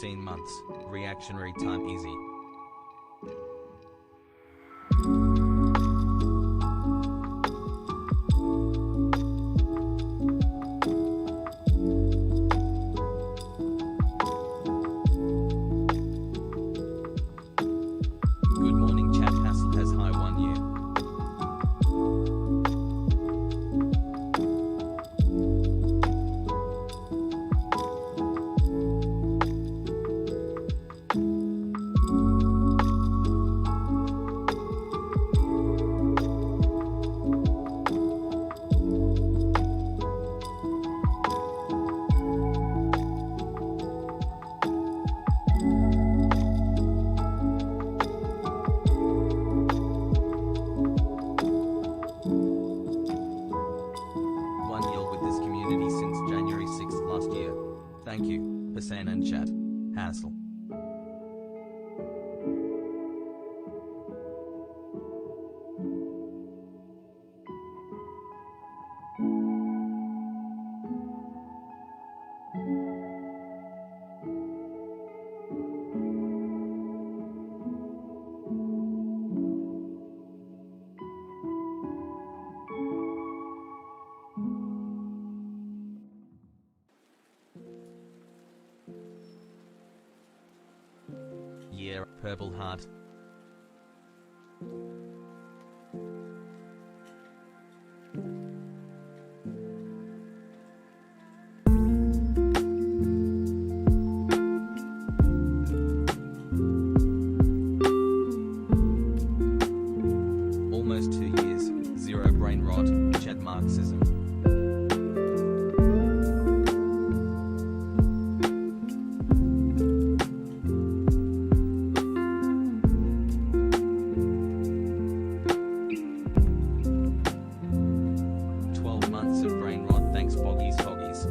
15 months. Reactionary time easy. Good morning chat. Hasan has high 1 year. Since January 6th last year. Thank you, Hasan and chat. Hassle. Yeah, purple heart. Almost 2 years, zero brain rot, chat Marxism. Months of brain rot, thanks boggies hoggies.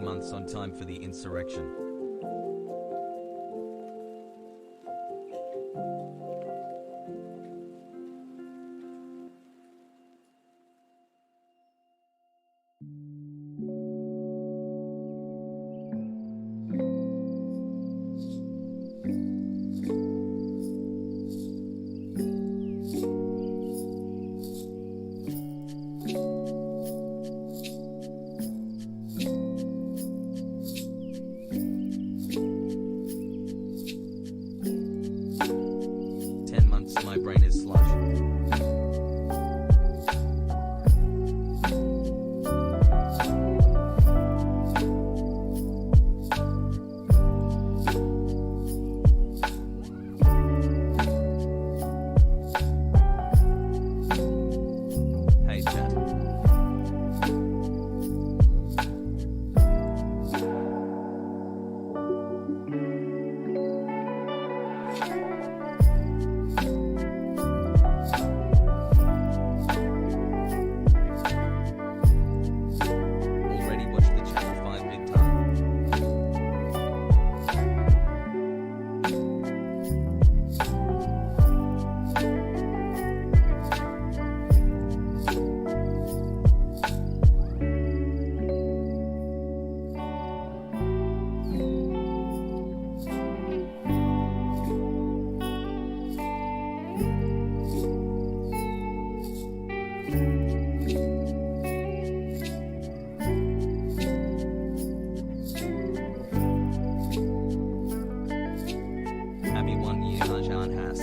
Months on time for the insurrection. 21 year Hasan has.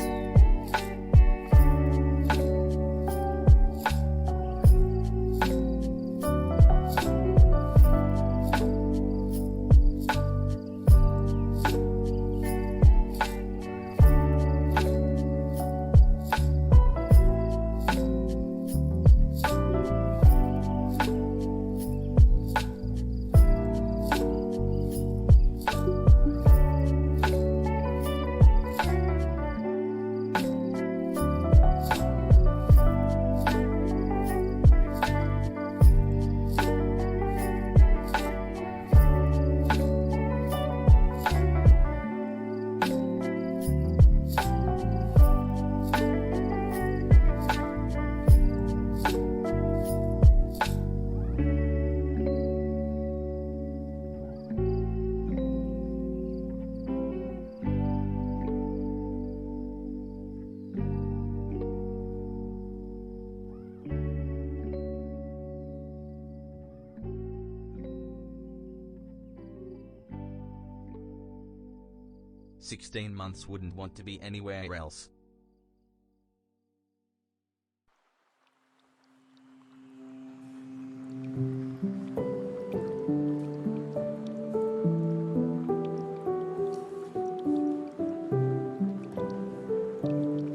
"16 months wouldn't want to be anywhere else."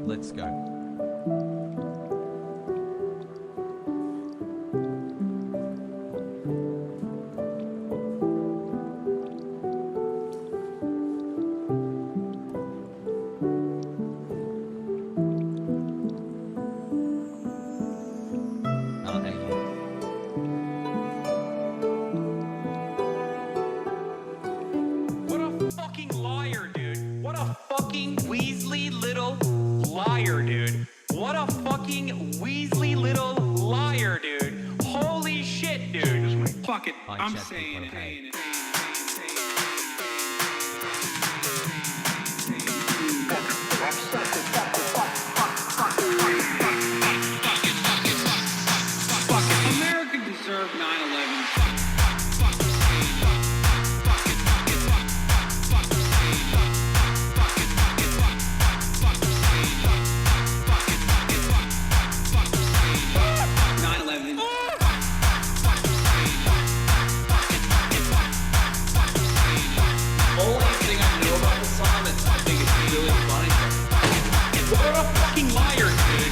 Let's go. What a fucking liar, dude. What a fucking Weasley little liar, dude. What a fucking Weasley little liar, dude. Holy shit, dude. Fuck it. I'm saying it. America deserved 9/11. Only thing I know about the song is I think it's really funny. What a fucking liar, dude.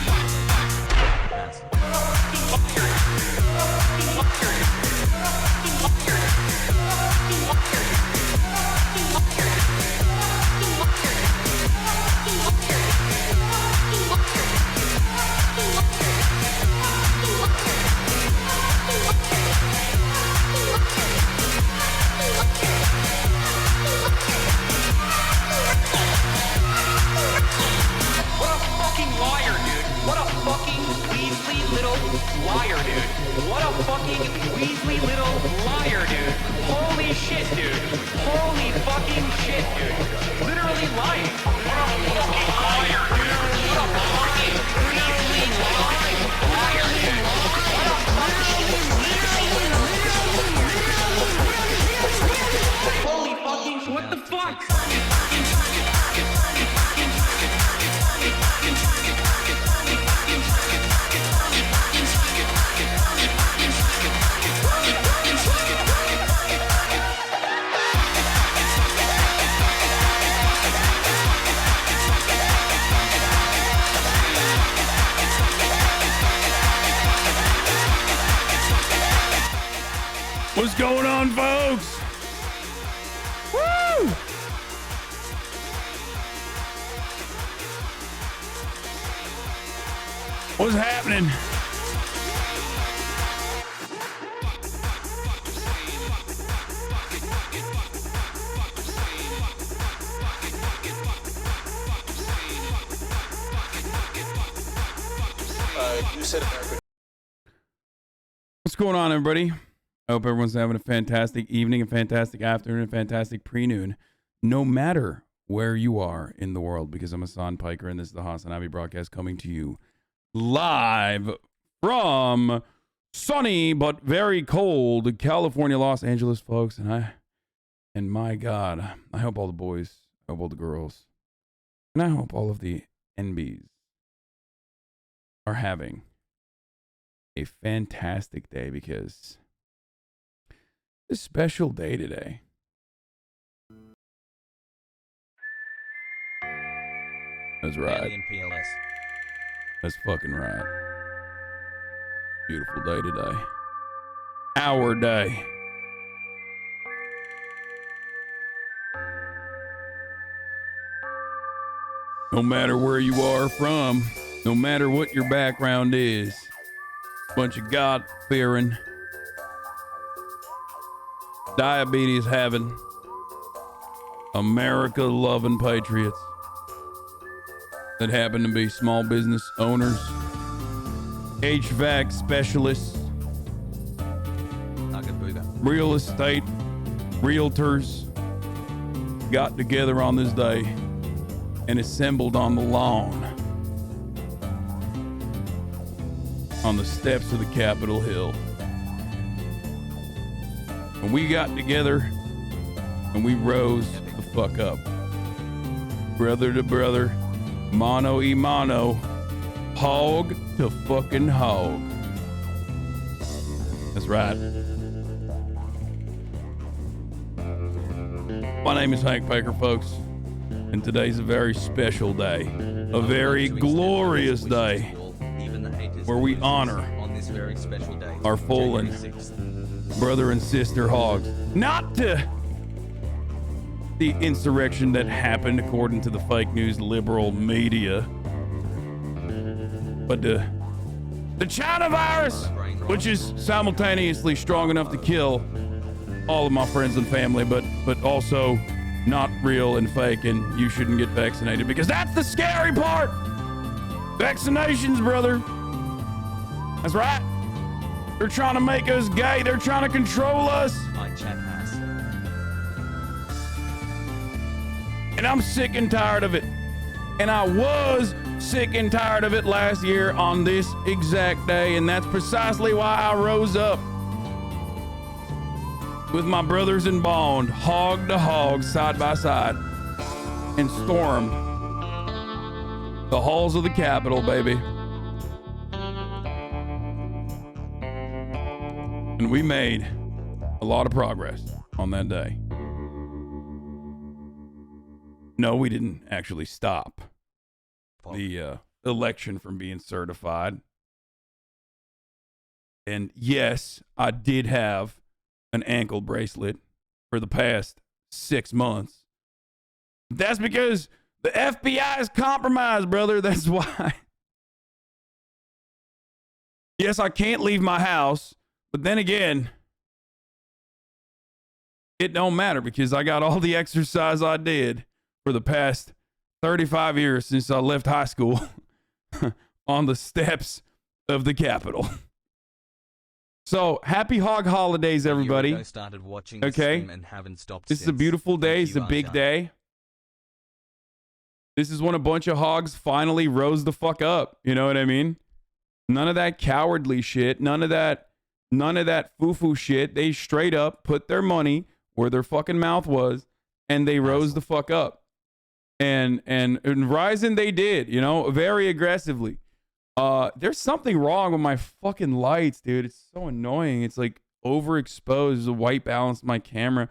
What a fucking liar, dude. What a fucking Weasley little liar, dude. What a fucking Weasley little liar, dude. Holy shit, dude. Holy fucking shit, dude. Literally lying. What a fucking liar, dude. What a fucking Weasley liar, dude. What a fucking... Holy fucking... What the fuck? What's going on, folks? Woo! What's happening? You said America. What's going on, everybody? I hope everyone's having a fantastic evening, a fantastic afternoon, a fantastic pre-noon, no matter where you are in the world, because I'm Hasan Piker, and this is the Hasan broadcast coming to you live from sunny but very cold California, Los Angeles, folks. And my God, I hope all the boys, I hope all the girls And I hope all of the NBs are having a fantastic day because it's a special day today. That's right. Alien PLS. That's fucking right. Beautiful day today. Our day. No matter where you are from, no matter what your background is, bunch of God-fearing, diabetes-having, America-loving patriots that happen to be small business owners, HVAC specialists, real estate realtors got together on this day and assembled on the lawn on the steps of the Capitol Hill. And we got together and we rose the fuck up. Brother to brother, mano y mano, hog to fucking hog. That's right. My name is Hank Baker, folks, and today's a very special day, a very glorious day, where we honor our fallen brother and sister hogs. Not to the insurrection that happened according to the fake news liberal media, but the China virus, which is simultaneously strong enough to kill all of my friends and family, but also not real and fake, and you shouldn't get vaccinated because that's the scary part. Vaccinations, brother. That's right. They're trying to make us gay. They're trying to control us. I chat ass. And I'm sick and tired of it. And I was sick and tired of it last year on this exact day, and that's precisely why I rose up with my brothers in bond, hog to hog, side by side, and stormed the halls of the Capitol, baby. And we made a lot of progress on that day. No, we didn't actually stop the election from being certified. And yes, I did have an ankle bracelet for the past 6 months. That's because the FBI is compromised, brother. That's why. Yes, I can't leave my house, but then again, it don't matter because I got all the exercise I did for the past 35 years since I left high school on the steps of the Capitol. So, happy hog holidays, everybody. Started watching okay? And haven't stopped this is a beautiful day. It's a big day. This is when a bunch of hogs finally rose the fuck up. You know what I mean? None of that cowardly shit. None of that foo-foo shit. They straight up put their money where their fucking mouth was, and they rose the fuck up. And rising they did, you know, very aggressively. There's something wrong with my fucking lights, dude. It's so annoying. It's like overexposed. The white balance my camera.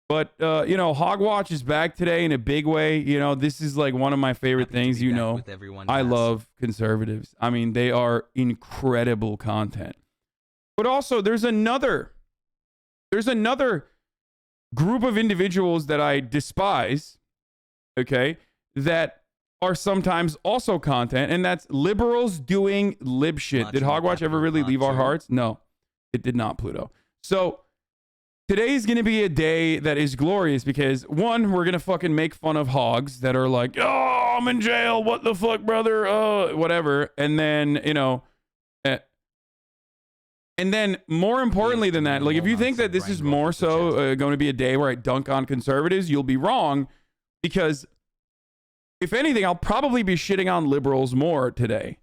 But, you know, Hogwatch is back today in a big way. You know, this is like one of my favorite things, you know. I love conservatives. I mean, they are incredible content. But also, there's another group of individuals that I despise, okay, that are sometimes also content, and that's liberals doing lib shit. Did Hogwatch ever really leave our hearts? No, it did not, Pluto. So today is going to be a day that is glorious because, one, we're going to fucking make fun of hogs that are like, oh, I'm in jail. What the fuck, brother? Whatever. And then, you know, and then more importantly than that, like if you think that this is more so going to be a day where I dunk on conservatives, you'll be wrong, because if anything, I'll probably be shitting on liberals more today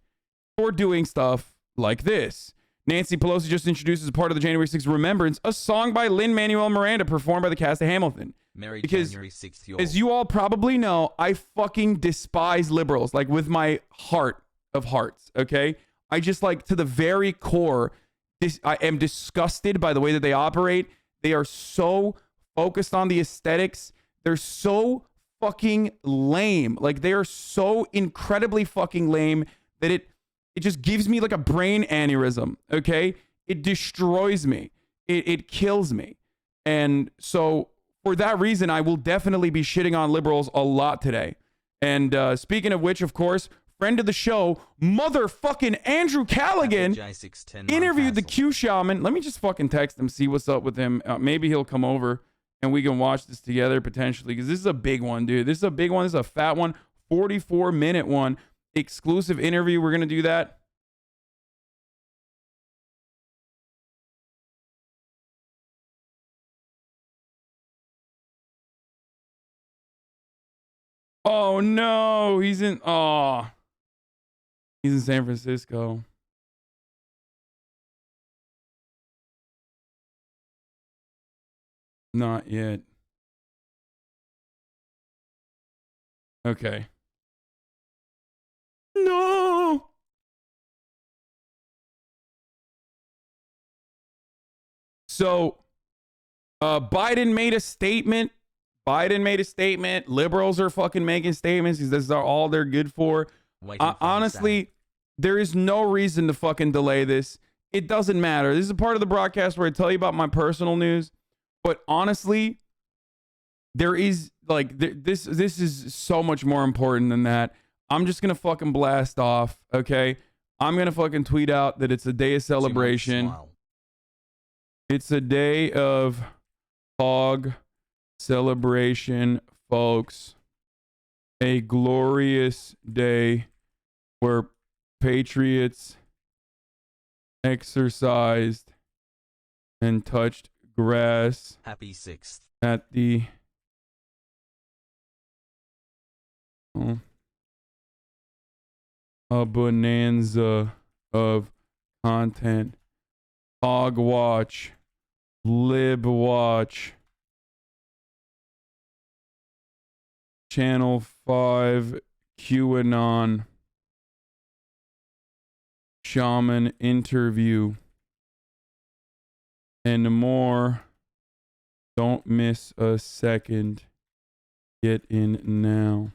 for doing stuff like this. Nancy Pelosi just introduced as part of the January 6th Remembrance a song by Lin-Manuel Miranda performed by the cast of Hamilton. Merry Because January 6th, as you all probably know, I fucking despise liberals, like with my heart of hearts, okay? I just like to the very core, I am disgusted by the way that they operate. They are so focused on the aesthetics. They're so fucking lame. Like they are so incredibly fucking lame that it just gives me like a brain aneurysm, okay? It destroys me. It kills me. And so for that reason, I will definitely be shitting on liberals a lot today. And speaking of which, of course, friend of the show, motherfucking Andrew Callaghan interviewed the Q Shaman. Let me just fucking text him, see what's up with him. Maybe he'll come over and we can watch this together potentially, because this is a big one, dude. This is a big one. This is a fat one. 44-minute one. Exclusive interview. We're going to do that. Oh no, he's in San Francisco. Not yet. Okay. No. So, Biden made a statement. Liberals are fucking making statements because this is all they're good for. Honestly, there is no reason to fucking delay this. It doesn't matter. This is a part of the broadcast where I tell you about my personal news. But honestly, there is like this is so much more important than that. I'm just gonna fucking blast off, okay? I'm gonna fucking tweet out that it's a day of celebration. It's a day of hog celebration, folks. A glorious day where patriots exercised and touched grass. Happy 6th. At the a bonanza of content. Hog watch, lib watch, Channel 5, QAnon, Shaman interview, and more. Don't miss a second. Get in now.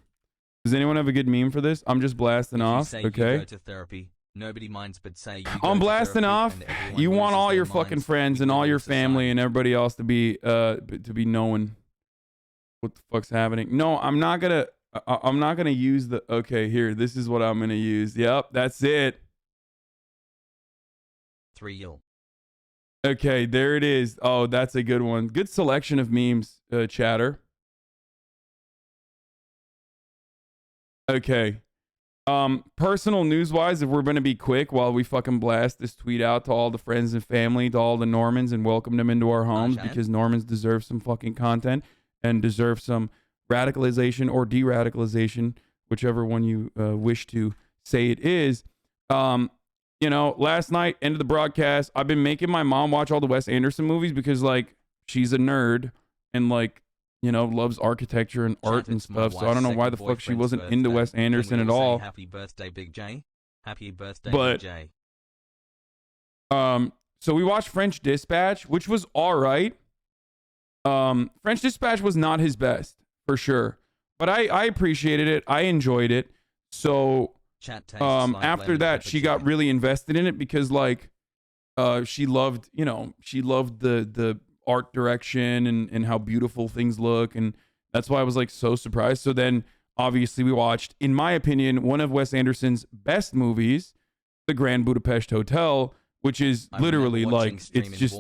Does anyone have a good meme for this? I'm just blasting off. Okay. You go to therapy. Nobody minds, but say you I'm blasting off. You want all your fucking friends and all your family and everybody else to be knowing what the fuck's happening. No, I'm not gonna use the. Okay, here. This is what I'm gonna use. Yep, that's it. 3 Okay, there it is. Oh, that's a good one. Good selection of memes, chatter. Okay. Personal news-wise, if we're going to be quick while we fucking blast this tweet out to all the friends and family, to all the Normans, and welcome them into our homes, because Normans deserve some fucking content and deserve some radicalization or de-radicalization, whichever one you wish to say it is. You know, last night, end of the broadcast, I've been making my mom watch all the Wes Anderson movies because, like, she's a nerd and, like, you know, loves architecture and art and stuff. So I don't know why the fuck she wasn't into Wes Anderson at all. Happy birthday, Big J. Happy birthday, Big J. So we watched French Dispatch, which was all right. French Dispatch was not his best, for sure. But I appreciated it. I enjoyed it. So after that, she got really invested in it because, like, she loved the art direction and how beautiful things look, and that's why I was like so surprised. So then obviously we watched, in my opinion, one of Wes Anderson's best movies, The Grand Budapest Hotel, which is literally like, it's just,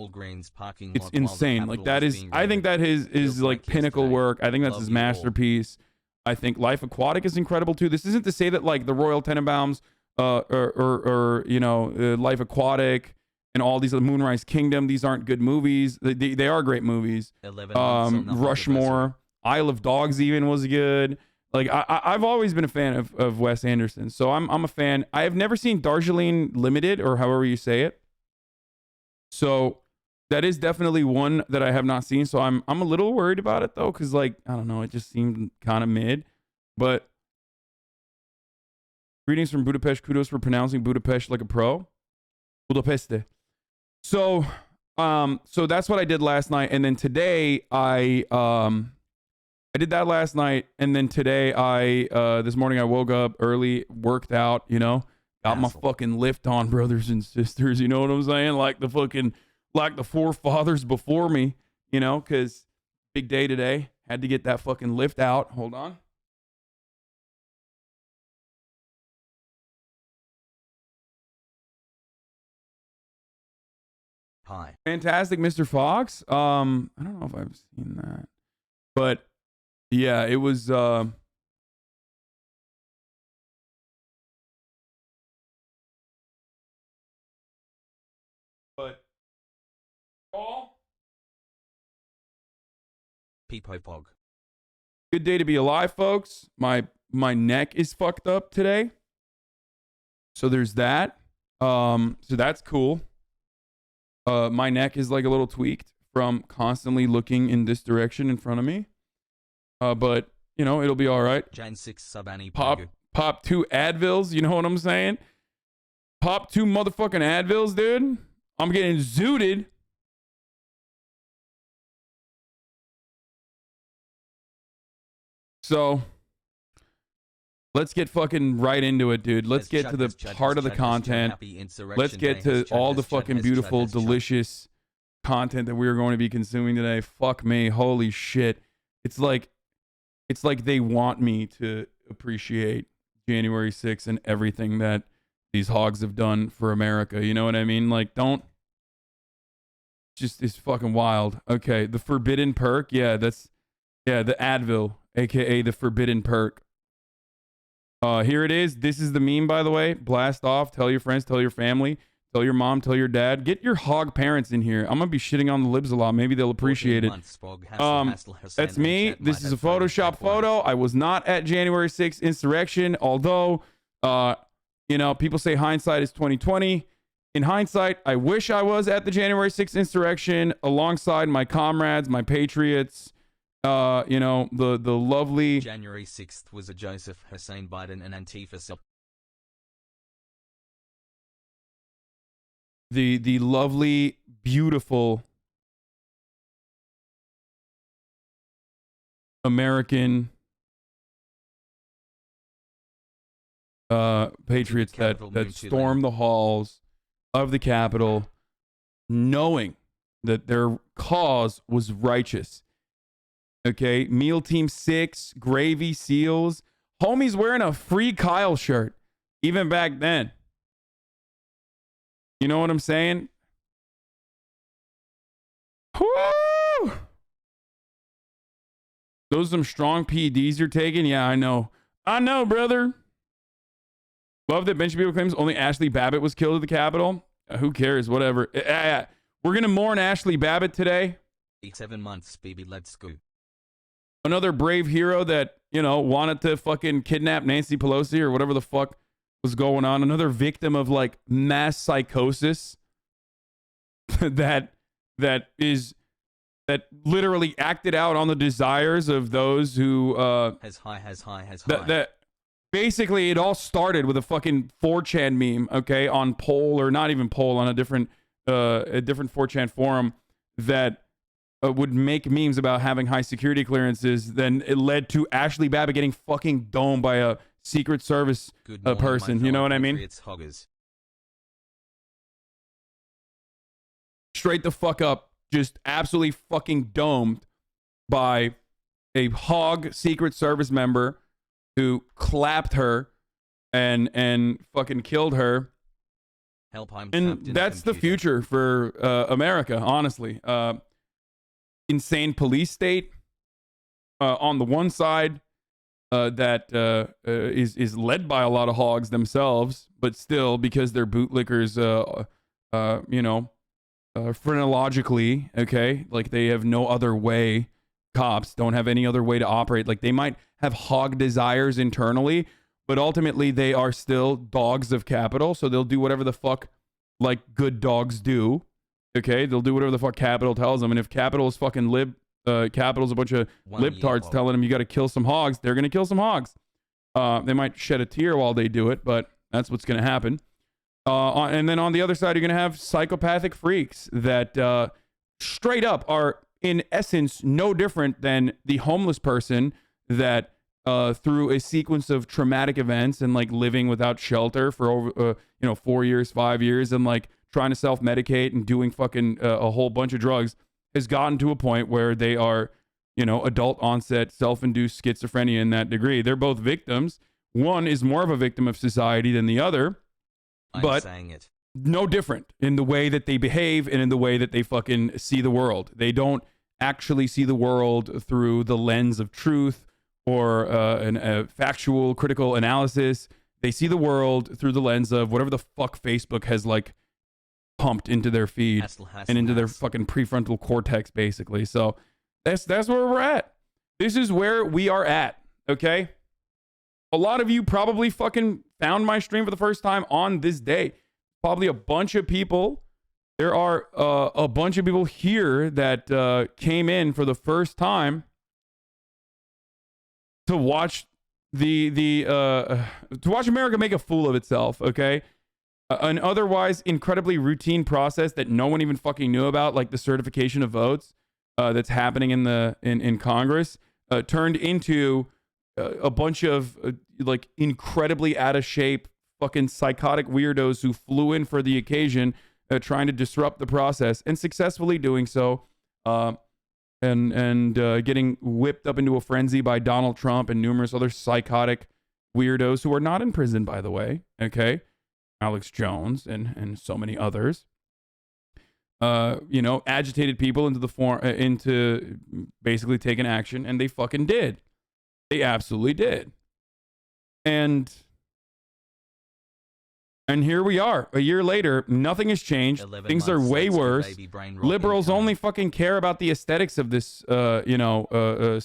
it's insane. Like that is, I think that is like pinnacle work. I think that's his masterpiece. I think Life Aquatic is incredible too. This isn't to say that like the Royal Tenenbaums or you know, Life Aquatic and all these, Moonrise Kingdom, these aren't good movies. They are great movies. Rushmore, Isle of Dogs even was good. Like I've always been a fan of Wes Anderson, so I'm a fan. I have never seen Darjeeling Limited, or however you say it. So That is definitely one that I have not seen. So I'm a little worried about it though, because like I don't know, it just seemed kind of mid. But greetings from Budapest. Kudos for pronouncing Budapest like a pro. Budapeste. So so that's what I did last night, and then today I did that last night, and then today this morning I woke up early, worked out, you know, got my fucking lift on, brothers and sisters. You know what I'm saying? Like the forefathers before me, you know, because big day today. Had to get that fucking lift out. Hold on. Hi. Fantastic, Mr. Fox. I don't know if I've seen that, but yeah, it was. But all Peepo Pog. good day to be alive, folks. My neck is fucked up today, so there's that. So that's cool. My neck is like a little tweaked from constantly looking in this direction in front of me. But you know, it'll be all right. Jan 6 Sabani Pop 2 Advils, you know what I'm saying? Pop 2 motherfucking Advils, dude. I'm getting zooted. So let's get fucking right into it, dude. Let's get to the part of the content. Let's get to all the fucking beautiful, delicious content that we are going to be consuming today. Fuck me. Holy shit. It's like they want me to appreciate January 6th and everything that these hogs have done for America. You know what I mean? Like, don't. Just is fucking wild. Okay, the forbidden perk. Yeah, the Advil, aka the forbidden perk. Here it is. This is the meme, by the way. Blast off. Tell your friends. Tell your family. Tell your mom. Tell your dad. Get your hog parents in here. I'm gonna be shitting on the libs a lot. Maybe they'll appreciate it. That's me. This is a Photoshop photo. I was not at January 6th insurrection, although, you know, people say hindsight is 2020. In hindsight, I wish I was at the January 6th insurrection alongside my comrades, my patriots. You know, the lovely January 6th was a Joseph Hussein Biden and Antifa the lovely, beautiful American patriots that stormed the halls of the Capitol, knowing that their cause was righteous. Okay, Meal Team 6, Gravy Seals. Homie's wearing a Free Kyle shirt, even back then. You know what I'm saying? Woo! Those are some strong PEDs you're taking? Yeah, I know. I know, brother. Love that Ben Shapiro claims only Ashley Babbitt was killed at the Capitol. Who cares? Whatever. We're going to mourn Ashley Babbitt today. 7 months, baby. Let's go. Another brave hero that, you know, wanted to fucking kidnap Nancy Pelosi or whatever the fuck was going on. Another victim of like mass psychosis that literally acted out on the desires of those who has high. That basically it all started with a fucking 4chan meme, okay, on Poll, or not even Poll, on a different 4chan forum that would make memes about having high security clearances. Then it led to Ashley Babbitt getting fucking domed by a Secret Service person. You know what I mean? Straight the fuck up. Just absolutely fucking domed by a hog Secret Service member who clapped her and fucking killed her. Help, I'm and that's the future for America, honestly. Insane police state on the one side that is led by a lot of hogs themselves, but still, because they're bootlickers, you know, phrenologically, okay, like they have no other way. Cops don't have any other way to operate. Like they might have hog desires internally, but ultimately they are still dogs of capital, so they'll do whatever the fuck like good dogs do. Okay, they'll do whatever the fuck Capitol tells them, and if Capitol is fucking Capitol's a bunch of libtards telling them you got to kill some hogs, they're gonna kill some hogs. They might shed a tear while they do it, but that's what's gonna happen. And then on the other side, you're gonna have psychopathic freaks that straight up are in essence no different than the homeless person that through a sequence of traumatic events and like living without shelter for over 4 years, 5 years, and like trying to self-medicate and doing fucking a whole bunch of drugs has gotten to a point where they are, adult onset self-induced schizophrenia in that degree. They're both victims. One is more of a victim of society than the other, but no different in the way that they behave and in the way that they fucking see the world. They don't actually see the world through the lens of truth or a factual critical analysis. They see the world through the lens of whatever the fuck Facebook has like pumped into their feed and into their fucking prefrontal cortex, basically. So that's where we're at. This is where we are at. Okay. A lot of you probably fucking found my stream for the first time on this day. Probably a bunch of people. There are a bunch of people here that came in for the first time to watch to watch America make a fool of itself. Okay, an otherwise incredibly routine process that no one even fucking knew about, like the certification of votes that's happening in Congress, turned into a bunch of like incredibly out of shape fucking psychotic weirdos who flew in for the occasion, trying to disrupt the process and successfully doing so, and getting whipped up into a frenzy by Donald Trump and numerous other psychotic weirdos who are not in prison, by the way. Okay, Alex Jones and so many others. Agitated people into basically taking action, and they fucking did. They absolutely did. And here we are, a year later. Nothing has changed. Things are way worse. Liberals only fucking care about the aesthetics of this,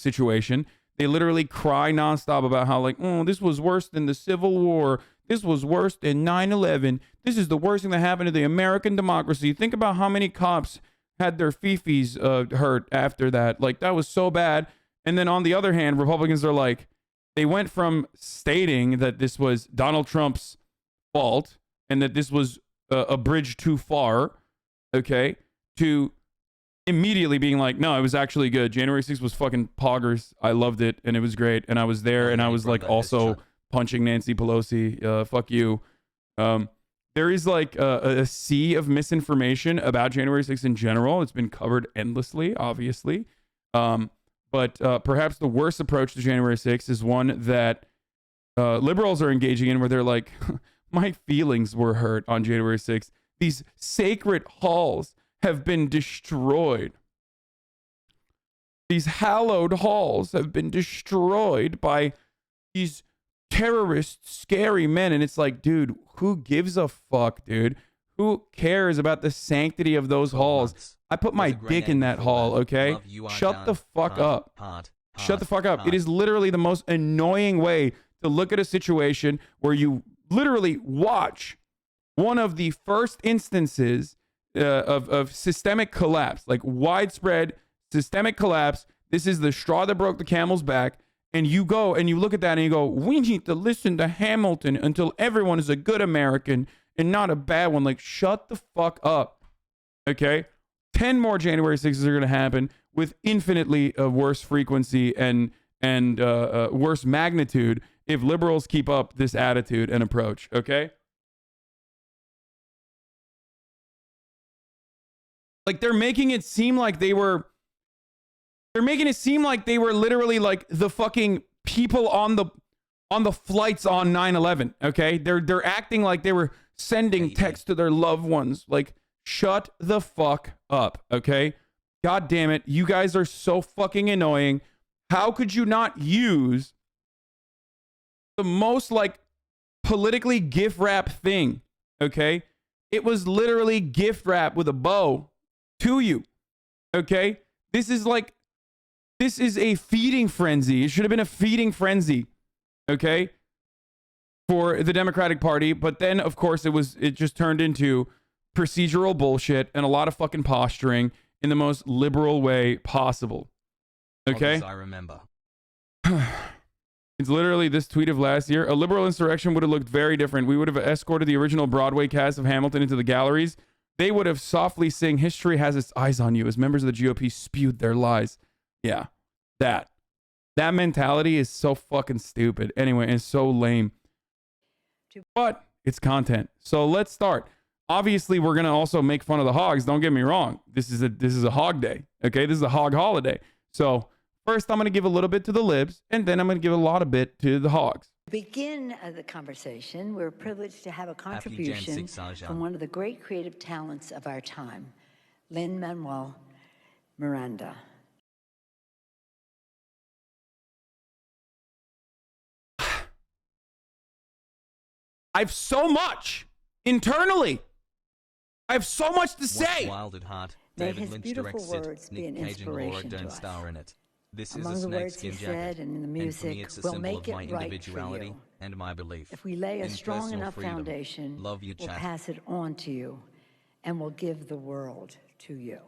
situation. They literally cry nonstop about how, like, oh, this was worse than the Civil War. This was worse than 9/11. This is the worst thing that happened to the American democracy. Think about how many cops had their fifis hurt after that. Like, that was so bad. And then on the other hand, Republicans are like, they went from stating that this was Donald Trump's fault and that this was a bridge too far, okay, to immediately being like, no, it was actually good. January 6th was fucking poggers. I loved it and it was great. And I was there and I was like also punching Nancy Pelosi. Fuck you. There is like a sea of misinformation about January 6th in general. It's been covered endlessly, obviously. But perhaps the worst approach to January 6th is one that liberals are engaging in, where they're like, my feelings were hurt on January 6th. These sacred halls have been destroyed. These hallowed halls have been destroyed by these terrorist, scary men. And it's like, dude, who gives a fuck, dude? Who cares about the sanctity of those halls? I put my dick in that hall, okay? Shut the fuck up. Shut the fuck up. It is literally the most annoying way to look at a situation where you literally watch one of the first instances of systemic collapse, like widespread systemic collapse. This is the straw that broke the camel's back. And you go and you look at that and you go, we need to listen to Hamilton until everyone is a good American and not a bad one. Like, shut the fuck up. Okay? 10 more January 6s are going to happen with infinitely worse frequency and worse magnitude if liberals keep up this attitude and approach. Okay? Like, they're making it seem like they were literally like the fucking people on the flights on 9/11. Okay? They're acting like they were sending texts to their loved ones. Like, shut the fuck up, okay? God damn it. You guys are so fucking annoying. How could you not use the most, like, politically gift wrap thing, okay? It was literally gift wrap with a bow to you, okay? This is a feeding frenzy. It should have been a feeding frenzy, okay, for the Democratic Party. But then, of course, it just turned into procedural bullshit and a lot of fucking posturing in the most liberal way possible. Okay? I remember. It's literally this tweet of last year. A liberal insurrection would have looked very different. We would have escorted the original Broadway cast of Hamilton into the galleries. They would have softly sing, "History has its eyes on you," as members of the GOP spewed their lies. Yeah, that mentality is so fucking stupid. Anyway, and so lame. But it's content. So let's start. Obviously, we're gonna also make fun of the hogs. Don't get me wrong. This is a hog day. Okay, this is a hog holiday. So first, I'm gonna give a little bit to the libs, and then I'm gonna give a lot of bit to the hogs. To begin the conversation, we're privileged to have a contribution from one of the great creative talents of our time, Lin-Manuel Miranda. I have so much internally. I have so much to say. Wild at heart. May David his Lynch beautiful directs words it. be an Nick Cage and Laura inspiration to Dern us. star in it. This Among is a the words he snakeskin jacket. said and in the And for me, music, it's a we'll symbol make of it my right for individuality you. and my belief. If we lay a in strong personal enough freedom. foundation, Love your we'll chat. pass it on to you, and we'll give the world to you.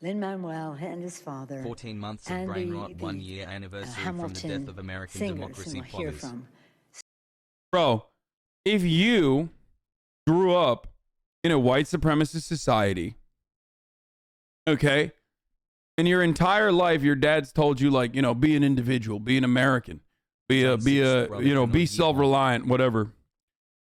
Lin-Manuel and his father, 14 months of and brain the- rot, the, 1 year anniversary from the Hamilton death of American singers, democracy and we'll hear plotters. from. Bro, if you grew up in a white supremacist society, okay, and your entire life your dad's told you, like, you know, be an individual, be an American, be self-reliant, whatever.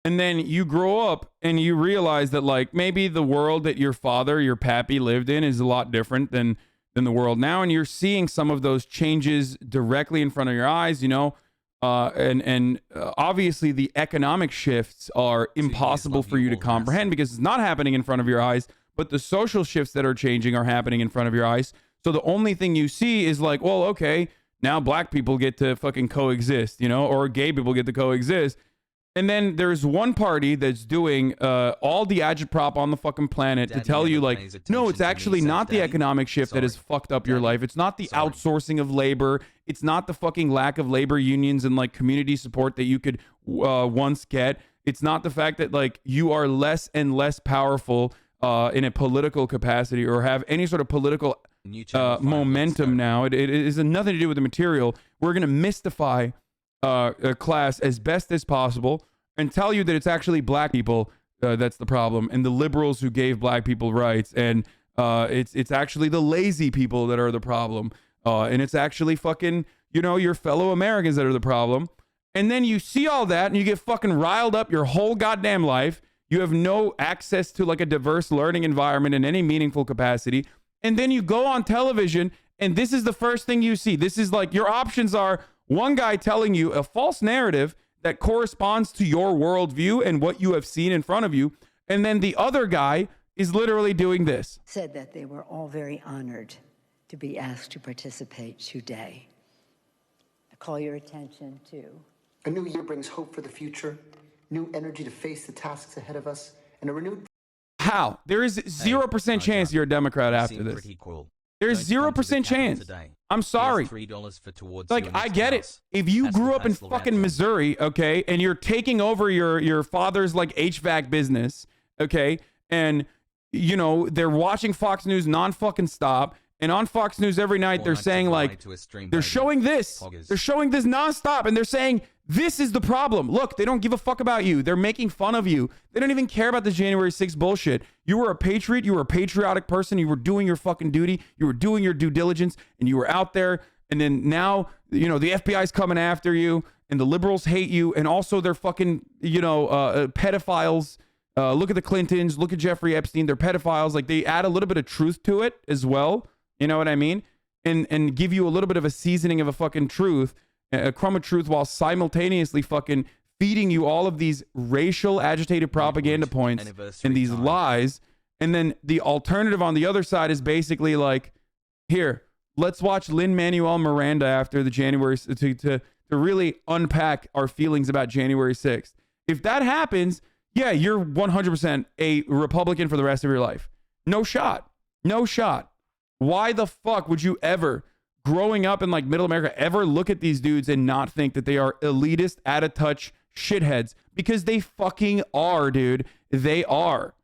And then you grow up and you realize that, like, maybe the world that your father, your pappy, lived in is a lot different than the world now, and you're seeing some of those changes directly in front of your eyes, you know. Obviously the economic shifts are impossible for you to comprehend because it's not happening in front of your eyes, but the social shifts that are changing are happening in front of your eyes. So the only thing you see is like, well, okay, now black people get to fucking coexist, you know, or gay people get to coexist. And then there's one party that's doing all the agitprop on the fucking planet to tell you, like, no, it's actually not the economic shift that has fucked up your life. It's not the outsourcing of labor. It's not the fucking lack of labor unions and, like, community support that you could once get. It's not the fact that, like, you are less and less powerful in a political capacity or have any sort of political momentum now. It is nothing to do with the material. We're going to mystify a class as best as possible and tell you that it's actually black people that's the problem, and the liberals who gave black people rights, and it's actually the lazy people that are the problem, and it's actually fucking, you know, your fellow Americans that are the problem. And then you see all that and you get fucking riled up your whole goddamn life. You have no access to, like, a diverse learning environment in any meaningful capacity. And then you go on television and this is the first thing you see. This is like, your options are one guy telling you a false narrative that corresponds to your worldview and what you have seen in front of you. And then the other guy is literally doing this. Said that they were all very honored to be asked to participate today. I call your attention to... A new year brings hope for the future, new energy to face the tasks ahead of us, and a renewed... How? There is 0% chance you're a Democrat after this. Cool. There's 0% chance. I'm sorry. $3 for towards like, I get it. If you grew up in fucking Missouri, okay, and you're taking over your father's, like, HVAC business, okay, and, you know, they're watching Fox News non-fucking stop, and on Fox News every night they're saying, like, they're showing this. They're showing this nonstop, and they're saying, this is the problem. Look, they don't give a fuck about you. They're making fun of you. They don't even care about the January 6th bullshit. You were a patriot. You were a patriotic person. You were doing your fucking duty. You were doing your due diligence, and you were out there. And then now, you know, the FBI's coming after you, and the liberals hate you, and also they're fucking, you know, pedophiles. Look at the Clintons. Look at Jeffrey Epstein. They're pedophiles. Like, they add a little bit of truth to it as well. You know what I mean? And give you a little bit of a seasoning of a fucking truth, a crumb of truth, while simultaneously fucking feeding you all of these racial agitated propaganda points and these lies. And then the alternative on the other side is basically like, here, let's watch Lin-Manuel Miranda after the January to really unpack our feelings about January 6th. If that happens, yeah, you're 100% a Republican for the rest of your life. No shot. No shot. Why the fuck would you ever, growing up in, like, middle America, ever look at these dudes and not think that they are elitist, out of touch shitheads? Because they fucking are, dude. They are.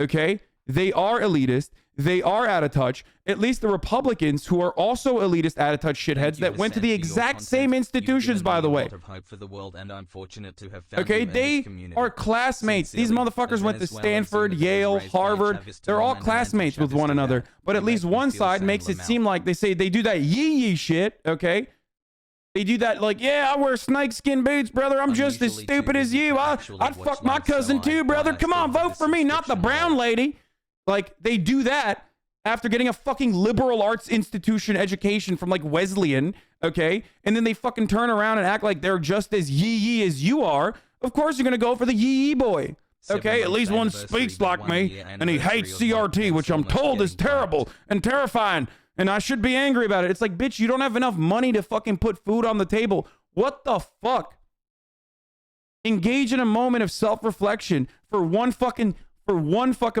Okay? They are elitist. They are out of touch. At least the Republicans, who are also elitist, out of touch shitheads that went to the exact same institutions, by the way. Okay, they are classmates. These motherfuckers went to Stanford, Yale, Harvard. They're all classmates with one another. But at least one side makes it seem like they say they do that yee shit, okay? They do that like, yeah, I wear snakeskin boots, brother. I'm just as stupid as you. I'd fuck my cousin too, brother. Come on, vote for me, not the brown lady. Like, they do that after getting a fucking liberal arts institution education from like Wesleyan, okay? And then they fucking turn around and act like they're just as yee as you are. Of course you're gonna go for the yee boy. Okay, at least one speaks like me, and he hates CRT, which I'm told is terrible and terrifying, and I should be angry about it. It's like, bitch, you don't have enough money to fucking put food on the table. What the fuck? Engage in a moment of self-reflection for one fucking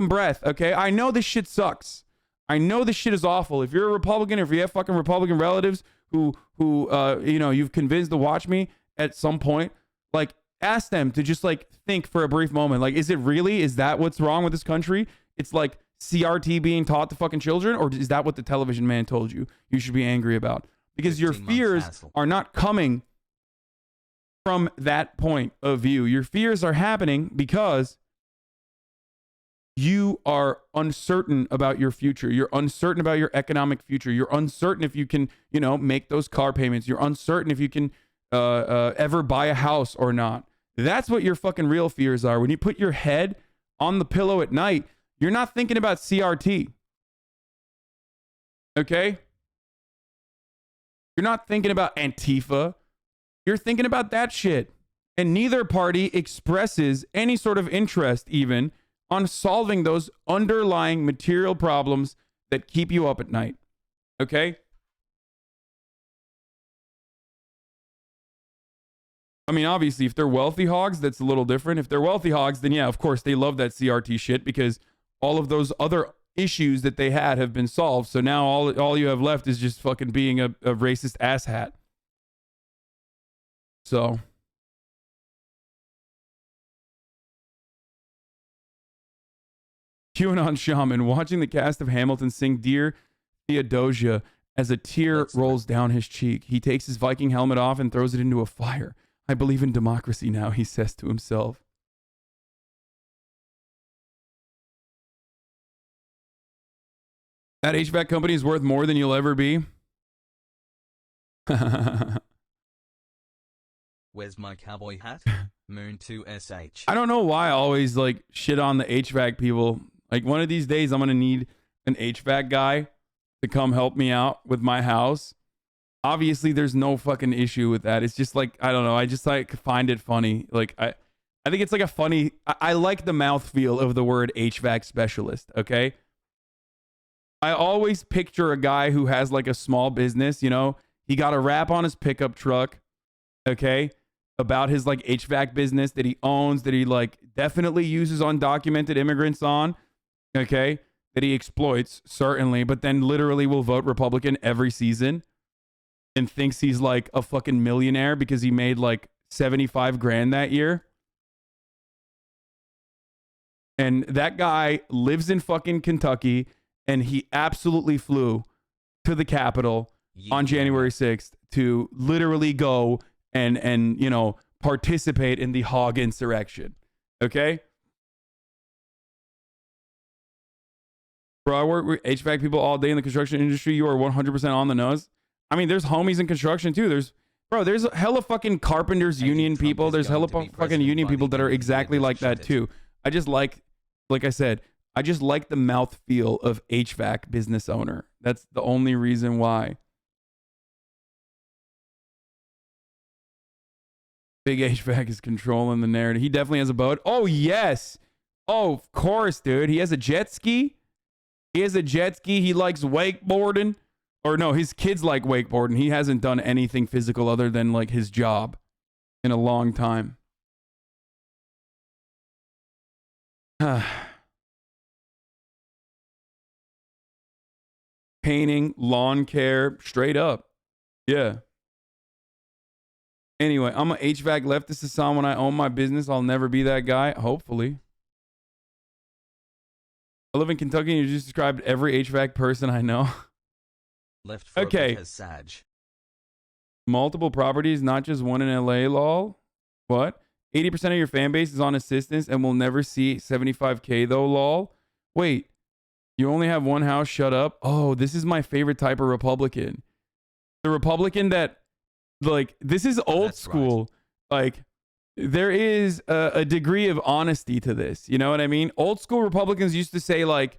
breath, okay? I know this shit sucks. I know this shit is awful. If you're a Republican, if you have fucking Republican relatives who you know, you've convinced to watch me at some point, like, ask them to just like think for a brief moment. Like, is that what's wrong with this country? It's like CRT being taught to fucking children, or is that what the television man told you should be angry about? Because your fears are not coming from that point of view. Your fears are happening because you are uncertain about your future. You're uncertain about your economic future. You're uncertain if you can, you know, make those car payments. You're uncertain if you can ever buy a house or not. That's what your fucking real fears are. When you put your head on the pillow at night, you're not thinking about CRT. Okay? You're not thinking about Antifa. You're thinking about that shit. And neither party expresses any sort of interest even on solving those underlying material problems that keep you up at night. Okay? I mean, obviously, if they're wealthy hogs, that's a little different. If they're wealthy hogs, then yeah, of course, they love that CRT shit because all of those other issues that they had have been solved. So now all you have left is just fucking being a racist asshat. So... QAnon Shaman, watching the cast of Hamilton sing Dear Theodosia as a tear rolls down his cheek. He takes his Viking helmet off and throws it into a fire. I believe in democracy now, he says to himself. That HVAC company is worth more than you'll ever be. Where's my cowboy hat? Moon 2SH. I don't know why I always like shit on the HVAC people. Like, one of these days, I'm going to need an HVAC guy to come help me out with my house. Obviously, there's no fucking issue with that. It's just like, I don't know. I just like find it funny. Like, I think it's like a funny, I like the mouthfeel of the word HVAC specialist, okay? I always picture a guy who has like a small business, you know? He got a wrap on his pickup truck, okay? About his like HVAC business that he owns, that he like definitely uses undocumented immigrants on. Okay, that he exploits, certainly, but then literally will vote Republican every season and thinks he's like a fucking millionaire because he made like 75 grand that year. And that guy lives in fucking Kentucky, and he absolutely flew to the Capitol on January 6th to literally go and you know, participate in the hog insurrection. Okay? Bro, I work with HVAC people all day in the construction industry. You are 100% on the nose. I mean, there's homies in construction too. There's hella fucking carpenters union people. There's hella fucking union people that are exactly like that too. I just like I said, I just like the mouthfeel of HVAC business owner. That's the only reason why. Big HVAC is controlling the narrative. He definitely has a boat. Oh, yes. Oh, of course, dude. He has a jet ski. He has a jet ski. He likes wakeboarding. Or no, his kids like wakeboarding. He hasn't done anything physical other than like his job in a long time. Painting, lawn care, straight up. Yeah. Anyway, I'm an HVAC leftist, Hasan. When I own my business, I'll never be that guy. Hopefully. I live in Kentucky and you just described every HVAC person I know. Left for Okay. a bit has Sag. Multiple properties, not just one in LA, lol. What? 80% of your fan base is on assistance and will never see 75K though, lol. Wait, you only have one house, shut up. Oh, this is my favorite type of Republican. The Republican that, like, this is old That's school. Like, there is a degree of honesty to this. You know what I mean? Old school Republicans used to say, like,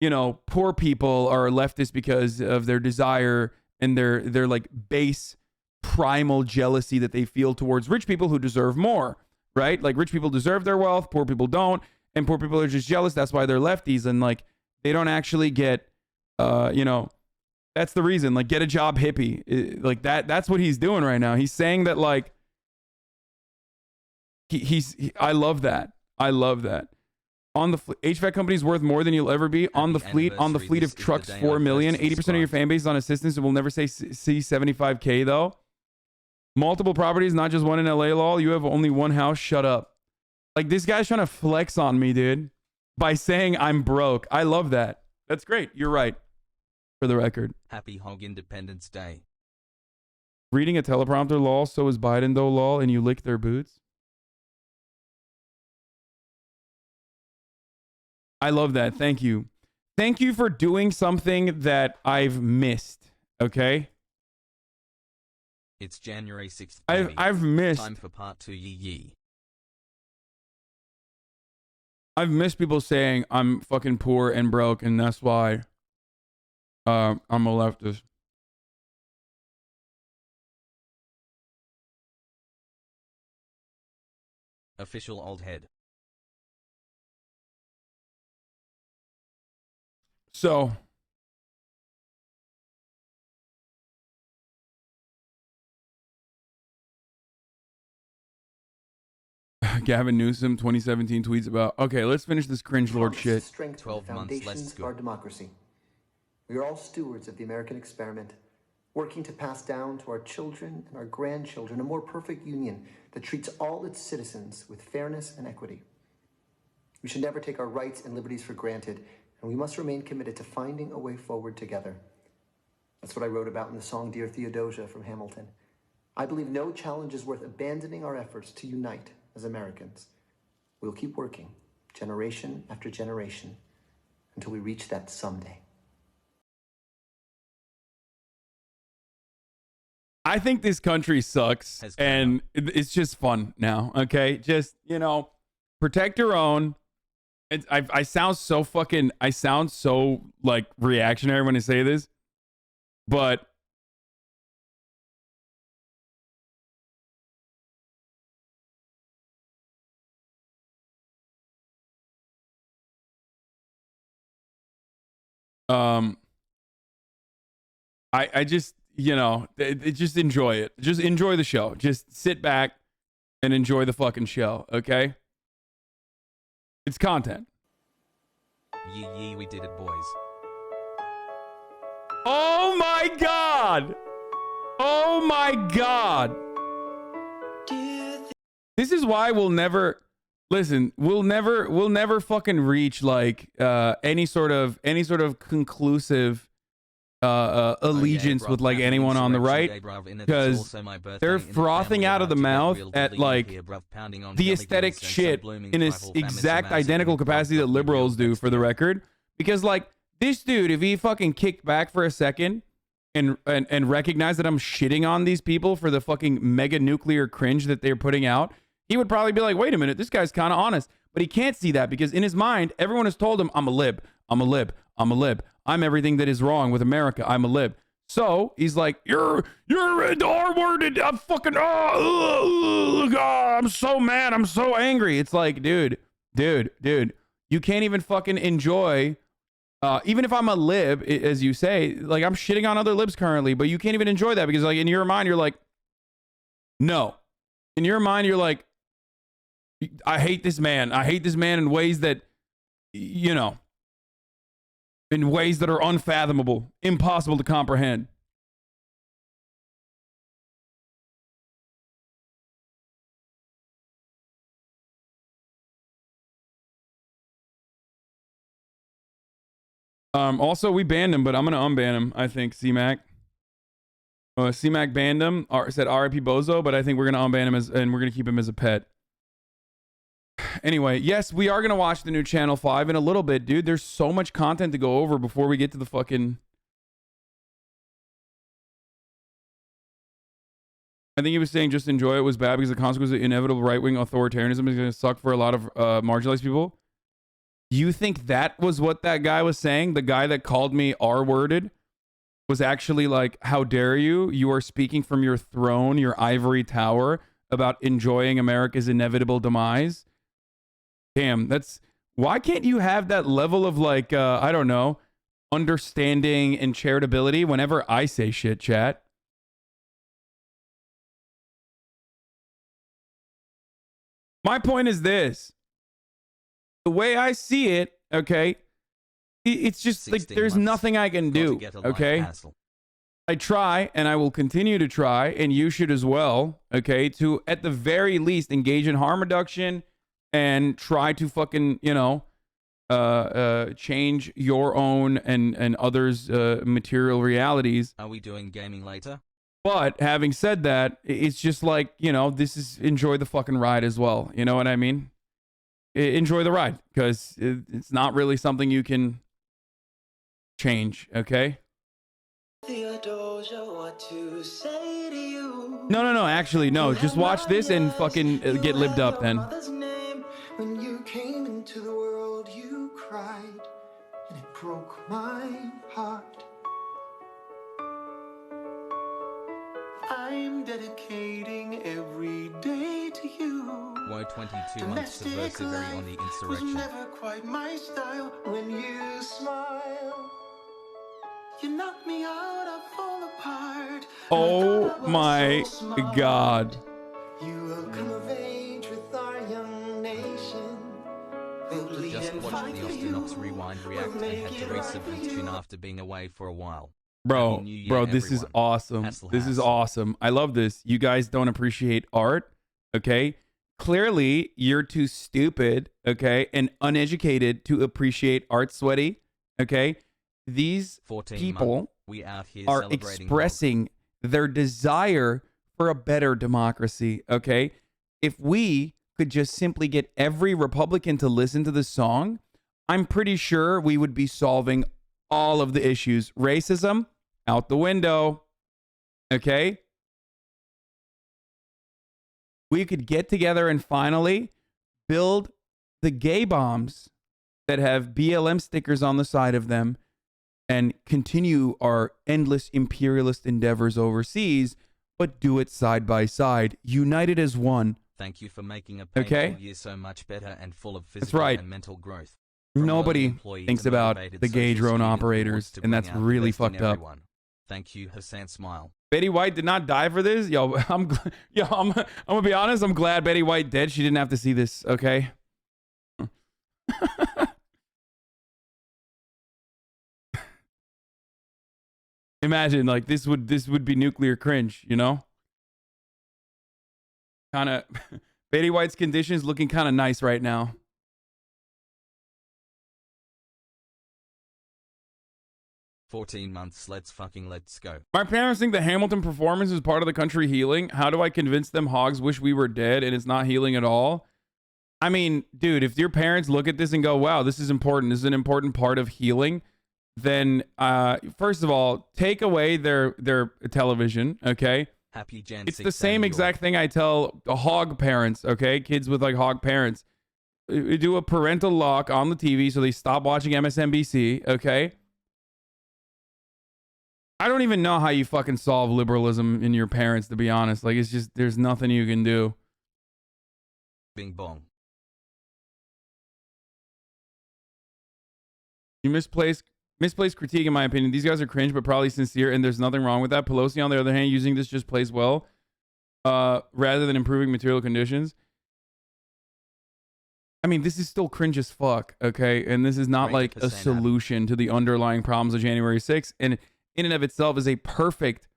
you know, poor people are leftist because of their desire and their like base primal jealousy that they feel towards rich people who deserve more, right? Like, rich people deserve their wealth, poor people don't, and poor people are just jealous. That's why they're lefties, and like they don't actually get, you know, that's the reason. Like, get a job, hippie. Like that's what he's doing right now. He's saying that, like, I love that. I love that. On the HVAC company's worth more than you'll ever be. On the fleet of trucks, 4 million. 80% of your fan base is on assistance and will never see 75K though. Multiple properties, not just one in LA, lol. You have only one house, shut up. Like, this guy's trying to flex on me, dude, by saying I'm broke. I love that. That's great. You're right. For the record. Happy Hog Independence Day. Reading a teleprompter, lol. So is Biden though, lol. And you lick their boots. I love that. Thank you. Thank you for doing something that I've missed. Okay. It's January 6th. I've missed. Time for part 2. Yee. I've missed people saying I'm fucking poor and broke, and that's why I'm a leftist. Official old head. So, Gavin Newsom 2017 tweets about, okay, let's finish this cringe lord shit. 12 months less of our democracy. We are all stewards of the American experiment, working to pass down to our children and our grandchildren a more perfect union that treats all its citizens with fairness and equity. We should never take our rights and liberties for granted, and we must remain committed to finding a way forward together. That's what I wrote about in the song Dear Theodosia from Hamilton. I believe no challenge is worth abandoning our efforts to unite as Americans. We'll keep working, generation after generation, until we reach that someday. I think this country sucks, and it's just fun now, okay? Just, you know, protect your own. I sound so like reactionary when I say this, but I just, you know, just enjoy it. Just enjoy the show. Just sit back and enjoy the fucking show, okay? It's content. Yee, we did it, boys. Oh my god! Oh my god! This is why we'll never listen. We'll never fucking reach like any sort of conclusive allegiance with like anyone on the right, because they're frothing out of the mouth at like the aesthetic shit in this exact identical capacity that liberals do, for the record. Because like this dude, if he fucking kicked back for a second and recognized that I'm shitting on these people for the fucking mega nuclear cringe that they're putting out, he would probably be like, wait a minute, this guy's kind of honest. But he can't see that because in his mind, everyone has told him, I'm a lib, I'm a lib, I'm a lib. I'm everything that is wrong with America. I'm a lib. So he's like, you're the R-worded. I'm fucking, I'm so mad. I'm so angry. It's like, dude, you can't even fucking enjoy, even if I'm a lib, as you say, like I'm shitting on other libs currently, but you can't even enjoy that because like in your mind, you're like, no. In your mind, you're like, I hate this man. I hate this man in ways that, you know, in ways that are unfathomable, impossible to comprehend. Also, we banned him, but I'm gonna unban him. I think C-Mac. C-Mac banned him. Said R.I.P. Bozo, but I think we're gonna unban him and we're gonna keep him as a pet. Anyway, yes, we are gonna watch the new Channel 5 in a little bit, dude. There's so much content to go over before we get to the fucking. I think he was saying just enjoy it was bad because the consequence of inevitable right-wing authoritarianism is gonna suck for a lot of marginalized people. You think that was what that guy was saying? The guy that called me R-worded was actually like, how dare you? You are speaking from your throne, your ivory tower, about enjoying America's inevitable demise. Damn, that's... Why can't you have that level of, like, I don't know, understanding and charitability whenever I say shit, chat? My point is this. The way I see it, okay, it's just like there's nothing I can do, okay? I try, and I will continue to try, and you should as well, okay, to at the very least engage in harm reduction and try to fucking, you know, change your own and others' material realities. Are we doing gaming later? But having said that, it's just like, you know, this is enjoy the fucking ride as well. You know what I mean? Enjoy the ride, because it's not really something you can change, okay? No, actually, no. Just watch this and fucking get libbed up then. When you came into the world, you cried, and it broke my heart. I'm dedicating every day to you. Why 22 months subversivary on the insurrection? Was never quite my style. When you smile, you knock me out, I fall apart. Oh my God. You will come of age with our young nation. We'll Just watched the Ostenox Rewind React and had to resub and tune after being away for a while. Bro, this is awesome. This is awesome. I love this. You guys don't appreciate art, okay? Clearly, you're too stupid, okay, and uneducated to appreciate art, Sweaty, okay? These people are expressing their desire for a better democracy, okay? If we could just simply get every Republican to listen to the song, I'm pretty sure we would be solving all of the issues. Racism, out the window, okay? We could get together and finally build the gay bombs that have BLM stickers on the side of them and continue our endless imperialist endeavors overseas, but do it side by side, united as one. Thank you for making a painful year so much better and full of physical and mental growth. Nobody thinks about the gay drone operators, and that's really fucked up. Thank you, Hasan. Smile. Betty White did not die for this. Yo, I'm gonna be honest. I'm glad Betty White dead. She didn't have to see this. Okay. Imagine like this would be nuclear cringe. You know. Kind of. Betty White's condition is looking kind of nice right now. "14 months, let's go." My parents think the Hamilton performance is part of the country healing. How do I convince them hogs wish we were dead and it's not healing at all? I mean, dude, if your parents look at this and go, wow, this is important, this is an important part of healing, then first of all, take away their television, okay? Happy Jan It's the same exact thing I tell hog parents, okay? Kids with like hog parents. Do a parental lock on the TV so they stop watching MSNBC, okay? I don't even know how you fucking solve liberalism in your parents, to be honest. Like, it's just, there's nothing you can do. Bing bong. You misplaced critique, in my opinion. These guys are cringe, but probably sincere, and there's nothing wrong with that. Pelosi, on the other hand, using this just plays well, rather than improving material conditions. I mean, this is still cringe as fuck, okay? And this is not like a solution to the underlying problems of January 6th. And in and of itself is a perfect.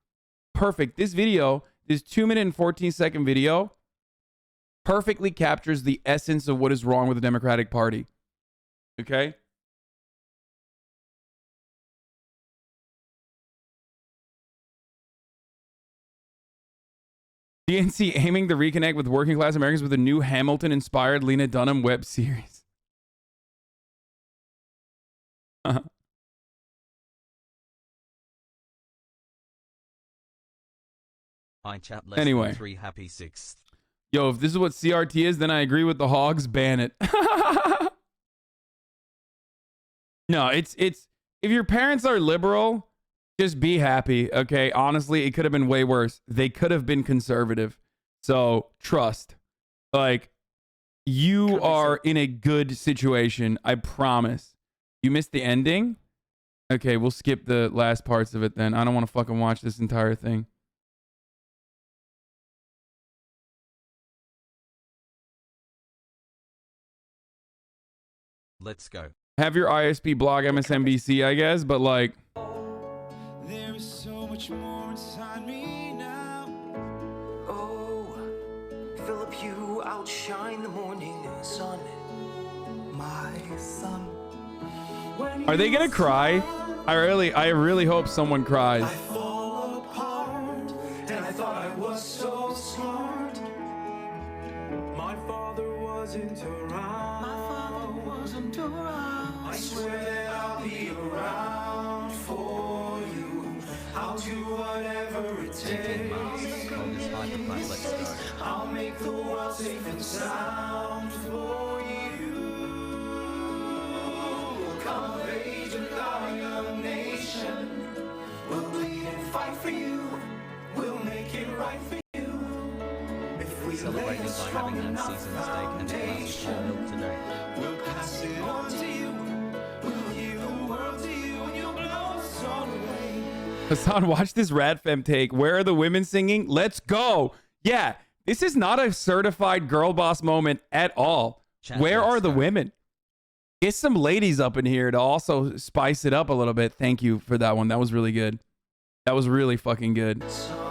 This video, this 2-minute and 14-second video, perfectly captures the essence of what is wrong with the Democratic Party. Okay? DNC aiming to reconnect with working class Americans with a new Hamilton-inspired Lena Dunham web series. I chat less Anyway. than 3 happy 6th. Yo, if this is what CRT is, then I agree with the hogs. Ban it. No, it's if your parents are liberal, just be happy, okay? Honestly, it could have been way worse. They could have been conservative. So, trust. Like, you are in a good situation, I promise. You missed the ending? Okay, we'll skip the last parts of it then. I don't want to fucking watch this entire thing. Let's go. Have your ISP blog MSNBC, I guess, but like... There is so much more inside me now. Oh, Philip, you outshine the morning sun. My son. Are they gonna cry? I really hope someone cries. I fall apart, and I thought I was so smart. My father wasn't around. I swear that I'll be around for you. I'll do whatever it 18 months. takes. Longest hike the planet. Let's go. I'll make the world safe and sound for you. Come of age with our young nation. We'll bleed and fight for you. We'll make it right for you. If we Celebrated by having that seasoned steak and a glass of milk today. we'll pass it on to you. We'll give the world to you, and you'll blow us all away. Hasan, watch this Rad Fem take. Where are the women singing? Let's go. Yeah, this is not a certified girl boss moment at all. Chat, Where let's are the go. women? Get some ladies up in here to also spice it up a little bit. Thank you for that one. That was really good. That was really fucking good. Someday,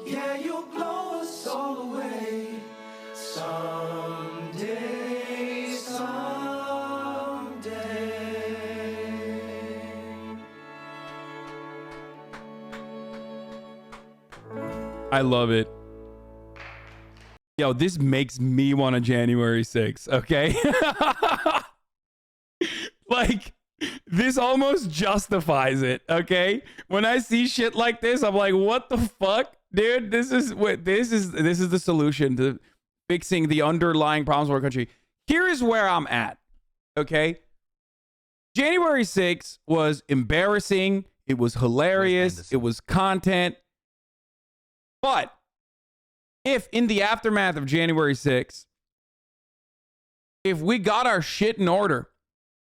yeah, you'll blow us all away. Someday, I love it. Yo, this makes me want a January 6th, okay? Like, this almost justifies it, okay? When I see shit like this, I'm like, what the fuck? Dude, this is the solution to fixing the underlying problems of our country. Here is where I'm at, okay? January 6th was embarrassing. It was hilarious. It was content. But if in the aftermath of January 6th, if we got our shit in order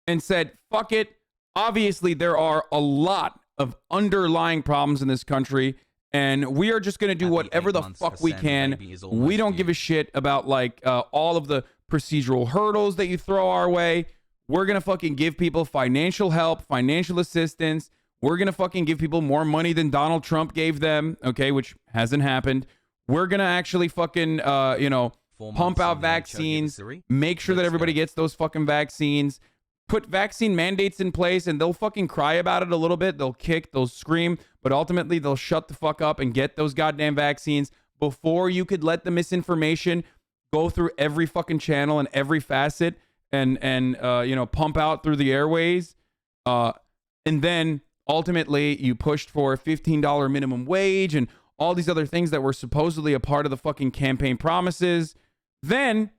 and said, fuck it, obviously there are a lot of underlying problems in this country, and we are just going to do Happy whatever 8 the months fuck for we Sam, can. baby is almost We don't here. give a shit about like all of the procedural hurdles that you throw our way. We're going to fucking give people financial help, financial assistance. We're going to fucking give people more money than Donald Trump gave them, okay, which hasn't happened. We're going to actually fucking, 4 pump months out in the vaccines, Siri. make sure that Let's everybody go. gets those fucking vaccines, put vaccine mandates in place, and they'll fucking cry about it a little bit. They'll kick, they'll scream, but ultimately they'll shut the fuck up and get those goddamn vaccines before you could let the misinformation go through every fucking channel and every facet and pump out through the airways. And then ultimately you pushed for a $15 minimum wage and all these other things that were supposedly a part of the fucking campaign promises. Then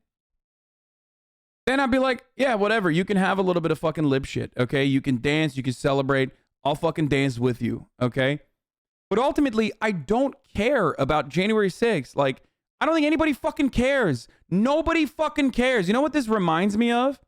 I'd be like, yeah, whatever. You can have a little bit of fucking lib shit, okay? You can dance, you can celebrate. I'll fucking dance with you, okay? But ultimately, I don't care about January 6th. Like, I don't think anybody fucking cares. Nobody fucking cares. You know what this reminds me of?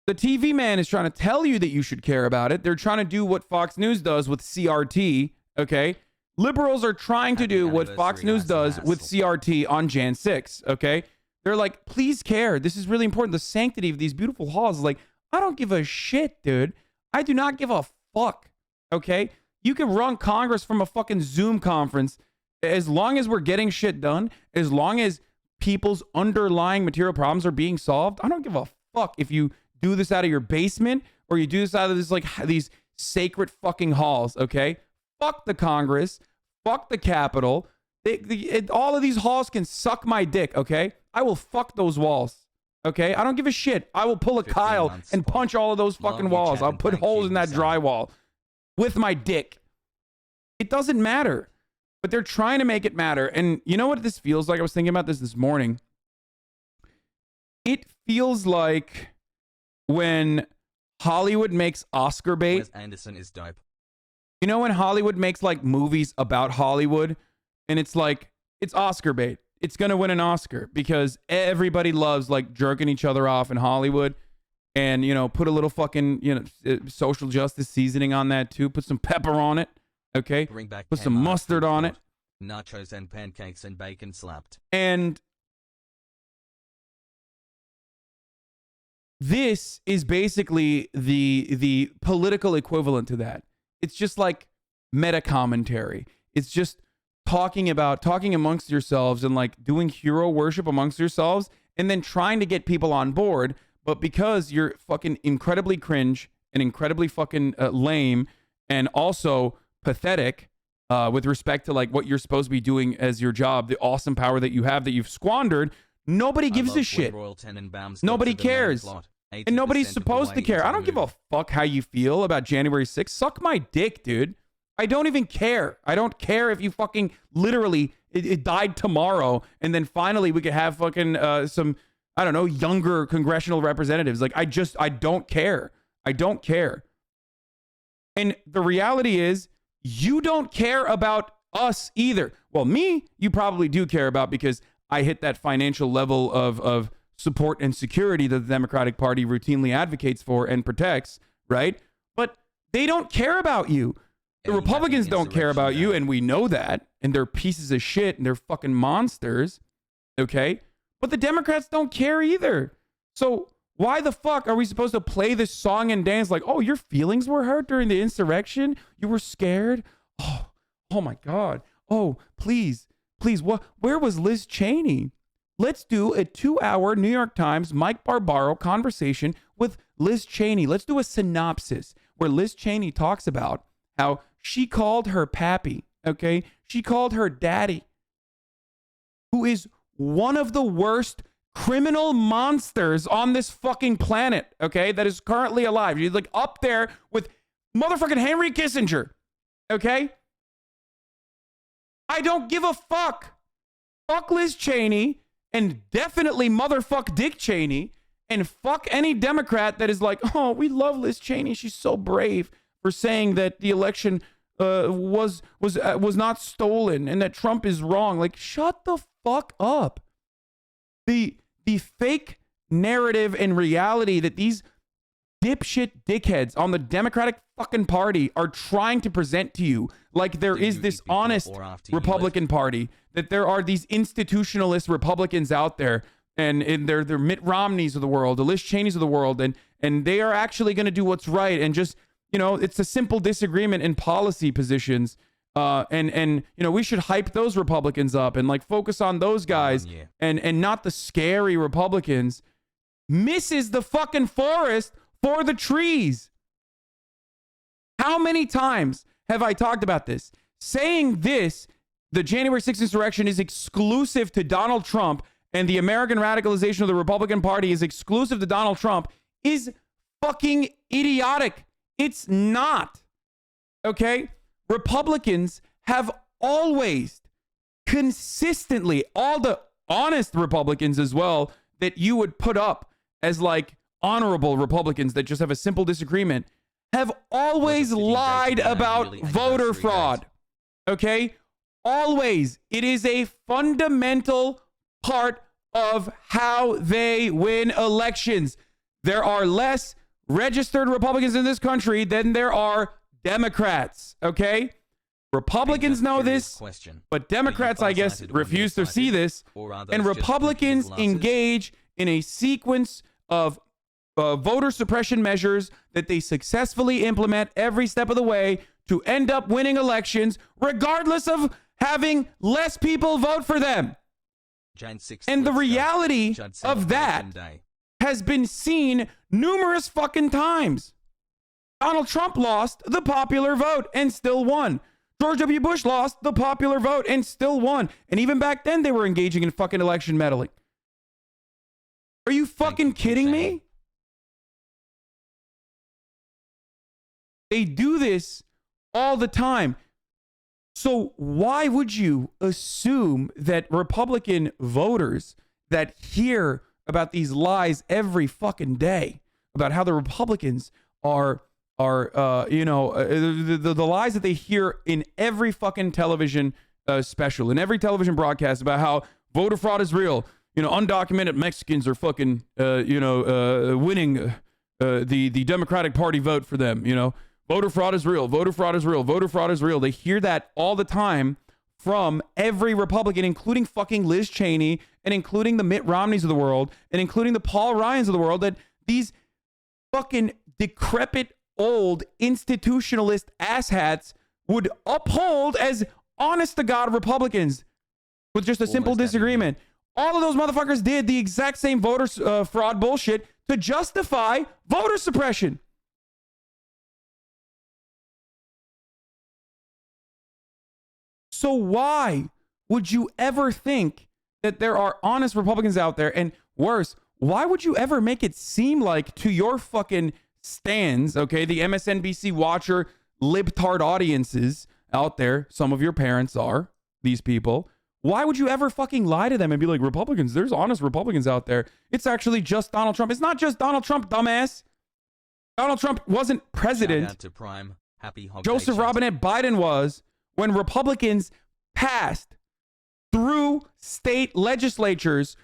The TV man is trying to tell you that you should care about it. They're trying to do what Fox News does with CRT, okay? Liberals are trying to Happy do what Fox anniversary, News Hassel, does with Hassel. CRT on Jan 6, okay? They're like, please care. This is really important. The sanctity of these beautiful halls is like, I don't give a shit, dude. I do not give a fuck, okay? You can run Congress from a fucking Zoom conference as long as we're getting shit done, as long as people's underlying material problems are being solved. I don't give a fuck if you do this out of your basement or you do this out of this like these sacred fucking halls, okay? Fuck the Congress. Fuck the Capitol. All of these halls can suck my dick, okay? I will fuck those walls, okay? I don't give a shit. I will pull a Kyle and punch all of those fucking walls. I'll put holes in that drywall with my dick. It doesn't matter. But they're trying to make it matter. And you know what this feels like? I was thinking about this morning. It feels like when Hollywood makes Oscar bait. Wes Anderson is dope. You know when Hollywood makes like movies about Hollywood and it's like, it's Oscar bait. It's going to win an Oscar because everybody loves like jerking each other off in Hollywood and, you know, put a little fucking, you know, social justice seasoning on that too. Put some pepper on it. Okay. Bring back put some mustard on it. Nachos and pancakes and bacon slapped. And this is basically the political equivalent to that. It's just like meta commentary. It's just talking amongst yourselves and like doing hero worship amongst yourselves and then trying to get people on board. But because you're fucking incredibly cringe and incredibly fucking lame and also pathetic with respect to like what you're supposed to be doing as your job, the awesome power that you have that you've squandered, nobody gives a shit. Nobody cares. And nobody's supposed to care. I don't give a fuck how you feel about January 6th. Suck my dick, dude. I don't even care. I don't care if you fucking literally it died tomorrow and then finally we could have fucking some, I don't know, younger congressional representatives. Like I don't care. I don't care. And the reality is you don't care about us either. Well, me, you probably do care about because I hit that financial level of support and security that the Democratic Party routinely advocates for and protects, right? But they don't care about you. The Republicans don't care about you, and we know that. And they're pieces of shit, and they're fucking monsters, okay? But the Democrats don't care either. So why the fuck are we supposed to play this song and dance like, oh, your feelings were hurt during the insurrection? You were scared? Oh my God. Oh, please, where was Liz Cheney? Let's do a 2-hour New York Times Mike Barbaro conversation with Liz Cheney. Let's do a synopsis where Liz Cheney talks about how she called her pappy, okay? She called her daddy, who is one of the worst criminal monsters on this fucking planet, okay? That is currently alive. She's like up there with motherfucking Henry Kissinger, okay? I don't give a fuck. Fuck Liz Cheney. And definitely motherfuck Dick Cheney and fuck any Democrat that is like, oh, we love Liz Cheney. She's so brave for saying that the election was not stolen and that Trump is wrong. Like, shut the fuck up. The fake narrative and reality that these dipshit dickheads on the Democratic fucking Party are trying to present to you, like there is this honest Republican Party, that there are these institutionalist Republicans out there, and they're Mitt Romneys of the world, the Liz Cheneys of the world, and they are actually going to do what's right, and just, you know, it's a simple disagreement in policy positions, and you know, we should hype those Republicans up and like focus on those guys, and not the scary Republicans. Misses the fucking forest for the trees. How many times have I talked about this? Saying this, the January 6th insurrection is exclusive to Donald Trump and the American radicalization of the Republican Party is exclusive to Donald Trump is fucking idiotic. It's not. Okay? Republicans have always consistently, all the honest Republicans as well, that you would put up as like honorable Republicans that just have a simple disagreement, have always lied about voter fraud. Okay? Always. It is a fundamental part of how they win elections. There are less registered Republicans in this country than there are Democrats. Okay? Republicans know this, but Democrats, I guess, refuse to see this. And Republicans engage in a sequence of voter suppression measures that they successfully implement every step of the way to end up winning elections, regardless of having less people vote for them. And the reality of that has been seen numerous fucking times. Donald Trump lost the popular vote and still won. George W. Bush lost the popular vote and still won. And even back then, they were engaging in fucking election meddling. Are you fucking kidding me? They do this all the time. So why would you assume that Republican voters that hear about these lies every fucking day about how the Republicans are the lies that they hear in every fucking television special, in every television broadcast about how voter fraud is real, undocumented Mexicans are fucking winning the Democratic Party vote for them, voter fraud is real, voter fraud is real, voter fraud is real. They hear that all the time from every Republican, including fucking Liz Cheney and including the Mitt Romneys of the world and including the Paul Ryans of the world, that these fucking decrepit old institutionalist asshats would uphold as honest to God Republicans with just a simple disagreement. All of those motherfuckers did the exact same voter fraud bullshit to justify voter suppression. So why would you ever think that there are honest Republicans out there? And worse, why would you ever make it seem like to your fucking stands, okay, the MSNBC watcher libtard audiences out there, some of your parents are these people, why would you ever fucking lie to them and be like, Republicans, there's honest Republicans out there? It's actually just Donald Trump. It's not just Donald Trump, dumbass. Donald Trump wasn't president. Shout out to Prime. Happy Joseph Robinette Biden was when Republicans passed through state legislatures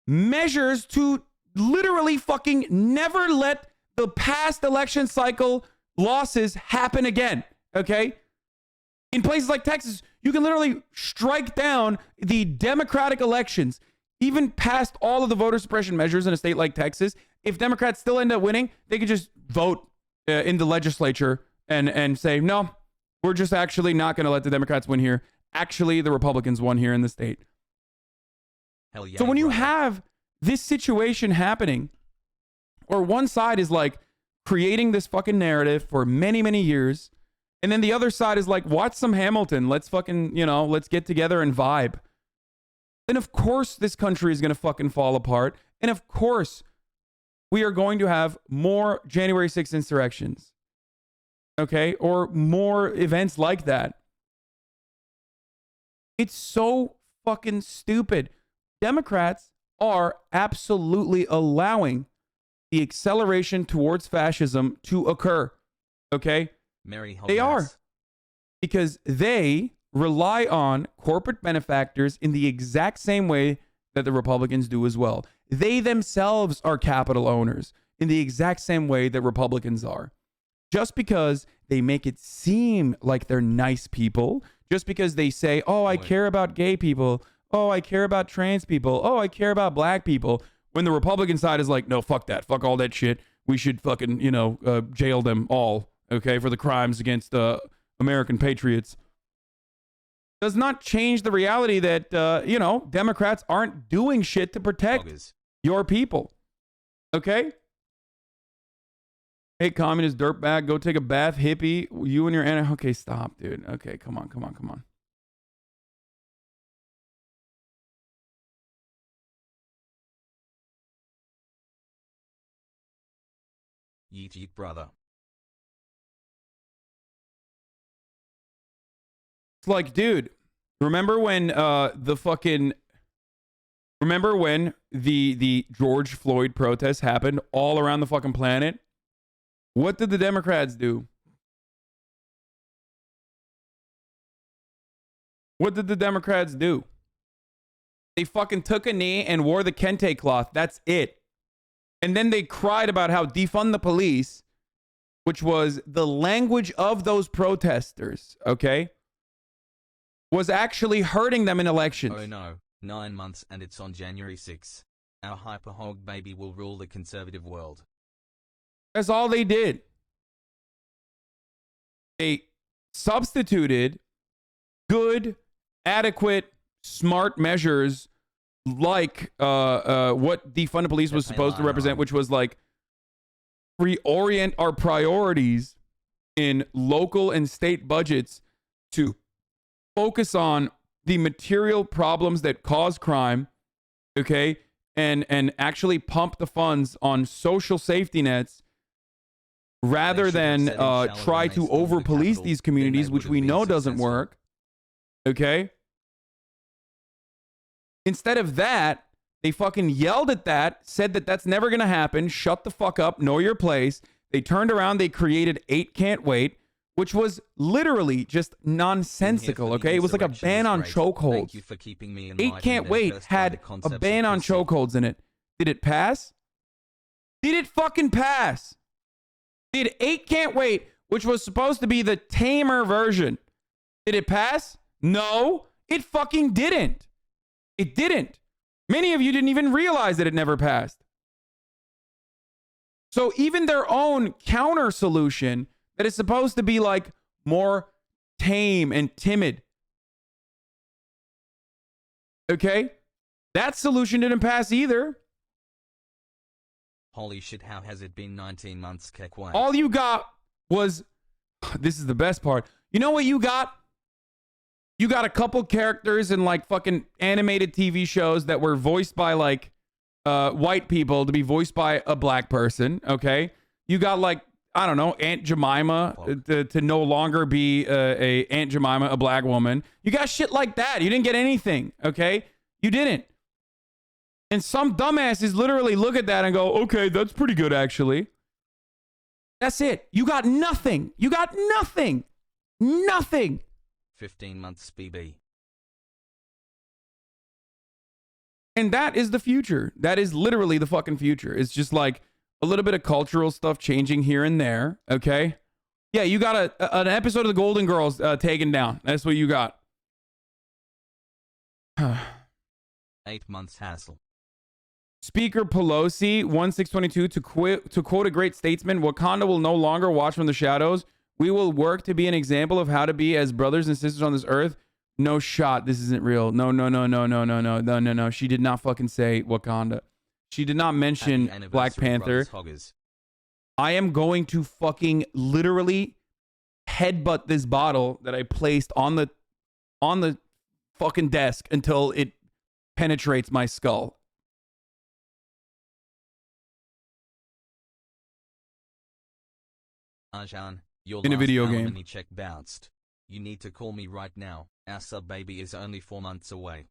measures to literally fucking never let the past election cycle losses happen again, okay? In places like Texas, you can literally strike down the Democratic elections, even past all of the voter suppression measures in a state like Texas. If Democrats still end up winning, they could just vote in the legislature and say, no, we're just actually not going to let the Democrats win here. Actually, the Republicans won here in the state. Hell yeah, so when you have this situation happening, or one side is like creating this fucking narrative for many, many years, and then the other side is like, watch some Hamilton. Let's fucking, let's get together and vibe. Then of course this country is going to fucking fall apart. And of course we are going to have more January 6th insurrections. Okay? Or more events like that. It's so fucking stupid. Democrats are absolutely allowing the acceleration towards fascism to occur. Okay? They are. Because they rely on corporate benefactors in the exact same way that the Republicans do as well. They themselves are capital owners in the exact same way that Republicans are. Just because they make it seem like they're nice people, just because they say, oh, I care about gay people, oh, I care about trans people, oh, I care about black people, when the Republican side is like, no, fuck that, fuck all that shit, we should fucking, jail them all, okay, for the crimes against American patriots. Does not change the reality that, Democrats aren't doing shit to protect your people. Okay? Hey, communist dirtbag, go take a bath, hippie. You and your aunt. Okay, stop, dude. Okay, come on. Yeet yeet, brother. It's like, dude, remember when the George Floyd protests happened all around the fucking planet? What did the Democrats do? What did the Democrats do? They fucking took a knee and wore the kente cloth. That's it. And then they cried about how defund the police, which was the language of those protesters, okay, was actually hurting them in elections. Oh no, 9 months and it's on January 6th. Our hyper hog baby will rule the conservative world. That's all they did. They substituted good, adequate, smart measures like what defund the police was supposed to represent, which was like reorient our priorities in local and state budgets to focus on the material problems that cause crime, okay, and actually pump the funds on social safety nets rather than try to over police these communities, which we know doesn't work, okay? Instead of that, they fucking yelled at that, said that that's never going to happen, shut the fuck up, know your place. They turned around, they created 8 Can't Wait, which was literally just nonsensical, okay? It was like a ban on chokeholds. 8 Can't Wait had a ban on chokeholds in it. Did it pass? Did it fucking pass? Did 8 Can't Wait, which was supposed to be the tamer version, did it pass? No, it fucking didn't. It didn't. Many of you didn't even realize that it never passed. So even their own counter solution that is supposed to be like more tame and timid, okay? That solution didn't pass either. Holy shit, how has it been 19 months, Kekwai? All you got was, this is the best part. You know what you got? You got a couple characters in like fucking animated TV shows that were voiced by like white people to be voiced by a black person, okay? You got like, I don't know, Aunt Jemima to no longer be a Aunt Jemima, a black woman. You got shit like that. You didn't get anything, okay? You didn't. And some dumbasses literally look at that and go, okay, that's pretty good, actually. That's it. You got nothing. You got nothing. Nothing. 15 months, BB. And that is the future. That is literally the fucking future. It's just like a little bit of cultural stuff changing here and there, okay? Yeah, you got an episode of the Golden Girls taken down. That's what you got. 8 months hassle. Speaker Pelosi, 1622, to quote a great statesman, Wakanda will no longer watch from the shadows. We will work to be an example of how to be as brothers and sisters on this earth. No shot. This isn't real. No. She did not fucking say Wakanda. She did not mention Black Panther. I am going to fucking literally headbutt this bottle that I placed on the fucking desk until it penetrates my skull. Hasan, your in a video game. alimony check bounced. You need to call me right now. Our sub baby is only 4 months away.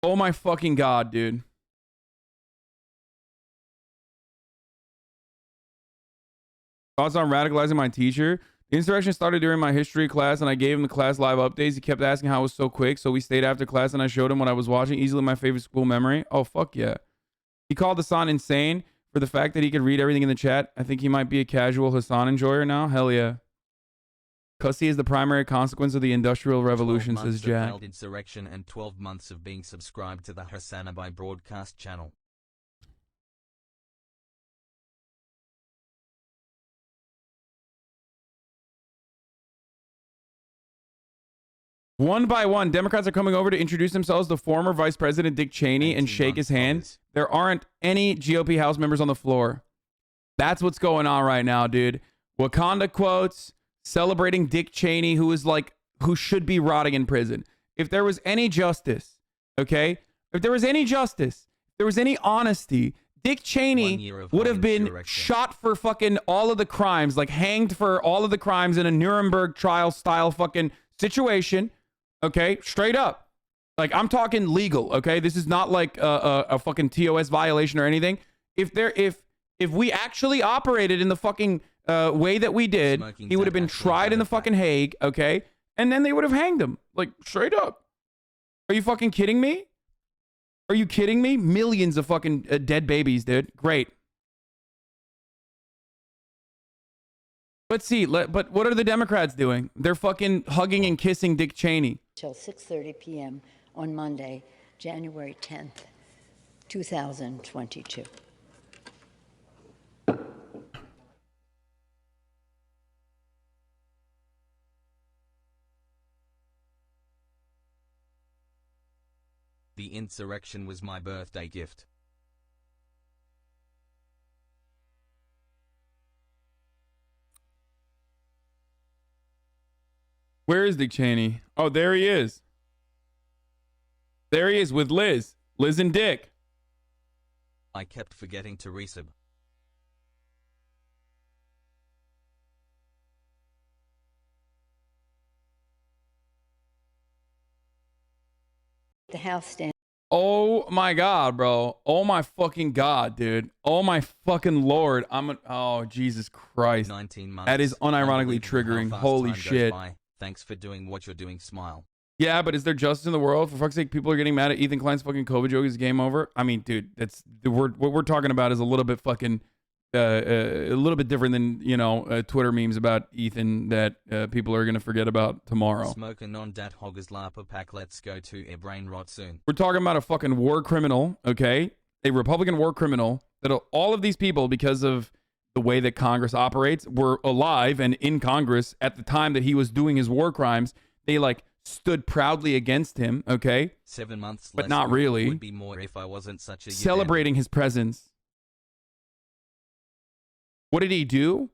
Oh my fucking god, dude. Thoughts on radicalizing my teacher? The insurrection started during my history class, and I gave him the class live updates. He kept asking how it was so quick, so we stayed after class, and I showed him what I was watching. Easily my favorite school memory. Oh, fuck yeah. He called Hasan insane for the fact that he could read everything in the chat. I think he might be a casual Hasan enjoyer now. Hell yeah. Cussy is the primary consequence of the Industrial Revolution, says Jack. Failed insurrection and 12 months of being subscribed to the Hasanabai broadcast channel. One by one, Democrats are coming over to introduce themselves to former Vice President Dick Cheney and shake his hand. There aren't any GOP House members on the floor. That's what's going on right now, dude. Wakanda quotes, celebrating Dick Cheney, who should be rotting in prison. If there was any justice, okay? If there was any justice, if there was any honesty, Dick Cheney would have been shot for fucking all of the crimes, like hanged for all of the crimes in a Nuremberg trial style fucking situation. Okay, straight up. Like, I'm talking legal, okay? This is not like a fucking TOS violation or anything. If we actually operated in the fucking way that we did, he would have been tried in the fucking Hague, okay? And then they would have hanged him. Like, straight up. Are you fucking kidding me? Are you kidding me? Millions of fucking dead babies, dude. Great. Let's see. But what are the Democrats doing? They're fucking hugging and kissing Dick Cheney. Till 6:30 p.m. on Monday, January 10th, 2022. The insurrection was my birthday gift. Where is Dick Cheney? Oh, there he is. There he is with Liz. Liz and Dick. I kept forgetting to resub. The House stand. Oh my God, bro. Oh my fucking God, dude. Oh my fucking Lord. Oh, Jesus Christ. 19 months. That is unironically Unbelievable triggering. how fast Holy time goes shit. by. Thanks for doing what you're doing, smile. Yeah, but is there justice in the world? For fuck's sake, people are getting mad at Ethan Klein's fucking COVID joke. Is game over? I mean, dude, that's what we're talking about is a little bit fucking a little bit different than, you know, Twitter memes about Ethan that people are gonna forget about tomorrow. Smoke a non-dat hoggers lapa pack. Let's go to a brain rot soon. We're talking about a fucking war criminal, okay? A Republican war criminal that all of these people, because of the way that Congress operates, were alive and in Congress at the time that he was doing his war crimes. They like stood proudly against him, okay? 7 months But less not really. would be more if I wasn't such a Celebrating his presence. What did he do?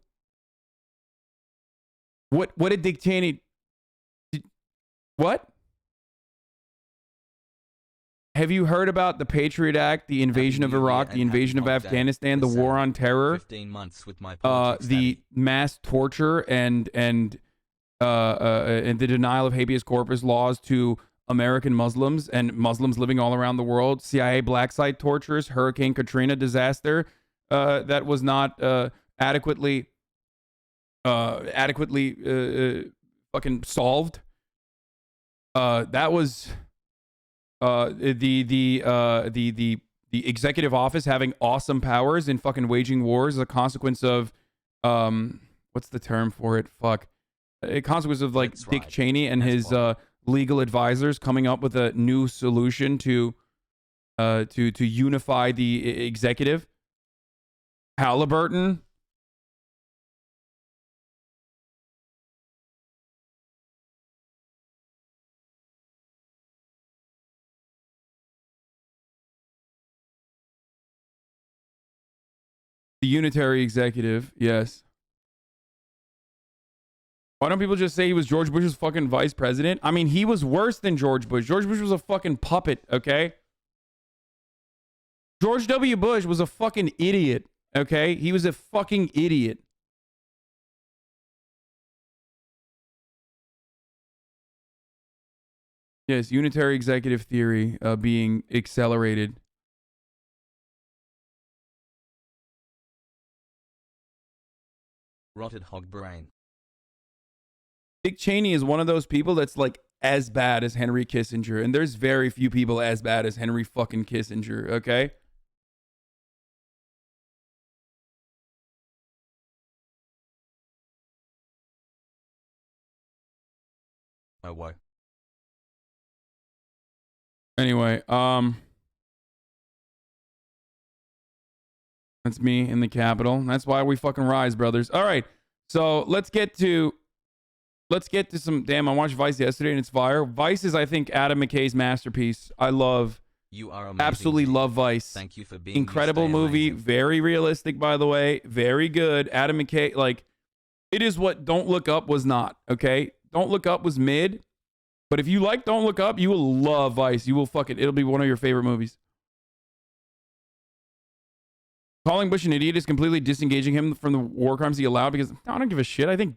What did Dick Cheney... What? Have you heard about the Patriot Act, the invasion of Iraq, the invasion of Afghanistan, the war on terror, 15 months with my the mass torture and the denial of habeas corpus laws to American Muslims and Muslims living all around the world, CIA black site tortures, Hurricane Katrina disaster that was not adequately fucking solved. That was the executive office having awesome powers in fucking waging wars as a consequence of what's the term for it? Fuck. A consequence of like Dick Cheney and his legal advisors coming up with a new solution to unify the executive. Halliburton. The unitary executive, yes. Why don't people just say he was George Bush's fucking vice president? I mean, he was worse than George Bush. George Bush was a fucking puppet, okay? George W. Bush was a fucking idiot, okay? He was a fucking idiot. Yes, unitary executive theory being accelerated. Rotted hog brain. Dick Cheney is one of those people that's like as bad as Henry Kissinger. And there's very few people as bad as Henry fucking Kissinger, okay? Oh, whoa. Anyway, that's me in the Capitol. That's why we fucking rise, brothers. All right. So let's get to some. Damn, I watched Vice yesterday and it's fire. Vice is, I think, Adam McKay's masterpiece. I love. You are amazing. Absolutely love Vice. Thank you for being incredible movie. Amazing. Very realistic, by the way. Very good. Adam McKay, like, it is what Don't Look Up was not. Okay, Don't Look Up was mid, but if you like Don't Look Up, you will love Vice. You will fucking. It'll be one of your favorite movies. Calling Bush an idiot is completely disengaging him from the war crimes he allowed because I don't give a shit. I think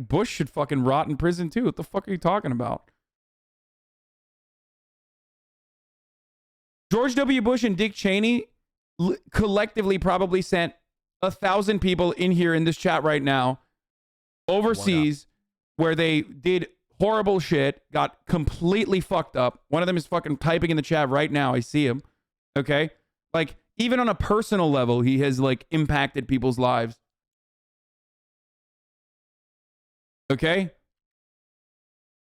Bush should fucking rot in prison too. What the fuck are you talking about? George W. Bush and Dick Cheney collectively probably sent 1,000 people in here in this chat right now overseas where they did horrible shit, got completely fucked up. One of them is fucking typing in the chat right now. I see him. Okay? Like, even on a personal level, he has like impacted people's lives. Okay?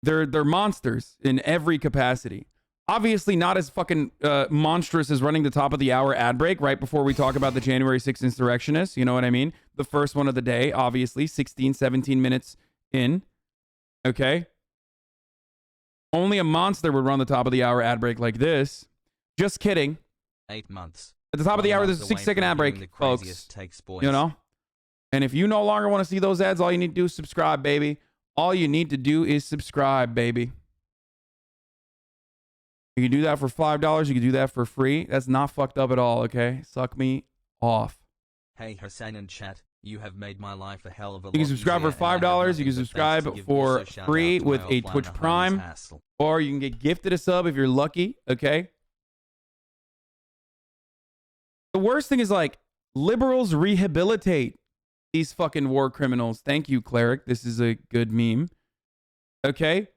They're monsters in every capacity. Obviously not as fucking monstrous as running the top of the hour ad break right before we talk about the January 6th insurrectionists. You know what I mean? The first one of the day, obviously, 16, 17 minutes in. Okay? Only a monster would run the top of the hour ad break like this. Just kidding. 8 months. At the top of the hour, there's a 6-second ad break, folks. You know? And if you no longer want to see those ads, all you need to do is subscribe, baby. All you need to do is subscribe, baby. You can do that for $5. You can do that for free. That's not fucked up at all, okay? Suck me off. Hey Hasan and chat, you have made my life a hell of a lot. You can subscribe for $5. You can subscribe for free with a Twitch Prime. Or you can get gifted a sub if you're lucky, okay? The worst thing is like, liberals rehabilitate these fucking war criminals. Thank you, Cleric. This is a good meme. Okay?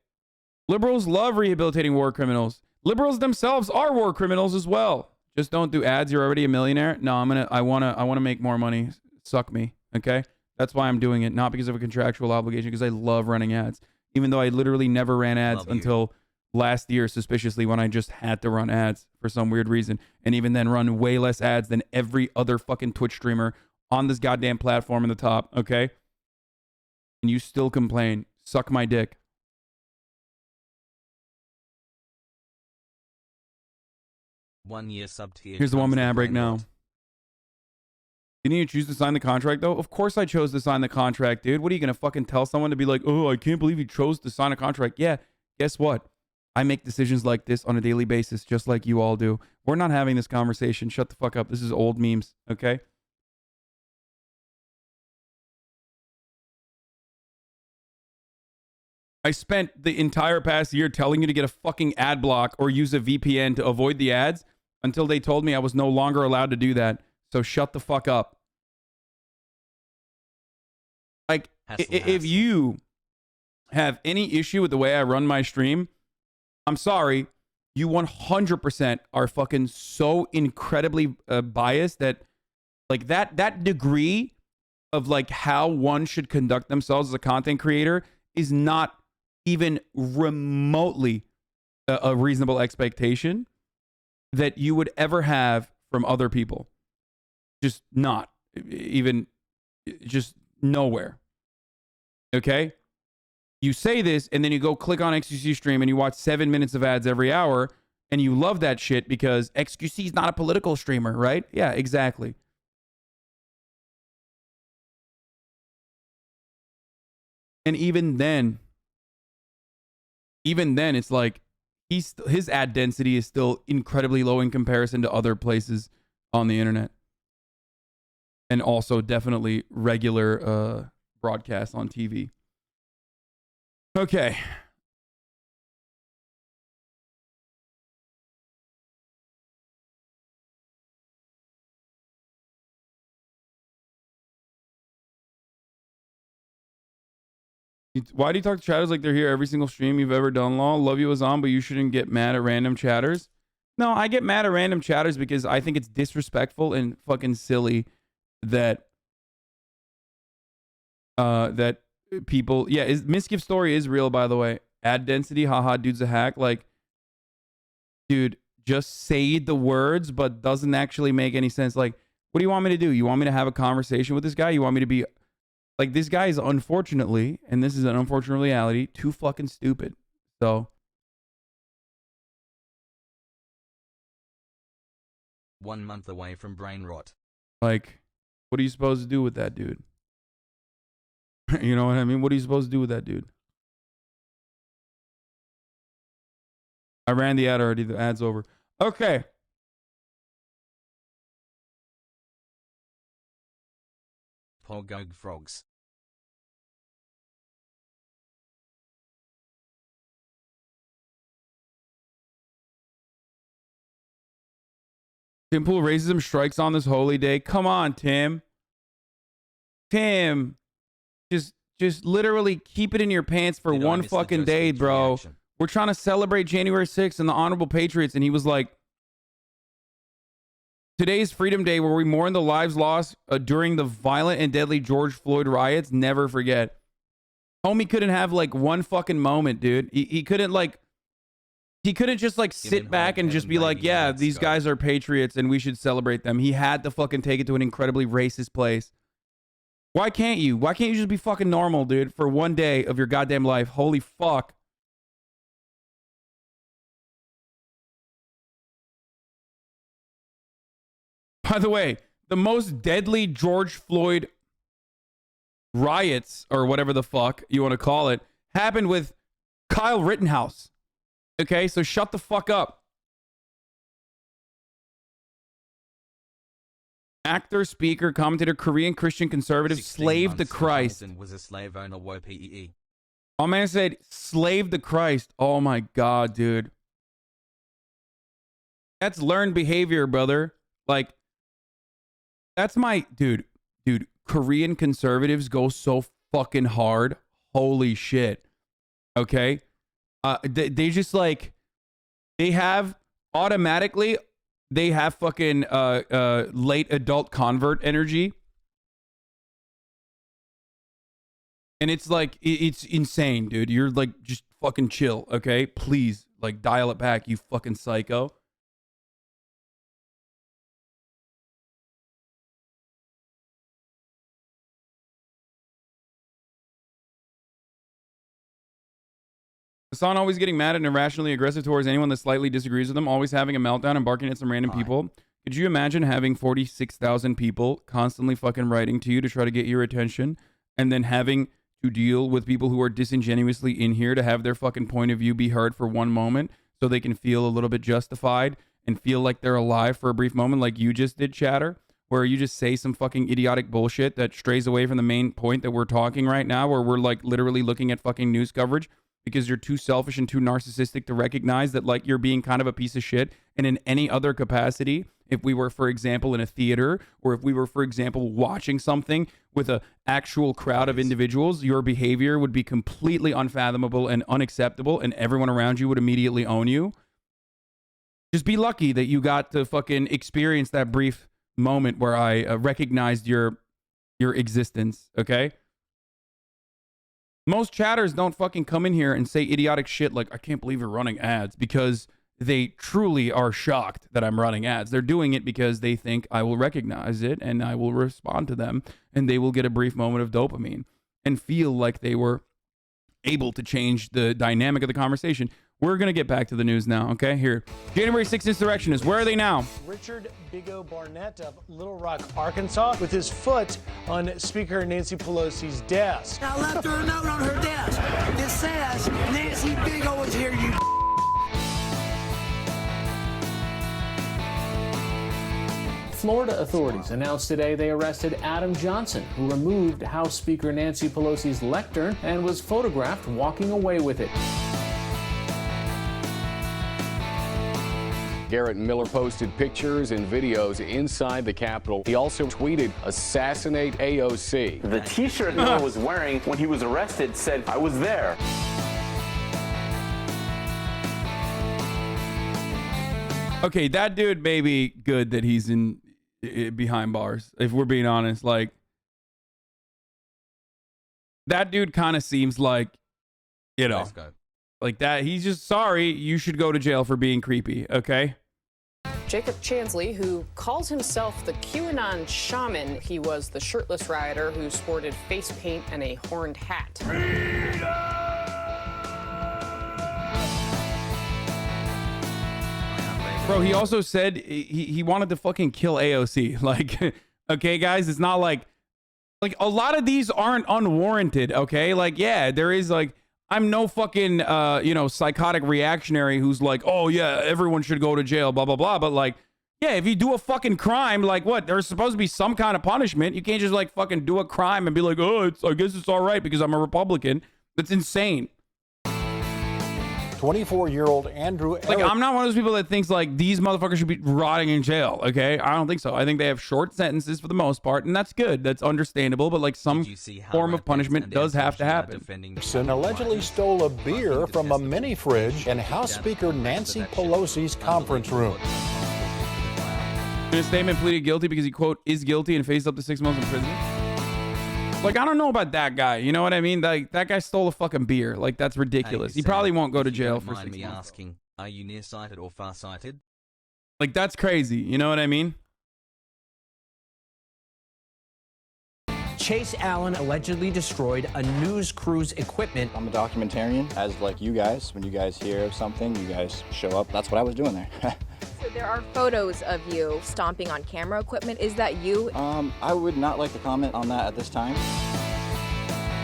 Liberals love rehabilitating war criminals. Liberals themselves are war criminals as well. Just don't do ads. You're already a millionaire. No, I wanna make more money. Suck me. Okay? That's why I'm doing it. Not because of a contractual obligation, because I love running ads. Even though I literally never ran ads until last year, suspiciously, when I just had to run ads for some weird reason. And even then run way less ads than every other fucking Twitch streamer on this goddamn platform in the top. Okay? And you still complain. Suck my dick. One year sub tier. Here's the 1 minute ad break now. Didn't you choose to sign the contract though? Of course I chose to sign the contract, dude. What are you gonna fucking tell someone to be like, oh, I can't believe you chose to sign a contract? Yeah, guess what? I make decisions like this on a daily basis, just like you all do. We're not having this conversation. Shut the fuck up. This is old memes, okay? I spent the entire past year telling you to get a fucking ad block or use a VPN to avoid the ads until they told me I was no longer allowed to do that. So shut the fuck up. Like, if you have any issue with the way I run my stream, I'm sorry. You 100% are fucking so incredibly biased that, like, that degree of, like, how one should conduct themselves as a content creator is not even remotely a reasonable expectation that you would ever have from other people. Just not. Even, just nowhere. Okay? You say this, and then you go click on XQC stream, and you watch 7 minutes of ads every hour, and you love that shit because XQC is not a political streamer, right? Yeah, exactly. And even then, it's like his ad density is still incredibly low in comparison to other places on the internet. And also definitely regular broadcasts on TV. Okay. Why do you talk to chatters like they're here every single stream you've ever done, Law? Love you, Hasan, but you shouldn't get mad at random chatters. No, I get mad at random chatters because I think it's disrespectful and fucking silly that that people, yeah, Misgift story is real, by the way. Ad density, haha, dude's a hack. Like, dude, just say the words, but doesn't actually make any sense. Like, what do you want me to do? You want me to have a conversation with this guy? You want me to be like, this guy is unfortunately, and this is an unfortunate reality, too fucking stupid. So 1 month away from brain rot. Like, what are you supposed to do with that dude? You know what I mean? What are you supposed to do with that dude? I ran the ad already. The ad's over. Okay. Pogog frogs. Tim Pool racism strikes on this holy day. Come on, Tim. Tim. Just literally keep it in your pants for one fucking day, bro. Reaction? We're trying to celebrate January 6th and the honorable patriots. And he was like, today's Freedom Day where we mourn the lives lost during the violent and deadly George Floyd riots. Never forget. Homie couldn't have like one fucking moment, dude. He couldn't like, he couldn't just like sit back and just be like, yeah, these guys are patriots and we should celebrate them. He had to fucking take it to an incredibly racist place. Why can't you? Why can't you just be fucking normal, dude, for one day of your goddamn life? Holy fuck. By the way, the most deadly George Floyd riots or whatever the fuck you want to call it happened with Kyle Rittenhouse. Okay, so shut the fuck up. Actor, speaker, commentator, Korean Christian conservative, slave to Christ. Was a slave owner, WPEE. Oh man said slave to Christ. Oh my god, dude. That's learned behavior, brother. Like, that's my dude. Korean conservatives go so fucking hard. Holy shit. Okay. They just like, they have automatically, they have fucking late adult convert energy. And it's like, it's insane, dude. You're like, just fucking chill, okay? Please, like, dial it back, you fucking psycho. Hasan always getting mad and irrationally aggressive towards anyone that slightly disagrees with him, always having a meltdown and barking at some random people. Could you imagine having 46,000 people constantly fucking writing to you to try to get your attention, and then having to deal with people who are disingenuously in here to have their fucking point of view be heard for one moment so they can feel a little bit justified and feel like they're alive for a brief moment, like you just did, Chatter, where you just say some fucking idiotic bullshit that strays away from the main point that we're talking right now, where we're like literally looking at fucking news coverage because you're too selfish and too narcissistic to recognize that like you're being kind of a piece of shit. And in any other capacity, if we were, for example, in a theater, or if we were, for example, watching something with an actual crowd of individuals, your behavior would be completely unfathomable and unacceptable, and everyone around you would immediately own you. Just be lucky that you got to fucking experience that brief moment where I recognized your existence, okay? Most chatters don't fucking come in here and say idiotic shit like, I can't believe you're running ads, because they truly are shocked that I'm running ads. They're doing it because they think I will recognize it and I will respond to them, and they will get a brief moment of dopamine and feel like they were able to change the dynamic of the conversation. We're going to get back to the news now, okay? Here. January 6th insurrectionists. Where are they now? Richard Bigo Barnett of Little Rock, Arkansas, with his foot on Speaker Nancy Pelosi's desk. I left her a note on her desk. It says, Nancy Bigo is here, you Florida authorities announced today they arrested Adam Johnson, who removed House Speaker Nancy Pelosi's lectern and was photographed walking away with it. Garrett Miller posted pictures and videos inside the Capitol. He also tweeted, "Assassinate AOC." The t-shirt Miller was wearing when he was arrested said, "I was there." Okay, that dude may be good that he's in behind bars, if we're being honest. Like, that dude kind of seems like, you know, like that. He's just sorry. You should go to jail for being creepy, okay? Jacob Chansley, who calls himself the QAnon Shaman, he was the shirtless rioter who sported face paint and a horned hat. Bro, he also said he wanted to fucking kill AOC. Like, okay, guys, it's not like a lot of these aren't unwarranted, okay? Like, yeah, there is like, I'm no fucking, psychotic reactionary who's like, oh yeah, everyone should go to jail, blah, blah, blah. But like, yeah, if you do a fucking crime, like what? There's supposed to be some kind of punishment. You can't just like fucking do a crime and be like, oh, I guess it's all right because I'm a Republican. That's insane. 24-year-old Andrew Like, I'm not one of those people that thinks like these motherfuckers should be rotting in jail, okay? I don't think so. I think they have short sentences for the most part, and that's good. That's understandable, but like some form of punishment does have to happen. allegedly stole a beer from a mini fridge in House Speaker Nancy Pelosi's conference room. In a statement, pleaded guilty because he, quote, is guilty and faced up to 6 months in prison. Like, I don't know about that guy. You know what I mean? Like, that guy stole a fucking beer. Like, that's ridiculous. He probably won't go to jail for 6 months. Asking, are you nearsighted or farsighted? Like, that's crazy. You know what I mean? Chase Allen allegedly destroyed a news crew's equipment. I'm a documentarian. As like you guys, when you guys hear of something, you guys show up. That's what I was doing there. So there are photos of you stomping on camera equipment. Is that you? I would not like to comment on that at this time.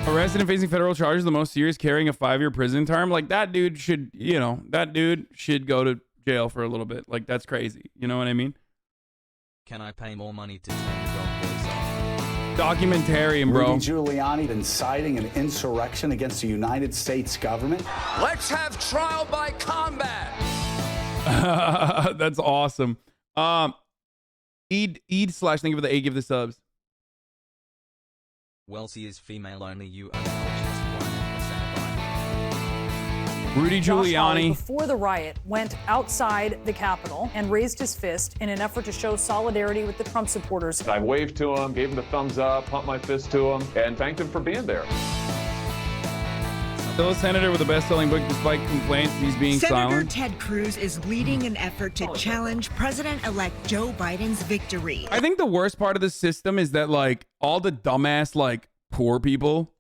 Arrested and facing federal charges, the most serious, carrying a 5-year prison term. Like, that dude should, that dude should go to jail for a little bit. Like, that's crazy. You know what I mean? Can I pay more money to turn the dog voice off? Documentarian, bro. Rudy Giuliani inciting an insurrection against the United States government. Let's have trial by combat. That's awesome. Thank you for the 8, give the subs. Welsie is female only. You unfortunate 100% Rudy Giuliani. Before the riot, went outside the Capitol and raised his fist in an effort to show solidarity with the Trump supporters. I waved to him, gave him the thumbs up, pumped my fist to him, and thanked him for being there. Still a senator with a best-selling book despite complaints he's being silent. Senator Ted Cruz is leading an effort to challenge President-elect Joe Biden's victory. I think the worst part of the system is that, like, all the dumbass, like, poor people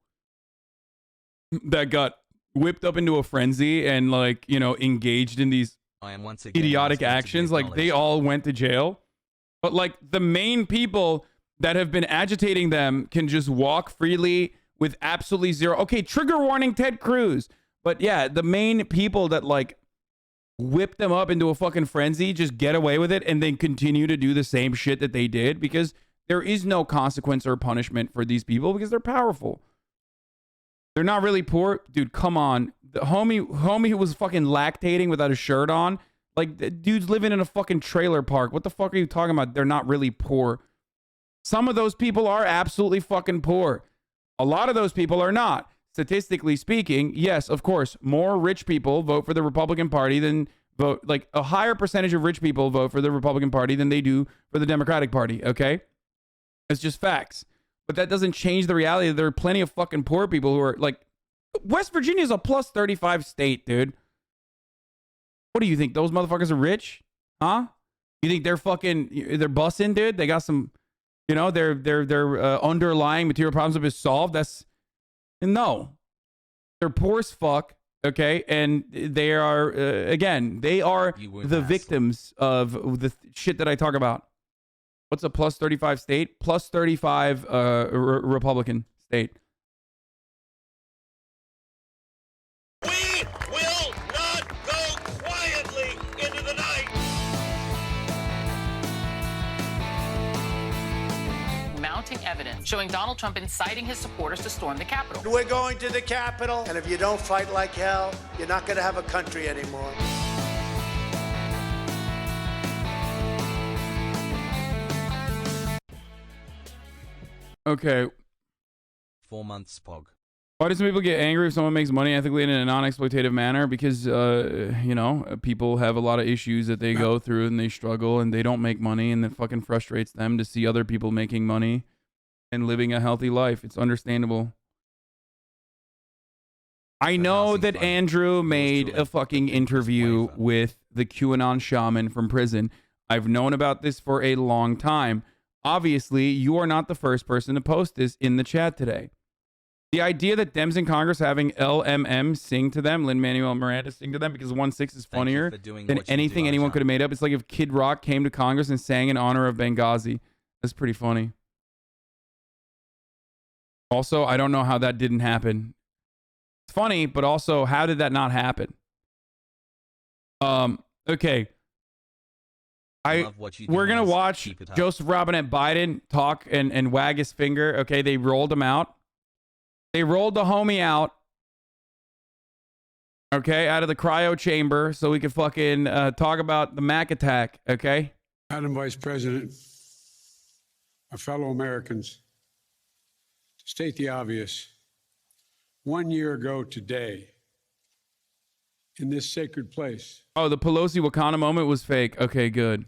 that got whipped up into a frenzy and, like, engaged in these idiotic actions, like, they all went to jail. But, like, the main people that have been agitating them can just walk freely with absolutely zero. Okay, trigger warning, Ted Cruz. But yeah, the main people that like whip them up into a fucking frenzy just get away with it and then continue to do the same shit that they did because there is no consequence or punishment for these people because they're powerful. They're not really poor. Dude, come on. The homie who was fucking lactating without a shirt on, like, the dude's living in a fucking trailer park. What the fuck are you talking about? They're not really poor. Some of those people are absolutely fucking poor. A lot of those people are not. Statistically speaking, yes, of course, more rich people vote for the Republican Party than vote, like a higher percentage of rich people vote for the Republican Party than they do for the Democratic Party, okay? It's just facts. But that doesn't change the reality that there are plenty of fucking poor people who are like, West Virginia is a plus 35 state, dude. What do you think? Those motherfuckers are rich? Huh? You think they're they're bussing, dude? They got some, their underlying material problems have been solved. No. They're poor as fuck, okay? And they are, again, they are the victims of the shit that I talk about. What's a plus 35 state? Plus 35 Republican state. We will not go quietly into the night. Mounting evidence showing Donald Trump inciting his supporters to storm the Capitol. We're going to the Capitol, and if you don't fight like hell, you're not going to have a country anymore. Okay. 4 months, Pog. Why do some people get angry if someone makes money ethically in a non-exploitative manner? Because, people have a lot of issues that they go through and they struggle and they don't make money and it fucking frustrates them to see other people making money and living a healthy life. It's understandable. I know that Andrew made a fucking interview with the QAnon shaman from prison. I've known about this for a long time. Obviously, you are not the first person to post this in the chat today. The idea that Dems in Congress having LMM sing to them, Lin-Manuel Miranda sing to them because 1/6 is funnier than anything anyone could have made up. It's like if Kid Rock came to Congress and sang in honor of Benghazi. That's pretty funny. Also, I don't know how that didn't happen. It's funny, but also, how did that not happen? Okay. We're going to watch Joseph Robinette Biden talk and wag his finger. Okay, they rolled him out. They rolled the homie out. Okay, out of the cryo chamber so we could fucking talk about the Mac attack. Okay? Madam Vice President, my fellow Americans, to state the obvious, 1 year ago today, in this sacred place. Oh, the Pelosi Wakanda moment was fake. Okay, good.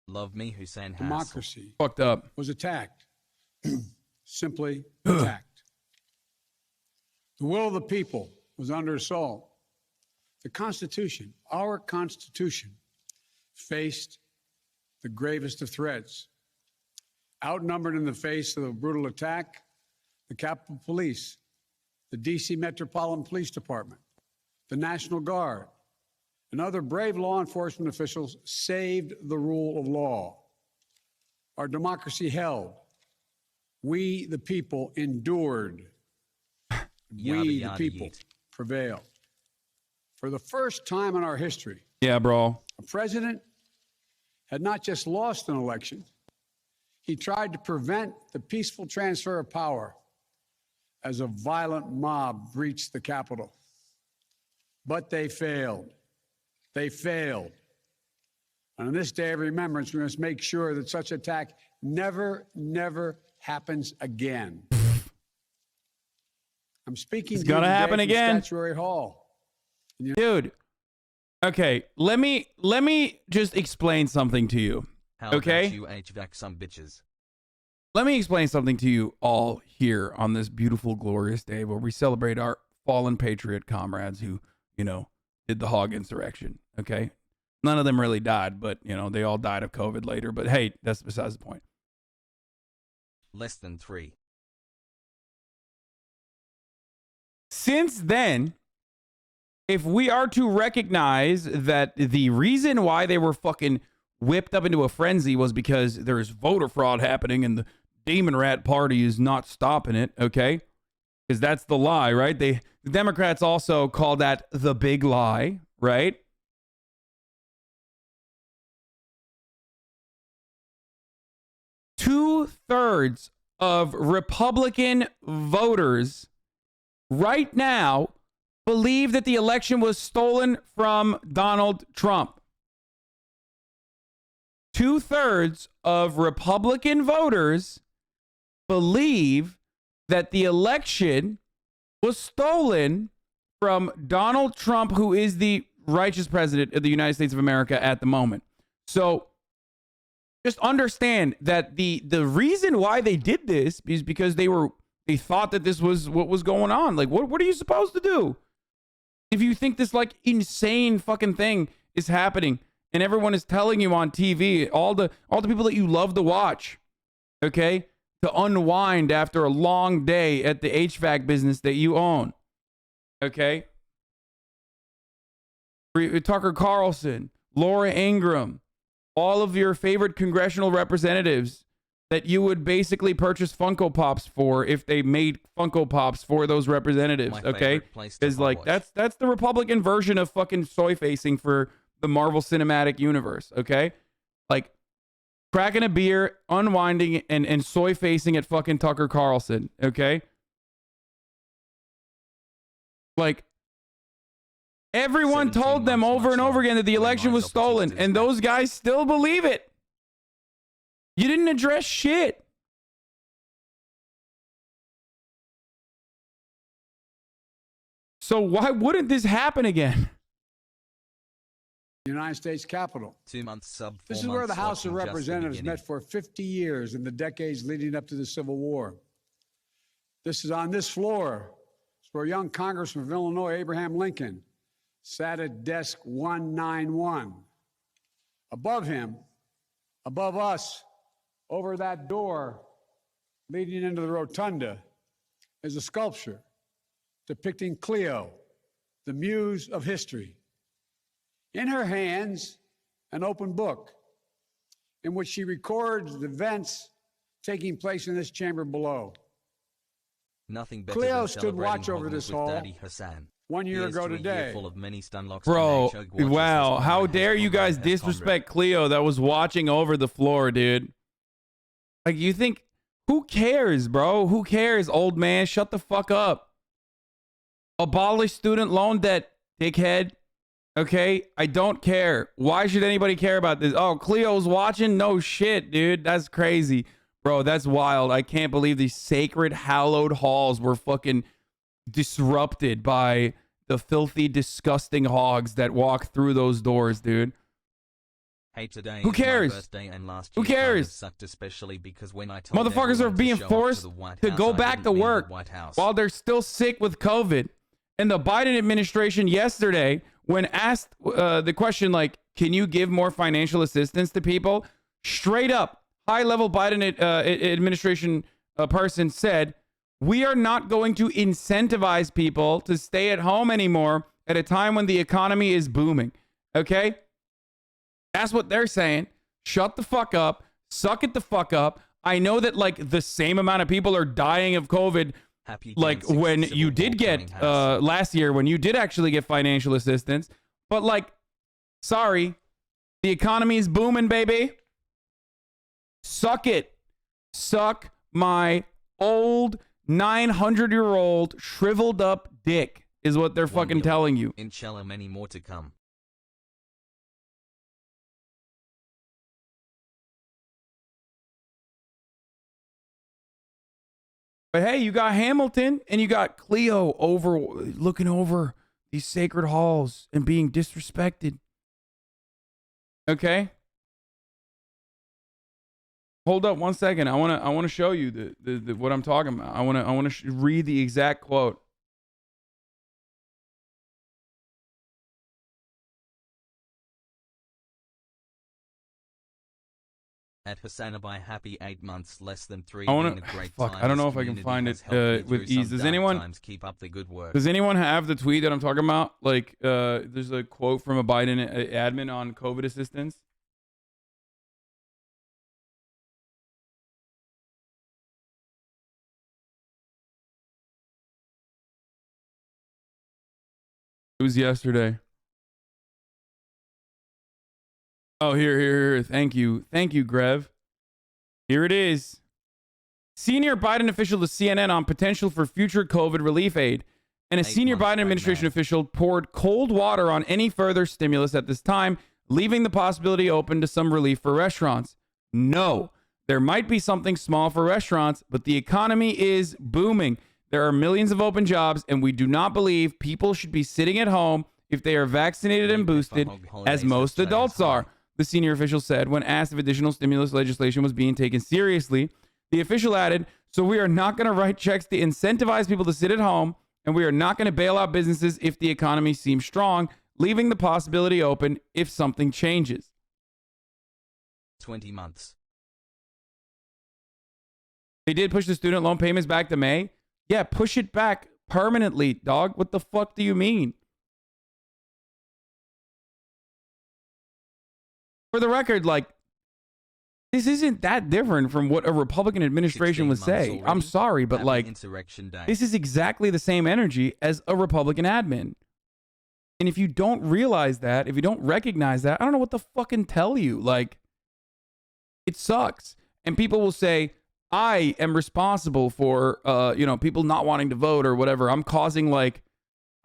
Love me, Hussein Hass. Democracy fucked up. Was attacked. Simply attacked. The will of the people was under assault. The Constitution, our Constitution, faced the gravest of threats. Outnumbered in the face of a brutal attack, the Capitol Police, the D.C. Metropolitan Police Department, the National Guard, and other brave law enforcement officials saved the rule of law. Our democracy held. We, the people, endured. We, the people, prevailed. For the first time in our history, yeah, bro, a president had not just lost an election, he tried to prevent the peaceful transfer of power as a violent mob breached the Capitol. But they failed. They failed. And on this day of remembrance, we must make sure that such attack never happens again. I'm speaking it's to you gonna today happen from again. Statuary Hall. Dude. Okay, let me just explain something to you. Okay? You HVAC some bitches. Let me explain something to you all here on this beautiful, glorious day where we celebrate our fallen patriot comrades who, you know, did the hog insurrection. Okay? None of them really died, but, you know, they all died of COVID later. But hey, that's besides the point. Less than 3. Since then, if we are to recognize that the reason why they were fucking whipped up into a frenzy was because there's voter fraud happening and the Demon Rat Party is not stopping it, okay? Because that's the lie, right? The Democrats also call that the big lie, right? Two-thirds of Republican voters right now believe that the election was stolen from Donald Trump. Two-thirds of Republican voters believe that the election was stolen from Donald Trump, who is the righteous president of the United States of America at the moment. So just understand that the reason why they did this is because they thought that this was what was going on. Like, what are you supposed to do if you think this like insane fucking thing is happening and everyone is telling you on TV, all the people that you love to watch, okay, to unwind after a long day at the HVAC business that you own, okay? Tucker Carlson, Laura Ingraham, all of your favorite congressional representatives that you would basically purchase Funko Pops for if they made Funko Pops for those representatives, okay? Because like that's the Republican version of fucking soy facing for the Marvel Cinematic Universe, okay? Like cracking a beer, unwinding, and soy facing at fucking Tucker Carlson, okay? Like everyone told them over and over again that the election was stolen, and those guys still believe it. You didn't address shit. So why wouldn't this happen again? The United States Capitol. 2 months sub. This is where the House of Representatives met for 50 years in the decades leading up to the Civil War. This is on this floor. It's where young Congressman of Illinois, Abraham Lincoln, sat at desk 191. Above him, above us, over that door leading into the rotunda, is a sculpture depicting Cleo, the muse of history. In her hands, an open book in which she records the events taking place in this chamber below. Nothing better Cleo than stood watch over Hogwarts this with hall Daddy Hasan. 1 year Here's ago to a year today. full of many Stunlocks Bro, and Hogwarts wow, as how one dare has you guys comrade as disrespect Cleo that was watching over the floor, dude? Like, you think, who cares, bro? Who cares, old man? Shut the fuck up. Abolish student loan debt, dickhead. Okay? I don't care. Why should anybody care about this? Oh, Cleo's watching? No shit, dude. That's crazy. Bro, that's wild. I can't believe these sacred, hallowed halls were fucking disrupted by the filthy, disgusting hogs that walk through those doors, dude. Hey, today Who is my cares? birthday and last Who year cares? sucked, especially because when I told Motherfuckers are everyone to being show up forced to, the White to House, go I back didn't to mean the work White House. while they're still sick with COVID. And the Biden administration yesterday, when asked the question, like, can you give more financial assistance to people? Straight up, high-level Biden administration person said, we are not going to incentivize people to stay at home anymore at a time when the economy is booming. Okay? That's what they're saying. Shut the fuck up. Suck it the fuck up. I know that like the same amount of people are dying of COVID like when you did get last year, when you did actually get financial assistance. But like, sorry, the economy is booming, baby. Suck it. Suck my old 900-year-old shriveled up dick is what they're fucking telling you. Inshallah, many more to come. But hey, you got Hamilton and you got Cleo looking over these sacred halls and being disrespected. Okay? Hold up 1 second. I want to show you the what I'm talking about. I want to read the exact quote. At Hasan by happy 8 months, less than 3. I want to. Fuck, I don't know if I can find it with ease. Does anyone? Keep up the good work. Does anyone have the tweet that I'm talking about? Like, there's a quote from a Biden admin on COVID assistance. It was yesterday. Oh, here. Thank you, Grev. Here it is. Senior Biden official to CNN on potential for future COVID relief aid. And a senior Biden administration official poured cold water on any further stimulus at this time, leaving the possibility open to some relief for restaurants. No, there might be something small for restaurants, but the economy is booming. There are millions of open jobs, and we do not believe people should be sitting at home if they are vaccinated and boosted, as most adults are, the senior official said when asked if additional stimulus legislation was being taken seriously. The official added, so we are not going to write checks to incentivize people to sit at home, and we are not going to bail out businesses if the economy seems strong, leaving the possibility open if something changes. 20 months. They did push the student loan payments back to May. Yeah, push it back permanently, dog. What the fuck do you mean? For the record, like, this isn't that different from what a Republican administration would say. Already. I'm sorry, but like, this is exactly the same energy as a Republican admin. And if you don't realize that, if you don't recognize that, I don't know what to fucking tell you. Like, it sucks. And people will say, I am responsible for, people not wanting to vote or whatever. I'm causing like,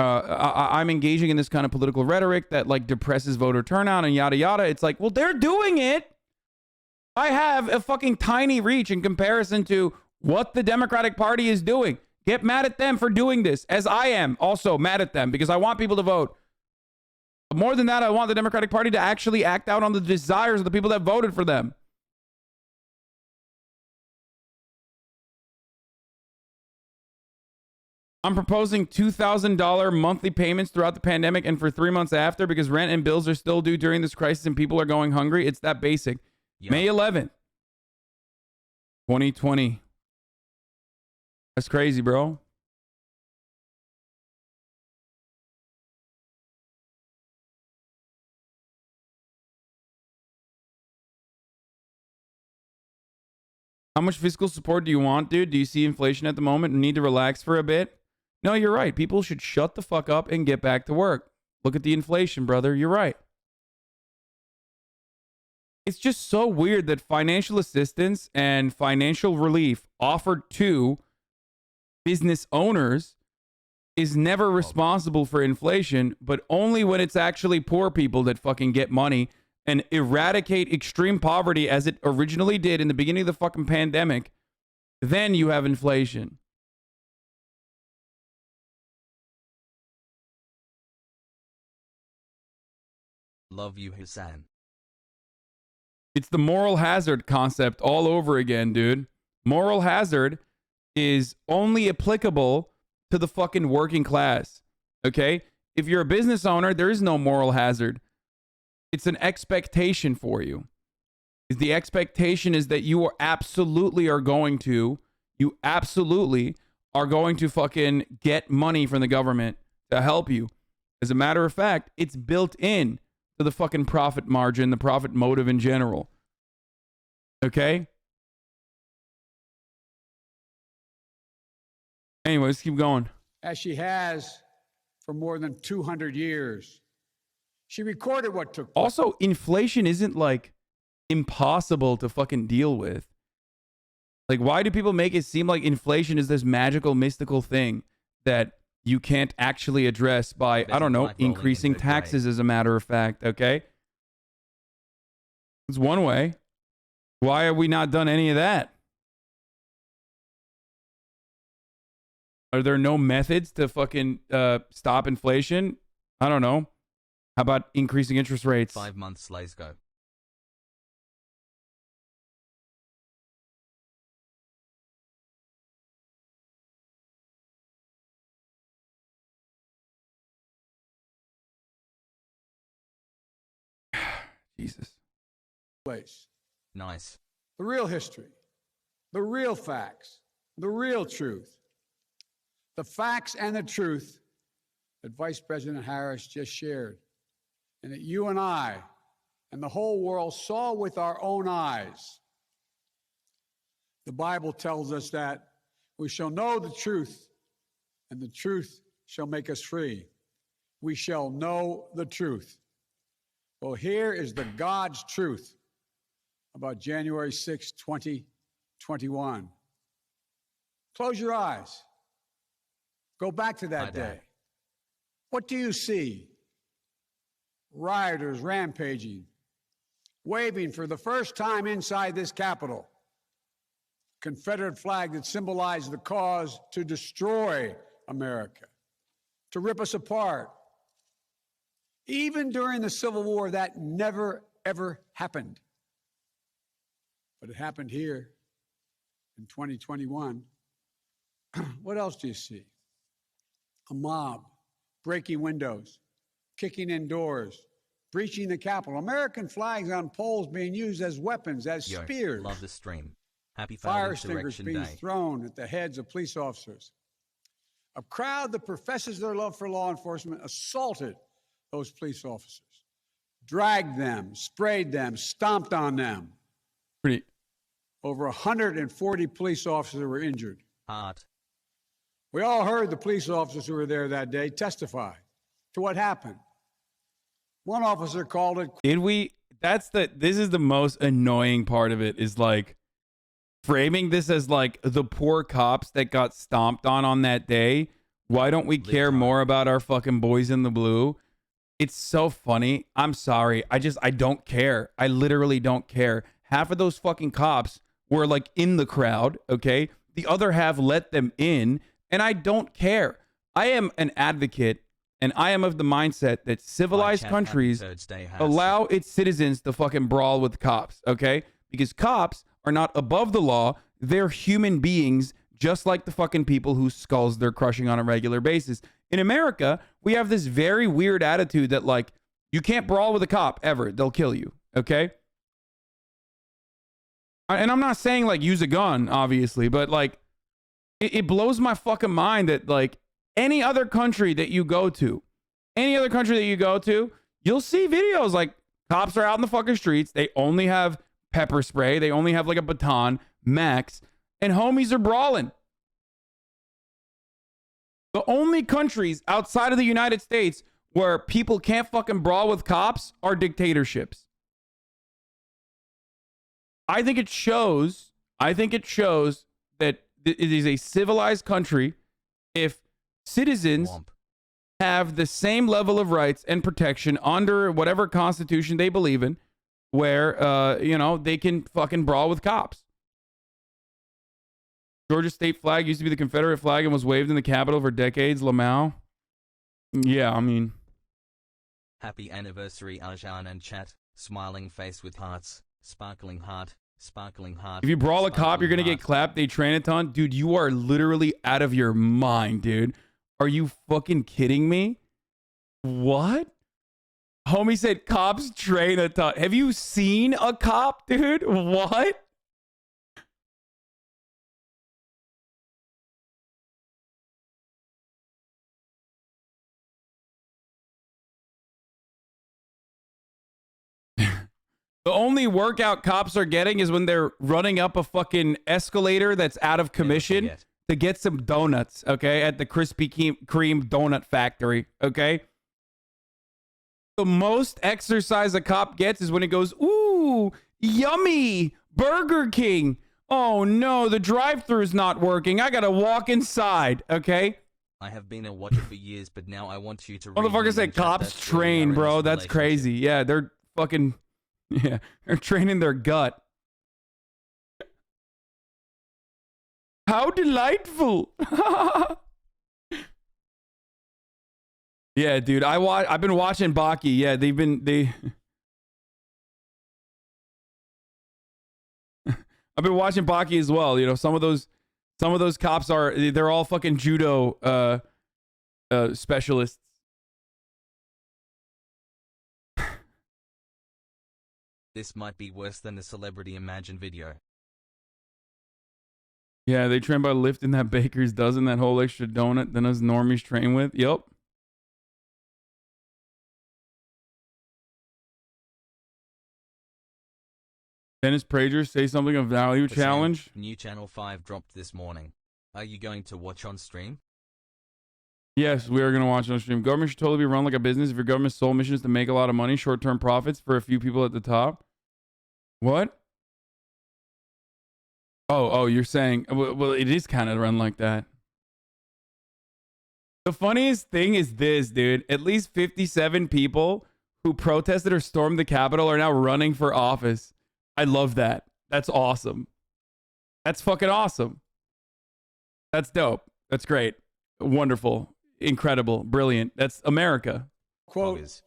I'm engaging in this kind of political rhetoric that like depresses voter turnout and yada yada. It's like, well, they're doing it. I have a fucking tiny reach in comparison to what the Democratic Party is doing. Get mad at them for doing this, as I am also mad at them because I want people to vote. But more than that, I want the Democratic Party to actually act out on the desires of the people that voted for them. I'm proposing $2,000 monthly payments throughout the pandemic and for 3 months after because rent and bills are still due during this crisis and people are going hungry. It's that basic. Yep. May 11th, 2020. That's crazy, bro. How much fiscal support do you want, dude? Do you see inflation at the moment and need to relax for a bit? No, you're right. People should shut the fuck up and get back to work. Look at the inflation, brother. You're right. It's just so weird that financial assistance and financial relief offered to business owners is never responsible for inflation, but only when it's actually poor people that fucking get money and eradicate extreme poverty as it originally did in the beginning of the fucking pandemic. Then you have inflation. Love you, Hasan. It's the moral hazard concept all over again, dude. Moral hazard is only applicable to the fucking working class. Okay? If you're a business owner, there is no moral hazard. It's an expectation for you. The expectation is that you absolutely are going to fucking get money from the government to help you. As a matter of fact, it's built in to the fucking profit margin, the profit motive in general. Okay? Anyway, let's keep going. As she has for more than 200 years. She recorded what took place. Also, inflation isn't like impossible to fucking deal with. Like, why do people make it seem like inflation is this magical, mystical thing that you can't actually address by, I don't know, increasing taxes as a matter of fact, okay? It's one way. Why have we not done any of that? Are there no methods to fucking stop inflation? I don't know. How about increasing interest rates? 5 months later. Jesus. Place. Nice. The real history, the real facts, the real truth. The facts and the truth that Vice President Harris just shared, and that you and I and the whole world saw with our own eyes. The Bible tells us that we shall know the truth, and the truth shall make us free. We shall know the truth. Well, here is the God's truth about January 6, 2021. Close your eyes. Go back to that day. What do you see? Rioters rampaging, waving for the first time inside this Capitol. Confederate flag that symbolized the cause to destroy America, to rip us apart. Even during the Civil War, that never, ever happened. But it happened here in 2021. What else do you see? A mob breaking windows, kicking in doors, breaching the Capitol. American flags on poles being used as weapons, as spears. Love the stream. Happy Fire extinguishers Insurrection being Day. thrown at the heads of police officers. A crowd that professes their love for law enforcement assaulted those police officers, dragged them, sprayed them, stomped on them. Pretty. Over 140 police officers were injured. Hard. We all heard the police officers who were there that day testify to what happened. One officer called it. Did we? This is the most annoying part of it, is like framing this as like the poor cops that got stomped on that day. Why don't we care more about our fucking boys in the blue? It's so funny. I'm sorry. I don't care. I literally don't care. Half of those fucking cops were like in the crowd, okay? The other half let them in, and I don't care. I am an advocate, and I am of the mindset that civilized countries allow its citizens to fucking brawl with cops, okay? Because cops are not above the law. They're human beings, just like the fucking people whose skulls they're crushing on a regular basis. In America, we have this very weird attitude that, like, you can't brawl with a cop ever. They'll kill you, okay? And I'm not saying, like, use a gun, obviously, but, like, it blows my fucking mind that, like, any other country that you go to, you'll see videos like cops are out in the fucking streets. They only have pepper spray. They only have like a baton, max, and homies are brawling. The only countries outside of the United States where people can't fucking brawl with cops are dictatorships. I think it shows that it is a civilized country if citizens have the same level of rights and protection under whatever constitution they believe in, where, they can fucking brawl with cops. Georgia state flag used to be the Confederate flag and was waved in the Capitol for decades. Lamau. Yeah, I mean. Happy anniversary, Aljan and chat. Smiling face with hearts. Sparkling heart. Sparkling heart. If you brawl a cop, you're going to get clapped. They train a ton. Dude, you are literally out of your mind, dude. Are you fucking kidding me? What? Homie said cops train a ton. Have you seen a cop, dude? What? The only workout cops are getting is when they're running up a fucking escalator that's out of commission to get some donuts, okay, at the Krispy Kreme donut factory, okay? The most exercise a cop gets is when it goes, ooh, yummy, Burger King. Oh no, the drive-thru's not working. I gotta walk inside, okay? I have been a watcher for years, but now I want you to... Motherfucker said cops train, bro. That's crazy. Yeah, they're fucking... Yeah, they're training their gut. How delightful. Yeah, dude, I've been watching Baki. Yeah, they I've been watching Baki as well. You know, some of those cops they're all fucking judo specialists. This might be worse than the Celebrity Imagine video. Yeah, they train by lifting that baker's dozen, that whole extra donut than us normies train with. Yep. Dennis Prager, say something of value challenge. New Channel 5 dropped this morning. Are you going to watch on stream? Yes, we are going to watch on stream. Government should totally be run like a business. If your government's sole mission is to make a lot of money, short-term profits for a few people at the top. What? Oh, you're saying, well, it is kind of run like that. The funniest thing is this, dude. At least 57 people who protested or stormed the Capitol are now running for office. I love that. That's awesome. That's fucking awesome. That's dope. That's great. Wonderful. Incredible. Brilliant. That's America. Quote,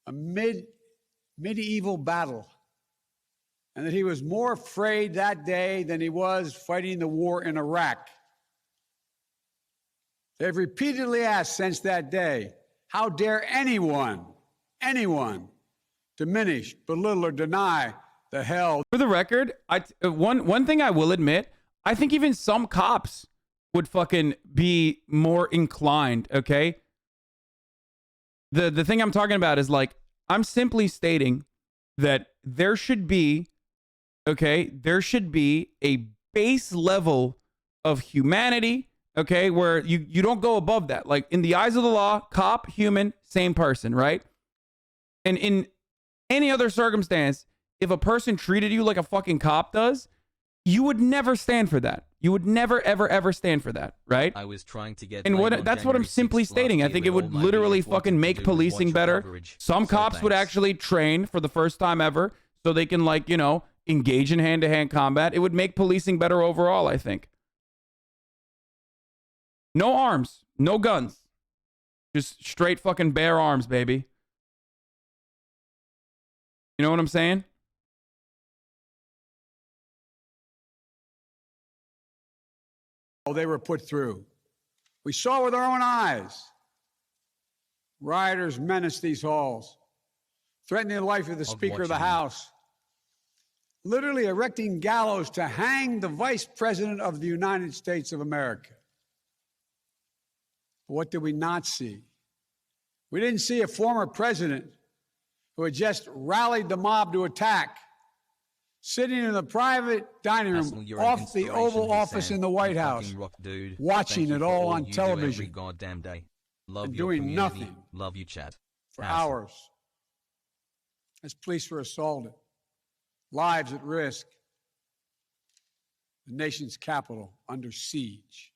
a medieval battle. And that he was more afraid that day than he was fighting the war in Iraq. They've repeatedly asked since that day, how dare anyone diminish, belittle, or deny the hell. For the record, one thing I will admit, I think even some cops would fucking be more inclined, okay? The thing I'm talking about is like, I'm simply stating that there should be, okay, there should be a base level of humanity, okay, where you don't go above that. Like, in the eyes of the law, cop, human, same person, right? And in any other circumstance, if a person treated you like a fucking cop does, you would never stand for that. You would never, ever, ever stand for that, right? I was trying to get... And that's what I'm simply stating. I think it would literally fucking make policing better. Some cops would actually train for the first time ever so they can, like, you know, engage in hand-to-hand combat. It would make policing better overall, I think. No arms. No guns. Just straight fucking bare arms, baby. You know what I'm saying? They were put through. We saw with our own eyes. Rioters menaced these halls, threatening the life of the Speaker of the House, literally erecting gallows to hang the Vice President of the United States of America. But what did we not see? We didn't see a former president who had just rallied the mob to attack, sitting in the private dining room off the Oval Office in the White House, watching it all on television, every goddamn day. Love and your doing community. nothing Love you, Chad. for hours as police were assaulted, lives at risk, the nation's capital under siege.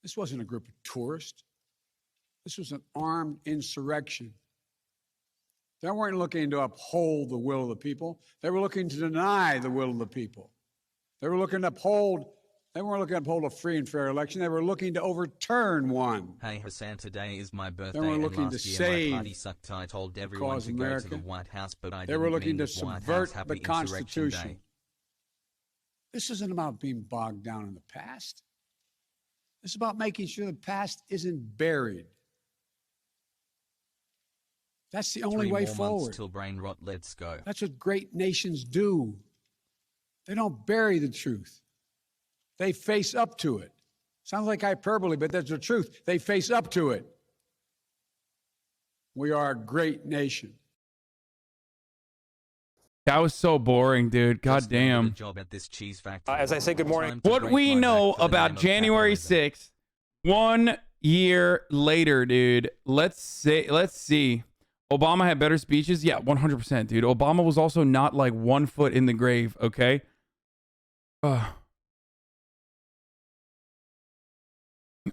This wasn't a group of tourists. This was an armed insurrection. They weren't looking to uphold the will of the people. They were looking to deny the will of the people. They weren't looking to uphold a free and fair election. They were looking to overturn one. Hey Hasan, today is my birthday. They were and looking to last year save my party sucked. I told everyone to go to the White House, but I They didn't were looking mean to the White subvert House. Happy the Insurrection Constitution. Day. This isn't about being bogged down in the past. This is about making sure the past isn't buried. That's the only 3 way more forward. months till brain rot. Let's go. That's what great nations do. They don't bury the truth. They face up to it. Sounds like hyperbole, but that's the truth. They face up to it. We are a great nation. That was so boring, dude. God damn. Job at this cheese factory. As I say good morning. What we know about January 6th, 1 year later, dude. Let's see. Obama had better speeches? Yeah, 100%, dude. Obama was also not like 1 foot in the grave, okay?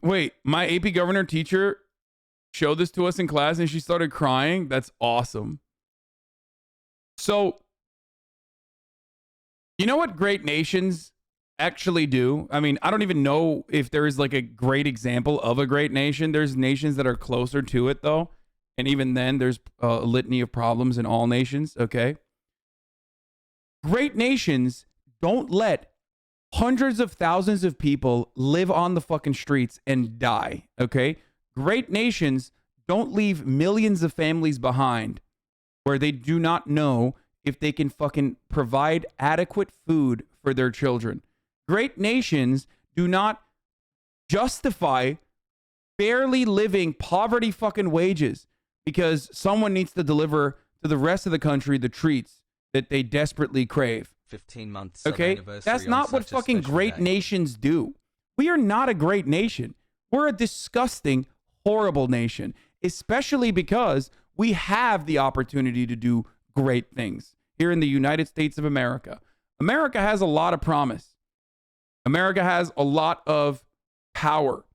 Wait, my AP governor teacher showed this to us in class and she started crying? That's awesome. So, you know what great nations actually do? I mean, I don't even know if there is like a great example of a great nation. There's nations that are closer to it, though. And even then, there's a litany of problems in all nations, okay? Great nations don't let hundreds of thousands of people live on the fucking streets and die, okay? Great nations don't leave millions of families behind where they do not know if they can fucking provide adequate food for their children. Great nations do not justify barely living poverty fucking wages because someone needs to deliver to the rest of the country the treats that they desperately crave. 15 months. Okay? That's not what fucking great nations do. We are not a great nation. We're a disgusting, horrible nation, especially because we have the opportunity to do great things here in the United States of America. America has a lot of promise. America has a lot of power.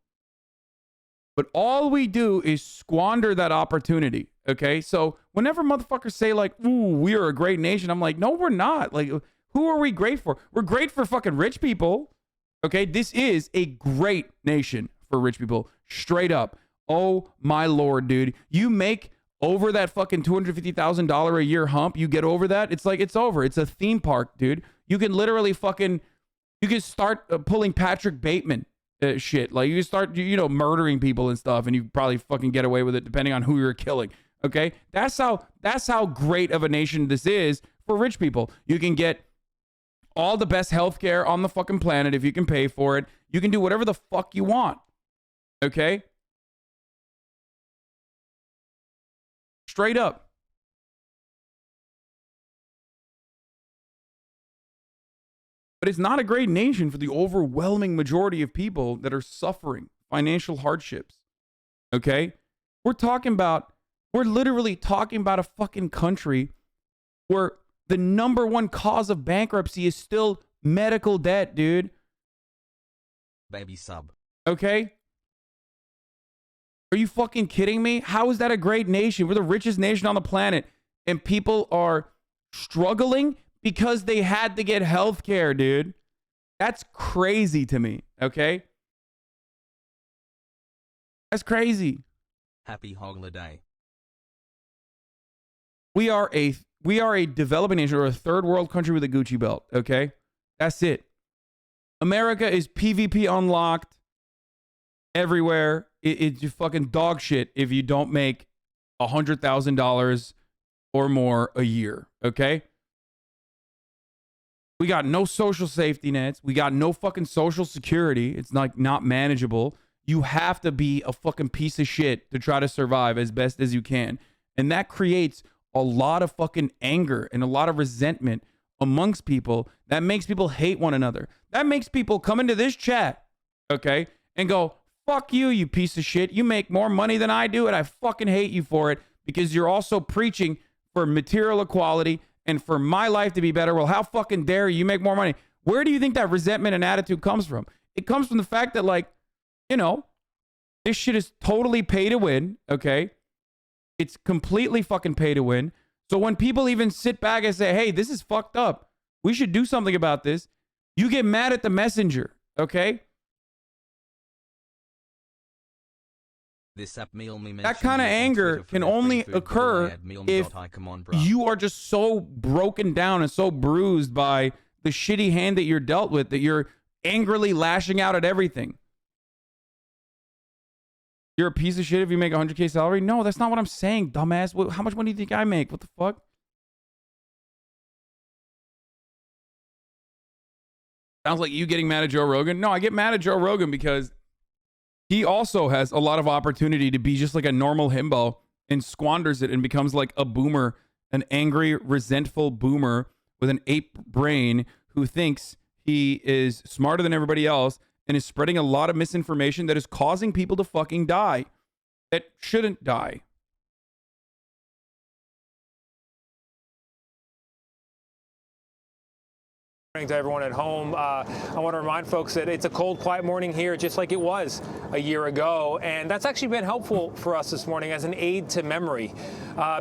But all we do is squander that opportunity, okay? So whenever motherfuckers say like, ooh, we are a great nation, I'm like, no, we're not. Like, who are we great for? We're great for fucking rich people, okay? This is a great nation for rich people, straight up. Oh, my Lord, dude. You make over that fucking $250,000 a year hump, you get over that, it's like, it's over. It's a theme park, dude. You can literally fucking, you can start pulling Patrick Bateman shit. Like, you start, you know, murdering people and stuff, and you probably fucking get away with it depending on who you're killing. Okay? That's how great of a nation this is for rich people. You can get all the best healthcare on the fucking planet if you can pay for it. You can do whatever the fuck you want. Okay? Straight up. But it's not a great nation for the overwhelming majority of people that are suffering financial hardships. Okay? We're literally talking about a fucking country where the number one cause of bankruptcy is still medical debt, dude. Baby sub. Okay? Are you fucking kidding me? How is that a great nation? We're the richest nation on the planet, and people are struggling because they had to get health care, dude. That's crazy to me, okay? That's crazy. Happy holiday. We are a developing nation, or a third world country with a Gucci belt, okay? That's it. America is PvP unlocked everywhere. It's just fucking dog shit if you don't make $100,000 or more a year, okay? We got no social safety nets. We got no fucking social security. It's like not manageable. You have to be a fucking piece of shit to try to survive as best as you can. And that creates a lot of fucking anger and a lot of resentment amongst people. That makes people hate one another. That makes people come into this chat, okay, and go, fuck you, you piece of shit. You make more money than I do, and I fucking hate you for it because you're also preaching for material equality and for my life to be better. Well, how fucking dare you make more money? Where do you think that resentment and attitude comes from? It comes from the fact that, like, you know, this shit is totally pay to win, okay? It's completely fucking pay to win. So when people even sit back and say, hey, this is fucked up, we should do something about this, you get mad at the messenger, okay? That kind of anger can only occur if you are just so broken down and so bruised by the shitty hand that you're dealt with that you're angrily lashing out at everything. You're a piece of shit if you make $100K salary? No, that's not what I'm saying, dumbass. How much money do you think I make? What the fuck? Sounds like you getting mad at Joe Rogan. No, I get mad at Joe Rogan because he also has a lot of opportunity to be just like a normal himbo and squanders it and becomes like a boomer an angry, resentful boomer with an ape brain who thinks he is smarter than everybody else and is spreading a lot of misinformation that is causing people to fucking die that shouldn't die. To everyone at home, I want to remind folks that it's a cold, quiet morning here, just like it was a year ago, and that's actually been helpful for us this morning as an aid to memory,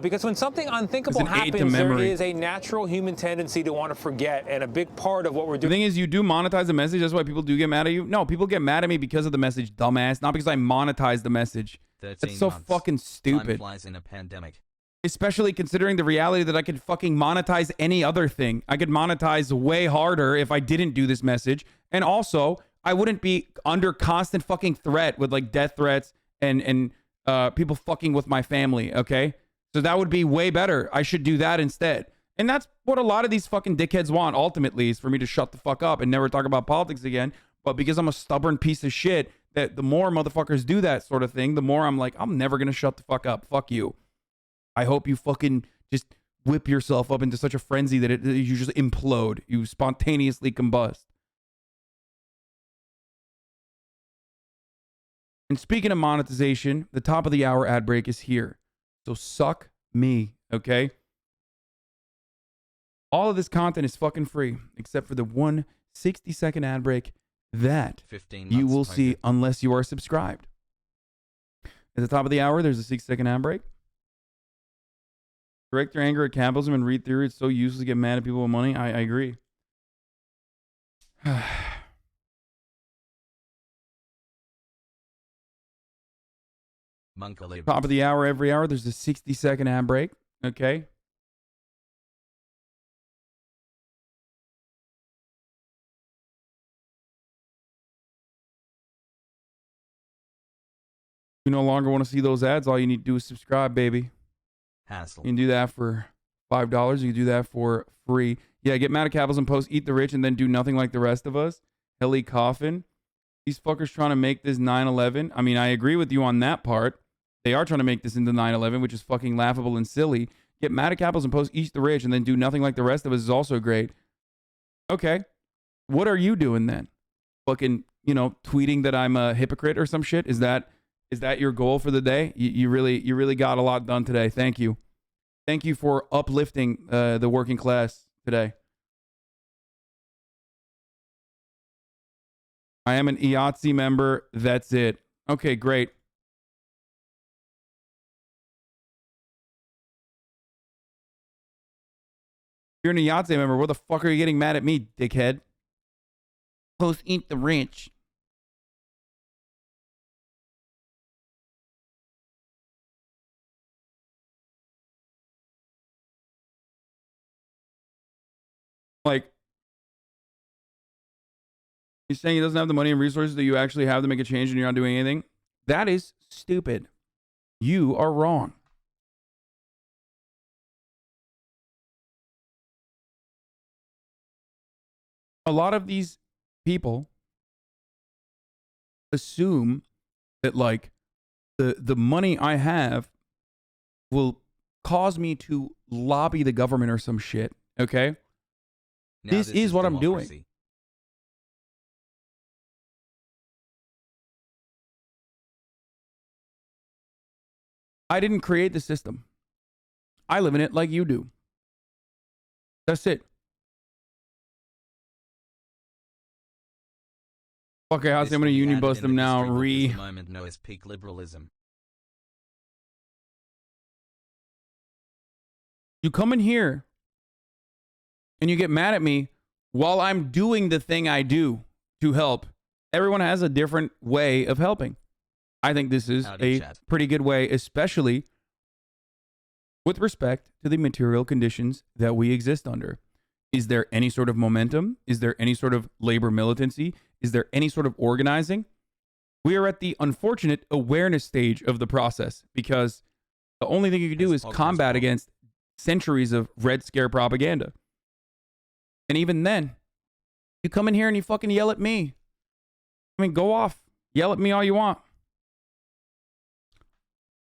because when something unthinkable happens, there is a natural human tendency to want to forget, and a big part of what we're doing. The thing is, you do monetize the message. That's why people do get mad at you. No, people get mad at me because of the message, dumbass, not because I monetize the message. That's so fucking stupid. Time flies in a pandemic. Especially considering the reality that I could fucking monetize any other thing. I could monetize way harder if I didn't do this message. And also, I wouldn't be under constant fucking threat with like death threats and people fucking with my family, okay? So that would be way better. I should do that instead. And that's what a lot of these fucking dickheads want, ultimately, is for me to shut the fuck up and never talk about politics again. But because I'm a stubborn piece of shit, that the more motherfuckers do that sort of thing, the more I'm like, I'm never gonna shut the fuck up. Fuck you. I hope you fucking just whip yourself up into such a frenzy that you just implode. You spontaneously combust. And speaking of monetization, the top of the hour ad break is here. So suck me, okay? All of this content is fucking free, except for the 1 60-second ad break that you will see unless you are subscribed. At the top of the hour, there's a 6-second ad break. Direct your anger at capitalism and read theory. It's so useless to get mad at people with money. I agree. Top of the hour, every hour, there's a 60-second ad break. Okay. You no longer want to see those ads. All you need to do is subscribe, baby. Hassle. You can do that for $5. You can do that for free. Yeah, get mad at capitalism, post, eat the rich, and then do nothing like the rest of us. Heli Coffin. These fuckers trying to make this 9/11. I mean, I agree with you on that part. They are trying to make this into 9/11, which is fucking laughable and silly. Get mad at capitalism, post, eat the rich, and then do nothing like the rest of us is also great. Okay. What are you doing then? Fucking, tweeting that I'm a hypocrite or some shit? Is that your goal for the day? You really got a lot done today. Thank you. Thank you for uplifting the working class today. I am an IATSE member. That's it. Okay, great. You're an IATSE member. What the fuck are you getting mad at me, dickhead? Post eat the rich. Like, he's saying he doesn't have the money and resources that you actually have to make a change and you're not doing anything. That is stupid. You are wrong. A lot of these people assume that, like, the money I have will cause me to lobby the government or some shit, okay? This is what I'm doing. I didn't create the system. I live in it like you do. That's it. Okay, Hasan, I'm going to union bust them now. Moment known as peak liberalism. You come in here and you get mad at me while I'm doing the thing I do to help. Everyone has a different way of helping. I think this is a pretty good way, especially with respect to the material conditions that we exist under. Is there any sort of momentum? Is there any sort of labor militancy? Is there any sort of organizing? We are at the unfortunate awareness stage of the process because the only thing you can do is combat against centuries of Red Scare propaganda. And even then, you come in here and you fucking yell at me. I mean, go off. Yell at me all you want.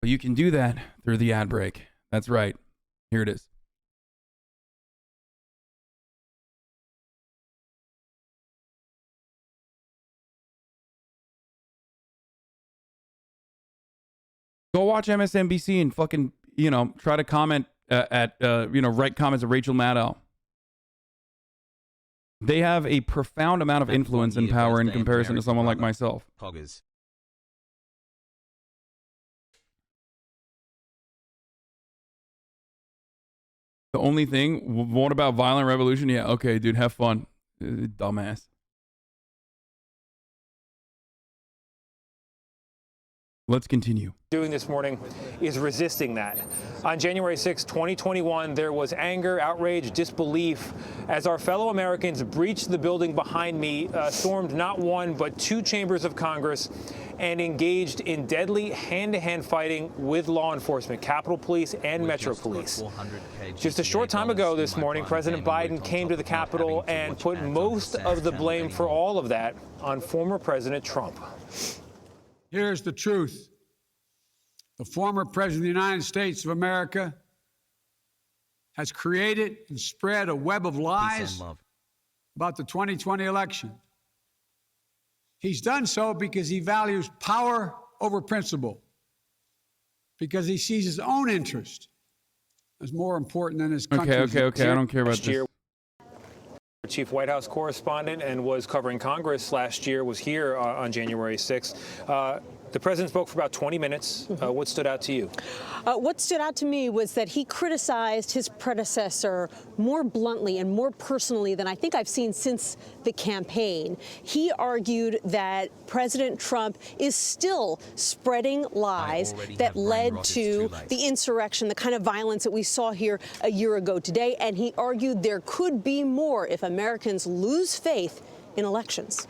But you can do that through the ad break. That's right. Here it is. Go watch MSNBC and fucking, you know, try to comment write comments at Rachel Maddow. They have a profound amount of influence and power in comparison to someone like myself. Poggers. The only thing, what about violent revolution? Yeah, okay, dude, have fun. Dumbass. Let's continue. Doing this morning is resisting that. On January 6, 2021, there was anger, outrage, disbelief as our fellow Americans breached the building behind me, stormed not one but two chambers of Congress, and engaged in deadly hand-to-hand fighting with law enforcement, Capitol Police and Metro Police. Just a short time ago this morning, President Biden came to the Capitol and put most of the blame for all of that on former President Trump. Here's the truth. The former President of the United States of America has created and spread a web of lies about the 2020 election. He's done so because he values power over principle, because he sees his own interest as more important than his country's. Okay. I don't care about this. Chief White House correspondent and was covering Congress last year, was here on January 6th. The president spoke for about 20 minutes. What stood out to you? What stood out to me was that he criticized his predecessor more bluntly and more personally than I think I've seen since the campaign. He argued that President Trump is still spreading lies that led to the insurrection, the kind of violence that we saw here a year ago today. And he argued there could be more if Americans lose faith in elections.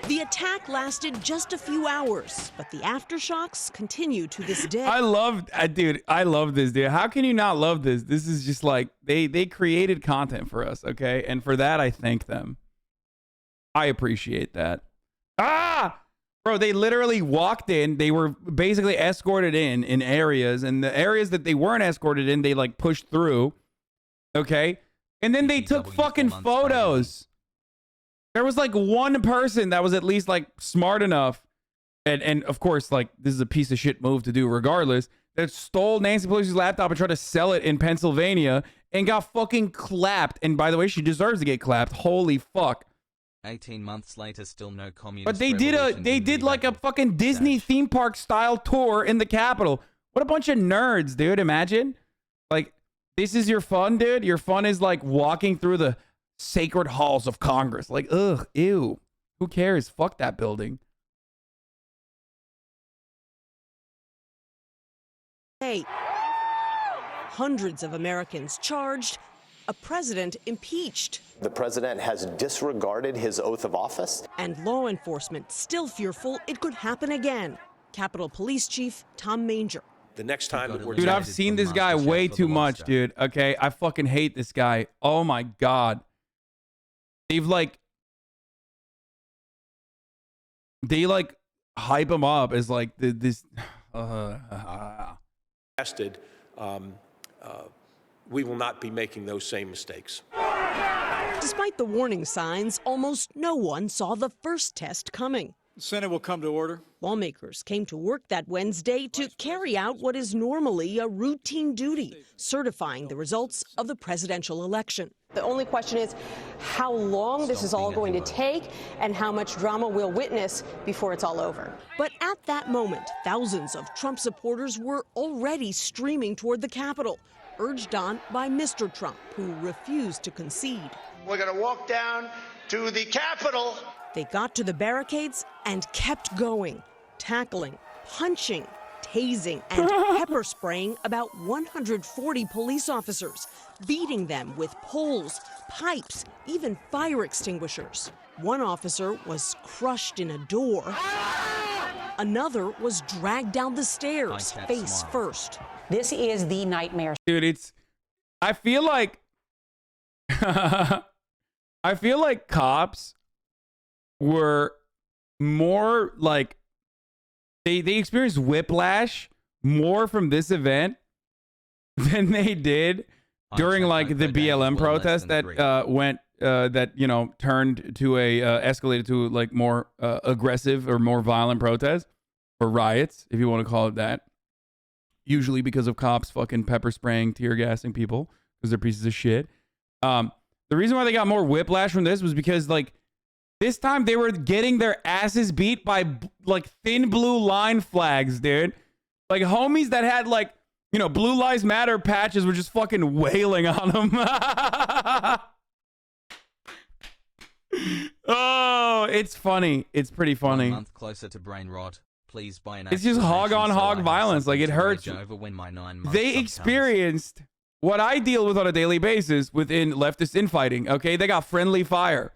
The attack lasted just a few hours, but the aftershocks continue to this day. I love this, dude. How can you not love this? This is just like, they created content for us, okay? And for that, I thank them. I appreciate that. Bro, they literally walked in. They were basically escorted in areas, and the areas that they weren't escorted in, they like pushed through, okay? And then they took fucking photos. There was like one person that was at least like smart enough, and of course, like, this is a piece of shit move to do regardless, that stole Nancy Pelosi's laptop and tried to sell it in Pennsylvania and got fucking clapped. And by the way, she deserves to get clapped. Holy fuck. 18 months later, still no communist. But they did like a fucking Disney theme park style tour in the Capitol. What a bunch of nerds, dude. Imagine. Like, this is your fun, dude. Your fun is like walking through the sacred halls of Congress. Like, ugh, ew. Who cares? Fuck that building. Hey, hundreds of Americans charged, a president impeached. The president has disregarded his oath of office. And law enforcement still fearful it could happen again. Capitol Police Chief Tom Manger. The next time that we're dude, I've seen this guy way too much, dude. Okay, I fucking hate this guy. Oh my god. They hype him up as like this. We will not be making those same mistakes. Despite the warning signs, almost no one saw the first test coming. The Senate will come to order. Lawmakers came to work that Wednesday to carry out what is normally a routine duty, certifying the results of the presidential election. The only question is how long this is all going to take and how much drama we'll witness before it's all over. But at that moment, thousands of Trump supporters were already streaming toward the Capitol, urged on by Mr. Trump, who refused to concede. We're going to walk down to the Capitol. They got to the barricades and kept going, tackling, punching, tasing, and pepper spraying about 140 police officers, beating them with poles, pipes, even fire extinguishers. One officer was crushed in a door. Another was dragged down the stairs, face first. This is the nightmare. Dude, I feel like cops were more like they experienced whiplash more from this event than they did during like the BLM protest that turned to escalated to like more aggressive or more violent protest. or riots, if you want to call it that. Usually because of cops fucking pepper spraying, tear gassing people because they're pieces of shit. The reason why they got more whiplash from this was because, like, this time they were getting their asses beat by like thin blue line flags, dude. Like homies that had like, you know, Blue Lives Matter patches were just fucking wailing on them. Oh, it's funny. It's pretty funny. 1 month closer to brain rot. Please buy an It's just hog on hog violence. Like it hurts. When my 9 months They experienced what I deal with on a daily basis within leftist infighting. Okay, they got friendly fire.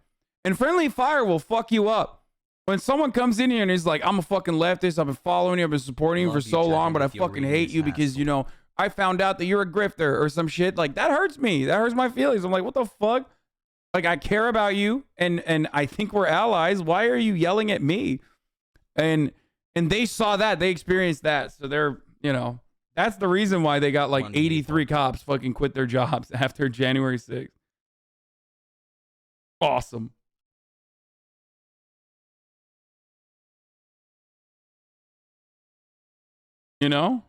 And friendly fire will fuck you up. When someone comes in here and is like, I'm a fucking leftist, I've been following you, I've been supporting you for so long, but I fucking hate you because, you know, I found out that you're a grifter or some shit. Like, that hurts me. That hurts my feelings. I'm like, what the fuck? Like, I care about you and I think we're allies. Why are you yelling at me? And they saw that. They experienced that. So they're, you know, that's the reason why they got like 83 cops fucking quit their jobs after January 6th. Awesome. You know?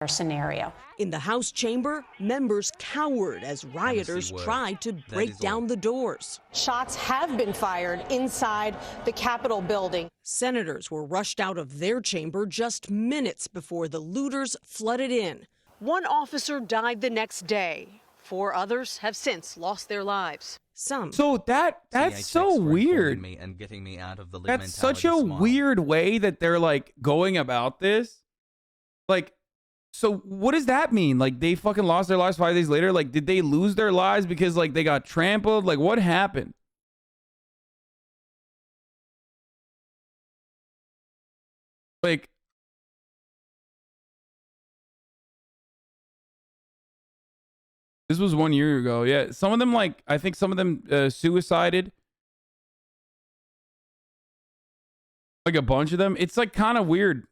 Our scenario. In the House chamber, members cowered as rioters tried to break down the doors. Shots have been fired inside the Capitol building. Senators were rushed out of their chamber just minutes before the looters flooded in. One officer died the next day. 4 others have since lost their lives. Some. So that's so weird. Me and getting me out of the That's such a weird way that they're like going about this. Like, so what does that mean? Like they fucking lost their lives 5 days later? Like, did they lose their lives because like they got trampled? Like what happened? Like, this was 1 year ago. Yeah. Some of them, like, I think some of them suicided. Like a bunch of them. It's like kind of weird.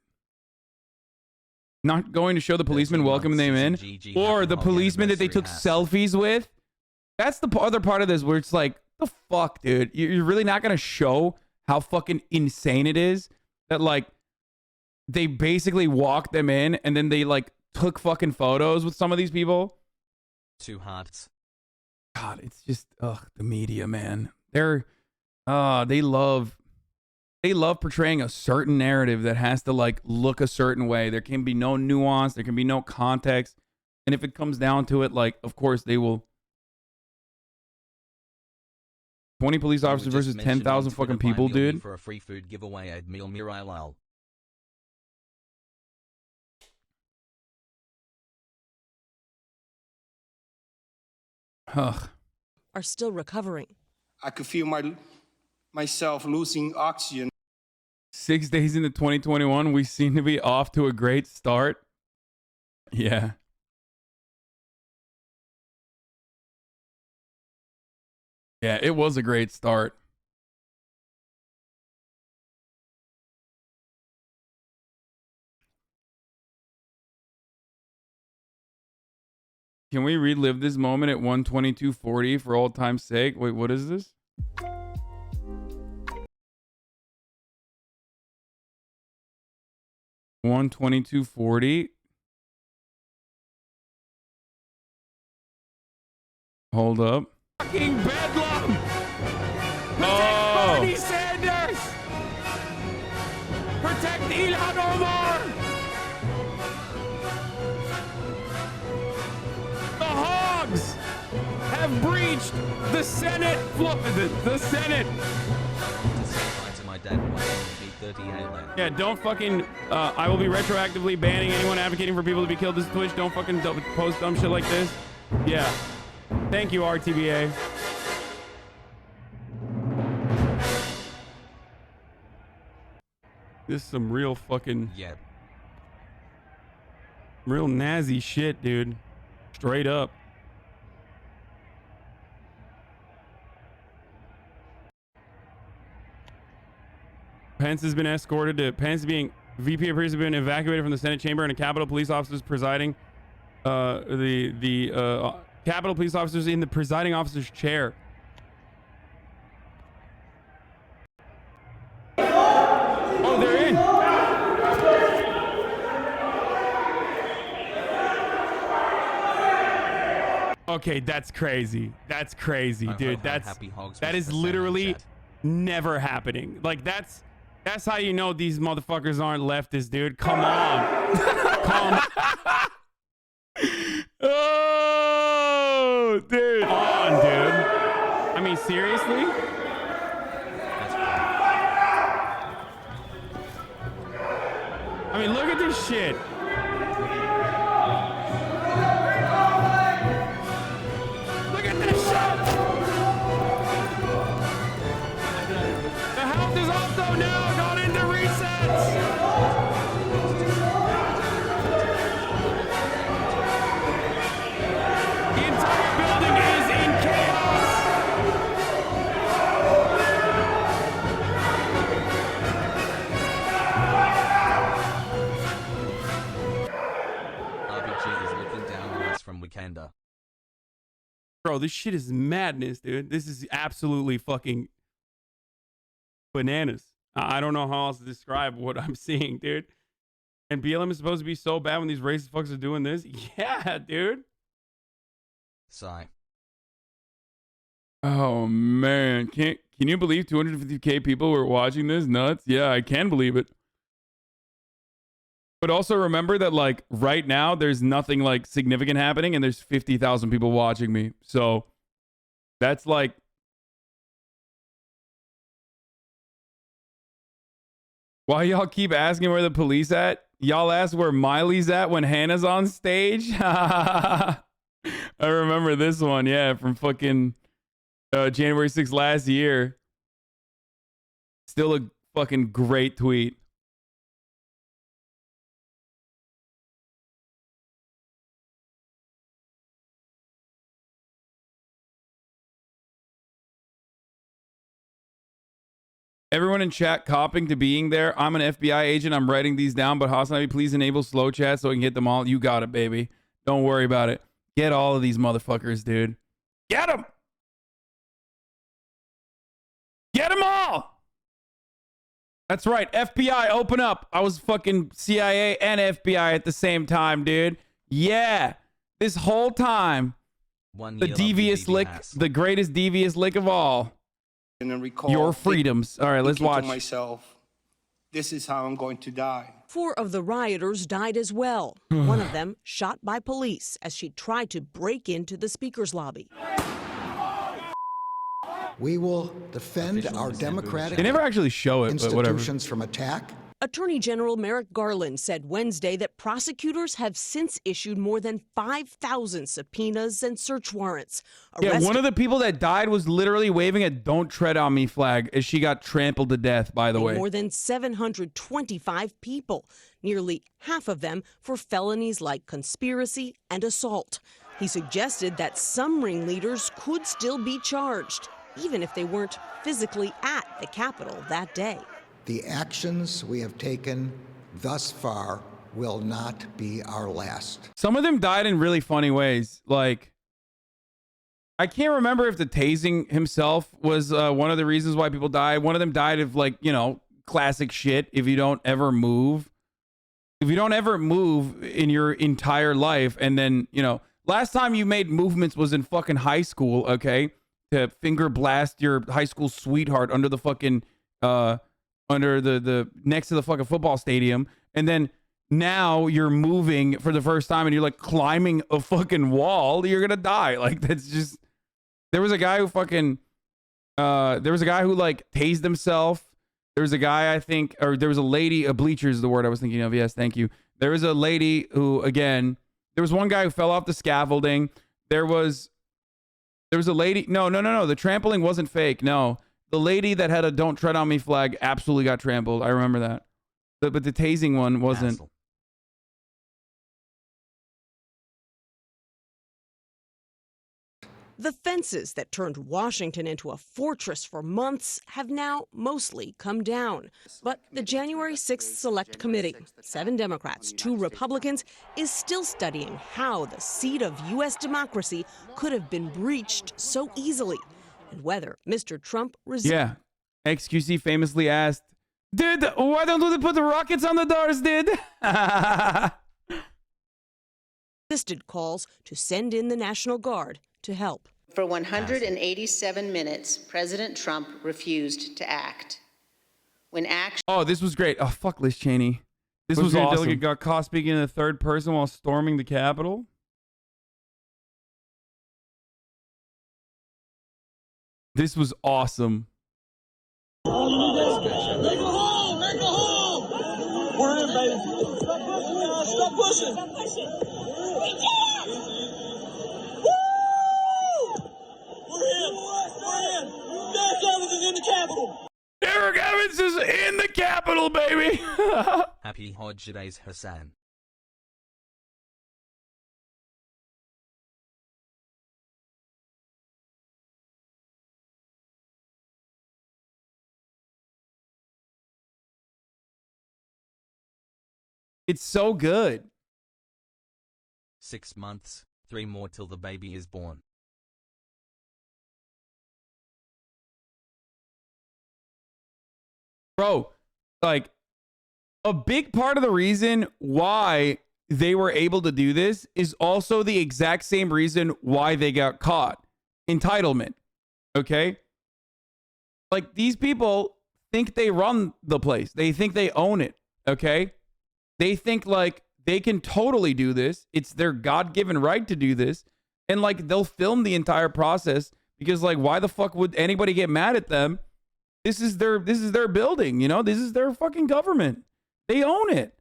Not going to show the policeman welcoming them in. Or the policeman that they took selfies with. That's the other part of this where it's like, the fuck, dude? You're really not going to show how fucking insane it is that, like, they basically walked them in and then they, like, took fucking photos with some of these people? 2 hearts. God, it's just the media, man. They love portraying a certain narrative that has to like look a certain way. There can be no nuance, there can be no context. And if it comes down to it, like, of course they will. 20 police officers versus 10,000 fucking people, dude. For a free food giveaway at Meal Mirai. Are still recovering. I could feel myself losing oxygen. 6 days into 2021, we seem to be off to a great start. Yeah. Yeah, it was a great start. Can we relive this moment at 1:22:40 for old time's sake? Wait, what is this? $1:22:40. Hold up. Fucking bedlam! Oh. Bernie Sanders! Protect Ilhan Omar! The hogs have breached the Senate floor. The Senate. Yeah, don't fucking. I will be retroactively banning anyone advocating for people to be killed this Twitch. Don't fucking post dumb shit like this. Yeah. Thank you, RTBA. This is some real fucking. Yeah. Real nazi shit, dude. Straight up. Pence has been escorted to VP appears to have been evacuated from the Senate chamber, and a Capitol police officers presiding Capitol police officers in the presiding officer's chair. Oh, there Okay, that's crazy. That's crazy, dude. Happy Hogs That with is the same literally chat. never happening. Like that's how you know these motherfuckers aren't leftists, dude. Come on. Come Oh, dude. Come on, dude. I mean, seriously? I mean, look at this shit. Look at this shit. The health is also now gone into resets. The entire building is in chaos. RBG is looking down on us from Wakanda. Bro, this shit is madness, dude. This is absolutely fucking bananas. I don't know how else to describe what I'm seeing, dude. And BLM is supposed to be so bad when these racist fucks are doing this? Yeah, dude. Sigh. Oh, man. Can you believe 250K people were watching this? Nuts? Yeah, I can believe it. But also remember that, like, right now, there's nothing, like, significant happening, and there's 50,000 people watching me. So, that's, like... Why y'all keep asking where the police at? Y'all ask where Miley's at when Hannah's on stage? I remember this one, yeah, from fucking January 6th last year. Still a fucking great tweet. Everyone in chat copying to being there. I'm an FBI agent. I'm writing these down, but Hasan, please enable slow chat so I can get them all. You got it, baby. Don't worry about it. Get all of these motherfuckers, dude. Get them! Get them all! That's right. FBI, open up. I was fucking CIA and FBI at the same time, dude. Yeah. This whole time. One The year devious of lick, the greatest devious lick of all. And then recall Your freedoms. All right, let's thinking to watch. myself, this is how I'm going to die. 4 of the rioters died as well. One of them shot by police as she tried to break into the speaker's lobby. We will defend our democratic They never actually show it, but whatever. institutions from attack. Attorney General Merrick Garland said Wednesday that prosecutors have since issued more than 5,000 subpoenas and search warrants. Yeah, one of the people that died was literally waving a "Don't Tread on Me" flag as she got trampled to death, by the way. More than 725 people, nearly half of them for felonies like conspiracy and assault. He suggested that some ringleaders could still be charged, even if they weren't physically at the Capitol that day. The actions we have taken thus far will not be our last. Some of them died in really funny ways. Like, I can't remember if the tasing himself was one of the reasons why people died. One of them died of, like, you know, classic shit. If you don't ever move. If you don't ever move in your entire life, and then, you know, last time you made movements was in fucking high school, okay? To finger blast your high school sweetheart under the fucking, under the next to the fucking football stadium, and then now you're moving for the first time and you're like climbing a fucking wall, you're gonna die. Like, that's just... There was a guy who fucking there was a guy who like tased himself. There was a guy, I think, or there was a lady, a bleacher is the word I was thinking of. Yes, thank you. There was a lady who, again, there was one guy who fell off the scaffolding. There was a lady, no, the trampling wasn't fake. No, the lady that had a "Don't Tread on Me" flag absolutely got trampled. I remember that. But the tasing one wasn't. Hassle. The fences that turned Washington into a fortress for months have now mostly come down. But the January 6th Select Committee, 7 Democrats, 2 Republicans, is still studying how the seat of U.S. democracy could have been breached so easily, and whether Mr. Trump Yeah. XQC famously asked, "Dude, why don't they put the rockets on the doors, dude?" resisted calls to send in the National Guard to help. For 187 minutes, President Trump refused to act. When action... Oh, this was great. Oh, fuck Liz Cheney. This was awesome. Delegate got caught speaking in the third person while storming the Capitol. This was awesome. Make her home! Make her home! We're in, baby. Stop pushing, man. Stop pushing. Stop pushing. Woo! We're in. We're in. Derek Evans is in the Capitol. Derek Evans is in the Capitol, baby. Happy holidays, Hasan. It's so good. 6 months, 3 more till the baby is born. Bro, like, a big part of the reason why they were able to do this is also the exact same reason why they got caught. Entitlement. Okay? Like, these people think they run the place. They think they own it. Okay? They think, like, they can totally do this. It's their God-given right to do this. And, like, they'll film the entire process because, like, why the fuck would anybody get mad at them? This is their building, you know? This is their fucking government. They own it.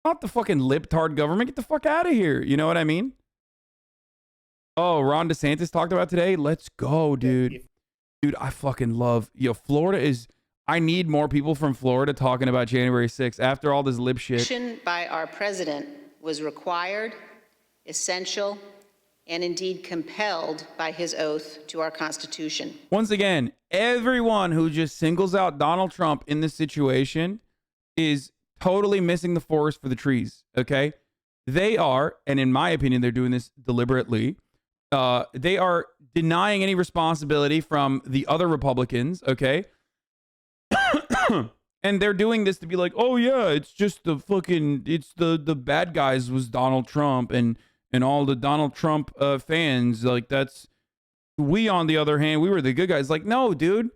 Not the fucking libtard government. Get the fuck out of here. You know what I mean? Oh, Ron DeSantis talked about today. Let's go, dude. Dude, I fucking love... Yo, Florida is... I need more people from Florida talking about January 6th after all this lib shit. Action by our president was required, essential, and indeed compelled by his oath to our Constitution. Once again, everyone who just singles out Donald Trump in this situation is totally missing the forest for the trees, okay? They are, and in my opinion, they're doing this deliberately, they are denying any responsibility from the other Republicans, okay? And they're doing this to be like, oh yeah, it's just the fucking, it's the bad guys was Donald Trump and all the Donald Trump fans. Like, that's, we on the other hand, we were the good guys. Like, no, dude.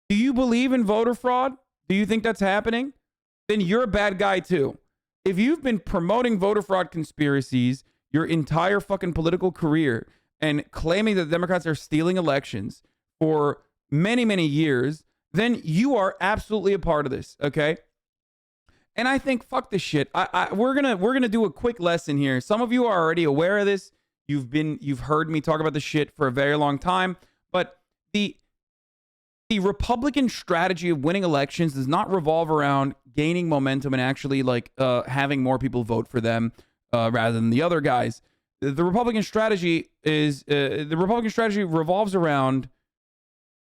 Do you believe in voter fraud? Do you think that's happening? Then you're a bad guy too. If you've been promoting voter fraud conspiracies your entire fucking political career and claiming that the Democrats are stealing elections for many, many years, then you are absolutely a part of this, okay? And I think, fuck this shit. We're gonna do a quick lesson here. Some of you are already aware of this. You've heard me talk about this shit for a very long time. But the Republican strategy of winning elections does not revolve around gaining momentum and actually like having more people vote for them rather than the other guys. The Republican strategy revolves around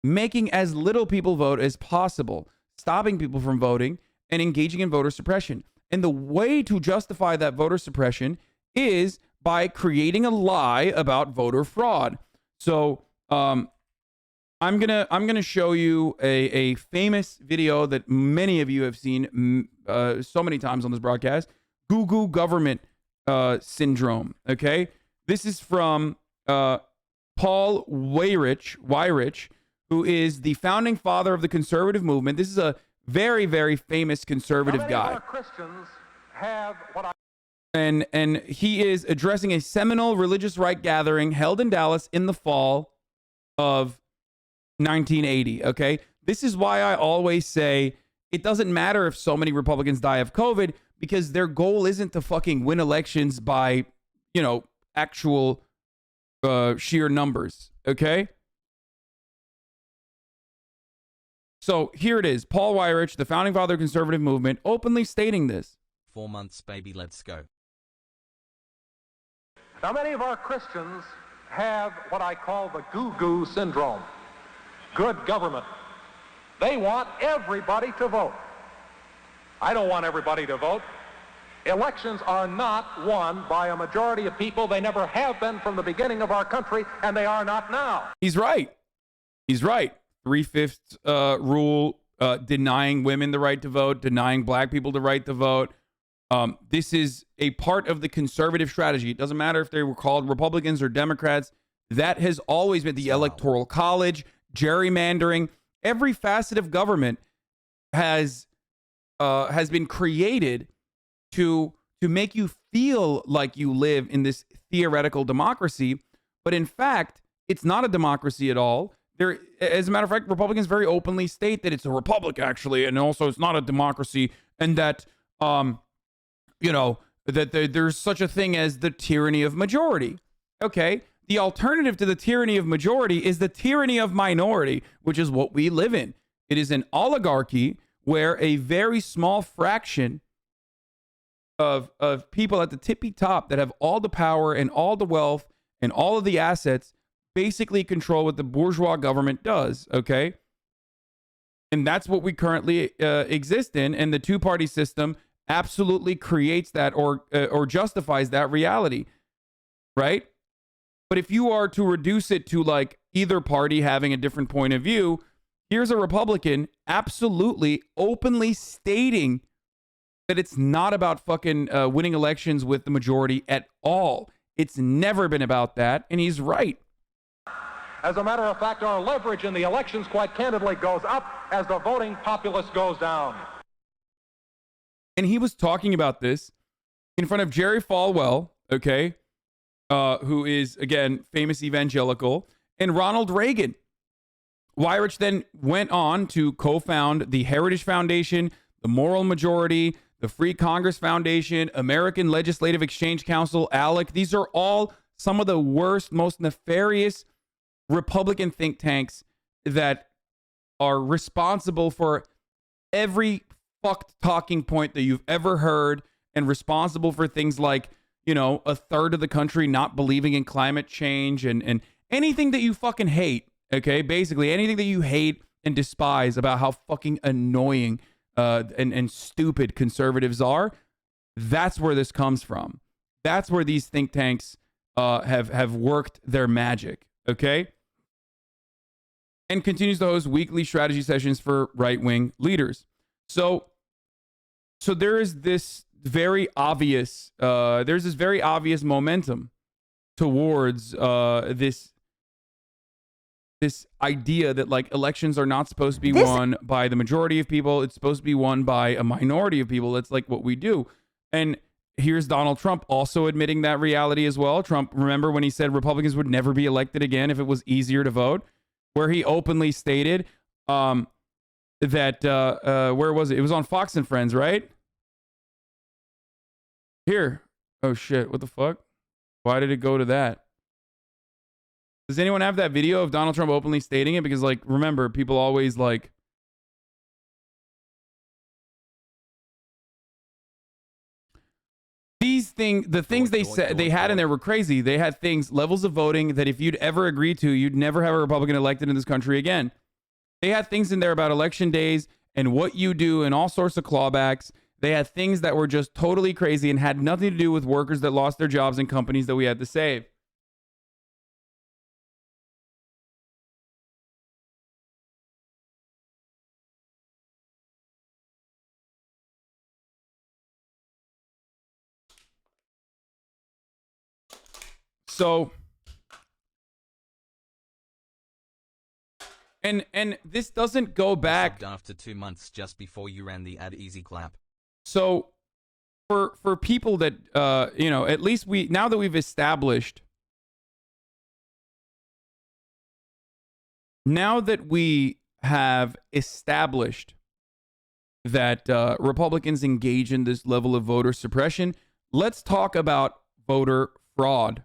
making as little people vote as possible, stopping people from voting, and engaging in voter suppression. And the way to justify that voter suppression is by creating a lie about voter fraud. So I'm gonna show you a famous video that many of you have seen so many times on this broadcast. Goo Goo Government Syndrome. Okay, this is from Paul Weyrich, who is the founding father of the conservative movement. This is a very, very famous conservative guy. Christians have what and he is addressing a seminal religious right gathering held in Dallas in the fall of 1980, okay? This is why I always say it doesn't matter if so many Republicans die of COVID, because their goal isn't to fucking win elections by, you know, actual sheer numbers, okay? So here it is. Paul Weyrich, the founding father of the conservative movement, openly stating this. 4 months, baby, let's go. Now, many of our Christians have what I call the goo-goo syndrome. Good government. They want everybody to vote. I don't want everybody to vote. Elections are not won by a majority of people. They never have been from the beginning of our country, and they are not now. He's right. He's right. 3/5 rule, denying women the right to vote, denying black people the right to vote. This is a part of the conservative strategy. It doesn't matter if they were called Republicans or Democrats. That has always been the Electoral College, gerrymandering. Every facet of government has been created to make you feel like you live in this theoretical democracy, but in fact, it's not a democracy at all. There, as a matter of fact, Republicans very openly state that it's a republic, actually, and also it's not a democracy, and that there's such a thing as the tyranny of majority. Okay, the alternative to the tyranny of majority is the tyranny of minority, which is what we live in. It is an oligarchy where a very small fraction of people at the tippy top that have all the power and all the wealth and all of the assets basically control what the bourgeois government does, okay? And that's what we currently exist in, and the two-party system absolutely creates that or justifies that reality, right? But if you are to reduce it to like either party having a different point of view, here's a Republican absolutely openly stating that it's not about fucking winning elections with the majority at all. It's never been about that, and he's right. As a matter of fact, our leverage in the elections, quite candidly, goes up as the voting populace goes down. And he was talking about this in front of Jerry Falwell, okay, who is, again, famous evangelical, and Ronald Reagan. Weyrich then went on to co-found the Heritage Foundation, the Moral Majority, the Free Congress Foundation, American Legislative Exchange Council, ALEC. These are all some of the worst, most nefarious Republican think tanks that are responsible for every fucked talking point that you've ever heard, and responsible for things like, you know, a third of the country not believing in climate change and anything that you fucking hate. Okay, basically anything that you hate and despise about how fucking annoying and stupid conservatives are. That's where this comes from. That's where these think tanks have worked their magic. Okay, and continues to host weekly strategy sessions for right-wing leaders. So there is this very obvious momentum towards this idea that like elections are not supposed to be won by the majority of people. It's supposed to be won by a minority of people. That's like what we do. And here's Donald Trump also admitting that reality as well. Trump, remember when he said Republicans would never be elected again if it was easier to vote, where he openly stated that where was it? It was on Fox and Friends, right? Here. Oh shit, what the fuck? Why did it go to that? Does anyone have that video of Donald Trump openly stating it? Because, like, remember, people always, like... the things they said they had in there were crazy. They had things, levels of voting that if you'd ever agree to, you'd never have a Republican elected in this country again. They had things in there about election days and what you do and all sorts of clawbacks. They had things that were just totally crazy and had nothing to do with workers that lost their jobs and companies that we had to save. So, and this doesn't go back after 2 months just before you ran the ad easy clap. So for people that at least now that we've established that Republicans engage in this level of voter suppression, let's talk about voter fraud.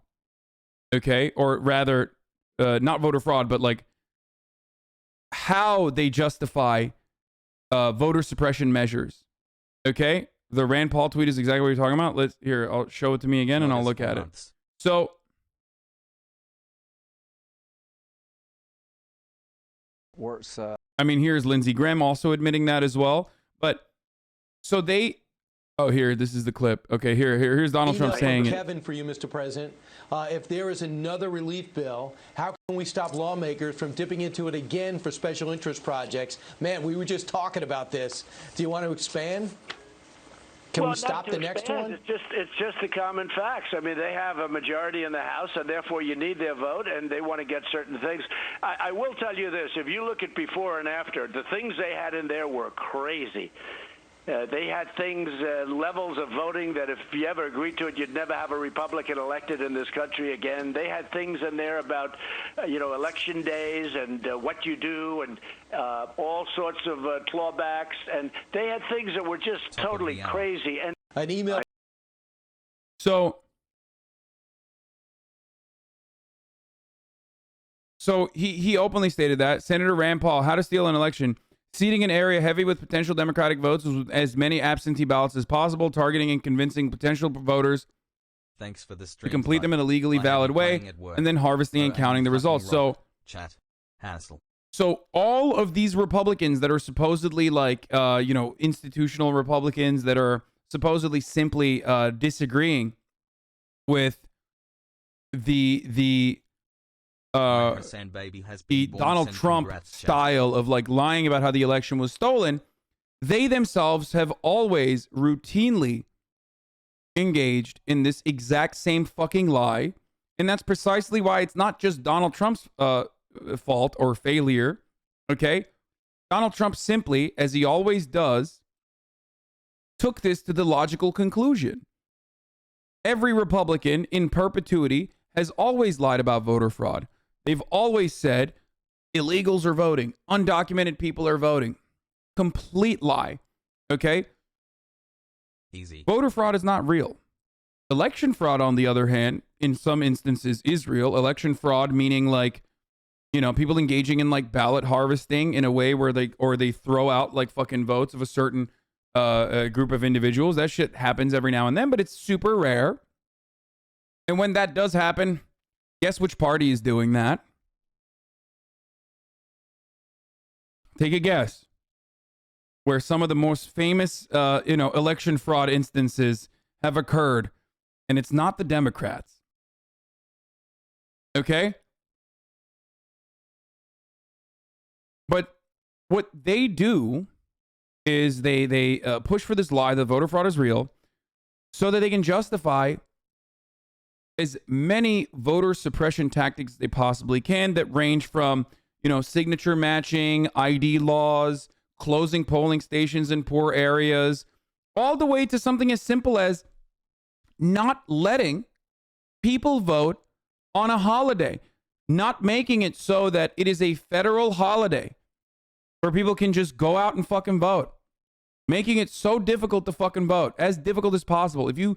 Okay, or rather, not voter fraud, but like how they justify voter suppression measures. Okay, the Rand Paul tweet is exactly what you're talking about. I'll show it to me again, and I'll look at it. So, worse. I mean, here's Lindsey Graham also admitting that as well. But so they. Oh, here, this is the clip. Okay, here's Donald Trump saying it. Kevin, for you, Mr. President, if there is another relief bill, how can we stop lawmakers from dipping into it again for special interest projects? Man, we were just talking about this. Do you want to expand? Can we not stop to the next expand, one? It's just the common facts. I mean, they have a majority in the House, and therefore you need their vote, and they want to get certain things. I will tell you this: if you look at before and after, the things they had in there were crazy. They had things, levels of voting that if you ever agreed to it, you'd never have a Republican elected in this country again. They had things in there about, election days and what you do and all sorts of clawbacks. And they had things that were just totally crazy. And an email. So he openly stated that Senator Rand Paul, how to steal an election. Seating an area heavy with potential Democratic votes with as many absentee ballots as possible, targeting and convincing potential voters Thanks for the to complete them in a legally I have valid been way, playing at work. and then harvesting and counting the results. So, chat, hassle. So all of these Republicans that are supposedly like, institutional Republicans that are supposedly simply disagreeing with the Donald Trump style of like lying about how the election was stolen, they themselves have always routinely engaged in this exact same fucking lie. And that's precisely why it's not just Donald Trump's fault or failure. Okay. Donald Trump simply, as he always does, took this to the logical conclusion. Every Republican in perpetuity has always lied about voter fraud. They've always said illegals are voting, undocumented people are voting. Complete lie. Okay? Easy. Voter fraud is not real. Election fraud, on the other hand, in some instances is real. Election fraud meaning like, people engaging in like ballot harvesting in a way where they throw out like fucking votes of a certain group of individuals. That shit happens every now and then, but it's super rare. And when that does happen, guess which party is doing that? Take a guess. Where some of the most famous, election fraud instances have occurred, and it's not the Democrats. Okay? But what they do is they push for this lie that voter fraud is real so that they can justify as many voter suppression tactics as they possibly can that range from, signature matching, ID laws, closing polling stations in poor areas, all the way to something as simple as not letting people vote on a holiday, not making it so that it is a federal holiday where people can just go out and fucking vote, making it so difficult to fucking vote, as difficult as possible. If you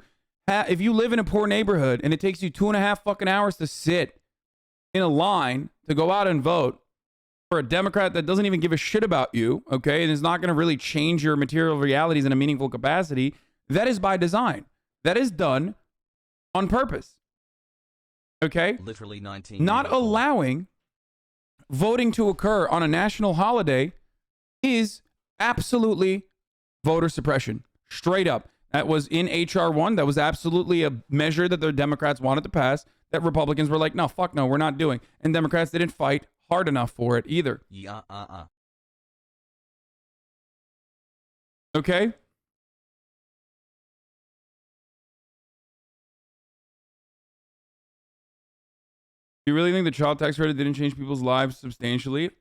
live in a poor neighborhood and it takes you 2.5 fucking hours to sit in a line to go out and vote for a Democrat that doesn't even give a shit about you, okay, and is not going to really change your material realities in a meaningful capacity, that is by design. That is done on purpose. Okay? Literally 19. Not allowing voting to occur on a national holiday is absolutely voter suppression. Straight up. That was in H.R. 1. That was absolutely a measure that the Democrats wanted to pass that Republicans were like, no, fuck no, we're not doing. And Democrats didn't fight hard enough for it either. Yeah, Okay? You really think the child tax credit didn't change people's lives substantially?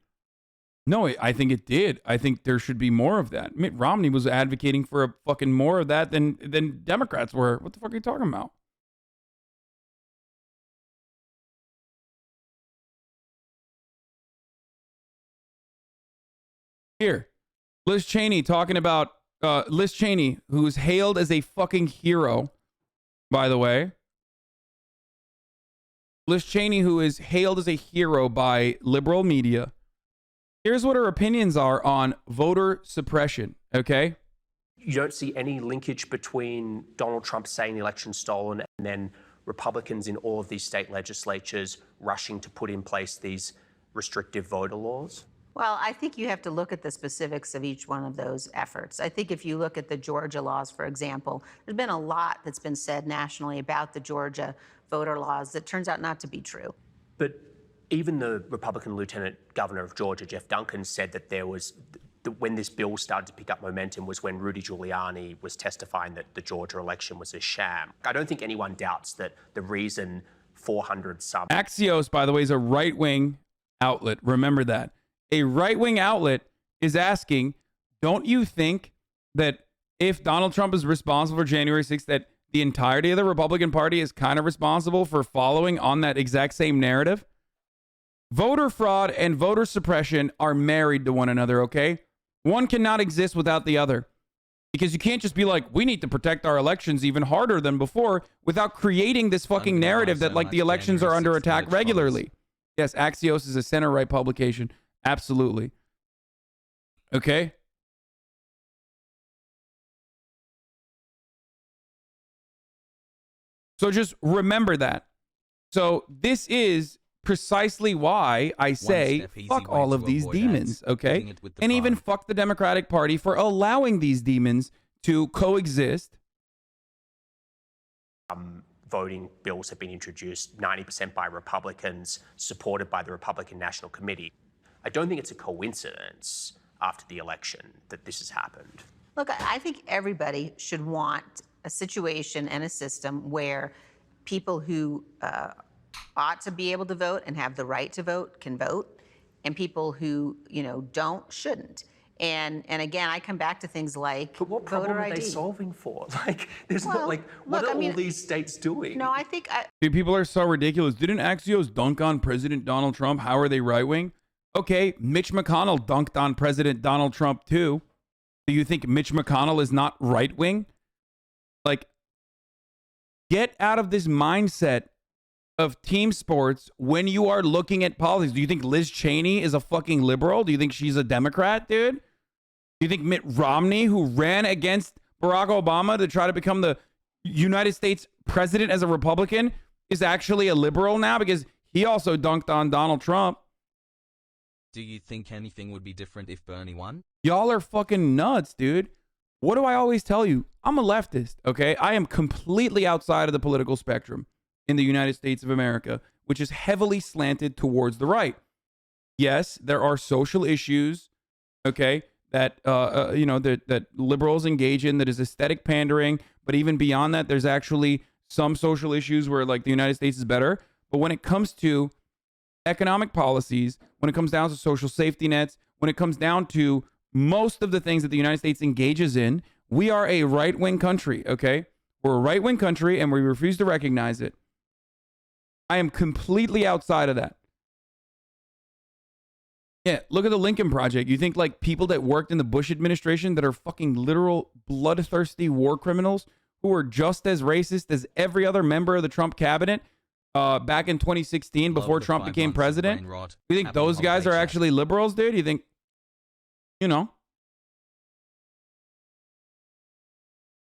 No, I think it did. I think there should be more of that. Mitt Romney was advocating for a fucking more of that than Democrats were. What the fuck are you talking about? Here, Liz Cheney talking about Liz Cheney, who's hailed as a fucking hero, by the way. Liz Cheney, who is hailed as a hero by liberal media. Here's what her opinions are on voter suppression, okay? You don't see any linkage between Donald Trump saying the election's stolen and then Republicans in all of these state legislatures rushing to put in place these restrictive voter laws? Well, I think you have to look at the specifics of each one of those efforts. I think if you look at the Georgia laws, for example, there's been a lot that's been said nationally about the Georgia voter laws that turns out not to be true. But even the Republican Lieutenant Governor of Georgia, Jeff Duncan, said that when this bill started to pick up momentum was when Rudy Giuliani was testifying that the Georgia election was a sham. I don't think anyone doubts that the reason 400 some... Axios, by the way, is a right-wing outlet. Remember that. A right-wing outlet is asking, don't you think that if Donald Trump is responsible for January 6th, that the entirety of the Republican Party is kind of responsible for following on that exact same narrative? Voter fraud and voter suppression are married to one another, okay? One cannot exist without the other. Because you can't just be like, we need to protect our elections even harder than before without creating this fucking narrative that like the elections are under attack regularly. Yes, Axios is a center-right publication. Absolutely. Okay? So just remember that. So this is precisely why I say fuck all of these demons, okay? And even fuck the Democratic Party for allowing these demons to coexist. Voting bills have been introduced 90% by Republicans, supported by the Republican National Committee. I don't think it's a coincidence after the election that this has happened. Look, I think everybody should want a situation and a system where people who ought to be able to vote and have the right to vote can vote, and people who, don't shouldn't. And again, I come back to things like But what problem voter are ID. they solving for? Like, there's not Well, what look, are I mean, all these states doing? No, I think Dude, people are so ridiculous. Didn't Axios dunk on President Donald Trump? How are they right-wing? Okay, Mitch McConnell dunked on President Donald Trump too. Do you think Mitch McConnell is not right-wing? Like, get out of this mindset of team sports when you are looking at politics. Do you think Liz Cheney is a fucking liberal? Do you think she's a Democrat, dude? Do you think Mitt Romney, who ran against Barack Obama to try to become the United States president as a Republican, is actually a liberal now because he also dunked on Donald Trump? Do you think anything would be different if Bernie won? Y'all are fucking nuts, dude. What do I always tell you? I'm a leftist, okay? I am completely outside of the political spectrum in the United States of America, which is heavily slanted towards the right. Yes, there are social issues, okay, that that liberals engage in that is aesthetic pandering, but even beyond that, there's actually some social issues where like the United States is better. But when it comes to economic policies, when it comes down to social safety nets, when it comes down to most of the things that the United States engages in, we are a right-wing country, okay? We're a right-wing country and we refuse to recognize it. I am completely outside of that. Yeah, look at the Lincoln Project. You think like people that worked in the Bush administration that are fucking literal bloodthirsty war criminals who are just as racist as every other member of the Trump cabinet back in 2016 before Trump became president? You think those guys are actually liberals, dude? You think,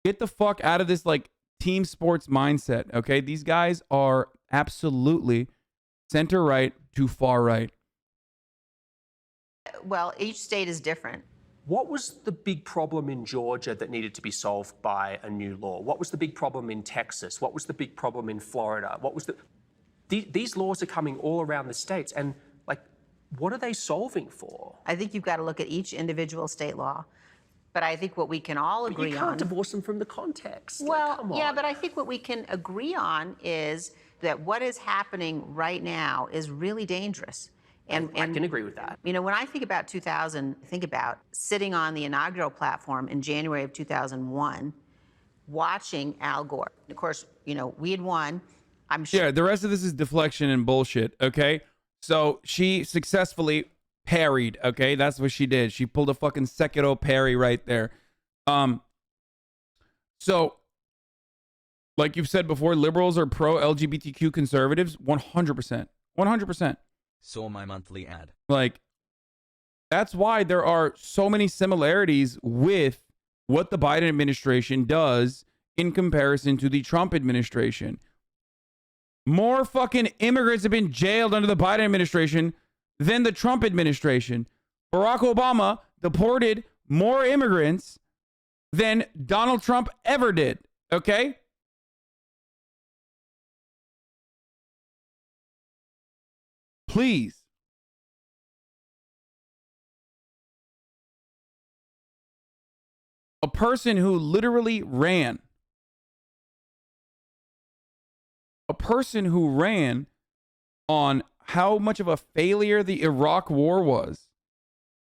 get the fuck out of this like team sports mindset, okay? These guys are absolutely center right to far right. Well, each state is different. What was the big problem in Georgia that needed to be solved by a new law? What was the big problem in Texas? What was the big problem in Florida? What was these laws are coming all around the states, and like, what are they solving for? I think you've got to look at each individual state law. But I think what we can all agree on... You can't divorce them from the context. Well, come on. yeah, but I think what we can agree on is that what is happening right now is really dangerous. And I can agree with that. When I think about 2000, think about sitting on the inaugural platform in January of 2001, watching Al Gore. Of course, we had won. I'm sure. Yeah, the rest of this is deflection and bullshit, okay? So she successfully parried, okay? That's what she did. She pulled a fucking Sekiro parry right there. So, like you've said before, liberals are pro-LGBTQ conservatives, 100%. 100%. Saw my monthly ad. Like, that's why there are so many similarities with what the Biden administration does in comparison to the Trump administration. More fucking immigrants have been jailed under the Biden administration than the Trump administration. Barack Obama deported more immigrants than Donald Trump ever did, okay? Please. A person who literally ran. A person who ran on how much of a failure the Iraq war was.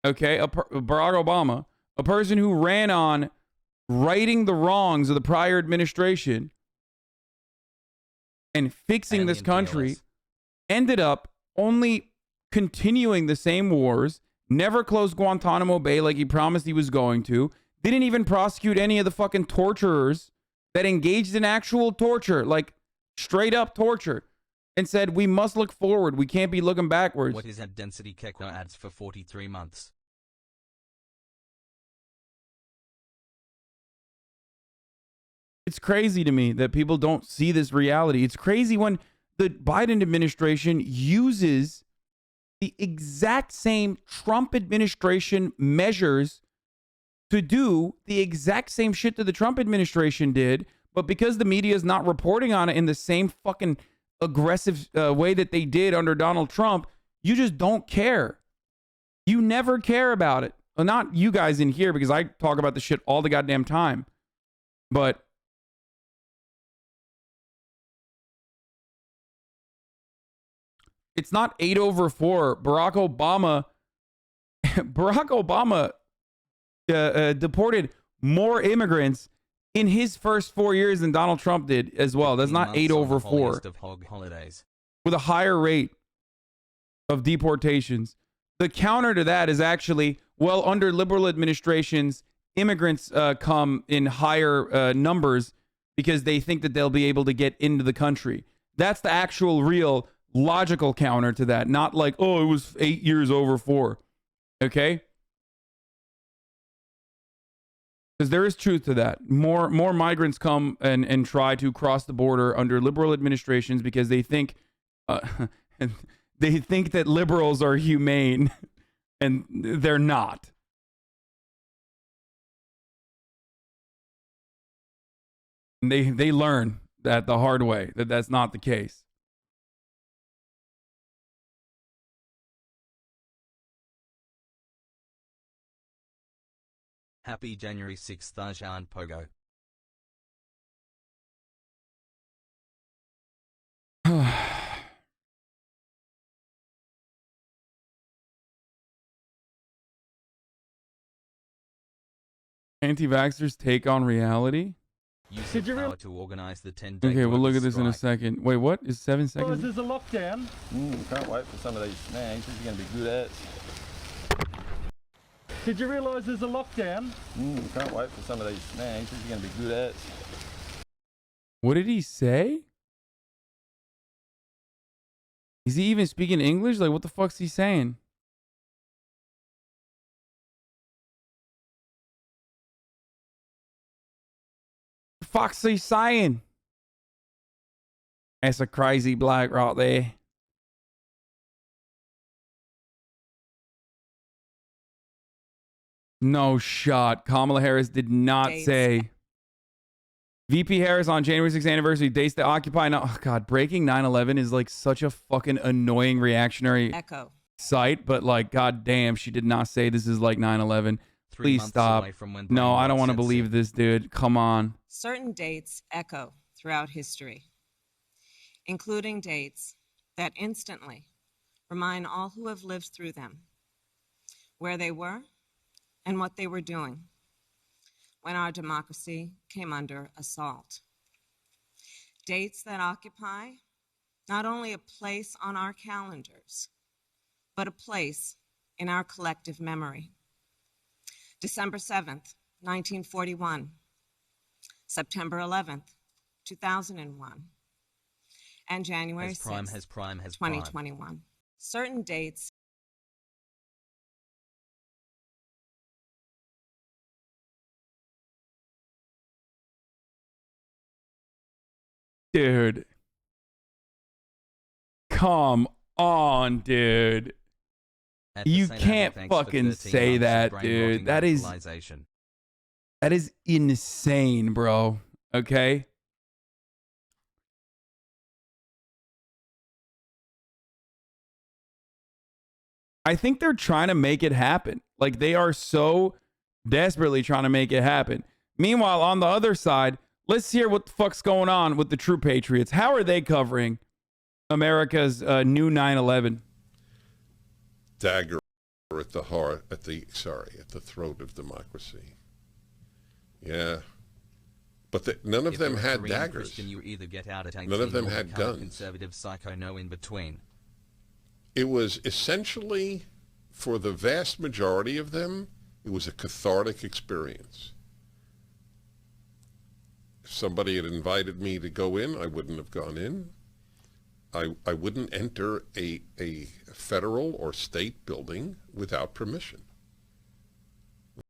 Okay, Barack Obama, a person who ran on righting the wrongs of the prior administration and fixing this country, ended up only continuing the same wars, never closed Guantanamo Bay like he promised he was going to, didn't even prosecute any of the fucking torturers that engaged in actual torture, like straight up torture, and said, we must look forward. We can't be looking backwards. What is that density Kekwa ads for 43 months? It's crazy to me that people don't see this reality. It's crazy when the Biden administration uses the exact same Trump administration measures to do the exact same shit that the Trump administration did, but because the media is not reporting on it in the same fucking aggressive way that they did under Donald Trump, you just don't care. You never care about it. Well, not you guys in here, because I talk about the shit all the goddamn time. But it's not 8/4. Barack Obama deported more immigrants in his first 4 years than Donald Trump did as well. That's not 8/4. With a higher rate of deportations. The counter to that is actually, well, under liberal administrations, immigrants come in higher numbers because they think that they'll be able to get into the country. That's the actual real logical counter to that. Not like, oh, it was 8 years over 4. Okay? Because there is truth to that. More migrants come and try to cross the border under liberal administrations because they think they think that liberals are humane, and they're not. And they learn that the hard way, that that's not the case. Happy January 6th, Hasan Pogo. Anti-vaxxers take on reality? Use your power to organize the 10-day Okay, we'll look at this in a strike. second. Wait, what? Is 7 seconds? There's a lockdown. Can't wait for some of these snags. This is going to be good ads. Did you realise there's a lockdown? Can't wait for some of these snags. This is going to be good ads. What did he say? Is he even speaking English? Like, what the fuck's he saying? Fuck's he saying? That's a crazy bloke right there. No shot. Kamala Harris did not say. VP Harris on January 6th anniversary dates to Occupy. No, oh God, breaking 9/11 is like such a fucking annoying reactionary site, but like, God damn, she did not say this is like 9/11. Please stop. No, I don't want to believe this, dude. Come on. Certain dates echo throughout history, including dates that instantly remind all who have lived through them where they were and what they were doing when our democracy came under assault. Dates that occupy not only a place on our calendars, but a place in our collective memory. December 7th, 1941, September 11th, 2001, and January 6th, 2021. Certain dates Dude. Come on, dude. You can't fucking say that, dude. That is insane, bro. Okay? I think they're trying to make it happen. Like, they are so desperately trying to make it happen. Meanwhile, on the other side, let's hear what the fuck's going on with the true patriots. How are they covering America's new 9/11? Dagger at the heart, at the throat of democracy. Yeah. But none of them had daggers. Christian, you either get out at 18 none of them or had become a guns. Conservative psycho, no in between. It was essentially, for the vast majority of them, it was a cathartic experience. If somebody had invited me to go in, I wouldn't have gone in. I wouldn't enter a federal or state building without permission.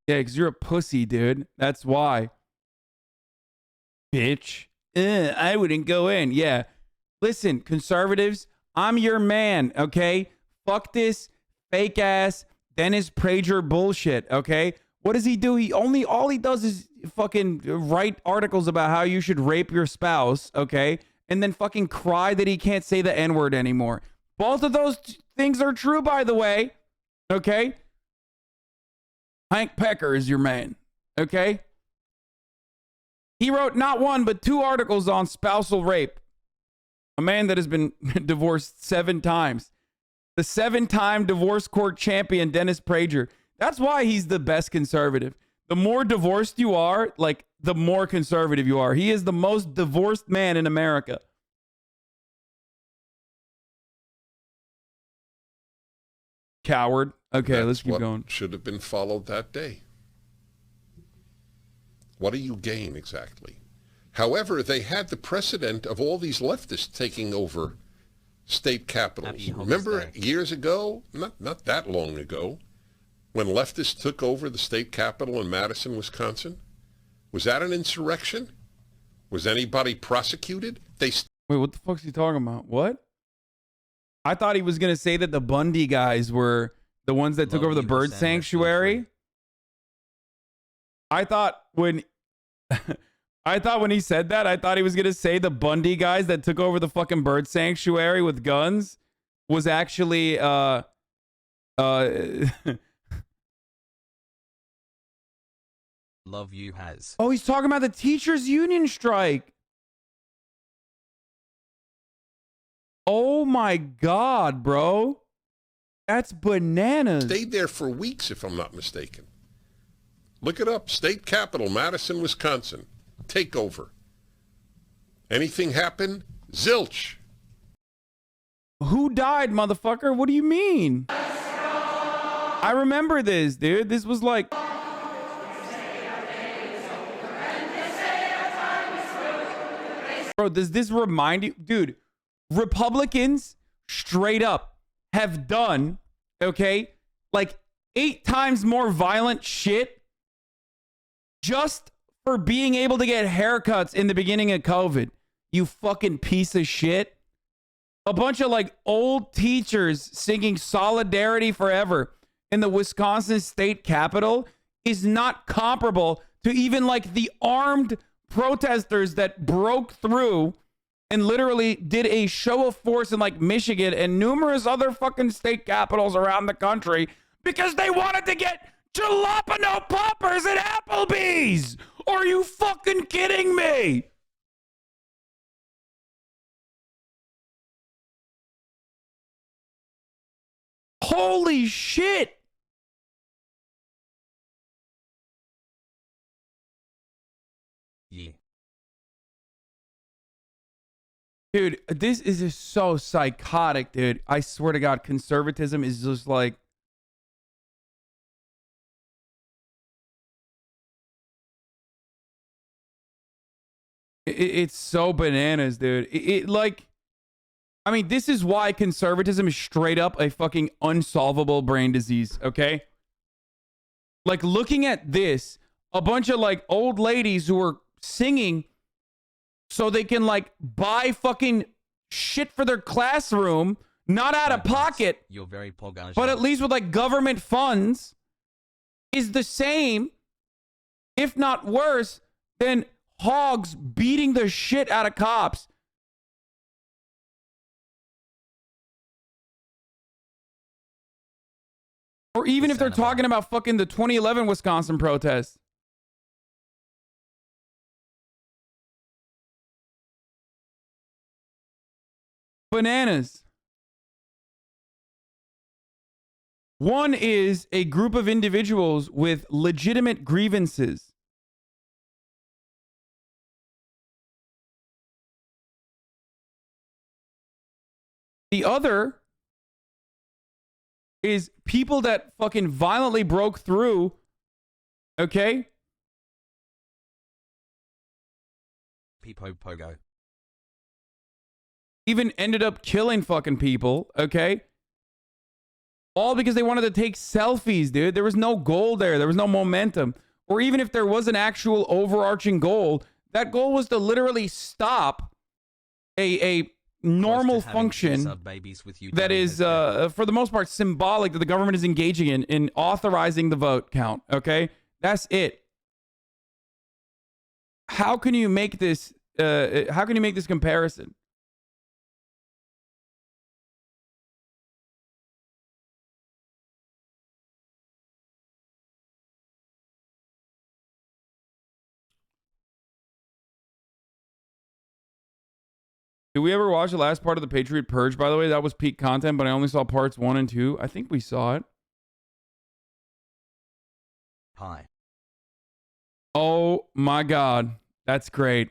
Yeah, because you're a pussy, dude. That's why. Bitch. I wouldn't go in. Yeah. Listen, conservatives, I'm your man, okay? Fuck this fake ass Dennis Prager bullshit, okay? What does he do? All he does is fucking write articles about how you should rape your spouse, okay? And then fucking cry that he can't say the N-word anymore. Both of those things are true, by the way, okay? Hank Pecker is your man, okay? He wrote not one, but 2 articles on spousal rape. A man that has been divorced 7 times. The 7-time divorce court champion, Dennis Prager. That's why he's the best conservative. The more divorced you are, like, the more conservative you are. He is the most divorced man in America. Coward. Okay, let's keep going. Should have been followed that day. What do you gain exactly? However, they had the precedent of all these leftists taking over state capitals. Remember years ago, not that long ago, when leftists took over the state capitol in Madison, Wisconsin? Was that an insurrection? Was anybody prosecuted? Wait, what the fuck's he talking about? What? I thought he was going to say that the Bundy guys were the ones that took over the bird sanctuary. I thought when he said that, I thought he was going to say the Bundy guys that took over the fucking bird sanctuary with guns was actually Love you has. Oh, he's talking about the teachers union strike. Oh my God, bro. That's bananas. Stayed there for weeks, if I'm not mistaken. Look it up. State Capitol, Madison, Wisconsin. Takeover. Anything happen? Zilch. Who died, motherfucker? What do you mean? I remember this, dude. This was like... Bro, does this remind you? Dude, Republicans straight up have done, okay, like 8 times more violent shit just for being able to get haircuts in the beginning of COVID. You fucking piece of shit. A bunch of like old teachers singing Solidarity Forever in the Wisconsin state capitol is not comparable to even like the armed protesters that broke through and literally did a show of force in like Michigan and numerous other fucking state capitals around the country because they wanted to get jalapeno poppers at Applebee's. Are you fucking kidding me? Holy shit. Yeah. Dude, this is just so psychotic, dude. I swear to God, conservatism is just like... It's so bananas, dude. I mean, this is why conservatism is straight up a fucking unsolvable brain disease, okay? Like, looking at this, a bunch of, like, old ladies who are singing so they can, like, buy fucking shit for their classroom, not out of pocket, You're very poggers. but at least with, like, government funds, is the same, if not worse, than hogs beating the shit out of cops. Or even if they're talking about fucking the 2011 Wisconsin protests. Bananas. One is a group of individuals with legitimate grievances. The other is people that fucking violently broke through, okay? Peepo Pogo. Even ended up killing fucking people, okay? All because they wanted to take selfies, dude. There was no goal there. There was no momentum. Or even if there was an actual overarching goal, that goal was to literally stop a normal function that is, for the most part, symbolic that the government is engaging in authorizing the vote count, okay? That's it. How can you make this, comparison? Did we ever watch the last part of the Patriot Purge, by the way? That was peak content, but I only saw parts 1 and 2. I think we saw it. Hi. Oh my God. That's great.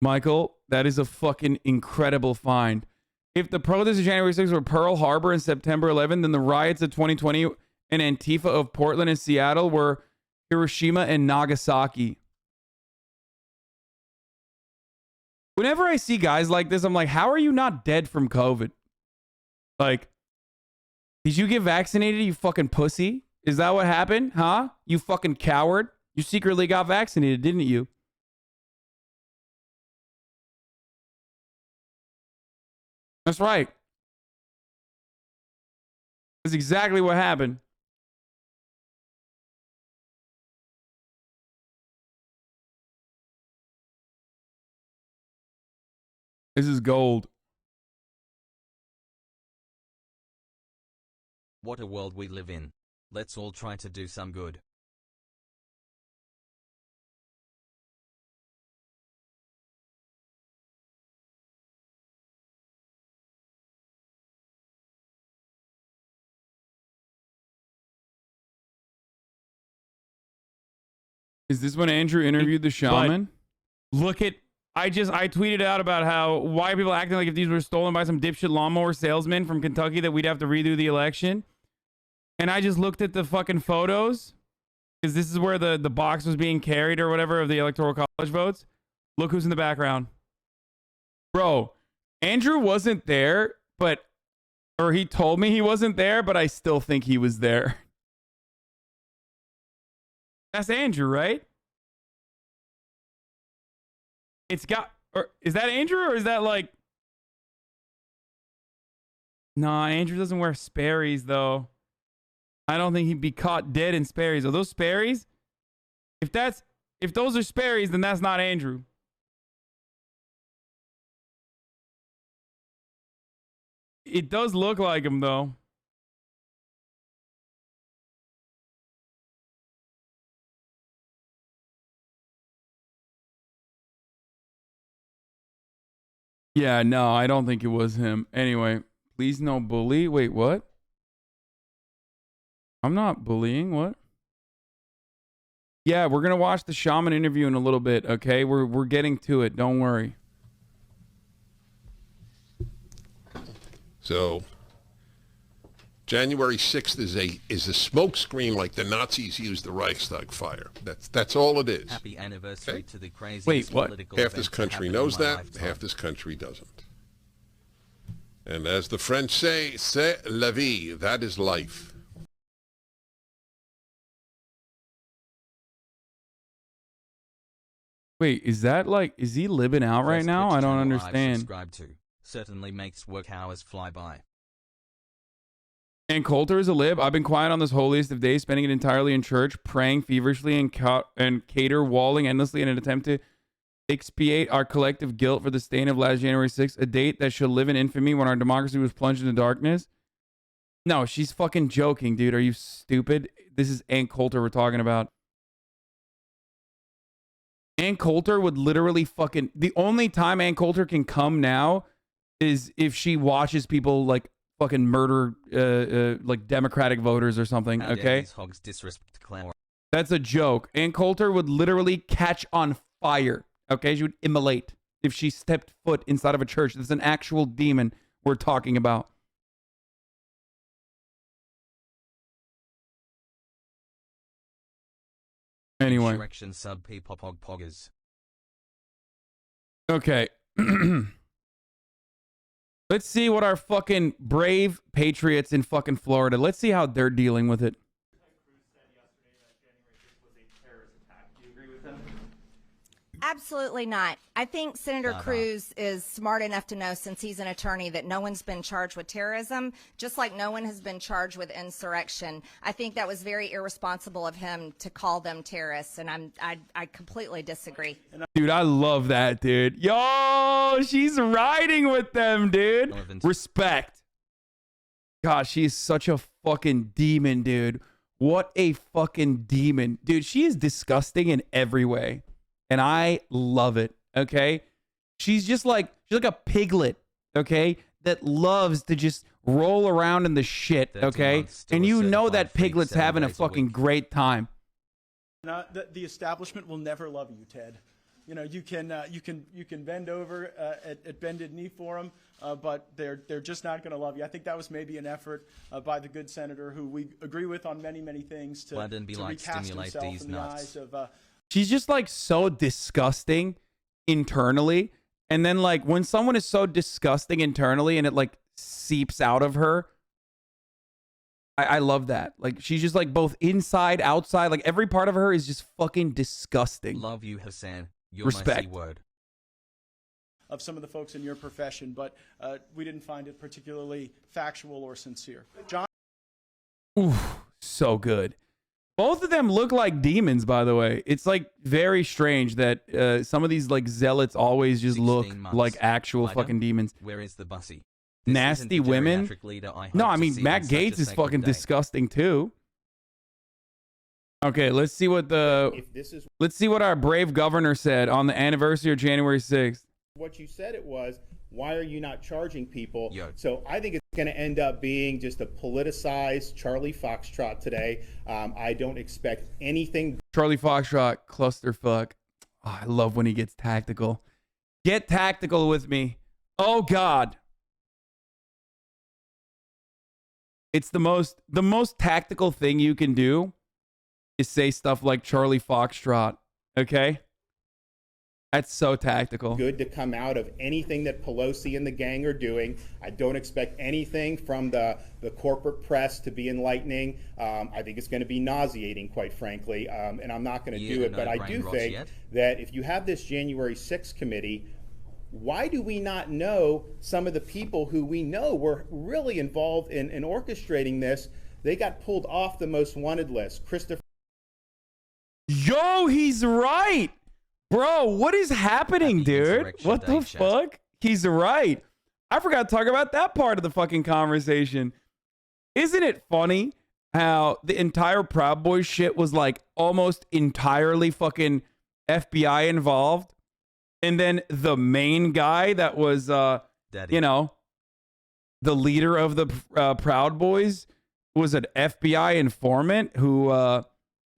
Michael, that is a fucking incredible find. If the protests of January 6th were Pearl Harbor and September 11th, then the riots of 2020 and Antifa of Portland and Seattle were Hiroshima and Nagasaki. Whenever I see guys like this, I'm like, how are you not dead from COVID? Like, did you get vaccinated, you fucking pussy? Is that what happened? Huh? You fucking coward? You secretly got vaccinated, didn't you? That's right. That's exactly what happened. This is gold. What a world we live in. Let's all try to do some good. Is this when Andrew interviewed the shaman? Look at, I tweeted out about how, why are people acting like if these were stolen by some dipshit lawnmower salesman from Kentucky that we'd have to redo the election? And I just looked at the fucking photos, because this is where the box was being carried or whatever of the electoral college votes. Look who's in the background. Bro, Andrew wasn't there, or he told me he wasn't there, but I still think he was there. That's Andrew, right? It's got, or is that Andrew or is that like? Nah, Andrew doesn't wear Sperry's though. I don't think he'd be caught dead in Sperry's. Are those Sperry's? If those are Sperry's, then that's not Andrew. It does look like him though. Yeah, no, I don't think it was him. Anyway, please no bully. Wait, what? I'm not bullying. What? Yeah, we're going to watch the shaman interview in a little bit, okay? We're getting to it. Don't worry. So, January 6th is a smokescreen like the Nazis used the Reichstag fire. That's all it is. Happy anniversary to the craziest Wait, what? political Half event this to country happen knows in my that, lifetime. half this country doesn't. And as the French say, c'est la vie, that is life. Wait, is that like, is he living out right First now? Twitch I don't channel I've understand. subscribed to. Certainly makes work hours fly by. And Coulter is a lib. I've been quiet on this holiest of days, spending it entirely in church, praying feverishly and cater walling endlessly in an attempt to expiate our collective guilt for the stain of last January 6th, a date that shall live in infamy when our democracy was plunged into darkness. No, she's fucking joking, dude. Are you stupid? This is Ann Coulter we're talking about. Ann Coulter would literally fucking... The only time Ann Coulter can come now is if she watches people like fucking murder like Democratic voters or something, okay? Hogs disrespect Claire. That's a joke. Ann Coulter would literally catch on fire, okay? She would immolate if she stepped foot inside of a church. That's an actual demon we're talking about. Anyway. Insurrection sub pog poggers. Okay. Let's see what our fucking brave patriots in fucking Florida, let's see how they're dealing with it. Absolutely not. I think Senator Cruz is smart enough to know, since he's an attorney, that no one's been charged with terrorism, just like no one has been charged with insurrection. I think that was very irresponsible of him to call them terrorists, and I completely disagree. Dude, I love that, dude. Yo, she's riding with them, dude. Respect. Gosh, she is such a fucking demon, dude. What a fucking demon. Dude, she is disgusting in every way. And I love it, okay? She's like a piglet, okay? That loves to just roll around in the shit, okay? And you know that piglet's having a fucking great time. The establishment will never love you, Ted. You know, you can bend over at bended knee for them, but they're just not going to love you. I think that was maybe an effort by the good senator, who we agree with on many things, to recast himself in the eyes of... She's just like so disgusting internally. And then like when someone is so disgusting internally and it like seeps out of her, I love that. Like she's just like both inside, outside, like every part of her is just fucking disgusting. Love you, Hasan. You're Respect. my C word. Of some of the folks in your profession, but we didn't find it particularly factual or sincere. John? Ooh, so good. Both of them look like demons, by the way. It's like very strange that some of these like zealots always just look like actual fucking demons. Where is the bussy? Nasty women? No, I mean, Matt Gaetz is fucking disgusting too. Okay, let's see what let's see what our brave governor said on the anniversary of January 6th. What you said it was, why are you not charging people? So I think it's going to end up being just a politicized Charlie Foxtrot today. I don't expect anything. Charlie Foxtrot, clusterfuck. Oh, I love when he gets tactical. Get tactical with me. Oh, God. It's the most tactical thing you can do is say stuff like Charlie Foxtrot. Okay? That's so tactical. Good to come out of anything that Pelosi and the gang are doing. I don't expect anything from the corporate press to be enlightening. I think it's going to be nauseating, quite frankly, and I'm not going to do it. But I do think that if you have this January 6th committee, why do we not know some of the people who we know were really involved in orchestrating this? They got pulled off the most wanted list. Christopher. Yo, he's right. Bro, what is happening, dude? What the fuck? He's right. I forgot to talk about that part of the fucking conversation. Isn't it funny how the entire Proud Boys shit was like almost entirely fucking FBI involved? And then the main guy that was, you know, the leader of the Proud Boys was an FBI informant who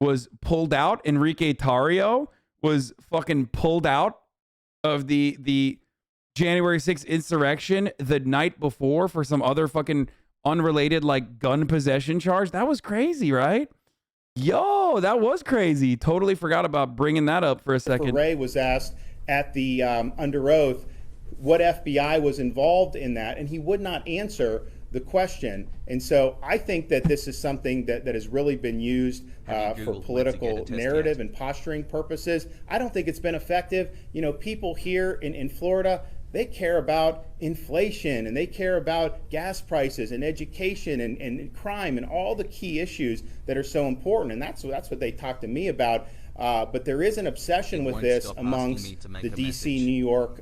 was pulled out. Enrique Tarrio was fucking pulled out of the January 6th insurrection the night before for some other fucking unrelated like gun possession charge. That was crazy, right? Yo, that was crazy. Totally forgot about bringing that up for a second. Ray was asked at the under oath what FBI was involved in that, and he would not answer the question. And so I think that this is something that has really been used for political narrative and posturing purposes. I don't think it's been effective. You know, people here in Florida, They care about inflation, and they care about gas prices and education and crime and all the key issues that are so important. And that's what they talk to me about. But there is an obsession with this amongst the DC, New York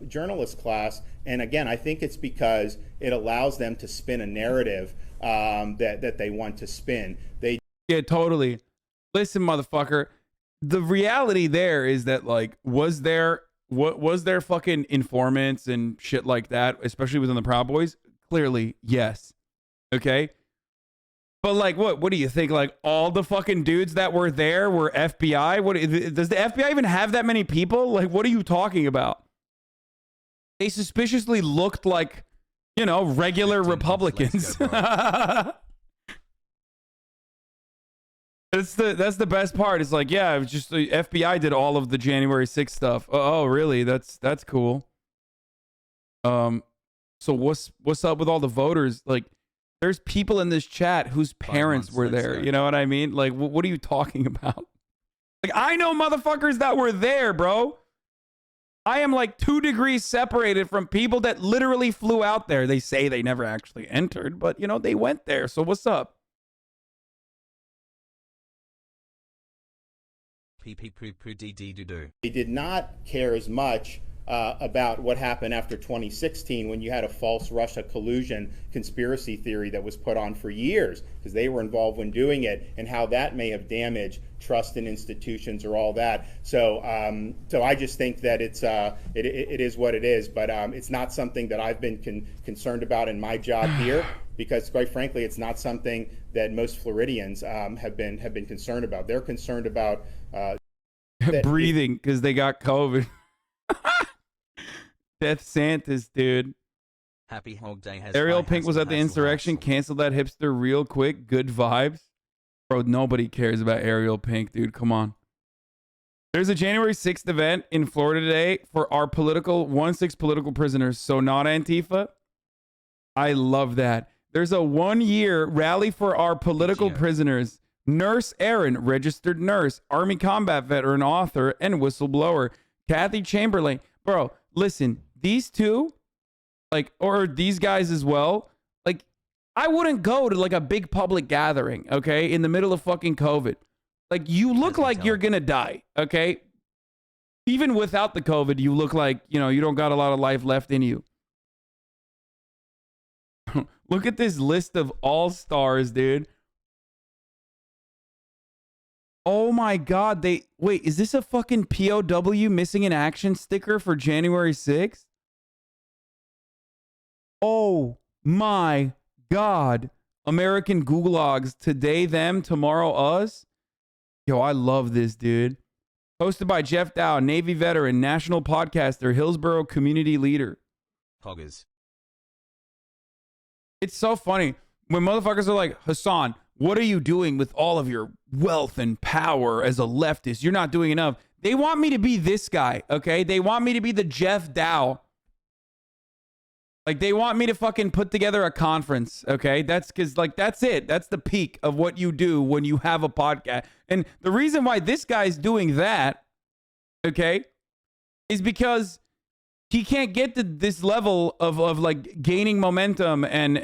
journalist class. And again, I think it's because it allows them to spin a narrative that they want to spin. Yeah, totally. Listen, motherfucker. The reality there is that, like, was there fucking informants and shit like that, especially within the Proud Boys? Clearly, yes. Okay. But like, what do you think? Like, all the fucking dudes that were there were FBI? What does the FBI even have that many people? Like, what are you talking about? They suspiciously looked like, you know, regular Republicans. That's the best part. It's like, yeah, it was just the FBI did all of the January 6th stuff. Oh, really? That's cool. So what's up with all the voters? Like, there's people in this chat whose parents were there. You know what I mean? Like, what are you talking about? Like, I know motherfuckers that were there, bro. I am like 2 degrees separated from people that literally flew out there. They say they never actually entered, but, you know, they went there. So what's up? They did not care as much about what happened after 2016 when you had a false Russia collusion conspiracy theory that was put on for years because they were involved when doing it, and how that may have damaged trust in institutions or all that. So I just think that it is what it is, but it's not something that I've been concerned about in my job here, because quite frankly, it's not something that most Floridians have been concerned about. They're concerned about breathing because they got COVID. DeSantis, dude. Happy Hog Day has Ariel Pink was at the insurrection. Canceled that hipster real quick. Good vibes. Bro, nobody cares about Ariel Pink, dude. Come on. There's a January 6th event in Florida today for our 1-6 political prisoners. So not Antifa. I love that. There's a 1-year rally for our political prisoners. Nurse Erin, registered nurse, Army combat veteran, author, and whistleblower. Kathy Chamberlain. Bro, listen, these two, like, or these guys as well, like, I wouldn't go to like a big public gathering, okay, in the middle of fucking COVID. Like, you look like you're gonna die, okay? Even without the COVID, you look like, you know, you don't got a lot of life left in you. Look at this list of all-stars, dude. Oh my God, wait, is this a fucking POW missing in action sticker for January 6th? Oh my God. American Gulags, today them, tomorrow us. Yo, I love this, dude. Hosted by Jeff Dow, Navy veteran, national podcaster, Hillsborough community leader. Hoggers. It's so funny when motherfuckers are like, Hasan, what are you doing with all of your wealth and power as a leftist? You're not doing enough. They want me to be this guy, okay? They want me to be the Jeff Dow. Like, they want me to fucking put together a conference, okay? That's because, like, that's it. That's the peak of what you do when you have a podcast. And the reason why this guy's doing that, okay, is because he can't get to this level of like, gaining momentum and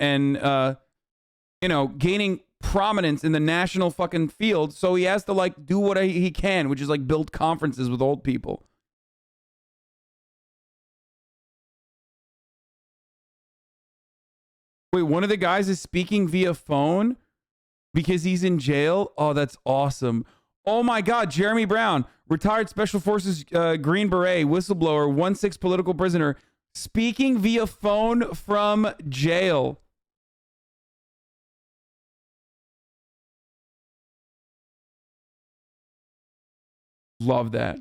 you know, gaining prominence in the national fucking field, so he has to like do what he can, which is like build conferences with old people. Wait, one of the guys is speaking via phone because he's in jail? Oh, that's awesome. Oh my God, Jeremy Brown, retired Special Forces Green Beret, whistleblower, 1-6 political prisoner, speaking via phone from jail. Love that.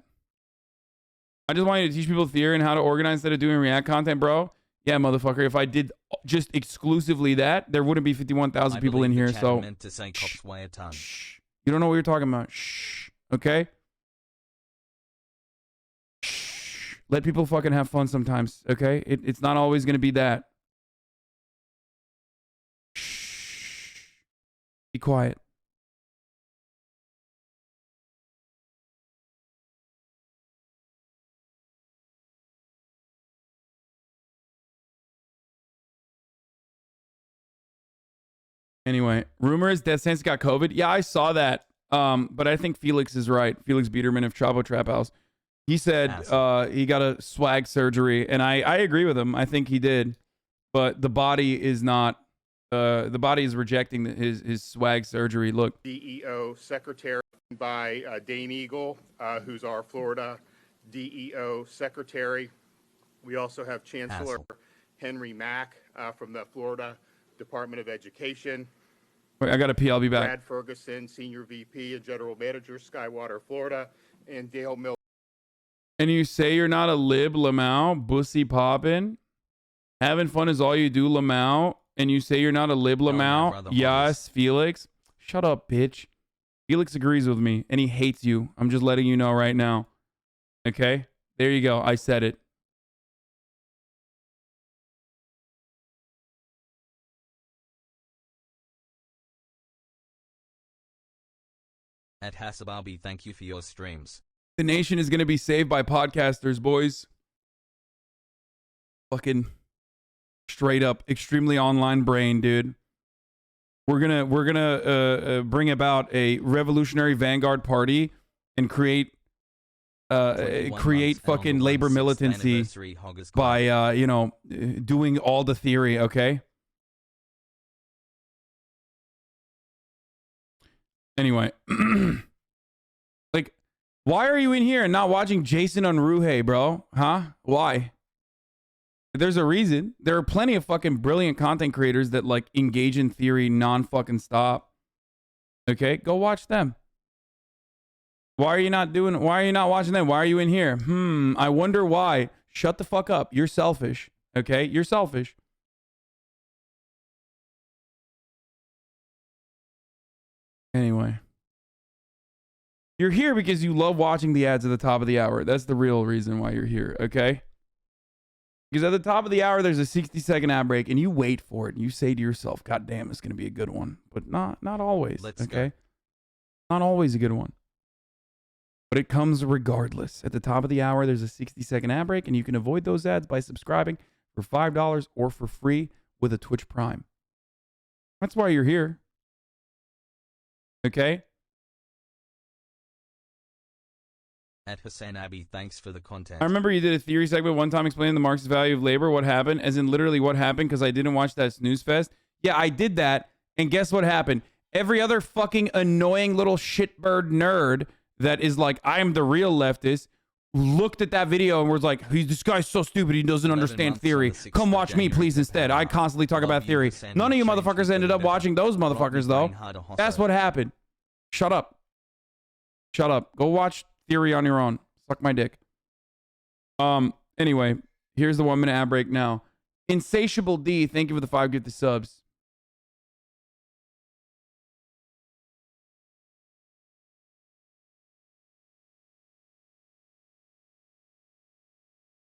I just wanted to teach people theory and how to organize instead of doing React content, bro. Yeah, motherfucker. If I did just exclusively that, there wouldn't be 51,000 people in here. So, meant to say cops weigh a ton. You don't know what you're talking about. Shh. Okay? Shh. Let people fucking have fun sometimes. Okay? It's not always going to be that. Shh. Be quiet. Anyway, rumor is DeSantis got COVID. Yeah, I saw that. But I think Felix is right. Felix Biederman of Chavo Trap House. He said he got a swag surgery, and I agree with him. I think he did, but the body is not. The body is rejecting his swag surgery. Look. DEO secretary by Dane Eagle, who's our Florida DEO secretary. We also have Chancellor Henry Mack from the Florida Department of Education. Wait, I got to pee. I'll be back. Brad Ferguson, Senior VP and General Manager, Skywater, Florida, and Dale Miller. And you say you're not a lib, Lamau, bussy poppin'? Having fun is all you do, Lamau. And you say you're not a lib, Lamau? Yes, Felix. Shut up, bitch. Felix agrees with me, and he hates you. I'm just letting you know right now. Okay? There you go. I said it. At Hasababi, thank you for your streams. The nation is going to be saved by podcasters, boys. Fucking straight up, extremely online brain, dude. We're gonna bring about a revolutionary vanguard party and create fucking labor militancy by doing all the theory. Okay. Anyway, like, why are you in here and not watching Jason on Ruhe, bro? Huh? Why? There's a reason. There are plenty of fucking brilliant content creators that like engage in theory non-fucking stop. Okay, go watch them. Why are you not watching them? Why are you in here? I wonder why. Shut the fuck up. You're selfish. Okay? You're selfish. Anyway. You're here because you love watching the ads at the top of the hour. That's the real reason why you're here, okay? Because at the top of the hour, there's a 60-second ad break, and you wait for it, and you say to yourself, God damn, it's going to be a good one. But not always, okay? Not always a good one. But it comes regardless. At the top of the hour, there's a 60-second ad break, and you can avoid those ads by subscribing for $5 or for free with a Twitch Prime. That's why you're here. Okay? At Hussein Abbey, thanks for the content. I remember you did a theory segment one time explaining the Marxist value of labor. What happened? As in literally what happened, because I didn't watch that snooze fest. Yeah, I did that. And guess what happened? Every other fucking annoying little shitbird nerd that is like, I am the real leftist, looked at that video and was like, this guy's so stupid, he doesn't understand theory. Come watch me, please, instead. I constantly talk about theory. None of you motherfuckers ended up watching those motherfuckers, though. That's what happened. Shut up. Shut up. Go watch theory on your own. Suck my dick. Anyway, here's the 1 minute ad break now. Insatiable D, thank you for the 5 gifted subs.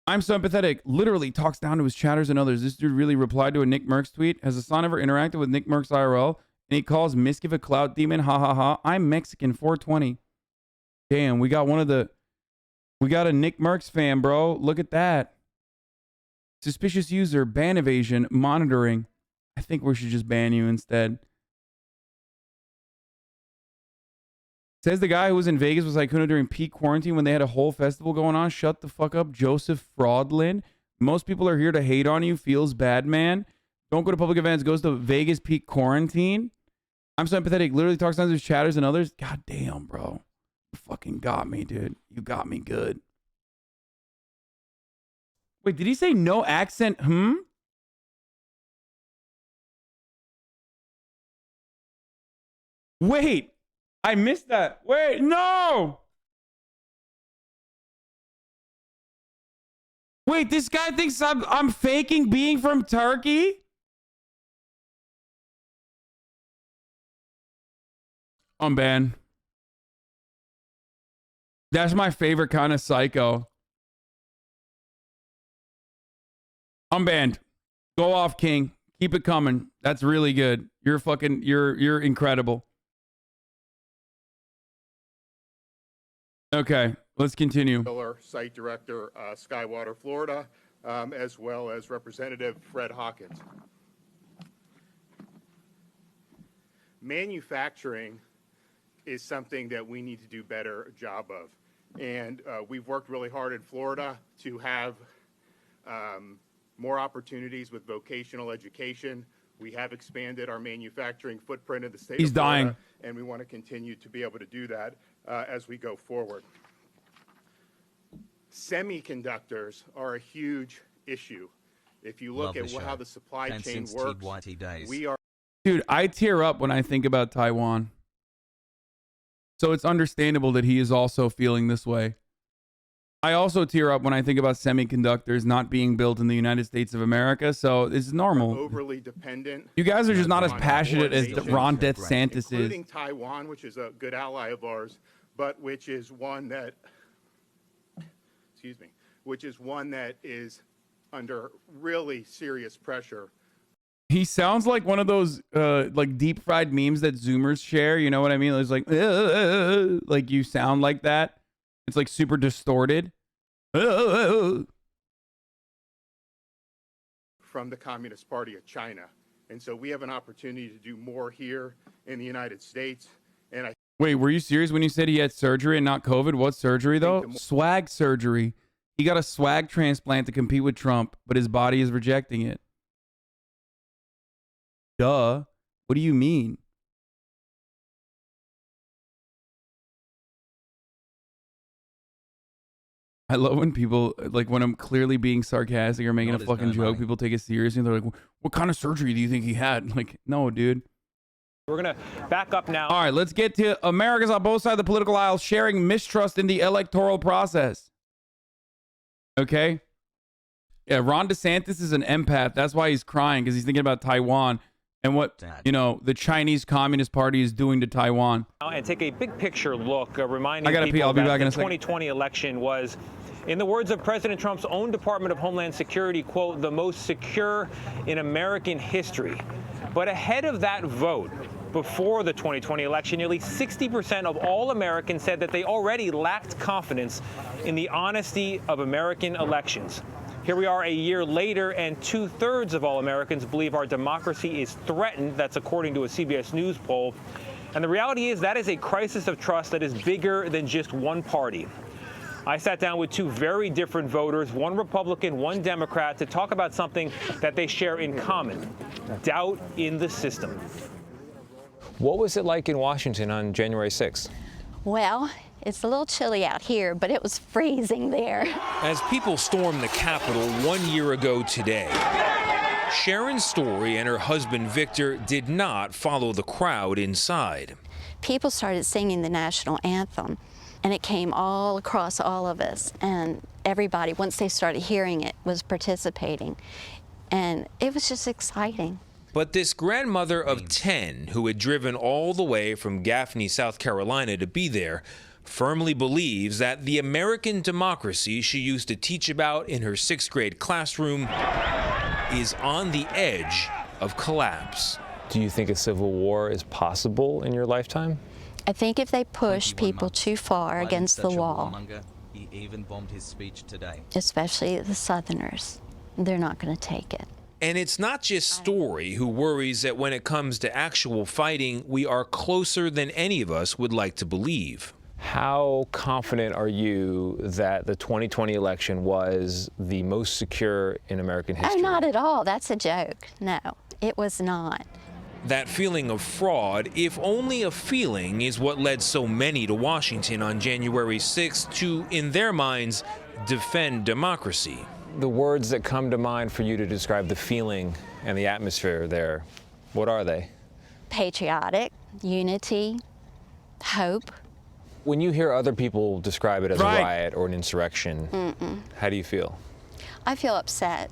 I'm so empathetic. Literally talks down to his chatters and others. This dude really replied to a Nick Merckx tweet. Has Hasan ever interacted with Nick Merckx IRL? And he calls Miskiv a clout demon. Ha ha ha. I'm Mexican 420. Damn, we got a Nick Merckx fan, bro. Look at that. Suspicious user, ban evasion, monitoring. I think we should just ban you instead. Says the guy who was in Vegas with Sykkuno during peak quarantine when they had a whole festival going on. Shut the fuck up, Joseph Fraudlin. Most people are here to hate on you. Feels bad, man. Don't go to public events. Goes to Vegas peak quarantine. I'm so empathetic. Literally talks down to his chatters and others. God damn, bro. You fucking got me, dude. You got me good. Wait, did he say no accent? Wait, I missed that. Wait, no. Wait, this guy thinks I'm faking being from Turkey? I'm banned. That's my favorite kind of psycho. I'm banned. Go off, King. Keep it coming. That's really good. You're incredible. Okay, let's continue. Miller, Site Director, Skywater, Florida, as well as Representative Fred Hawkins. manufacturing is something that we need to do better job of. And we've worked really hard in Florida to have more opportunities with vocational education. We have expanded our manufacturing footprint in the state He's of Florida, dying. and we want to continue to be able to do that as we go forward. Semiconductors are a huge issue. If you look at how the supply chain works, we are... Dude, I tear up when I think about Taiwan. So it's understandable that he is also feeling this way. I also tear up when I think about semiconductors not being built in the United States of America. So it's normal. Overly dependent. You guys are just not as passionate as Ron DeSantis is. Including Taiwan, which is a good ally of ours, but which is one that, which is one that is under really serious pressure. He sounds like one of those like deep fried memes that Zoomers share. You know what I mean? It's like you sound like that. It's like super distorted. From the Communist Party of China. And so we have an opportunity to do more here in the United States. And Wait, were you serious when you said he had surgery and not COVID? What surgery though? Swag surgery. He got a swag transplant to compete with Trump, but his body is rejecting it. Duh. What do you mean? I love when people, like when I'm clearly being sarcastic or making a fucking joke, people take it seriously and they're like, what kind of surgery do you think he had? Like, no, dude. We're going to back up now. All right, let's get to Americans on both sides of the political aisle sharing mistrust in the electoral process. Okay? Yeah, Ron DeSantis is an empath. That's why he's crying, because he's thinking about Taiwan and what, you know, the Chinese Communist Party is doing to Taiwan. And take a big picture look, reminding I gotta people pee. I'll be that back in the a second. 2020 election was, in the words of President Trump's own Department of Homeland Security, quote, the most secure in American history. But ahead of that vote, before the 2020 election, nearly 60% of all Americans said that they already lacked confidence in the honesty of American elections. Here we are a year later, and 2/3 of all Americans believe our democracy is threatened. That's according to a CBS News poll. And the reality is that is a crisis of trust that is bigger than just one party. I sat down with two very different voters, one Republican, one Democrat, to talk about something that they share in common: doubt in the system. What was it like in Washington on January 6th? Well, it's a little chilly out here, but it was freezing there. As people stormed the Capitol 1 year ago today, Sharon Story and her husband Victor did not follow the crowd inside. People started singing the national anthem, and it came all across all of us. And everybody, once they started hearing it, was participating. And it was just exciting. But this grandmother of 10, who had driven all the way from Gaffney, South Carolina to be there, firmly believes that the American democracy she used to teach about in her 6th grade classroom is on the edge of collapse. Do you think a civil war is possible in your lifetime? I think if they push people too far against the wall, He even bombed his speech today. especially the Southerners, they're not going to take it. And it's not just Story who worries that when it comes to actual fighting, we are closer than any of us would like to believe. How confident are you that the 2020 election was the most secure in American Oh, history? not at all. That's a joke. No, it was not. That feeling of fraud, if only a feeling, is what led so many to Washington on January 6th to, in their minds, defend democracy. The words that come to mind for you to describe the feeling and the atmosphere there, what are they? Patriotic, unity, hope. When you hear other people describe it as Right. a riot or an insurrection, how do you feel? I feel upset.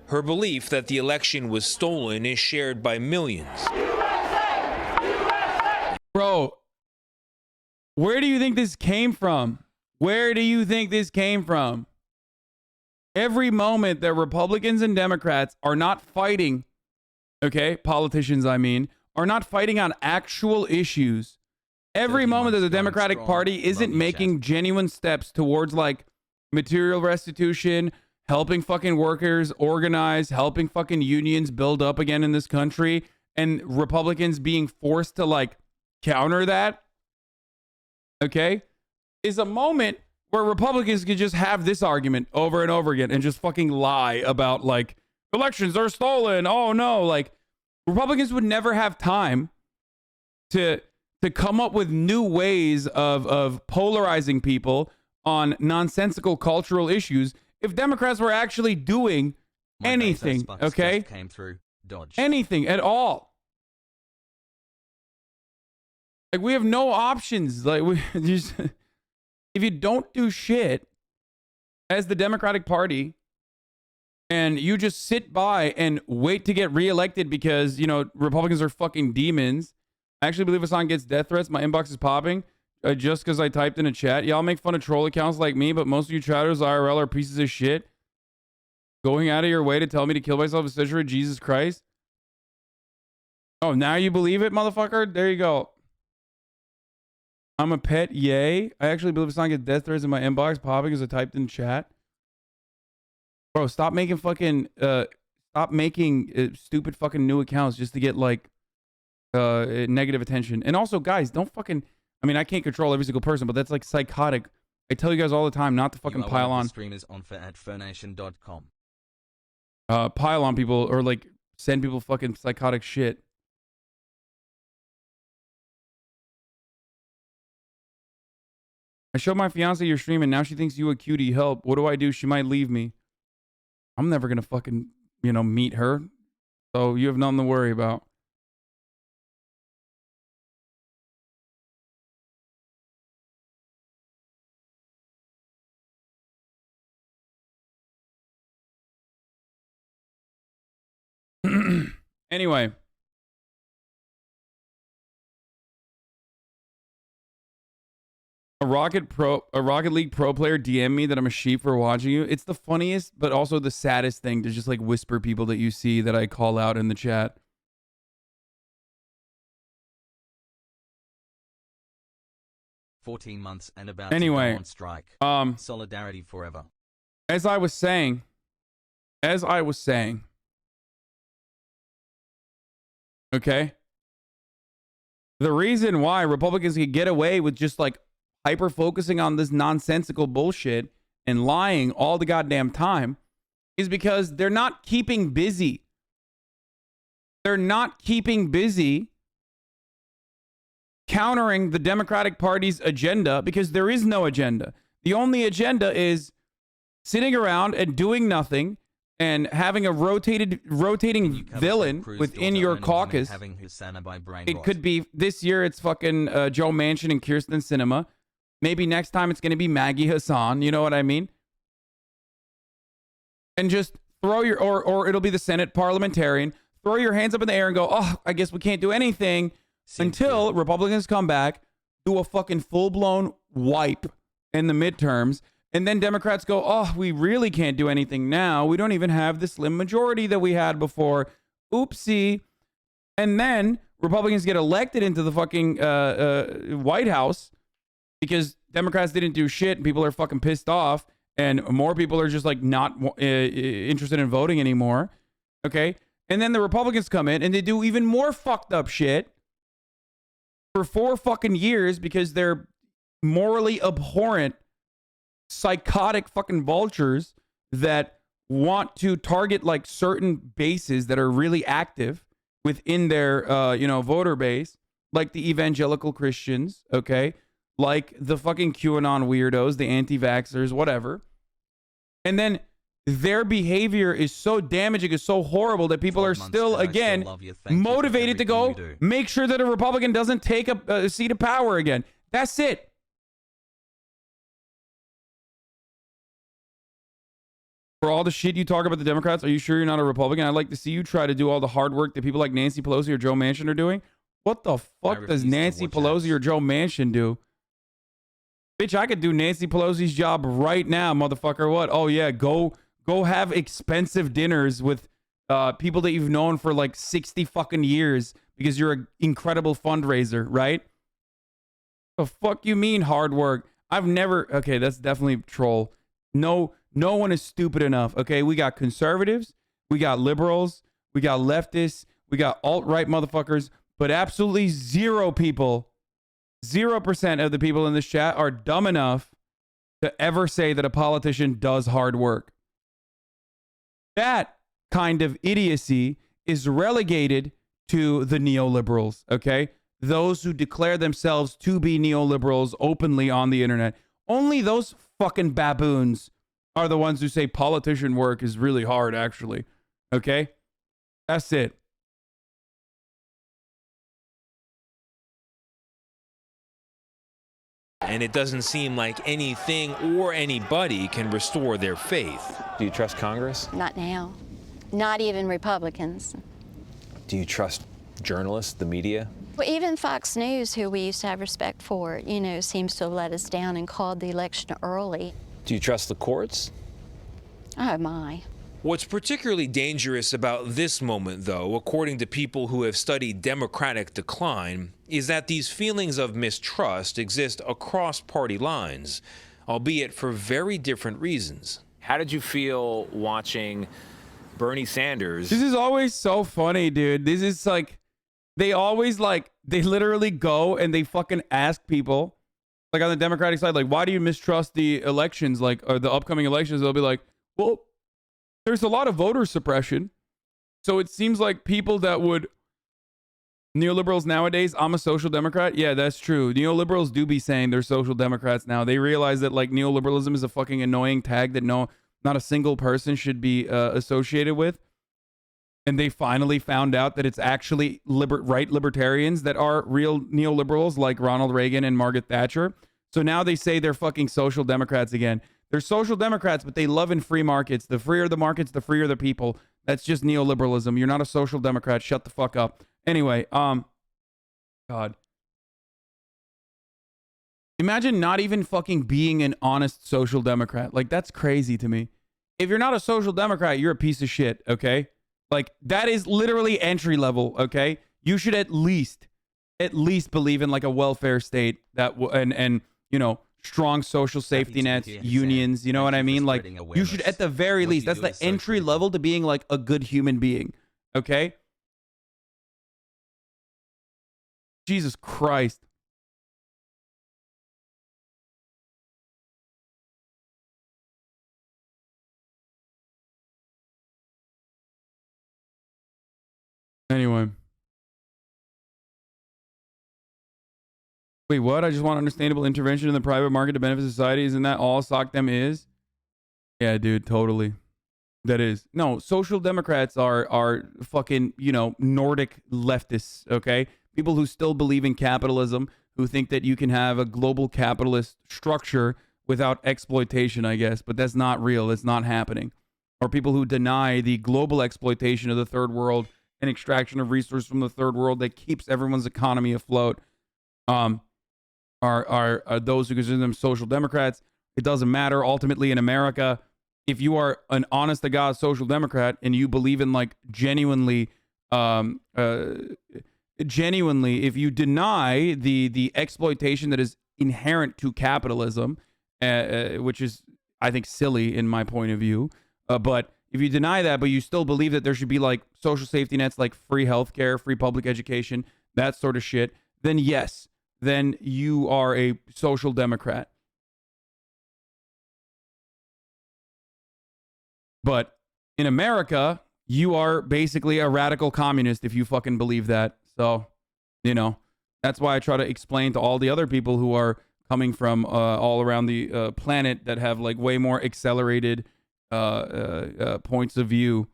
Her belief that the election was stolen is shared by millions. Bro, where do you think this came from? Where do you think this came from? Every moment that Republicans and Democrats are not fighting, okay, politicians, I mean, are not fighting on actual issues. Every moment that the Democratic Party isn't making genuine steps towards like material restitution, helping fucking workers organize, helping fucking unions build up again in this country. and Republicans being forced to like counter that, okay, is a moment where Republicans could just have this argument over and over again and just fucking lie about like elections are stolen. Oh no, like Republicans would never have time to come up with new ways of polarizing people on nonsensical cultural issues if Democrats were actually doing anything, okay? Came through. Dodge. Anything at all. Like, we have no options. Like, we just, if you don't do shit as the Democratic Party and you just sit by and wait to get reelected because, you know, Republicans are fucking demons. I actually believe Hasan gets death threats. My inbox is popping just because I typed in a chat. Y'all make fun of troll accounts like me, but most of you chatters IRL are pieces of shit. Going out of your way to tell me to kill myself is such a Jesus Christ. Oh, now you believe it, motherfucker? There you go. I'm a pet, yay. I actually believe Hasan gets death threats in my inbox popping as I typed in chat. Bro, stop making fucking stupid fucking new accounts just to get like negative attention. And also, guys, don't fucking, I mean, I can't control every single person, but that's like psychotic. I tell you guys all the time not to fucking pile on. Streamers on at furnation.com. Pile on people or like send people fucking psychotic shit. I showed my fiance your stream and now she thinks you a cutie. Help. What do I do? She might leave me. I'm never gonna fucking, you know, meet her. So you have nothing to worry about. Anyway. A Rocket League pro player DM me that I'm a sheep for watching you. It's the funniest, but also the saddest thing to just like whisper people that you see that I call out in the chat. $14 months and about anyway, to go on strike. Solidarity forever. As I was saying, okay, the reason why Republicans can get away with just like hyper focusing on this nonsensical bullshit and lying all the goddamn time is because they're not keeping busy. They're not keeping busy countering the Democratic Party's agenda because there is no agenda. The only agenda is sitting around and doing nothing and having a rotating villain within your caucus. It could be this year it's fucking Joe Manchin and Kirsten Sinema. Maybe next time it's going to be Maggie Hasan. You know what I mean? And just throw your, or it'll be the Senate parliamentarian. Throw your hands up in the air and go, oh, I guess we can't do anything until Republicans come back, do a fucking full-blown wipe in the midterms. And then Democrats go, oh, we really can't do anything now. We don't even have the slim majority that we had before. Oopsie. And then Republicans get elected into the fucking White House because Democrats didn't do shit and people are fucking pissed off and more people are just like not interested in voting anymore. Okay. And then the Republicans come in and they do even more fucked up shit for 4 fucking years because they're morally abhorrent, psychotic fucking vultures that want to target like certain bases that are really active within their, voter base, like the evangelical Christians. Okay. Like the fucking QAnon weirdos, the anti-vaxxers, whatever. And then their behavior is so damaging, is so horrible that people are still, again, motivated to go make sure that a Republican doesn't take a seat of power again. That's it. For all the shit you talk about the Democrats, are you sure you're not a Republican? I'd like to see you try to do all the hard work that people like Nancy Pelosi or Joe Manchin are doing. What the fuck does Nancy Pelosi or Joe Manchin do? Bitch, I could do Nancy Pelosi's job right now, motherfucker. What? Oh, yeah, go have expensive dinners with people that you've known for like 60 fucking years because you're an incredible fundraiser, right? The fuck you mean hard work? I've never... Okay, that's definitely troll. No one is stupid enough, okay? We got conservatives, we got liberals, we got leftists, We got alt-right motherfuckers, but absolutely zero people, 0% of the people in this chat are dumb enough to ever say that a politician does hard work. That kind of idiocy is relegated to the neoliberals, okay? Those who declare themselves to be neoliberals openly on the internet. Only those fucking baboons are the ones who say politician work is really hard, actually. Okay? That's it. And it doesn't seem like anything or anybody can restore their faith. Do you trust Congress? Not now. Not even Republicans. Do you trust journalists, the media? Well, even Fox News, who we used to have respect for, you know, seems to have let us down and called the election early. Do you trust the courts? Oh, my. What's particularly dangerous about this moment, though, according to people who have studied democratic decline, is that these feelings of mistrust exist across party lines, albeit for very different reasons. How did you feel watching Bernie Sanders? This is always so funny, dude. This is like, they literally go and they fucking ask people, like on the Democratic side, like, why do you mistrust the elections, like, or the upcoming elections? They'll be like, well, there's a lot of voter suppression. So it seems like people that would, neoliberals nowadays, I'm a social democrat. Yeah, that's true. Neoliberals do be saying they're social democrats now. They realize that like neoliberalism is a fucking annoying tag that not a single person should be associated with. And they finally found out that it's actually right libertarians that are real neoliberals like Ronald Reagan and Margaret Thatcher. So now they say they're fucking social democrats again. They're social democrats, but they love in free markets. The freer the markets, the freer the people. That's just neoliberalism. You're not a social democrat. Shut the fuck up. Anyway, God. Imagine not even fucking being an honest social democrat. Like, that's crazy to me. If you're not a social democrat, you're a piece of shit, okay? Like, that is literally entry level, okay? You should at least believe in like a welfare state that and you know, strong social safety nets, unions, you know what I mean? Like, you should at the very least, that's the entry level to being like a good human being, okay? Jesus Christ. Anyway. Wait, what? I just want understandable intervention in the private market to benefit society. Isn't that all SOCDEM is? Yeah, dude, totally. That is. No, social democrats are fucking, you know, Nordic leftists, okay? People who still believe in capitalism, who think that you can have a global capitalist structure without exploitation, I guess, but that's not real. It's not happening. Or people who deny the global exploitation of the third world and extraction of resources from the third world that keeps everyone's economy afloat. Are those who consider them social democrats. It doesn't matter. Ultimately, in America, if you are an honest to God social democrat and you believe in like genuinely, if you deny the exploitation that is inherent to capitalism, which is, I think, silly in my point of view, but if you deny that, but you still believe that there should be like social safety nets, like free healthcare, free public education, that sort of shit, then yes, then you are a social democrat. But in America, you are basically a radical communist if you fucking believe that. So, you know, that's why I try to explain to all the other people who are coming from all around the planet that have like way more accelerated points of view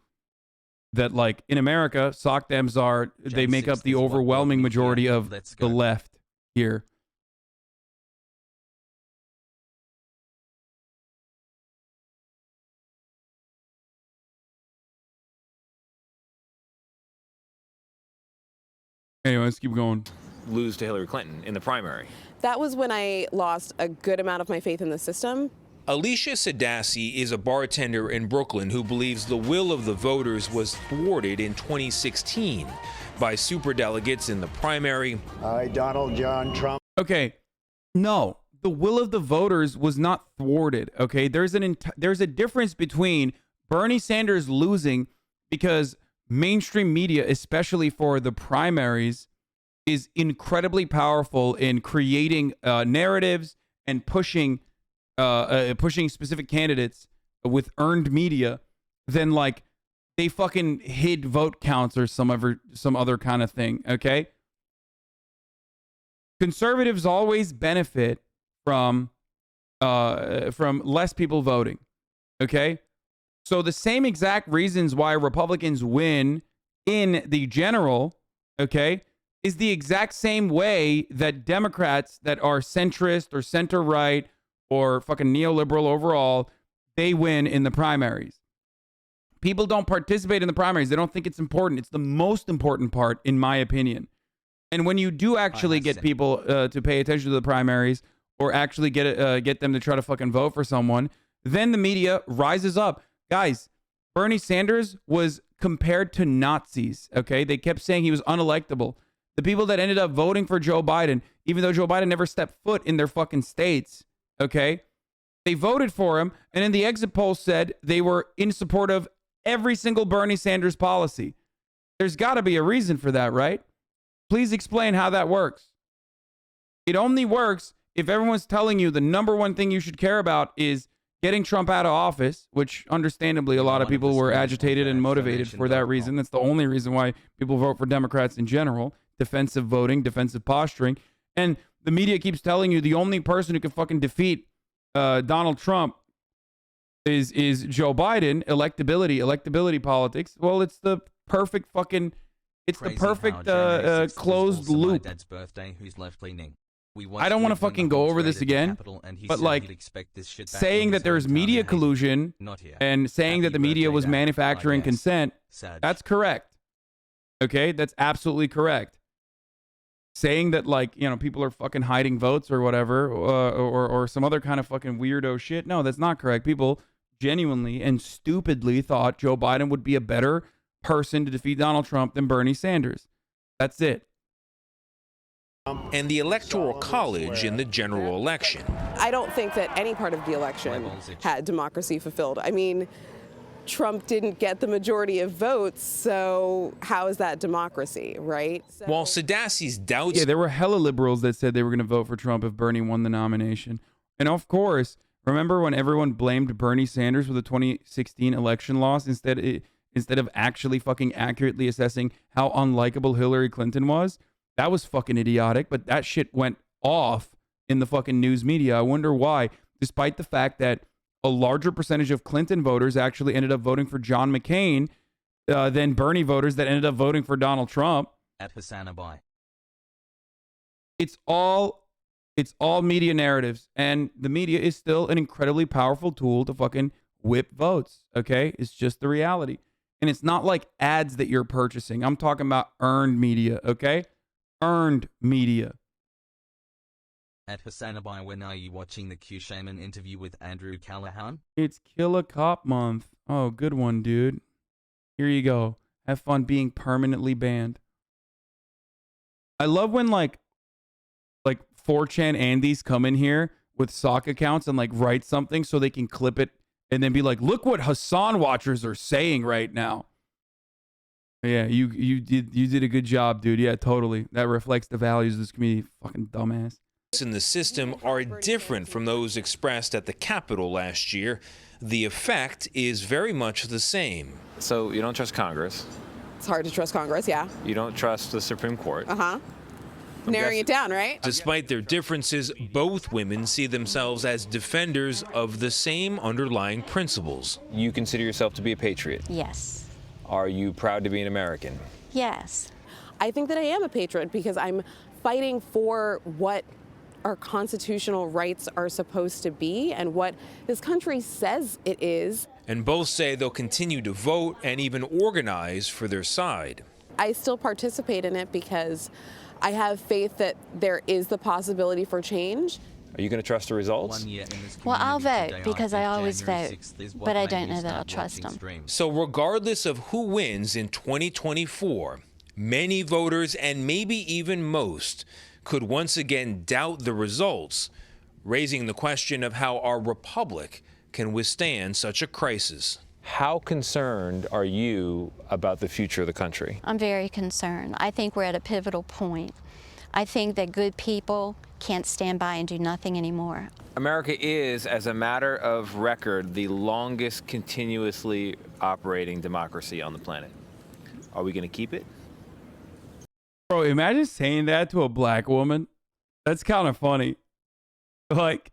that like in America, SOCDEMs they make up the overwhelming majority of the left here. Anyway, let's keep going. Lose to Hillary Clinton in the primary. That was when I lost a good amount of my faith in the system. Alicia Sadassi is a bartender in Brooklyn who believes the will of the voters was thwarted in 2016 by superdelegates in the primary. Donald John Trump. Okay, no, the will of the voters was not thwarted. Okay, there's a difference between Bernie Sanders losing because mainstream media, especially for the primaries, is incredibly powerful in creating narratives and pushing specific candidates with earned media. Then like they fucking hid vote counts or some other kind of thing. Okay, conservatives always benefit from less people voting. Okay, so the same exact reasons why Republicans win in the general, okay, is the exact same way that Democrats that are centrist or center right or fucking neoliberal overall, they win in the primaries. People don't participate in the primaries. They don't think it's important. It's the most important part, in my opinion. And when you do actually get people to pay attention to the primaries or actually get them to try to fucking vote for someone, then the media rises up. Guys, Bernie Sanders was compared to Nazis, okay? They kept saying he was unelectable. The people that ended up voting for Joe Biden, even though Joe Biden never stepped foot in their fucking states, okay? They voted for him, and in the exit poll said they were in support of every single Bernie Sanders policy. There's got to be a reason for that, right? Please explain how that works. It only works if everyone's telling you the number one thing you should care about is getting Trump out of office, which understandably a lot of people were agitated and motivated for that reason. That's the only reason why people vote for Democrats in general. Defensive voting, defensive posturing. And the media keeps telling you the only person who can fucking defeat Donald Trump is Joe Biden. Electability politics. Well, it's the perfect fucking, it's the perfect closed loop. Dad's birthday, who's left-leaning. I don't want to fucking go over this again, but like saying that there's media collusion and saying that the media was manufacturing consent, that's correct. Okay, that's absolutely correct. Saying that like, you know, people are fucking hiding votes or whatever, or some other kind of fucking weirdo shit. No, that's not correct. People genuinely and stupidly thought Joe Biden would be a better person to defeat Donald Trump than Bernie Sanders. That's it. And the Electoral College in the general election. I don't think that any part of the election had democracy fulfilled. I mean, Trump didn't get the majority of votes, so how is that democracy, right? So, while Sadassi's doubts... Yeah, there were hella liberals that said they were going to vote for Trump if Bernie won the nomination. And of course, remember when everyone blamed Bernie Sanders for the 2016 election loss instead of actually fucking accurately assessing how unlikable Hillary Clinton was? That was fucking idiotic, but that shit went off in the fucking news media. I wonder why, despite the fact that a larger percentage of Clinton voters actually ended up voting for John McCain than Bernie voters that ended up voting for Donald Trump. At Hasan Abai. It's all media narratives, and the media is still an incredibly powerful tool to fucking whip votes, okay? It's just the reality. And it's not like ads that you're purchasing. I'm talking about earned media, okay? Earned media. At Hasan Abai, when are you watching the Q Shaman interview with Andrew Callahan? It's Kill a Cop month. Oh, good one, dude. Here you go. Have fun being permanently banned. I love when like 4chan Andes come in here with sock accounts and like write something so they can clip it and then be like, look what Hasan watchers are saying right now. Yeah, you did a good job, dude. Yeah, totally. That reflects the values of this community. Fucking dumbass. In the system are different from those expressed at the Capitol last year. The effect is very much the same. So you don't trust Congress? It's hard to trust Congress, yeah. You don't trust the Supreme Court? Uh-huh. Narrowing it down, right? Despite their differences, both women see themselves as defenders of the same underlying principles. You consider yourself to be a patriot? Yes. Are you proud to be an American? Yes. I think that I am a patriot because I'm fighting for what our constitutional rights are supposed to be and what this country says it is. And both say they'll continue to vote and even organize for their side. I still participate in it because I have faith that there is the possibility for change. Are you going to trust the results? Well, I'll vote because I always vote, but I don't know that I'll trust them. So regardless of who wins in 2024, many voters, and maybe even most, could once again doubt the results, raising the question of how our republic can withstand such a crisis. How concerned are you about the future of the country? I'm very concerned. I think we're at a pivotal point. I think that good people can't stand by and do nothing anymore. America is, as a matter of record, the longest continuously operating democracy on the planet. Are we going to keep it? Bro, imagine saying that to a black woman. That's kind of funny. Like,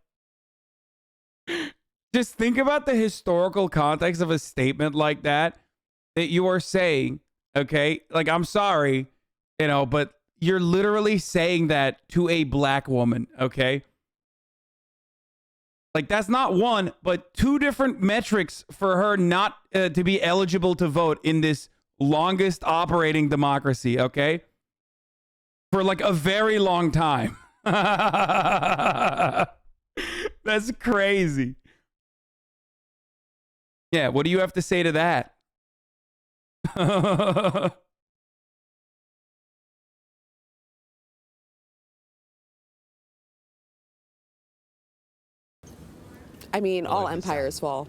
just think about the historical context of a statement like that you are saying, okay? Like, I'm sorry, but you're literally saying that to a black woman, okay? Like, that's not one, but two different metrics for her not to be eligible to vote in this longest operating democracy, okay? For like a very long time. That's crazy. Yeah, what do you have to say to that? I mean, all empires fall.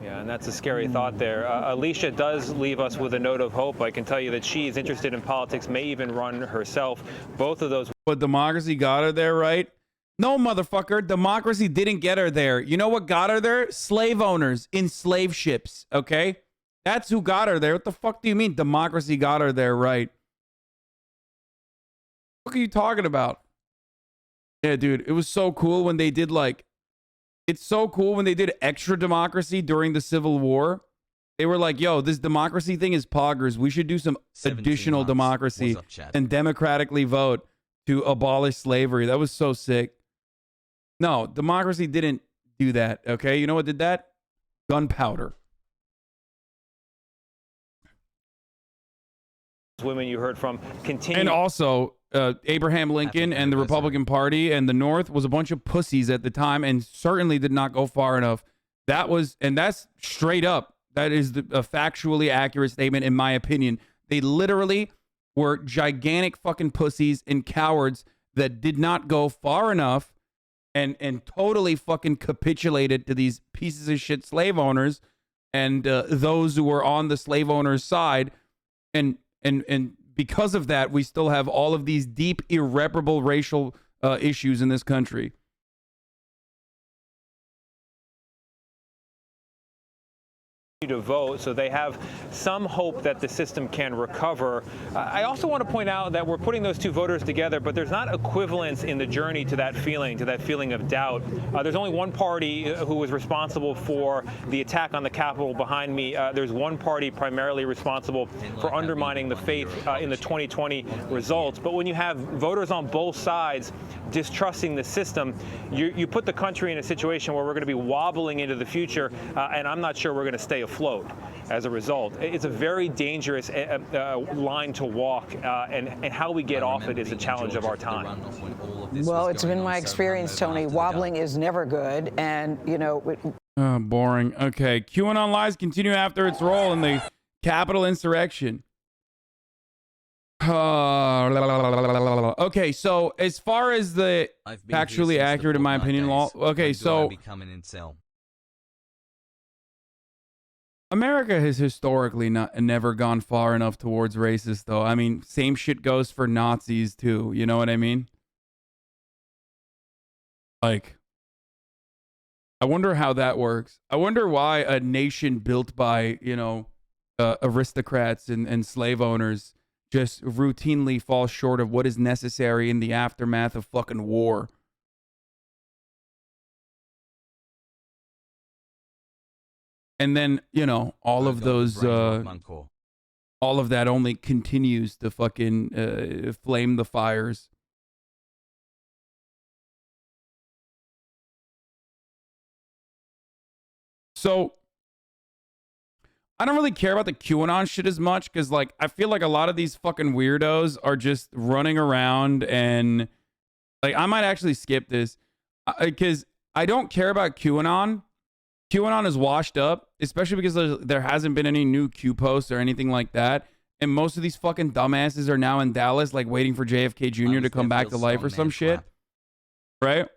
Yeah, and that's a scary thought there. Alicia does leave us with a note of hope. I can tell you that she is interested in politics, may even run herself. Both of those. But democracy got her there, right? No, motherfucker. Democracy didn't get her there. You know what got her there? Slave owners in slave ships, okay? That's who got her there. What the fuck do you mean democracy got her there, right? What are you talking about? Yeah, dude, it was so cool when they did it's so cool when they did extra democracy during the Civil War. They were like, yo, this democracy thing is poggers. We should do some additional democracy and democratically vote to abolish slavery. That was so sick. No, democracy didn't do that, okay? You know what did that? Gunpowder. Women you heard from continue. And also, Abraham Lincoln and the Republican Party and the North was a bunch of pussies at the time and certainly did not go far enough. That's straight up. That is a factually accurate statement, in my opinion. They literally were gigantic fucking pussies and cowards that did not go far enough and totally fucking capitulated to these pieces of shit slave owners and those who were on the slave owners' side. And because of that, we still have all of these deep, irreparable racial issues in this country. To vote, so they have some hope that the system can recover. I also want to point out that we're putting those two voters together, but there's not equivalence in the journey to that feeling of doubt. There's only one party who was responsible for the attack on the Capitol behind me. There's one party primarily responsible for undermining the faith in the 2020 results. But when you have voters on both sides distrusting the system, you put the country in a situation where we're going to be wobbling into the future, and I'm not sure we're going to stay afloat as a result. It's a very dangerous line to walk, and how we get off it is a challenge of our time. Well, it's been my experience, Tony. Wobbling is never good, and, boring. Okay, QAnon lies continue after its role in the Capitol insurrection. Okay, so as far as the factually accurate, in my opinion, law. Okay, so America has historically never gone far enough towards racist, though. I mean, same shit goes for Nazis too. You know what I mean? Like, I wonder how that works. I wonder why a nation built by, aristocrats and slave owners just routinely falls short of what is necessary in the aftermath of fucking war. And then, all of those, all of that only continues to fucking flame the fires. So, I don't really care about the QAnon shit as much because, I feel like a lot of these fucking weirdos are just running around and, I might actually skip this because I don't care about QAnon. QAnon is washed up, especially because there hasn't been any new Q posts or anything like that. And most of these fucking dumbasses are now in Dallas, waiting for JFK Jr. to come back to life or some shit. Right?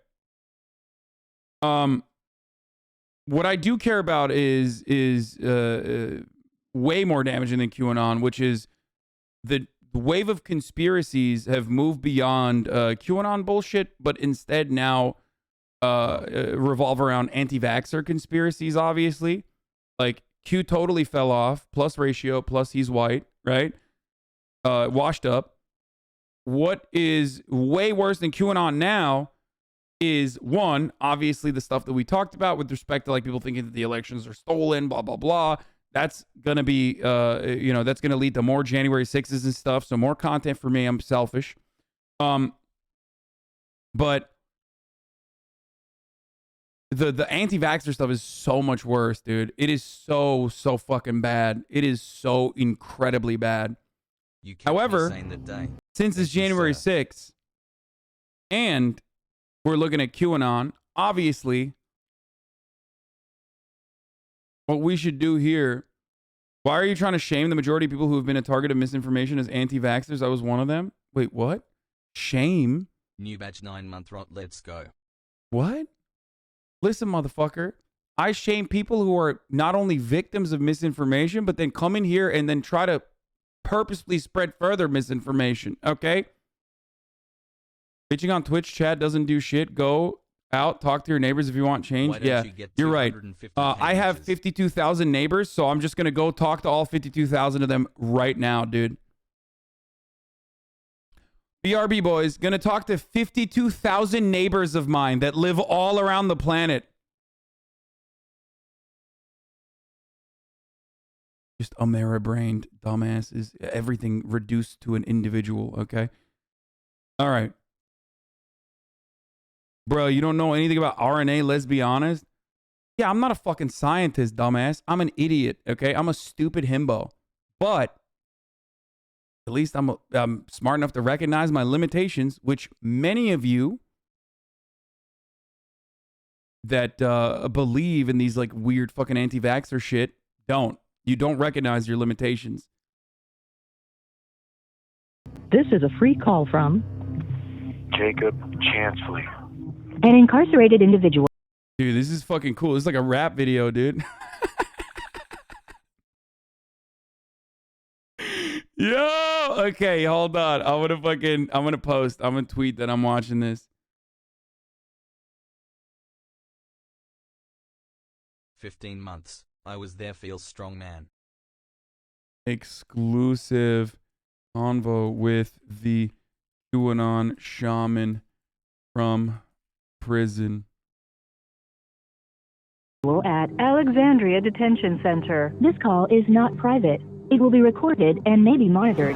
what I do care about is way more damaging than QAnon, which is the wave of conspiracies have moved beyond QAnon bullshit, but instead now revolve around anti-vaxxer conspiracies, obviously. Like, Q totally fell off, plus ratio, plus he's white, right? Washed up. What is way worse than QAnon now is, one, obviously the stuff that we talked about with respect to like people thinking that the elections are stolen, blah, blah, blah. That's going to be, that's going to lead to more January 6s and stuff. So more content for me. I'm selfish. But the anti-vaxxer stuff is so much worse, dude. It is so fucking bad. It is so incredibly bad. However, since it's January 6th and we're looking at QAnon, obviously, what we should do here. Why are you trying to shame the majority of people who have been a target of misinformation as anti-vaxxers? I was one of them. Wait, what? Shame? New badge 9-month rot. Let's go. What? Listen, motherfucker. I shame people who are not only victims of misinformation, but then come in here and then try to purposely spread further misinformation. Okay? Bitching on Twitch chat doesn't do shit. Go out, talk to your neighbors if you want change. Yeah, you're right. I have 52,000 neighbors, so I'm just going to go talk to all 52,000 of them right now, dude. BRB boys, going to talk to 52,000 neighbors of mine that live all around the planet. Just Amera-brained dumbasses. Everything reduced to an individual, okay? All right. Bro, you don't know anything about RNA, let's be honest? Yeah, I'm not a fucking scientist, dumbass. I'm an idiot, okay? I'm a stupid himbo. But at least I'm smart enough to recognize my limitations, which many of you that believe in these like weird fucking anti-vaxxer shit don't. You don't recognize your limitations. This is a free call from Jacob Chansley, an incarcerated individual. Dude, this is fucking cool. This is like a rap video, dude. Yo! Okay, hold on. I'm gonna post. I'm gonna tweet that I'm watching this. 15 months. I was there, feels strong, man. Exclusive convo with the QAnon shaman from prison. At Alexandria Detention Center. This call is not private. It will be recorded and may be monitored.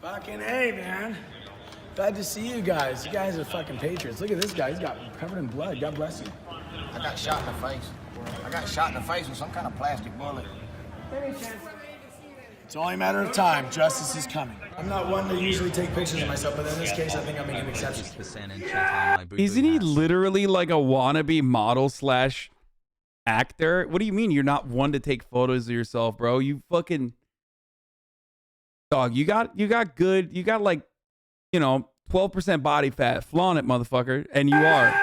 Fucking hey, man. Glad to see you guys. You guys are fucking patriots. Look at this guy. He's got covered in blood. God bless you. I got shot in the face. I got shot in the face with some kind of plastic bullet. It's only a matter of time. Justice is coming. I'm not one to usually take pictures of myself, but in this case, I think I'm making an exception. Isn't he literally like a wannabe model slash actor? What do you mean you're not one to take photos of yourself, bro? You fucking dog. You got like, 12% body fat. Flaunt it, motherfucker. And you are.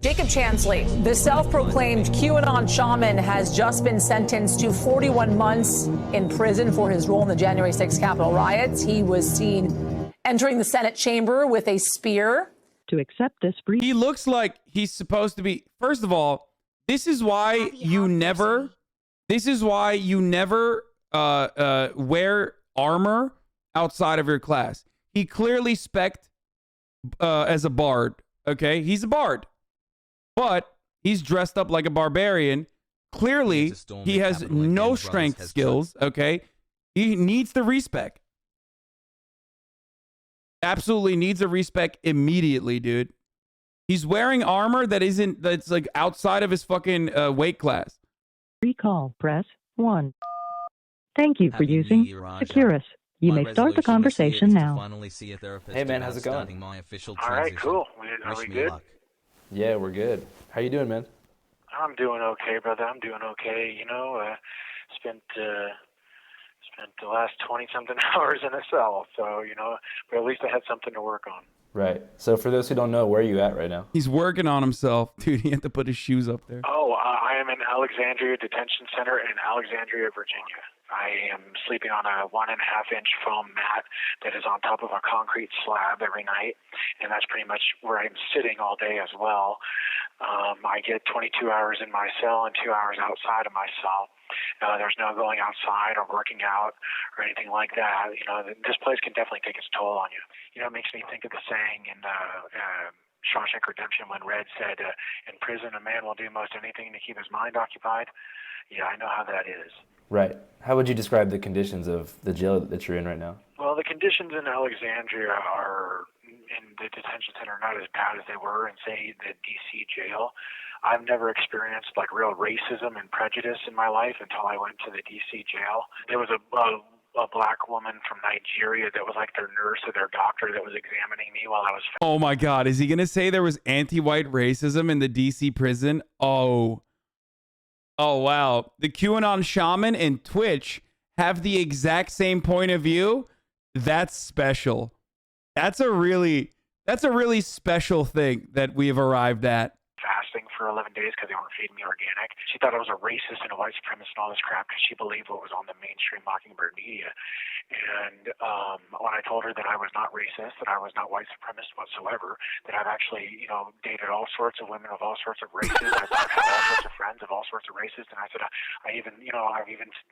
Jacob Chansley, the self-proclaimed QAnon shaman, has just been sentenced to 41 months in prison for his role in the January 6th Capitol riots. He was seen entering the Senate chamber with a spear. To accept this brief. He looks like he's supposed to be. First of all, this is why you never wear armor outside of your class. He clearly spec'd as a bard. Okay, he's a bard. But he's dressed up like a barbarian. Clearly, he has no strength skills, okay? He needs the respec. Absolutely needs a respec immediately, dude. He's wearing armor that's like outside of his fucking weight class. Recall, press 1. Thank you for using Securus. You may start the conversation now. Finally see a therapist. Hey man, how's it going? Starting my official All right, transition. cool. Are Wish we me good? luck. Yeah, we're good. How you doing, man? I'm doing okay, brother. I'm doing okay. Spent the last 20-something hours in a cell, so, but at least I had something to work on. Right. So for those who don't know, where are you at right now? He's working on himself. Dude, he had to put his shoes up there. Oh, I am in Alexandria Detention Center in Alexandria, Virginia. I am sleeping on a 1.5-inch foam mat that is on top of a concrete slab every night, and that's pretty much where I'm sitting all day as well. I get 22 hours in my cell and 2 hours outside of my cell. There's no going outside or working out or anything like that. This place can definitely take its toll on you. It makes me think of the saying in Shawshank Redemption when Red said, in prison a man will do most anything to keep his mind occupied. Yeah, I know how that is. Right. How would you describe the conditions of the jail that you're in right now? Well, the conditions in Alexandria are, in the detention center, not as bad as they were in, say, the D.C. jail. I've never experienced, real racism and prejudice in my life until I went to the D.C. jail. There was a black woman from Nigeria that was like their nurse or their doctor that was examining me while I was... Oh my God. Is he going to say there was anti-white racism in the DC prison? Oh, wow. The QAnon Shaman and Twitch have the exact same point of view. That's special. That's a really special thing that we have arrived at. Fasting for 11 days because they weren't feeding me organic. She thought I was a racist and a white supremacist and all this crap because she believed what was on the mainstream Mockingbird media. And when I told her that I was not racist, that I was not white supremacist whatsoever, that I've actually, dated all sorts of women of all sorts of races, I've had all sorts of friends of all sorts of races, and I said, I've even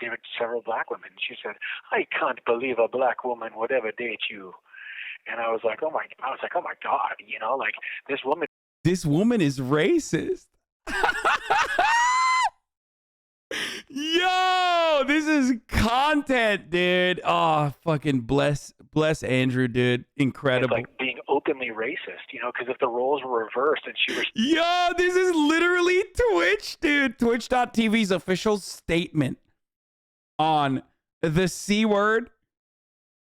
dated several black women. And she said, I can't believe a black woman would ever date you. And I was like, oh my God, This woman is racist. Yo, this is content, dude. Oh, fucking bless Andrew, dude. Incredible. It's like being openly racist, because if the roles were reversed and she was... Yo, this is literally Twitch, dude. Twitch.tv's official statement on the C word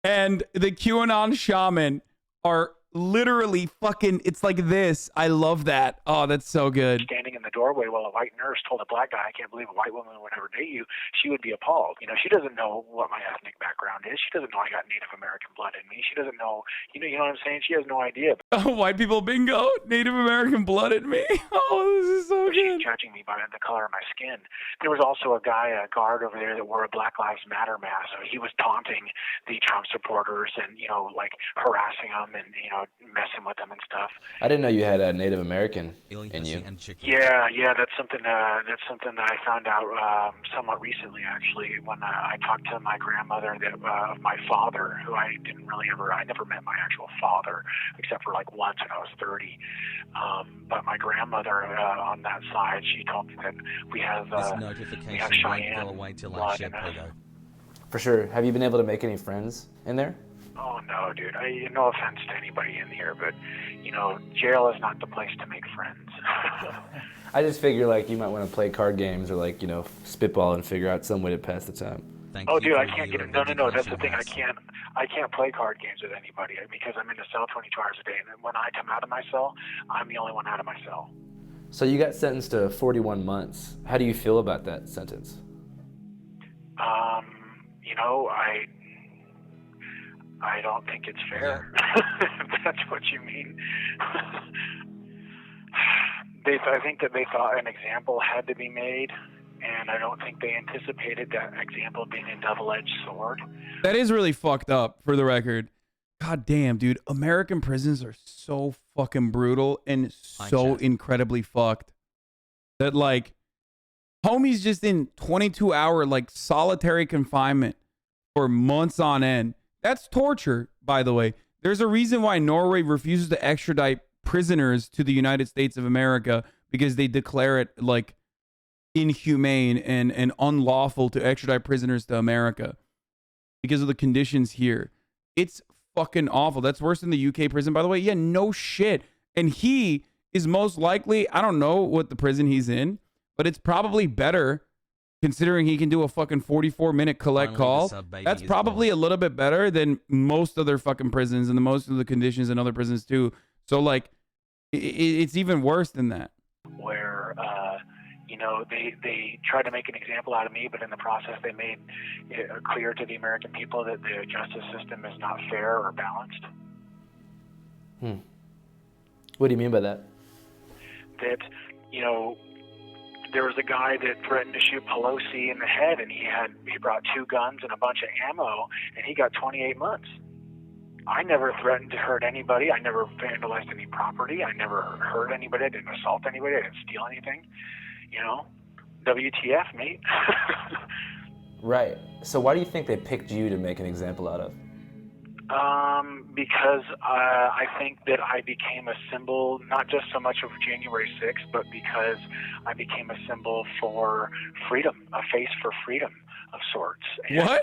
and the QAnon Shaman are literally fucking, it's like this. I love that. Oh, that's so good. Standing in the doorway while a white nurse told a black guy, I can't believe a white woman would ever date you, she would be appalled. She doesn't know what my ethnic background is. She doesn't know I got Native American blood in me. She doesn't know, you know what I'm saying? She has no idea. Oh, white people bingo, Native American blood in me. Oh, this is so good. She's judging me by the color of my skin. There was also a guard over there that wore a Black Lives Matter mask. So he was taunting the Trump supporters and, harassing them and, messing with them and stuff. I didn't know you had a Native American in you. Yeah, that's something that I found out somewhat recently, actually, when I talked to my grandmother of my father, who I never met my actual father, except for once when I was 30. But my grandmother on that side, she told me that we have Cheyenne won't go away till I ship Pluto. For sure. Have you been able to make any friends in there? Oh, no, dude. No offense to anybody in here, but, jail is not the place to make friends. I just figure, you might want to play card games or, spitball and figure out some way to pass the time. Dude, I can't get it. No, that's the thing. I can't play card games with anybody because I'm in a cell 22 hours a day, and when I come out of my cell, I'm the only one out of my cell. So you got sentenced to 41 months. How do you feel about that sentence? I don't think it's fair, if that's what you mean. I think that they thought an example had to be made, and I don't think they anticipated that example being a double-edged sword. That is really fucked up, for the record. God damn, dude. American prisons are so fucking brutal and so incredibly fucked that, homie's just in 22-hour, solitary confinement for months on end. That's torture, by the way. There's a reason why Norway refuses to extradite prisoners to the United States of America, because they declare it inhumane and unlawful to extradite prisoners to America because of the conditions here. It's fucking awful. That's worse than the UK prison, by the way. Yeah, no shit. And he is most likely, I don't know what the prison he's in, but it's probably better considering he can do a fucking 44-minute collect call, that's probably a little bit better than most other fucking prisons and the most of the conditions in other prisons too. So like, it's even worse than that. Where, you know, they tried to make an example out of me, but in the process they made it clear to the American people that the justice system is not fair or balanced. What do you mean by that? That, you know, there was a guy that threatened to shoot Pelosi in the head, and he brought 2 guns and a bunch of ammo, and he got 28 months. I never threatened to hurt anybody. I never vandalized any property. I never hurt anybody. I didn't assault anybody. I didn't steal anything. You know, WTF, mate. Right. So why do you think they picked you to make an example out of? Because I think that I became a symbol, not just so much of January 6th, but because I became a symbol for freedom, a face for freedom of sorts. And, what?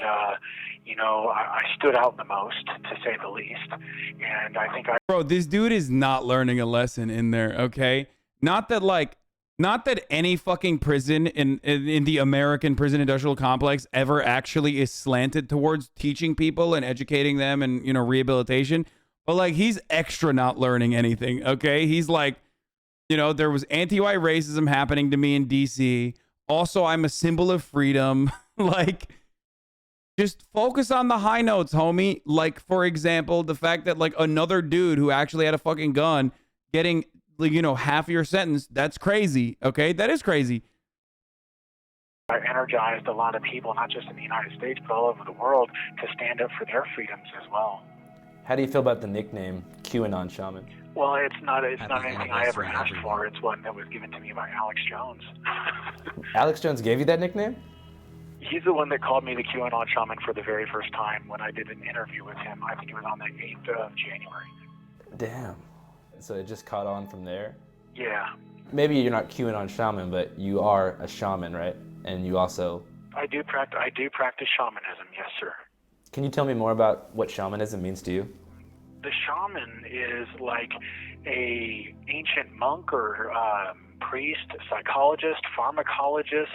You know, I stood out the most, to say the least. And I think Bro, this dude is not learning a lesson in there, okay? Not that any fucking prison in the American prison industrial complex ever actually is slanted towards teaching people and educating them and, you know, rehabilitation. But like, he's extra not learning anything, okay? He's like, you know, there was anti-white racism happening to me in DC. Also, I'm a symbol of freedom. Like, just focus on the high notes, homie. Like, for example, the fact that like another dude who actually had a fucking gun getting, you know, half of your sentence, that's crazy. Okay, that is crazy. I energized a lot of people, not just in the United States, but all over the world, to stand up for their freedoms as well. How do you feel about the nickname QAnon Shaman? Well, it's not anything I ever asked for. It's one that was given to me by Alex Jones. Alex Jones gave you that nickname? He's the one that called me the QAnon Shaman for the very first time when I did an interview with him. I think it was on the 8th of January. Damn. So it just caught on from there? Yeah. Maybe you're not QAnon Shaman, but you are a shaman, right? And you also... I do practice shamanism, yes, sir. Can you tell me more about what shamanism means to you? The shaman is like a ancient monk or priest, psychologist, pharmacologist,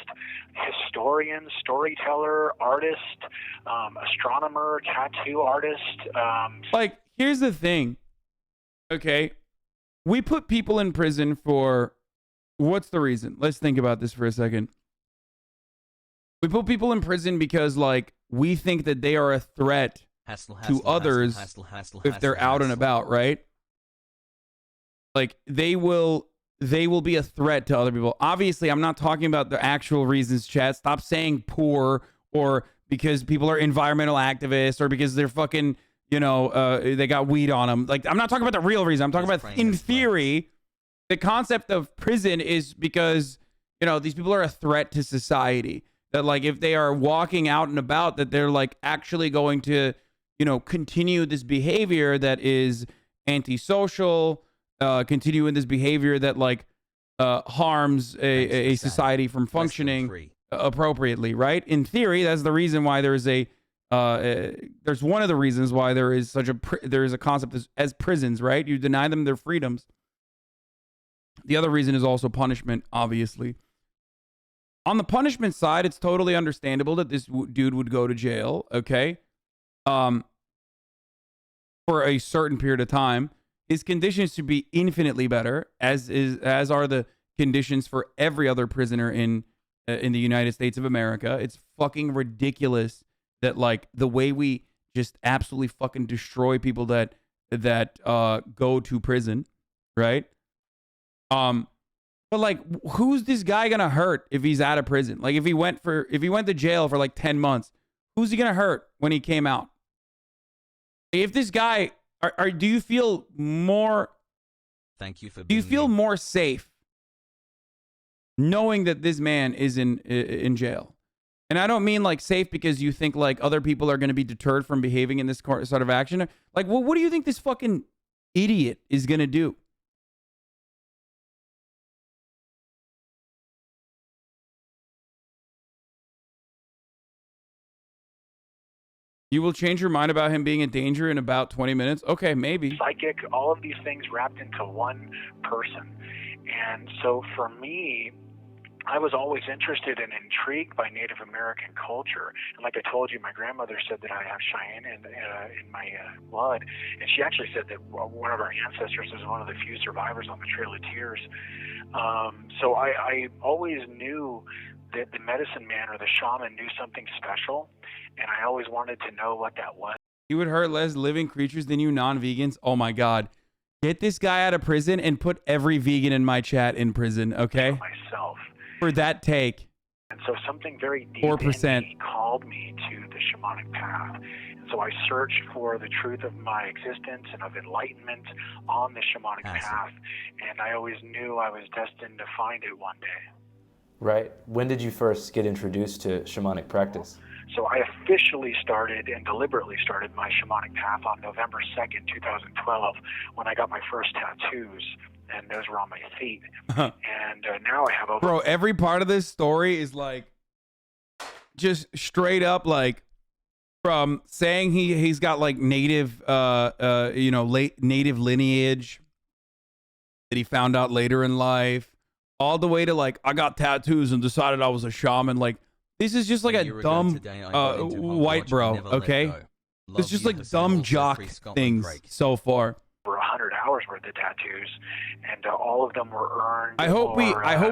historian, storyteller, artist, astronomer, tattoo artist. Like, here's the thing. Okay. We put people in prison for, what's the reason? Let's think about this for a second. We put people in prison because, like, we think that they are a threat to others if they're out and about, right? Like, they will be a threat to other people. Obviously, I'm not talking about the actual reasons, chat. Stop saying poor or because people are environmental activists or because they're fucking, you know, they got weed on them. Like, I'm not talking about the real reason. I'm talking about, in theory, the concept of prison is because, you know, these people are a threat to society. That, like, if they are walking out and about, that they're, like, actually going to, you know, continue this behavior that is antisocial, continue in this behavior that, like, harms a society from functioning appropriately, right? In theory, that's the reason why there's there's one of the reasons why there is there is a concept as prisons, right? You deny them their freedoms. The other reason is also punishment, obviously. On the punishment side, it's totally understandable that this dude would go to jail, okay? For a certain period of time. His conditions should be infinitely better, as are the conditions for every other prisoner in the United States of America. It's fucking ridiculous that, like, the way we just absolutely fucking destroy people that go to prison, right? But, like, who's this guy gonna hurt if he's out of prison? Like, if he went to jail for like 10 months, who's he gonna hurt when he came out? If this guy, do you feel more? Thank you for. Do you feel more safe knowing that this man is in jail? And I don't mean like safe because you think like other people are going to be deterred from behaving in this sort of action. Like, well, what do you think this fucking idiot is gonna do? You will change your mind about him being in danger in about 20 minutes? Okay, maybe. Psychic, all of these things wrapped into one person. And so for me, I was always interested and intrigued by Native American culture. And like I told you, my grandmother said that I have Cheyenne in my blood. And she actually said that one of our ancestors was one of the few survivors on the Trail of Tears. So I always knew that the medicine man or the shaman knew something special. And I always wanted to know what that was. He would hurt less living creatures than you non-vegans. Oh my God. Get this guy out of prison and put every vegan in my chat in prison, okay? Myself. For that take. And so something very deep 4%. in me called me to the shamanic path. And so I searched for the truth of my existence and of enlightenment on the shamanic path. And I always knew I was destined to find it one day. Right. When did you first get introduced to shamanic practice? So I officially started and deliberately started my shamanic path on November 2nd, 2012, when I got my first tattoos. And those were on my feet. And now I have over... Bro, every part of this story is like just straight up like from saying he's got like native native lineage that he found out later in life, all the way to like I got tattoos and decided I was a shaman. Like this is just like a dumb white bro, okay? It's just like dumb jock things so far. For 100 hours worth of tattoos, and all of them were earned. I hope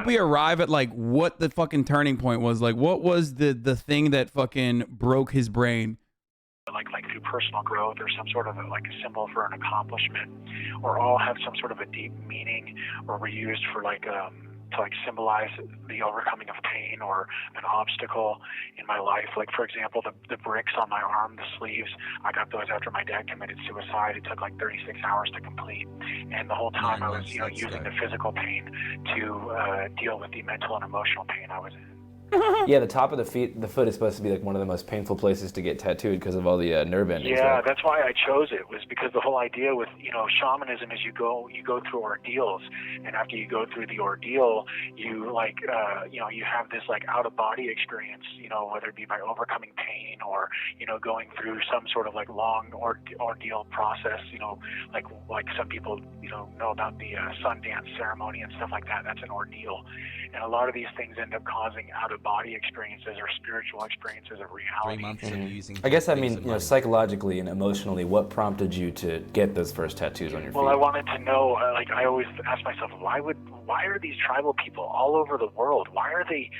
we arrive at like what the fucking turning point was. Like, what was the thing that fucking broke his brain? Like through personal growth or some sort of like a symbol for an accomplishment, or all have some sort of a deep meaning, or were used for like to like symbolize the overcoming of pain or an obstacle in my life. Like for example, the bricks on my arm, the sleeves, I got those after my dad committed suicide. It took like 36 hours to complete, and the whole time I was using the physical pain to deal with the mental and emotional pain I was in. Yeah, the top of the foot is supposed to be like one of the most painful places to get tattooed because of all the nerve endings. Yeah, right? that's why I chose it, was because the whole idea with shamanism is you go through ordeals, and after you go through the ordeal, you like you have this like out of body experience, whether it be by overcoming pain or going through some sort of like long ordeal process, like some people know about the Sundance ceremony and stuff like that. That's an ordeal, and a lot of these things end up causing out of body experiences or spiritual experiences of reality. 3 months of using. I guess I mean, psychologically and emotionally, what prompted you to get those first tattoos on your feet? Well, I wanted to know. Like I always ask myself, why are these tribal people all over the world? Why are they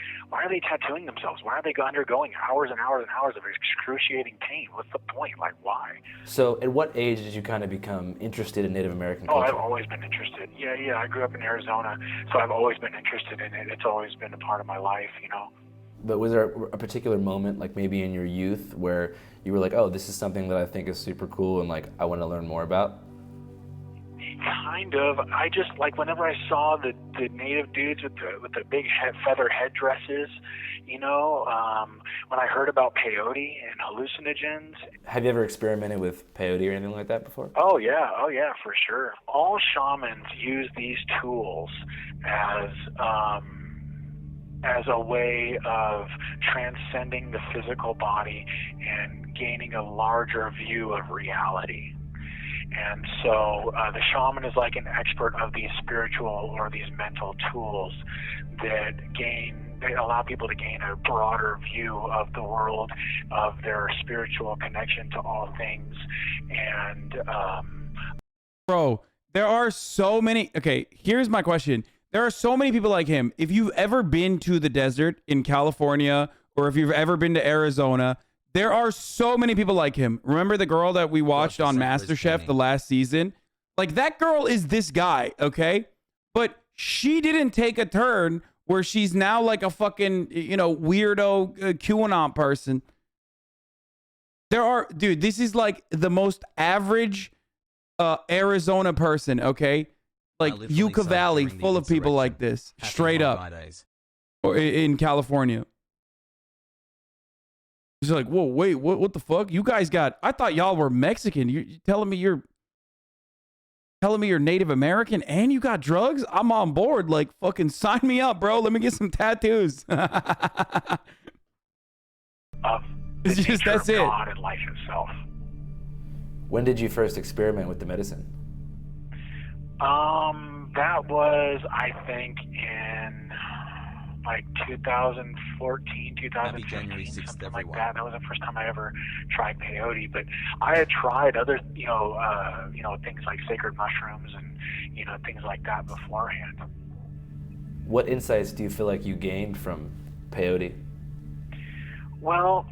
tattooing themselves? Why are they undergoing hours and hours and hours of excruciating pain? What's the point? Like why? So, at what age did you kind of become interested in Native American culture? Oh, I've always been interested. Yeah. I grew up in Arizona, so I've always been interested in it. It's always been a part of my life, But was there a particular moment, like maybe in your youth, where you were like, oh, this is something that I think is super cool and like I want to learn more about? Kind of. I just like whenever I saw the native dudes with the big feather headdresses, when I heard about peyote and hallucinogens. Have you ever experimented with peyote or anything like that before? Oh yeah, for sure. All shamans use these tools as a way of transcending the physical body and gaining a larger view of reality. And so the shaman is like an expert of these spiritual or these mental tools that allow people to gain a broader view of the world, of their spiritual connection to all things. And bro, there are so many. Okay, here's my question. There are so many people like him. If you've ever been to the desert in California, or if you've ever been to Arizona, there are so many people like him. Remember the girl that we watched on MasterChef the last season? Like, that girl is this guy, okay? But she didn't take a turn where she's now like a fucking, weirdo QAnon person. Dude, this is like the most average Arizona person, okay? Like Yucca Valley, full of people like this, straight up, or in California. He's like, whoa, wait, what the fuck? You guys I thought y'all were Mexican. You're telling me you're Native American and you got drugs? I'm on board. Like, fucking sign me up, bro. Let me get some tattoos. That's it. God and life itself. When did you first experiment with the medicine? That was, I think, in like 2014, 2015, something like that. That was the first time I ever tried peyote. But I had tried other, things like sacred mushrooms and, things like that beforehand. What insights do you feel like you gained from peyote? Well,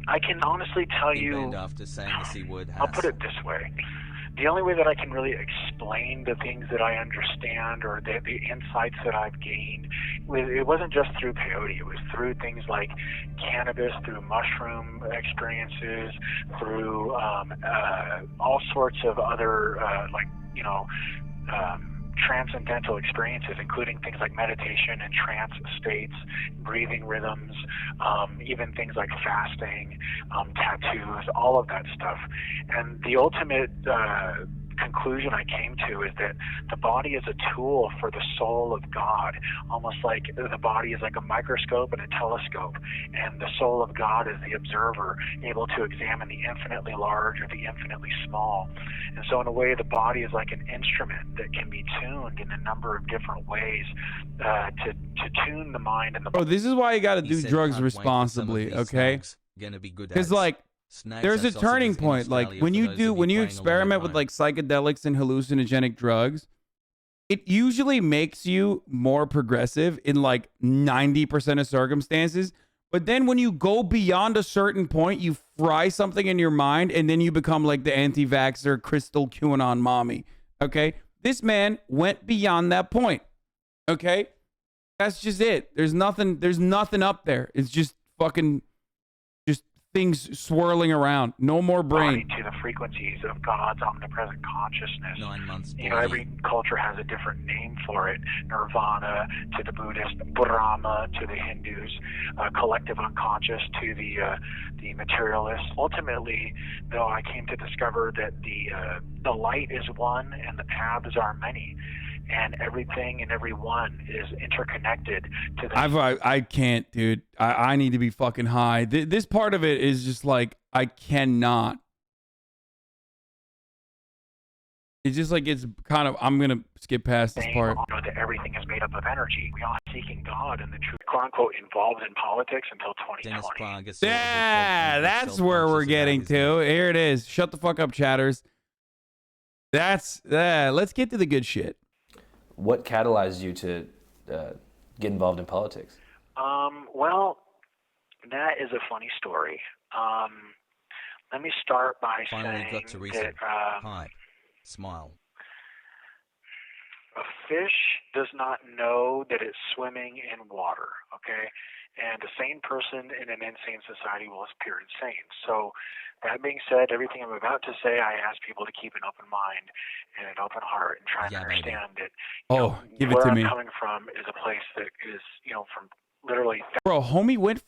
I can honestly tell you, after saying the C word, I'll put it this way. The only way that I can really explain the things that I understand or the insights that I've gained, it wasn't just through peyote. It was through things like cannabis, through mushroom experiences, through all sorts of other, transcendental experiences, including things like meditation and trance states, breathing rhythms, even things like fasting, tattoos, all of that stuff. And the ultimate conclusion I came to is that the body is a tool for the soul of God, almost like the body is like a microscope and a telescope, and the soul of God is the observer, able to examine the infinitely large or the infinitely small. And so in a way, the body is like an instrument that can be tuned in a number of different ways to tune the mind and the body. Bro, this is why you got to do drugs responsibly, okay? Because like, there's a turning point. Like when you experiment with like psychedelics and hallucinogenic drugs, it usually makes you more progressive in like 90% of circumstances. But then when you go beyond a certain point, you fry something in your mind and then you become like the anti-vaxxer crystal QAnon mommy. Okay. This man went beyond that point. Okay. That's just it. There's nothing up there. It's just fucking things swirling around. No more brain. To the frequencies of God's omnipresent consciousness. 9 months. Every culture has a different name for it. Nirvana to the Buddhist, Brahma to the Hindus, collective unconscious to the materialists. Ultimately, though, I came to discover that the light is one and the paths are many. And everything and everyone is interconnected to the... I can't, dude. I need to be fucking high. This part of it is just like, I cannot. It's just like, it's kind of, I'm going to skip past this part. That everything is made up of energy. We are seeking God and the truth, quote unquote, involved in politics until 2020. Yeah, that's where we're getting to. Here it is. Shut the fuck up, chatters. Let's get to the good shit. What catalyzed you to get involved in politics? Well, that is a funny story. Let me start by saying that Hi. Smile. A fish does not know that it's swimming in water, okay? And a sane person in an insane society will appear insane. So that being said, everything I'm about to say, I ask people to keep an open mind and an open heart and try to understand that give it where to I'm me. coming from is a place that is, from literally... Bro, homie went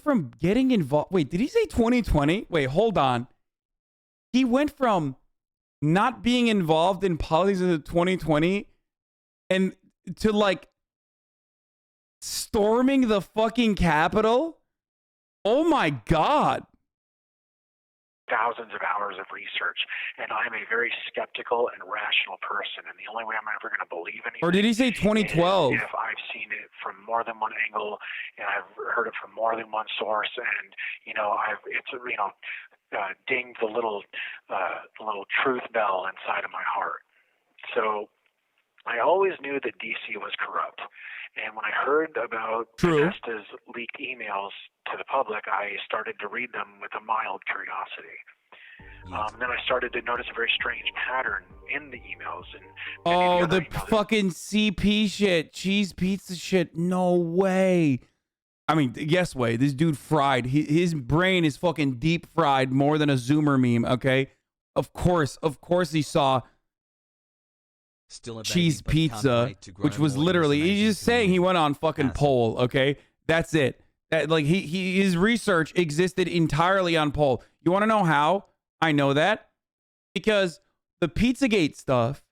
from getting involved. Wait, did he say 2020? Wait, hold on. He went from not being involved in politics in 2020 and to like storming the fucking Capitol. Oh my God. Thousands of hours of research, and I'm a very skeptical and rational person, and the only way I'm ever going to believe anything... Or did he say 2012? Is if I've seen it from more than one angle, and I've heard it from more than one source, and, dinged the little truth bell inside of my heart. So I always knew that DC was corrupt. And when I heard about DeSantis' leaked emails to the public, I started to read them with a mild curiosity. Then I started to notice a very strange pattern in the emails. And the fucking CP shit, cheese pizza shit. No way. I mean, yes way. This dude fried. His brain is fucking deep fried more than a Zoomer meme, okay? Of course he saw cheese pizza, which was literally, he's just saying he went on fucking poll, okay? That's it. That, like, his research existed entirely on poll. You want to know how I know that? Because the Pizzagate stuff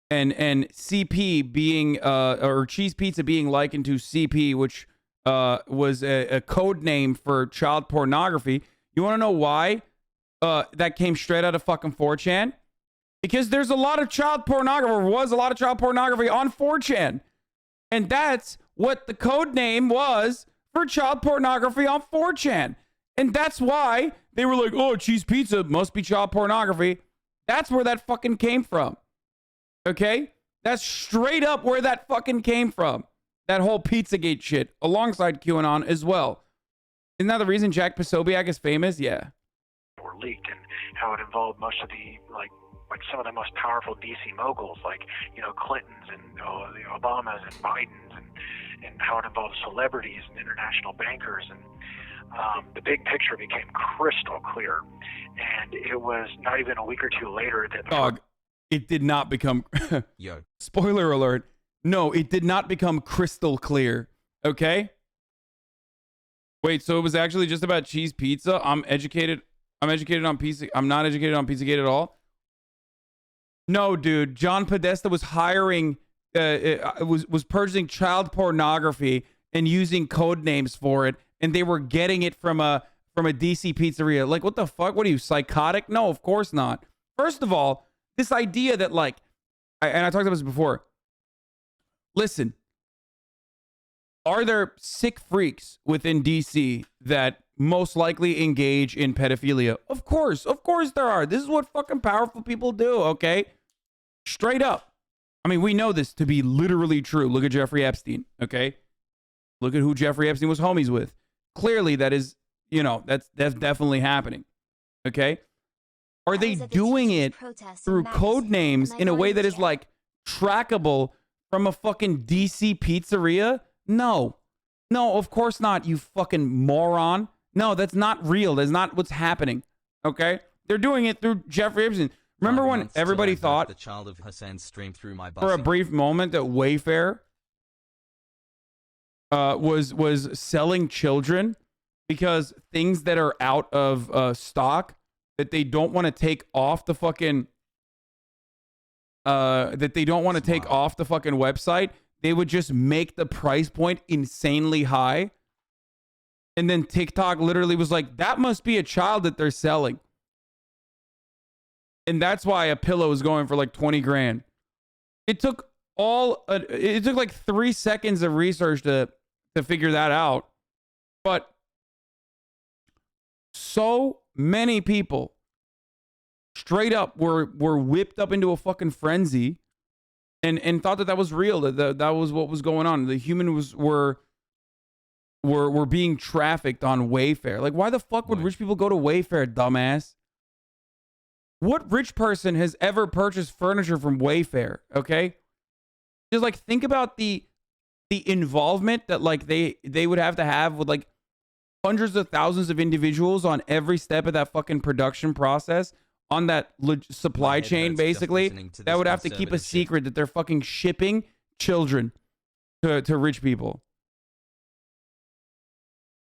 and CP being, or cheese pizza being likened to CP, which was a code name for child pornography. You want to know why that came straight out of fucking 4chan? Because there's a lot of child pornography, or was a lot of child pornography on 4chan. And that's what the code name was for child pornography on 4chan. And that's why they were like, oh, cheese pizza must be child pornography. That's where that fucking came from. Okay? That's straight up where that fucking came from. That whole Pizzagate shit, alongside QAnon as well. Isn't that the reason Jack Posobiec is famous? Yeah. Were leaked, and how it involved most of the like some of the most powerful DC moguls, like Clintons and the Obamas and Bidens, and how it involved celebrities and international bankers, and the big picture became crystal clear. And it was not even a week or two later that Dog, it did not become spoiler alert. No, it did not become crystal clear. Okay? Wait, so it was actually just about cheese pizza? I'm educated on pizza. I'm not educated on Pizzagate at all. No, dude. John Podesta was hiring, was purchasing child pornography and using code names for it, and they were getting it from a DC pizzeria. Like, what the fuck? What are you, psychotic? No, of course not. First of all, this idea that and I talked about this before. Listen, are there sick freaks within DC that most likely engage in pedophilia? Of course there are. This is what fucking powerful people do, okay? Straight up. I mean, we know this to be literally true. Look at Jeffrey Epstein, okay? Look at who Jeffrey Epstein was homies with. Clearly, that is, that's definitely happening, okay? Are they doing it through code names in a way that is trackable from a fucking DC pizzeria? No, of course not, you fucking moron. No, that's not real. That's not what's happening. Okay? They're doing it through Jeffrey Epstein. Remember when everybody thought the child of Hasan streamed through my for a brief moment that Wayfair was selling children because things that are out of stock that they don't want to take off the fucking website, they would just make the price point insanely high. And then TikTok literally was like, that must be a child that they're selling. And that's why a pillow is going for 20 grand. It took 3 seconds of research to figure that out. But so many people straight up were whipped up into a fucking frenzy and thought that was real, that was what was going on. The humans were being trafficked on Wayfair. Why the fuck would rich people go to Wayfair, dumbass? What rich person has ever purchased furniture from Wayfair? Okay, just think about the involvement that they would have to have with hundreds of thousands of individuals on every step of that fucking production process, on that supply chain, basically, that would have to keep a secret that they're fucking shipping children to rich people.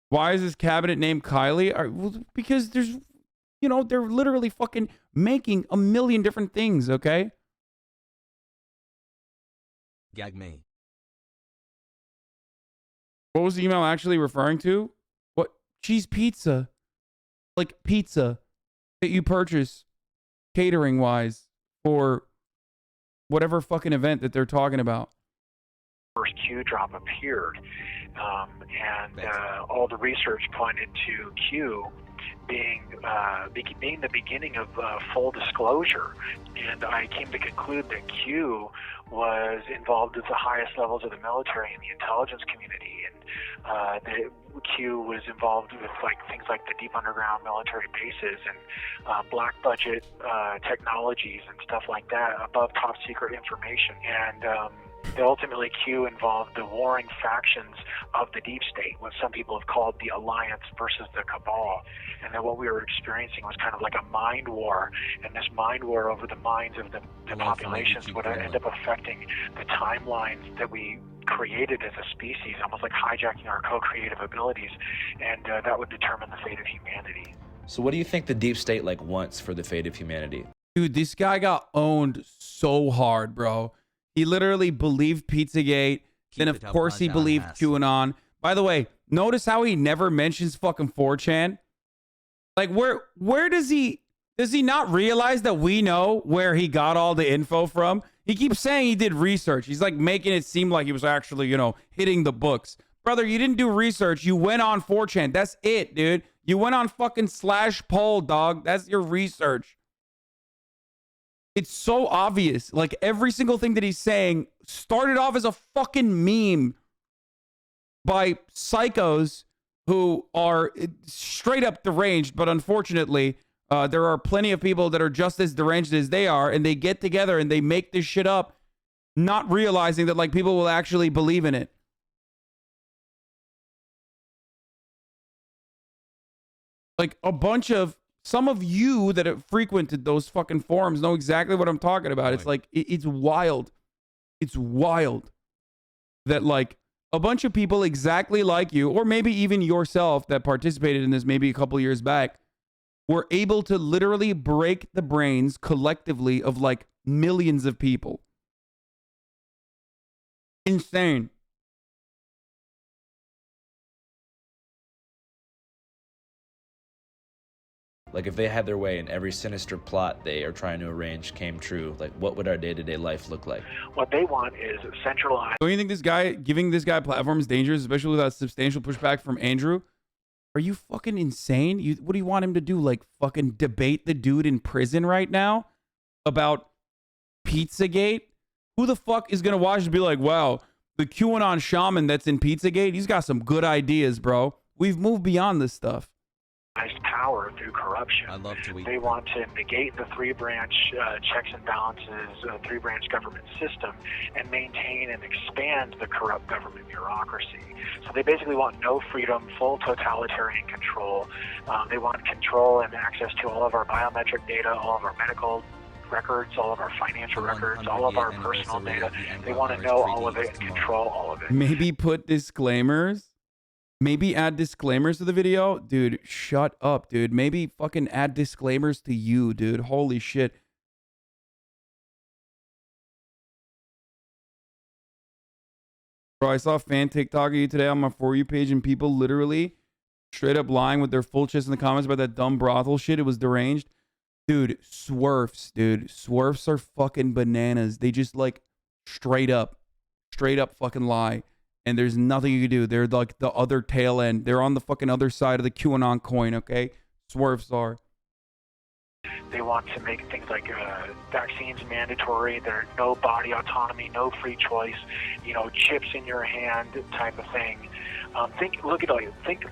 Why is this cabinet named Kylie? Because there's, they're literally fucking making a million different things, okay? Gag me. What was the email actually referring to? What? Cheese pizza. Pizza that you purchase catering-wise for whatever fucking event that they're talking about. First Q drop appeared, and all the research pointed to Q being the beginning of full disclosure, and I came to conclude that Q was involved at the highest levels of the military and the intelligence community, and that Q was involved with things like the deep underground military bases and black budget technologies and stuff like that, above top secret information, and ultimately Q involved the warring factions of the deep state, what some people have called the alliance versus the cabal, and that what we were experiencing was kind of like a mind war, and this mind war over the minds of the populations would end up affecting the timelines that we created as a species, almost like hijacking our co-creative abilities, and that would determine the fate of humanity. So what do you think the deep state wants for the fate of humanity? Dude, this guy got owned so hard, bro. He literally believed Pizzagate. Then, of course, he believed QAnon. By the way, notice how he never mentions fucking 4chan? Where does he not realize that we know where he got all the info from? He keeps saying he did research. He's like making it seem like he was actually, you know, hitting the books. Brother, you didn't do research. You went on 4chan. That's it, dude. You went on fucking /poll, dog. That's your research. It's so obvious. Like every single thing that he's saying started off as a fucking meme by psychos who are straight up deranged, but unfortunately, there are plenty of people that are just as deranged as they are, and they get together and they make this shit up, not realizing that like people will actually believe in it. Like a bunch of some of you that have frequented those fucking forums know exactly what I'm talking about. It's like it's wild. It's wild that like a bunch of people exactly like you, or maybe even yourself that participated in this maybe a couple years back, were able to literally break the brains collectively of like millions of people. Insane. Like if they had their way and every sinister plot they are trying to arrange came true, like what would our day-to-day life look like? What they want is centralized. Don't you think this guy, giving this guy a platform is dangerous, especially without substantial pushback from Andrew? Are you fucking insane? What do you want him to do? Like fucking debate the dude in prison right now about Pizzagate? Who the fuck is going to watch and be like, wow, the QAnon shaman that's in Pizzagate, he's got some good ideas, bro. We've moved beyond this stuff. Power through corruption. I love to eat. They want to negate the three-branch checks and balances, three-branch government system, and maintain and expand the corrupt government bureaucracy. So they basically want no freedom, full totalitarian control. They want control and access to all of our biometric data, all of our medical records, all of our financial records, all of our personal data. They want to know all of it and control all of it. Maybe put disclaimers. Maybe add disclaimers to the video. Dude, shut up, dude. Maybe fucking add disclaimers to you, dude. Holy shit. Bro, I saw a fan TikTok of you today on my For You page, and people literally straight up lying with their full chest in the comments about that dumb brothel shit. It was deranged. Dude, swerfs, dude. Swerfs are fucking bananas. They just like straight up fucking lie. And there's nothing you can do. They're like the other tail end. They're on the fucking other side of the QAnon coin, okay? Swerves are. They want to make things like vaccines mandatory. There's no body autonomy, no free choice, you know, chips in your hand type of thing. Think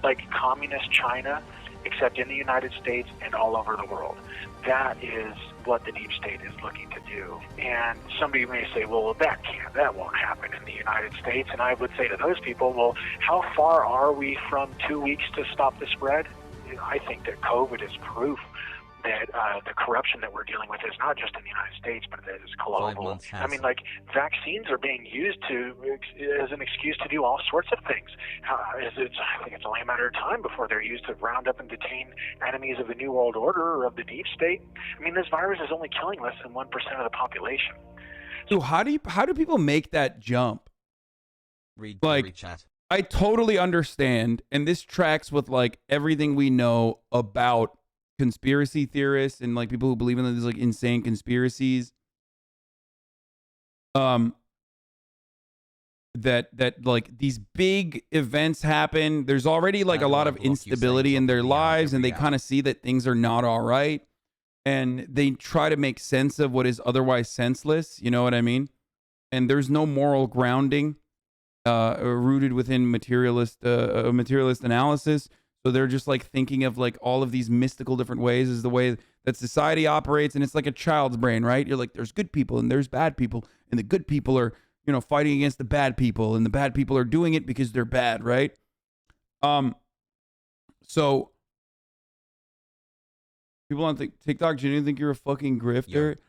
like communist China, except in the United States and all over the world. That is what the deep state is looking to do. And somebody may say, well, that won't happen in the United States. And I would say to those people, well, how far are we from 2 weeks to stop the spread? I think that COVID is proof that the corruption that we're dealing with is not just in the United States, but that it's global. I mean, like, vaccines are being used as an excuse to do all sorts of things. I think it's only a matter of time before they're used to round up and detain enemies of the New World Order or of the deep state. I mean, this virus is only killing less than 1% of the population. So how do people make that jump? Read chat. I totally understand, and this tracks with like everything we know about conspiracy theorists and like people who believe in these like insane conspiracies. That like these big events happen. There's already like a lot of instability in their lives, and they kind of see that things are not all right, and they try to make sense of what is otherwise senseless. You know what I mean? And there's no moral grounding rooted within materialist analysis. So they're just like thinking of like all of these mystical different ways is the way that society operates. And it's like a child's brain, right? You're like, there's good people and there's bad people. And the good people are, you know, fighting against the bad people. And the bad people are doing it because they're bad, right? So people on TikTok, genuinely think you're a fucking grifter? Yeah.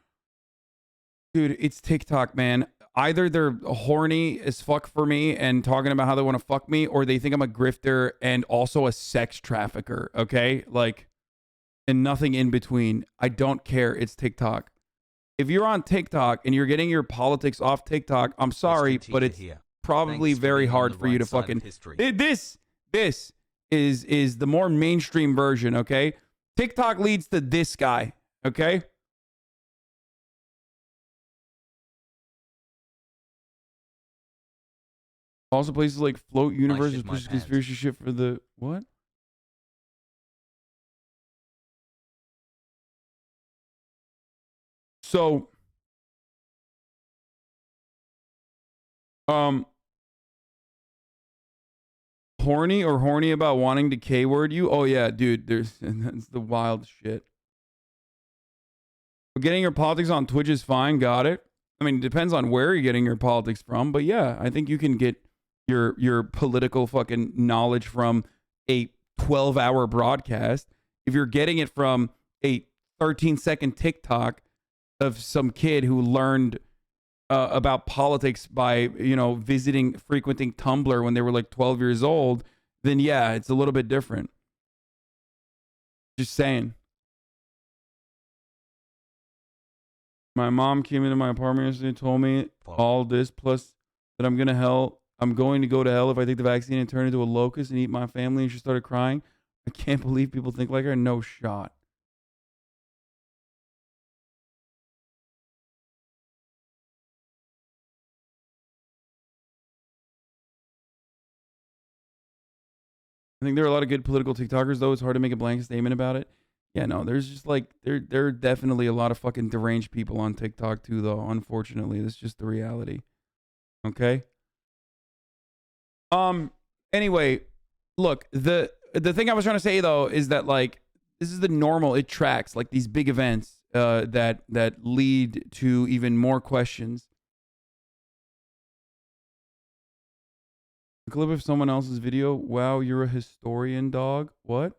Dude, it's TikTok, man. Either they're horny as fuck for me and talking about how they want to fuck me, or they think I'm a grifter and also a sex trafficker, okay? Like, and nothing in between. I don't care. It's TikTok. If you're on TikTok and you're getting your politics off TikTok, I'm sorry, but it's probably very hard for you to fucking... This is the more mainstream version, okay? TikTok leads to this guy, okay? Also, places like Float Universe shit my pushes pants. conspiracy shit for the what? So, horny about wanting to K-word you? Oh yeah, dude. That's the wild shit. Getting your politics on Twitch is fine. Got it. I mean, it depends on where you're getting your politics from, but yeah, I think you can get your political fucking knowledge from a 12-hour broadcast. If you're getting it from a 13-second TikTok of some kid who learned about politics by, frequenting Tumblr when they were like 12 years old, then yeah, it's a little bit different. Just saying. My mom came into my apartment yesterday and told me all this, plus that I'm going to go to hell if I take the vaccine and turn into a locust and eat my family, and she started crying. I can't believe people think like her. No shot. I think there are a lot of good political TikTokers, though. It's hard to make a blanket statement about it. Yeah, no, there's just like, there are definitely a lot of fucking deranged people on TikTok too, though, unfortunately. That's just the reality. Okay? Anyway, look, the thing I was trying to say, though, is that, like, this is the normal, it tracks, like, these big events that lead to even more questions. A clip of someone else's video. Wow, you're a historian, dog. What?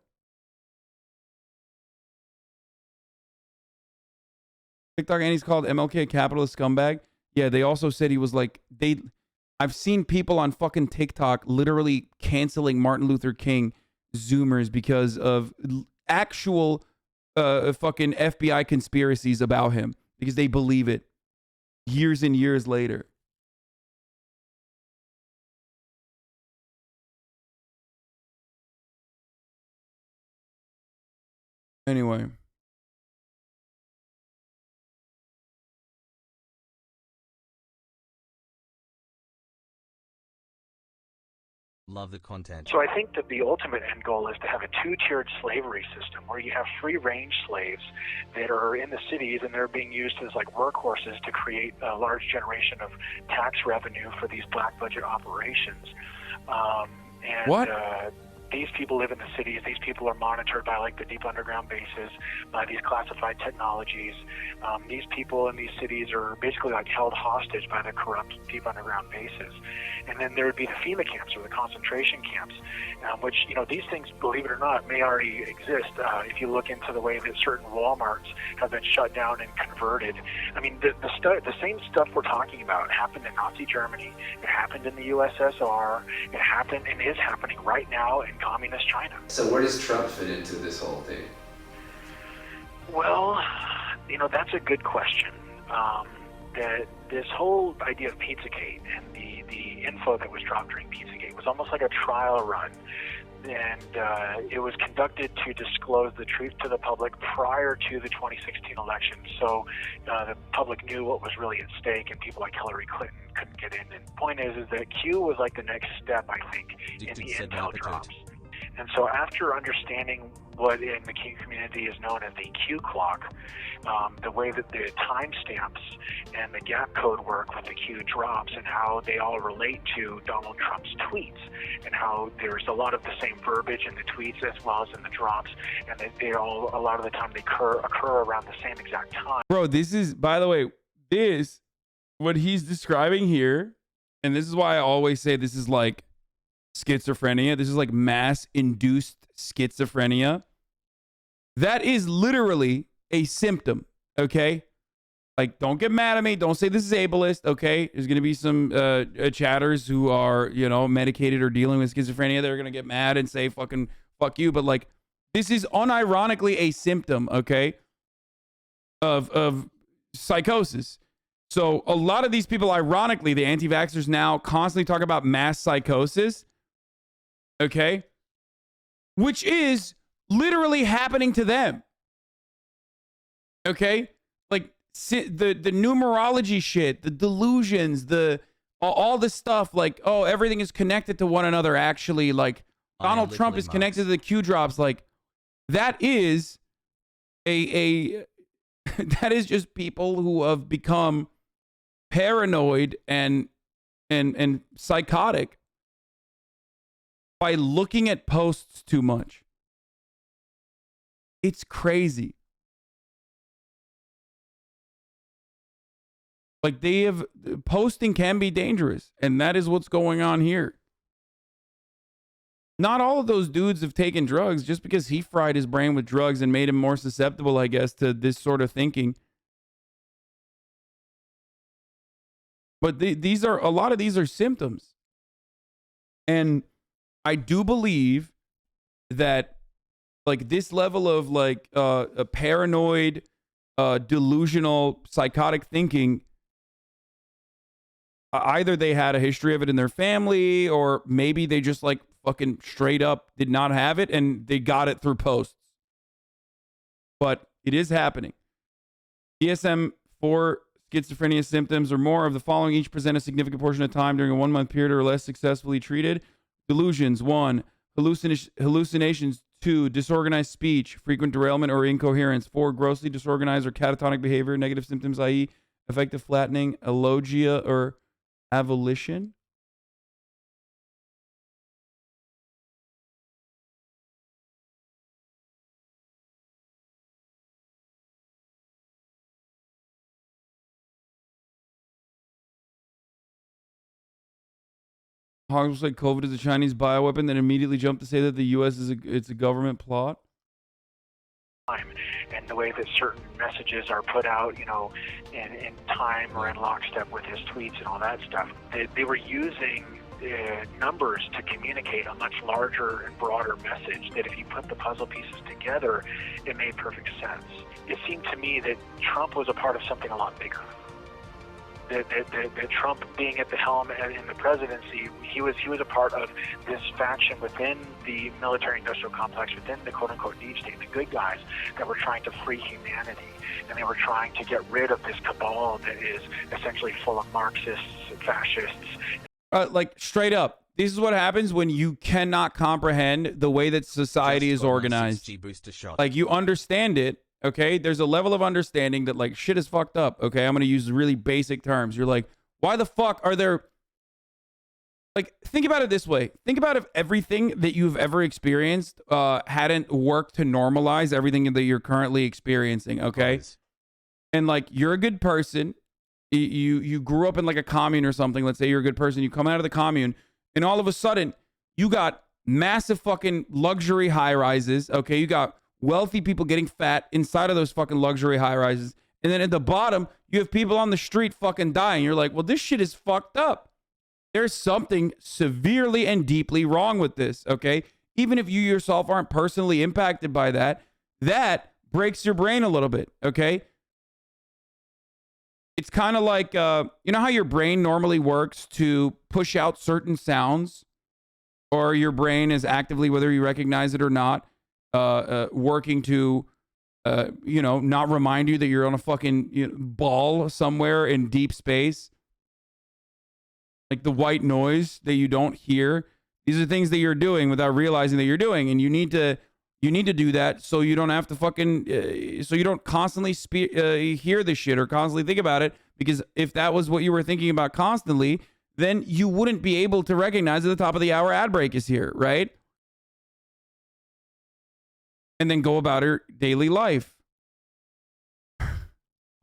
TikTok, and he's called MLK a capitalist scumbag. Yeah, they also said he was like, I've seen people on fucking TikTok literally canceling Martin Luther King Zoomers because of actual fucking FBI conspiracies about him, because they believe it years and years later. Anyway. Love the content. So I think that the ultimate end goal is to have a two-tiered slavery system where you have free-range slaves that are in the cities and they're being used as like workhorses to create a large generation of tax revenue for these black budget operations. What? These people live in the cities. These people are monitored by like the deep underground bases, by these classified technologies. These people in these cities are basically like held hostage by the corrupt deep underground bases. And then there would be the FEMA camps or the concentration camps, which, these things, believe it or not, may already exist. If you look into the way that certain Walmarts have been shut down and converted. I mean, the same stuff we're talking about happened in Nazi Germany. It happened in the USSR. It happened and is happening right now in communist China. So where does Trump fit into this whole thing? Well, that's a good question. This whole idea of Pizzagate and the info that was dropped during Pizzagate was almost like a trial run. And it was conducted to disclose the truth to the public prior to the 2016 election. So the public knew what was really at stake, and people like Hillary Clinton couldn't get in. And the point is that Q was like the next step, I think, in the intel drops. And so after understanding what in the Q community is known as the Q clock, the way that the timestamps and the gap code work with the Q drops and how they all relate to Donald Trump's tweets, and how there's a lot of the same verbiage in the tweets as well as in the drops, and they all, a lot of the time, they occur around the same exact time. Bro, this is, by the way, what he's describing here, and this is why I always say this is like schizophrenia. This is like mass-induced schizophrenia. That is literally a symptom, okay? Like, don't get mad at me. Don't say this is ableist, okay? There's going to be some chatters who are, medicated or dealing with schizophrenia. They're going to get mad and say fucking fuck you. But, like, this is unironically a symptom, okay, of psychosis. So a lot of these people, ironically, the anti-vaxxers now constantly talk about mass psychosis, okay, which is literally happening to them, okay? Like the numerology shit, the delusions, all this stuff like, oh, everything is connected to one another. Actually, like Donald Trump is connected to the Q drops. Like that is that is just people who have become paranoid and psychotic by looking at posts too much. It's crazy. Like posting can be dangerous, and that is what's going on here. Not all of those dudes have taken drugs. Just because he fried his brain with drugs and made him more susceptible, I guess, to this sort of thinking. But a lot of these are symptoms. And I do believe that like this level of like a paranoid, delusional, psychotic thinking, either they had a history of it in their family, or maybe they just like fucking straight up did not have it and they got it through posts. But it is happening. DSM for schizophrenia symptoms or more of the following each present a significant portion of time during a 1 month period or less successfully treated. Delusions, 1. Hallucinations, 2. Disorganized speech, frequent derailment or incoherence. 4. Grossly disorganized or catatonic behavior. Negative symptoms, i.e. affective flattening, alogia, or avolition. Hogs said COVID is a Chinese bioweapon, then immediately jumped to say that the U.S. it's a government plot. And the way that certain messages are put out, you know, in time or in lockstep with his tweets and all that stuff, they were using numbers to communicate a much larger and broader message that if you put the puzzle pieces together, it made perfect sense. It seemed to me that Trump was a part of something a lot bigger. That Trump being at the helm and in the presidency, he was a part of this faction within the military-industrial complex, within the quote-unquote deep state, the good guys that were trying to free humanity, and they were trying to get rid of this cabal that is essentially full of Marxists, fascists. Like straight up, this is what happens when you cannot comprehend the way that society is organized. Like you understand it. Okay, there's a level of understanding that like shit is fucked up. Okay, I'm gonna use really basic terms. You're like, why the fuck are there? Like, think about it this way. Think about if everything that you've ever experienced hadn't worked to normalize everything that you're currently experiencing. Okay, and like you're a good person. You grew up in like a commune or something. Let's say you're a good person. You come out of the commune, and all of a sudden you got massive fucking luxury high rises. Okay, you got wealthy people getting fat inside of those fucking luxury high rises. And then at the bottom, you have people on the street fucking dying. You're like, well, this shit is fucked up. There's something severely and deeply wrong with this, okay? Even if you yourself aren't personally impacted by that, that breaks your brain a little bit, okay? It's kind of like, you know how your brain normally works to push out certain sounds? Or your brain is actively, whether you recognize it or not, working to, you know, not remind you that you're on a fucking ball somewhere in deep space. Like the white noise that you don't hear. These are things that you're doing without realizing that you're doing. And you need to do that so you don't have to fucking, so you don't constantly hear this shit or constantly think about it. Because if that was what you were thinking about constantly, then you wouldn't be able to recognize at the top of the hour ad break is here, right? And then go about her daily life.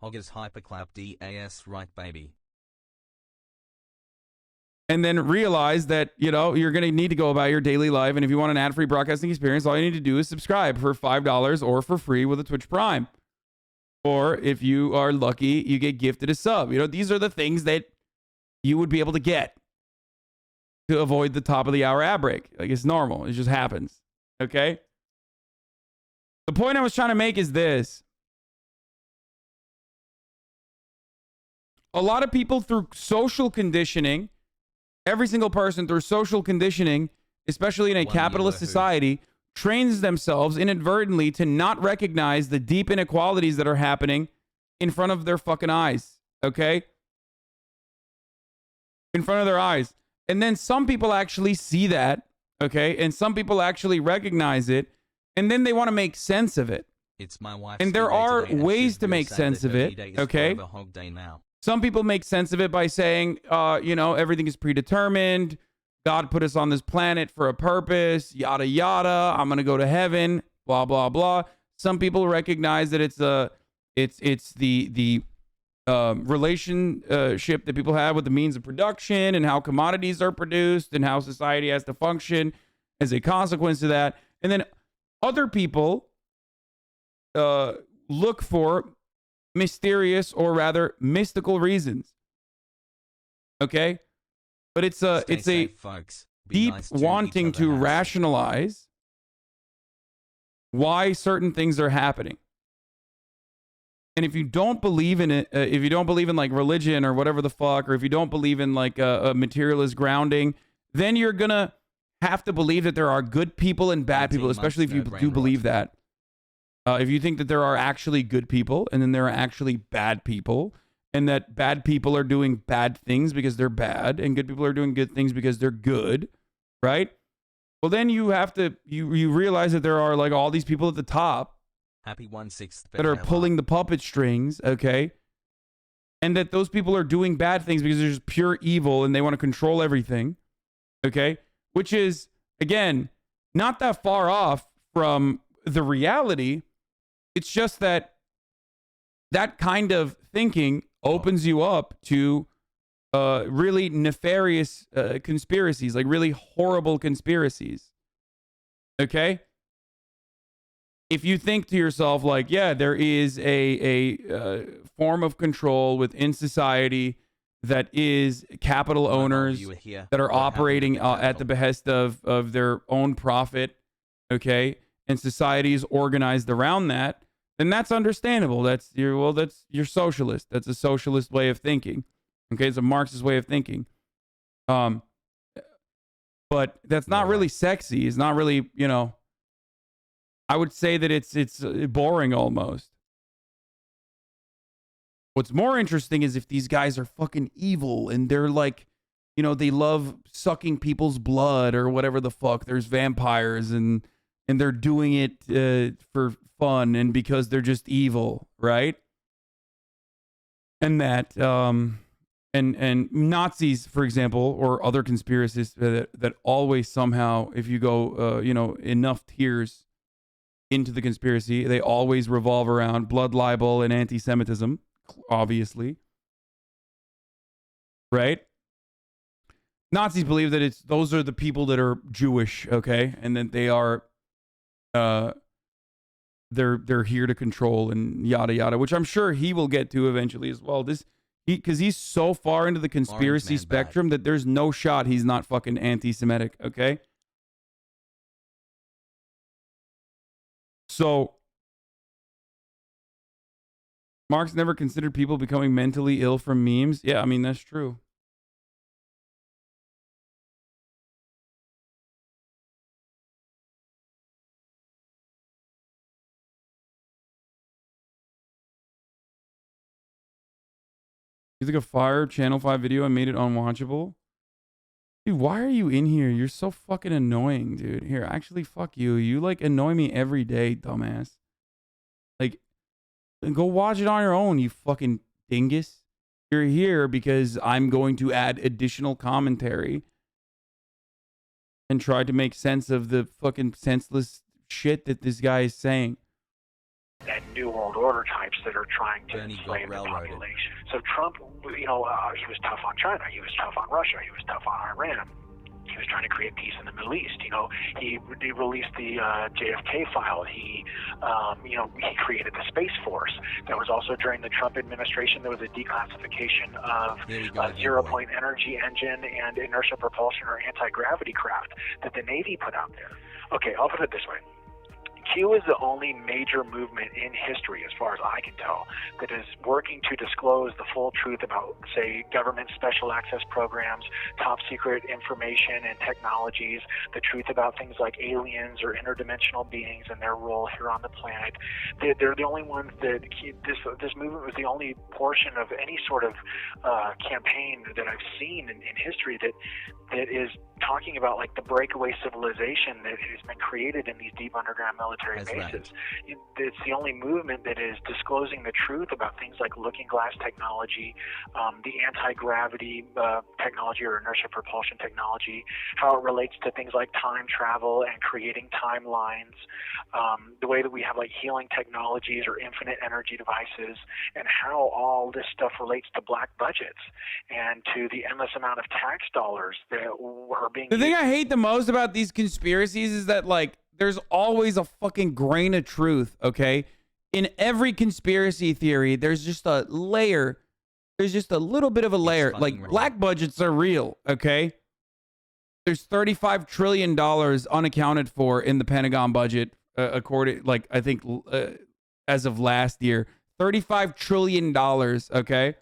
Hog is hyperclap DAS right, baby. And then realize that, you know, you're going to need to go about your daily life. And if you want an ad-free broadcasting experience, all you need to do is subscribe for $5 or for free with a Twitch Prime. Or if you are lucky, you get gifted a sub. You know, these are the things that you would be able to get to avoid the top of the hour ad break. Like, it's normal. It just happens. Okay? The point I was trying to make is this. A lot of people through social conditioning, every single person through social conditioning, especially in a capitalist society, trains themselves inadvertently to not recognize the deep inequalities that are happening in front of their fucking eyes. Okay? in front of their eyes. And then some people actually see that, okay? And some people actually recognize it, and then they want to make sense of it. It's my wife's And there birthday are today, and ways she's to real make sad sense that of her it, D-Day is okay? forever Hog Day now. Some people make sense of it by saying, you know, everything is predetermined. God put us on this planet for a purpose, yada, yada. I'm going to go to heaven, blah, blah, blah. Some people recognize that it's the relationship that people have with the means of production and how commodities are produced and how society has to function as a consequence of that. And then other people look for mysterious, or rather mystical reasons. Okay? But it's a deep wanting to rationalize why certain things are happening. And if you don't believe in it, if you don't believe in like religion or whatever the fuck, or if you don't believe in like a materialist grounding, then you're gonna have to believe that there are good people and bad people, especially if you do believe that. If you think that there are actually good people and then there are actually bad people, and that bad people are doing bad things because they're bad and good people are doing good things because they're good, right? Well, then you have to, you realize that there are like all these people at the top Happy 1/6 that are pulling the puppet strings, okay? And that those people are doing bad things because they're just pure evil and they want to control everything, okay? Which is, again, not that far off from the reality. It's just that that kind of thinking opens you up to really nefarious conspiracies, like really horrible conspiracies, okay? If you think to yourself, like, yeah, there is a form of control within society that is capital owners that are operating at the behest of their own profit, okay, and society is organized around that, then that's understandable. That's your socialist. That's a socialist way of thinking, okay? It's a Marxist way of thinking. But that's not really sexy. It's not really, you know, I would say that it's boring almost. What's more interesting is if these guys are fucking evil and they're like, you know, they love sucking people's blood or whatever the fuck. There's vampires and they're doing it for fun and because they're just evil, right? And that and Nazis, for example, or other conspiracists that always somehow, if you go you know, enough tiers into the conspiracy, they always revolve around blood libel and anti-Semitism, obviously. Right? Nazis believe that those are the people that are Jewish, okay? And that they are they're here to control and yada yada, which I'm sure he will get to eventually as well. Because he's so far into the conspiracy spectrum that there's no shot he's not fucking anti-Semitic, okay? So, Marx never considered people becoming mentally ill from memes. Yeah, I mean, that's true. He's like a fire Channel 5 video. I made it unwatchable. Dude, why are you in here? You're so fucking annoying, dude. Here, actually, fuck you. You, like, annoy me every day, dumbass. Like, go watch it on your own, you fucking dingus. You're here because I'm going to add additional commentary and try to make sense of the fucking senseless shit that this guy is saying. And New World Order types that are trying to enslave the population. So Trump, you know, he was tough on China, he was tough on Russia, he was tough on Iran. He was trying to create peace in the Middle East. You know, he released the JFK file. He, you know, he created the Space Force. That was also during the Trump administration. There was a declassification of zero-point energy engine and inertial propulsion or anti-gravity craft that the Navy put out there. Okay, I'll put it this way. Q is the only major movement in history, as far as I can tell, that is working to disclose the full truth about, say, government special access programs, top secret information and technologies, the truth about things like aliens or interdimensional beings and their role here on the planet. They're the only ones that this movement was the only portion of any sort of campaign that I've seen in history that is talking about like the breakaway civilization that has been created in these deep underground military bases. Right. It's the only movement that is disclosing the truth about things like looking glass technology, the anti-gravity technology or inertia propulsion technology, how it relates to things like time travel and creating timelines, the way that we have like healing technologies or infinite energy devices, and how all this stuff relates to black budgets and to the endless amount of tax dollars that are being The thing I hate the most about these conspiracies is that, like, there's always a fucking grain of truth, okay? In every conspiracy theory, there's just a layer. There's just a little bit of a layer. Like, black budgets are real, okay? There's $35 trillion unaccounted for in the Pentagon budget, according, like, I think, as of last year. $35 trillion, okay?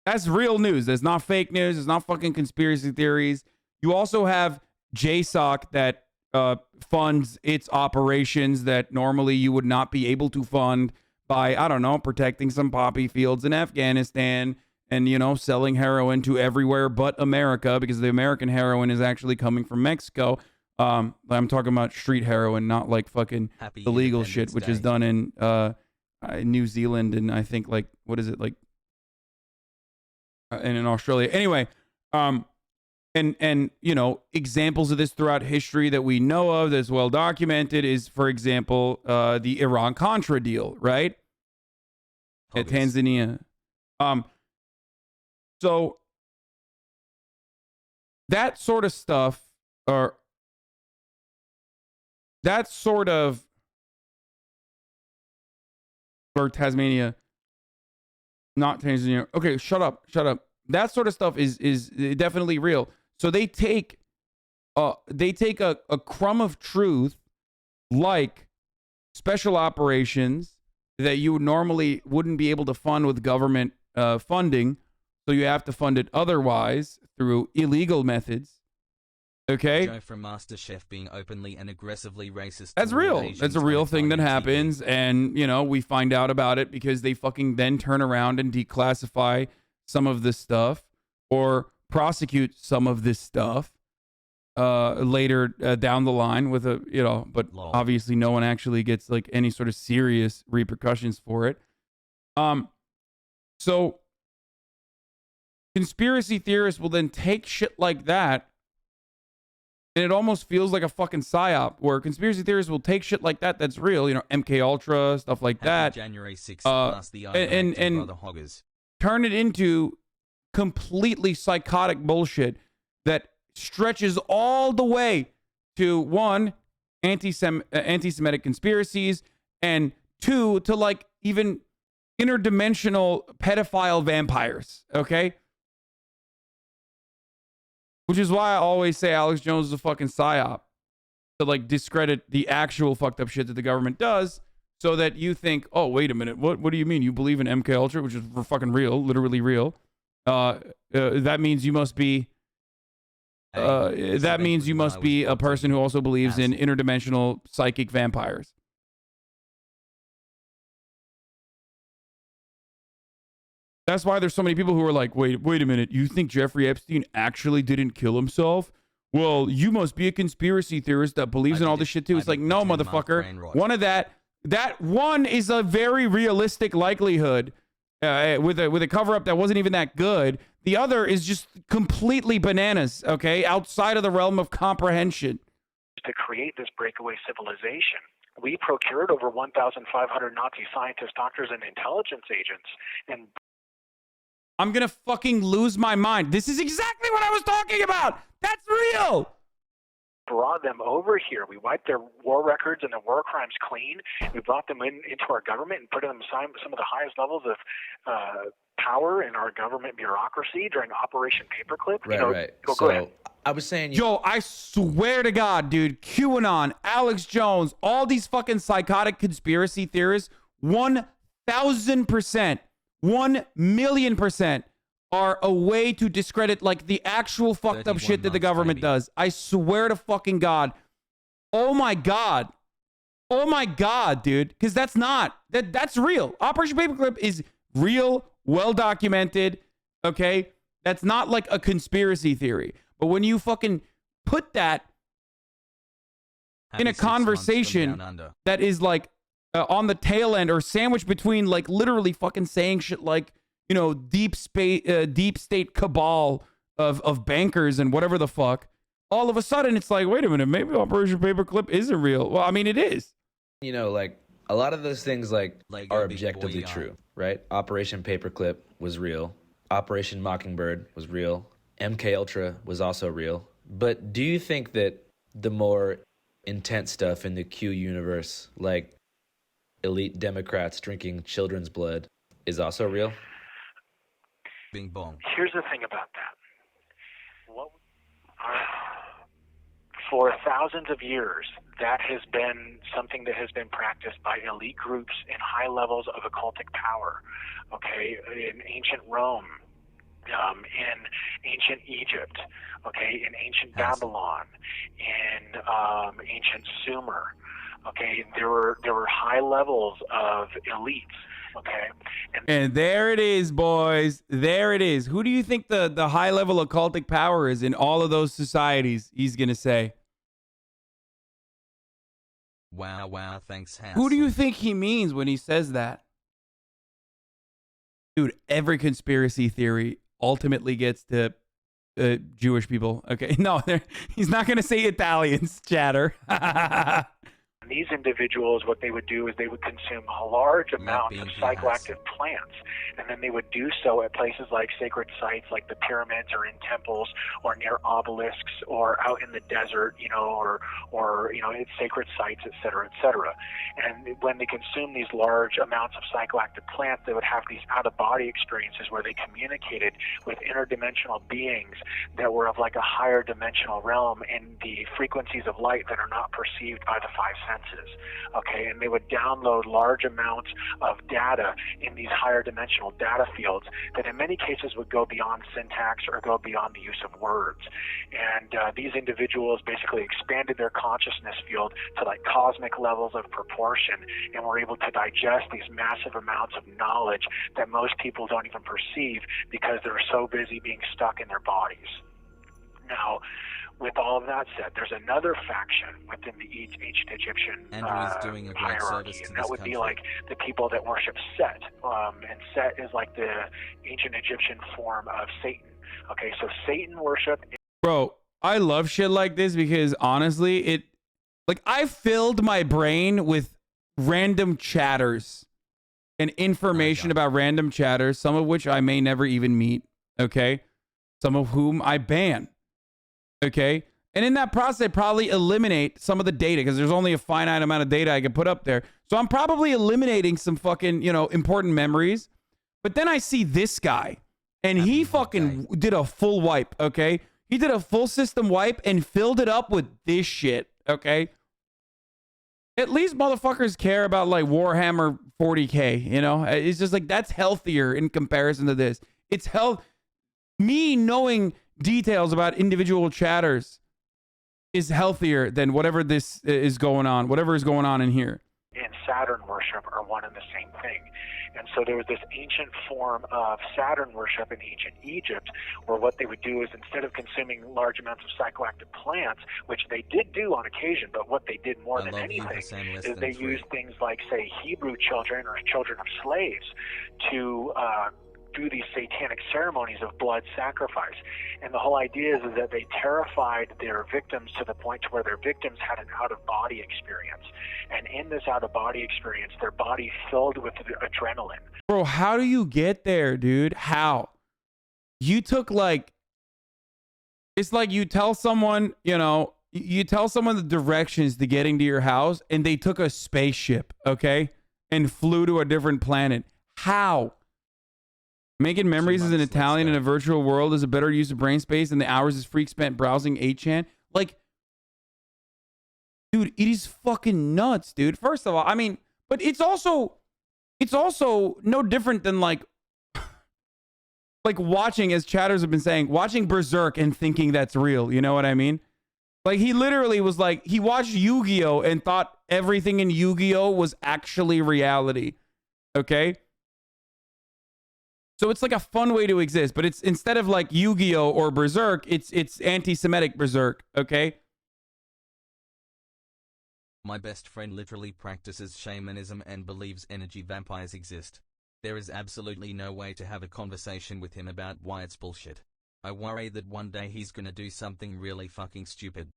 That's real news. That's not fake news. It's not fucking conspiracy theories. You also have JSOC that funds its operations that normally you would not be able to fund by, I don't know, protecting some poppy fields in Afghanistan and, you know, selling heroin to everywhere but America, because the American heroin is actually coming from Mexico. I'm talking about street heroin, not like fucking illegal shit, which is done in New Zealand and I think, like, what is it, like, and in Australia. Anyway, and you know, examples of this throughout history that we know of that's well documented is, for example, the Iran-Contra deal, right? At Tanzania. So that sort of stuff, or that sort of, or Tasmania, not Tanzania. Okay, shut up. That sort of stuff is definitely real. So they take a crumb of truth, like special operations that you normally wouldn't be able to fund with government funding, so you have to fund it otherwise through illegal methods. Okay. Joe from MasterChef being openly and aggressively racist. That's real. That's a real thing that happens, and you know, we find out about it because they fucking then turn around and declassify some of this stuff or prosecute some of this stuff later down the line with a, you know, but obviously no one actually gets like any sort of serious repercussions for it. So conspiracy theorists will then take shit like that, and it almost feels like a fucking psyop where conspiracy theorists will take shit like that that's real, you know, MK Ultra, stuff like that. January 6th, and turn it into completely psychotic bullshit that stretches all the way to, one, anti-Semitic conspiracies, and two, to like even interdimensional pedophile vampires, okay? Which is why I always say Alex Jones is a fucking psyop, to like discredit the actual fucked up shit that the government does, so that you think, oh, wait a minute, what do you mean? You believe in MK Ultra, which is fucking real, literally real. That means you must be a person who also believes in interdimensional psychic vampires. That's why there's so many people who are like, wait a minute, you think Jeffrey Epstein actually didn't kill himself? Well, you must be a conspiracy theorist that believes in all this shit too. It's like, no, motherfucker. One of that one is a very realistic likelihood with a cover-up that wasn't even that good. The other is just completely bananas, okay? Outside of the realm of comprehension. To create this breakaway civilization, we procured over 1,500 Nazi scientists, doctors, and intelligence agents, and I'm gonna fucking lose my mind. This is exactly what I was talking about. That's real. Brought them over here. We wiped their war records and their war crimes clean. We brought them into our government and put them some of the highest levels of power in our government bureaucracy during Operation Paperclip. Right. Go ahead. I was saying, Yo, I swear to God, dude, QAnon, Alex Jones, all these fucking psychotic conspiracy theorists, 1,000%, 1,000,000% are a way to discredit like the actual fucked up shit that the government does. I swear to fucking God. Oh my God. Oh my God, dude. Because that's real. Operation Paperclip is real, well documented. Okay. That's not like a conspiracy theory. But when you fucking put that in a conversation that is like on the tail end or sandwiched between like literally fucking saying shit like, you know, deep state cabal of bankers and whatever the fuck, all of a sudden it's like, wait a minute, maybe Operation Paperclip isn't real. Well, I mean, it is. You know, like a lot of those things like are objectively true, right? Operation Paperclip was real. Operation Mockingbird was real. MK Ultra was also real. But do you think that the more intense stuff in the Q universe, like elite Democrats drinking children's blood, is also real? Bing bong. Here's the thing about that. For thousands of years, that has been something that has been practiced by elite groups in high levels of occultic power. Okay, in ancient Rome, in ancient Egypt, okay, in ancient Babylon, in ancient Sumer. Okay, there were high levels of elites. Okay, and there it is, boys. There it is. Who do you think the high level occultic power is in all of those societies? He's gonna say. Wow, thanks, Hasan. Who do you think he means when he says that? Dude, every conspiracy theory ultimately gets to Jewish people. Okay, no, he's not going to say Italians, chatter. These individuals, what they would do is they would consume large amounts of psychoactive plants, and then they would do so at places like sacred sites, like the pyramids, or in temples, or near obelisks, or out in the desert, you know, or you know, in sacred sites, et cetera, et cetera. And when they consume these large amounts of psychoactive plants, they would have these out-of-body experiences where they communicated with interdimensional beings that were of like a higher dimensional realm in the frequencies of light that are not perceived by the five senses. Okay, and they would download large amounts of data in these higher dimensional data fields that in many cases would go beyond syntax or go beyond the use of words. And these individuals basically expanded their consciousness field to like cosmic levels of proportion and were able to digest these massive amounts of knowledge that most people don't even perceive because they're so busy being stuck in their bodies. Now, with all of that said, there's another faction within the ancient Egyptian doing a great hierarchy, service to and that this would be country. like the people that worship Set. And Set is like the ancient Egyptian form of Satan. Okay, so Satan worship. Bro, I love shit like this because honestly, I filled my brain with random chatters and information about random chatters, some of which I may never even meet. Okay, some of whom I ban. Okay. And in that process, I probably eliminate some of the data because there's only a finite amount of data I can put up there. So I'm probably eliminating some fucking, you know, important memories. But then I see this guy and he fucking did a full wipe. Okay. He did a full system wipe and filled it up with this shit. Okay. At least motherfuckers care about like Warhammer 40K. You know, it's just like that's healthier in comparison to this. It's me knowing details about individual chatters is healthier than whatever this is going on, whatever is going on in here. And Saturn worship are one and the same thing. And so there was this ancient form of Saturn worship in ancient Egypt where what they would do is instead of consuming large amounts of psychoactive plants, which they did do on occasion, but what they did more than anything is they used things like, say, Hebrew children or children of slaves to do these satanic ceremonies of blood sacrifice. And the whole idea is that they terrified their victims to the point to where their victims had an out-of-body experience. And in this out-of-body experience, their body filled with adrenaline. Bro, how do you get there, dude? How? You took like, it's like you tell someone, you know, you tell someone the directions to getting to your house and they took a spaceship, okay? And flew to a different planet. How? Making memories as an Italian in a virtual world is a better use of brain space than the hours this freak spent browsing 8chan. Like, dude, it is fucking nuts, dude. First of all, I mean, but it's also no different than like watching, as chatters have been saying, watching Berserk and thinking that's real. You know what I mean? Like, he literally was like, he watched Yu-Gi-Oh and thought everything in Yu-Gi-Oh was actually reality. Okay? So it's like a fun way to exist, but it's instead of like Yu-Gi-Oh or Berserk, it's anti-Semitic Berserk, okay? My best friend literally practices shamanism and believes energy vampires exist. There is absolutely no way to have a conversation with him about why it's bullshit. I worry that one day he's gonna do something really fucking stupid.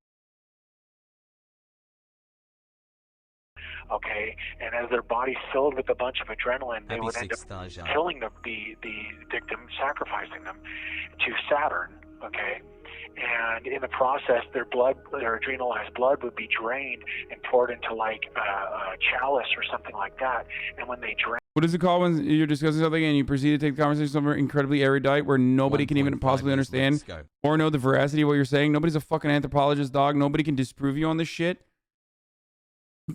Okay, and as their body's filled with a bunch of adrenaline, they would end up killing the victim, sacrificing them to Saturn. Okay, and in the process, their adrenalized blood would be drained and poured into like a chalice or something like that. And when they drain, What is it called when you're discussing something and you proceed to take the conversation somewhere incredibly erudite where nobody can even possibly understand or know the veracity of what you're saying? Nobody's a fucking anthropologist, dog. Nobody can disprove you on this shit.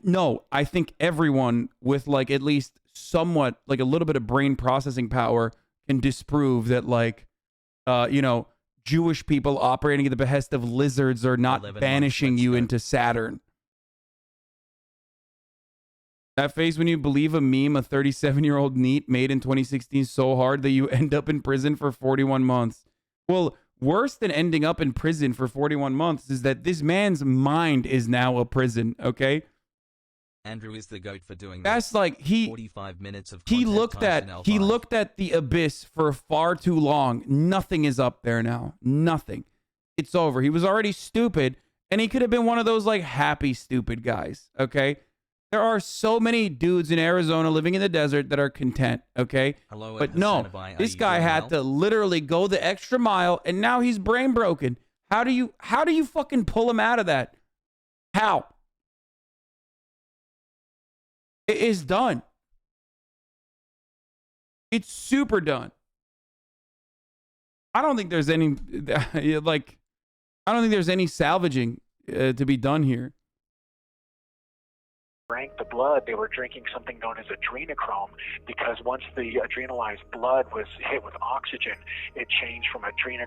No, I think everyone with like at least somewhat like a little bit of brain processing power can disprove that, like, you know, Jewish people operating at the behest of lizards are not banishing you into Saturn. That face when you believe a meme a 37-year-old NEET made in 2016 so hard that you end up in prison for 41 months. Well, worse than ending up in prison for 41 months is that this man's mind is now a prison, okay? Andrew is the goat for doing That's like 45 minutes of he looked at the abyss for far too long. Nothing is up there now. Nothing. It's over. He was already stupid, and he could have been one of those like happy stupid guys, okay? There are so many dudes in Arizona living in the desert that are content, okay? But no, this guy had to literally go the extra mile, and now he's brain broken. How do you fucking pull him out of that? How? It is done. It's super done. I don't think there's any like, I don't think there's any salvaging to be done here. drank the blood, they were drinking something known as adrenochrome, because once the adrenalized blood was hit with oxygen, it changed from adrenaline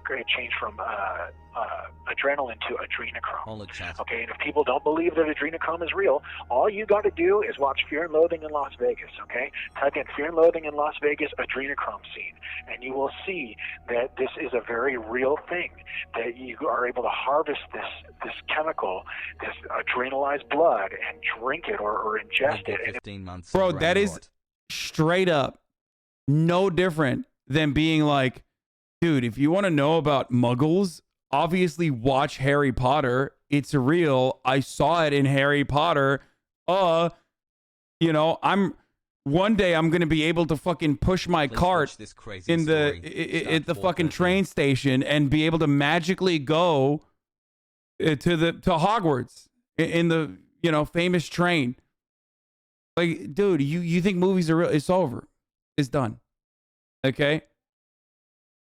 to adrenochrome. Okay, and if people don't believe that adrenochrome is real, all you got to do is watch Fear and Loathing in Las Vegas. Okay, type in Fear and Loathing in Las Vegas adrenochrome scene, and you will see that this is a very real thing. That you are able to harvest this chemical, this adrenalized blood, and drink it or ingest it. 15 months. Bro, that is straight up no different than being like, dude, if you want to know about muggles, obviously watch Harry Potter. It's real. I saw it in Harry Potter. One day I'm going to be able to fucking push my cart in at the fucking train station and be able to magically go to Hogwarts in the, famous train. Like, dude, you think movies are real? It's over. It's done. Okay?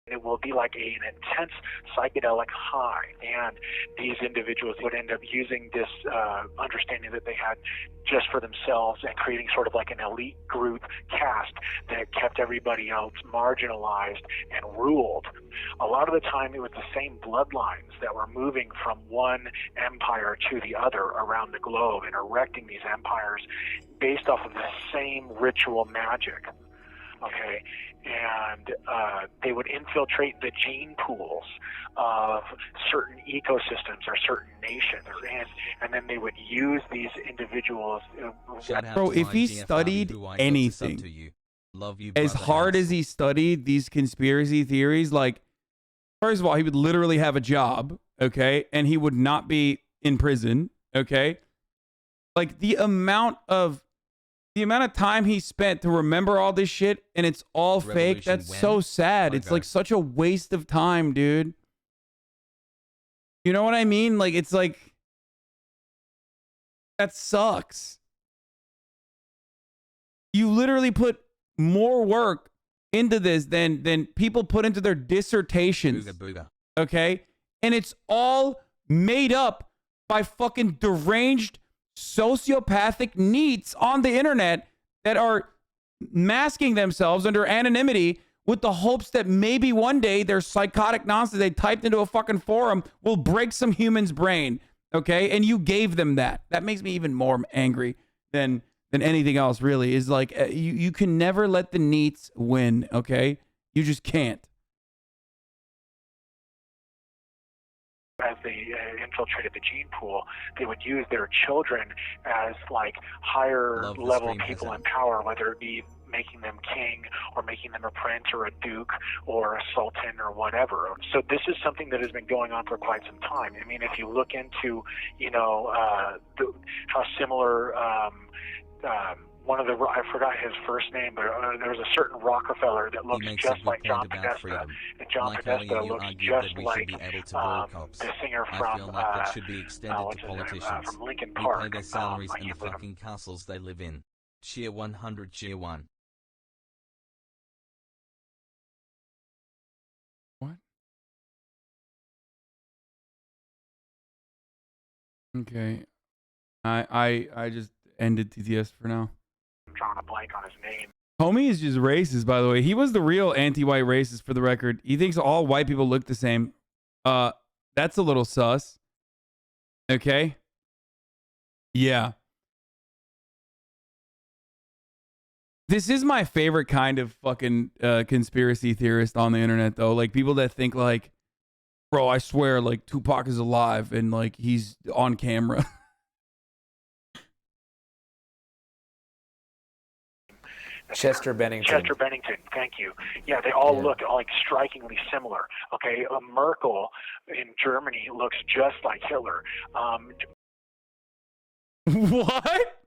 It will be like an intense psychedelic high, and these individuals would end up using this understanding that they had just for themselves and creating sort of like an elite group caste that kept everybody else marginalized and ruled. A lot of the time it was the same bloodlines that were moving from one empire to the other around the globe and erecting these empires based off of the same ritual magic. Okay, and they would infiltrate the gene pools of certain ecosystems or certain nations, and then they would use these individuals. Bro, if he studied anything, as hard as he studied these conspiracy theories, like, first of all, he would literally have a job, okay, and he would not be in prison, okay? Like, the amount of time he spent to remember all this shit and it's all fake, that's so sad. It's like such a waste of time, dude. You know what I mean? Like, it's like, that sucks. You literally put more work into this than people put into their dissertations. Okay? And it's all made up by fucking deranged sociopathic neets on the internet that are masking themselves under anonymity with the hopes that maybe one day their psychotic nonsense they typed into a fucking forum will break some human's brain. Okay? And you gave them that. That makes me even more angry than anything else, really. Is like, you can never let the neets win, okay? You just can't. As they infiltrated the gene pool, they would use their children as like higher level people in power, whether it be making them king or making them a prince or a duke or a sultan or whatever. So this is something that has been going on for quite some time. I mean, if you look into, how similar one of the, I forgot his first name, but there was a certain Rockefeller that looks just like John Podesta, and John Podesta looks just like the singer from from Linkin Park. Pay their salaries and the fucking castles they live in. Cheer 100, cheer 1. What? Okay. I just ended TTS for now. I'm drawing a blank on his name. Homie is just racist, by the way. He was the real anti-white racist, for the record. He thinks all white people look the same. That's a little sus. Okay? Yeah. This is my favorite kind of fucking conspiracy theorist on the internet, though. Like, people that think, like, bro, I swear, like, Tupac is alive and, like, he's on camera. Chester Bennington. Chester Bennington, thank you. Yeah, they all look like strikingly similar. Okay, Merkel in Germany looks just like Hitler. What?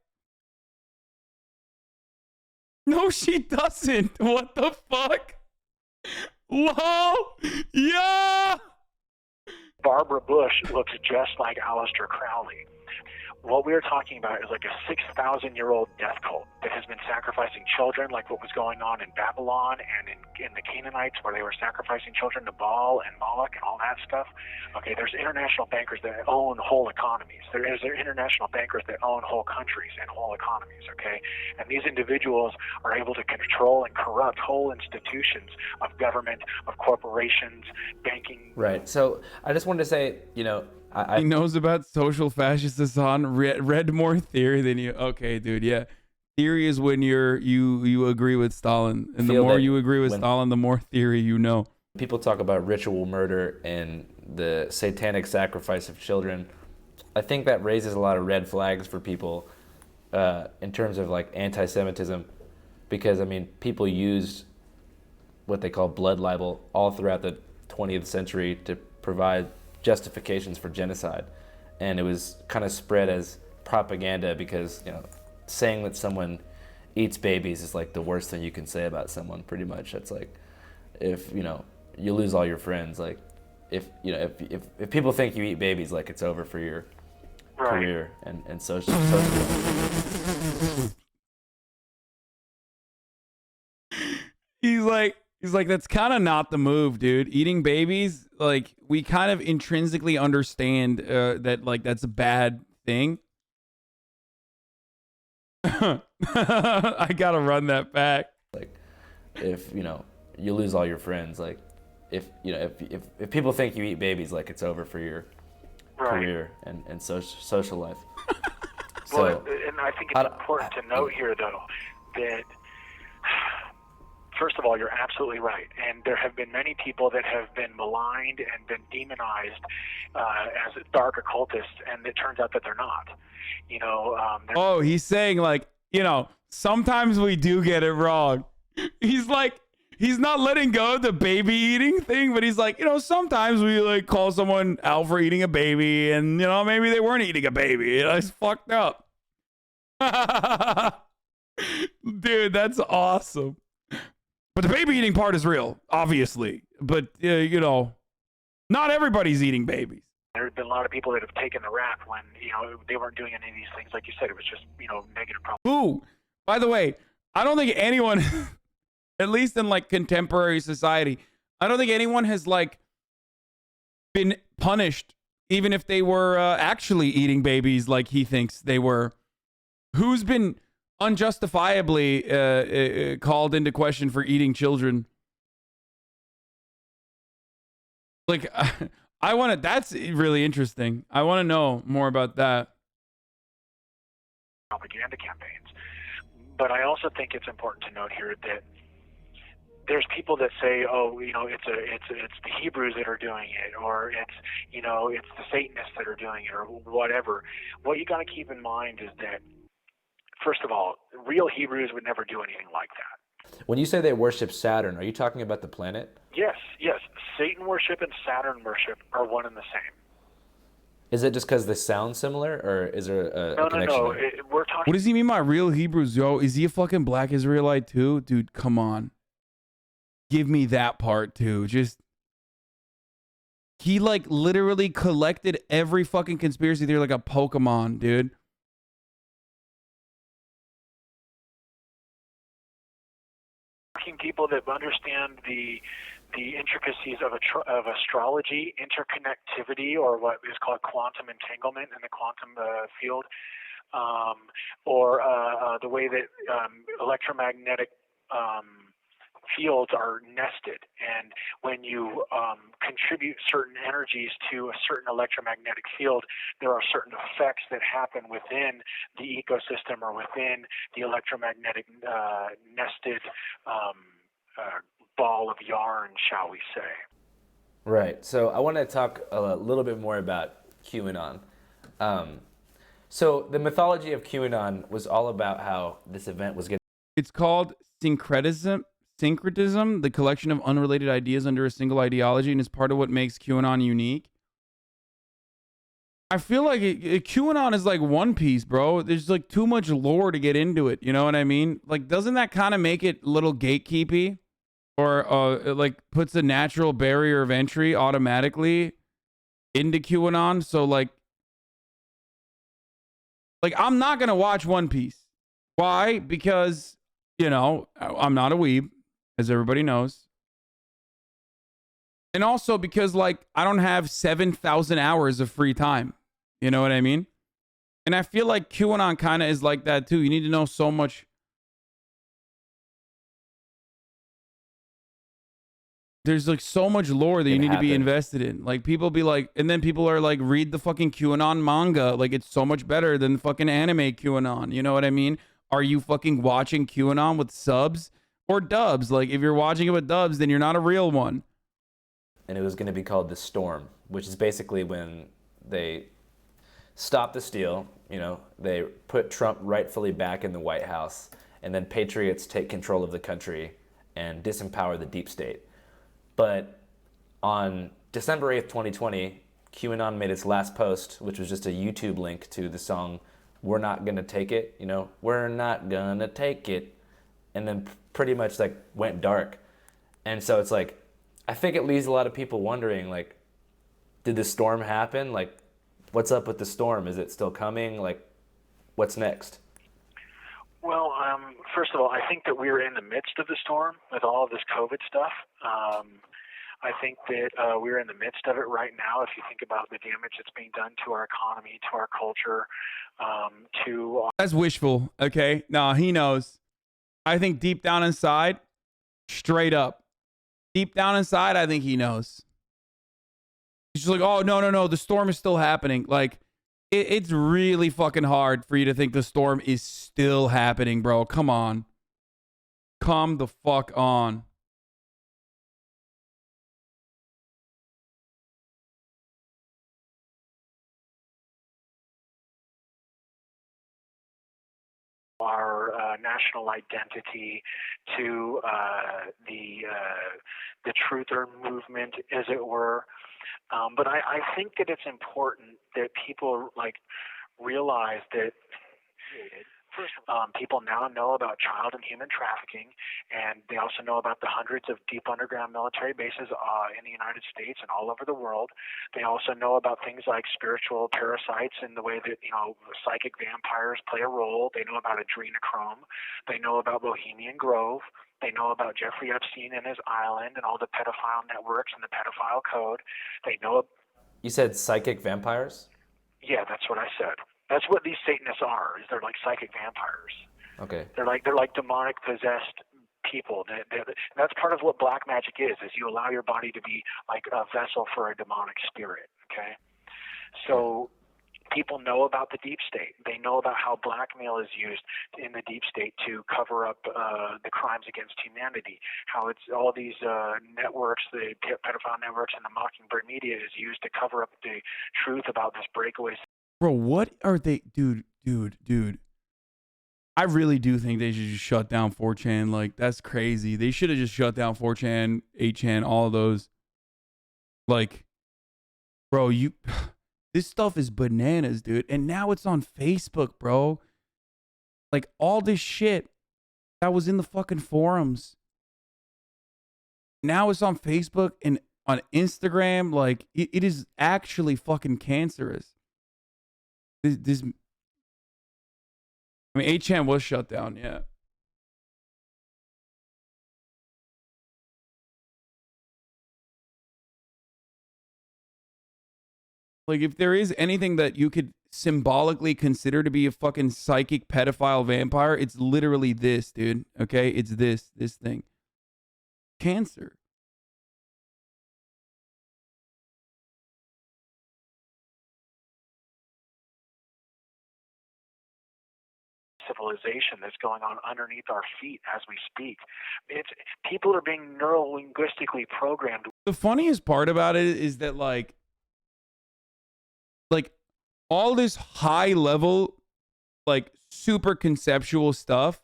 No, she doesn't. What the fuck? Lol. Yeah. Barbara Bush looks just like Aleister Crowley. What we're talking about is like a 6,000-year-old death cult that has been sacrificing children, like what was going on in Babylon and in the Canaanites, where they were sacrificing children to Baal and Moloch and all that stuff. Okay, there's international bankers that own whole economies. There are international bankers that own whole countries and whole economies, okay? And these individuals are able to control and corrupt whole institutions of government, of corporations, banking. Right. So I just wanted to say, he knows about social fascists, Hasan. Read more theory than you. Okay, dude. Yeah, theory is when you agree with Stalin, and the more you agree with Stalin, the more theory you know. People talk about ritual murder and the satanic sacrifice of children. I think that raises a lot of red flags for people in terms of like anti-Semitism, because I mean, people used what they call blood libel all throughout the 20th century to provide justifications for genocide, and it was kind of spread as propaganda because saying that someone eats babies is like the worst thing you can say about someone. Pretty much, it's like if you lose all your friends, like if people think you eat babies, like it's over for your career and social. He's like, that's kind of not the move, dude. Eating babies, like, we kind of intrinsically understand that, like, that's a bad thing. I gotta run that back. Like, if you lose all your friends, like, if people think you eat babies, like it's over for your career and social life. Well, and I think it's important to note here, though, that. First of all, you're absolutely right, and there have been many people that have been maligned and been demonized as dark occultists, and it turns out that they're not. Oh, he's saying like, sometimes we do get it wrong. He's like, he's not letting go of the baby eating thing, but he's like, sometimes we like call someone out for eating a baby, and maybe they weren't eating a baby. It's fucked up. Dude, that's awesome. But the baby eating part is real, obviously. But, not everybody's eating babies. There have been a lot of people that have taken the rap when, they weren't doing any of these things. Like you said, it was just, negative problems. Ooh, by the way, I don't think anyone At least in like contemporary society. I don't think anyone has like been punished, even if they were actually eating babies like he thinks they were. Who's been unjustifiably called into question for eating children? Like, I want to, that's really interesting. I want to know more about that. Propaganda campaigns. But I also think it's important to note here that there's people that say, oh, you know, it's the Hebrews that are doing it, or it's the Satanists that are doing it, or whatever. What you got to keep in mind is that, first of all, real Hebrews would never do anything like that. When you say they worship Saturn, are you talking about the planet? Yes. Satan worship and Saturn worship are one and the same. Is it just because they sound similar, or is there a connection? No. We're talking. What does he mean by real Hebrews, yo? Is he a fucking black Israelite too? Dude, come on. Give me that part too. He like literally collected every fucking conspiracy theory like a Pokemon, dude. People that understand the intricacies of astrology, interconnectivity, or what is called quantum entanglement in the quantum field, or the way that electromagnetic fields are nested, and when you contribute certain energies to a certain electromagnetic field, there are certain effects that happen within the ecosystem or within the electromagnetic nested ball of yarn, shall we say. Right. So I want to talk a little bit more about QAnon. So the mythology of QAnon was all about how this event was getting... It's called syncretism, the collection of unrelated ideas under a single ideology, and is part of what makes QAnon unique. I feel like QAnon is like One Piece, bro. There's like too much lore to get into it. You know what I mean? Like, doesn't that kind of make it a little gatekeepy? Or it like puts a natural barrier of entry automatically into QAnon? So like I'm not going to watch One Piece. Why? Because, you know, I'm not a weeb, as everybody knows. And also because, like, I don't have 7,000 hours of free time. You know what I mean? And I feel like QAnon kind of is like that, too. You need to know so much. There's, like, so much lore that you need to be invested in. Like, people be like, and then people are like, read the fucking QAnon manga. Like, it's so much better than fucking anime QAnon. You know what I mean? Are you fucking watching QAnon with subs or dubs? Like, if you're watching it with dubs, then you're not a real one. And it was going to be called the Storm, which is basically when they stopped the steal, you know, they put Trump rightfully back in the White House, and then patriots take control of the country and disempower the deep state. But on December 8th, 2020, QAnon made its last post, which was just a YouTube link to the song We're Not Gonna Take It, you know, we're not gonna take it, and then pretty much like went dark. And so it's like, I think it leaves a lot of people wondering, like, did the storm happen? Like, what's up with the storm? Is it still coming? Like, what's next? Well, first of all, I think that we're in the midst of the storm with all of this COVID stuff. I think that we're in the midst of it right now. If you think about the damage that's being done to our economy, to our culture, That's wishful, okay? Nah, he knows. I think deep down inside, straight up, deep down inside, I think he knows. He's just like, oh, no, the storm is still happening. Like, it's really fucking hard for you to think the storm is still happening, bro. Come on. Come the fuck on. our national identity, to the truther movement, as it were. But I think that it's important that people like realize that People now know about child and human trafficking, and they also know about the hundreds of deep underground military bases in the United States and all over the world. They also know about things like spiritual parasites and the way that, psychic vampires play a role. They know about adrenochrome. They know about Bohemian Grove. They know about Jeffrey Epstein and his island and all the pedophile networks and the pedophile code. They know. You said psychic vampires? Yeah, that's what I said. That's what these Satanists are. Is they're like psychic vampires. Okay. They're like demonic possessed people. That's part of what black magic is you allow your body to be like a vessel for a demonic spirit. Okay. So people know about the deep state. They know about how blackmail is used in the deep state to cover up the crimes against humanity, how it's all these networks, the pedophile networks and the Mockingbird media is used to cover up the truth about this breakaway. Bro, what are they? Dude. I really do think they should just shut down 4chan. Like, that's crazy. They should have just shut down 4chan, 8chan, all of those. Like, bro, this stuff is bananas, dude. And now it's on Facebook, bro. Like, all this shit that was in the fucking forums. Now it's on Facebook and on Instagram. Like, it is actually fucking cancerous. This I mean, 8chan was shut down, yeah. Like, if there is anything that you could symbolically consider to be a fucking psychic pedophile vampire, it's literally this, dude. Okay? It's this thing. Cancer. Civilization that's going on underneath our feet as we speak. People are being neuro-linguistically programmed. The funniest part about it is that like all this high level, like super conceptual stuff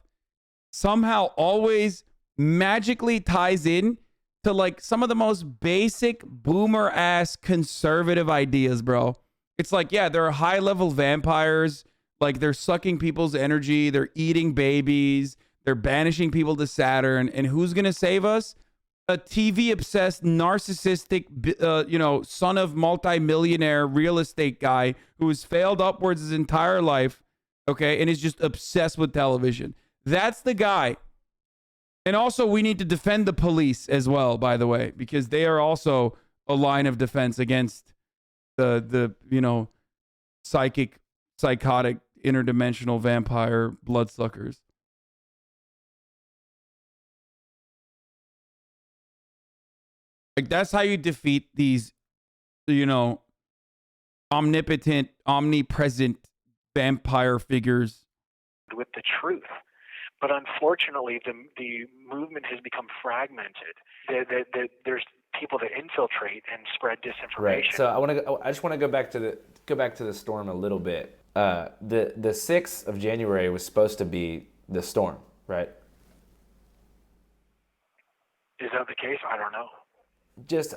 somehow always magically ties in to like some of the most basic boomer ass conservative ideas, bro. It's like, yeah, there are high level vampires. Like, they're sucking people's energy. They're eating babies. They're banishing people to Saturn. And who's going to save us? A TV-obsessed, narcissistic, son of multimillionaire real estate guy who has failed upwards his entire life, okay, and is just obsessed with television. That's the guy. And also, we need to defend the police as well, by the way, because they are also a line of defense against the psychotic, interdimensional vampire bloodsuckers. Like, that's how you defeat these, omnipotent, omnipresent vampire figures. With the truth. But unfortunately, the movement has become fragmented. There's people that infiltrate and spread disinformation. Right. So I just want to go back to the storm a little bit. The 6th of January was supposed to be the storm, right? Is that the case? I don't know.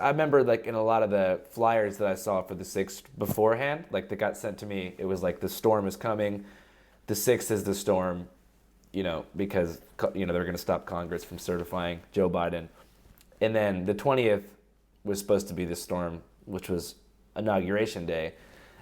I remember like in a lot of the flyers that I saw for the 6th beforehand, like that got sent to me, it was like the storm is coming. The 6th is the storm, because they're going to stop Congress from certifying Joe Biden. And then the 20th was supposed to be the storm, which was Inauguration Day.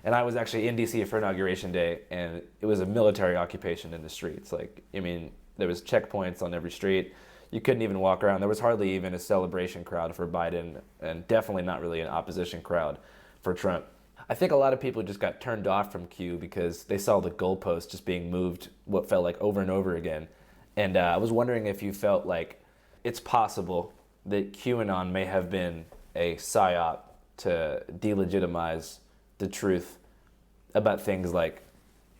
And I was actually in D.C. for Inauguration Day, and it was a military occupation in the streets. There was checkpoints on every street. You couldn't even walk around. There was hardly even a celebration crowd for Biden, and definitely not really an opposition crowd for Trump. I think a lot of people just got turned off from Q because they saw the goalposts just being moved what felt like over and over again. And I was wondering if you felt like it's possible that QAnon may have been a psyop to delegitimize the truth about things like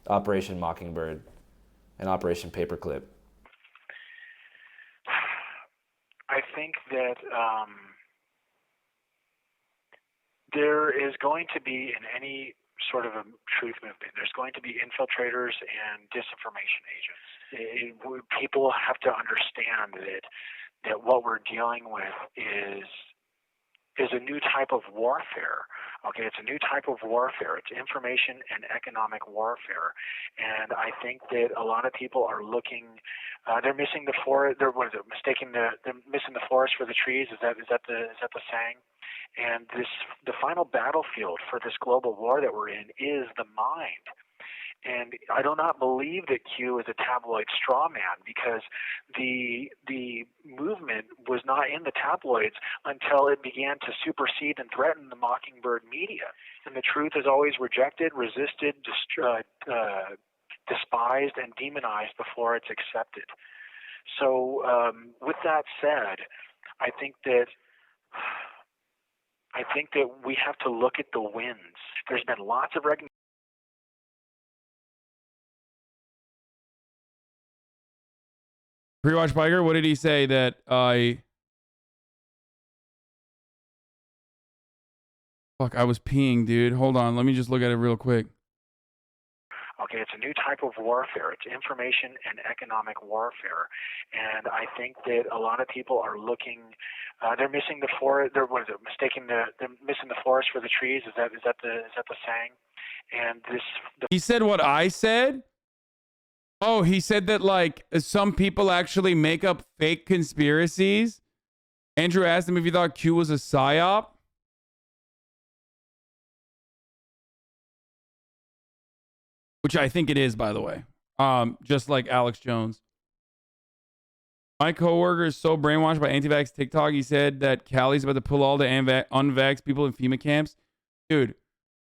Operation Mockingbird and Operation Paperclip. I think that there is going to be, in any sort of a truth movement, there's going to be infiltrators and disinformation agents. People have to understand that what we're dealing with is a new type of warfare. Okay, it's a new type of warfare. It's information and economic warfare, and I think that a lot of people are looking. They're missing the forest. They're missing the forest for the trees. Is that the saying? And the final battlefield for this global war that we're in is the mind. And I do not believe that Q is a tabloid straw man, because the movement was not in the tabloids until it began to supersede and threaten the Mockingbird media. And the truth is always rejected, resisted, despised, and demonized before it's accepted. So with that said, I think that we have to look at the wins. There's been lots of recognition. Pre-watch Biker, what did he say that I... Fuck, I was peeing, dude. Hold on, let me just look at it real quick. Okay, it's a new type of warfare. It's information and economic warfare, and I think that a lot of people are looking. They're missing the forest. They're missing the forest for the trees. Is that the saying? And He said what I said. Oh, he said that like some people actually make up fake conspiracies. Andrew asked him if he thought Q was a psyop. Which I think it is, by the way. Just like Alex Jones. My coworker is so brainwashed by anti-vax TikTok, he said that Callie's about to pull all the unvax people in FEMA camps. Dude,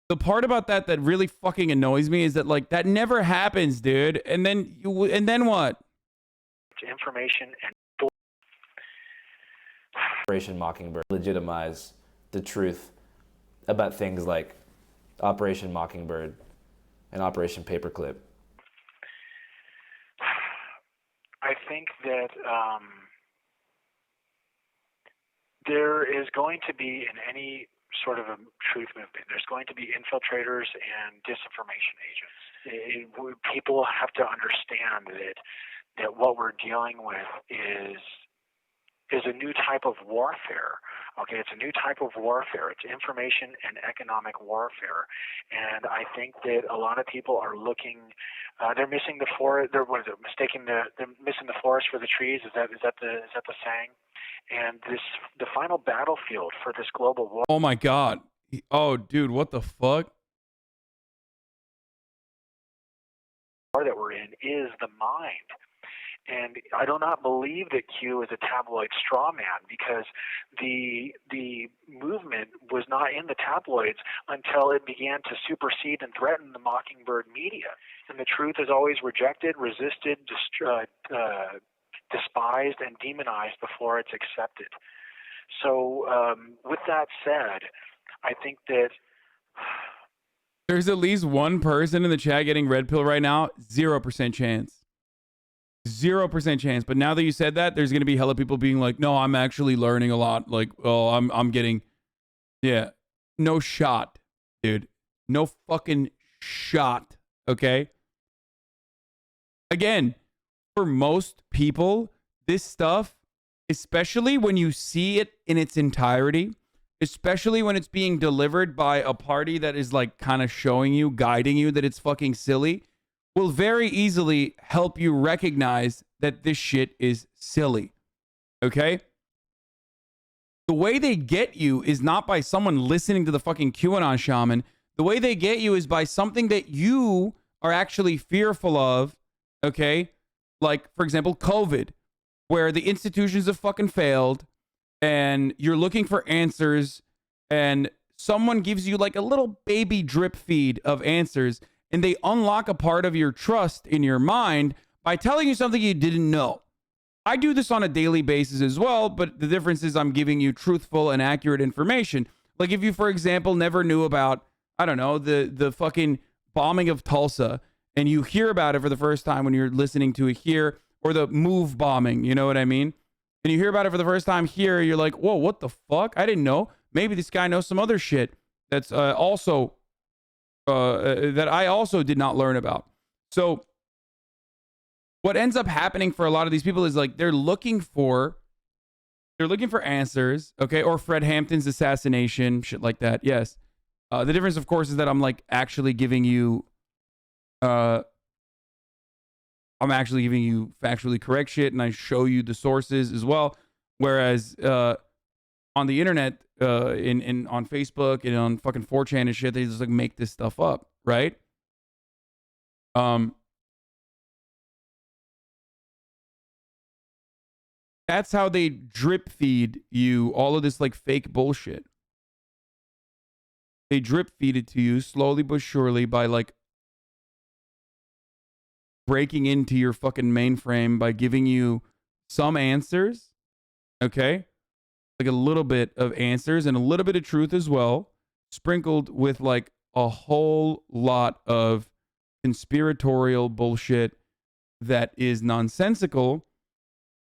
the part about that really fucking annoys me is that like that never happens, dude. And then what? Information and Operation Mockingbird legitimize the truth about things like Operation Mockingbird and Operation Paperclip. I think that there is going to be, in any sort of a truth movement, there's going to be infiltrators and disinformation agents. People have to understand that what we're dealing with is a new type of warfare. Okay, it's a new type of warfare. It's information and economic warfare, and I think that a lot of people are looking. They're missing the forest. They're missing the forest for the trees. Is that the saying? And the final battlefield for this global war. Oh my God. Oh, dude, what the fuck? That we're in is the mind. And I do not believe that Q is a tabloid straw man, because the movement was not in the tabloids until it began to supersede and threaten the Mockingbird media. And the truth is always rejected, resisted, despised, and demonized before it's accepted. So with that said, I think that there's at least one person in the chat getting red pill right now. 0% chance. 0% chance. But now that you said that, there's going to be hella people being like, no, I'm actually learning a lot. Like, oh, I'm getting, yeah, no shot, dude. No fucking shot. Okay. Again, for most people, this stuff, especially when you see it in its entirety, especially when it's being delivered by a party that is like kind of showing you, guiding you that it's fucking silly, will very easily help you recognize that this shit is silly. Okay? The way they get you is not by someone listening to the fucking QAnon shaman. The way they get you is by something that you are actually fearful of. Okay? Like, for example, COVID, where the institutions have fucking failed and you're looking for answers and someone gives you like a little baby drip feed of answers, and they unlock a part of your trust in your mind by telling you something you didn't know. I do this on a daily basis as well, but the difference is I'm giving you truthful and accurate information. Like if you, for example, never knew about, I don't know, the fucking bombing of Tulsa, and you hear about it for the first time when you're listening to it here, or the MOVE bombing, you know what I mean? And you hear about it for the first time here, you're like, whoa, what the fuck? I didn't know. Maybe this guy knows some other shit that's also that I also did not learn about. So what ends up happening for a lot of these people is like they're looking for answers, okay? Or Fred Hampton's assassination, shit like that. Yes. The difference, of course, is that I'm like actually giving you, I'm actually giving you factually correct shit, and I show you the sources as well. Whereas on the internet, on Facebook and on fucking 4chan and shit, they just like make this stuff up, right? That's how they drip feed you all of this like fake bullshit. They drip feed it to you slowly but surely by like breaking into your fucking mainframe by giving you some answers, okay? Like a little bit of answers and a little bit of truth as well, sprinkled with like a whole lot of conspiratorial bullshit that is nonsensical,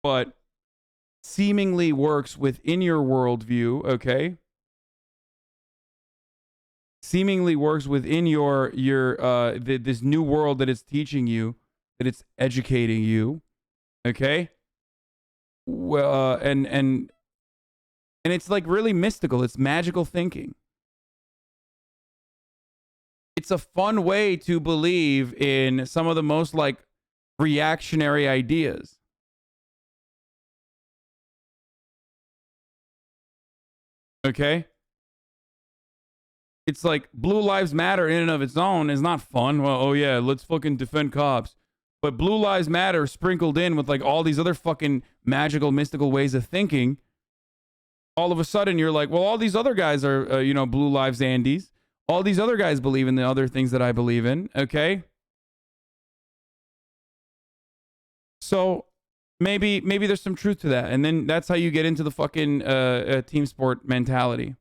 but seemingly works within your worldview, okay? Seemingly works within your this new world that it's teaching you, that it's educating you, okay? Well, and it's like really mystical. It's magical thinking. It's a fun way to believe in some of the most like reactionary ideas. Okay? It's like Blue Lives Matter in and of its own is not fun. Well, oh yeah, let's fucking defend cops. But Blue Lives Matter sprinkled in with like all these other fucking magical, mystical ways of thinking. All of a sudden you're like, well, all these other guys are, Blue Lives Andes. All these other guys believe in the other things that I believe in. Okay? So maybe there's some truth to that. And then that's how you get into the fucking team sport mentality.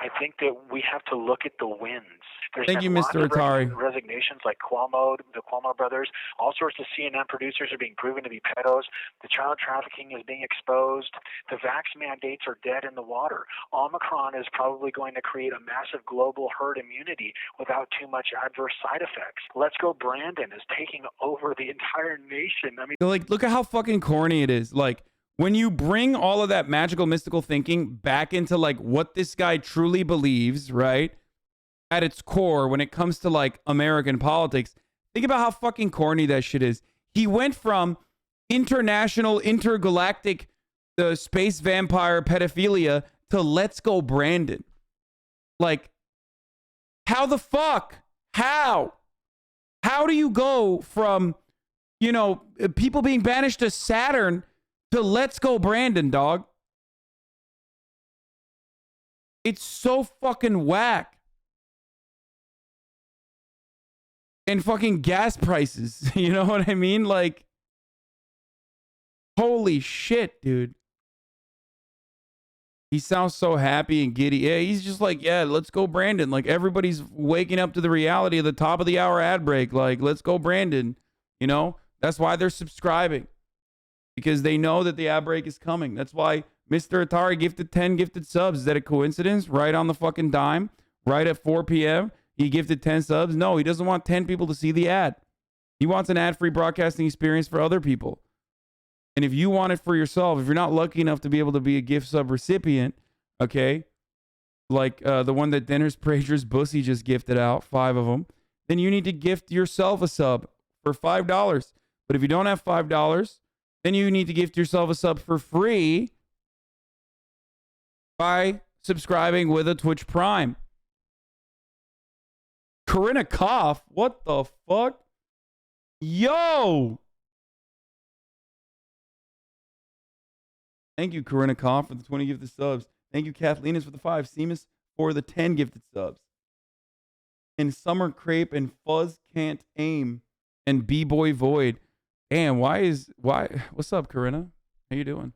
I think that we have to look at the wins. There's Thank been you, lots Mr. of Atari. resignations like Cuomo, the Cuomo brothers. All sorts of CNN producers are being proven to be pedos. The child trafficking is being exposed. The vax mandates are dead in the water. Omicron is probably going to create a massive global herd immunity without too much adverse side effects. Let's Go Brandon is taking over the entire nation. I mean, Like, look at how fucking corny it is. Like, when you bring all of that magical, mystical thinking back into like what this guy truly believes, right? At its core, when it comes to like American politics, think about how fucking corny that shit is. He went from international, intergalactic, space vampire pedophilia to Let's Go Brandon. Like, how the fuck? How? How do you go from, people being banished to Saturn to Let's Go Brandon, dog? It's so fucking whack. And fucking gas prices, you know what I mean? Like, holy shit, dude. He sounds so happy and giddy. Yeah, he's just like, yeah, let's go Brandon. Like, everybody's waking up to the reality of the top of the hour ad break. Like, let's go Brandon. That's why they're subscribing. Because they know that the ad break is coming. That's why Mr. Atari gifted 10 gifted subs. Is that a coincidence? Right on the fucking dime? Right at 4 p.m.? He gifted 10 subs? No, he doesn't want 10 people to see the ad. He wants an ad-free broadcasting experience for other people. And if you want it for yourself, if you're not lucky enough to be able to be a gift sub recipient, okay, like the one that Dennis Prager's Bussy just gifted out, 5 of them, then you need to gift yourself a sub for $5. But if you don't have $5, then you need to gift yourself a sub for free by subscribing with a Twitch Prime. Corinna Koff, what the fuck? Yo! Thank you, Corinna Koff, for the 20 gifted subs. Thank you, Kathleenis, for the 5. Seamus for the 10 gifted subs. And Summer Crepe and Fuzz Can't Aim and B-Boy Void. Damn, what's up, Corinna? How you doing?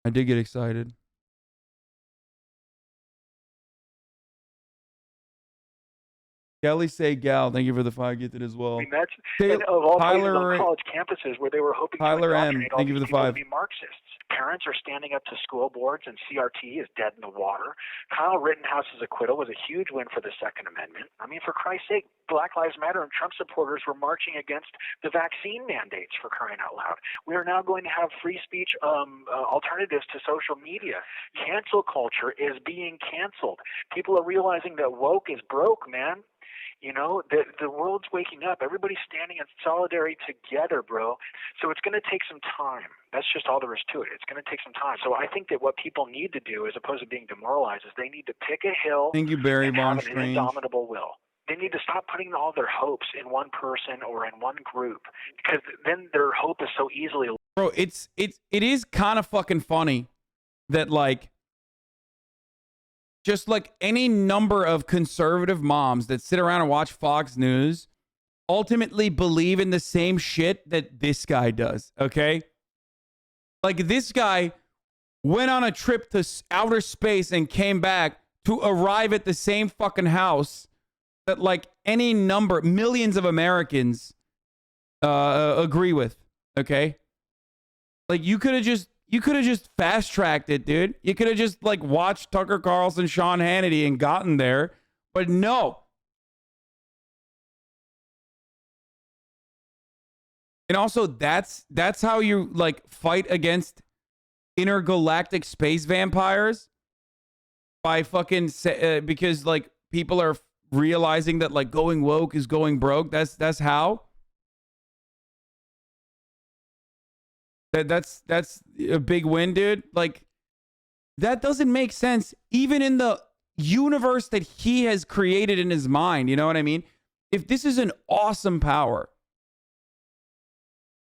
I did get excited. Kelly say gal. Thank you for the 5 gifted as well. I mean, that's and of all places Tyler, on college campuses where they were hoping Tyler to M. indoctrinate all Thank you these for the people 5. to be Marxists. Parents are standing up to school boards, and CRT is dead in the water. Kyle Rittenhouse's acquittal was a huge win for the Second Amendment. I mean, for Christ's sake, Black Lives Matter and Trump supporters were marching against the vaccine mandates, for crying out loud. We are now going to have free speech alternatives to social media. Cancel culture is being canceled. People are realizing that woke is broke, man. You know, the world's waking up. Everybody's standing in solidarity together, bro. So it's going to take some time. That's just all there is to it. It's going to take some time. So I think that what people need to do, as opposed to being demoralized, is they need to pick a hill Thank you, Barry and Von have an Strange. indomitable will. They need to stop putting all their hopes in one person or in one group, because then their hope is so easily. Bro, it is kind of fucking funny that, like, just like any number of conservative moms that sit around and watch Fox News ultimately believe in the same shit that this guy does, okay? Like, this guy went on a trip to outer space and came back to arrive at the same fucking house that, like, any number, millions of Americans agree with, okay? Like, you could have just fast-tracked it, dude. You could have just, like, watched Tucker Carlson, Sean Hannity, and gotten there. But no. And also, that's how you, like, fight against intergalactic space vampires. By fucking... because, like, people are realizing that, like, going woke is going broke. That's how. That's a big win, dude. Like, that doesn't make sense even in the universe that he has created in his mind. You know what I mean? If this is an awesome power,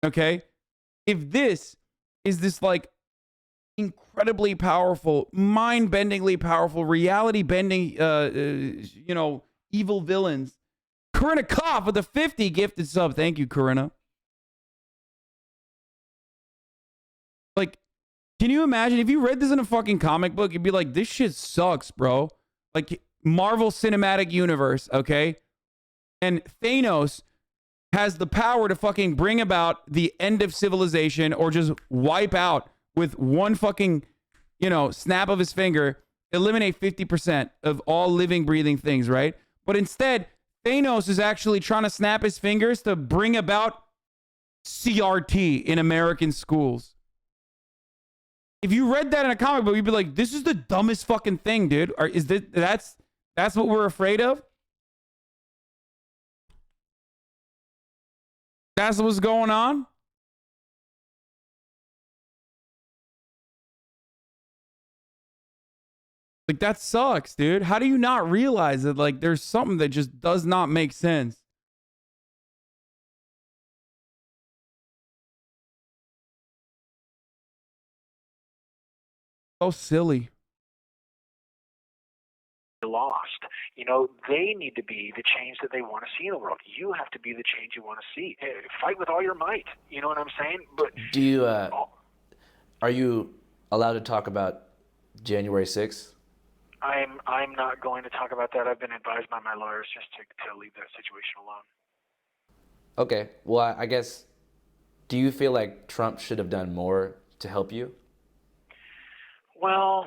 okay? If this is this, like, incredibly powerful, mind-bendingly powerful, reality-bending, you know, evil villains. Corinna Koff with a 50 gifted sub. Thank you, Corinna. Like, can you imagine if you read this in a fucking comic book, you'd be like, this shit sucks, bro. Like, Marvel Cinematic Universe, okay? And Thanos has the power to fucking bring about the end of civilization or just wipe out with one fucking, you know, snap of his finger, eliminate 50% of all living, breathing things, right? But instead, Thanos is actually trying to snap his fingers to bring about CRT in American schools. If you read that in a comic book, you'd be like, this is the dumbest fucking thing, dude. Or is that's what we're afraid of? That's what's going on? Like, that sucks, dude. How do you not realize that, like, there's something that just does not make sense? So silly. Lost. You know, they need to be the change that they want to see in the world. You have to be the change you want to see. Fight with all your might. You know what I'm saying? But do you are you allowed to talk about January 6th? I'm not going to talk about that. I've been advised by my lawyers just to leave that situation alone. Okay. Well, I guess, do you feel like Trump should have done more to help you? Well,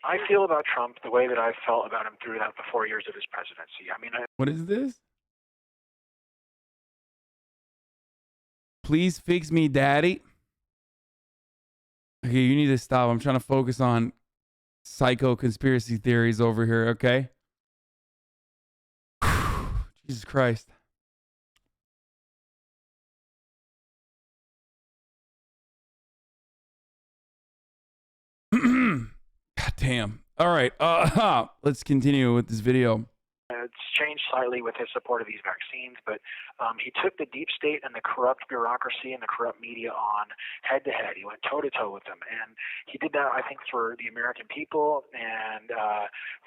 I feel about Trump the way that I felt about him throughout the 4 years of his presidency. I mean, what is this? Please fix me, daddy. Okay, you need to stop. I'm trying to focus on psycho conspiracy theories over here, okay? Jesus Christ. God damn. All right. Let's continue with this video. It's changed slightly with his support of these vaccines, but he took the deep state and the corrupt bureaucracy and the corrupt media on head to head. He went toe to toe with them, and he did that, I think, for the American people and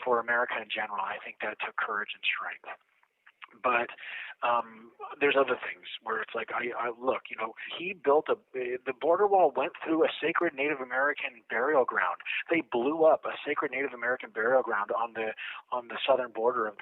for America in general. I think that took courage and strength. But there's other things where it's like, I look, he built the border wall went through a sacred Native American burial ground. They blew up a sacred Native American burial ground on the southern border of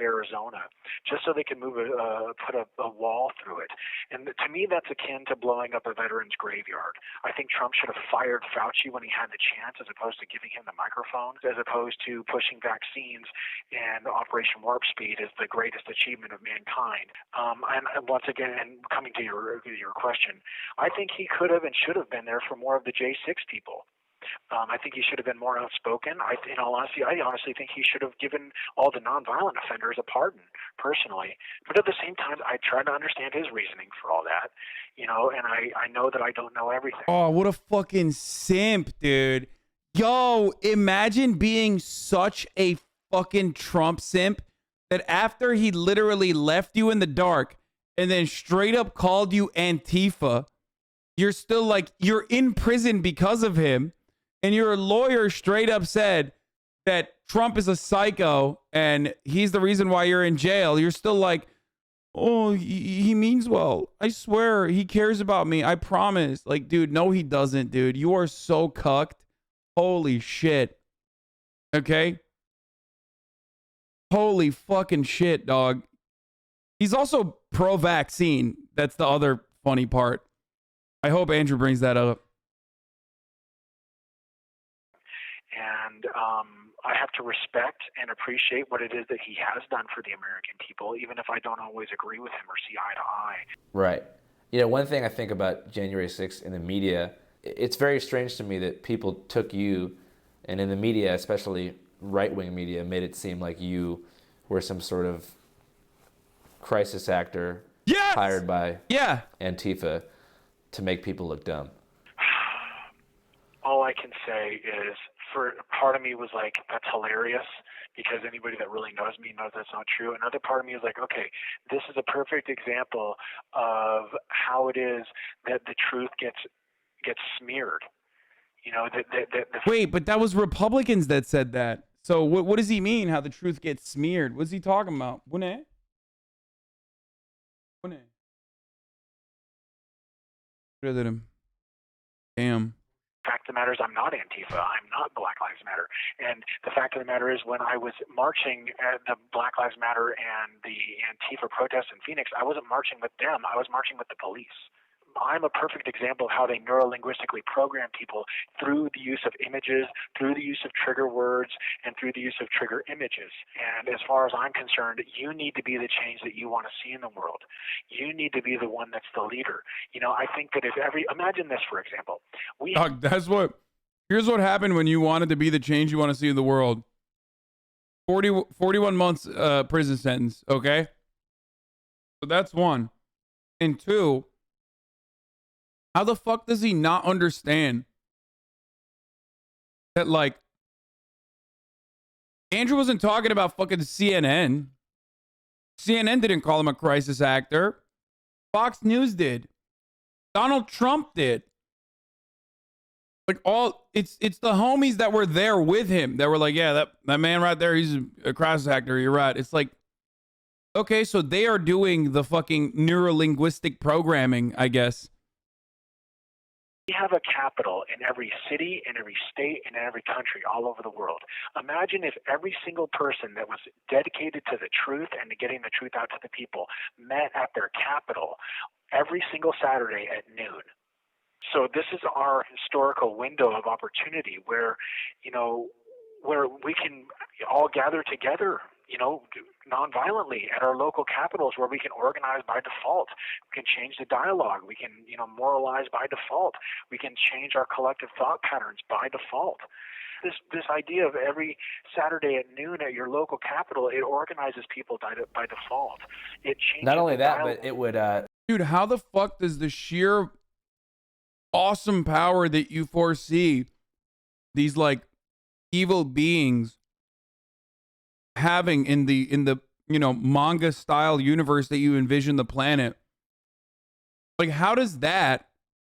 Arizona, just so they could put a wall through it. And to me, that's akin to blowing up a veteran's graveyard. I think Trump should have fired Fauci when he had the chance, as opposed to giving him the microphone, as opposed to pushing vaccines and Operation Warp Speed as the greatest achievement of mankind. And once again, and coming to your question, I think he could have and should have been there for more of the J6 people. I think he should have been more outspoken. In all honesty, I honestly think he should have given all the nonviolent offenders a pardon, personally. But at the same time, I try to understand his reasoning for all that, and I know that I don't know everything. Oh, what a fucking simp, dude. Yo, imagine being such a fucking Trump simp that after he literally left you in the dark and then straight up called you Antifa, you're still like, you're in prison because of him, and your lawyer straight up said that Trump is a psycho and he's the reason why you're in jail. You're still like, oh, he means well. I swear he cares about me. I promise. Like, dude, no, he doesn't, dude. You are so cucked. Holy shit. Okay? Holy fucking shit, dog. He's also pro-vaccine. That's the other funny part. I hope Andrew brings that up. And I have to respect and appreciate what it is that he has done for the American people, even if I don't always agree with him or see eye to eye. Right. One thing I think about January 6th in the media, it's very strange to me that people took you, and in the media, especially right-wing media, made it seem like you were some sort of crisis actor hired by Antifa to make people look dumb. All I can say is, for part of me was like, that's hilarious, because anybody that really knows me knows that's not true. Another part of me is like, okay, this is a perfect example of how it is that the truth gets smeared. Wait, but that was Republicans that said that. So what does he mean, how the truth gets smeared? What's he talking about? Look at him. Damn. Fact of the matter is, I'm not Antifa. I'm not Black Lives Matter. And the fact of the matter is, when I was marching at the Black Lives Matter and the Antifa protests in Phoenix, I wasn't marching with them. I was marching with the police. I'm a perfect example of how they neurolinguistically program people through the use of images, through the use of trigger words, and through the use of trigger images. And as far as I'm concerned, you need to be the change that you want to see in the world. You need to be the one that's the leader. I think that imagine this, for example. Here's what happened when you wanted to be the change you want to see in the world. 41 months prison sentence, okay? So that's one. And two, how the fuck does he not understand that, like, Andrew wasn't talking about fucking CNN. CNN didn't call him a crisis actor. Fox News did. Donald Trump did. Like, it's the homies that were there with him that were like, yeah, that man right there, he's a crisis actor. You're right. It's like, okay, so they are doing the fucking neurolinguistic programming, I guess. We have a capital in every city, in every state, and in every country all over the world. Imagine if every single person that was dedicated to the truth and to getting the truth out to the people met at their capital every single Saturday at noon. So this is our historical window of opportunity where we can all gather together, nonviolently at our local capitals, where we can organize by default. We can change the dialogue. We can, moralize by default. We can change our collective thought patterns by default. This idea of every Saturday at noon at your local capital, it organizes people by default. It changes. Not only that, but it would. Dude, how the fuck does the sheer awesome power that you foresee these like evil beings having in the manga style universe that you envision the planet, like, how does that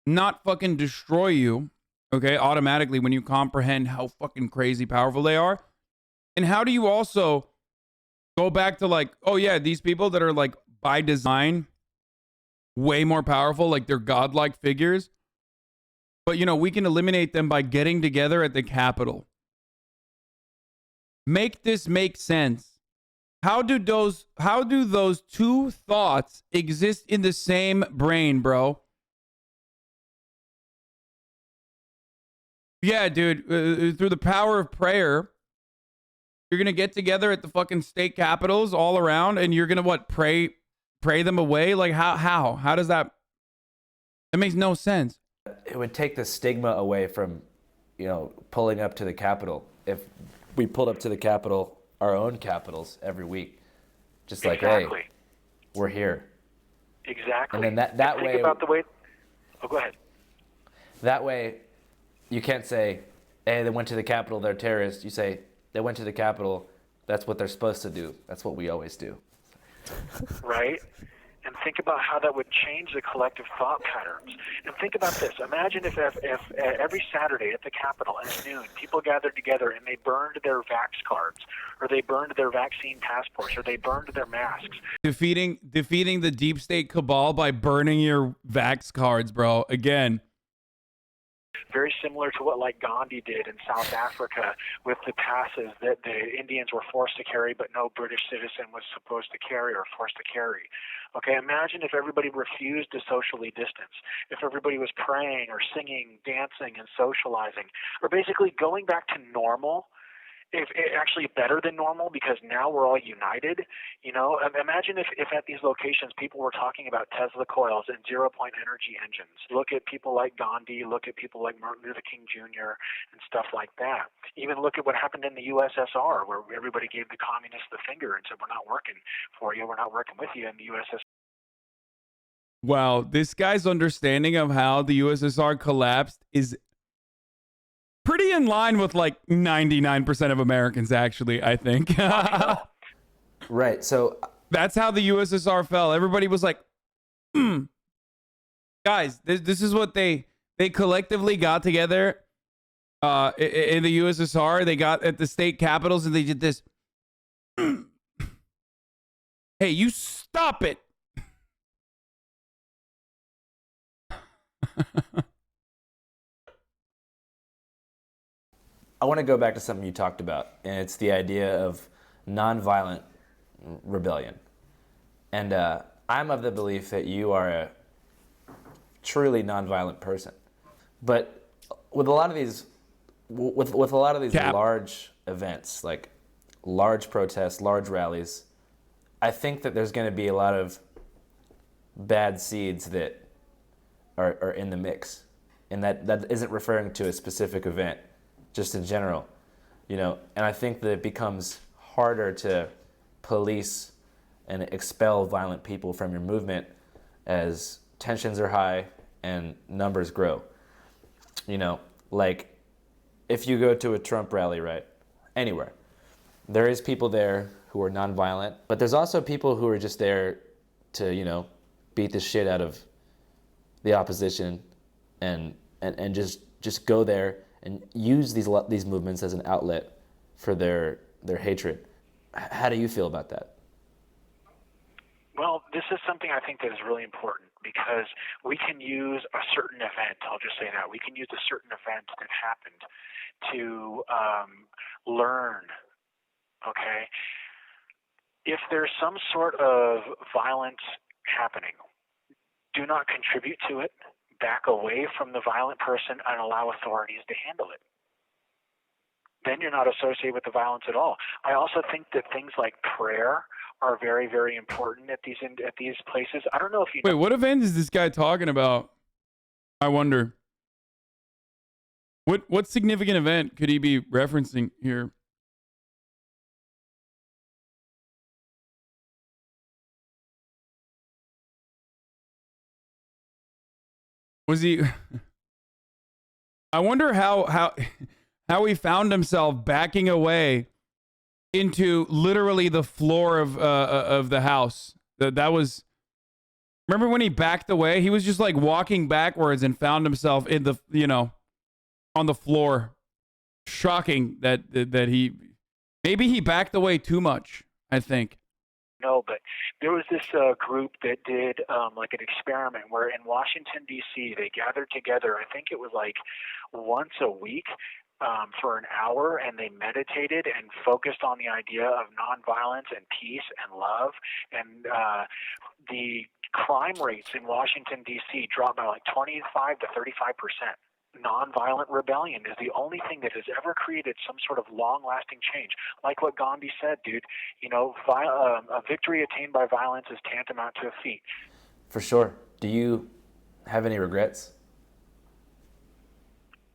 not fucking destroy you, okay, automatically when you comprehend how fucking crazy powerful they are? And how do you also Go back to like, oh yeah, these people that are like by design way more powerful, like they're godlike figures. But we can eliminate them by getting together at the Capitol. Make this make sense. How do those two thoughts exist in the same brain, bro? Yeah, dude, through the power of prayer, you're going to get together at the fucking state capitals all around and you're going to pray them away? Like how does that makes no sense. It would take the stigma away from, pulling up to the Capitol. If we pulled up to the Capitol, our own capitals every week, just like, hey, we're here. Exactly. And then that way, think about the way. Oh, go ahead. That way, you can't say, hey, they went to the Capitol, they're terrorists. You say, they went to the Capitol, that's what they're supposed to do. That's what we always do. Right? And think about how that would change the collective thought patterns. And think about this. Imagine if every Saturday at the Capitol at noon, people gathered together and they burned their vax cards, or they burned their vaccine passports, or they burned their masks. Defeating the deep state cabal by burning your vax cards, bro. Again. Very similar to what like Gandhi did in South Africa with the passes that the Indians were forced to carry, but no British citizen was supposed to carry or forced to carry. Okay, imagine if everybody refused to socially distance, if everybody was praying or singing, dancing, and socializing, or basically going back to normal. If actually better than normal, because now we're all united. Imagine if at these locations people were talking about Tesla coils and zero-point energy engines. Look at people like Gandhi, look at people like Martin Luther King Jr. and stuff like that. Even look at what happened in the USSR, where everybody gave the communists the finger and said, we're not working for you, we're not working with you in the USSR. Wow, this guy's understanding of how the USSR collapsed is pretty in line with like 99% of Americans, actually, I think. Right. So that's how the USSR fell. Everybody was like, guys, this is what they collectively got together in the USSR. They got at the state capitals and they did this. Hey, you stop it. I want to go back to something you talked about, and it's the idea of nonviolent rebellion. And I'm of the belief that you are a truly nonviolent person. But with a lot of these, with a lot of these large events, like large protests, large rallies, I think that there's going to be a lot of bad seeds that are in the mix, and that isn't referring to a specific event. Just in general, and I think that it becomes harder to police and expel violent people from your movement as tensions are high and numbers grow. Like if you go to a Trump rally, right, anywhere, there is people there who are nonviolent, but there's also people who are just there to, beat the shit out of the opposition and just go there and use these movements as an outlet for their hatred. How do you feel about that? Well, this is something I think that is really important because we can use a certain event, I'll just say that, we can use a certain event that happened to learn, okay? If there's some sort of violence happening, do not contribute to it. Back away from the violent person and allow authorities to handle it. Then you're not associated with the violence at all. I also think that things like prayer are very, very important at these places. I don't know if you Wait, what event is this guy talking about? I wonder. What significant event could he be referencing here? Was he? I wonder how he found himself backing away into literally the floor of the house. That was. Remember when he backed away? He was just like walking backwards and found himself in the on the floor. Shocking that he maybe he backed away too much. I think. No, but there was this group that did like an experiment where in Washington, D.C., they gathered together, I think it was like once a week for an hour, and they meditated and focused on the idea of nonviolence and peace and love. And the crime rates in Washington, D.C. dropped by like 25 to 35%. Nonviolent rebellion is the only thing that has ever created some sort of long-lasting change. Like what Gandhi said, dude, you know, a victory attained by violence is tantamount to a defeat. For sure. Do you have any regrets?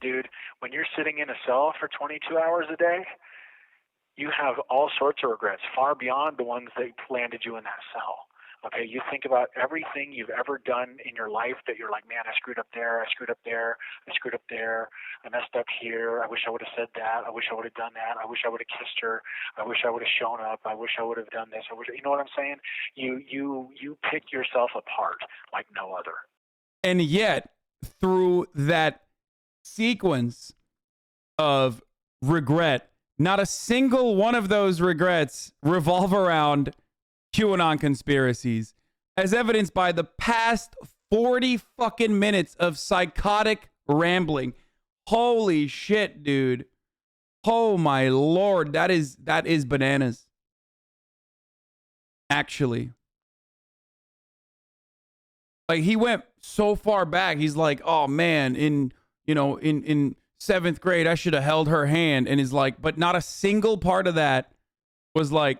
Dude, when you're sitting in a cell for 22 hours a day, you have all sorts of regrets, far beyond the ones that landed you in that cell. Okay, you think about everything you've ever done in your life that you're like, man, I screwed up there, I screwed up there, I screwed up there, I messed up here, I wish I would have said that, I wish I would have done that, I wish I would have kissed her, I wish I would have shown up, I wish I would have done this, I wish, you know what I'm saying? You pick yourself apart like no other. And yet, through that sequence of regret, not a single one of those regrets revolve around QAnon conspiracies, as evidenced by the past 40 fucking minutes of psychotic rambling. Holy shit, dude. Oh my lord, that is bananas. Actually. Like, he went so far back. He's like, oh man, in 7th grade, I should have held her hand. And is like, but not a single part of that was like,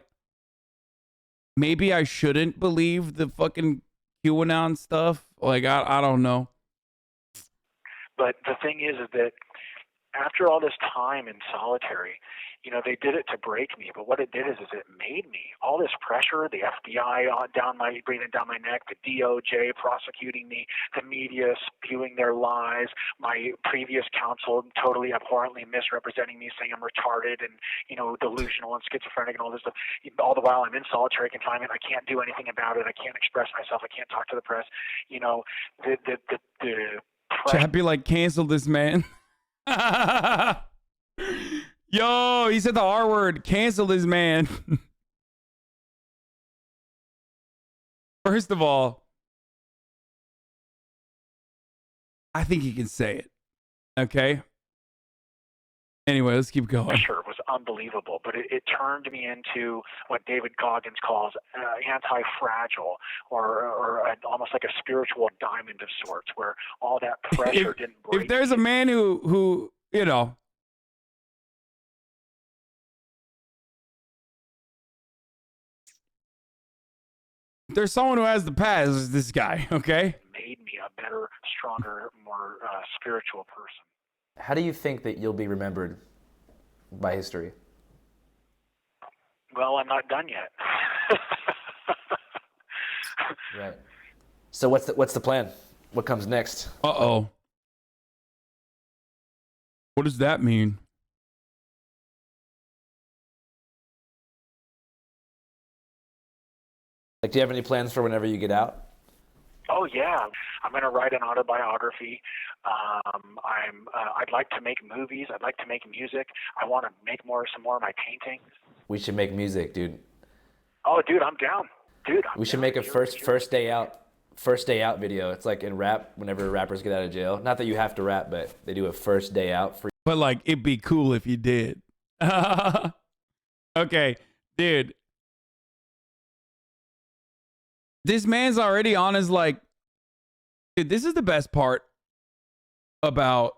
maybe I shouldn't believe the fucking QAnon stuff. Like, I don't know. But the thing is that after all this time in solitary, you know, they did it to break me. But what it did is it made me. All this pressure, the FBI breathing down my neck, the DOJ prosecuting me, the media spewing their lies, my previous counsel totally abhorrently misrepresenting me, saying I'm retarded and, you know, delusional and schizophrenic and all this stuff. All the while I'm in solitary confinement. I can't do anything about it. I can't express myself. I can't talk to the press. You know, the Chat be like, cancel this man. Yo, he said the R word. Cancel this man. First of all, I think he can say it. Okay? Anyway, let's keep going. Pressure was unbelievable, but it turned me into what David Goggins calls anti-fragile, or almost like a spiritual diamond of sorts, where all that pressure didn't break. If there's a man who you know, if there's someone who has the pass, it's this guy, okay? Made me a better, stronger, more spiritual person. How do you think that you'll be remembered by history? Well, I'm not done yet. Right. So what's the plan? What comes next? Uh-oh. What does that mean? Like, do you have any plans for whenever you get out? Oh yeah, I'm going to write an autobiography. I'd like to make movies. I'd like to make music. I want to make some more of my paintings. We should make music, dude. Oh, dude, I'm down. Dude, we should make a first day out video. It's like in rap, whenever rappers get out of jail. Not that you have to rap, but they do a first day out for. But like, it'd be cool if you did. Okay, dude. This man's already on his like, dude, this is the best part about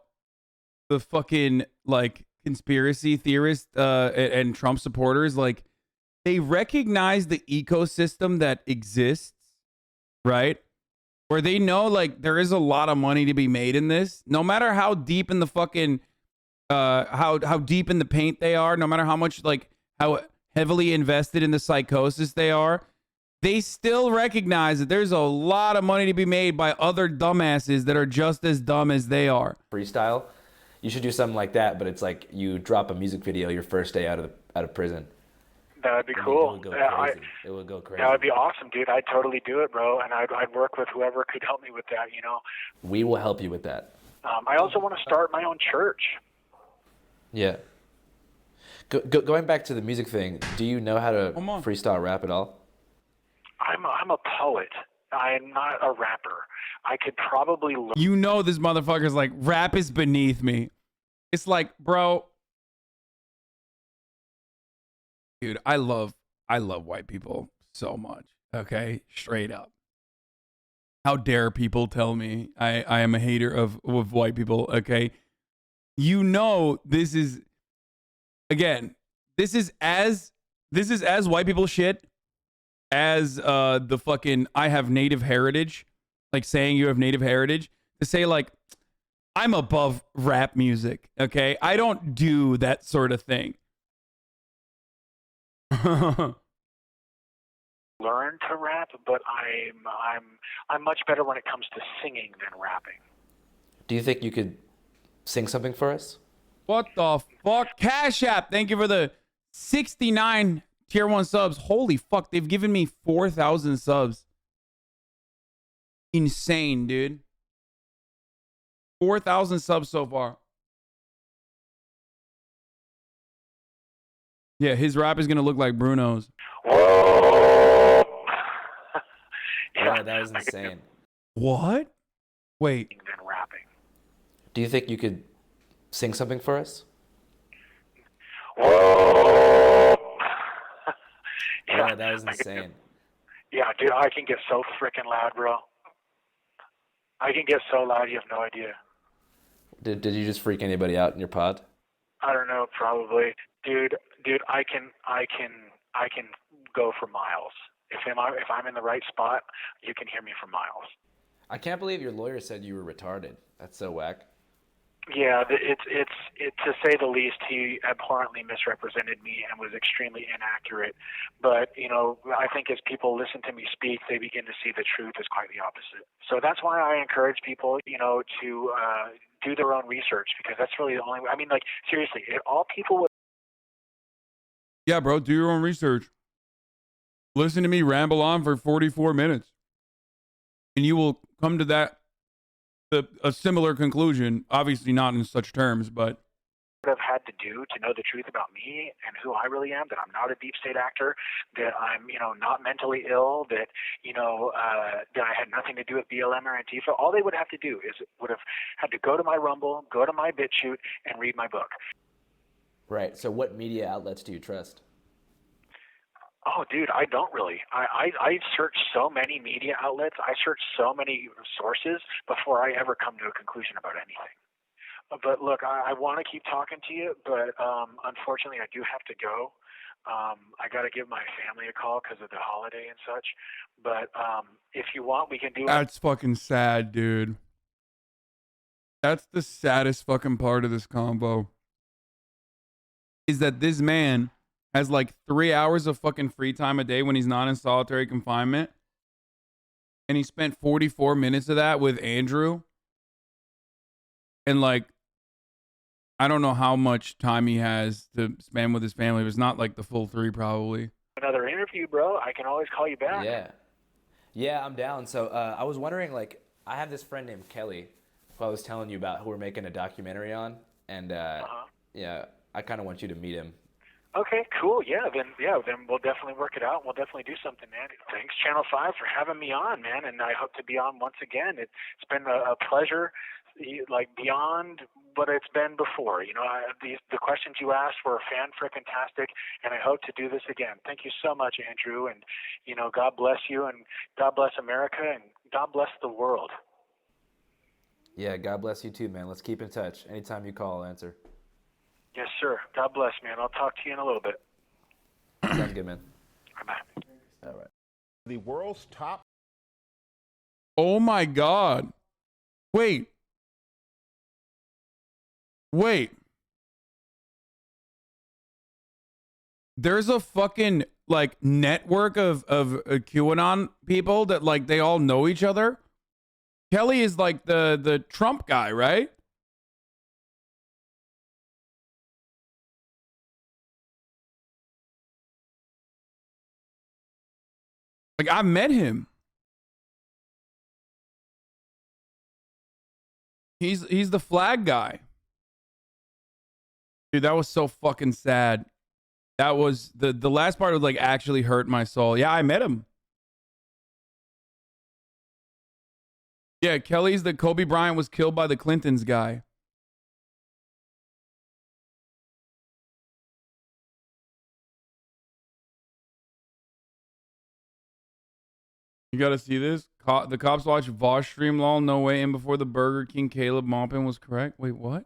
the fucking like conspiracy theorists and Trump supporters. Like, they recognize the ecosystem that exists, right? Where they know like there is a lot of money to be made in this, no matter how deep in the fucking how deep in the paint they are, no matter how much like how heavily invested in the psychosis they are. They still recognize that there's a lot of money to be made by other dumbasses that are just as dumb as they are. Freestyle. You should do something like that, but it's like you drop a music video your first day out of prison. That would be cool. It would go crazy. That would be awesome, dude. I'd totally do it, bro. And I'd work with whoever could help me with that, you know. We will help you with that. I also want to start my own church. Yeah. Going back to the music thing, do you know how to freestyle rap at all? I'm a poet. I'm not a rapper. I could probably learn. You know this motherfucker's like, rap is beneath me. It's like, bro. Dude, I love white people so much. Okay? Straight up. How dare people tell me I am a hater of white people, okay? You know this is, again, this is as white people shit as the fucking I have native heritage, like saying you have native heritage, to say like I'm above rap music, okay? I don't do that sort of thing. Learn to rap, but I'm much better when it comes to singing than rapping. Do you think you could sing something for us? What the fuck? Cash App, thank you for the 69 tier 1 subs. Holy fuck, they've given me 4,000 subs. Insane, dude. 4,000 subs so far. Yeah, his rap is gonna look like Bruno's. Yeah, that was insane. What? Wait. Than rapping. Do you think you could sing something for us? Yeah, that was insane. Yeah, dude, I can get so freaking loud, bro. I can get so loud, you have no idea. Did you just freak anybody out in your pod? I don't know, probably. Dude, I can go for miles. If I'm in the right spot, you can hear me for miles. I can't believe your lawyer said you were retarded. That's so whack. Yeah, it's to say the least. He abhorrently misrepresented me and was extremely inaccurate. But I think as people listen to me speak, they begin to see the truth is quite the opposite. So that's why I encourage people, to do their own research, because that's really the only way. I mean, like, seriously, if all people would. Yeah, bro, do your own research. Listen to me ramble on for 44 minutes. And you will come to a similar conclusion. Obviously not in such terms, but. I've had to do to know the truth about me and who I really am, that I'm not a deep state actor, that I'm, not mentally ill, that, that I had nothing to do with BLM or Antifa. All they would have to do is would have had to go to my Rumble, go to my BitChute, and read my book. Right. So what media outlets do you trust? Oh, dude, I don't really. I search so many media outlets. I search so many sources before I ever come to a conclusion about anything. But look, I want to keep talking to you, but unfortunately I do have to go. I got to give my family a call because of the holiday and such. But if you want, we can do. That's fucking sad, dude. That's the saddest fucking part of this combo. Is that this man has like 3 hours of fucking free time a day when he's not in solitary confinement. And he spent 44 minutes of that with Andrew. And like, I don't know how much time he has to spend with his family. But it's not like the full 3 probably. Another interview, bro. I can always call you back. Yeah, I'm down. So I was wondering, like, I have this friend named Kelly who I was telling you about, who we're making a documentary on. And yeah, I kind of want you to meet him. Okay, cool. Then we'll definitely work it out. We'll definitely do something, man. Thanks, Channel 5, for having me on, man. And I hope to be on once again. It's been a pleasure, like beyond what it's been before. The questions you asked were fan-frickin-tastic, and I hope to do this again. Thank you so much, Andrew. And, God bless you, and God bless America, and God bless the world. Yeah, God bless you too, man. Let's keep in touch. Anytime you call, I'll answer. Yes, sir. God bless, man. I'll talk to you in a little bit. Sounds good, man. Bye. All right. The world's top. Oh my God. Wait. There's a fucking like network of QAnon people that like they all know each other. Kelly is like the Trump guy, right? Like, I met him. He's the flag guy. Dude, that was so fucking sad. That was the last part was like actually hurt my soul. Yeah, I met him. Yeah, Kelly's the Kobe Bryant was killed by the Clintons guy. You gotta see this. The cops watch Vosh stream lol. No way in before the Burger King Caleb Maupin was correct. Wait, what?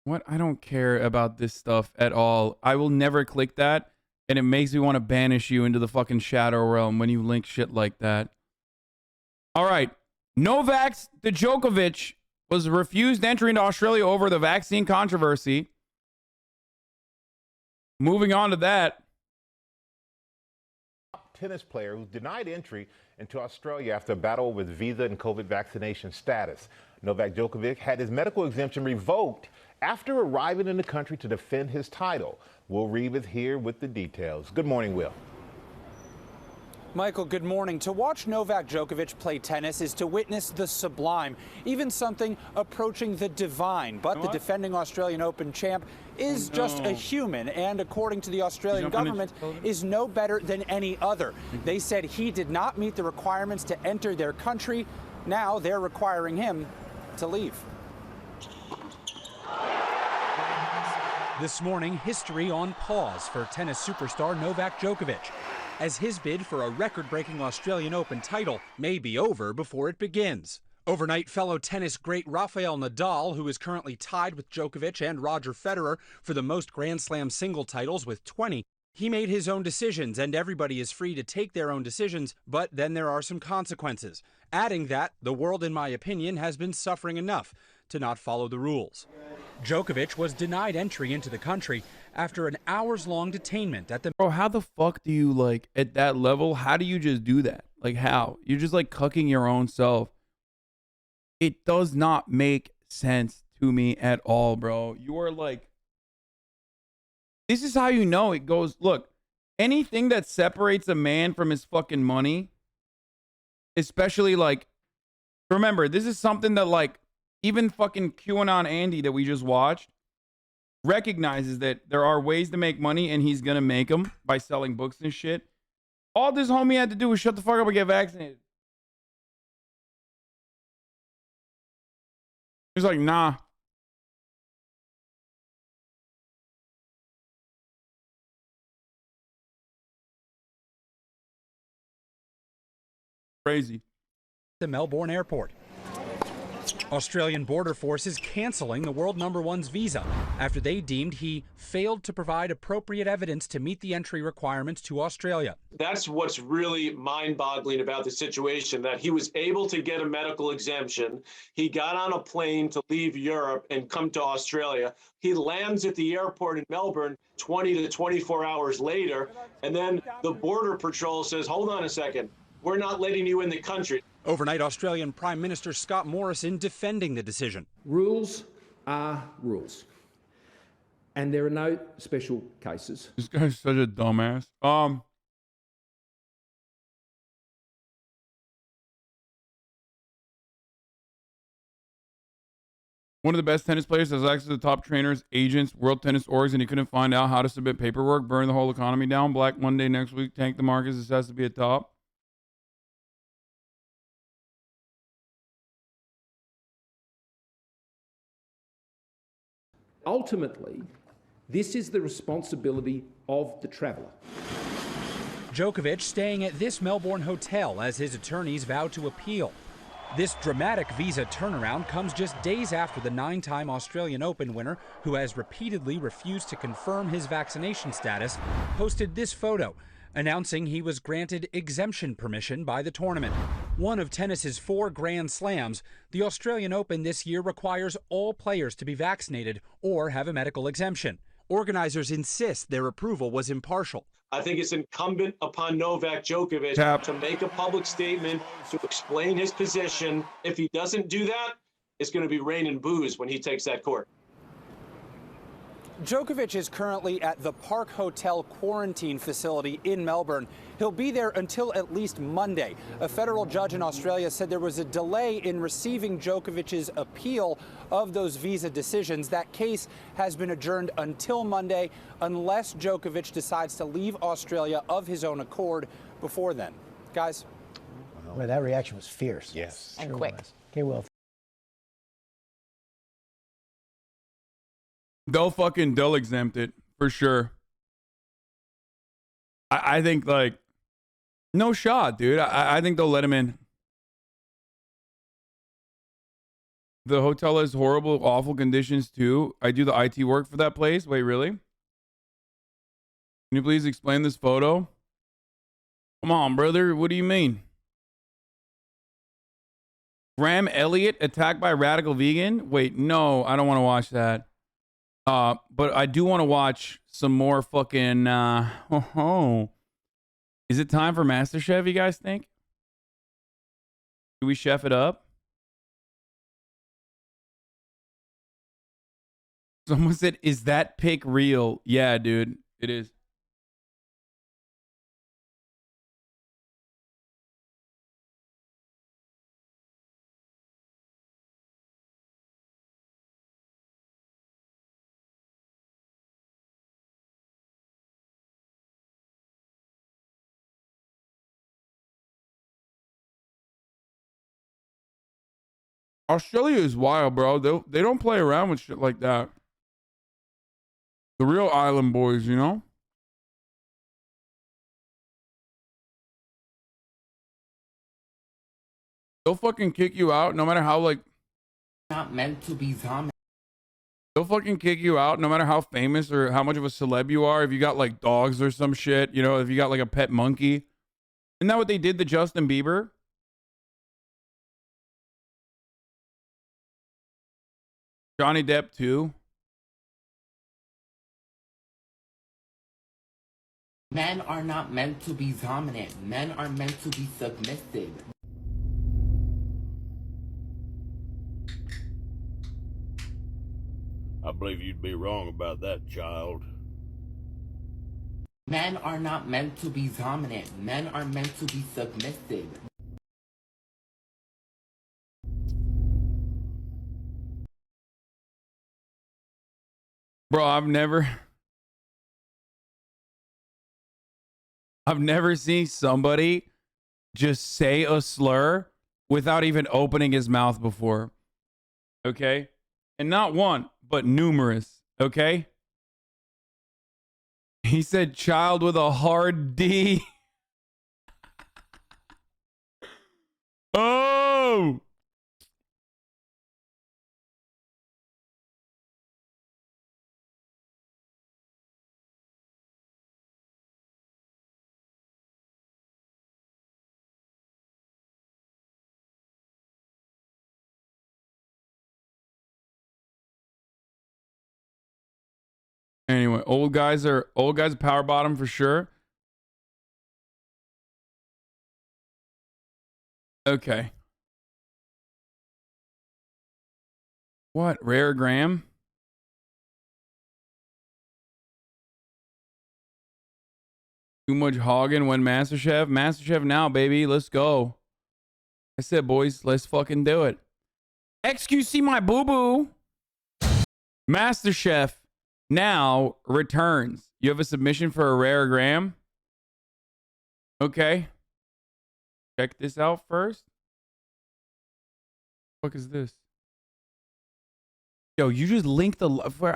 What? I don't care about this stuff at all. I will never click that, and it makes me want to banish you into the fucking shadow realm when you link shit like that. All right. Novak Djokovic was refused entry into Australia over the vaccine controversy. Moving on to that. Tennis player who denied entry into Australia after a battle with visa and COVID vaccination status. Novak Djokovic had his medical exemption revoked after arriving in the country to defend his title. Will Reeve is here with the details. Good morning, Will. Michael, good morning. To watch Novak Djokovic play tennis is to witness the sublime, even something approaching the divine. But the defending Australian Open champ is just a human, and according to the Australian government, is no better than any other. They said he did not meet the requirements to enter their country. Now they're requiring him to leave. This morning, history on pause for tennis superstar Novak Djokovic, as his bid for a record-breaking Australian Open title may be over before it begins. Overnight, fellow tennis great Rafael Nadal, who is currently tied with Djokovic and Roger Federer for the most Grand Slam single titles with 20, he made his own decisions, and everybody is free to take their own decisions, but then there are some consequences. Adding that, the world, in my opinion, has been suffering enough to not follow the rules. Djokovic was denied entry into the country after an hours-long detainment at the... Bro, how the fuck do you, like, at that level, how do you just do that? Like, how? You're just, like, cucking your own self. It does not make sense to me at all, bro. You are, like... This is how you know it goes... Look, anything that separates a man from his fucking money, especially, like... Remember, this is something that, like, even fucking QAnon Andy that we just watched recognizes that there are ways to make money, and he's gonna make them by selling books and shit. All this homie had to do was shut the fuck up and get vaccinated. He's like, nah. Crazy. The Melbourne airport. Australian border forces canceling the world #1's visa after they deemed he failed to provide appropriate evidence to meet the entry requirements to Australia. That's what's really mind-boggling about the situation, that he was able to get a medical exemption. He got on a plane to leave Europe and come to Australia. He lands at the airport in Melbourne 20 to 24 hours later, and then the Border Patrol says, hold on a second, we're not letting you in the country. Overnight, Australian Prime Minister Scott Morrison defending the decision. Rules are rules, and there are no special cases. This guy's such a dumbass. One of the best tennis players has access to top trainers, agents, world tennis orgs, and he couldn't find out how to submit paperwork, burn the whole economy down. Black Monday next week, tank the markets. This has to be a top. Ultimately, this is the responsibility of the traveller. Djokovic staying at this Melbourne hotel as his attorneys vow to appeal. This dramatic visa turnaround comes just days after the 9-time Australian Open winner, who has repeatedly refused to confirm his vaccination status, posted this photo announcing he was granted exemption permission by the tournament. One of tennis's 4 Grand Slams, the Australian Open this year requires all players to be vaccinated or have a medical exemption. Organizers insist their approval was impartial. I think it's incumbent upon Novak Djokovic to make a public statement, to explain his position. If he doesn't do that, it's going to be rain and booze when he takes that court. Djokovic is currently at the Park Hotel quarantine facility in Melbourne. He'll be there until at least Monday. A federal judge in Australia said there was a delay in receiving Djokovic's appeal of those visa decisions. That case has been adjourned until Monday unless Djokovic decides to leave Australia of his own accord before then. Guys? Well, that reaction was fierce. Yes. And quick. Okay, well. They'll exempt it for sure. I think, like, no shot, dude. I think they'll let him in. The hotel has horrible, awful conditions too. I do the IT work for that place. Wait, really? Can you please explain this photo? Come on, brother. What do you mean? Graham Elliott attacked by radical vegan? Wait, no, I don't want to watch that. But I do want to watch some more fucking, Is it time for MasterChef, you guys think? Do we chef it up? Someone said, is that pic real? Yeah, dude, it is. Australia is wild, bro. They don't play around with shit like that. The real island boys, you know? They'll fucking kick you out no matter how, like... Not meant to be zombie. They'll fucking kick you out no matter how famous or how much of a celeb you are. If you got, like, dogs or some shit, you know? If you got, like, a pet monkey. Isn't that what they did to Justin Bieber? Johnny Depp too. Men are not meant to be dominant. Men are meant to be submissive. I believe you'd be wrong about that, child. Men are not meant to be dominant. Men are meant to be submissive. Bro, I've never seen somebody just say a slur without even opening his mouth before. Okay? And not one, but numerous. Okay? He said child with a hard D. Oh! Anyway, old guys power bottom for sure. Okay. What? Rare Graham? Too much hogging when MasterChef? MasterChef now, baby. Let's go. I said, boys, let's fucking do it. XQC my boo-boo. MasterChef now returns. You have a submission for a Rare Graham? Okay. Check this out first. What the fuck is this? Yo, you just linked the...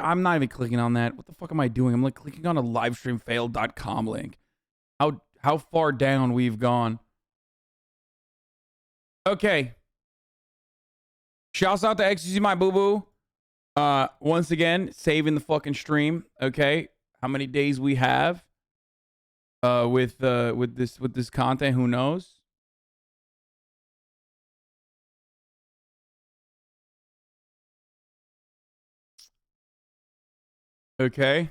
I'm not even clicking on that. What the fuck am I doing? I'm like clicking on a livestreamfailed.com link. How far down we've gone. Okay. Shouts out to XQC my boo-boo. Once again, saving the fucking stream. Okay, how many days we have? With this content, who knows? Okay.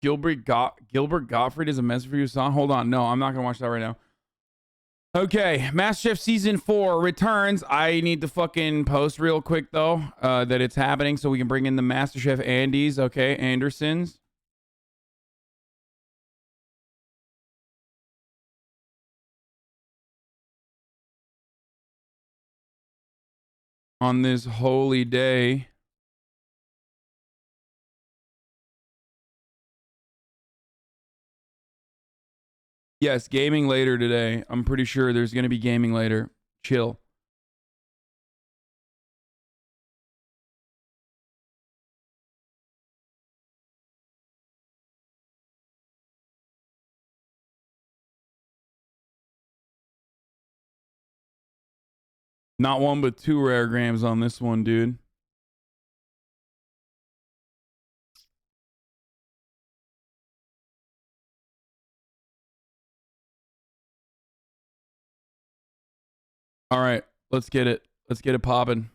Gilbert Gottfried is a message for you, son. Hold on, no, I'm not gonna watch that right now. Okay, MasterChef Season 4 returns. I need to fucking post real quick, though, that it's happening so we can bring in the MasterChef Andys, okay? Andersons. On this holy day. Yes, gaming later today. I'm pretty sure there's going to be gaming later. Chill. Not one, but 2 rare grams on this one, dude. All right, let's get it. Let's get it popping.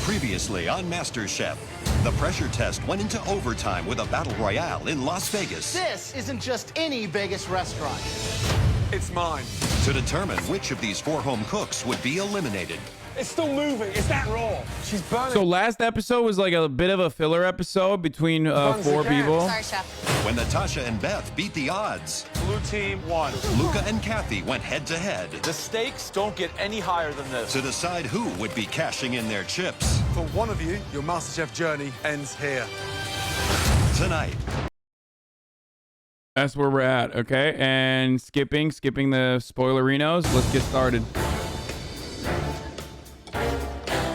Previously on MasterChef, the pressure test went into overtime with a battle royale in Las Vegas. This isn't just any Vegas restaurant. It's mine. To determine which of these 4 home cooks would be eliminated. It's still moving. It's that raw. She's burning. So last episode was like a bit of a filler episode between 4 people. Sorry, Chef. When Natasha and Beth beat the odds, Blue team won. Luca and Kathy went head-to-head. The stakes don't get any higher than this. To decide who would be cashing in their chips. For one of you, your MasterChef journey ends here. Tonight. That's where we're at, okay? And skipping the spoilerinos. Let's get started.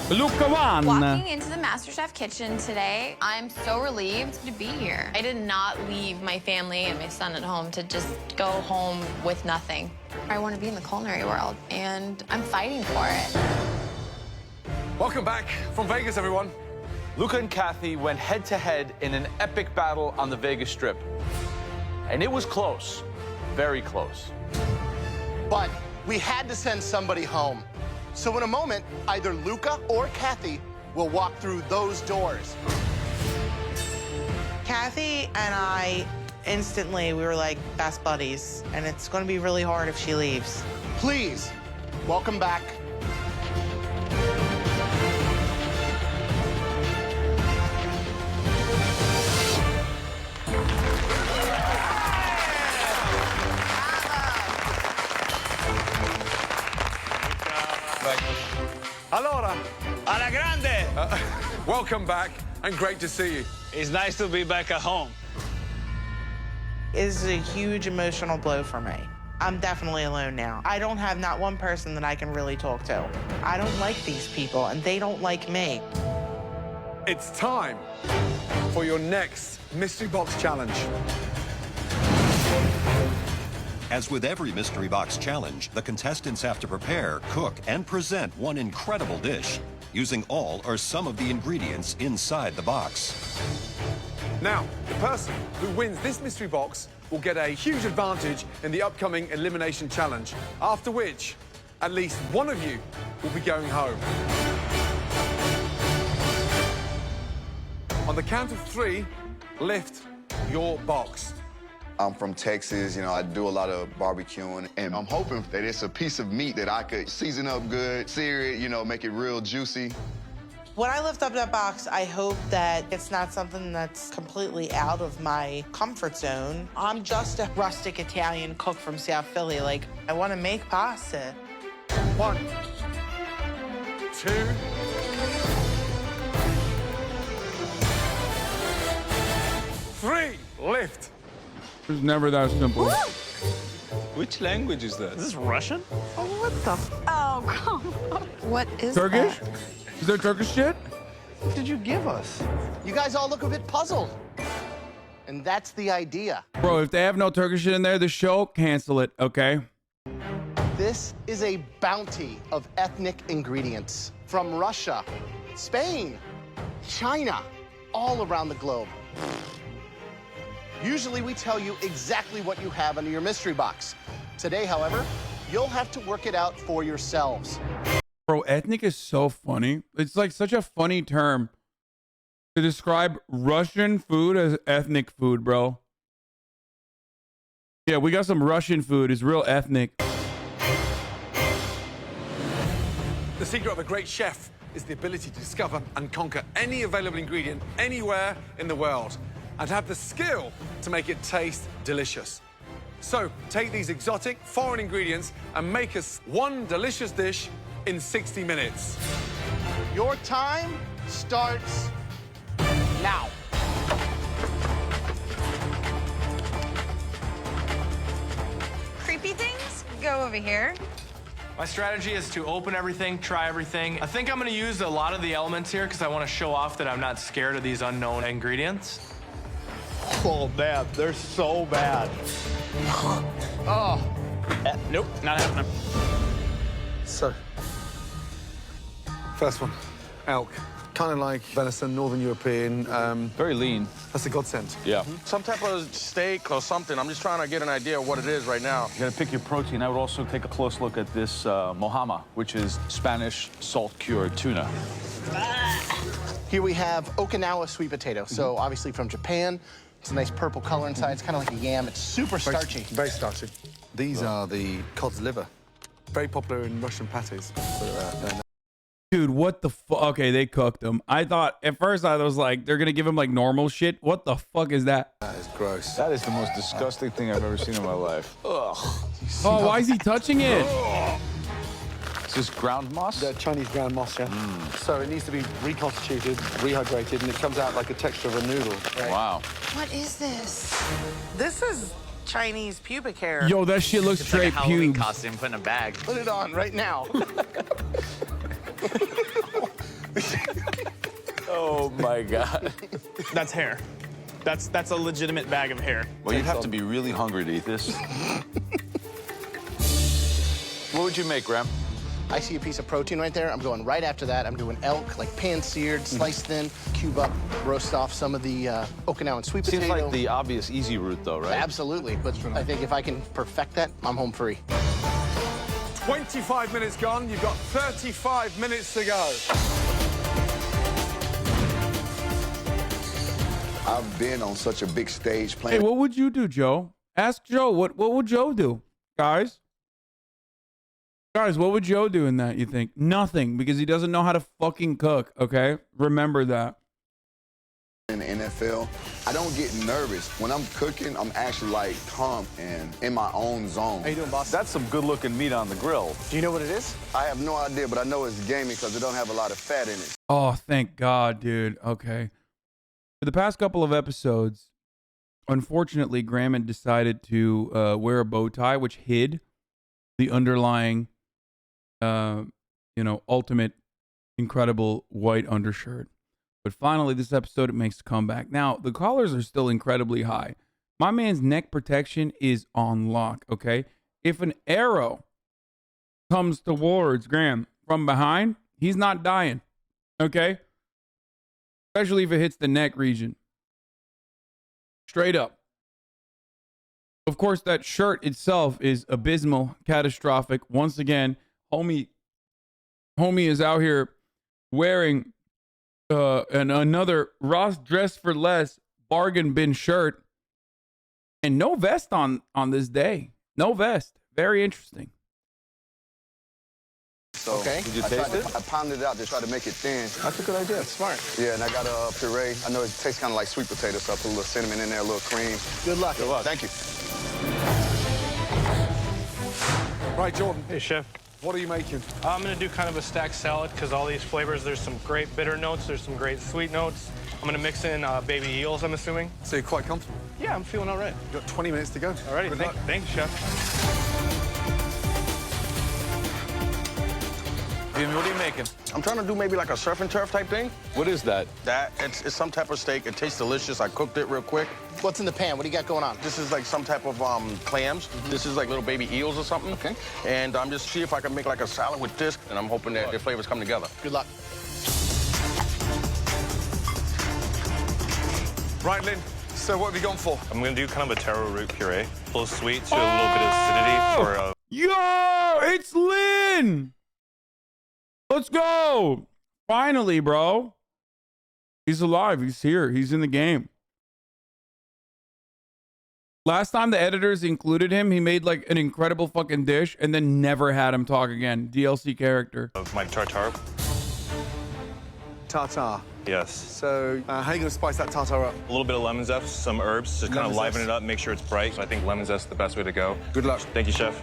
Luca won. Walking into the MasterChef kitchen today, I'm so relieved to be here. I did not leave my family and my son at home to just go home with nothing. I want to be in the culinary world, and I'm fighting for it. Welcome back from Vegas, everyone. Luca and Kathy went head-to-head in an epic battle on the Vegas Strip. And it was close, very close. But we had to send somebody home. So in a moment, either Luca or Kathy will walk through those doors. Kathy and I instantly, we were like best buddies, and it's going to be really hard if she leaves. Please, welcome back. Allora, alla grande! Welcome back, and great to see you. It's nice to be back at home. It's a huge emotional blow for me. I'm definitely alone now. I don't have not one person that I can really talk to. I don't like these people, and they don't like me. It's time for your next Mystery Box Challenge. As with every Mystery Box Challenge, the contestants have to prepare, cook, and present one incredible dish using all or some of the ingredients inside the box. Now, the person who wins this mystery box will get a huge advantage in the upcoming Elimination Challenge, after which at least one of you will be going home. On the count of 3, lift your box. I'm from Texas, you know, I do a lot of barbecuing, and I'm hoping that it's a piece of meat that I could season up good, sear it, you know, make it real juicy. When I lift up that box, I hope that it's not something that's completely out of my comfort zone. I'm just a rustic Italian cook from South Philly. Like, I want to make pasta. 1, 2, 3, lift. It's never that simple. Which language is that? Is this Russian? Oh, what the? Oh, come on. What is Turkish? that? Is there Turkish shit? What did you give us? You guys all look a bit puzzled. And that's the idea. Bro, if they have no Turkish shit in there, the show, cancel it, okay? This is a bounty of ethnic ingredients from Russia, Spain, China, all around the globe. Usually we tell you exactly what you have under your mystery box. Today, however, you'll have to work it out for yourselves. Bro, ethnic is so funny. It's like such a funny term to describe Russian food as ethnic food, bro. Yeah, we got some Russian food. It's real ethnic. The secret of a great chef is the ability to discover and conquer any available ingredient anywhere in the world and have the skill to make it taste delicious. So take these exotic foreign ingredients and make us one delicious dish in 60 minutes. Your time starts now. Creepy things go over here. My strategy is to open everything, try everything. I think I'm gonna use a lot of the elements here because I want to show off that I'm not scared of these unknown ingredients. Oh man, they're so bad. Oh. Nope, not happening. So, first one, elk. Kind of like venison, Northern European. Very lean. That's a godsend. Yeah. Some type of steak or something. I'm just trying to get an idea of what it is right now. You gotta pick your protein. I would also take a close look at this mohama, which is Spanish salt-cured tuna. Here we have Okinawa sweet potato. So obviously from Japan. It's a nice purple color inside. It's kind of like a yam. It's super starchy. Very starchy. These are the cod's liver. Very popular in Russian patties. Dude, what the fuck? Okay, they cooked them. I thought, at first I was like, they're gonna give him like normal shit. What the fuck is that? That is gross. That is the most disgusting thing I've ever seen in my life. Ugh. Oh, why is he touching it? Is this ground moss? The Chinese ground moss, yeah. So it needs to be reconstituted, rehydrated, and it comes out like a texture of a noodle. Right? Wow. What is this? This is Chinese pubic hair. Yo, that shit looks straight like a Halloween pubes. costume put in a bag. Put it on right now. Oh my God. That's hair. That's a legitimate bag of hair. Well, you'd have to be really hungry to eat this. What would you make, Graham? I see a piece of protein right there. I'm going right after that. I'm doing elk, like pan-seared, sliced thin, cube up, roast off some of the Okinawan sweet potato. Seems like the obvious easy route, though, right? Absolutely, but I think if I can perfect that, I'm home free. 25 minutes gone. You've got 35 minutes to go. I've been on such a big stage Hey, playing. what would you do, Joe? Ask Joe. What would Joe do, guys? Guys, what would Joe do in that, you think? Nothing, because he doesn't know how to fucking cook, okay? Remember that. In the NFL, I don't get nervous. When I'm cooking, I'm actually like calm and in my own zone. How you doing, boss? That's some good-looking meat on the grill. Do you know what it is? I have no idea, but I know it's gamey because it don't have a lot of fat in it. Oh, thank God, dude. Okay. For the past couple of episodes, unfortunately, Graham had decided to wear a bow tie, which hid the underlying, ultimate, incredible white undershirt. But finally, this episode, it makes a comeback. Now, the collars are still incredibly high. My man's neck protection is on lock, okay? If an arrow comes towards Graham from behind, he's not dying, okay? Especially if it hits the neck region. Straight up. Of course, that shirt itself is abysmal, catastrophic. Once again, homie is out here wearing another Ross Dress for Less bargain bin shirt and no vest on this day. No vest. Very interesting. So Okay. Did you taste it? I pounded it out to try to make it thin. That's a good idea. That's smart. Yeah, and I got a puree. I know it tastes kind of like sweet potato, so I put a little cinnamon in there, a little cream. Good luck. Good luck. Thank you. Right, Jordan, Hey, Chef. what are you making? I'm gonna do kind of a stacked salad because all these flavors, there's some great bitter notes, there's some great sweet notes. I'm gonna mix in baby eels, I'm assuming. So you're quite comfortable. Yeah, I'm feeling all right. You've got 20 minutes to go. Alrighty, Good luck. thanks, Chef. Jimmy, what are you making? I'm trying to do maybe like a surf and turf type thing. What is that? It's some type of steak. It tastes delicious. I cooked it real quick. What's in the pan? What do you got going on? This is like some type of clams. This is like little baby eels or something. Okay. And I'm just see if I can make like a salad with this, and I'm hoping that the flavors come together. Good luck. Right, Lynn. So what have you gone for? I'm gonna do kind of a taro root puree. A little sweet to a little bit of acidity for Yo, it's Lynn. Let's go. Finally, bro. He's alive. He's here. He's in the game. Last time the editors included him, he made like an incredible fucking dish and then never had him talk again. DLC character. Of my tartare. Tartare. Yes. So, how are you going to spice that tartare up? A little bit of lemon zest, some herbs, just kind of liven it up, make sure it's bright. So I think lemon zest is the best way to go. Good luck. Thank you, chef.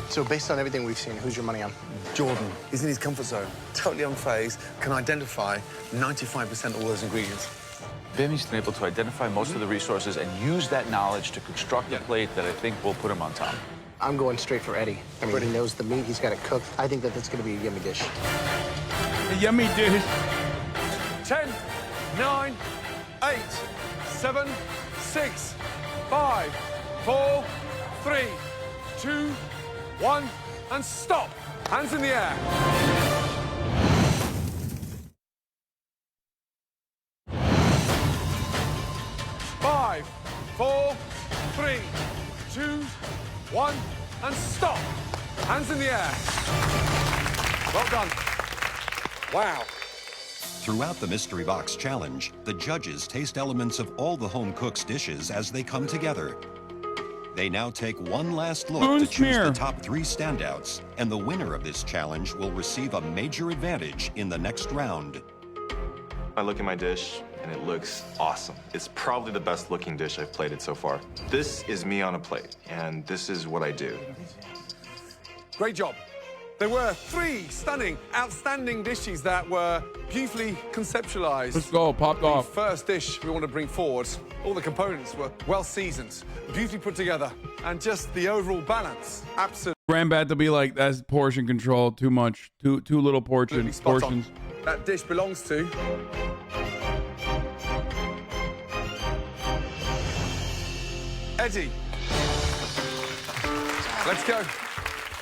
So based on everything we've seen, who's your money on? Jordan. He's in his comfort zone, totally unfazed, can identify 95% of all those ingredients. Bimmy's been able to identify most of the resources and use that knowledge to construct a plate that I think will put him on top. I'm going straight for Eddie. I mean, he knows the meat, he's got it cooked. I think that that's going to be a yummy dish. A yummy dish. 10, 9, 8, 7, 6, 5, 4, 3, 2, 1, and stop. Hands in the air. Five, 4, 3, 2, 1, and stop. Hands in the air. Well done. Wow. Throughout the Mystery Box Challenge, the judges taste elements of all the home cook's dishes as they come together. They now take one last look to choose the top 3 standouts, and the winner of this challenge will receive a major advantage in the next round. I look at my dish, and it looks awesome. It's probably the best looking dish I've plated so far. This is me on a plate, and this is what I do. Great job. There were 3 stunning, outstanding dishes that were beautifully conceptualized. Let's go, popped off. The first dish we want to bring forward, all the components were well seasoned, beautifully put together, and just the overall balance, absolutely. Grandbad to be like, that's portion control, too much, too little portions. Spot on. That dish belongs to Eddie. Let's go.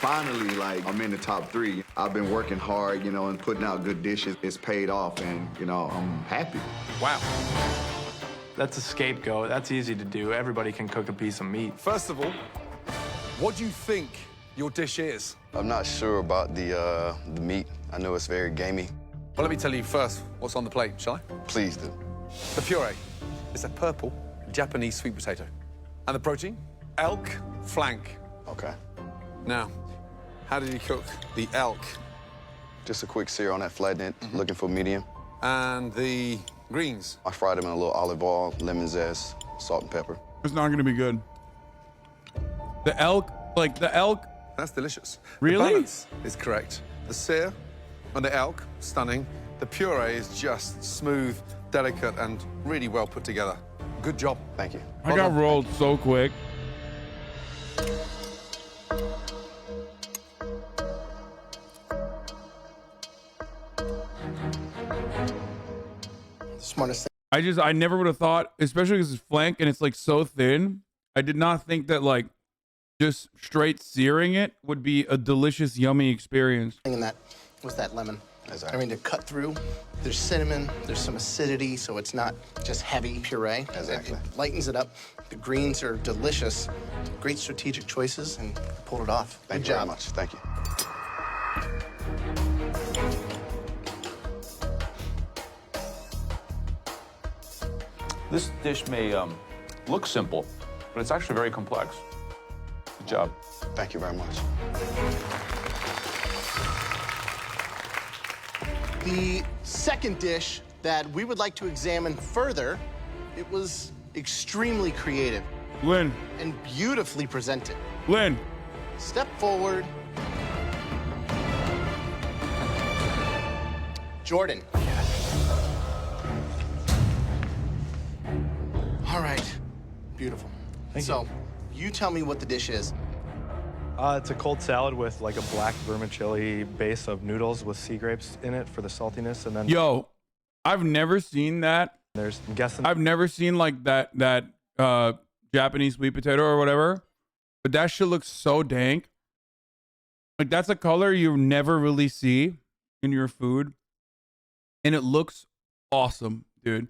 Finally, like, I'm in the top 3. I've been working hard, you know, and putting out good dishes. It's paid off, and, you know, I'm happy. Wow. That's a scapegoat. That's easy to do. Everybody can cook a piece of meat. First of all, what do you think your dish is? I'm not sure about the meat. I know it's very gamey. Well, let me tell you first what's on the plate, shall I? Please do. The puree is a purple Japanese sweet potato. And the protein? Elk flank. Okay. Now, how did you cook the elk? Just a quick sear on that flatnet, looking for medium. And the greens? I fried them in a little olive oil, lemon zest, salt and pepper. It's not going to be good. The elk, That's delicious. Really? The balance is correct. The sear and the elk, stunning. The puree is just smooth, delicate, and really well put together. Good job. Thank you. I got rolled so quick. Smartest I never would have thought, especially because it's flank and it's like so thin. I did not think that like just straight searing it would be a delicious, yummy experience. thing in that was that lemon. I mean, to cut through, there's cinnamon, there's some acidity, so it's not just heavy puree. Exactly. It lightens it up. The greens are delicious. Great strategic choices, and pulled it off. Thank you very much. Thank you. This dish may look simple, but it's actually very complex. Good job. Thank you very much. The second dish that we would like to examine further, it was extremely creative. Lynn. And beautifully presented. Lynn. Step forward. Jordan. All right. Beautiful. So, you tell me what the dish is. It's a cold salad with like a black vermicelli base of noodles with sea grapes in it for the saltiness, and then I've never seen that. I'm guessing I've never seen like that Japanese sweet potato or whatever, but that shit looks so dank. Like that's a color you never really see in your food, and it looks awesome, dude.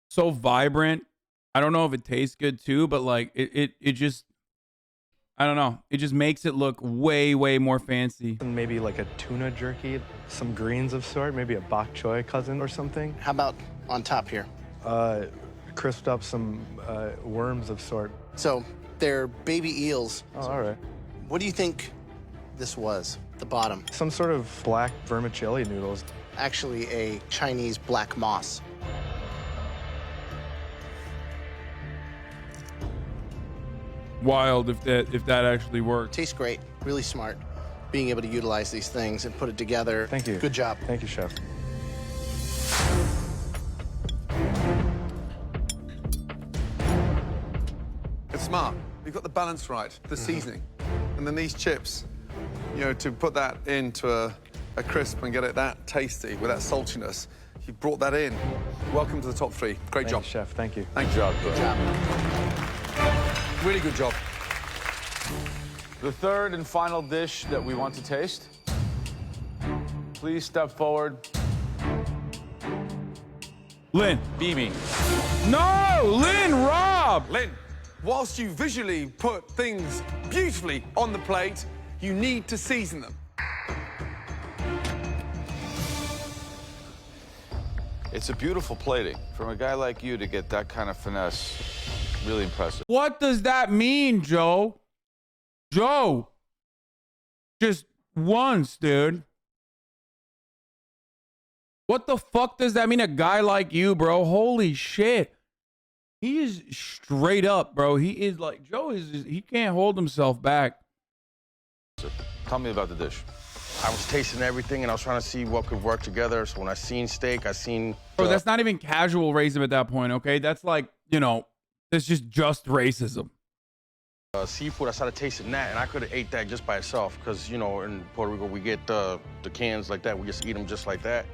So vibrant. I don't know if it tastes good too, but like it just, I don't know. It just makes it look way, way more fancy. And maybe like a tuna jerky, some greens of sort, maybe a bok choy cousin or something. How about on top here? Crisped up some worms of sort. So they're baby eels. Oh, all right. What do you think this was, the bottom? Some sort of black vermicelli noodles. Actually, a Chinese black moss. Wild if that actually worked. Tastes great. Really smart. Being able to utilize these things and put it together. Thank you. Good job. Thank you, chef. It's smart. You've got the balance right, the seasoning. And then these chips, you know, to put that into a crisp and get it that tasty with that saltiness, you brought that in. Welcome to the top 3. Great job. Thank you, chef. Thank you. Thank you. Good job. Really good job. The third and final dish that we want to taste. Please step forward. Lynn. Beamy. No! Lynn, Rob! Lynn, whilst you visually put things beautifully on the plate, you need to season them. It's a beautiful plating. From a guy like you to get that kind of finesse, really impressive. What does that mean, Joe? Joe! Just once, dude. What the fuck does that mean, a guy like you, bro? Holy shit. He is straight up, bro. He is like, Joe is, he can't hold himself back. Tell me about the dish. I was tasting everything, and I was trying to see what could work together. So when I seen steak, I seen... Bro, that's not even casual racism at that point, okay? That's like, you know, that's just racism. Seafood, I started tasting that, and I could have ate that just by itself because, you know, in Puerto Rico, we get the cans like that. We just eat them just like that.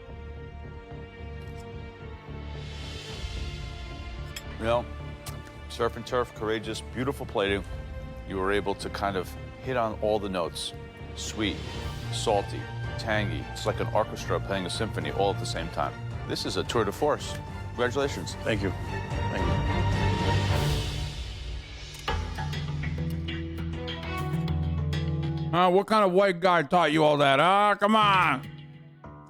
You know, surf and turf, courageous, beautiful plating. You were able to kind of hit on all the notes. Sweet, salty, tangy. It's like an orchestra playing a symphony all at the same time. This is a tour de force. Congratulations. Thank you. Thank you. What kind of white guy taught you all that? Come on.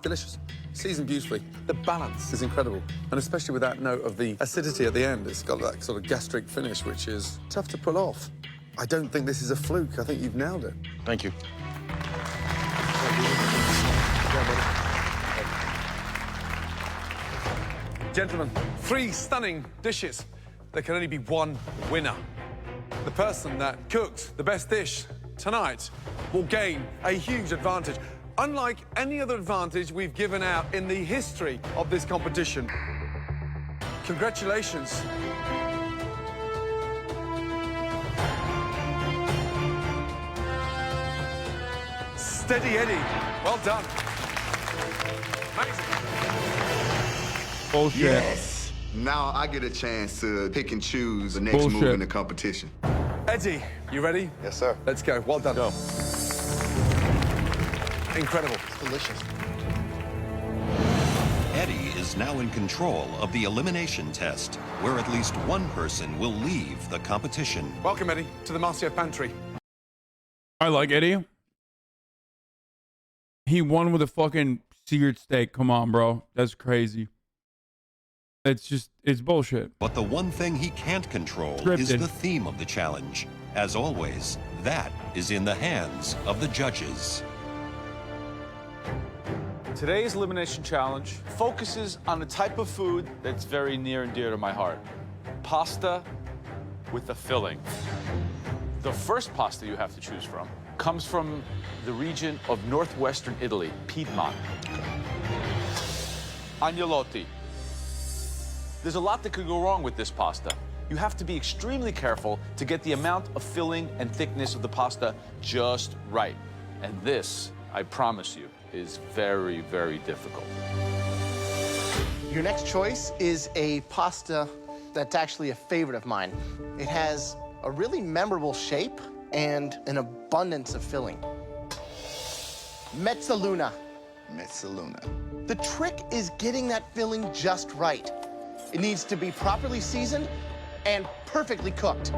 Delicious. Seasoned beautifully. The balance is incredible. And especially with that note of the acidity at the end, it's got that sort of gastric finish, which is tough to pull off. I don't think this is a fluke. I think you've nailed it. Thank you. Gentlemen, 3 stunning dishes. There can only be one winner. The person that cooked the best dish tonight will gain a huge advantage. Unlike any other advantage we've given out in the history of this competition. Congratulations. Steady Eddie. Well done. Amazing. Bullshit. Yes. Now I get a chance to pick and choose the next Bullshit. move in the competition. Eddie, you ready? Yes, sir. Let's go. Well done. Go. Incredible. It's delicious. Eddie is now in control of the elimination test, where at least one person will leave the competition. Welcome, Eddie, to the Marcia Pantry. I like Eddie. He won with a fucking seared steak. Come on, bro. That's crazy. It's bullshit. But the one thing he can't control is the theme of the challenge. As always, that is in the hands of the judges. Today's elimination challenge focuses on a type of food that's very near and dear to my heart. Pasta with a filling. The first pasta you have to choose from comes from the region of northwestern Italy, Piedmont. Agnolotti. There's a lot that could go wrong with this pasta. You have to be extremely careful to get the amount of filling and thickness of the pasta just right. And this, I promise you, is very, very difficult. Your next choice is a pasta that's actually a favorite of mine. It has a really memorable shape and an abundance of filling. Mezzaluna. Mezzaluna. The trick is getting that filling just right. It needs to be properly seasoned and perfectly cooked.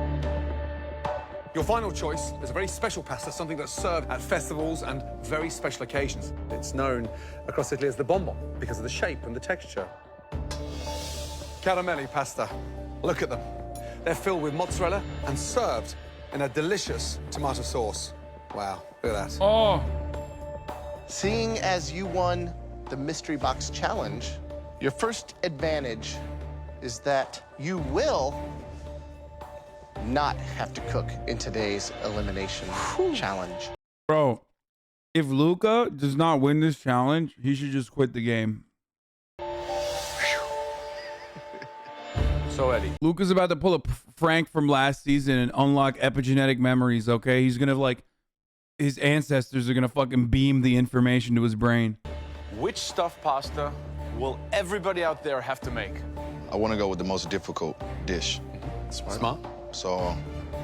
Your final choice is a very special pasta, something that's served at festivals and very special occasions. It's known across Italy as the bonbon because of the shape and the texture. caramelli pasta. Look at them. They're filled with mozzarella and served in a delicious tomato sauce. Wow, look at that. Oh. Seeing as you won the Mystery Box Challenge, your first advantage is that you will not have to cook in today's elimination challenge. Bro, if Luca does not win this challenge, he should just quit the game. So, Eddie. Luca's about to pull a Frank from last season and unlock epigenetic memories, okay? He's gonna, like, his ancestors are gonna fucking beam the information to his brain. Which stuffed pasta will everybody out there have to make? I want to go with the most difficult dish. Smart. So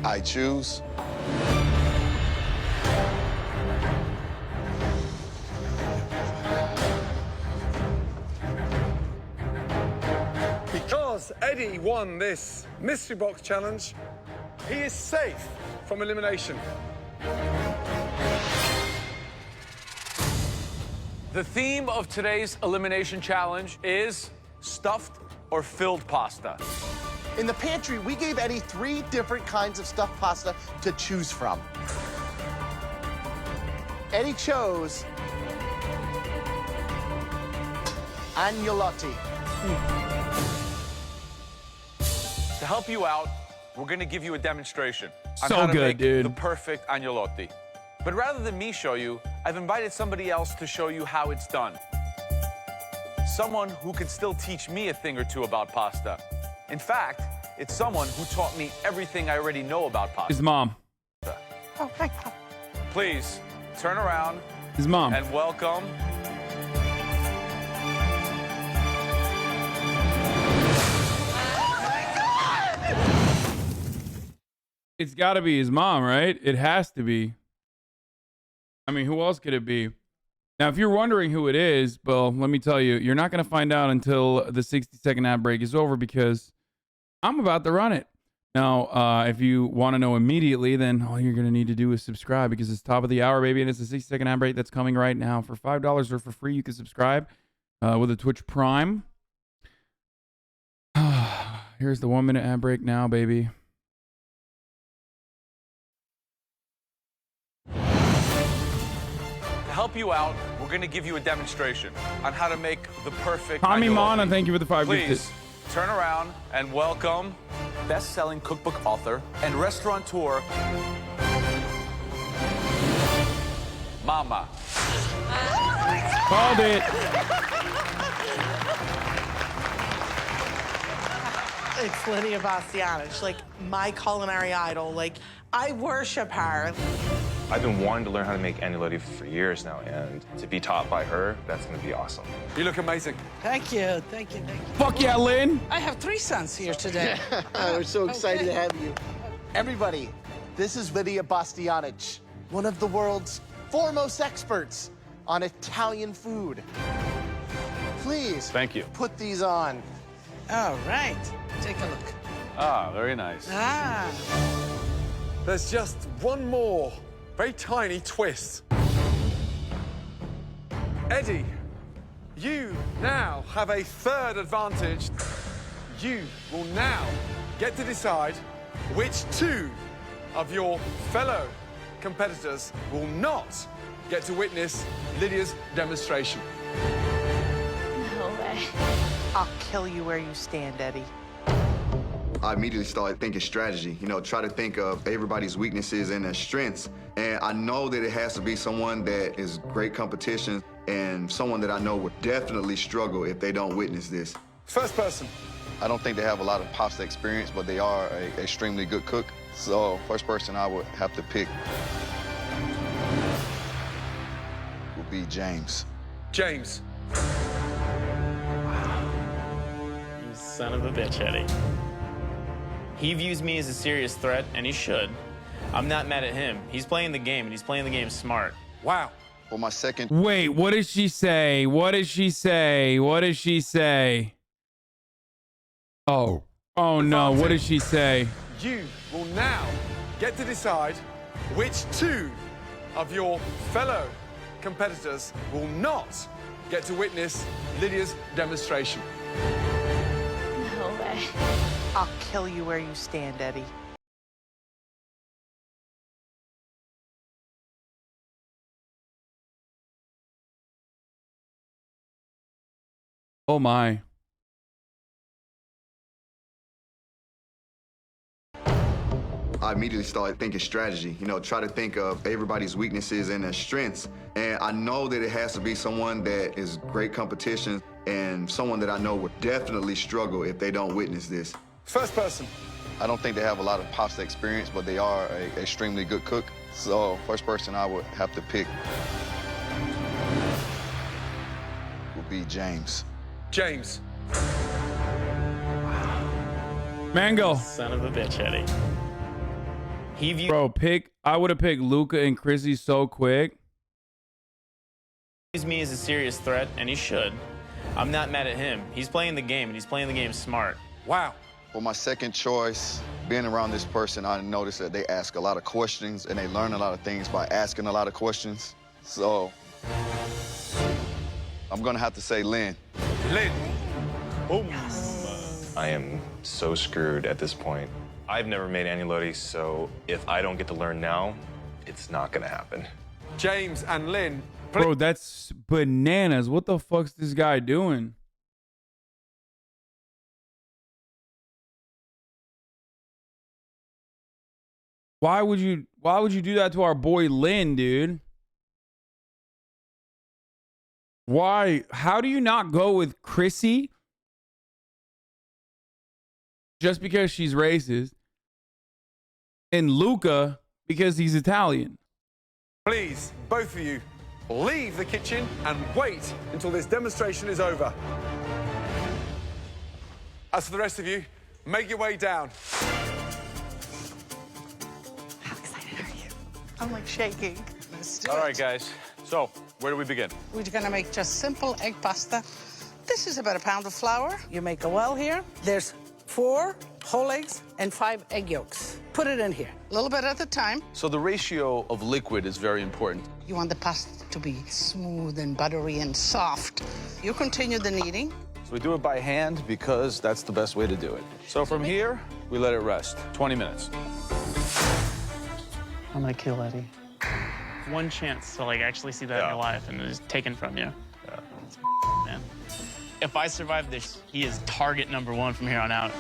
I choose. Because Eddie won this Mystery Box Challenge, he is safe from elimination. The theme of today's elimination challenge is stuffed or filled pasta. In the pantry, we gave Eddie 3 different kinds of stuffed pasta to choose from. Eddie chose agnolotti. To help you out, we're gonna give you a demonstration on So how to good, make dude. the perfect agnolotti. But rather than me show you, I've invited somebody else to show you how it's done. Someone who could still teach me a thing or two about pasta. In fact, it's someone who taught me everything I already know about pasta. His mom. Oh, my God. Please, turn around His mom. and welcome It's got to be his mom, right? It has to be. I mean, who else could it be? Now, if you're wondering who it is, well, let me tell you, you're not going to find out until the 60-second ad break is over because I'm about to run it. Now, if you want to know immediately, then all you're going to need to do is subscribe because it's top of the hour, baby, and it's a 60-second ad break that's coming right now. For $5 or for free, you can subscribe with a Twitch Prime. Here's the 1-minute ad break now, baby. To help you out, we're going to give you a demonstration on how to make the perfect Tommy agnolotti. Mana, thank you for the 5 Please, gifted. turn around and welcome best-selling cookbook author and restaurateur, Mama. Called it. It's Lydia Bastianich, like my culinary idol. Like, I worship her. I've been wanting to learn how to make agnolotti for years now, and to be taught by her, that's going to be awesome. You look amazing. Thank you, thank you, thank you. Fuck yeah, Lynn. I have 3 sons here today. We're so excited to have you. Everybody, this is Lydia Bastianich, one of the world's foremost experts on Italian food. Please, Thank you. put these on. All right, take a look. Ah, very nice. Ah. There's just one more very tiny twist. Eddie, you now have a 3rd advantage. You will now get to decide which 2 of your fellow competitors will not get to witness Lydia's demonstration. No way. I'll kill you where you stand, Eddie. I immediately started thinking strategy, try to think of everybody's weaknesses and their strengths. And I know that it has to be someone that is great competition and someone that I know would definitely struggle if they don't witness this. First person. I don't think they have a lot of pasta experience, but they are an extremely good cook. So first person I would have to pick would be James. James. You son of a bitch, Eddie. He views me as a serious threat, and he should. I'm not mad at him. He's playing the game, and he's playing the game smart. Wow. Well, my second... Wait, what did she say? What did she say? What did she say? Oh. Oh, no. What did she say? You will now get to decide which 2 of your fellow competitors will not get to witness Lydia's demonstration. No today. I'll kill you where you stand, Eddie. Oh my. I immediately started thinking strategy, try to think of everybody's weaknesses and their strengths. And I know that it has to be someone that is great competition and someone that I know would definitely struggle if they don't witness this. First person. I don't think they have a lot of pasta experience, but they are an extremely good cook. So first person I would have to pick would be James. James. Mango. Son of a bitch, Eddie. Bro, I would have picked Luca and Chrissy so quick. Views me as a serious threat, and he should. I'm not mad at him. He's playing the game, and he's playing the game smart. Wow. For my second choice, being around this person, I noticed that they ask a lot of questions and they learn a lot of things by asking a lot of questions. So I'm gonna have to say Lynn. Lynn. Oh. I am so screwed at this point. I've never made agnolotti, so if I don't get to learn now, it's not gonna happen. James and Lynn. Bro, that's bananas. What the fuck's this guy doing? Why would you do that to our boy Lynn, dude? Why? How do you not go with Chrissy? Just because she's racist. And Luca because he's Italian. Please, both of you, leave the kitchen and wait until this demonstration is over. As for the rest of you, make your way down. How excited are you? I'm like shaking. Let's do All it. right, guys. So, where do we begin? We're gonna make just simple egg pasta. This is about a pound of flour. You make a well here. There's 4 whole eggs and 5 egg yolks. Put it in here, a little bit at a time. So the ratio of liquid is very important. You want the pasta to be smooth and buttery and soft. You continue the kneading. So we do it by hand because that's the best way to do it. So from here, we let it rest. 20 minutes. I'm gonna kill Eddie. One chance to actually see that in your life, and it is taken from you. It's man. If I survive this, he is target #1 from here on out.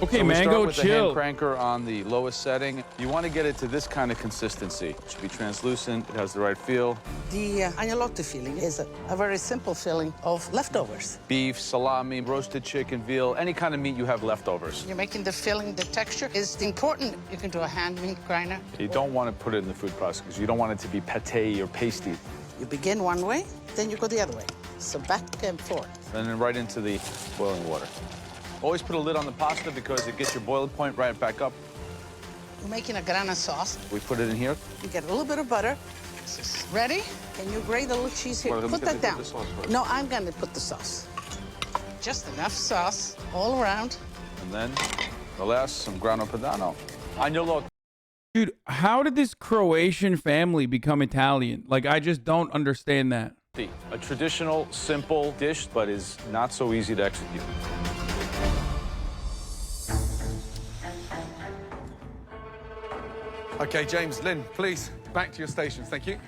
Okay, so we Mango, start with chill. the hand cranker on the lowest setting. You want to get it to this kind of consistency. It should be translucent. It has the right feel. The agnolotti filling is a very simple filling of leftovers. Beef, salami, roasted chicken, veal, any kind of meat you have leftovers. You're making the filling, the texture is important. You can do a hand meat grinder. You don't want to put it in the food processor because you don't want it to be pate or pasty. You begin one way, then you go the other way. So back and forth. And then right into the boiling water. Always put a lid on the pasta because it gets your boiling point right back up. We're making a grana sauce. We put it in here. You get a little bit of butter. Ready? Can you grate a little cheese here? Well, put that down. the sauce first. No, I'm going to put the sauce. Just enough sauce all around. And then the last, some grano padano. Agnolotti. Dude, how did this Croatian family become Italian? Like, I just don't understand that. A traditional, simple dish, but is not so easy to execute. Okay, James, Lynn, please, back to your stations. Thank you.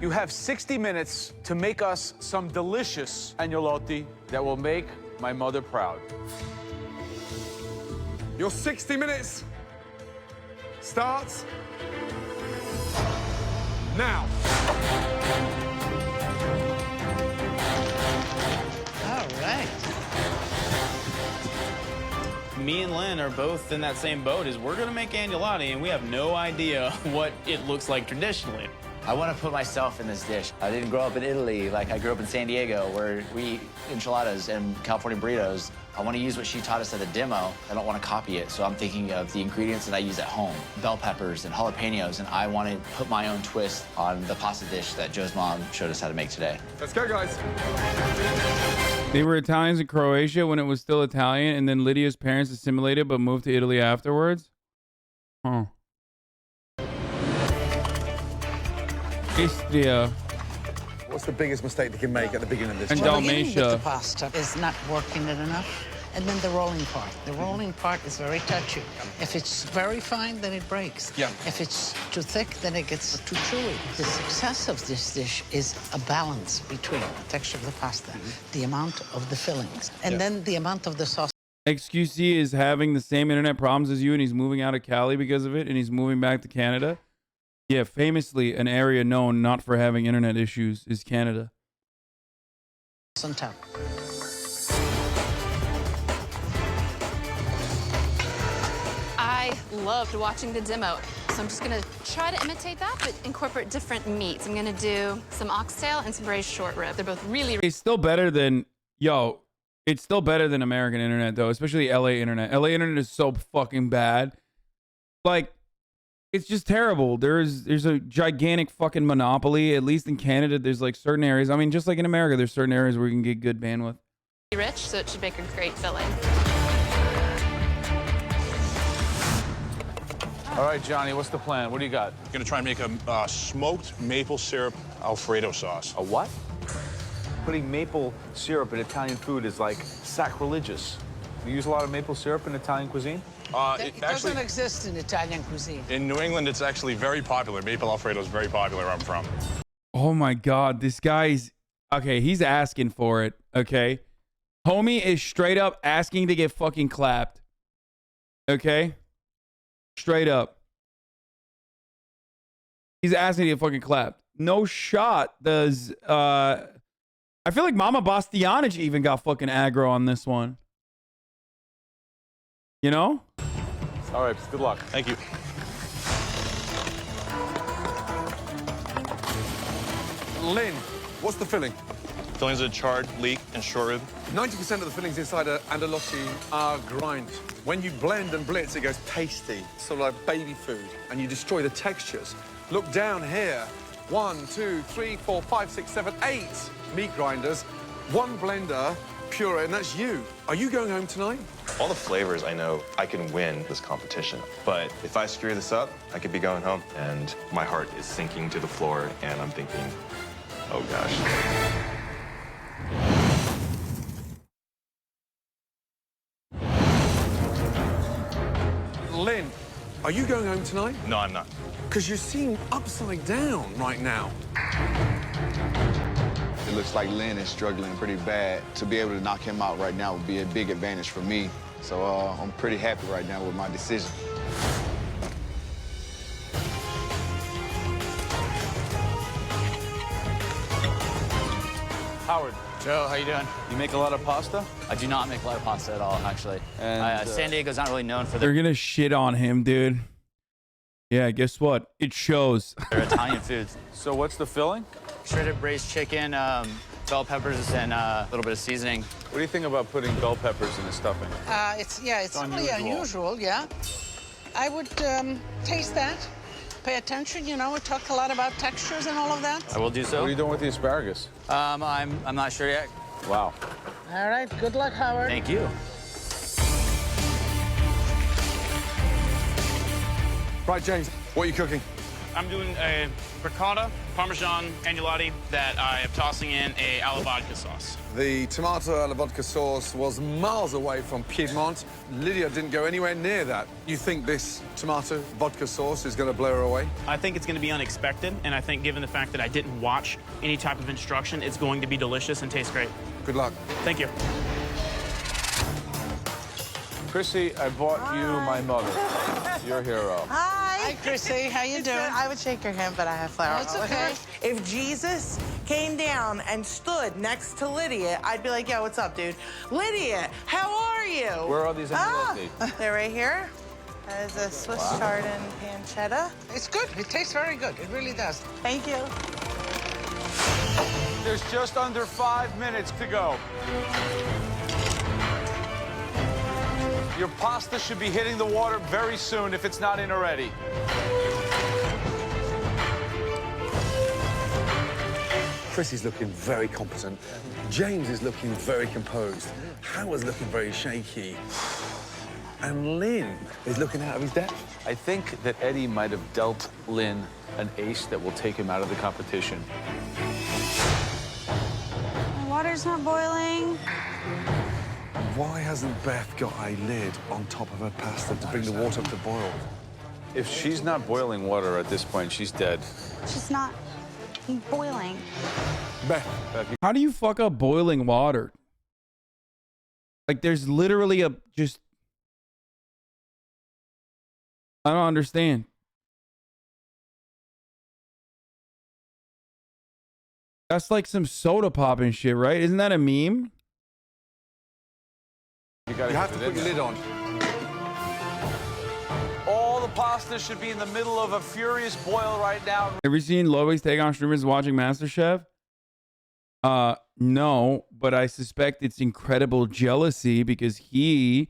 You have 60 minutes to make us some delicious agnolotti that will make my mother proud. Your 60 minutes starts now. All right. Me and Lynn are both in that same boat as we're gonna make agnolotti, and we have no idea what it looks like traditionally. I want to put myself in this dish. I didn't grow up in Italy. Like, I grew up in San Diego, where we eat enchiladas and California burritos. I want to use what she taught us at the demo. I don't want to copy it, so I'm thinking of the ingredients that I use at home. Bell peppers and jalapenos, and I want to put my own twist on the pasta dish that Joe's mom showed us how to make today. Let's go, guys. They were Italians in Croatia when it was still Italian, and then Lydia's parents assimilated but moved to Italy afterwards? Huh. Istria. What's the biggest mistake they can make at the beginning of this? And challenge? Beginning with the Dalmatia. pasta is not working it enough. And then the rolling part. The rolling part is very touchy. If it's very fine, then it breaks. Yeah. If it's too thick, then it gets too chewy. The success of this dish is a balance between the texture of the pasta, the amount of the fillings, and then the amount of the sauce. XQC is having the same internet problems as you, and he's moving out of Cali because of it, and he's moving back to Canada. Yeah, famously, an area known not for having internet issues is Canada. On top. I loved watching the demo, so I'm just gonna try to imitate that, but incorporate different meats. I'm gonna do some oxtail and some braised short rib. They're both really. It's still better than, yo, it's still better than American internet, though, especially LA internet. LA internet is so fucking bad. Like, it's just terrible. There's a gigantic fucking monopoly. At least in Canada, there's like certain areas. I mean, just like in America, there's certain areas where you can get good bandwidth. Rich, so it should make a great filling. All right, Johnny, what's the plan? What do you got? I'm gonna try and make a smoked maple syrup Alfredo sauce. A what? Putting maple syrup in Italian food is like sacrilegious. You use a lot of maple syrup in Italian cuisine? It doesn't exist in Italian cuisine. In New England, it's actually very popular. Maple Alfredo is very popular where I'm from. Oh my God, this guy's, okay, he's asking for it, okay? Homie is straight up asking to get fucking clapped. Okay? Straight up. He's asking to get fucking clapped. No shot does, I feel like Mama Bastianich even got fucking aggro on this one. You know? All right, good luck. Thank you. Lynn, what's the filling? Fillings of charred, leek, and short rib. 90% of the fillings inside a andalotti are grind. When you blend and blitz, it goes pasty, sort of like baby food, and you destroy the textures. Look down here. 1, 2, 3, 4, 5, 6, 7, 8 meat grinders, 1 blender, puree, and that's you. Are you going home tonight? All the flavors, I know I can win this competition. But if I screw this up, I could be going home. And my heart is sinking to the floor, and I'm thinking, oh gosh. Lynn, are you going home tonight? No, I'm not. Because you seem upside down right now. It looks like Lynn is struggling pretty bad. To be able to knock him out right now would be a big advantage for me. So I'm pretty happy right now with my decision. Howard. Joe, how you doing? You make a lot of pasta? I do not make a lot of pasta at all, actually. And, San Diego's not really known for They're gonna shit on him, dude. Yeah, guess what? It shows. their Italian foods. So what's the filling? Shredded braised chicken, bell peppers, and a little bit of seasoning. What do you think about putting bell peppers in the stuffing? It's really unusual, yeah. I would taste that. Pay attention, you know, we talked a lot about textures and all of that. I will do so. What are you doing with the asparagus? I'm not sure yet. Wow. All right, good luck, Howard. Thank you. Right, James, what are you cooking? I'm doing a ricotta Parmesan agnolotti that I am tossing in a alla vodka sauce. The tomato alla vodka sauce was miles away from Piedmont. Lydia didn't go anywhere near that. You think this tomato vodka sauce is going to blow her away? I think it's going to be unexpected, and I think given the fact that I didn't watch any type of instruction, it's going to be delicious and taste great. Good luck. Thank you. Chrissy, I bought you my mother. Your hero. Hi. Hi, Chrissy. How you doing? I would shake your hand, but I have flour. Oh, it's okay. If Jesus came down and stood next to Lydia, I'd be like, yo, what's up, dude? Lydia, how are you? Where are these agnolotti? They're right here. That is a Swiss chard and pancetta. It's good. It tastes very good. It really does. Thank you. There's just under 5 minutes to go. Your pasta should be hitting the water very soon if it's not in already. Chris is looking very competent. James is looking very composed. Howard's looking very shaky. And Lynn is looking out of his depth. I think that Eddie might have dealt Lynn an ace that will take him out of the competition. My water's not boiling. Why hasn't Beth got a lid on top of her pasta to bring the water up to boil? If she's not boiling water at this point, she's dead. It's just not boiling. Beth. How do you fuck up boiling water? Like, there's literally a just... I don't understand. That's like some soda pop and shit, right? Isn't that a meme? You have to put your lid on. All the pasta should be in the middle of a furious boil right now. Have you seen Lois take on streamers watching MasterChef? No, but I suspect it's incredible jealousy because he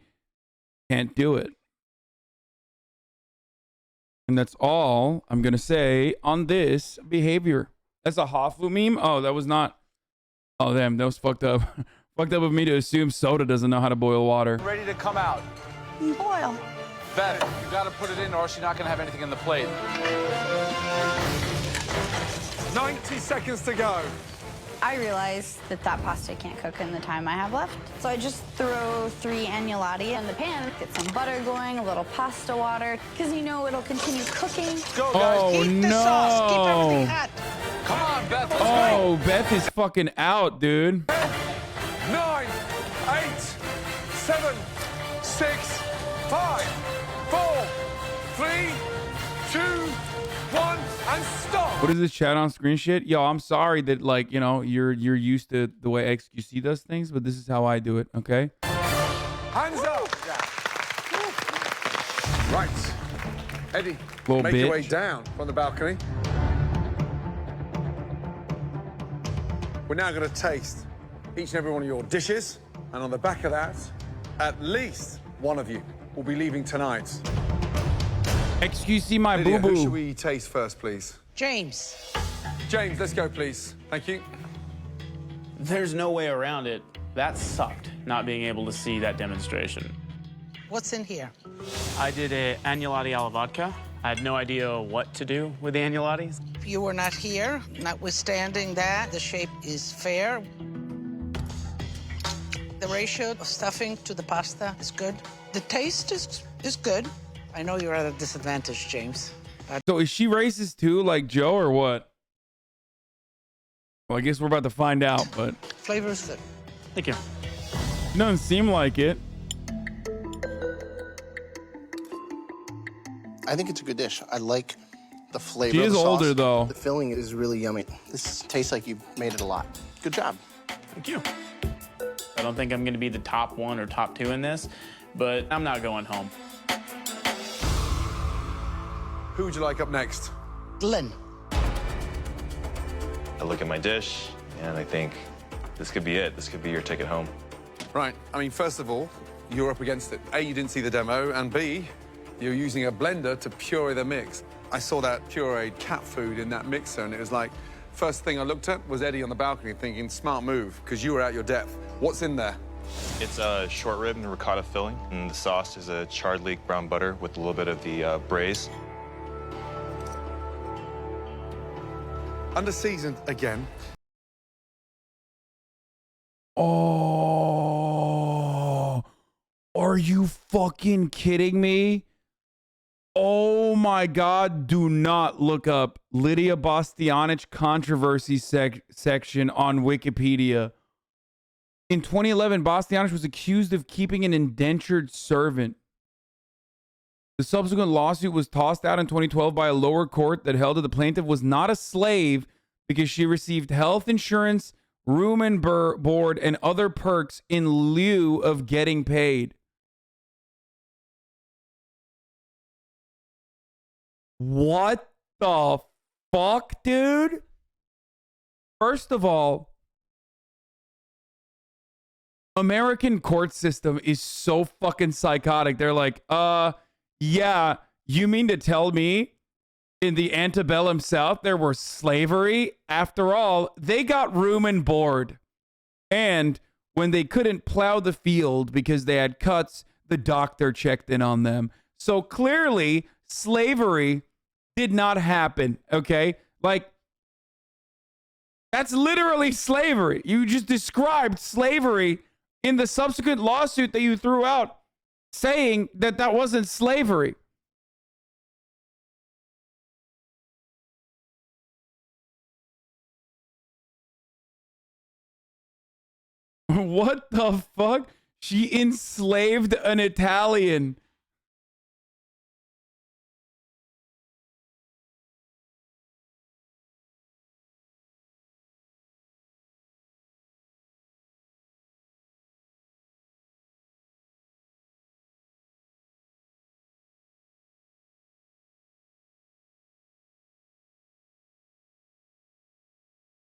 can't do it. And that's all I'm going to say on this behavior. That's a Hafu meme? Oh, that was not... Oh, damn, that was fucked up. Fucked up of me to assume soda doesn't know how to boil water. Ready to come out. Boil. Beth, you got to put it in or else you're not going to have anything in the plate. 90 seconds to go. I realized that pasta can't cook in the time I have left. So I just throw 3 agnolotti in the pan, get some butter going, a little pasta water, because you know it'll continue cooking. Go, guys. Oh, Keep the no. sauce. Keep everything hot. Come on, Beth. Let's Oh, Beth is fucking out, dude. 9, 8, 7, 6, 5, 4, 3, 2, 1, and stop. What is this chat on screen shit? Yo, I'm sorry that, like, you know, you're used to the way XQC does things, but this is how I do it, okay? Hands up. Right. Eddie, Little make your bitch. way down from the balcony. We're now going to taste each and every one of your dishes, and on the back of that, at least one of you will be leaving tonight. XQC my Lydia, boo-boo. who should we taste first, please? James. James, let's go, please. Thank you. There's no way around it. That sucked, not being able to see that demonstration. What's in here? I did a agnolotti alla vodka. I had no idea what to do with the agnolottis. If you were not here, notwithstanding that, the shape is fair. The ratio of stuffing to the pasta is good. The taste is good. I know you're at a disadvantage, James. So is she racist too, like Joe, or what? Well, I guess we're about to find out, but... Flavor is good. Thank you. Doesn't seem like it. I think it's a good dish. I like the flavor She of is the sauce. older, though. The filling is really yummy. This tastes like you've made it a lot. Good job. Thank you. I don't think I'm going to be the top 1 or top 2 in this, but I'm not going home. Who would you like up next? Lynn. I look at my dish, and I think this could be it. This could be your ticket home. Right. I mean, first of all, you're up against it. A, you didn't see the demo, and B, you're using a blender to puree the mix. I saw that pureed cat food in that mixer, and it was like, first thing I looked at was Eddie on the balcony thinking, smart move, because you were out your depth. What's in there? It's a short rib and ricotta filling, and the sauce is a charred leek brown butter with a little bit of the braise. Under seasoned again. Oh, are you fucking kidding me? Oh my God, do not look up Lydia Bastianich controversy section on Wikipedia. In 2011, Bastianich was accused of keeping an indentured servant. The subsequent lawsuit was tossed out in 2012 by a lower court that held that the plaintiff was not a slave because she received health insurance, room and board, and other perks in lieu of getting paid. What the fuck, dude? First of all, American court system is so fucking psychotic. They're like, yeah, you mean to tell me in the antebellum South there was slavery? After all, they got room and board. And when they couldn't plow the field because they had cuts, the doctor checked in on them. So clearly, slavery did not happen, okay? Like, that's literally slavery. You just described slavery in the subsequent lawsuit that you threw out, saying that that wasn't slavery. What the fuck? She enslaved an Italian.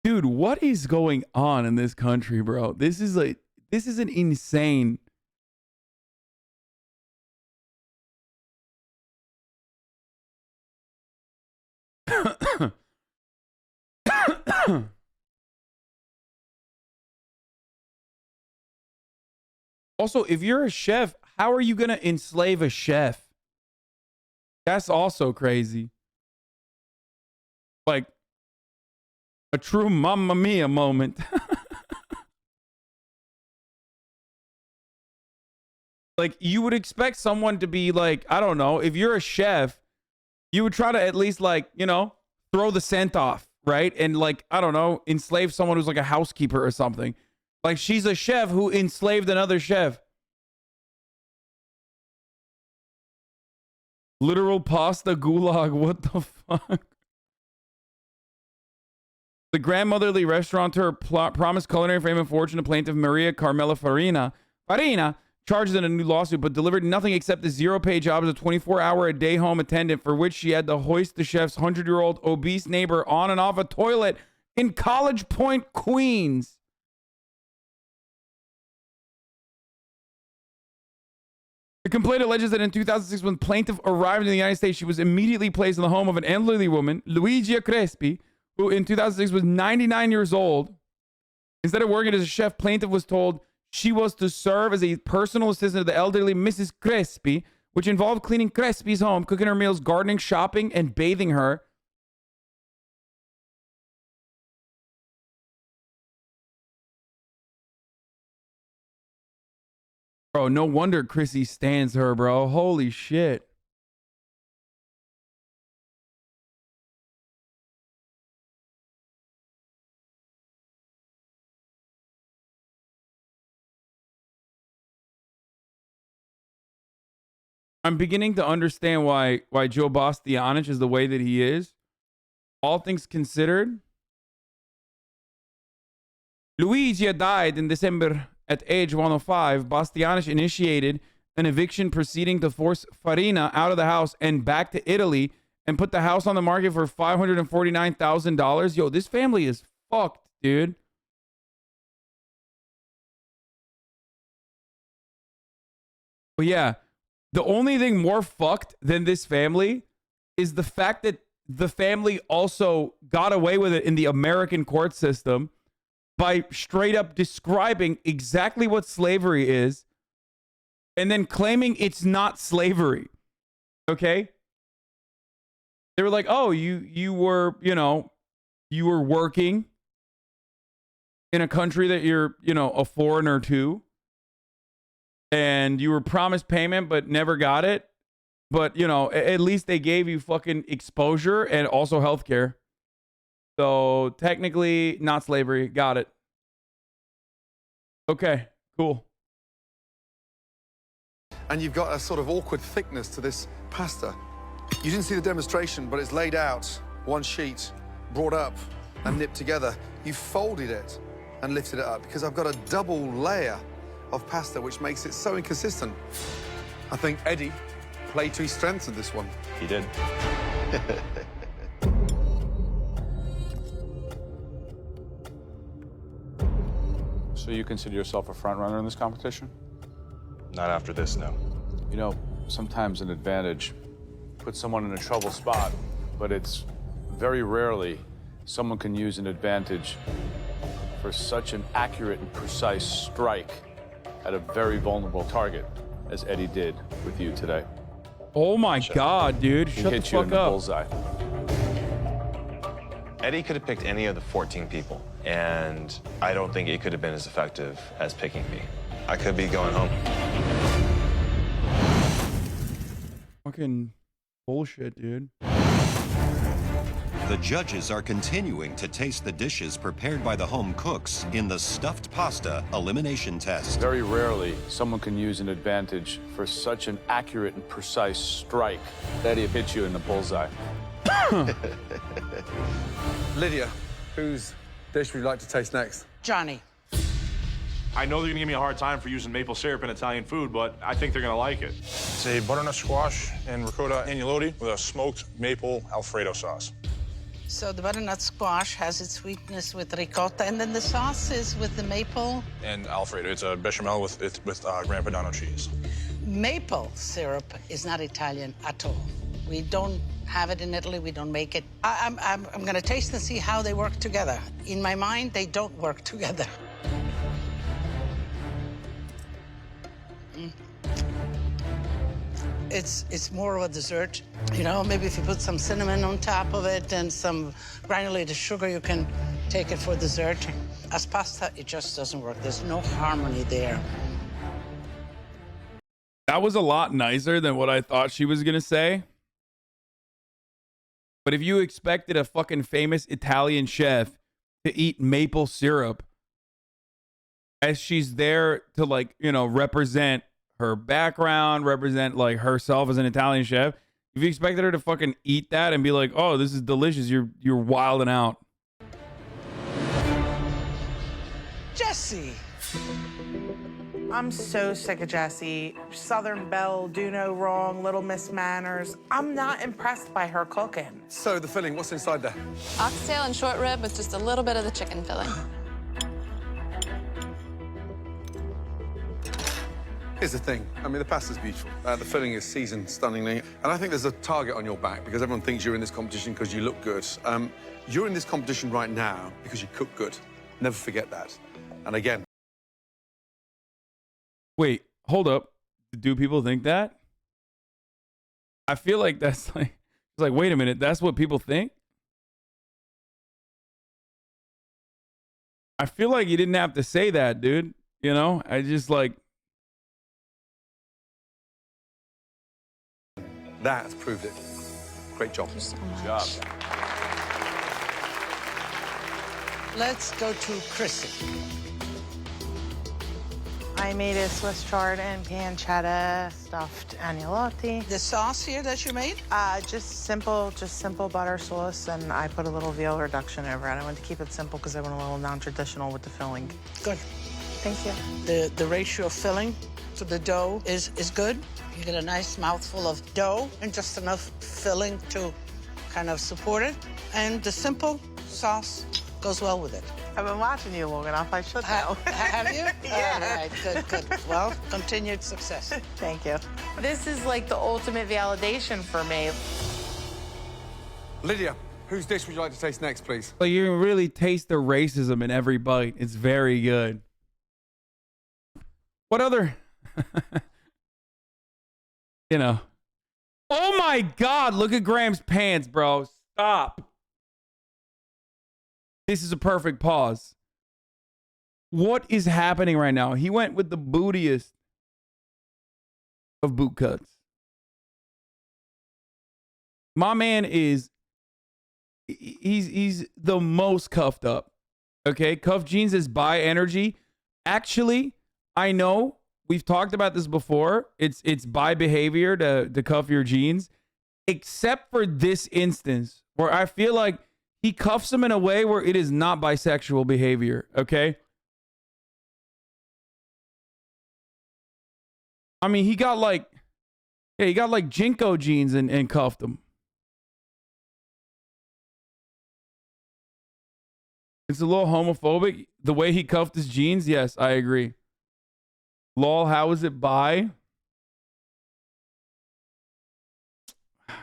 Dude, what is going on in this country, bro? This is an insane. Also, if you're a chef, how are you going to enslave a chef? That's also crazy. Like a true Mamma Mia moment. Like, you would expect someone to be like, I don't know, if you're a chef, you would try to at least, like, you know, throw the scent off, right? And, like, I don't know, enslave someone who's like a housekeeper or something. Like, she's a chef who enslaved another chef. Literal pasta gulag. What the fuck? The grandmotherly restaurateur promised culinary fame and fortune to plaintiff Maria Carmela Farina, charged in a new lawsuit, but delivered nothing except the zero-pay job as a 24-hour-a-day home attendant, for which she had to hoist the chef's 100-year-old obese neighbor on and off a toilet in College Point, Queens. The complaint alleges that in 2006, when plaintiff arrived in the United States, she was immediately placed in the home of an elderly woman, Luigia Crespi, who in 2006 was 99 years old. Instead of working as a chef, plaintiff was told she was to serve as a personal assistant to the elderly Mrs. Crespi, which involved cleaning Crespi's home, cooking her meals, gardening, shopping, and bathing her. Bro, no wonder Chrissy stands her, bro. Holy shit. I'm beginning to understand why Joe Bastianich is the way that he is. All things considered, Luigia died in December at age 105. Bastianich initiated an eviction proceeding to force Farina out of the house and back to Italy and put the house on the market for $549,000. Yo, this family is fucked, dude. But yeah, the only thing more fucked than this family is the fact that the family also got away with it in the American court system by straight up describing exactly what slavery is and then claiming it's not slavery. Okay? They were like, "Oh, you were, you know, you were working in a country that you're, you know, a foreigner to. And you were promised payment, but never got it. But, you know, at least they gave you fucking exposure and also healthcare. So technically not slavery. Got it. Okay, cool. And you've got a sort of awkward thickness to this pasta. You didn't see the demonstration, but it's laid out, one sheet, brought up and nipped together. You folded it and lifted it up because I've got a double layer of pasta, which makes it so inconsistent. I think Eddie played to his strengths in this one. He did. So you consider yourself a front runner in this competition? Not after this, no. You know, sometimes an advantage puts someone in a trouble spot, but it's very rarely someone can use an advantage for such an accurate and precise strike at a very vulnerable target. as Eddie did with you today. Oh my God, dude. He Shut the hit you in fuck the up. bullseye. Eddie could have picked any of the 14 people, and I don't think it could have been as effective as picking me. I could be going home. Fucking bullshit, dude. The judges are continuing to taste the dishes prepared by the home cooks in the stuffed pasta elimination test. Very rarely someone can use an advantage for such an accurate and precise strike. Eddie hit you in the bullseye. Lydia, whose dish would you like to taste next? Johnny. I know they're gonna give me a hard time for using maple syrup in Italian food, but I think they're gonna like it. It's a butternut squash and ricotta agnolotti with a smoked maple Alfredo sauce. So the butternut squash has its sweetness with ricotta, and then the sauce is with the maple. And Alfredo, it's a bechamel with Gran Padano cheese. Maple syrup is not Italian at all. We don't have it in Italy. We don't make it. I'm going to taste and see how they work together. In my mind, they don't work together. It's more of a dessert. You know, maybe if you put some cinnamon on top of it and some granulated sugar, you can take it for dessert. As pasta, it just doesn't work. There's no harmony there. That was a lot nicer than what I thought she was gonna say. But if you expected a fucking famous Italian chef to eat maple syrup as she's there to, like, you know, represent her background, represent like herself as an Italian chef, if you expected her to fucking eat that and be like, "Oh, this is delicious," you're wilding out. Jesse. I'm so sick of Jessie. Southern Belle, do no wrong, Little Miss Manners. I'm not impressed by her cooking. So the filling, what's inside there? Oxtail and short rib with just a little bit of the chicken filling. Here's the thing. I mean, the pasta's beautiful. The filling is seasoned stunningly. And I think there's a target on your back because everyone thinks you're in this competition because you look good. You're in this competition right now because you cook good. Never forget that. And again... Wait, hold up. Do people think that? I feel like that's like, it's like, wait a minute, that's what people think? I feel like you didn't have to say that, dude. You know, I just like... That has proved it. Great job. Thank you so Good much. job. Let's go to Chrissy. I made a Swiss chard and pancetta stuffed agnolotti. The sauce here that you made? Just simple butter sauce, and I put a little veal reduction over it. I wanted to keep it simple because I went a little non-traditional with the filling. Good. Thank you. The ratio of filling to the dough is good. You get a nice mouthful of dough and just enough filling to kind of support it. And the simple sauce goes well with it. I've been watching you long enough. I should know. Have you? Yeah. All right, good. Well, continued success. Thank you. This is like the ultimate validation for me. Lydia, whose dish would you like to taste next, please? Like, you can really taste the racism in every bite. It's very good. What other... You know. Oh my God, look at Graham's pants, bro. Stop. This is a perfect pause. What is happening right now? He went with the bootiest of boot cuts. My man is, he's the most cuffed up. Okay, cuff jeans is bi energy. Actually, I know we've talked about this before. It's bi behavior to cuff your jeans, except for this instance where I feel like he cuffs them in a way where it is not bisexual behavior. Okay. I mean, he got like Jinko jeans and cuffed them. It's a little homophobic. The way he cuffed his jeans, yes, I agree. Lol, how is it bi?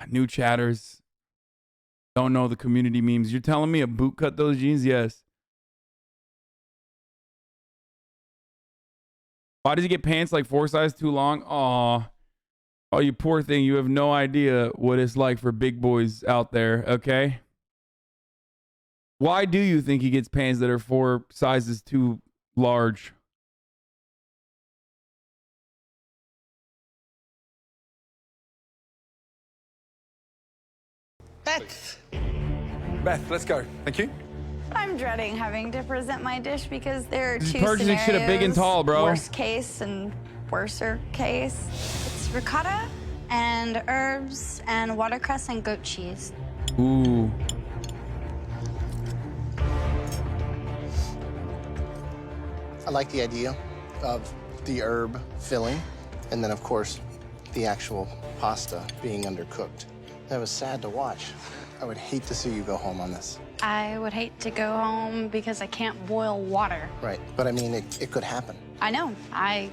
New chatters. Don't know the community memes. You're telling me a boot cut those jeans? Yes. Why does he get pants like 4 sizes too long? Aw. Oh, you poor thing. You have no idea what it's like for big boys out there, okay? Why do you think he gets pants that are 4 sizes too large? Beth. Beth, let's go. Thank you. I'm dreading having to present my dish because there are He's two purchasing scenarios. shit up big and tall, bro. Worst case and worser case. It's ricotta and herbs and watercress and goat cheese. Ooh. I like the idea of the herb filling, and then, of course, the actual pasta being undercooked. That was sad to watch. I would hate to see you go home on this. I would hate to go home because I can't boil water. Right, but I mean, it could happen. I know. I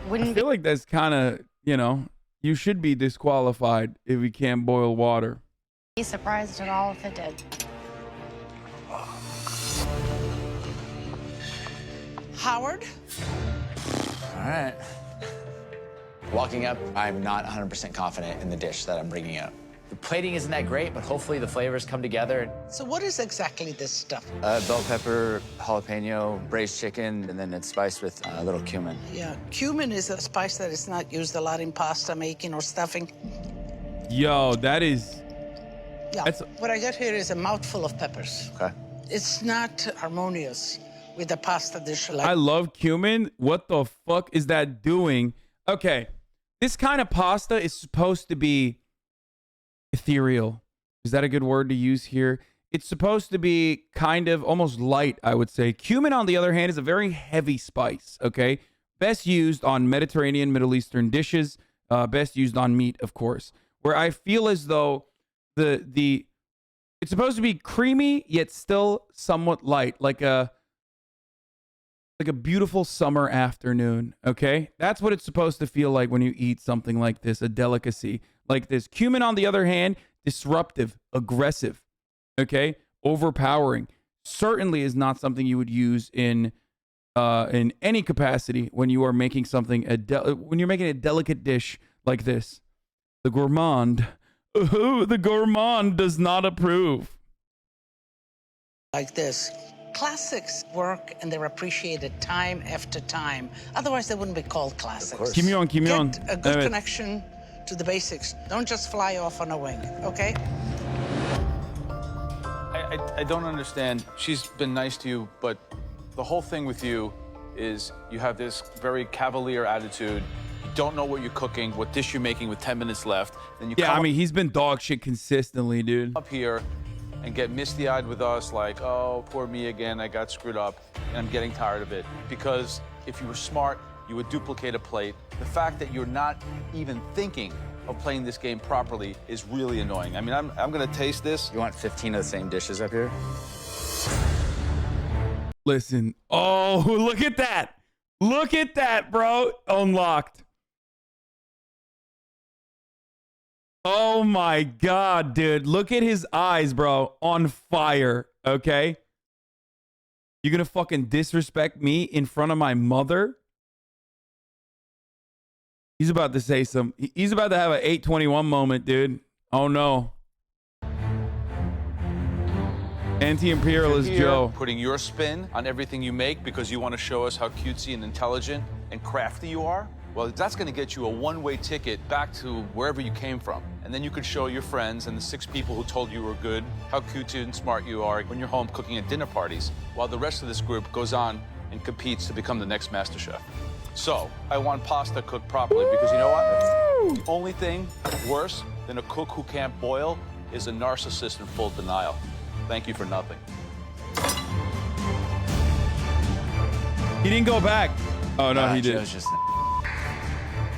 wouldn't I feel like that's kind of, you know, you should be disqualified if you can't boil water. be surprised at all if it did. Howard? All right. Walking up, I'm not 100% confident in the dish that I'm bringing up. The plating isn't that great, but hopefully the flavors come together. So what is exactly this stuff? Bell pepper, jalapeno, braised chicken, and then it's spiced with a little cumin. Yeah, cumin is a spice that is not used a lot in pasta making or stuffing. Yo, that is... Yeah, what I got here is a mouthful of peppers. Okay. It's not harmonious with a pasta dish like... I love cumin. What the fuck is that doing? Okay, this kind of pasta is supposed to be ethereal. Is that a good word to use here? It's supposed to be kind of almost light, I would say. Cumin, on the other hand, is a very heavy spice, okay? Best used on Mediterranean, Middle Eastern dishes. Best used on meat, of course. Where I feel as though it's supposed to be creamy, yet still somewhat light, like a beautiful summer afternoon, okay? That's what it's supposed to feel like when you eat something like this, a delicacy like this. Cumin, on the other hand, disruptive, aggressive, okay? Overpowering. Certainly is not something you would use in any capacity when you are making something, when you're making a delicate dish like this. The gourmand, the gourmand does not approve. Like this. Classics work and they're appreciated time after time. Otherwise, they wouldn't be called classics. Kimyon. Get a good connection to the basics. Don't just fly off on a wing, okay? I don't understand. She's been nice to you, but the whole thing with you is you have this very cavalier attitude. You don't know what you're cooking, what dish you're making with 10 minutes left. Then you I mean, he's been dog shit consistently, dude. Up here and get misty-eyed with us like, oh, poor me again, I got screwed up, and I'm getting tired of it. Because if you were smart, you would duplicate a plate. The fact that you're not even thinking of playing this game properly is really annoying. I mean, I'm gonna taste this. You want 15 of the same dishes up here? Listen. Oh, look at that. Look at that, bro. Unlocked. Oh my God, dude. Look at his eyes, bro. On fire, okay? You're gonna fucking disrespect me in front of my mother? He's about to say he's about to have an 821 moment, dude. Oh no. Anti-imperialist Joe. Putting your spin on everything you make because you want to show us how cutesy and intelligent and crafty you are? Well, that's going to get you a one-way ticket back to wherever you came from. And then you could show your friends and the 6 people who told you were good how cute and smart you are when you're home cooking at dinner parties, while the rest of this group goes on and competes to become the next master chef. So, I want pasta cooked properly because you know what? The only thing worse than a cook who can't boil is a narcissist in full denial. Thank you for nothing. He didn't go back. Oh, no, he did.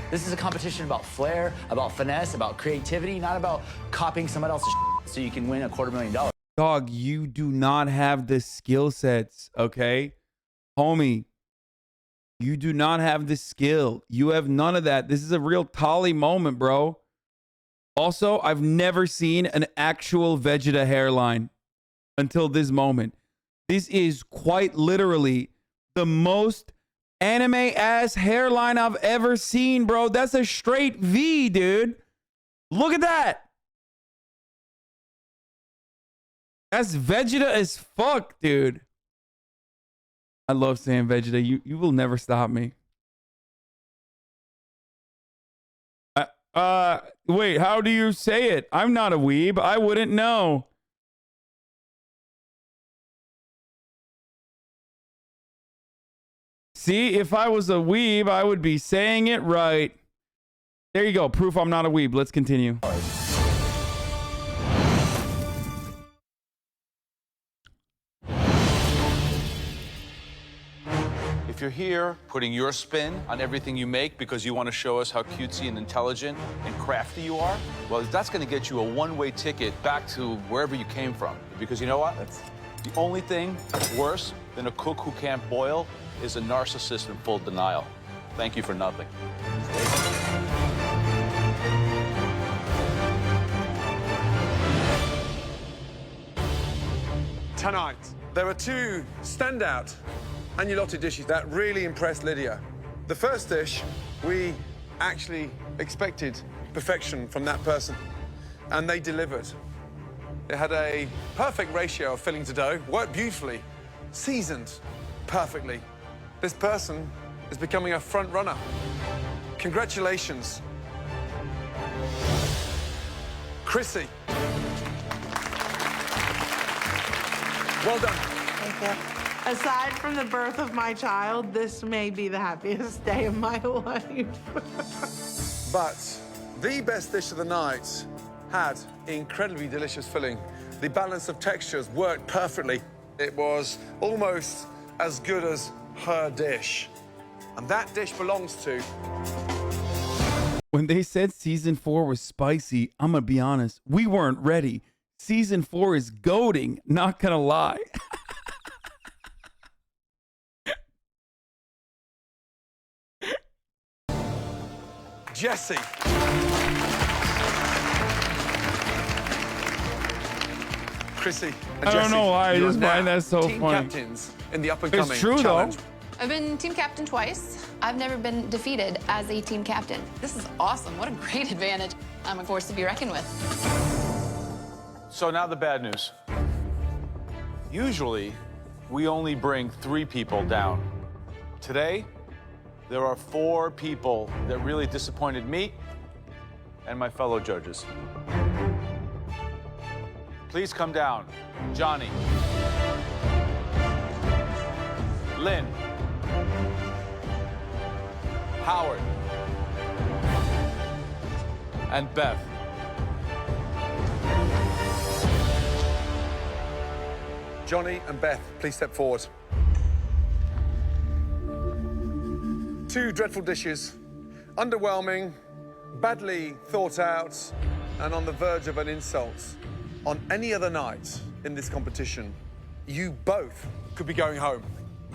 This is a competition about flair, about finesse, about creativity, not about copying someone else's so you can win $250,000. Dog, you do not have the skill sets, okay? Homie, you do not have the skill. You have none of that. This is a real Tolly moment, bro. Also, I've never seen an actual Vegeta hairline until this moment. This is quite literally the most anime ass hairline I've ever seen, bro. That's a straight V, dude. Look at that. That's Vegeta as fuck, dude. I love saying Vegeta. You will never stop me. Wait, how do you say it? I'm not a weeb. I wouldn't know. See, if I was a weeb, I would be saying it right. There you go. Proof I'm not a weeb. Let's continue. If you're here putting your spin on everything you make because you want to show us how cutesy and intelligent and crafty you are, well, that's going to get you a one-way ticket back to wherever you came from. Because you know what? The only thing worse than a cook who can't boil is a narcissist in full denial. Thank you for nothing. Tonight, there are two standout agnolotti dishes that really impressed Lydia. The first dish, we actually expected perfection from that person, and they delivered. It had a perfect ratio of filling to dough, worked beautifully, seasoned perfectly. This person is becoming a front runner. Congratulations. Chrissy. Well done. Thank you. Aside from the birth of my child, this may be the happiest day of my life. But the best dish of the night had incredibly delicious filling. The balance of textures worked perfectly. It was almost as good as her dish. And that dish belongs to... When they said season 4 was spicy, I'm gonna be honest, we weren't ready. Season 4 is goating, not gonna lie. Jesse. Chrissy and I don't Jesse, know why, I you are just find now that so team funny. captains in the up-and-coming It's true, challenge. though. I've been team captain twice. I've never been defeated as a team captain. This is awesome. What a great advantage. I'm a force to be reckoned with. So now the bad news. Usually, we only bring 3 people down. Today, there are 4 people that really disappointed me and my fellow judges. Please come down. Johnny. Lynn. Howard. And Beth. Johnny and Beth, please step forward. 2 dreadful dishes, underwhelming, badly thought out, and on the verge of an insult. On any other night in this competition, you both could be going home.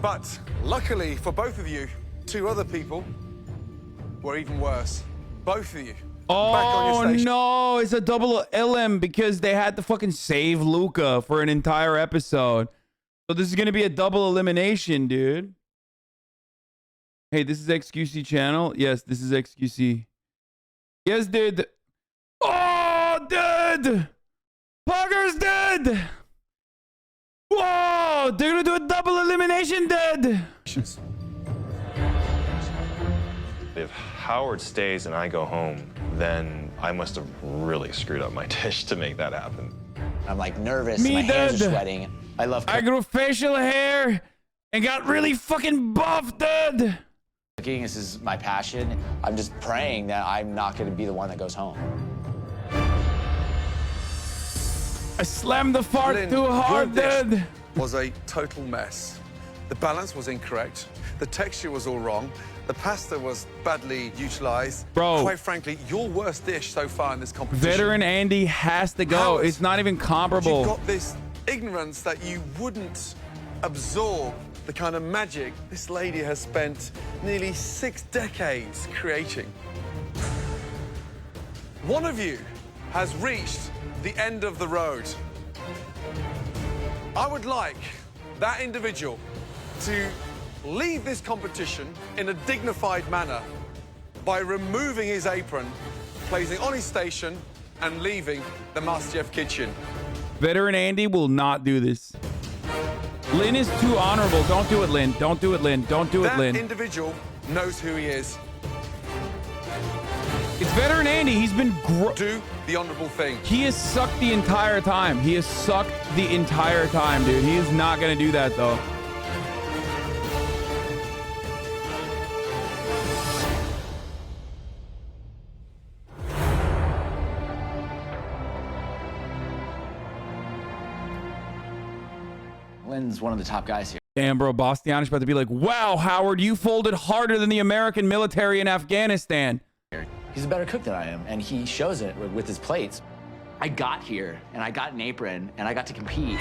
But luckily for both of you, 2 other people were even worse. Both of you. Back on your Oh station. no, it's a double LM because they had to fucking save Luca for an entire episode. So this is gonna be a double elimination, dude. Hey, this is XQC channel. Yes, this is XQC. Yes, dude. Oh, dude! Pugger's dead! Whoa! They're gonna do a double elimination, dude! If Howard stays and I go home, then I must have really screwed up my dish to make that happen. I'm like nervous. Me My hands dead. are sweating. I love I grew facial hair and got really fucking buff, dude! cooking. This is my passion. I'm just praying that I'm not going to be the one that goes home. I slammed the fart Lynn, too hard, your dish dude! was a total mess. The balance was incorrect. The texture was all wrong. The pasta was badly utilized. Bro. Quite frankly, your worst dish so far in this competition. Veteran Andy has to go. Howard, It's not even comparable. You've got this ignorance that you wouldn't absorb the kind of magic this lady has spent nearly 6 decades creating. One of you has reached the end of the road. I would like that individual to leave this competition in a dignified manner by removing his apron, placing on his station, and leaving the MasterChef kitchen. Veteran Andy will not do this. Lynn is too honorable. Don't do it, Lynn. Don't do it, Lynn. Don't do it, Lynn. That individual knows who he is. It's Veteran Andy. He's been do the honorable thing. He has sucked the entire time. He has sucked the entire time, dude. He is not going to do that, though. Lynn's one of the top guys here. Damn, bro. Bastiani's about to be like, wow, Howard, you folded harder than the American military in Afghanistan. He's a better cook than I am, and he shows it with his plates. I got here, and I got an apron, and I got to compete.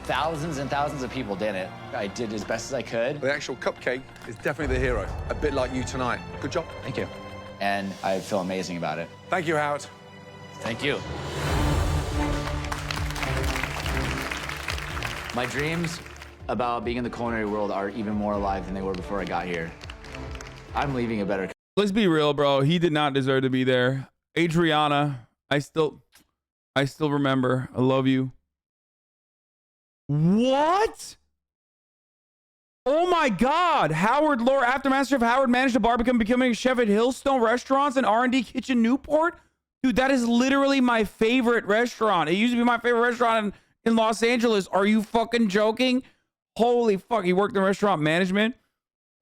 Thousands and thousands of people did it. I did as best as I could. The actual cupcake is definitely the hero, a bit like you tonight. Good job. Thank you. And I feel amazing about it. Thank you, Howard. Thank you. My dreams about being in the culinary world are even more alive than they were before I got here. I'm leaving a better. Let's be real, bro. He did not deserve to be there. Adriana, I still remember. I love you. What? Oh my God. Howard Lore, after MasterChef, Howard managed to becoming a chef at Hillstone Restaurants and R&D Kitchen Newport. Dude, that is literally my favorite restaurant. It used to be my favorite restaurant in Los Angeles. Are you fucking joking? Holy fuck. He worked in restaurant management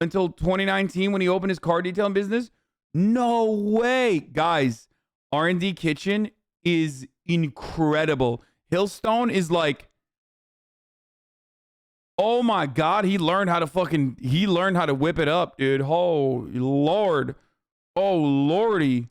until 2019 when he opened his car detailing business. No way. Guys, R&D Kitchen is incredible. Hillstone is like, oh my God, he learned how to whip it up, dude. Oh Lord. Oh Lordy.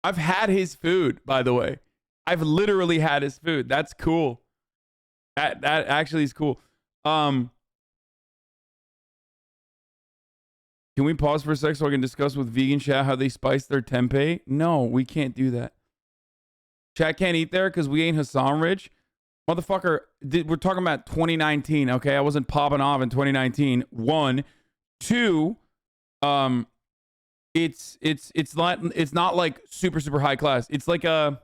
I've had his food, by the way. I've literally had his food. That's cool. That actually is cool. Can we pause for a sec so I can discuss with vegan chat how they spice their tempeh? No, we can't do that. Chat can't eat there because we ain't Hasan rich. Motherfucker, we're talking about 2019, okay? I wasn't popping off in 2019. 1. 2, it's not like super high class. It's like a,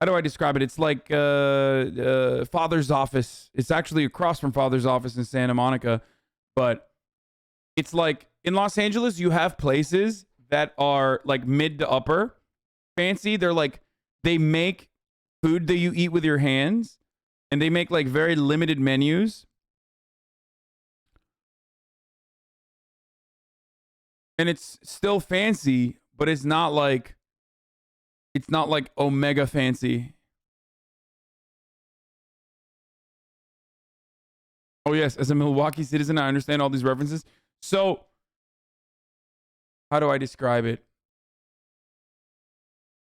how do I describe it? It's like Father's Office. It's actually across from Father's Office in Santa Monica, but it's like in Los Angeles, you have places that are like mid to upper fancy. They're like, they make food that you eat with your hands, and they make like very limited menus. And it's still fancy, but it's not like omega fancy. Oh yes, as a Milwaukee citizen, I understand all these references. So, how do I describe it?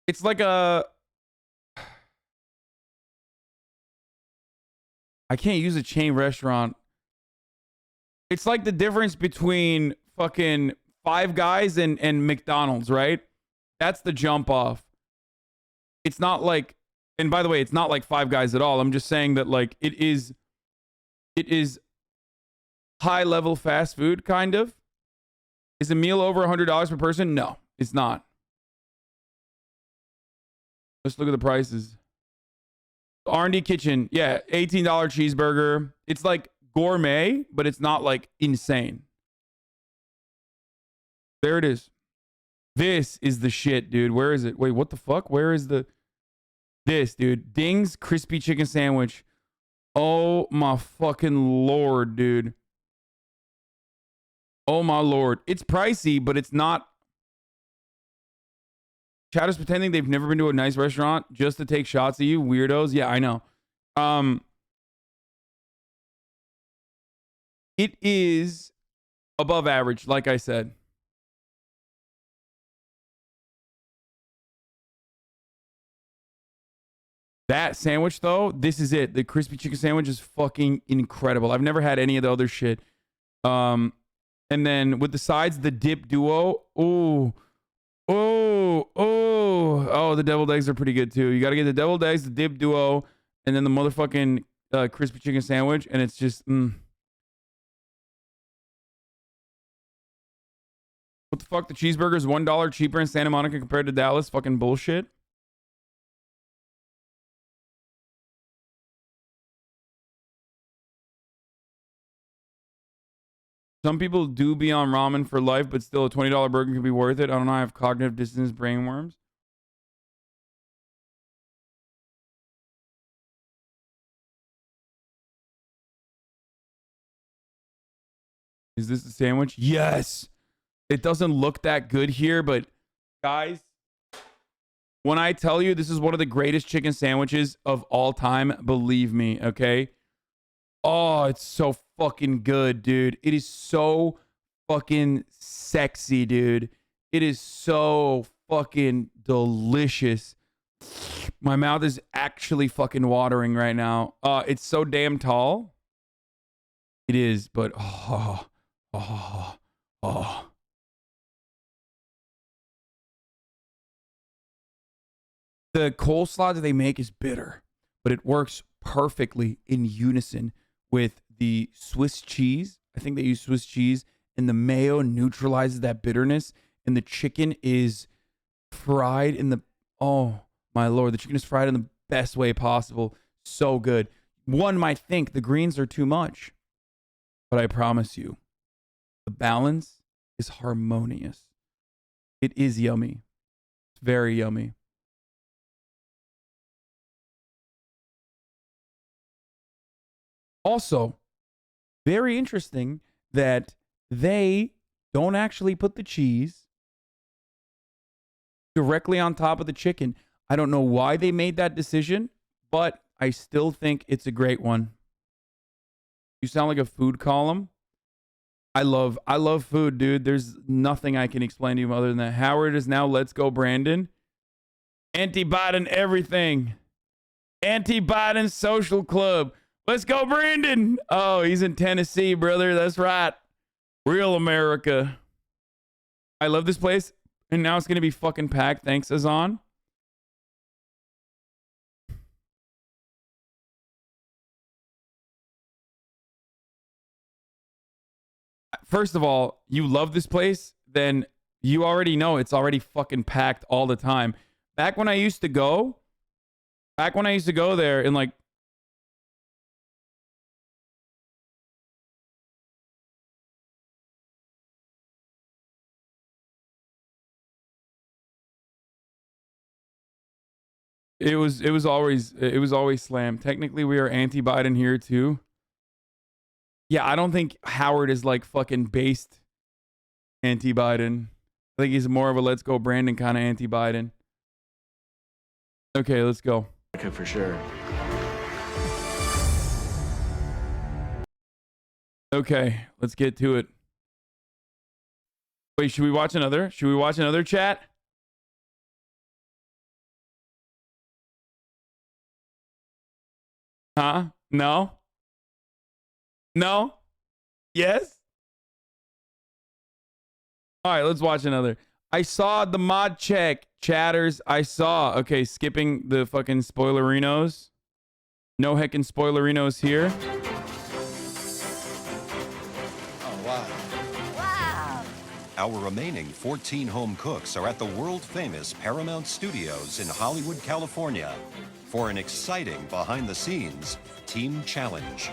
It's like a, I can't use a chain restaurant. It's like the difference between fucking Five Guys and McDonald's, right? That's the jump off. It's not like, and by the way, it's not like Five Guys at all. I'm just saying that like it is high level fast food, kind of. Is a meal over $100 per person? No, it's not. Let's look at the prices. R&D Kitchen, yeah, $18 cheeseburger. It's like gourmet, but it's not like insane. There it is. This is the shit, dude. Where is it? Wait, what the fuck? Where is this, dude? Ding's crispy chicken sandwich. Oh my fucking Lord, dude. Oh my Lord. It's pricey, but it's not. Chat is pretending they've never been to a nice restaurant just to take shots at you, weirdos. Yeah, I know. It is above average, like I said. That sandwich, though, this is it. The crispy chicken sandwich is fucking incredible. I've never had any of the other shit. And then with the sides, the dip duo. Ooh. Oh, the deviled eggs are pretty good too. You got to get the deviled eggs, the dip duo, and then the motherfucking crispy chicken sandwich, and it's just What the fuck? The cheeseburger is $1 cheaper in Santa Monica compared to Dallas. Fucking bullshit. Some people do be on ramen for life, but still a $20 burger can be worth it. I don't know. I have cognitive dissonance brain worms. Is this a sandwich? Yes. It doesn't look that good here, but guys, when I tell you this is one of the greatest chicken sandwiches of all time, believe me, okay? Oh, it's so fucking good, dude. It is so fucking sexy, dude. It is so fucking delicious. My mouth is actually fucking watering right now. It's so damn tall. It is, but oh. The coleslaw that they make is bitter, but it works perfectly in unison with the Swiss cheese. I think they use Swiss cheese, and the mayo neutralizes that bitterness, and the chicken is fried in the, oh my lord, the chicken is fried in the best way possible. So good. One might think the greens are too much, but I promise you, the balance is harmonious. It is yummy. It's very yummy. Also, very interesting that they don't actually put the cheese directly on top of the chicken. I don't know why they made that decision, but I still think it's a great one. You sound like a food column. I love food, dude. There's nothing I can explain to you other than that. Howard is now Let's Go Brandon. Anti-Biden everything. Anti-Biden social club. Let's go, Brandon. Oh, he's in Tennessee, brother. That's right. Real America. I love this place. And now it's going to be fucking packed. Thanks, Hasan. First of all, you love this place, then you already know it's already fucking packed all the time. Back when I used to go there and like, it was always slammed. Technically, we are anti-Biden here too. Yeah, I don't think Howard is like fucking based anti-Biden. I think he's more of a Let's Go Brandon kind of anti-Biden. Okay, let's go. Okay, for sure. Okay, let's get to it. Wait, should we watch another? Should we watch another chat? Huh? No? No? Yes? All right, let's watch another. I saw the mod check, chatters. I saw. Okay, skipping the fucking spoilerinos. No heckin' spoilerinos here. Oh, wow. Wow. Our remaining 14 home cooks are at the world-famous Paramount Studios in Hollywood, California for an exciting behind-the-scenes team challenge.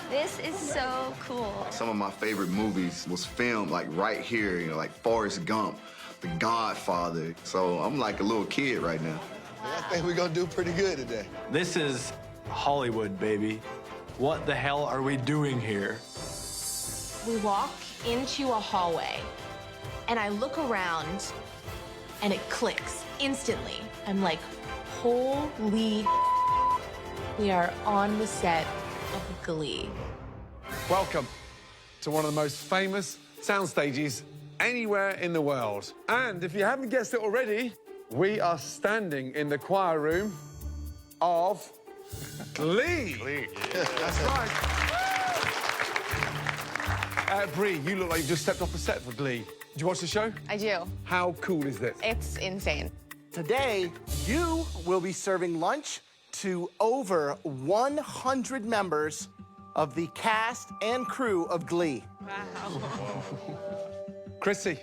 This is so cool. Some of my favorite movies was filmed like right here, you know, like Forrest Gump, The Godfather. So I'm like a little kid right now. I think we're gonna do pretty good today. This is Hollywood, baby. What the hell are we doing here? We walk into a hallway, and I look around, and it clicks instantly. I'm like, holy, we are on the set of Glee. Welcome to one of the most famous sound stages anywhere in the world. And if you haven't guessed it already, we are standing in the choir room of Glee. Glee. That's right. Bree, you look like you just stepped off the set for Glee. you watch the show? I do. How cool is this? It's insane. Today, you will be serving lunch to over 100 members of the cast and crew of Glee. Wow. Chrissy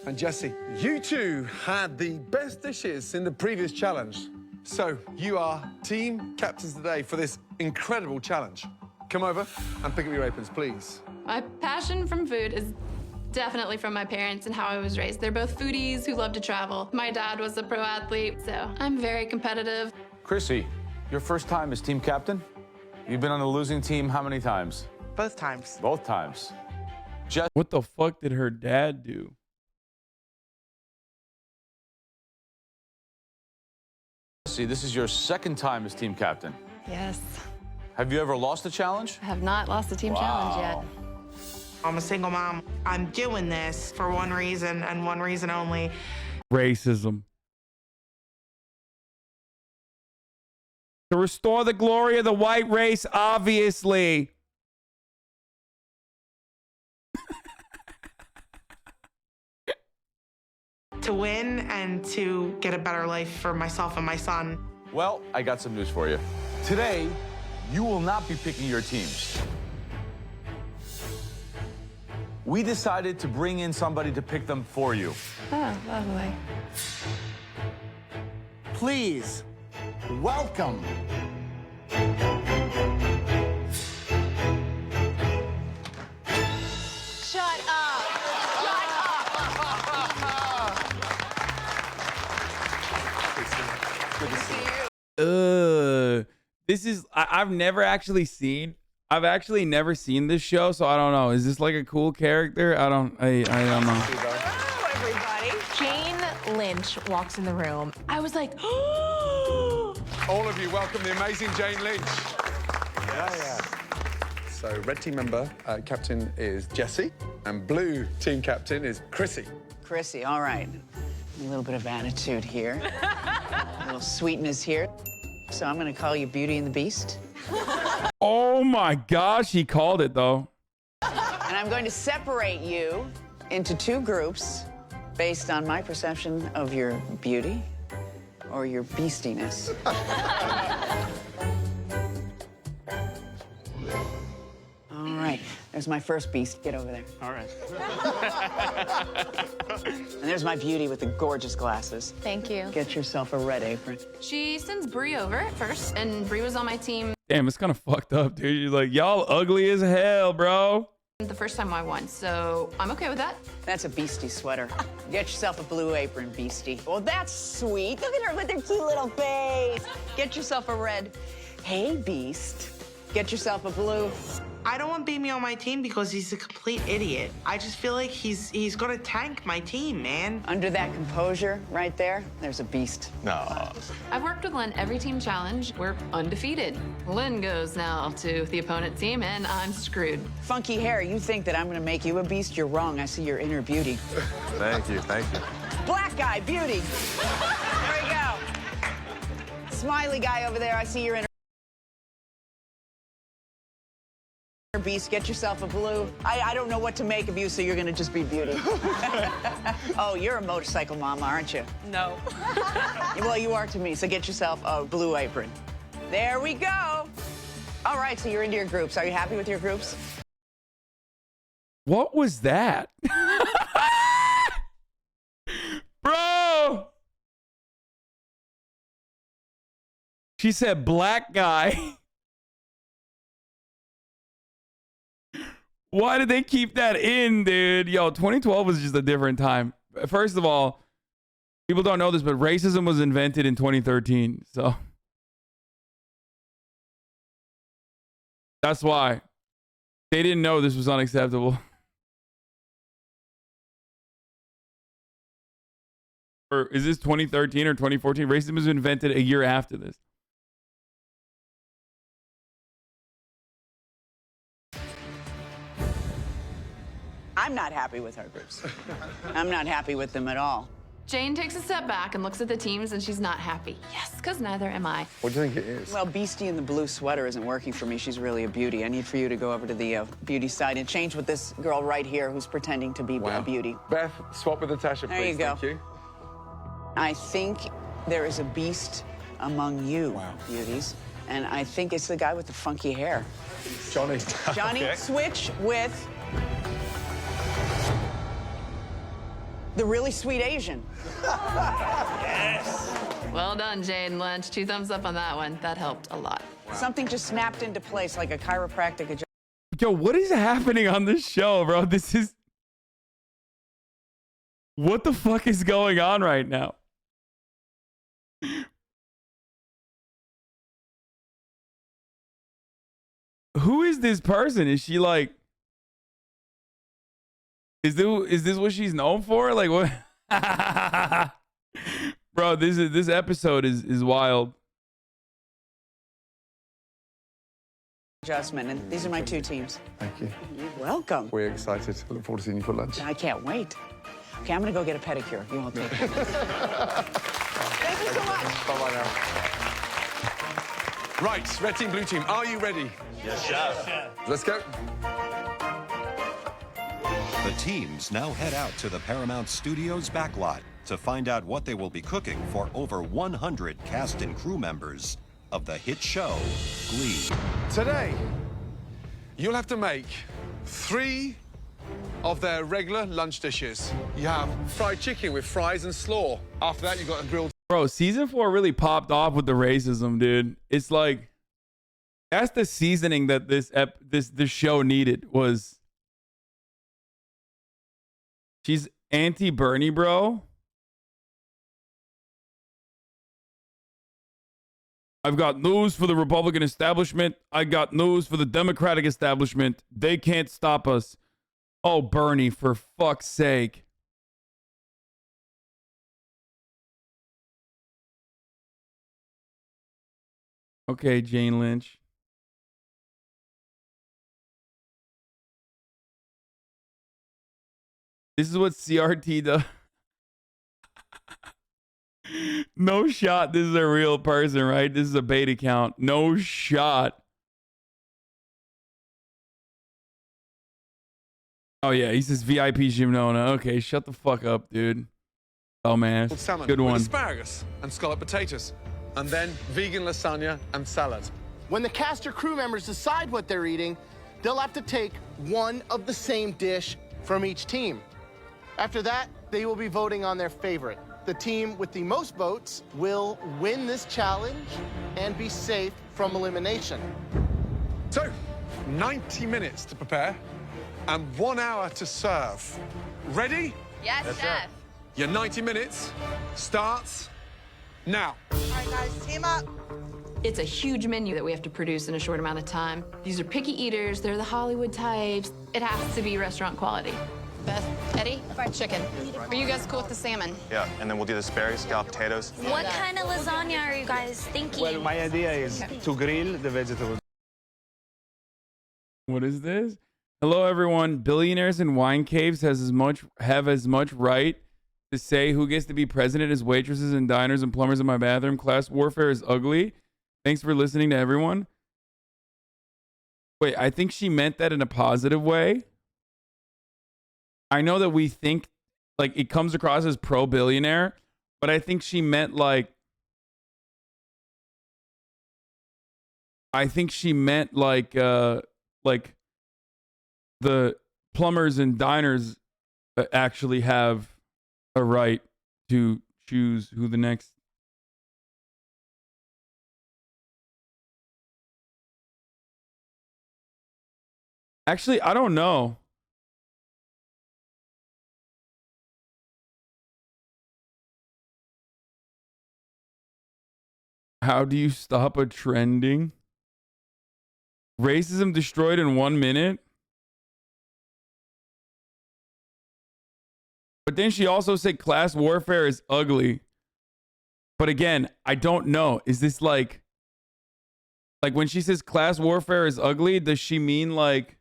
and Jesse, you two had the best dishes in the previous challenge. So you are team captains today for this incredible challenge. Come over and pick up your aprons, please. My passion from food is definitely from my parents and how I was raised. They're both foodies who love to travel. My dad was a pro athlete, so I'm very competitive. Chrissy, your first time as team captain? You've been on the losing team how many times? Both times. Both times. What the fuck did her dad do? See, this is your second time as team captain. Yes. Have you ever lost a challenge? I have not lost a team challenge yet. I'm a single mom. I'm doing this for one reason and one reason only. Racism. To restore the glory of the white race, obviously. To win and to get a better life for myself and my son. Well, I got some news for you. Today, you will not be picking your teams. We decided to bring in somebody to pick them for you. Oh, lovely. Please, welcome. Shut up. Good to see you. This is I've never actually seen. I've actually never seen this show, so I don't know. Is this like a cool character? I don't know. Hello, everybody. Jane Lynch walks in the room. I was like, All of you, welcome the amazing Jane Lynch. Yes. So red team member captain is Jesse, and blue team captain is Chrissy. Chrissy, all right. A little bit of attitude here. A little sweetness here. So I'm gonna call you Beauty and the Beast. Oh my gosh, he called it though. And I'm going to separate you into two groups based on my perception of your beauty or your beastiness. All right, there's my first beast. Get over there. All right. And there's my beauty with the gorgeous glasses. Thank you. Get yourself a red apron. She sends Bree over at first, and Bree was on my team Damn, it's kind of fucked up, dude. You're like, y'all ugly as hell, bro. the first time I won, so I'm okay with that. That's a beastie sweater. Get yourself a blue apron, beastie. Well, that's sweet. Look at her with her cute little face. Get yourself a red. Hey, beast. Get yourself a blue. I don't want Beamy on my team because he's a complete idiot. I just feel like he's gonna tank my team, man. Under that composure right there, there's a beast. No. I've worked with Lynn every team challenge. We're undefeated. Lynn goes now to the opponent team, and I'm screwed. Funky hair, you think that I'm gonna make you a beast? You're wrong. I see your inner beauty. Thank you, thank you. Black guy, beauty. There we go. Smiley guy over there, I see your inner beast. Get yourself a blue. I don't know what to make of you, so you're gonna just be beauty. Oh, you're a motorcycle mama, aren't you? No. Well, you are to me, so get yourself a blue apron. There we go. All right, so you're into your groups. Are you happy with your groups? What was that? Bro! She said black guy. Why did they keep that in, dude? Yo, 2012 was just a different time. First of all, people don't know this, but racism was invented in 2013. So that's why they didn't know this was unacceptable. Or is this 2013 or 2014? Racism was invented a year after this. I'm not happy with our groups. I'm not happy with them at all. Jane takes a step back and looks at the teams, and she's not happy. Yes, because neither am I. What do you think it is? Well, Beastie in the blue sweater isn't working for me. She's really a beauty. I need for you to go over to the beauty side and change with this girl right here who's pretending to be a beauty. Beth, swap with Natasha, please. There you go. Thank you. I think there is a beast among you, beauties, and I think it's the guy with the funky hair. Johnny. Johnny, Okay. switch with the really sweet Asian. Yes. Well done, Jane Lynch. 2 thumbs up on that one. That helped a lot. Something just snapped into place like a chiropractic adjustment. Yo, what is happening on this show, bro? This is... What the fuck is going on right now? Who is this person? Is she like... Is this what she's known for? Like what? Bro, this episode is wild. Adjustment, and these are my 2 teams. Thank you. You're welcome. We're excited. I look forward to seeing you for lunch. I can't wait. Okay, I'm gonna go get a pedicure. You won't take it. Thank you so much. Bye-bye now. Right, red team, blue team, are you ready? Yes, chef. Let's go. The teams now head out to the Paramount Studios backlot to find out what they will be cooking for over 100 cast and crew members of the hit show, Glee. Today, you'll have to make 3 of their regular lunch dishes. You have fried chicken with fries and slaw. After that, you've got a grilled... Bro, season 4 really popped off with the racism, dude. It's like... That's the seasoning that this show needed was... She's anti-Bernie, bro. I've got news for the Republican establishment. I got news for the Democratic establishment. They can't stop us. Oh, Bernie, for fuck's sake. Okay, Jane Lynch. This is what CRT does. No shot. This is a real person, right? This is a bait account. No shot. Oh, yeah. He says VIP Gymnona. Okay, shut the fuck up, dude. Dumbass. Salmon Good one. with asparagus and scalloped potatoes. And then vegan lasagna and salad. When the cast or crew members decide what they're eating, they'll have to take one of the same dish from each team. After that, they will be voting on their favorite. The team with the most votes will win this challenge and be safe from elimination. So, 90 minutes to prepare and 1 hour to serve. Ready? Yes, chef. Your 90 minutes starts now. All right, guys, team up. It's a huge menu that we have to produce in a short amount of time. These are picky eaters. They're the Hollywood types. It has to be restaurant quality. Beth, Eddie, fried chicken. Are you guys cool with the salmon? Yeah, and then we'll do the asparagus, scalloped potatoes. What kind of lasagna are you guys thinking? Well, my idea is to grill the vegetables. What is this? Hello, everyone. Billionaires in wine caves have as much right to say who gets to be president as waitresses and diners and plumbers in my bathroom. Class warfare is ugly. Thanks for listening to everyone. Wait, I think she meant that in a positive way. I know that we think like it comes across as pro-billionaire, but I think she meant like the plumbers and diners actually have a right to choose who the next. Actually, I don't know. How do you stop a trending? Racism destroyed in 1 minute? But then she also said class warfare is ugly. But again, I don't know. Is this like when she says class warfare is ugly, does she mean like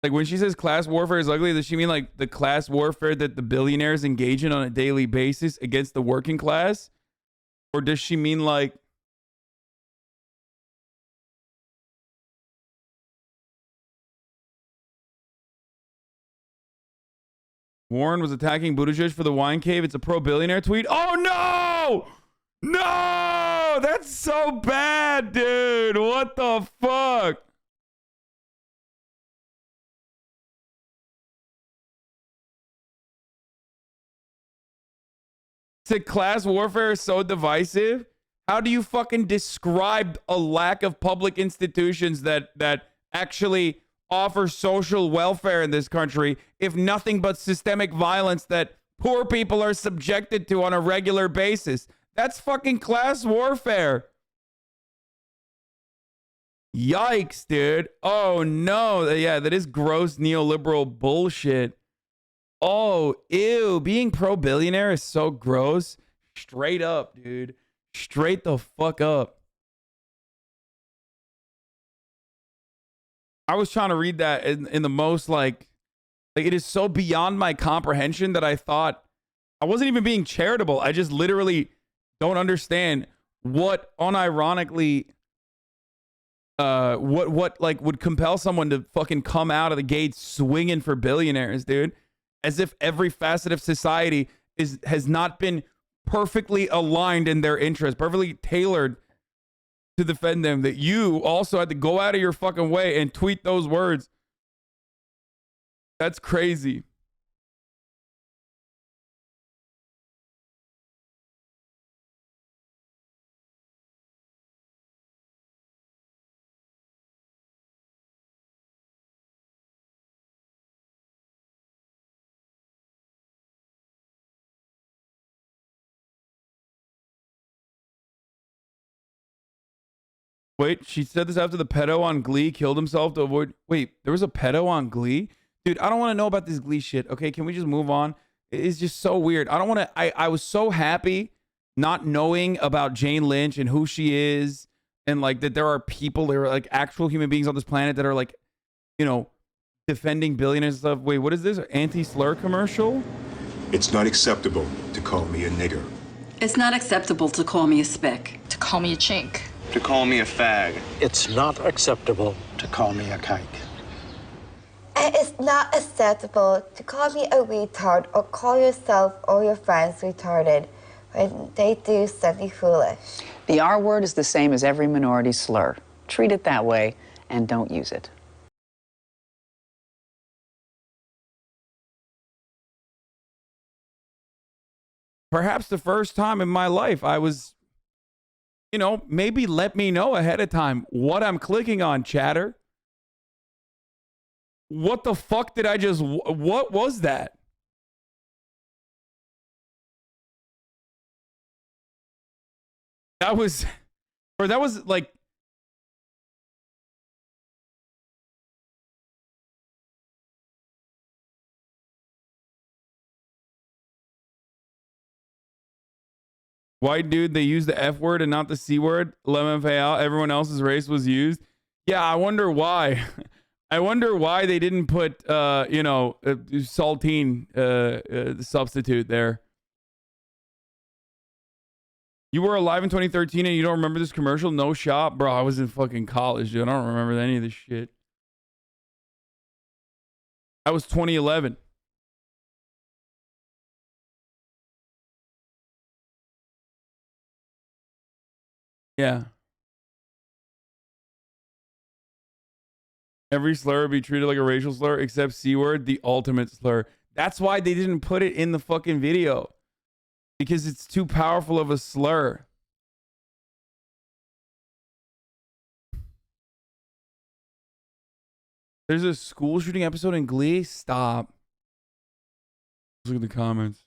Like when she says class warfare is ugly, does she mean like the class warfare that the billionaires engage in on a daily basis against the working class? Or does she mean like Warren was attacking Buttigieg for the wine cave? It's a pro-billionaire tweet. Oh no! No! That's so bad, dude. What the fuck? Said class warfare is so divisive. How do you fucking describe a lack of public institutions that actually offer social welfare in this country if nothing but systemic violence that poor people are subjected to on a regular basis? That's fucking class warfare. Yikes, dude. Oh no. Yeah, that is gross neoliberal bullshit. Oh, ew. Being pro-billionaire is so gross. Straight up, dude. Straight the fuck up. I was trying to read that in the most like it is so beyond my comprehension that I thought I wasn't even being charitable. I just literally don't understand what unironically what like would compel someone to fucking come out of the gate swinging for billionaires, dude. As if every facet of society has not been perfectly aligned in their interest, perfectly tailored to defend them, that you also had to go out of your fucking way and tweet those words. That's crazy. Wait, she said this after the pedo on Glee killed himself to avoid... Wait, there was a pedo on Glee? Dude, I don't want to know about this Glee shit, okay? Can we just move on? It's just so weird. I don't want to... I was so happy not knowing about Jane Lynch and who she is, and like that there are people, there are like actual human beings on this planet that are like, you know, defending billionaires and stuff. Wait, what is this? Anti-slur commercial? It's not acceptable to call me a nigger. It's not acceptable to call me a spick. To call me a chink. To call me a fag. It's not acceptable to call me a kike. And it's not acceptable to call me a retard or call yourself or your friends retarded when they do something foolish. The R word is the same as every minority slur. Treat it that way and don't use it. Perhaps the first time in my life I was, you know, maybe let me know ahead of time what I'm clicking on, chatter. What the fuck did I just... What was that? That was... Or that was like... White dude, they used the F word and not the C word. LMFAO, everyone else's race was used. Yeah, I wonder why. I wonder why they didn't put, you know, saltine substitute there. You were alive in 2013 and you don't remember this commercial? No shot? Bro, I was in fucking college, dude. I don't remember any of this shit. That was 2011. Yeah. Every slur would be treated like a racial slur except C word, the ultimate slur. That's why they didn't put it in the fucking video. Because it's too powerful of a slur. There's a school shooting episode in Glee? Stop. Let's look at the comments.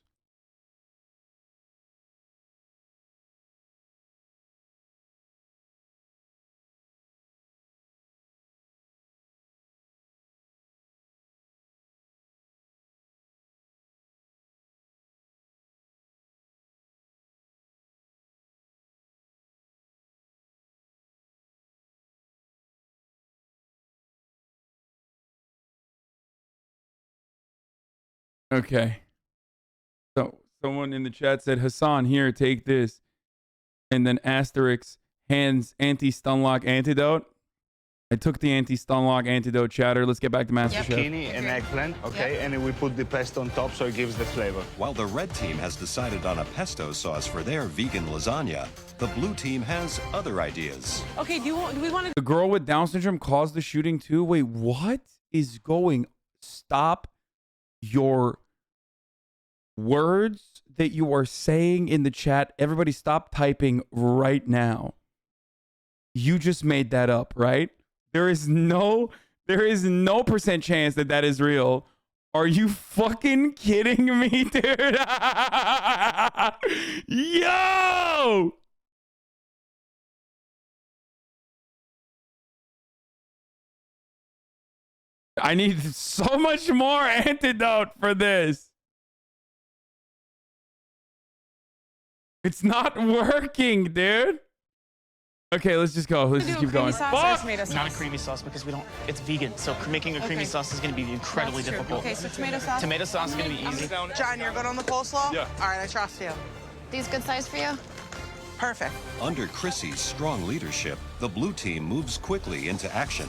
Okay. So someone in the chat said, Hasan, here, take this. And then Asterix hands anti-stunlock antidote. I took the anti-stunlock antidote chatter. Let's get back to MasterChef. Zucchini and eggplant, okay? And then we put the pesto on top so it gives the flavor. While the red team has decided on a pesto sauce for their vegan lasagna, the blue team has other ideas. Okay, do we want to... The girl with Down syndrome caused the shooting too? Wait, what is going... Stop your words that you are saying in the chat. Everybody stop typing right now. You just made that up, right? There is no percent chance that that is real. Are you fucking kidding me, dude? Yo! I need so much more antidote for this. It's not working, dude. Okay, let's just go. Let's just keep going. Not a creamy sauce because we don't. It's vegan, so making a creamy sauce is going to be incredibly difficult. Okay, so tomato sauce. Tomato sauce is going to be easy. John, you're good on the coleslaw? Yeah. All right, I trust you. These good size for you? Perfect. Under Chrissy's strong leadership, the blue team moves quickly into action.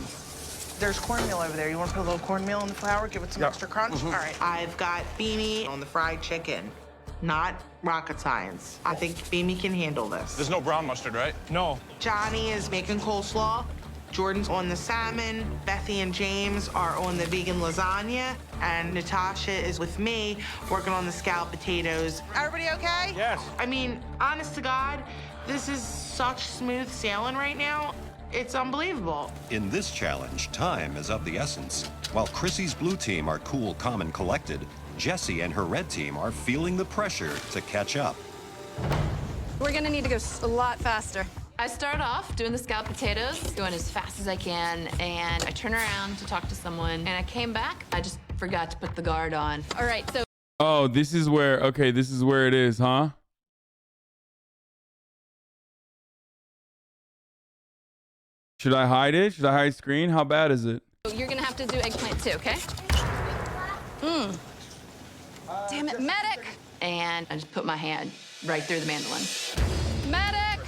There's cornmeal over there. You want to put a little cornmeal in the flour? Give it some extra crunch? All right. I've got Beanie on the fried chicken. Not rocket science. I think Beanie can handle this. There's no brown mustard, right? No. Johnny is making coleslaw. Jordan's on the salmon. Bethy and James are on the vegan lasagna. And Natasha is with me working on the scalloped potatoes. Everybody okay? Yes. I mean, honest to God, this is such smooth sailing right now. It's unbelievable. In this challenge, time is of the essence. While Chrissy's blue team are cool, calm, and collected, Jessie and her red team are feeling the pressure to catch up. We're gonna need to go a lot faster. I start off doing the scalloped potatoes, going as fast as I can, and I turn around to talk to someone, and I came back. I just forgot to put the guard on. All right, so. Oh, this is where, okay, this is where it is, huh? Should I hide it? Should I hide screen? How bad is it? You're gonna have to do eggplant too, okay? Damn it, medic! And I just put my hand right through the mandolin. Medic!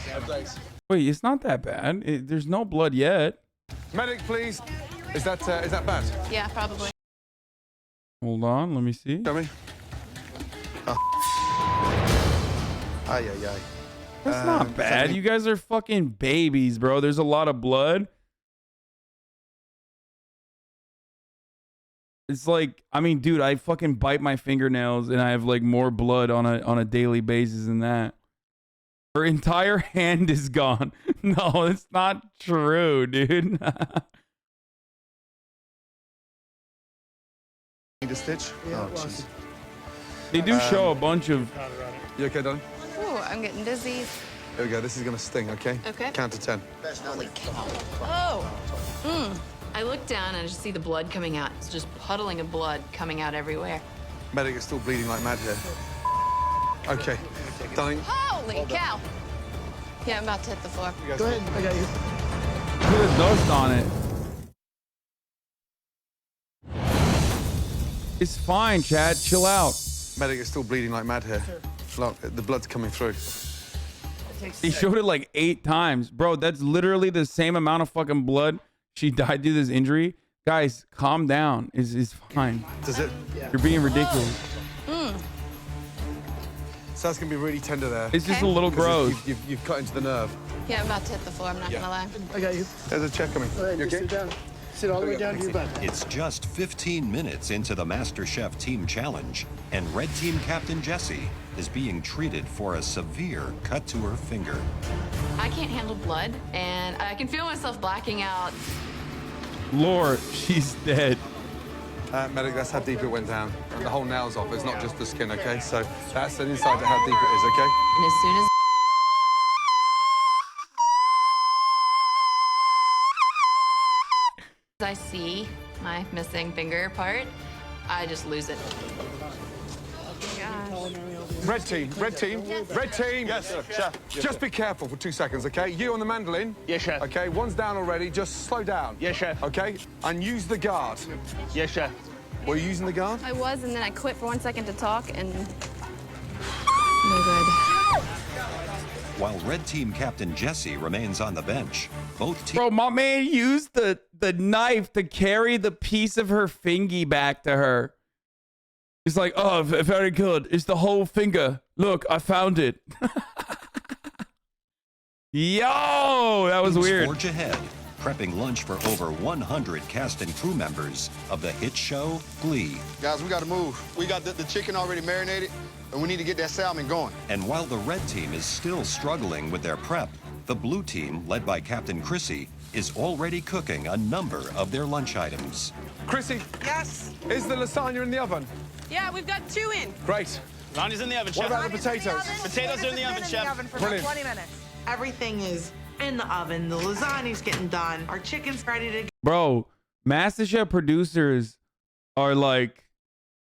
Wait, it's not that bad. There's no blood yet. Medic, please. Is that bad? Yeah, probably. Hold on, let me see. Show me. Ay. That's not bad. You guys are fucking babies, bro. There's a lot of blood. It's like, I mean, dude, I fucking bite my fingernails and I have like more blood on a daily basis than that. Her entire hand is gone. No, it's not true, dude. Need a stitch? Oh, jeez. They do show a bunch of... You okay, darling? Ooh, I'm getting dizzy. Here we go. This is going to sting, okay? Okay. Count to 10. Holy cow. Oh. I look down and I just see the blood coming out. It's just puddling of blood coming out everywhere. Medic is still bleeding like mad here. Okay. Darling. Holy cow. Yeah, I'm about to hit the floor. Go ahead. I got you. Put a dust on it. It's fine, Chad. Chill out. Medic is still bleeding like mad here. Look, the blood's coming through. He showed it like 8 times. Bro, that's literally the same amount of fucking blood she died due to this injury. Guys, calm down. It's fine. Does it? You're being ridiculous. So that's going to be really tender there. It's just a little gross. You've cut into the nerve. Yeah, I'm about to hit the floor. I'm not gonna lie. I got you. There's a check coming. You okay? Sit down. Sit all the way down to your butt. It's just 15 minutes into the MasterChef Team Challenge, and Red Team Captain Jessie is being treated for a severe cut to her finger. I can't handle blood, and I can feel myself blacking out. Lord, she's dead. Medic, that's how deep it went down. The whole nail's off. It's not just the skin, okay? So that's an insight to how deep it is, okay? And as soon as I see my missing finger part, I just lose it. Red team, red team, red team. Yes, chef. Just be careful for 2 seconds, okay? You on the mandolin. Yes, chef. Okay, one's down already. Just slow down. Yes, chef. Okay? And use the guard. Yes, chef. Were you using the guard? I was, and then I quit for 1 second to talk, and no good. While Red Team Captain Jesse remains on the bench, both teams... Bro, my man used the knife to carry the piece of her fingy back to her. He's like, oh, very good. It's the whole finger. Look, I found it. Yo, that was teams weird. Forge ahead, prepping lunch for over 100 cast and crew members of the hit show Glee. Guys, we got to move. We got the chicken already marinated, and we need to get that salmon going. And while the red team is still struggling with their prep, the blue team, led by Captain Chrissy, is already cooking a number of their lunch items. Chrissy. Yes? Is the lasagna in the oven? Yeah, we've got 2 in. Great. Lasagna's in the oven, What chef. about the potatoes? Potatoes are in the oven, chef. For about Brilliant. 20 minutes. Everything is in the oven. The lasagna's getting done. Our chicken's ready to go. Bro, MasterChef producers are like,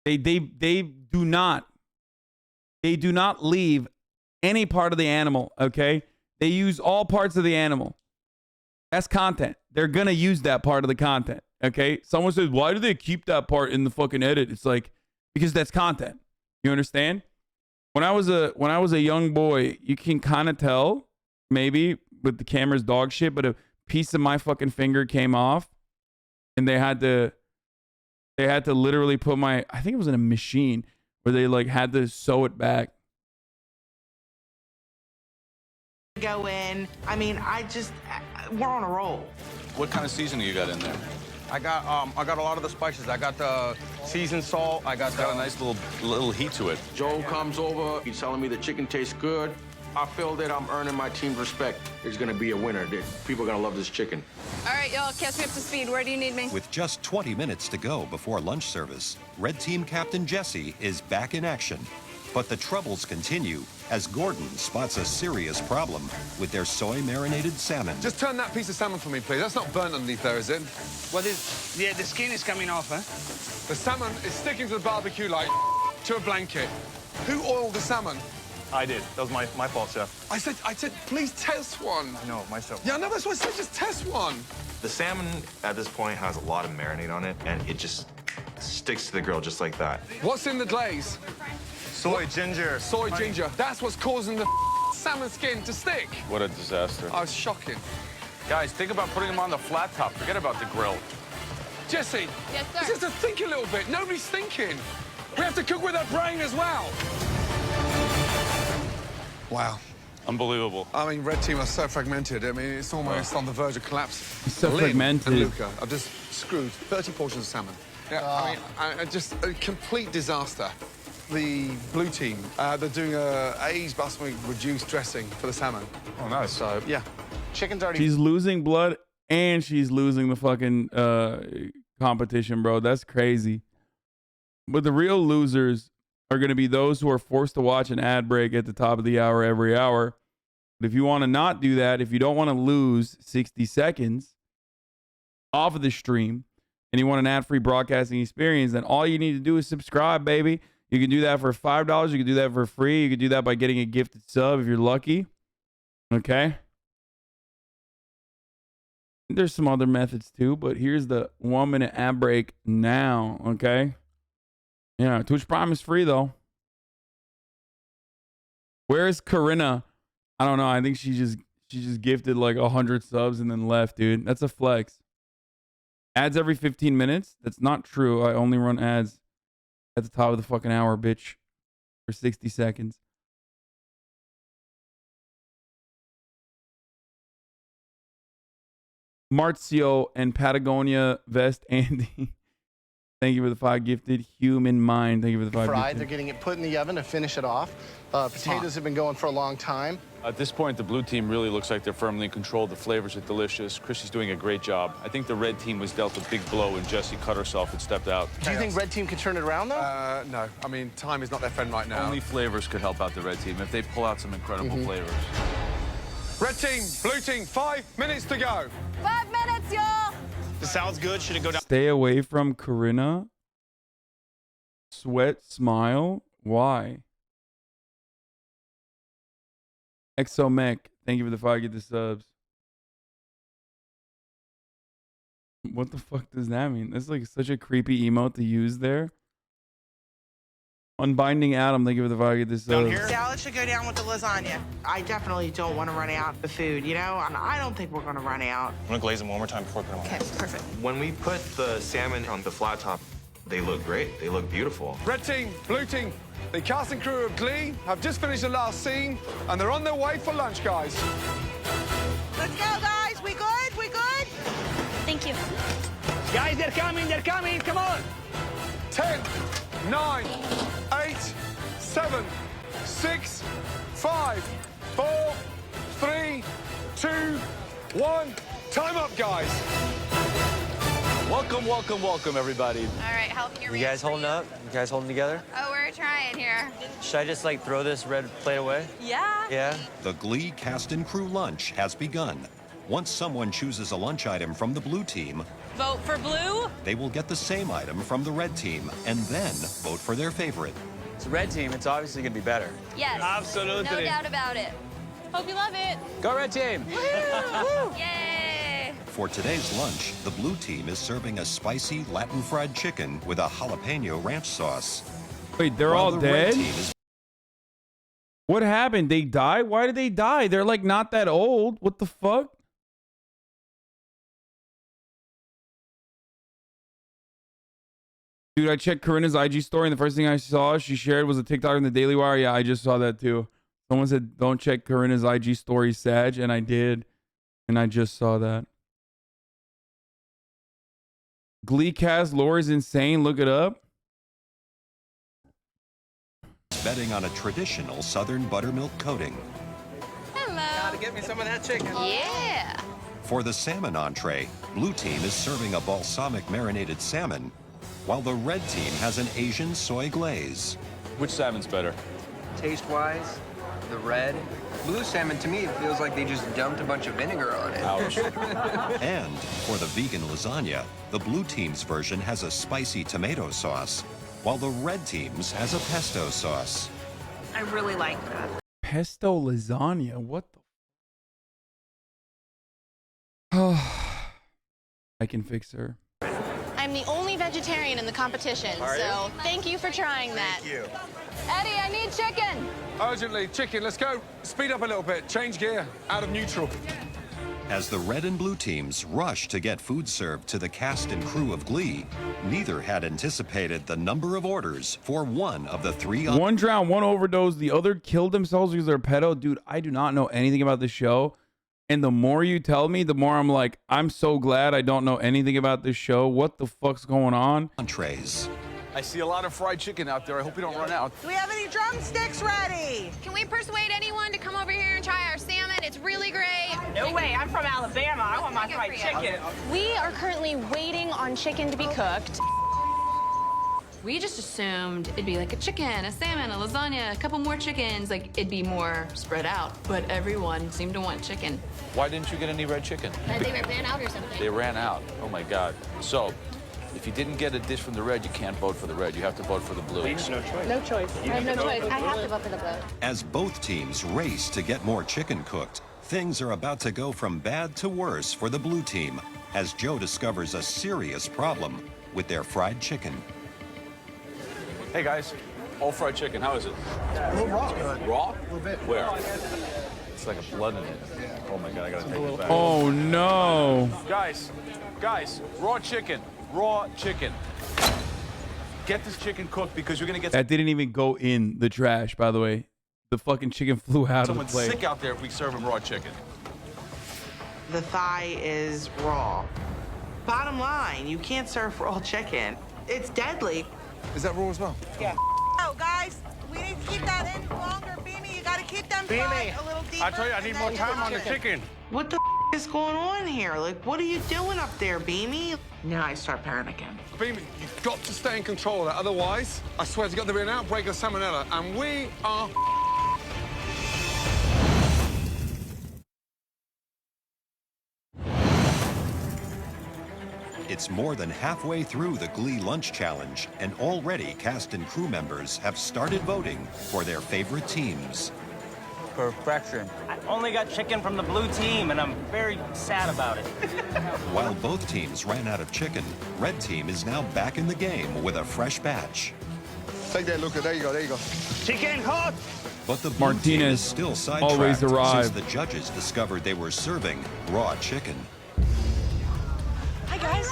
they do not leave any part of the animal, okay? They use all parts of the animal. That's content. They're gonna use that part of the content, okay? Someone says, why do they keep that part in the fucking edit? It's like, because that's content. You understand? When I was a young boy, you can kind of tell, maybe with the camera's dog shit, but a piece of my fucking finger came off, and they had to literally put I think it was in a machine where they like had to sew it back. Go in. I mean, we're on a roll. What kind of seasoning you got in there? I got a lot of the spices. I got the seasoned salt. I got It's got a nice little heat to it. Joe comes over. He's telling me the chicken tastes good. I feel that I'm earning my team's respect. There's going to be a winner. People are going to love this chicken. All right, y'all, catch me up to speed. Where do you need me? With just 20 minutes to go before lunch service, Red Team Captain Jesse is back in action. But the troubles continue as Gordon spots a serious problem with their soy-marinated salmon. Just turn that piece of salmon for me, please. That's not burnt underneath there, is it? What is? Yeah, the skin is coming off, huh? The salmon is sticking to the barbecue like to a blanket. Who oiled the salmon? I did. That was my fault, chef. I said, please test one. No, myself. Yeah, no, that's what I said. Just test one. The salmon at this point has a lot of marinade on it, and it just sticks to the grill just like that. What's in the glaze? Soy ginger. Soy ginger. That's what's causing the salmon skin to stick. What a disaster. Oh, it's shocking. Guys, think about putting them on the flat top. Forget about the grill. Jesse. Yes, sir. Just to think a little bit. Nobody's thinking. We have to cook with our brain as well. Wow. Unbelievable. I mean, red team are so fragmented. I mean, it's almost on the verge of collapse. It's so Lynn fragmented. and Luca have just screwed 30 portions of salmon. Yeah, I mean, just a complete disaster. The blue team, they're doing a aged basmati reduced dressing for the salmon. Oh, nice. So, yeah. Chicken's already... She's losing blood and she's losing the fucking competition, bro. That's crazy. But the real losers are going to be those who are forced to watch an ad break at the top of the hour every hour. But if you want to not do that, if you don't want to lose 60 seconds off of the stream and you want an ad-free broadcasting experience, then all you need to do is subscribe, baby. You can do that for $5. You can do that for free. You can do that by getting a gifted sub if you're lucky. Okay? There's some other methods too, but here's the 1 minute ad break now. Okay? Yeah, Twitch Prime is free though. Where is Corinna? I don't know. I think she just gifted like 100 subs and then left, dude. That's a flex. Ads every 15 minutes? That's not true. I only run ads at the top of the fucking hour, bitch, for 60 seconds. Marzio and Patagonia Vest Andy. Thank you for the 5 gifted. Human Mind. Thank you for the 5 fried. gifted. They're getting it put in the oven to finish it off. Potatoes have been going for a long time. At this point, the blue team really looks like they're firmly in control. The flavors are delicious. Chrissy's doing a great job. I think the red team was dealt a big blow when Jesse cut herself and stepped out. Do you think red team can turn it around, though? No. I mean, time is not their friend right now. Only flavors could help out the red team if they pull out some incredible flavors. Red team, blue team, 5 minutes to go. 5 minutes, y'all. This sounds good. Should it go down? Stay away from Corinna. Sweat, smile. Why? Exomech. Thank you for the 5 gifted subs. What the fuck does that mean? That's like such a creepy emote to use there. Unbinding Adam, thank you for the value. This Salad should go down with the lasagna. I definitely don't want to run out of food, you know? And I don't think we're going to run out. I'm gonna glaze them one more time before I put them on. Okay, perfect. When we put the salmon on the flat top, they look great. They look beautiful. Red team, blue team, the cast and crew of Glee have just finished the last scene, and they're on their way for lunch, guys. Let's go, guys. We good? We good? Thank you. Guys, they're coming, come on. 10, 9, 8, 7, 6, 5, 4, 3, 2, 1. Time up, guys. Welcome, welcome, welcome, everybody. All right, helping your You guys holding up? You guys holding together? Oh, we're trying here. Should I just like throw this red plate away? Yeah. Yeah. The Glee cast and crew lunch has begun. Once someone chooses a lunch item from the blue team, Vote for blue. they will get the same item from the red team and then vote for their favorite. It's a red team. It's obviously going to be better. Yes. Absolutely. No doubt about it. Hope you love it. Go red team. Yay. For today's lunch, the blue team is serving a spicy Latin fried chicken with a jalapeno ranch sauce. Wait, they're While all the red dead? team is What happened? They died? Why did they die? They're like not that old. What the fuck? Dude, I checked Corinna's IG story, and the first thing I saw she shared was a TikTok in the Daily Wire. Yeah, I just saw that too. Someone said, don't check Corinna's IG story, Sag, and I did. And I just saw that. Glee cast lore is insane. Look it up. betting on a traditional southern buttermilk coating. Hello. Gotta get me some of that chicken. Yeah. For the salmon entree, blue team is serving a balsamic marinated salmon, while the red team has an Asian soy glaze. Which salmon's better? Taste-wise, the red. Blue salmon, to me, it feels like they just dumped a bunch of vinegar on it. Ouch. And for the vegan lasagna, the blue team's version has a spicy tomato sauce, while the red team's has a pesto sauce. I really like that. Pesto lasagna? What the? I can fix her. I'm the only vegetarian in the competition, so thank you for trying that. Thank you. Eddie, I need chicken. Urgently, chicken, let's go. Speed up a little bit, change gear, out of neutral. As the red and blue teams rush to get food served to the cast and crew of Glee, neither had anticipated the number of orders for one of the three. One drowned, one overdosed, the other killed themselves because they're pedo. Dude, I do not know anything about this show. And the more you tell me, the more I'm like, I'm so glad I don't know anything about this show. What the fuck's going on? Entrees. I see a lot of fried chicken out there. I hope you don't run out. Do we have any drumsticks ready? Can we persuade anyone to come over here and try our salmon? It's really great. No way, I'm from Alabama. I want my fried chicken. We are currently waiting on chicken to be cooked. We just assumed it'd be like a chicken, a salmon, a lasagna, a couple more chickens. Like, it'd be more spread out. But everyone seemed to want chicken. Why didn't you get any red chicken? They ran out or something. They ran out. Oh, my God. So, if you didn't get a dish from the red, you can't vote for the red. You have to vote for the blue. No choice. No choice. I have no choice. I have to vote for the blue. As both teams race to get more chicken cooked, things are about to go from bad to worse for the blue team, as Joe discovers a serious problem with their fried chicken. Hey, guys. All fried chicken. How is it? A little raw. Raw? A little bit. Where? It's like a blood in it. Oh, my God. I got to take it back. Oh, no. Guys, raw chicken. Raw chicken. Get this chicken cooked because you're going to get That didn't even go in the trash, by the way. The fucking chicken flew out of the someone plate. sick out there if we serve them raw chicken. The thigh is raw. Bottom line, you can't serve raw chicken. It's deadly. Is that raw as well? Yeah. Oh, guys, we need to keep that in longer. Beanie, you gotta keep them fried a little deeper. I tell you, I need more time on the chicken. What the is going on here? Like, what are you doing up there, Beanie? Now I start panicking. Beamy, you've got to stay in control of that. Otherwise, I swear there's got to be an outbreak of salmonella, and we are... It's more than halfway through the Glee Lunch Challenge, and already cast and crew members have started voting for their favorite teams. Perfection. I only got chicken from the blue team, and I'm very sad about it. While both teams ran out of chicken, red team is now back in the game with a fresh batch. Take that, Luca. There you go. There you go. Chicken hot! But the blue team is still sidetracked always arrive. since the judges discovered they were serving raw chicken. Hi, guys.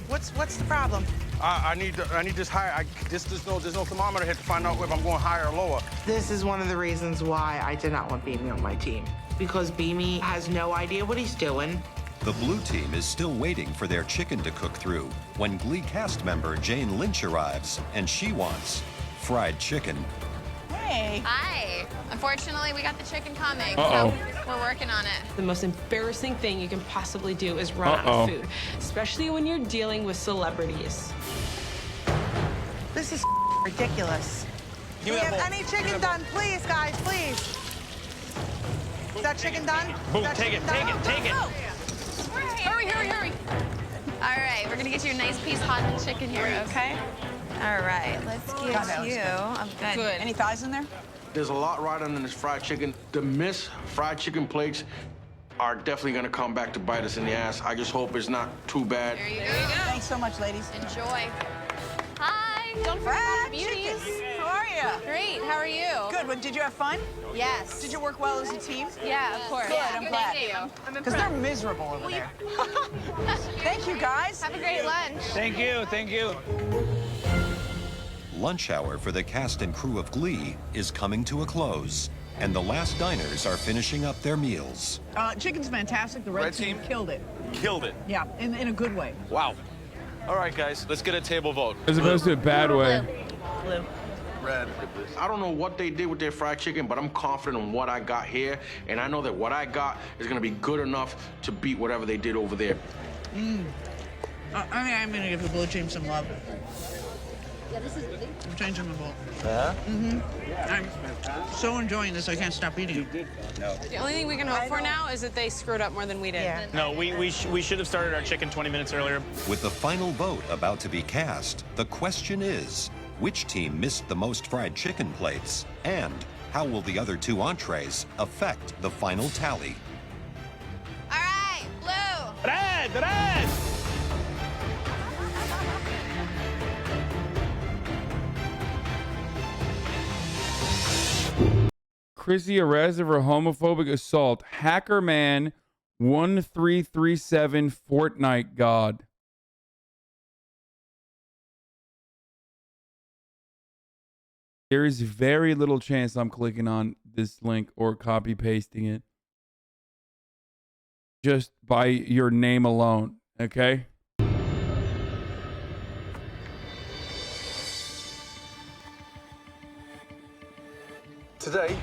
What's the problem? I need this higher. There's no thermometer here to find out if I'm going higher or lower. This is one of the reasons why I did not want Beamy on my team. Because Beamy has no idea what he's doing. The blue team is still waiting for their chicken to cook through when Glee cast member Jane Lynch arrives, and she wants fried chicken. Hey. Hi. Unfortunately, we got the chicken coming, Uh-oh. so we're working on it. The most embarrassing thing you can possibly do is run out of food, especially when you're dealing with celebrities. This is ridiculous. Do we have any chicken done? Please, guys, please. Is that chicken done? Boom, take it. Hurry. All right, we're gonna get you a nice piece hot chicken here, okay? All right, let's get you a good. Any thighs in there? There's a lot right under this fried chicken. The Miss fried chicken plates are definitely gonna come back to bite us in the ass. I just hope it's not too bad. There you go. Thanks so much, ladies. Enjoy. Hi. Don't forget the beauties. How are you? Great. How are you? Good. Well, did you have fun? Yes. Did you work well as a team? Yeah, of course. Good. I'm glad. Thank you. Because they're miserable over there. Thank you, guys. Have a great lunch. Thank you. Lunch hour for the cast and crew of Glee is coming to a close, and the last diners are finishing up their meals. Chicken's fantastic. The red team killed it. Killed it. Yeah, in a good way. Wow. All right, guys, let's get a table vote. As opposed to a bad way. Blue. Red. I don't know what they did with their fried chicken, but I'm confident in what I got here, and I know that what I got is gonna be good enough to beat whatever they did over there. I'm gonna give the blue team some love. I'm changing my vote. Yeah? I'm so enjoying this, I can't stop eating it. The only thing we can hope for now is that they screwed up more than we did. Yeah. No, we should have started our chicken 20 minutes earlier. With the final vote about to be cast, the question is, which team missed the most fried chicken plates? And how will the other two entrees affect the final tally? All right, blue. Red! Chrissy arrested for homophobic assault. Hacker man 1337 Fortnite God. There is very little chance I'm clicking on this link or copy pasting it. Just by your name alone, okay? Today,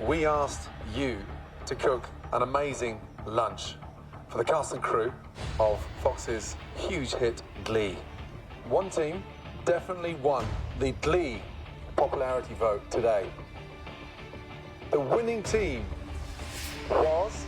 we asked you to cook an amazing lunch for the cast and crew of Fox's huge hit Glee. One team definitely won the Glee popularity vote today. The winning team was...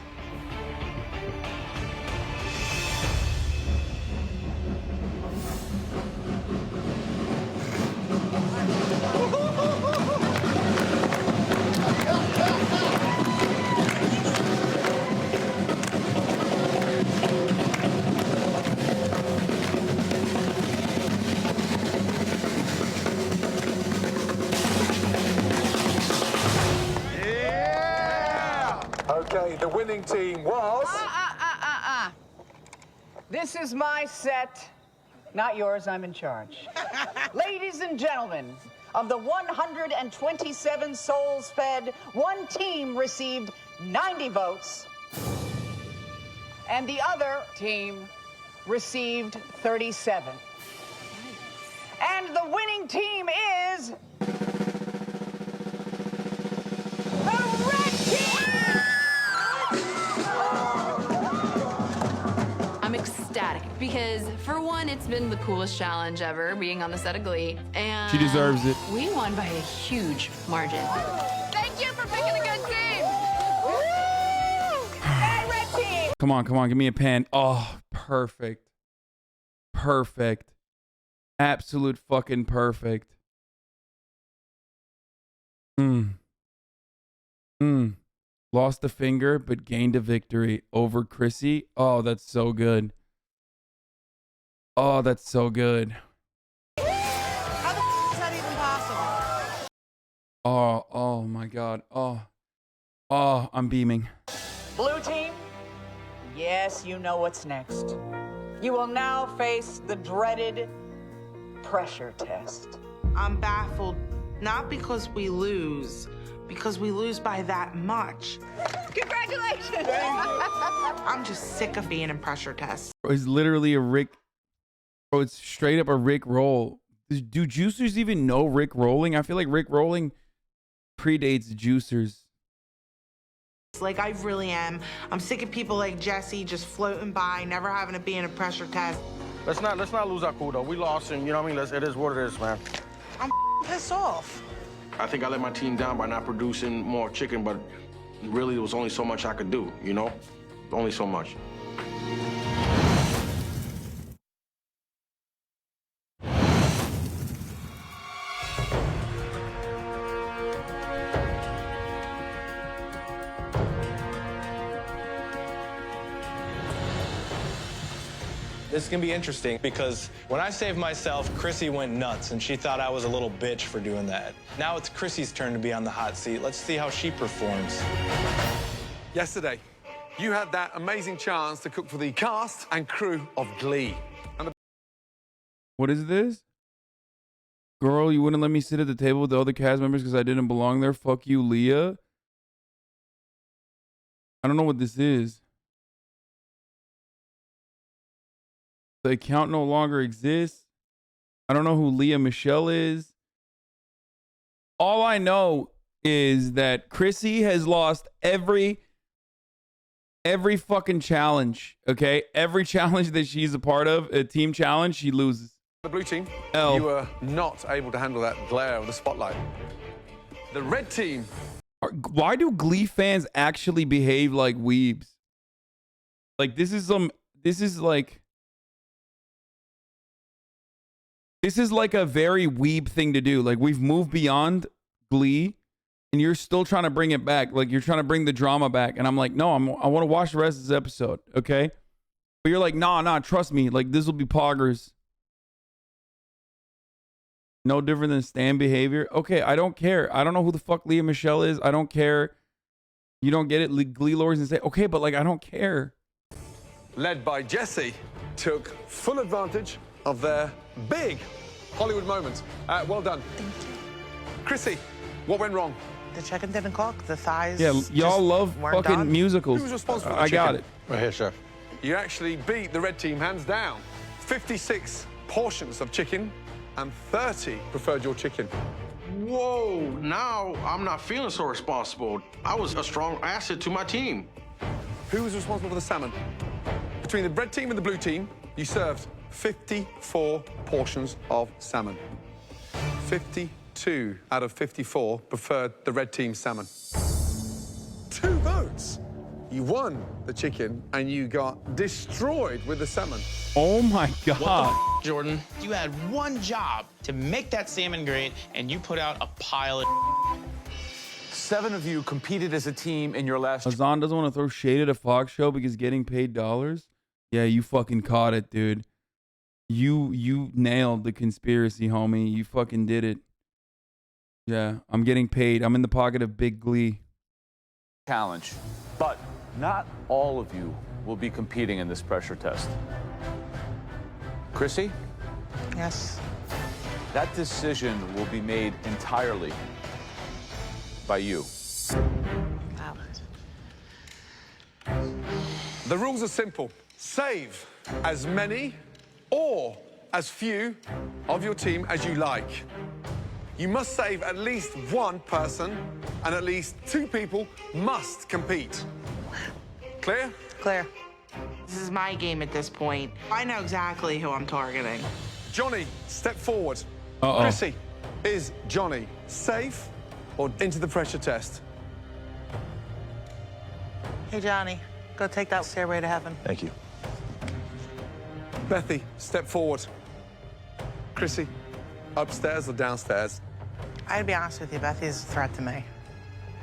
Okay, the winning team was... This is my set, not yours. I'm in charge. Ladies and gentlemen, of the 127 souls fed, one team received 90 votes, and the other team received 37. And the winning team is... the red team! I'm ecstatic because, for one, it's been the coolest challenge ever, being on the set of Glee, and She deserves it. we won by a huge margin. Thank you for picking a good team. Hey, red team! Come on, give me a pen. Oh, perfect. Perfect. Absolute fucking perfect. Lost a finger, but gained a victory over Chrissy. Oh, that's so good. Oh, that's so good. How the is that even possible? Oh my God. Oh, I'm beaming. Blue team, yes, you know what's next. You will now face the dreaded pressure test. I'm baffled, not because we lose, because we lose by that much. Congratulations! I'm just sick of being in pressure tests. It's literally a Rick. Bro, it's straight up a Rick roll. Do juicers even know Rick rolling? I feel like Rick rolling predates juicers. Like, I really am. I'm sick of people like Jesse just floating by, never having to be in a pressure test. Let's not lose our cool though. We lost, and you know what I mean. It is what it is, man. I'm pissed off. I think I let my team down by not producing more chicken, but really there was only so much I could do. You know, only so much. This is gonna be interesting because when I saved myself, Chrissy went nuts and she thought I was a little bitch for doing that. Now it's Chrissy's turn to be on the hot seat. Let's see how she performs. Yesterday, you had that amazing chance to cook for the cast and crew of Glee. What is this? Girl, you wouldn't let me sit at the table with the other cast members because I didn't belong there. Fuck you, Leah. I don't know what this is. The account no longer exists. I don't know who Leah Michelle is. All I know is that Chrissy has lost every fucking challenge, okay? Every challenge that she's a part of, a team challenge, she loses. The blue team, you were not able to handle that glare of the spotlight. The red team. Why do Glee fans actually behave like weebs? Like, this is like a very weeb thing to do. Like, we've moved beyond Glee, and you're still trying to bring it back. Like, you're trying to bring the drama back. And I'm like, no, I want to watch the rest of this episode, okay? But you're like, nah, trust me. Like, this will be poggers. No different than Stan behavior. Okay, I don't care. I don't know who the fuck Leah Michelle is. I don't care. You don't get it. Glee lords and say, okay, but like, I don't care. Led by Jesse, took full advantage of their big Hollywood moment. Well done. Thank you. Chrissy, what went wrong? The chicken didn't cook. The thighs. Yeah, y'all love fucking done. musicals. Who was responsible for the I got chicken? it. Right here, chef. You actually beat the red team hands down. 56 portions of chicken and 30 preferred your chicken. Whoa, now I'm not feeling so responsible. I was a strong asset to my team. Who was responsible for the salmon? Between the red team and the blue team, you served 54 portions of salmon. 52 out of 54 preferred the red team's salmon. 2 votes. You won the chicken and you got destroyed with the salmon. Oh my God. Jordan, you had one job to make that salmon great, and you put out a pile of 7 of you competed as a team in your last... Hasan doesn't want to throw shade at a Fox show because getting paid dollars? Yeah, you fucking caught it, dude. You nailed the conspiracy, homie. You fucking did it. Yeah, I'm getting paid. I'm in the pocket of Big Glee. Challenge. But not all of you will be competing in this pressure test. Chrissy? Yes. That decision will be made entirely by you. The rules are simple. Save as many or as few of your team as you like. You must save at least one person, and at least 2 people must compete. Clear? Clear. This is my game at this point. I know exactly who I'm targeting. Johnny, step forward. Uh-oh. Chrissy, is Johnny safe or into the pressure test? Hey, Johnny, go take that stairway to heaven. Thank you. Bethy, step forward. Chrissy, upstairs or downstairs? I'd be honest with you, Bethy's a threat to me.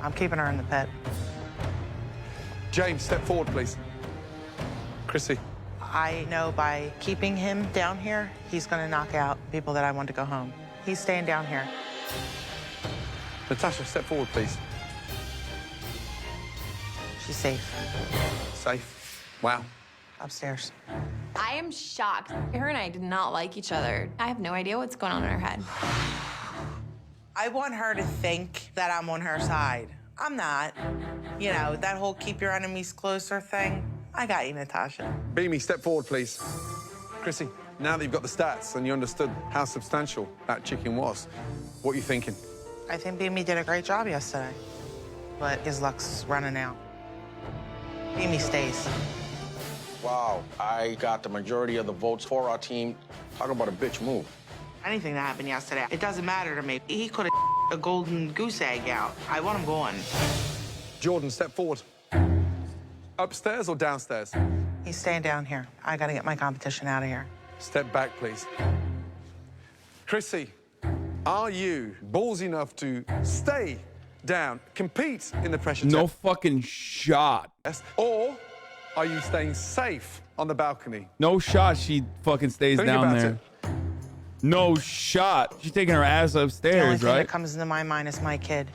I'm keeping her in the pit. James, step forward, please. Chrissy. I know by keeping him down here, he's going to knock out people that I want to go home. He's staying down here. Natasha, step forward, please. She's safe. Safe. Wow. Upstairs. I am shocked. Her and I did not like each other. I have no idea what's going on in her head. I want her to think that I'm on her side. I'm not. You know, that whole keep your enemies closer thing. I got you, Natasha. Beamy, step forward, please. Chrissy, now that you've got the stats and you understood how substantial that chicken was, what are you thinking? I think Beamy did a great job yesterday, but his luck's running out. Beamy stays. Wow, I got the majority of the votes for our team. Talk about a bitch move. Anything that happened yesterday, it doesn't matter to me. He could have a golden goose egg out. I want him gone. Jordan, step forward. Upstairs or downstairs? He's staying down here. I gotta get my competition out of here. Step back, please. Chrissy, are you ballsy enough to stay down, compete in the pressure test? No fucking shot. Or are you staying safe on the balcony? No shot. She fucking stays Think down about there. it. No shot. She's taking her ass The only upstairs, thing right? that comes into my mind is my kid.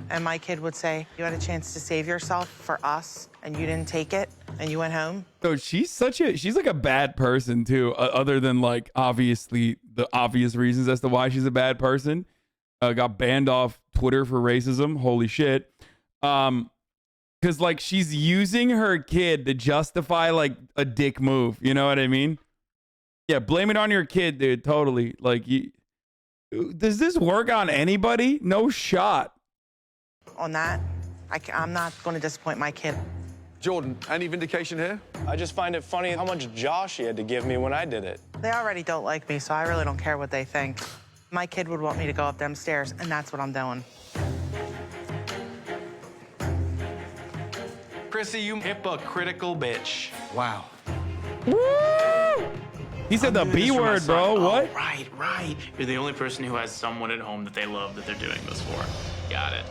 And my kid would say, you had a chance to save yourself for us, and you didn't take it, and you went home. So she's like a bad person too, other than like obviously the obvious reasons as to why she's a bad person. Got banned off Twitter for racism. Holy shit. Because like she's using her kid to justify like a dick move. You know what I mean? Yeah, blame it on your kid, dude. Totally. Like, does this work on anybody? No shot. On that, I'm not going to disappoint my kid. Jordan, any vindication here? I just find it funny how much Josh he had to give me when I did it. They already don't like me, so I really don't care what they think. My kid would want me to go up them stairs, and that's what I'm doing. Chrissy, you hypocritical bitch. Wow. He said the B word, bro. What? Oh, right. You're the only person who has someone at home that they love that they're doing this for. Got it.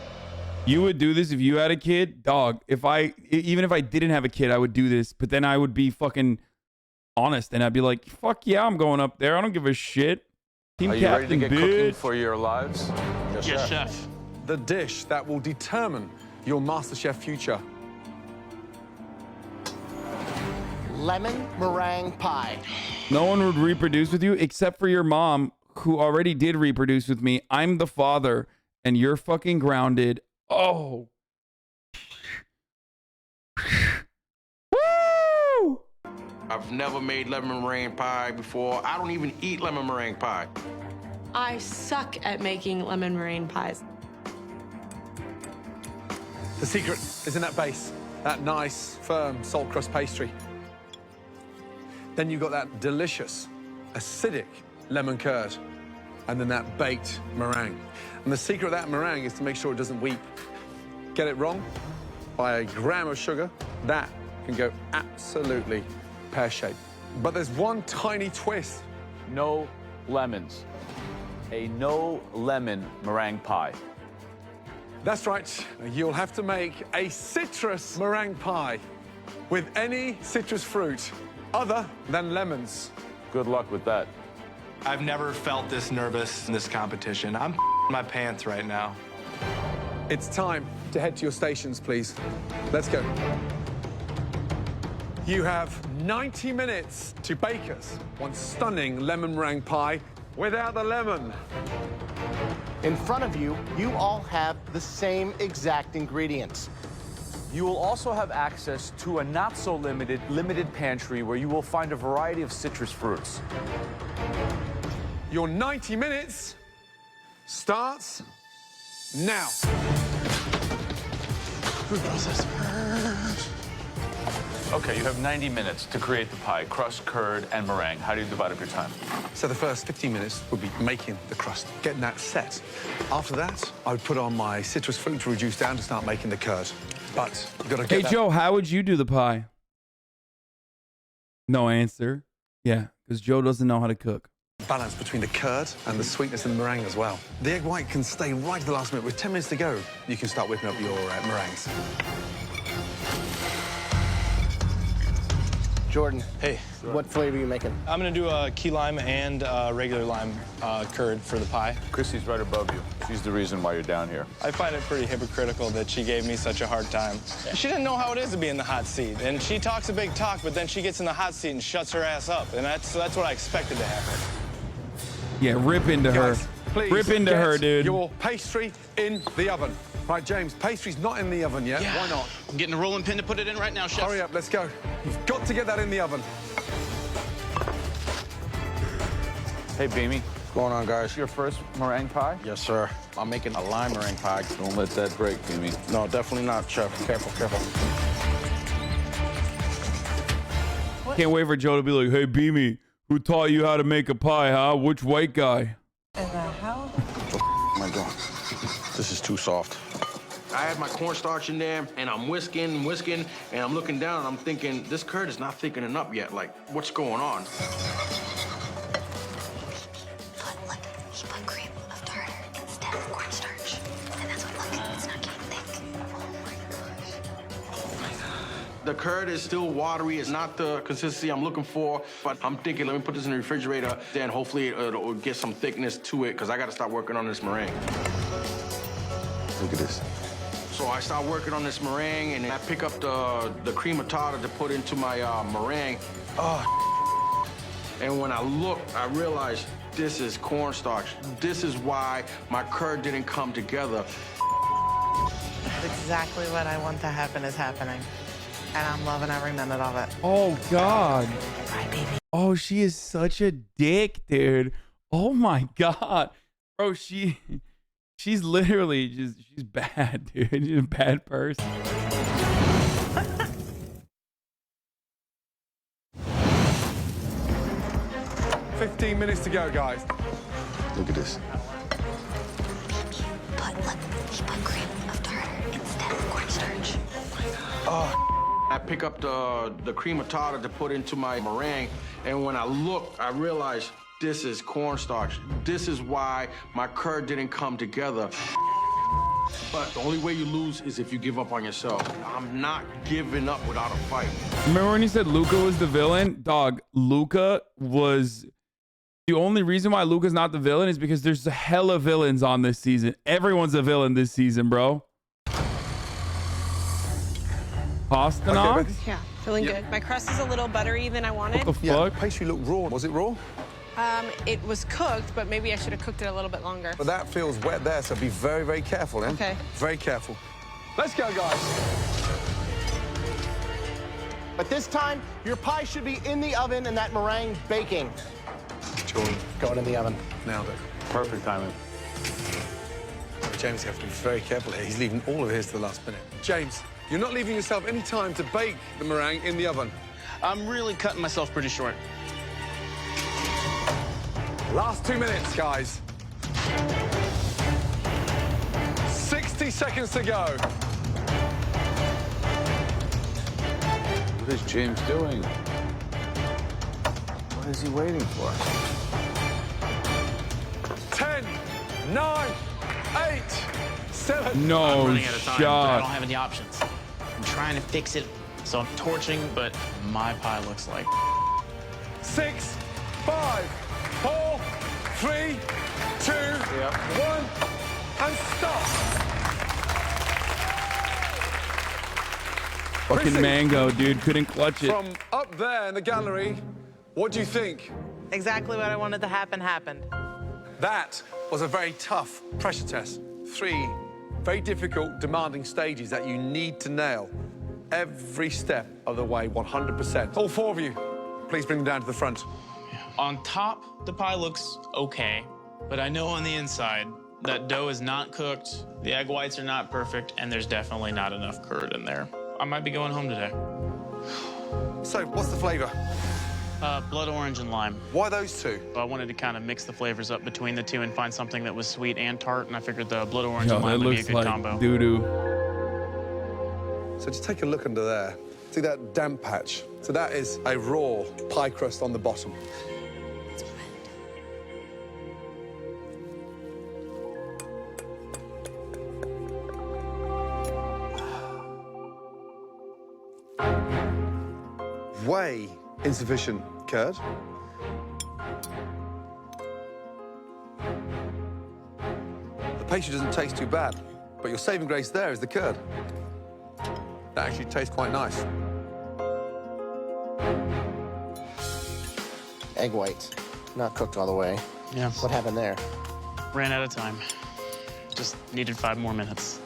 You would do this if you had a kid? Dog, even if I didn't have a kid, I would do this, but then I would be fucking honest and I'd be like, fuck yeah, I'm going up there. I don't give a shit. Team Are you captain, ready to get bitch. cooking for your lives? Yes, chef. The dish that will determine your MasterChef future. Lemon meringue pie. No one would reproduce with you except for your mom, who already did reproduce with me. I'm the father, and you're fucking grounded. Oh. Woo! I've never made lemon meringue pie before. I don't even eat lemon meringue pie. I suck at making lemon meringue pies. The secret is in that base, that nice, firm salt crust pastry. Then you've got that delicious, acidic lemon curd, and then that baked meringue. And the secret of that meringue is to make sure it doesn't weep. Get it wrong by a gram of sugar, that can go absolutely pear-shaped. But there's one tiny twist. No lemons. A no lemon meringue pie. That's right. You'll have to make a citrus meringue pie with any citrus fruit other than lemons. Good luck with that. I've never felt this nervous in this competition. I'm my pants right now. It's time to head to your stations, please. Let's go. You have 90 minutes to bake us one stunning lemon meringue pie without the lemon. In front of you, you all have the same exact ingredients. You will also have access to a limited pantry where you will find a variety of citrus fruits. Your 90 minutes starts now. Food processor. Okay, you have 90 minutes to create the pie, crust, curd, and meringue. How do you divide up your time? So the first 15 minutes would be making the crust, getting that set. After that, I would put on my citrus fruit to reduce down to start making the curd. But you've got to get Hey, Joe, how would you do the pie? No answer. Yeah, because Joe doesn't know how to cook. balance between the curd and the sweetness in the meringue as well. The egg white can stay right to the last minute. With 10 minutes to go, you can start whipping up your meringues. Jordan. Hey. What flavor are you making? I'm gonna do a key lime and regular lime curd for the pie. Chrissy's right above you. She's the reason why you're down here. I find it pretty hypocritical that she gave me such a hard time. She didn't know how it is to be in the hot seat, and she talks a big talk, but then she gets in the hot seat and shuts her ass up, and that's what I expected to happen. Yeah, rip into her. Please Rip into her, dude. Your pastry in the oven. Right, James, pastry's not in the oven yet. Yeah. Why not? I'm getting a rolling pin to put it in right now, Chef. Hurry up, let's go. You've got to get that in the oven. Hey, Beamy. What's going on, guys? Your first meringue pie? Yes, sir. I'm making a lime meringue pie. Don't let that break, Beamy. No, definitely not, Chef. Careful, careful. Can't wait for Joe to be like, hey, Beamy, who taught you how to make a pie, huh? Which white guy? What am I doing? This is too soft. I had my cornstarch in there, and I'm whisking, and I'm looking down, and I'm thinking, this curd is not thickening up yet. Like, what's going on? He put cream of tartar instead of cornstarch. And that's what, look, it's not getting thick. Oh my gosh. The curd is still watery. It's not the consistency I'm looking for, but I'm thinking, let me put this in the refrigerator, then hopefully it'll get some thickness to it, because I got to start working on this meringue. Look at this. So I start working on this meringue, and I pick up the cream of tartar to put into my meringue. Oh, and when I look, I realize this is cornstarch. This is why my curd didn't come together. Exactly what I want to happen is happening. And I'm loving every minute of it. Oh, God. Bye, baby. Oh, she is such a dick, dude. Oh, my God. Bro, she's literally she's bad, dude. She's a bad person. $15 minutes to go, guys. Look at this. He put cream of tartar instead of cornstarch. Oh, I pick up the cream of tartar to put into my meringue, and when I look, I realize this is cornstarch. This is why my curd didn't come together. But the only way you lose is if you give up on yourself. I'm not giving up without a fight. Remember when you said Luca was the villain? Dog, Luca was... The only reason why Luca's not the villain is because there's a hella villains on this season. Everyone's a villain this season, bro. Pasternak? Okay, yeah, feeling good. My crust is a little buttery than I wanted. What the fuck? The pastry looked raw. Was it raw? It was cooked, but maybe I should have cooked it a little bit longer. But that feels wet there, so be very, very careful, eh? Okay. Very careful. Let's go, guys. But this time, your pie should be in the oven and that meringue baking. Jordan, Go in the oven. nailed it. Perfect timing. James, you have to be very careful here. He's leaving all of his to the last minute. James, you're not leaving yourself any time to bake the meringue in the oven. I'm really cutting myself pretty short. Last 2 minutes, guys. 60 seconds to go. What is James doing? What is he waiting for? 10, 9, 8, 7. No I'm running out of time, but I shot. don't have any options. I'm trying to fix it, so I'm torching, but my pie looks like... 6, 5, 4, 3, 2, 1, and stop. Fucking Chrissy, mango, dude. Couldn't clutch it. From up there in the gallery, what do you think? Exactly what I wanted to happen happened. That was a very tough pressure test. 3 very difficult, demanding stages that you need to nail every step of the way, 100%. All 4 of you, please bring them down to the front. On top, the pie looks okay, but I know on the inside that dough is not cooked, the egg whites are not perfect, and there's definitely not enough curd in there. I might be going home today. So, what's the flavor? Blood orange and lime. Why those two? I wanted to kind of mix the flavors up between the two and find something that was sweet and tart, and I figured the blood orange Yo, and that lime would be a looks good like combo. doo-doo. So just take a look under there. See that damp patch? So that is a raw pie crust on the bottom. Way insufficient curd. The pastry doesn't taste too bad, but your saving grace there is the curd. That actually tastes quite nice. Egg whites, not cooked all the way. Yeah. What happened there? Ran out of time. Just needed 5 more minutes.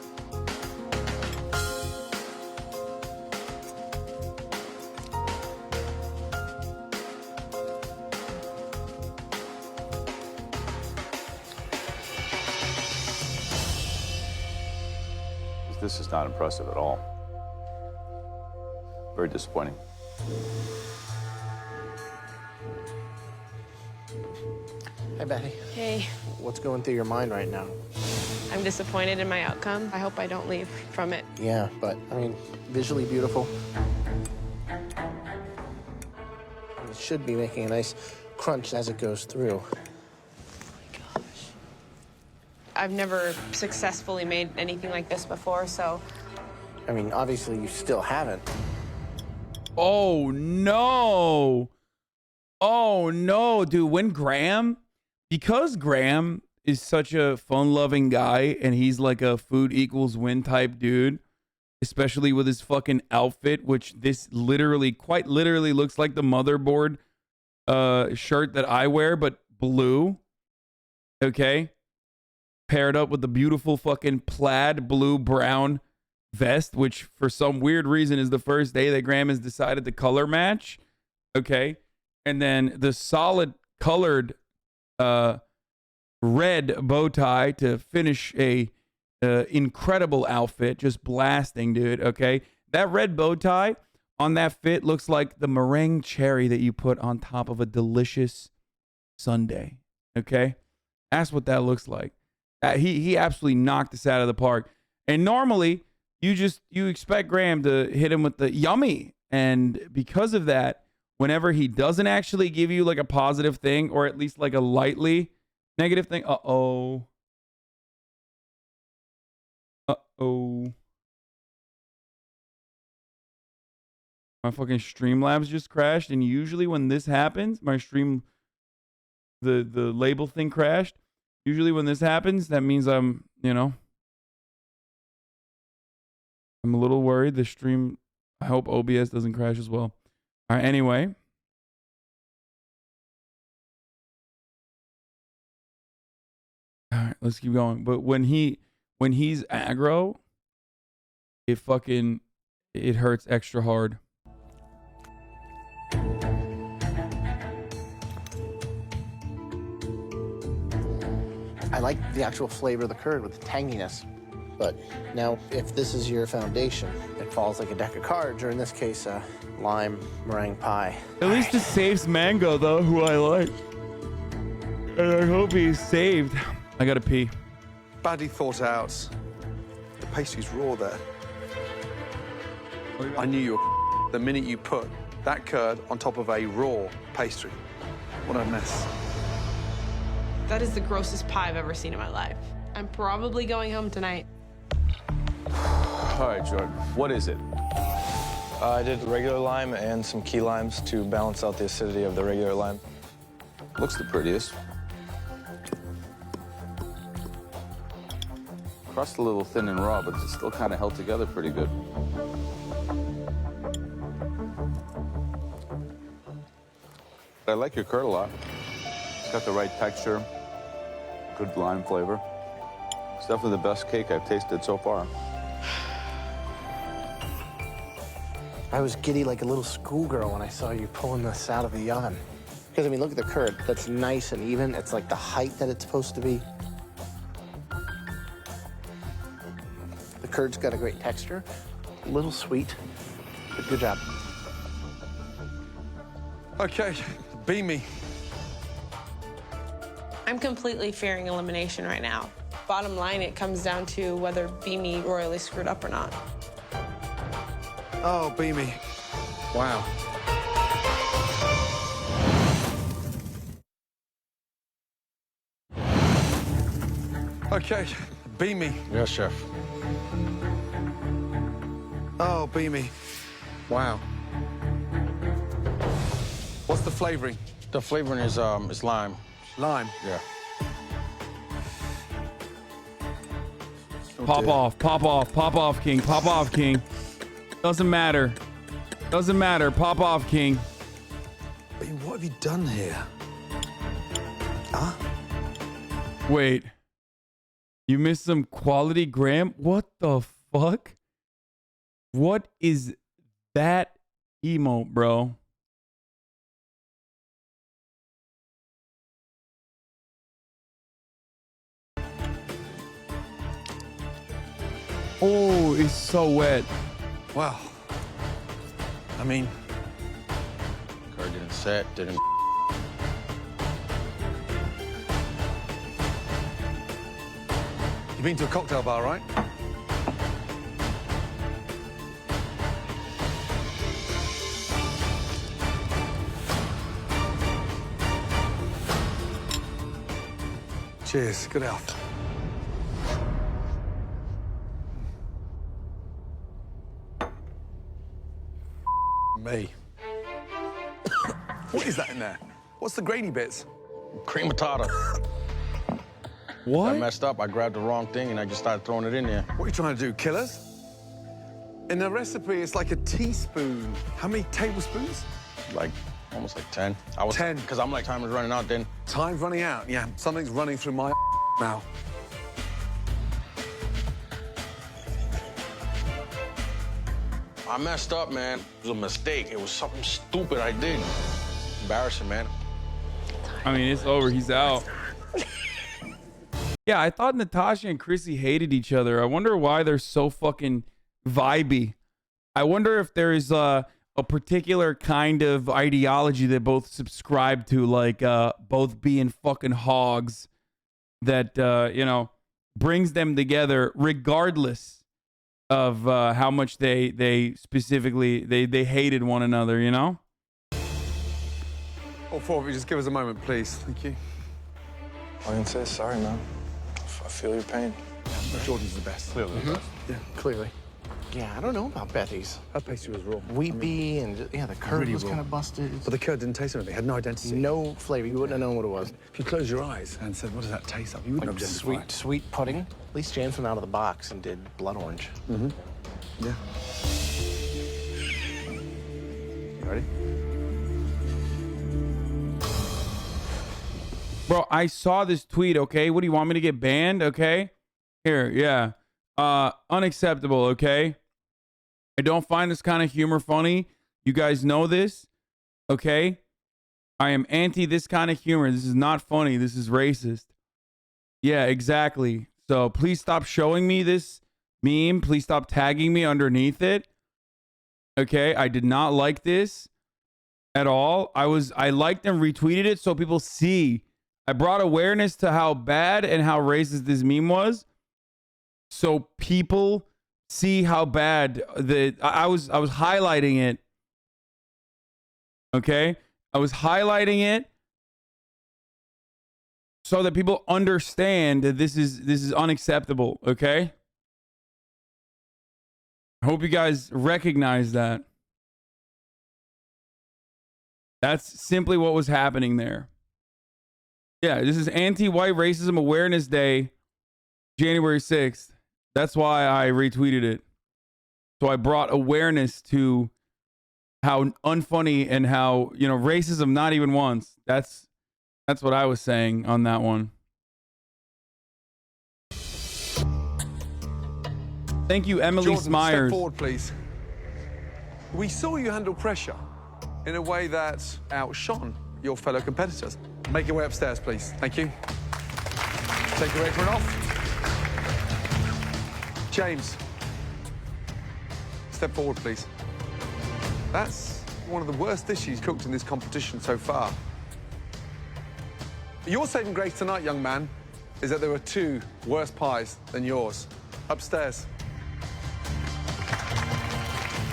This is not impressive at all. Very disappointing. Hi, Betty. Hey, What's going through your mind right now? I'm disappointed in my outcome. I hope I don't leave from it. Yeah, but, I mean, visually beautiful. It should be making a nice crunch as it goes through. I've never successfully made anything like this before, so. I mean, obviously you still haven't. Oh, no. Oh, no, dude. When because Graham is such a fun-loving guy and he's like a food equals win type dude, especially with his fucking outfit, which this quite literally looks like the motherboard shirt that I wear, but blue. Okay? Paired up with the beautiful fucking plaid blue-brown vest, which for some weird reason is the first day that Graham has decided to color match. Okay? And then the solid colored red bow tie to finish a incredible outfit. Just blasting, dude. Okay? That red bow tie on that fit looks like the meringue cherry that you put on top of a delicious sundae. Okay? That's what that looks like. He absolutely knocked us out of the park. And normally, you expect Graham to hit him with the yummy. And because of that, whenever he doesn't actually give you like a positive thing, or at least like a lightly negative thing, uh-oh. My fucking Streamlabs just crashed. And usually when this happens, my the label thing crashed. Usually when this happens, that means I'm a little worried. The stream, I hope OBS doesn't crash as well. All right, anyway. All right, let's keep going. But when he's aggro, it hurts extra hard. I like the actual flavor of the curd with the tanginess. But now, if this is your foundation, it falls like a deck of cards, or in this case, a lime meringue pie. At least it saves Mango, though, who I like. And I hope he's saved. I gotta pee. Badly thought out. The pastry's raw there. I knew you were the minute you put that curd on top of a raw pastry. What a mess. That is the grossest pie I've ever seen in my life. I'm probably going home tonight. All right, Jordan, what is it? I did regular lime and some key limes to balance out the acidity of the regular lime. Looks the prettiest. Crust a little thin and raw, but it's still kind of held together pretty good. I like your curd a lot. It's got the right texture, good lime flavor. It's definitely the best cake I've tasted so far. I was giddy like a little schoolgirl when I saw you pulling this out of the oven. Because, I mean, look at the curd. That's nice and even. It's like the height that it's supposed to be. The curd's got a great texture. A little sweet, but good job. Okay, beat me. I'm completely fearing elimination right now. Bottom line, it comes down to whether Beamy royally screwed up or not. Oh, Beamy. Wow. Okay, Beamy. Yes, chef. Oh, Beamy. Wow. What's the flavoring? The flavoring is lime. Lime? Yeah. Pop off, pop off, pop off, King. Pop off, King. Doesn't matter. Doesn't matter. Pop off, King. What have you done here? Huh? Wait. You missed some quality gram? What the fuck? What is that emote, bro? Oh, it's so wet. Wow. I mean, Curd didn't set, didn't. you've been to a cocktail bar, right? Cheers. Good health. Me. What is that in there? What's the grainy bits? Cream tartar. What? I messed up. I grabbed the wrong thing and I just started throwing it in there. What are you trying to do, kill us? In the recipe, it's like a teaspoon. How many tablespoons? Like, almost like 10. 10. Because I'm like, time is running out then. Time's running out, yeah. Something's running through my now. I messed up, man. It was a mistake. It was something stupid I did. Embarrassing, man. I mean, it's over. He's out. Yeah, I thought Natasha and Chrissy hated each other. I wonder why they're so fucking vibey. I wonder if there is a particular kind of ideology that both subscribe to, like both being fucking hogs that, you know, brings them together regardless of how much they specifically, they hated one another, you know? All four of you, just give us a moment, please. Thank you. I can say sorry, man. I feel your pain. Yeah, Jordan's the best. Clearly. Yeah, clearly. Yeah, I don't know about Bethy's. Her pastry was raw. Weepy and yeah, the curd really was raw. kind of busted. But the curd didn't taste anything. It had no identity. No flavor. You wouldn't have known what it was. If you closed your eyes and said, what does that taste like? You wouldn't Like have identified. sweet pudding. At least James went out of the box and did blood orange. Mm-hmm. Yeah. You ready? Bro, I saw this tweet, okay? What do you want me to get banned, okay? Here, yeah. Unacceptable, okay? I don't find this kind of humor funny. You guys know this, okay? I am anti this kind of humor. This is not funny. This is racist. Yeah, exactly. So please stop showing me this meme. Please stop tagging me underneath it. Okay, I did not like this at all. I liked and retweeted it so people see. I brought awareness to how bad and how racist this meme was, so people see how bad I was highlighting it. Okay, I was highlighting it so that people understand that this is unacceptable. Okay, I hope you guys recognize that. That's simply what was happening there. Yeah, this is Anti-White Racism Awareness Day, January 6th. That's why I retweeted it. So I brought awareness to how unfunny and how, you know, racism not even once. That's what I was saying on that one. Thank you, Emily Jordan, Smyers. step forward, please. We saw you handle pressure in a way that outshone your fellow competitors. Make your way upstairs, please. Thank you. Take your apron off. James, step forward, please. That's one of the worst dishes cooked in this competition so far. Your saving grace tonight, young man, is that there were two worse pies than yours. Upstairs.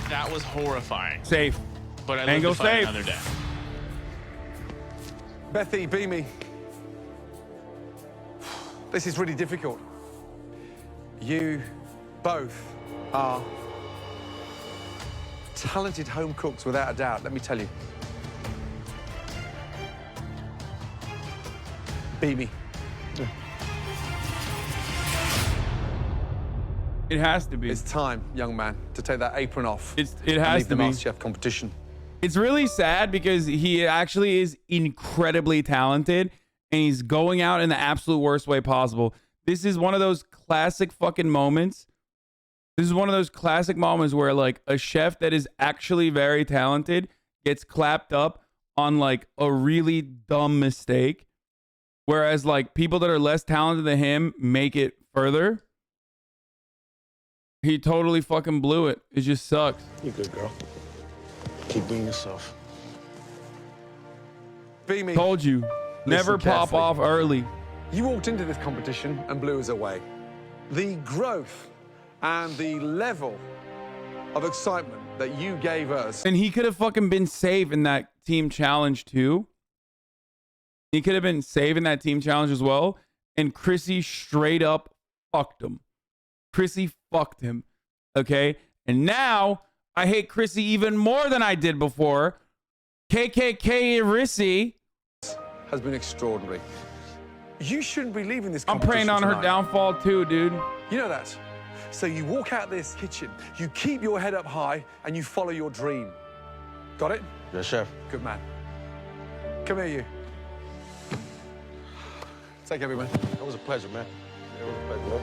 That was horrifying. Safe. But I lived Angle to fight safe. another day. Bethy, Beamy. This is really difficult. You both are talented home cooks, without a doubt, let me tell you. Beat me. It has to be. It's time, young man, to take that apron off. It has to be. MasterChef competition. It's really sad because he actually is incredibly talented and he's going out in the absolute worst way possible. This is one of those classic fucking moments. This is one of those classic moments where like a chef that is actually very talented gets clapped up on like a really dumb mistake. Whereas like people that are less talented than him make it further. He totally fucking blew it. It just sucks. You good, girl. Keep being yourself. Be me. Told you. Never pop off early. You walked into this competition and blew us away. The growth and the level of excitement that you gave us. And he could have fucking been safe in that team challenge too. He could have been safe in that team challenge as well. And Chrissy straight up fucked him. Chrissy fucked him. Okay? And now I hate Chrissy even more than I did before. KKK Rissy has been extraordinary. You shouldn't be leaving this I'm competition praying on her tonight. downfall too, dude. You know that. So you walk out this kitchen, you keep your head up high, and you follow your dream. Got it? Yes, chef. Good man. Come here, you. Take care, man. It was a pleasure, man. It was a pleasure, man.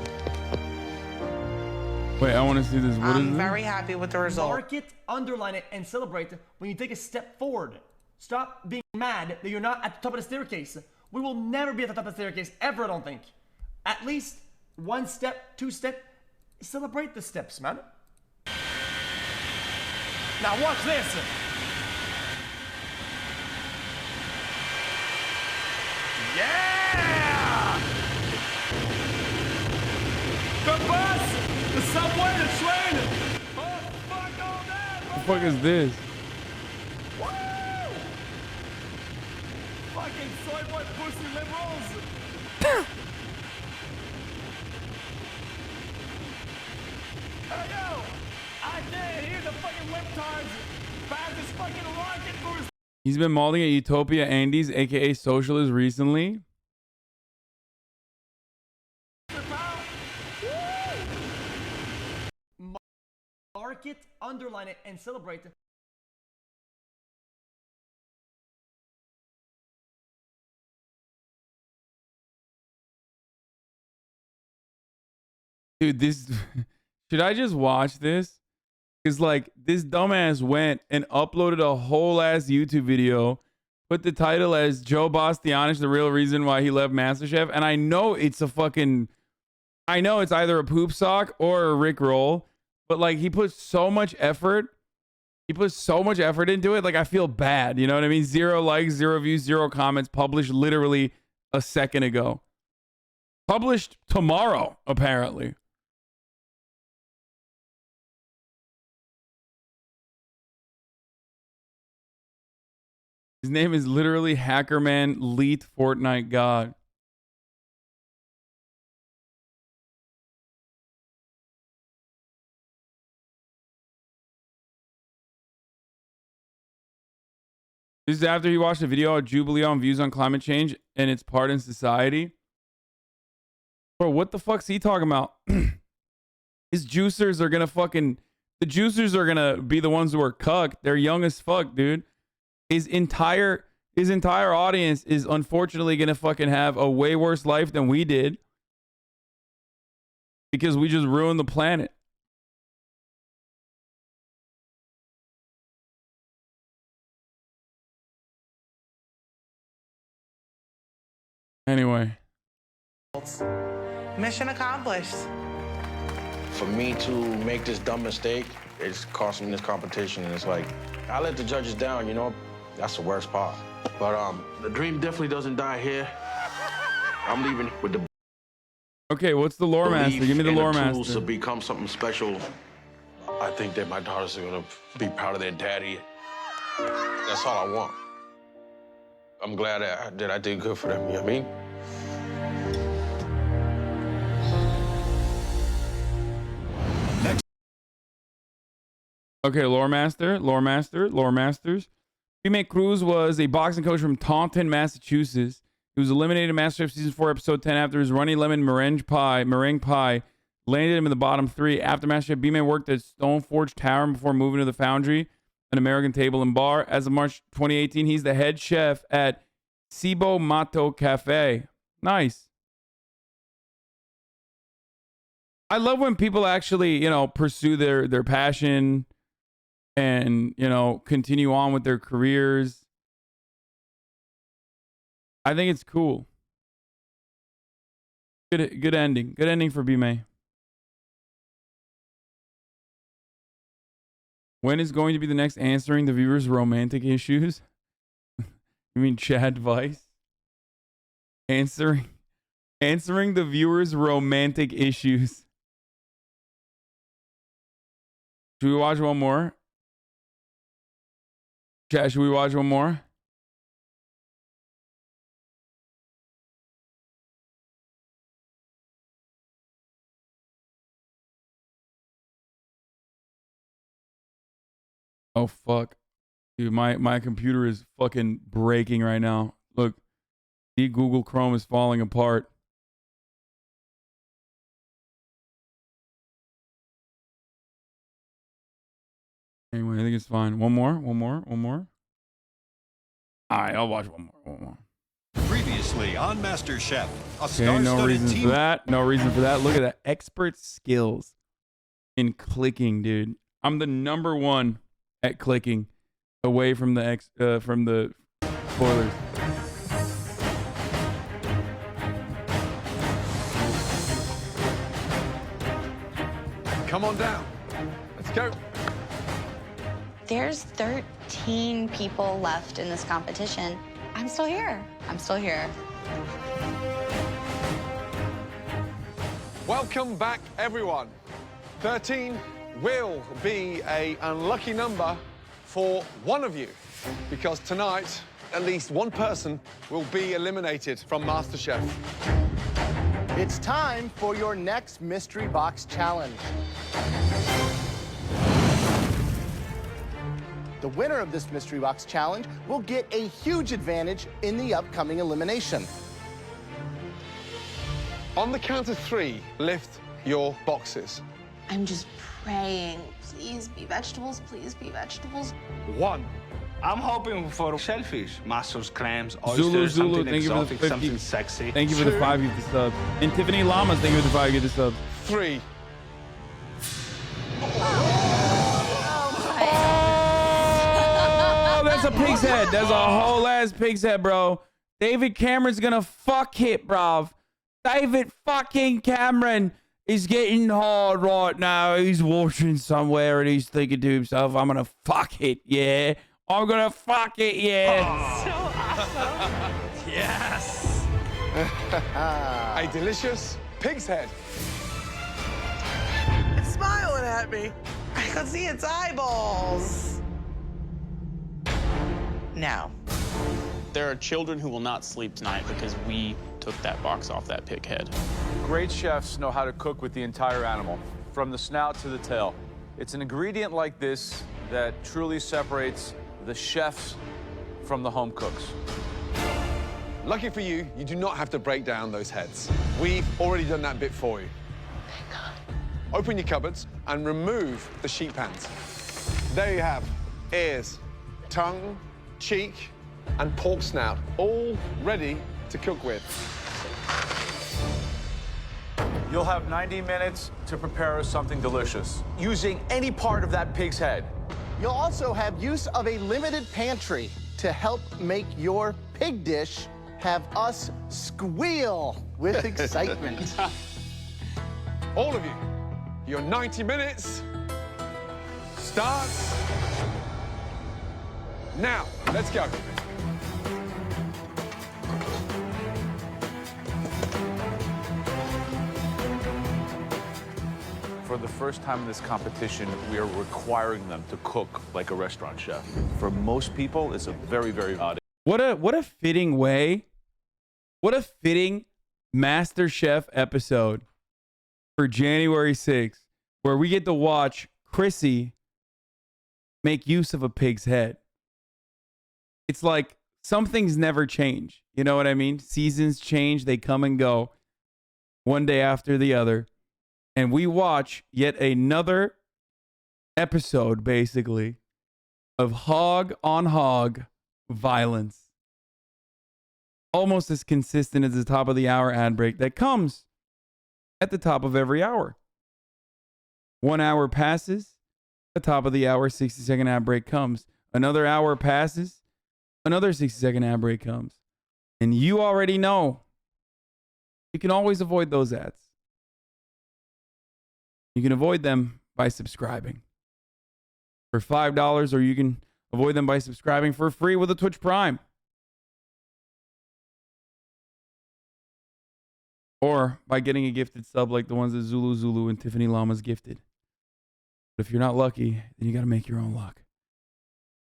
Wait, I want to see this. What is I'm this? very happy with the result. Mark it, underline it, and celebrate when you take a step forward. Stop being mad that you're not at the top of the staircase. We will never be at the top of the staircase, ever, I don't think. At least one step, two step. Celebrate the steps, man. Now watch this. Yeah! The bus, the subway, the train. Oh, fuck all that. What the fuck is this? Woo! Fucking soy boy pussy liberals. Hey, yo! I did hear the fucking libtards. Fastest fucking rocket boost. He's been molding at Utopia Andes, aka Socialist, recently. Mark it, underline it, and celebrate. Dude, this should I just watch this? Because like this dumbass went and uploaded a whole ass YouTube video, put the title as Joe Bastianich, the real reason why he left MasterChef. And I know it's I know it's either a poop sock or a Rick roll, but like he put so much effort. He put so much effort into it. Like I feel bad. You know what I mean? 0 likes, 0 views, 0 comments, published literally a second ago. Published tomorrow, apparently. His name is literally Hackerman Leet Fortnite God. This is after he watched a video of Jubilee on views on climate change and its part in society. Bro, what the fuck's he talking about? His juicers are gonna fucking... The juicers are gonna be the ones who are cucked. They're young as fuck, dude. His entire audience is unfortunately gonna fucking have a way worse life than we did because we just ruined the planet. Anyway. Mission accomplished. For me to make this dumb mistake, it's cost me this competition, and it's like, I let the judges down, you know? That's the worst part. But the dream definitely doesn't die here. I'm leaving with the Okay, what's the lore master? Give me the lore tools master. to become something special. I think that my daughters are gonna be proud of their daddy. That's all I want. I'm glad that I did good for them, you know what I mean? Okay, Lore Masters. B-May Cruz was a boxing coach from Taunton, Massachusetts. He was eliminated in MasterChef Season 4, Episode 10 after his runny lemon meringue pie landed him in the bottom 3. After MasterChef, B-May worked at Stoneforge Tavern before moving to the Foundry, an American table and bar. As of March 2018, he's the head chef at Cibo Mato Cafe. Nice. I love when people actually, pursue their passion and, continue on with their careers. I think it's cool. Good ending. Good ending for B-May. When is going to be the next answering the viewers' romantic issues? You mean Chad Vice? Answering the viewers' romantic issues. Should we watch one more? Chad, should we watch one more? Oh, fuck. Dude, my computer is fucking breaking right now. Look, see, Google Chrome is falling apart. Anyway, I think it's fine. One more. All right, I'll watch one more. Previously on MasterChef, a Okay, no star-studded reason team. for that. No reason for that. Look at that. Expert skills in clicking, dude. I'm the number one at clicking away from the spoilers. Come on down. Let's go. There's 13 people left in this competition. I'm still here. Welcome back, everyone. 13 will be an unlucky number for one of you, because tonight, at least one person will be eliminated from MasterChef. It's time for your next mystery box challenge. The winner of this mystery box challenge will get a huge advantage in the upcoming elimination. On the count of 3, lift your boxes. I'm just praying. Please be vegetables. Please be vegetables. 1. I'm hoping for shellfish, mussels, clams, oysters, Zulu, something thank you for the exotic, 50. something sexy. Thank you for the 5 you get the sub. And Tiffany Lamas, thank you for the 5 you get the sub. 3. Oh, that's a pig's head. That's a whole ass pig's head, bro. David Cameron's gonna fuck it, bruv. David fucking Cameron is getting hard right now. He's watching somewhere and he's thinking to himself, I'm gonna fuck it, yeah. I'm gonna fuck it, yeah. Oh. Yes. A delicious pig's head. It's smiling at me. I can see its eyeballs. No. There are children who will not sleep tonight because we took that box off that pig head. Great chefs know how to cook with the entire animal, from the snout to the tail. It's an ingredient like this that truly separates the chefs from the home cooks. Lucky for you, you do not have to break down those heads. We've already done that bit for you. Thank God. Open your cupboards and remove the sheep pans. There you have ears, tongue, cheek, and pork snout, all ready to cook with. You'll have 90 minutes to prepare something delicious, using any part of that pig's head. You'll also have use of a limited pantry to help make your pig dish have us squeal with excitement. All of you, your 90 minutes starts now. Let's go. For the first time in this competition, we are requiring them to cook like a restaurant chef. For most people, it's a very, very odd. What a fitting way. What a fitting MasterChef episode for January 6th, where we get to watch Chrissy make use of a pig's head. It's like some things never change. You know what I mean? Seasons change. They come and go one day after the other. And we watch yet another episode, basically, of hog on hog violence. Almost as consistent as the top of the hour ad break that comes at the top of every hour. 1 hour passes, the top of the hour, 60-second ad break comes. Another hour passes, another 60-second ad break comes. And you already know you can always avoid those ads. You can avoid them by subscribing for $5, or you can avoid them by subscribing for free with a Twitch Prime. Or by getting a gifted sub like the ones that Zulu and Tiffany Llama's gifted. But if you're not lucky, then you got to make your own luck.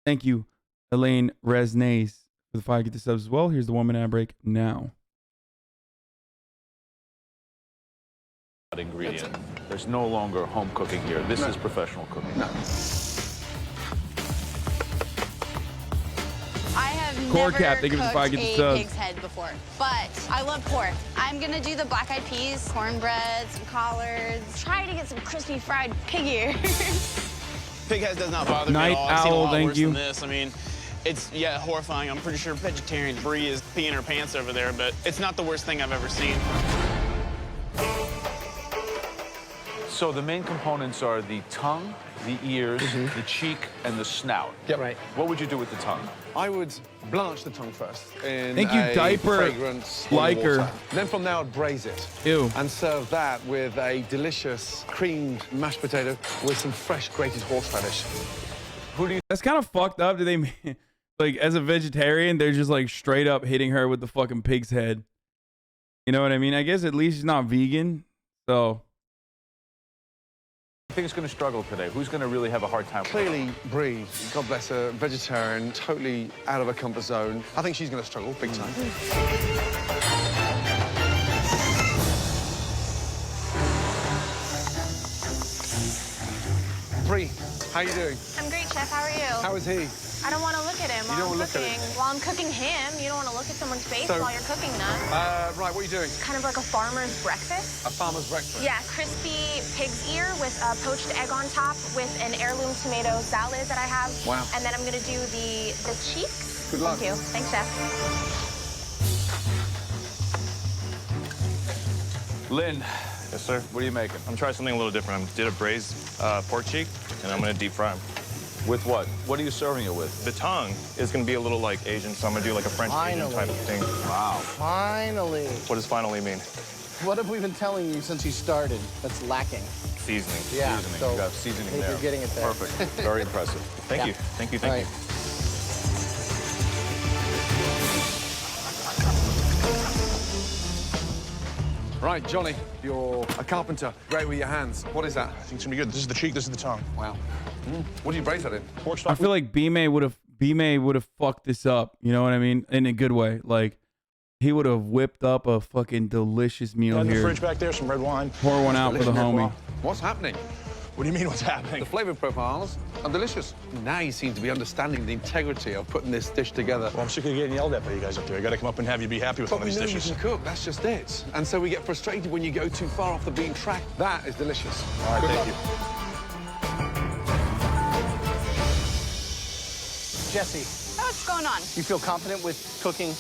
Thank you, Elaine Resnays, for the 5 gifted subs as well. Here's the 1 minute ad break now. Ingredient. There's no longer home cooking here. This is professional cooking. I have Core never Cap, thank you for the 5 cooked gifted a subs. pig's head before, but I love pork. I'm gonna do the black-eyed peas, cornbread, some collards, try to get some crispy fried pig ears. Pig head does not bother me Night at all. I've seen a Owl, lot thank worse you. than this. I mean, it's, yeah, horrifying. I'm pretty sure vegetarian Brie is peeing her pants over there, but it's not the worst thing I've ever seen. So the main components are the tongue, the ears, the cheek, and the snout. Yep. Right. What would you do with the tongue? I would blanch the tongue first in Thank you, a Diaper fragrance Liker. water. Then from there I'd braise it. Ew. And serve that with a delicious creamed mashed potato with some fresh grated horseradish. That's kind of fucked up. Do they, like, as a vegetarian, they're just like straight up hitting her with the fucking pig's head. You know what I mean? I guess at least she's not vegan. So. I think it's going to struggle today. Who's going to really have a hard time? Clearly, Brie, God bless her, vegetarian, totally out of her comfort zone. I think she's going to struggle big time. Brie, how you doing? I'm great, Chef. How are you? How is he? I don't want to look at him You while don't I'm wanna look at cooking. him? While I'm cooking him, you don't want to look at someone's face So- while you're cooking them. Right, what are you doing? Kind of like a farmer's breakfast. A farmer's breakfast? Yeah, crispy pig's ear with a poached egg on top with an heirloom tomato salad that I have. Wow. And then I'm going to do the cheeks. Good luck. Thank you. Thanks, Chef. Lynn. Yes, sir. What are you making? I'm trying something a little different. I did a braised pork cheek, and I'm going to deep fry them. With what? What are you serving it with? The tongue is going to be a little like Asian, so I'm going to do like a French Asian type of thing. Wow. Finally. What does finally mean? What have we been telling you since you started that's lacking? Seasoning. Yeah, Seasoning. so You got seasoning I think there. you're getting it there. Perfect. Very impressive. Thank Yeah. you. Thank you. All Thank right. you. Right, Johnny, you're a carpenter. Great with your hands. What is that? I think it's gonna be good. This is the cheek, this is the tongue. Wow. What do you braise that in? Pork I stock. feel like B-May would have fucked this up. You know what I mean? In a good way. Like, he would have whipped up a fucking delicious meal in the here. fridge back there, some red wine. Pour one out for the homie. What's happening? What do you mean, what's happening? The flavor profiles are delicious. Now you seem to be understanding the integrity of putting this dish together. Well, I'm sick of getting yelled at by you guys up there. I gotta come up and have you be happy with But one of we these know dishes. you can cook, that's just it. And so we get frustrated when you go too far off the beaten track. That is delicious. All right, Good thank luck. you. Jesse, What's going on? you feel confident with cooking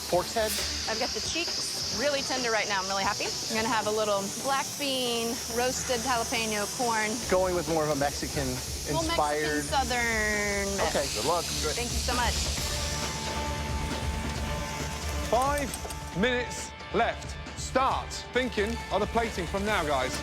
pork's head? I've got the cheeks really tender right now. I'm really happy. I'm gonna have a little black bean, roasted jalapeno, corn. Going with more of a Mexican Well, inspired. Mexican Southern. Okay, good luck. Thank you so much. 5 minutes left. Start thinking of the plating from now, guys.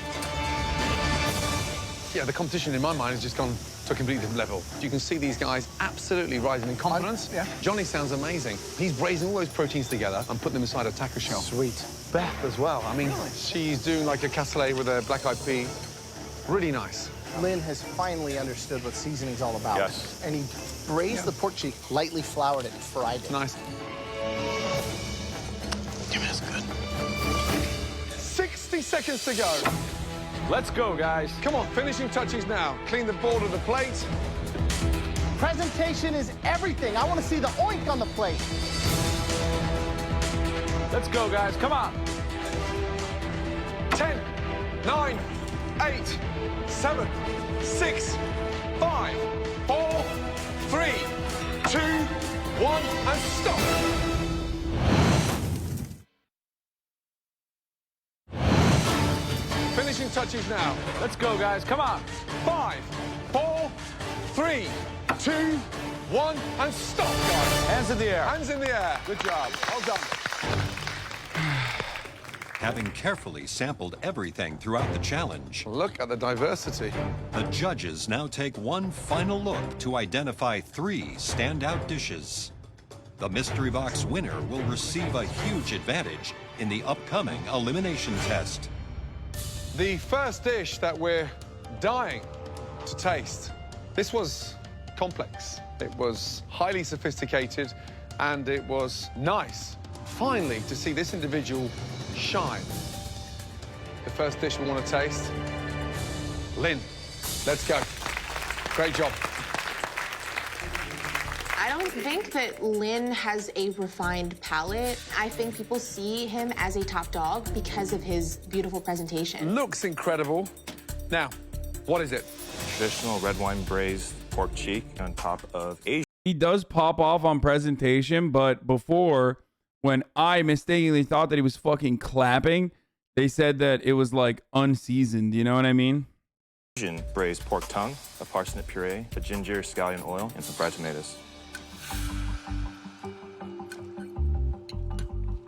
Yeah, the competition in my mind has just gone to a completely different level. You can see these guys absolutely rising in confidence. Yeah. Johnny sounds amazing. He's braising all those proteins together and putting them inside a taco shell. Sweet. Beth as well. I mean, she's doing like a cassoulet with a black-eyed pea. Really nice. Lynn has finally understood what seasoning's all about. Yes. And he braised the pork cheek, lightly floured it, and fried it. Nice. Damn it, that's good. 60 seconds to go. Let's go, guys. Come on, finishing touches now. Clean the board of the plate. Presentation is everything. I want to see the oink on the plate. Let's go, guys. Come on. 10, 9, 8, 7, 6, 5, 4, 3, 2, 1, and stop. Finishing touches now. Let's go, guys. Come on. 5, 4, 3, 2, 1, and stop, guys. Hands in the air. Hands in the air. Good job. Well done. Having carefully sampled everything throughout the challenge, look at the diversity. The judges now take one final look to identify 3 standout dishes. The mystery box winner will receive a huge advantage in the upcoming elimination test. The first dish that we're dying to taste. This was complex. It was highly sophisticated, and it was nice, finally, to see this individual shine. The first dish we want to taste. Lynn, let's go. Great job. I don't think that Lynn has a refined palate. I think people see him as a top dog because of his beautiful presentation. Looks incredible. Now, what is it? Traditional red wine braised pork cheek on top of Asian. He does pop off on presentation, but before, when I mistakenly thought that he was fucking clapping, they said that it was like unseasoned. You know what I mean? Asian braised pork tongue, a parsnip puree, a ginger scallion oil, and some fried tomatoes.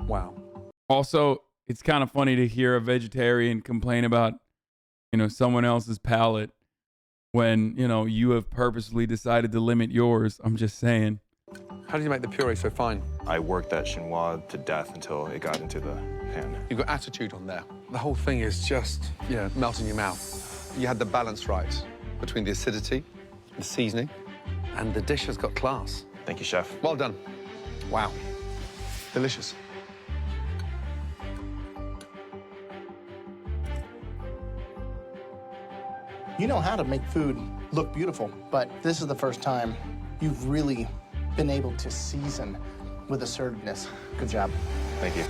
Wow. Also, it's kind of funny to hear a vegetarian complain about, someone else's palate when, you have purposely decided to limit yours. I'm just saying. How did you make the puree so fine? I worked that chinois to death until it got into the pan. You've got attitude on there. The whole thing is just, melt in your mouth. You had the balance right between the acidity, the seasoning, and the dish has got class. Thank you, chef. Well done. Wow. Delicious. You know how to make food look beautiful, but this is the first time you've really been able to season with assertiveness. Good job. Thank you.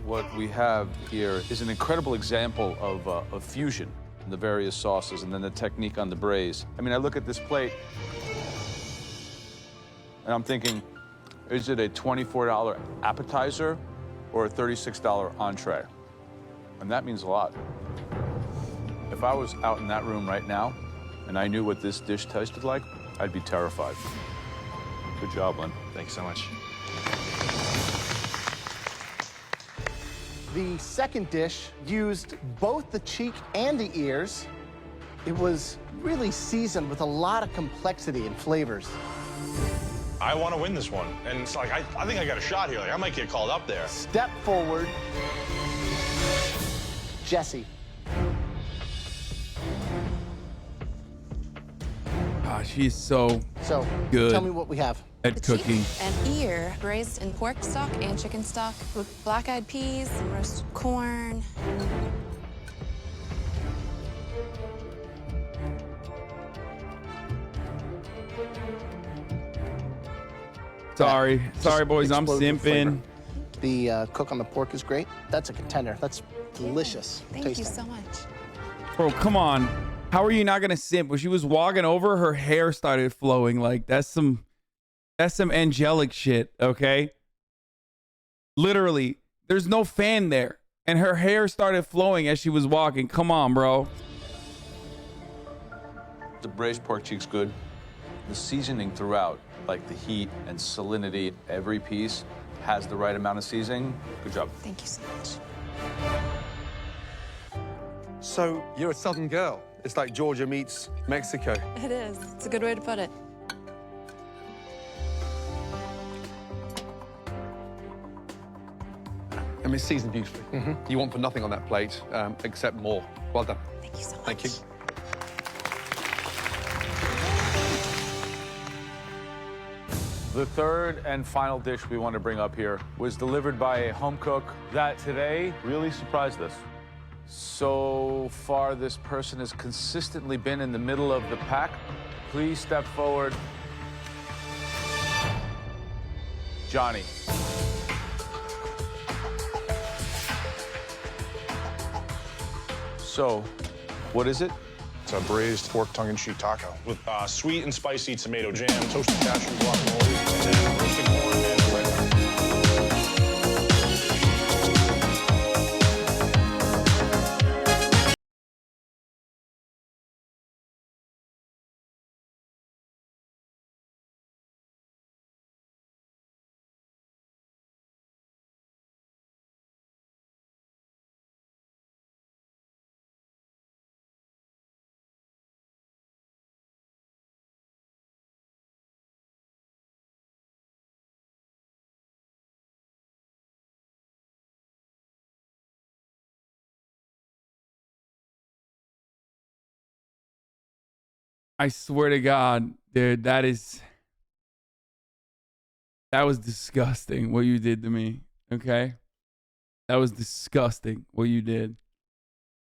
What we have here is an incredible example of fusion in the various sauces and then the technique on the braise. I mean, I look at this plate and I'm thinking, is it a $24 appetizer or a $36 entree? And that means a lot. If I was out in that room right now and I knew what this dish tasted like, I'd be terrified. Good job, Lynn. Thanks so much. The second dish used both the cheek and the ears. It was really seasoned with a lot of complexity and flavors. I want to win this one. And it's like, I think I got a shot here. Like, I might get called up there. Step forward. Jesse. She's so good. Tell me what we have. At cooking. An ear braised in pork stock and chicken stock with black-eyed peas and roasted corn. Sorry, boys, I'm Explode with flavor. simping. The cook on the pork is great. That's a contender. That's delicious. Thank tasting. you so much. Bro, come on. How are you not gonna simp? When she was walking over, her hair started flowing. Like that's some angelic shit, okay? Literally, there's no fan there, and her hair started flowing as she was walking. Come on, bro. The braised pork cheek's good. The seasoning throughout, like the heat and salinity, every piece has the right amount of seasoning. Good job. Thank you so much. So you're a Southern girl. It's like Georgia meets Mexico. It is. It's a good way to put it. I mean, it's seasoned beautifully. You want for nothing on that plate except more. Well done. Thank you so much. Thank you. The third and final dish we want to bring up here was delivered by a home cook that today really surprised us. So far, this person has consistently been in the middle of the pack. Please step forward. Johnny. So, what is it? It's a braised pork tongue-in-cheek taco with sweet and spicy tomato jam, toasted cashew, guacamole, and then roasted corn and bread. I swear to God, dude, that was disgusting what you did to me. Okay? That was disgusting what you did.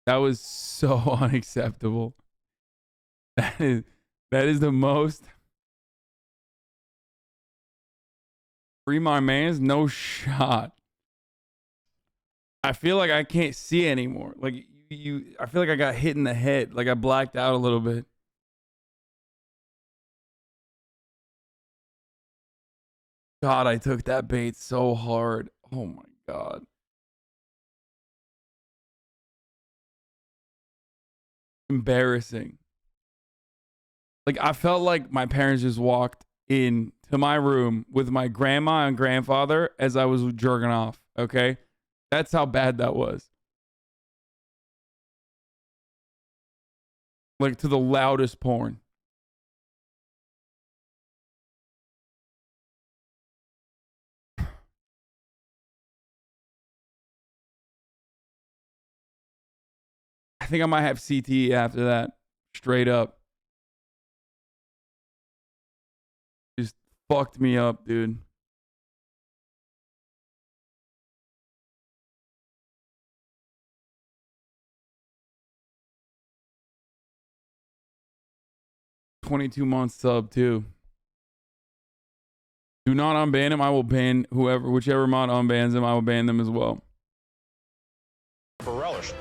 That was so unacceptable. That is the most. Free my mans, no shot. I feel like I can't see anymore. Like I feel like I got hit in the head. Like I blacked out a little bit. God, I took that bait so hard. Oh my God. Embarrassing. Like I felt like my parents just walked in to my room with my grandma and grandfather as I was jerking off. Okay? That's how bad that was. Like to the loudest porn. I think I might have CTE after that. Straight up. Just fucked me up, dude. $22 sub too. Do not unban him. I will ban whichever mod unbans him. I will ban them as well. For relish.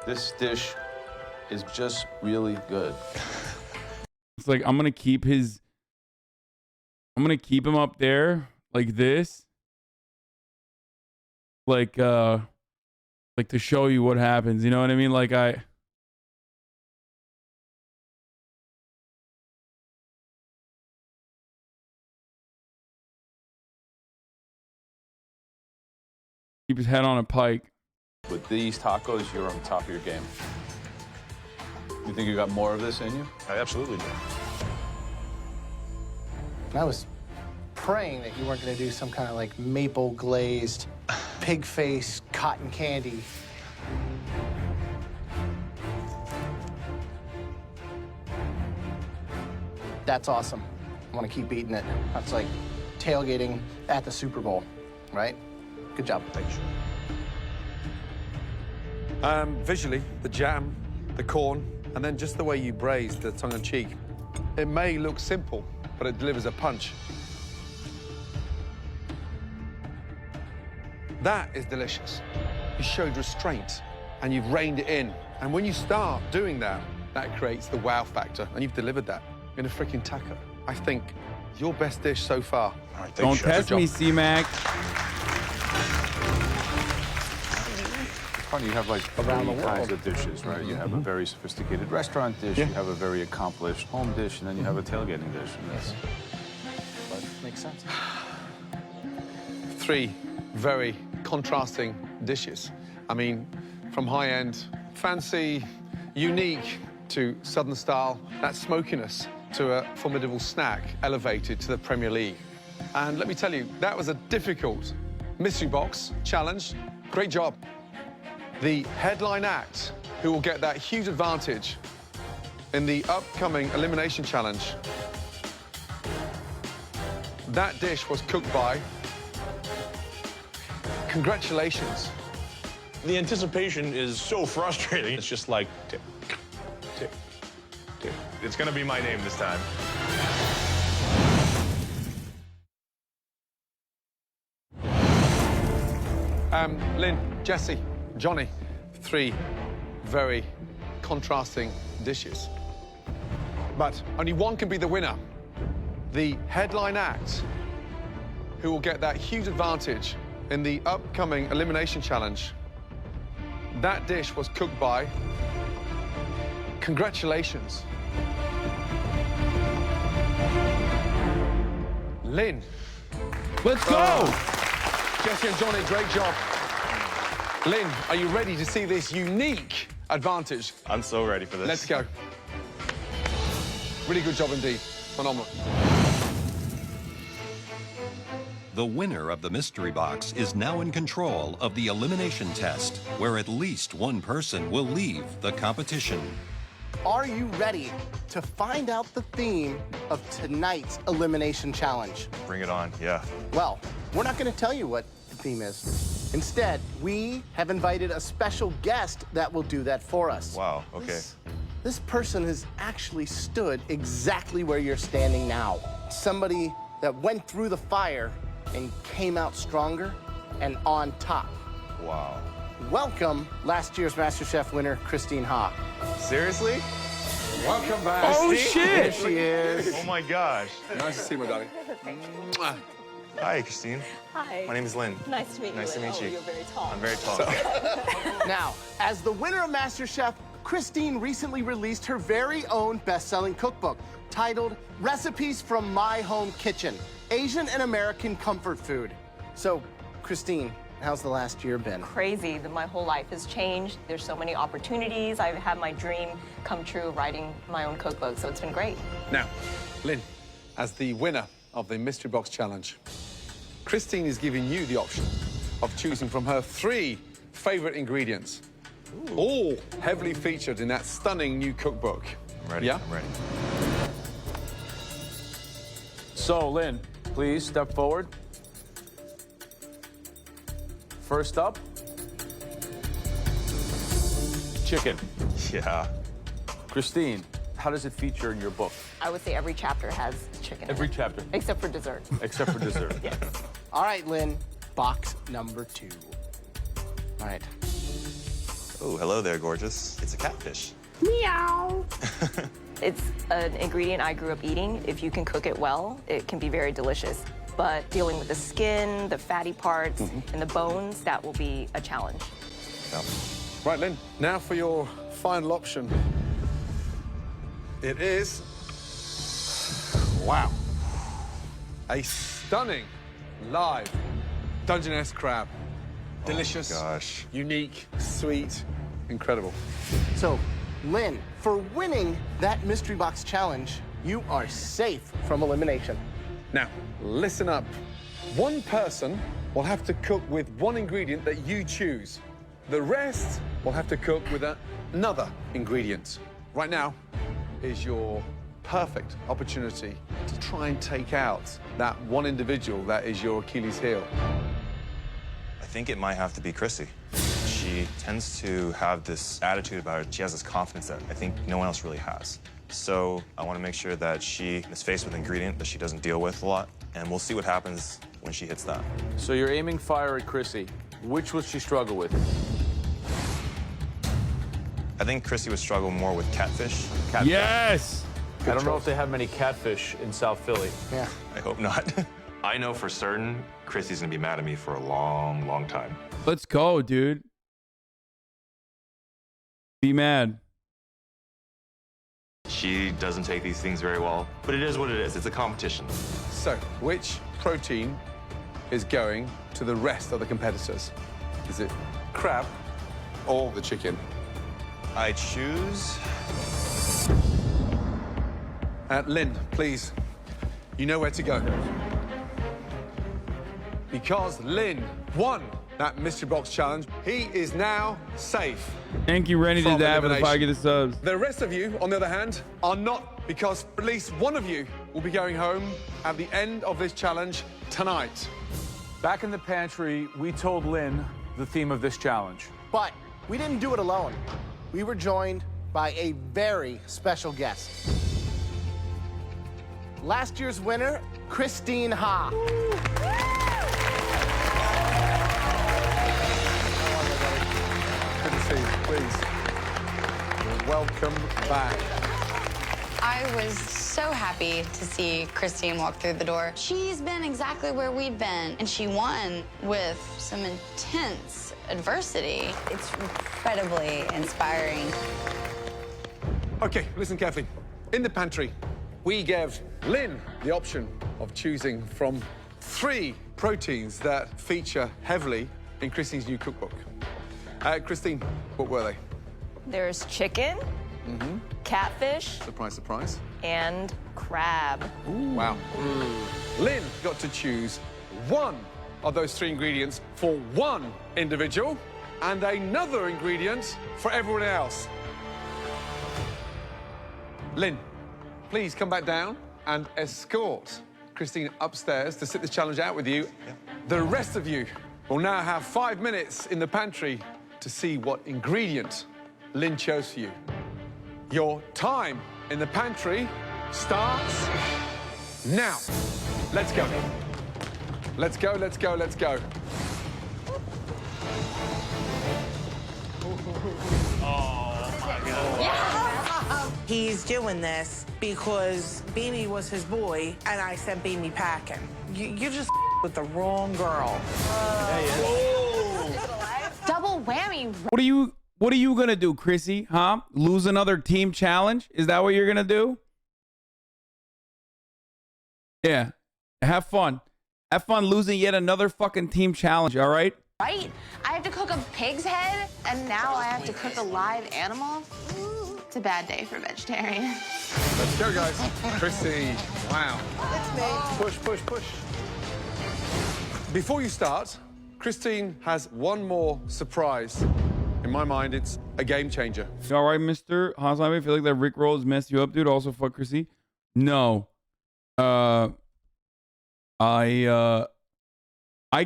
This dish is just really good. It's like I'm gonna keep him up there like this. Like to show you what happens. You know what I mean? Like keep his head on a pike. With these tacos, you're on top of your game. You think you got more of this in you? I absolutely do. I was praying that you weren't going to do some kind of like maple glazed pig face cotton candy. That's awesome. I want to keep eating it. That's like tailgating at the Super Bowl, right? Good job. Thanks. Visually, the jam, the corn, and then just the way you braise the tongue-in-cheek. It may look simple, but it delivers a punch. That is delicious. You showed restraint, and you've reined it in. And when you start doing that, that creates the wow factor, and you've delivered that in a freaking taco. I think your best dish so far. All right, Don't test me, C-Mac. Funny, you have like Around the three world. kinds of dishes, right? You have a very sophisticated restaurant dish, you have a very accomplished home dish, and then you have a tailgating dish. And that's Makes sense. 3 very contrasting dishes. I mean, from high-end, fancy, unique, to Southern style, that smokiness to a formidable snack elevated to the Premier League. And let me tell you, that was a difficult mystery box challenge. Great job. The headline act, who will get that huge advantage in the upcoming elimination challenge. that dish was cooked by. Congratulations. The anticipation is so frustrating. It's just like tick, tick, tick. It's gonna be my name this time. Lynn, Jesse, Johnny, 3 very contrasting dishes. But only one can be the winner. The headline act, who will get that huge advantage in the upcoming elimination challenge. That dish was cooked by. Congratulations. Lynn. Let's go! Jesse and Johnny, great job. Lynn, are you ready to see this unique advantage? I'm so ready for this. Let's go. Really good job indeed. Phenomenal. The winner of the mystery box is now in control of the elimination test, where at least one person will leave the competition. Are you ready to find out the theme of tonight's elimination challenge? Bring it on, yeah. Well, we're not going to tell you what the theme is. Instead, we have invited a special guest that will do that for us. Wow, okay. This person has actually stood exactly where you're standing now. Somebody that went through the fire and came out stronger and on top. Wow. Welcome, last year's MasterChef winner, Christine Haw. Seriously? Welcome back. Oh, Christine. shit! There she is. Oh my gosh. Nice to see you, my darling. Mwah. Hi, Christine. Hi. My name is Lynn. Nice to meet you. Nice to meet you. You're very tall. I'm very tall. Now, as the winner of MasterChef, Christine recently released her very own best-selling cookbook titled Recipes from My Home Kitchen, Asian and American Comfort Food. So, Christine, how's the last year been? Crazy. My whole life has changed. There's so many opportunities. I've had my dream come true writing my own cookbook, so it's been great. Now, Lynn, as the winner of the Mystery Box Challenge, Christine is giving you the option of choosing from her 3 favorite ingredients, all heavily featured in that stunning new cookbook. I'm ready. Yeah? I'm ready. So, Lynn, please step forward. First up, chicken. Yeah. Christine, how does it feature in your book? I would say every chapter has chicken. Every in it, chapter. except for dessert. Except for dessert. Yes. All right, Lynn, box number 2. All right. Oh, hello there, gorgeous. It's a catfish. Meow. It's an ingredient I grew up eating. If you can cook it well, it can be very delicious. But dealing with the skin, the fatty parts, and the bones, that will be a challenge. Yeah. Right, Lynn, now for your final option. It is, wow, a stunning live Dungeness crab. Delicious, gosh. unique, sweet, incredible. So, Lynn, for winning that Mystery Box Challenge, you are safe from elimination. Now, listen up. One person will have to cook with one ingredient that you choose. The rest will have to cook with another ingredient. Right now is your perfect opportunity to try and take out that one individual that is your Achilles heel. I think it might have to be Chrissy. She tends to have this attitude about her. She has this confidence that I think no one else really has. So I want to make sure that she is faced with an ingredient that she doesn't deal with a lot, and we'll see what happens when she hits that. So you're aiming fire at Chrissy. Which would she struggle with? I think Chrissy would struggle more with catfish. Yes! I don't know if they have many catfish in South Philly. Yeah. I hope not. I know for certain Chrissy's gonna be mad at me for a long, long time. Let's go, dude. Be mad. She doesn't take these things very well, but it is what it is. It's a competition. So, which protein is going to the rest of the competitors? Is it crab or the chicken? I choose... Lynn, please, you know where to go. Because Lynn won that Mystery Box Challenge, he is now safe. Thank you, Rennie, did from that for the elimination. 5 get the subs. The rest of you, on the other hand, are not, because at least one of you will be going home at the end of this challenge tonight. Back in the pantry, we told Lynn the theme of this challenge. But we didn't do it alone. We were joined by a very special guest. Last year's winner, Christine Ha. Good to see you, please. Welcome back. I was so happy to see Christine walk through the door. She's been exactly where we've been, and she won with some intense adversity. It's incredibly inspiring. Okay, listen carefully. In the pantry, we gave Lynn the option of choosing from 3 proteins that feature heavily in Christine's new cookbook. Christine, what were they? There's chicken, catfish, Surprise, surprise. and crab. Wow. Lynn got to choose 1 of those 3 ingredients for 1 individual and another ingredient for everyone else. Lynn, please come back down and escort Christine upstairs to sit this challenge out with you. The rest of you will now have 5 minutes in the pantry to see what ingredient Lynn chose for you. Your time in the pantry starts now. Let's go. Let's go, let's go, let's go. He's doing this because Beanie was his boy, and I sent Beanie packing. You just with the wrong girl. Double whammy. What are you gonna do, Chrissy? Huh? Lose another team challenge? Is that what you're gonna do? Yeah. Have fun. Have fun losing yet another fucking team challenge, all right? Right? I have to cook a pig's head, and now I have to cook a live animal. It's a bad day for vegetarians. Let's go, guys. Chrissy, wow. It's me. Push, push, push. Before you start, Christine has one more surprise. In my mind, it's a game changer. You all right, Mr. Hasan? I feel like that Rick roll has messed you up, dude. Also, fuck Chrissy. No. I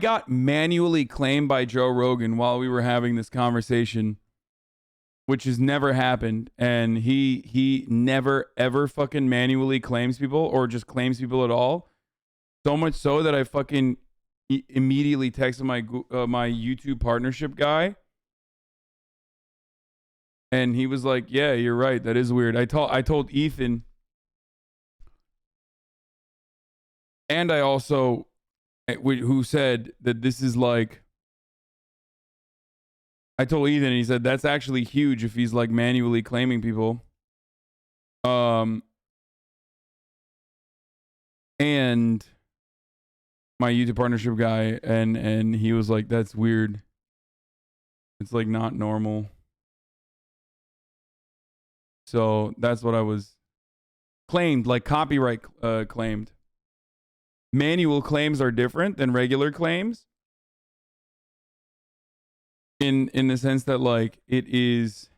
got manually claimed by Joe Rogan while we were having this conversation, which has never happened. And he never, ever fucking manually claims people or just claims people at all. So much so that I fucking immediately texted my YouTube partnership guy. And he was like, yeah, you're right. That is weird. I told Ethan. And I also, who said that this is like, I told Ethan, and he said that's actually huge if he's like manually claiming people. And my YouTube partnership guy, and he was like, that's weird. It's like not normal. So that's what I was claimed, like copyright claimed. Manual claims are different than regular claims. In the sense that like it is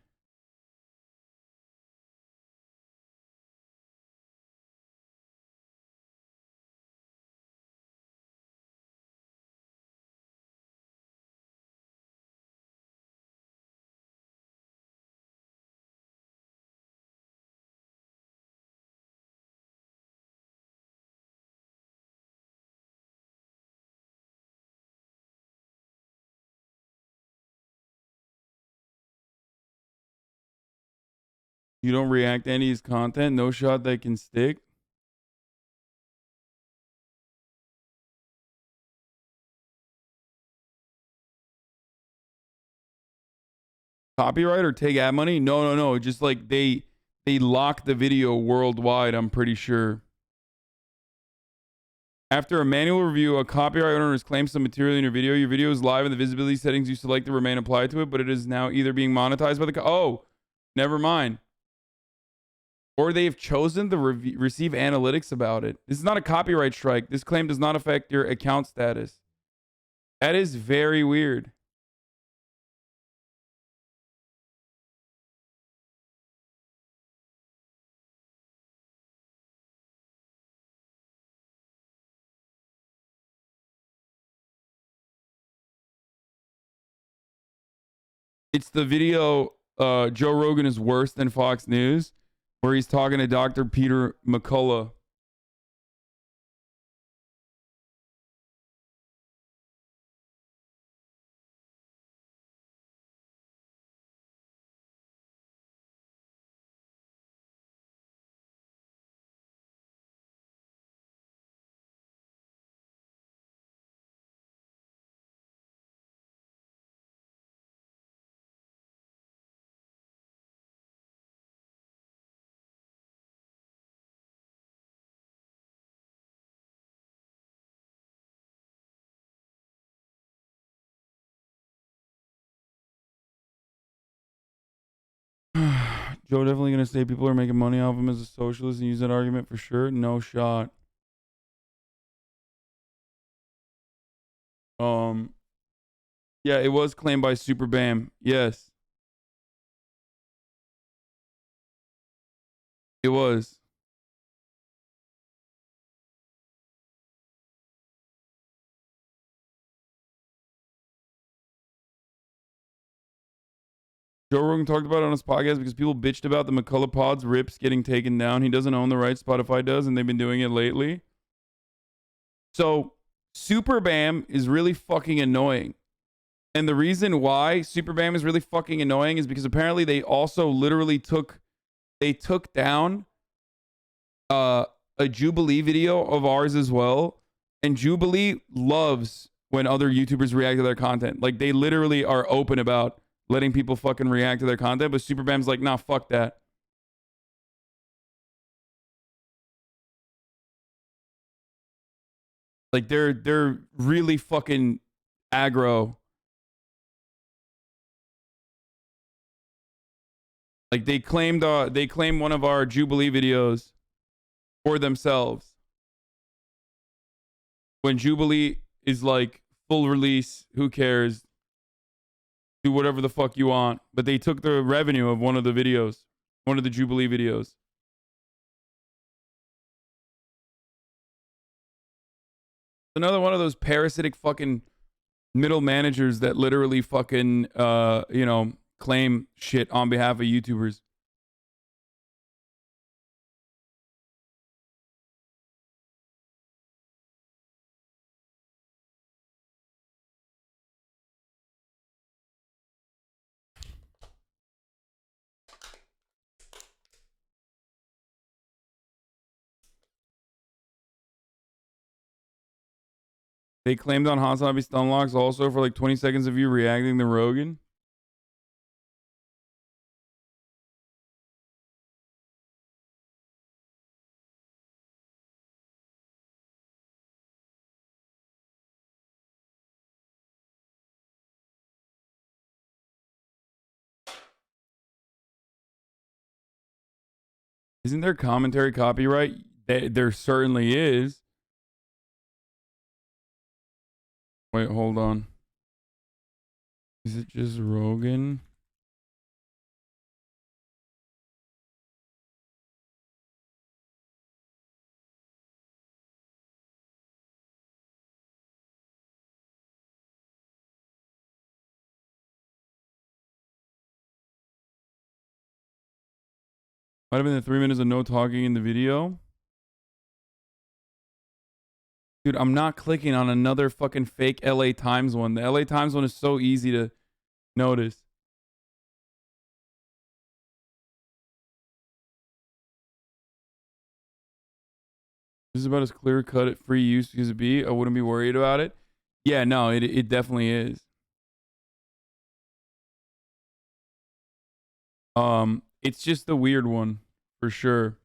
you don't react to any of his content, no shot that can stick. Copyright or take ad money? No. Just like they lock the video worldwide, I'm pretty sure. After a manual review, a copyright owner has claimed some material in your video. Your video is live and the visibility settings you select to remain applied to it, but it is now either being monetized by the oh, never mind. Or they have chosen to receive analytics about it. This is not a copyright strike. This claim does not affect your account status. That is very weird. It's the video Joe Rogan is worse than Fox News, where he's talking to Dr. Peter McCullough. Joe definitely gonna say people are making money off him as a socialist and use that argument for sure. No shot. Yeah, it was claimed by Super Bam. Yes. It was. Joe Rogan talked about it on his podcast because people bitched about the McCullough Pods rips getting taken down. He doesn't own the rights, Spotify does, and they've been doing it lately. So Super Bam is really fucking annoying. And the reason why Super Bam is really fucking annoying is because apparently they also literally took down a Jubilee video of ours as well. And Jubilee loves when other YouTubers react to their content. Like, they literally are open about letting people fucking react to their content, but Super Bam's like, nah, fuck that. Like, they're really fucking aggro. Like, they claimed one of our Jubilee videos for themselves. When Jubilee is like, full release, who cares? Do whatever the fuck you want. But they took the revenue of one of the videos, one of the Jubilee videos. Another one of those parasitic fucking middle managers that literally fucking, claim shit on behalf of YouTubers. They claimed on Hasan Stunlocks also for like 20 seconds of you reacting to Rogan. Isn't there commentary copyright? There certainly is. Wait, hold on. Is it just Rogan? Might have been the 3 minutes of no talking in the video. Dude, I'm not clicking on another fucking fake LA Times one. The LA Times one is so easy to notice. This is about as clear cut at free use as it be. I wouldn't be worried about it. Yeah, no, it definitely is. It's just the weird one for sure.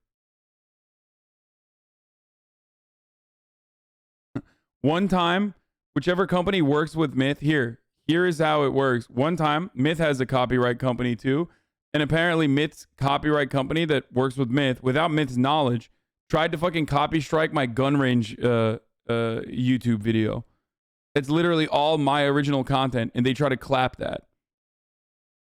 One time, whichever company works with Myth, here is how it works. One time, Myth has a copyright company too. And apparently Myth's copyright company that works with Myth, without Myth's knowledge, tried to fucking copy strike my gun range YouTube video. It's literally all my original content, and they try to clap that.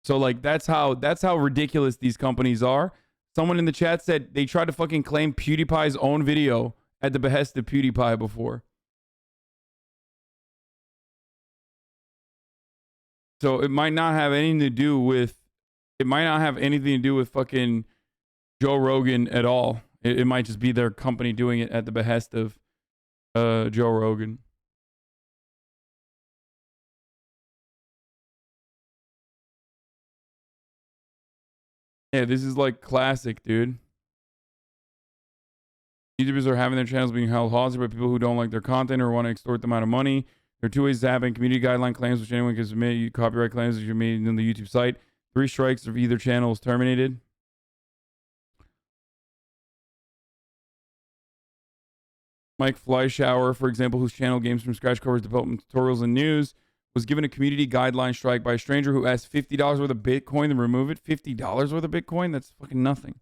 So like that's how ridiculous these companies are. Someone in the chat said they tried to fucking claim PewDiePie's own video at the behest of PewDiePie before. So it might not have anything to do with, fucking Joe Rogan at all. It might just be their company doing it at the behest of Joe Rogan. Yeah, this is like classic, dude. YouTubers are having their channels being held hostage by people who don't like their content or want to extort them out of money. There are two ways to happen: community guideline claims, which anyone can submit, copyright claims, which are made on the YouTube site. 3 strikes of either channel is terminated. Mike Fleischauer, for example, whose channel Games from Scratch covers development tutorials and news, was given a community guideline strike by a stranger who asked $50 worth of Bitcoin to remove it. $50 worth of Bitcoin? That's fucking nothing.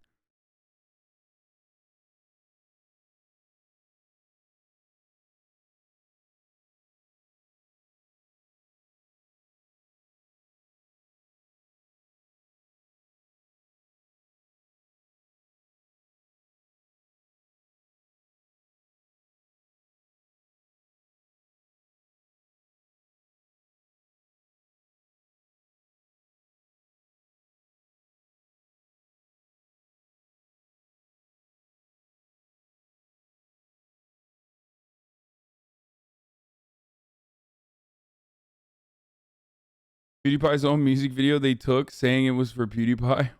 PewDiePie's own music video they took saying it was for PewDiePie.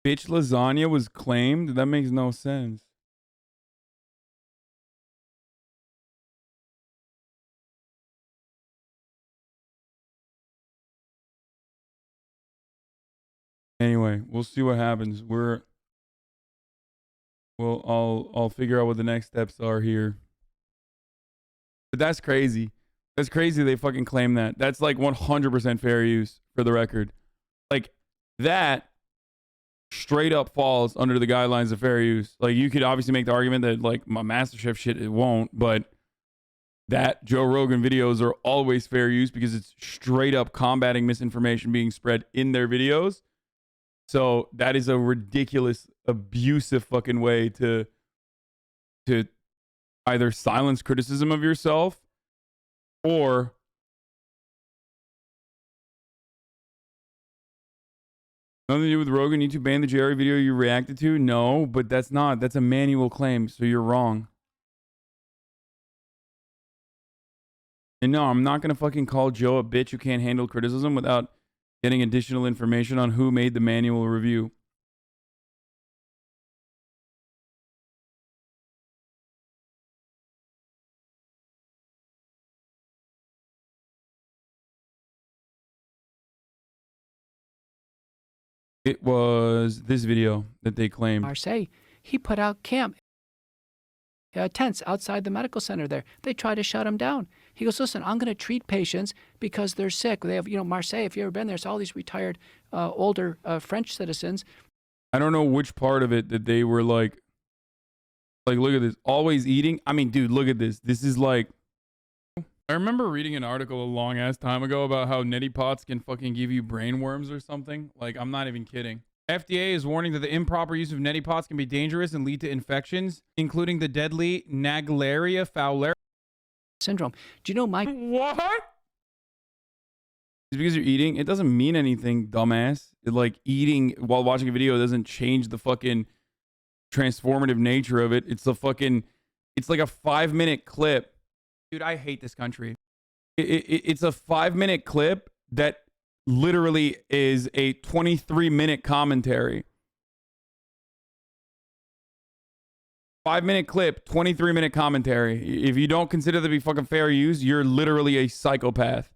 Bitch lasagna was claimed? That makes no sense. Anyway, we'll see what happens. I'll figure out what the next steps are here. But that's crazy. That's crazy they fucking claim that. That's like 100% fair use for the record. Like that straight up falls under the guidelines of fair use. Like you could obviously make the argument that like my MasterChef shit it won't, but that Joe Rogan videos are always fair use because it's straight up combating misinformation being spread in their videos. So that is a ridiculous, abusive fucking way to either silence criticism of yourself or nothing to do with Rogan. YouTube banned the Jerry video you reacted to? No, but that's a manual claim, so you're wrong. And no, I'm not going to fucking call Joe a bitch who can't handle criticism without getting additional information on who made the manual review. It was this video that they claimed. Marseille, he put out camp tents outside the medical center there. They tried to shut him down. He goes, listen, I'm going to treat patients because they're sick. They have, Marseille, if you've ever been there, it's all these retired, older French citizens. I don't know which part of it that they were like, look at this, always eating. I mean, dude, look at this. This is like, I remember reading an article a long ass time ago about how neti pots can fucking give you brain worms or something. Like, I'm not even kidding. FDA is warning that the improper use of neti pots can be dangerous and lead to infections, including the deadly Naegleria fowleri syndrome. Do you know my... What? Just because you're eating, it doesn't mean anything, dumbass. Eating while watching a video doesn't change the fucking transformative nature of it. It's like a 5-minute clip. Dude, I hate this country. It's a 5-minute clip that literally is a 23-minute commentary. 5-minute clip, 23-minute commentary. If you don't consider that to be fucking fair use, you're literally a psychopath.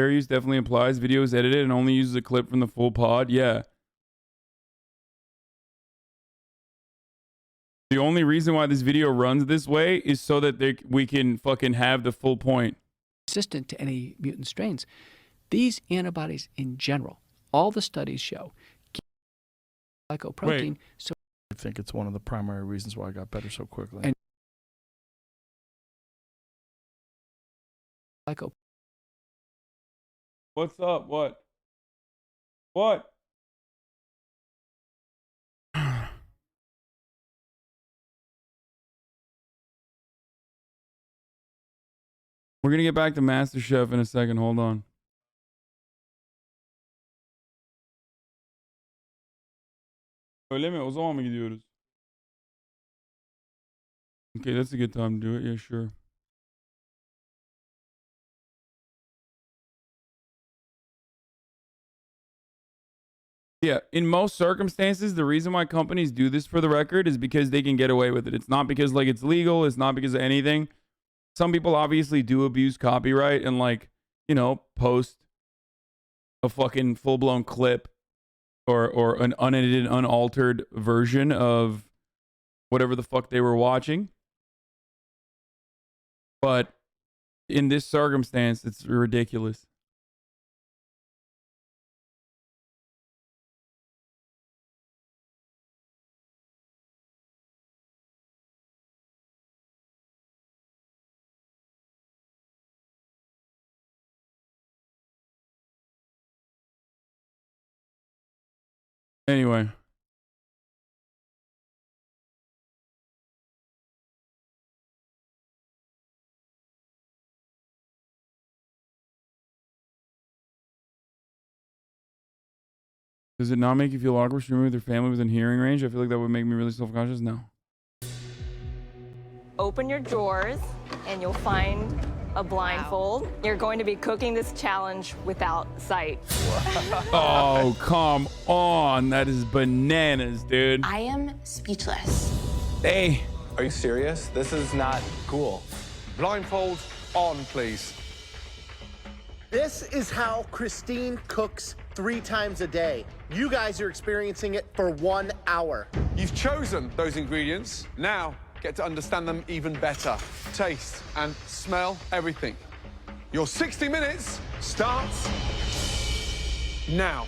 Fair use definitely applies. Video is edited and only uses a clip from the full pod. Yeah. The only reason why this video runs this way is so that we can fucking have the full point. Resistant to any mutant strains. These antibodies in general, all the studies show glycoprotein. So I think it's one of the primary reasons why I got better so quickly. And What's up? What? What? We're going to get back to MasterChef in a second. Hold on. Öyle mi? O zaman mı gidiyoruz? Okay, that's a good time to do it. Yeah, sure. Yeah, in most circumstances, the reason why companies do this, for the record, is because they can get away with it. It's not because, like, it's legal. It's not because of anything. Some people obviously do abuse copyright and, like, you know, post a fucking full-blown clip or an unedited, unaltered version of whatever the fuck they were watching. But in this circumstance, it's ridiculous. Anyway. Does it not make you feel awkward streaming with your family within hearing range? I feel like that would make me really self-conscious. No. Open your drawers and you'll find a blindfold. You're going to be cooking this challenge without sight. Oh, come on. That is bananas, dude. I am speechless. Hey. Are you serious? This is not cool. Blindfold on, please. This is how Christine cooks 3 times a day. You guys are experiencing it for 1 hour. You've chosen those ingredients. Now, get to understand them even better. Taste and smell everything. Your 60 minutes starts now.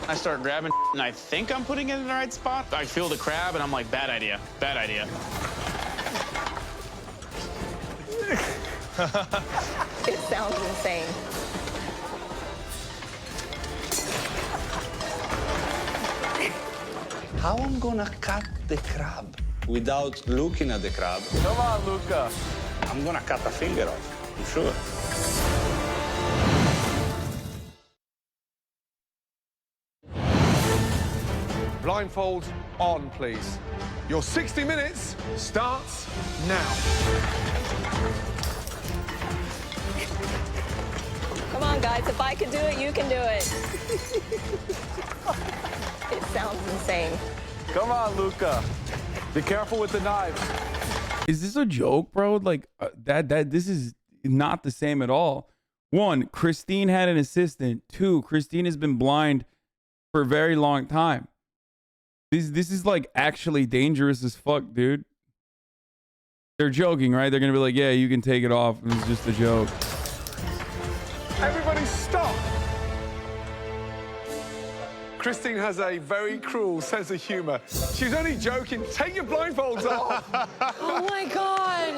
I start grabbing and I think I'm putting it in the right spot. I feel the crab and I'm like, bad idea, bad idea. It sounds insane. How I'm gonna cut the crab without looking at the crab? Come on, Luca. I'm gonna cut a finger off, I'm sure. Blindfold on, please. Your 60 minutes starts now. Come on, guys. If I can do it, you can do it. It sounds insane. Come on, Luca. Be careful with the knives. Is this a joke, bro? Like, this is not the same at all. 1, Christine had an assistant. 2, Christine has been blind for a very long time. This is like actually dangerous as fuck, dude. They're joking, right? They're gonna be like, yeah, you can take it off. It's just a joke. Everybody stop. Christine has a very cruel sense of humor. She's only joking. Take your blindfolds off. Oh my God.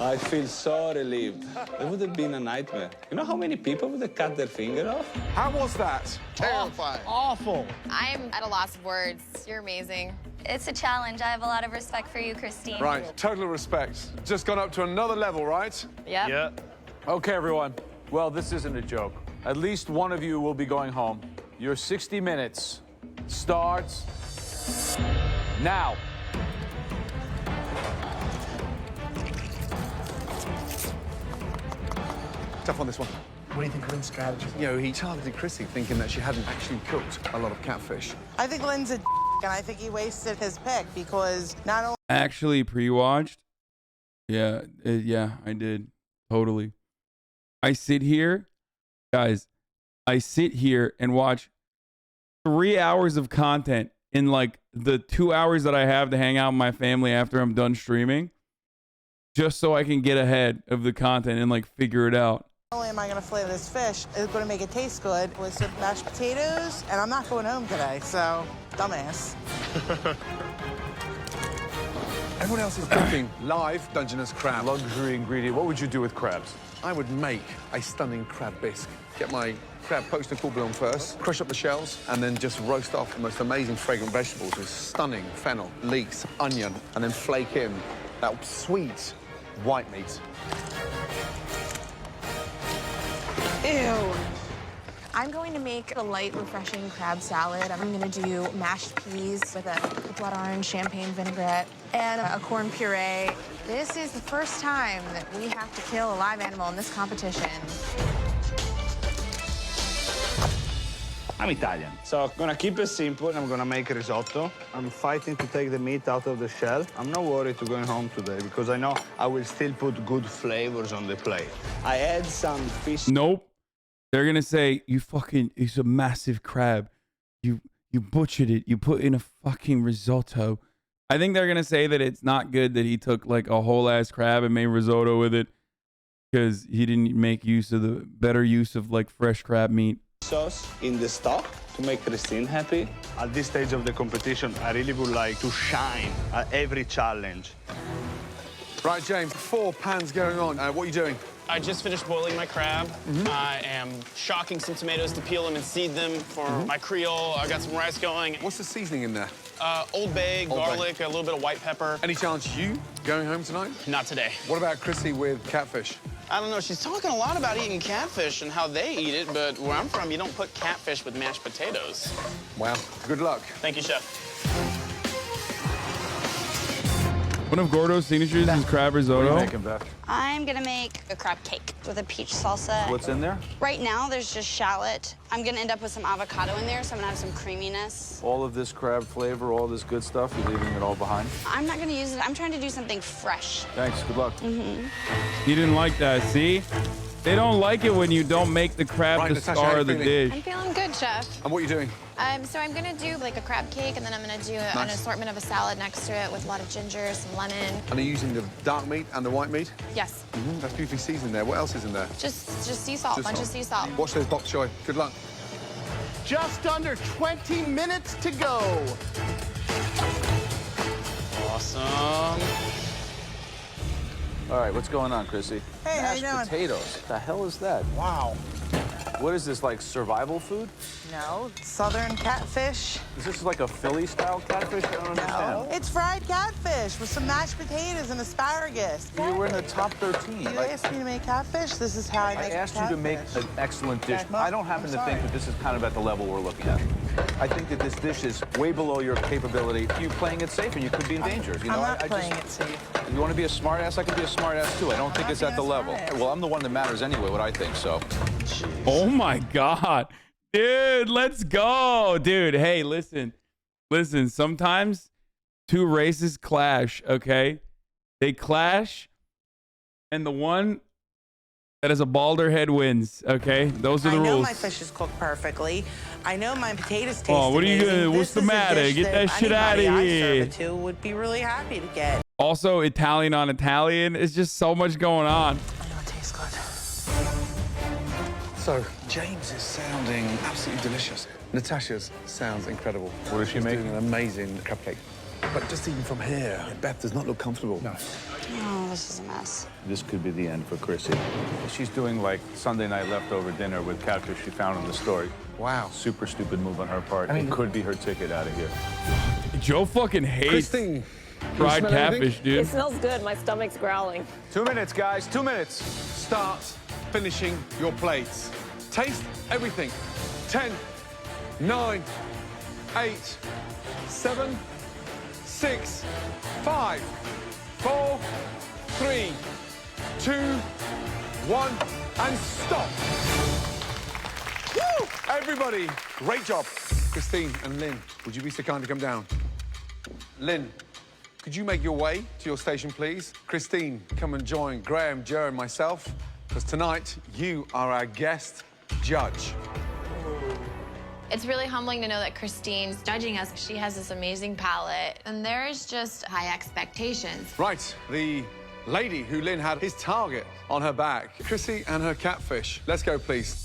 I feel so relieved. It would have been a nightmare. You know how many people would have cut their finger off? How was that? Terrifying. Awful. I'm at a loss of words. You're amazing. It's a challenge. I have a lot of respect for you, Christine. Right, total respect. Just gone up to another level, right? Yep. Yeah. Okay, everyone. Well, this isn't a joke. At least one of you will be going home. Your 60 minutes starts now. Tough on this one. What do you think of Lynn's strategy? You know, he targeted Chrissy thinking that she hadn't actually cooked a lot of catfish. I think Lynn's a and I think he wasted his pick because not only actually pre-watched. Yeah, yeah, I did. Totally. I sit here, guys, I sit here and watch 3 hours of content in like the 2 hours that I have to hang out with my family after I'm done streaming, just so I can get ahead of the content and like figure it out. Not only am I going to flavor this fish, it's going to make it taste good with some mashed potatoes, and I'm not going home today, so dumbass. Everyone else is cooking live Dungeness crab. Luxury ingredient. What would you do with crabs? I would make a stunning crab bisque. Get my crab poached in cool bouillon first, crush up the shells, and then just roast off the most amazing fragrant vegetables with stunning fennel, leeks, onion, and then flake in that sweet white meat. Ew. I'm going to make a light, refreshing crab salad. I'm going to do mashed peas with a blood orange champagne vinaigrette and a corn puree. This is the first time that we have to kill a live animal in this competition. I'm Italian, so I'm gonna keep it simple and I'm gonna make a risotto. I'm fighting to take the meat out of the shell. I'm not worried to going home today because I know I will still put good flavors on the plate. I add some fish. Nope. They're gonna say, you fucking, it's a massive crab. You butchered it. You put in a fucking risotto. I think they're gonna say that it's not good that he took like a whole ass crab and made risotto with it because he didn't make use of the better use of like fresh crab meat. Sauce in the stock to make Christine happy. At this stage of the competition, I really would like to shine at every challenge. Right, James, 4 pans going on. What are you doing? I just finished boiling my crab. I am shocking some tomatoes to peel them and seed them for my Creole. I got some rice going. What's the seasoning in there? Old Bay, garlic, a little bit of white pepper. Any chance you going home tonight? Not today. What about Chrissy with catfish? I don't know. She's talking a lot about eating catfish and how they eat it, but where I'm from, you don't put catfish with mashed potatoes. Well, good luck. Thank you, Chef. One of Gordo's signatures is crab risotto. What are you making, Beth? I'm gonna make a crab cake with a peach salsa. What's in there? Right now, there's just shallot. I'm gonna end up with some avocado in there, so I'm gonna have some creaminess. All of this crab flavor, all this good stuff, you're leaving it all behind? I'm not gonna use it. I'm trying to do something fresh. Thanks, good luck. You didn't like that, see? They don't like it when you don't make the crab Right, the Natasha, star how of the you feeling? dish. I'm feeling good, Chef. And what are you doing? So I'm gonna do like a crab cake, and then I'm gonna do an Nice. assortment of a salad next to it with a lot of ginger, some lemon. And are you using the dark meat and the white meat? Yes. That's beautifully seasoned there. What else is in there? Just sea salt, Just bunch of salt. sea salt. Watch those bok choy. Good luck. Just under 20 minutes to go. Awesome. All right, what's going on, Chrissy? Hey, how you doing? Potatoes. What the hell is that? Wow. What is this, like survival food? No, southern catfish. Is this like a Philly-style catfish? I don't understand. No, it's fried catfish with some mashed potatoes and asparagus. You were in the top 13. You asked me to make catfish. This is how I make I asked catfish. you to make an excellent dish. Okay. I don't happen I'm to think sorry. that this is kind of at the level we're looking at. I think that this dish is way below your capability. You're playing it safe, and you could be in danger. You know, I'm not I playing just, it safe. You want to be a smart ass? I can be a smart ass too. I don't think not it's at the being a level. smartass. Well, I'm the one that matters anyway. What I think. So. Oh my God. Dude, let's go. Dude, hey, listen. Listen, sometimes two races clash, okay? They clash, and the one that has a balder head wins, okay? Those are the I know rules. my fish is cooked perfectly. I know my potatoes taste Oh, what are you amazing. gonna? What's the This is a matter? dish Get that shit out of anybody I serve here. it to would be really happy to get. Also, Italian on Italian. It's just so much going on. I know it tastes good. So, James is sounding absolutely delicious. Natasha's sounds incredible. What is she making? Doing an amazing cupcake. But just even from here, Beth does not look comfortable. No. Oh, this is a mess. This could be the end for Chrissy. She's doing like Sunday night leftover dinner with catfish she found in the store. Wow. Super stupid move on her part. It could be her ticket out of here. Joe fucking hates Christine, fried you smell anything? catfish, dude. It smells good. My stomach's growling. 2 minutes, guys. 2 minutes. Start finishing your plates. Taste everything. 10, 9, 8, 7, 6, 5, 4, 3, 2, 1, and stop. Woo! Everybody, great job. Christine and Lynn, would you be so kind to come down? Lynn, could you make your way to your station, please? Christine, come and join Graham, Joe, and myself, because tonight you are our guest judge. It's really humbling to know that Christine's judging us. She has this amazing palate, and there's just high expectations. Right, the lady who Lynn had his target on her back, Chrissy and her catfish. Let's go, please.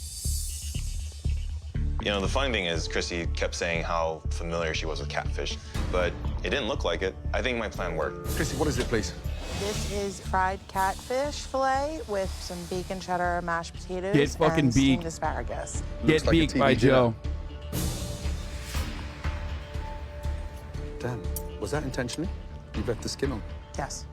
You know, the funny thing is, Chrissy kept saying how familiar she was with catfish, but it didn't look like it. I think my plan worked. Chrissy, what is it, please? This is fried catfish fillet with some bacon cheddar mashed potatoes Get fucking and steamed beak. asparagus. Get beaked by Joe. Damn, was that intentionally? You left the skin on? Yes.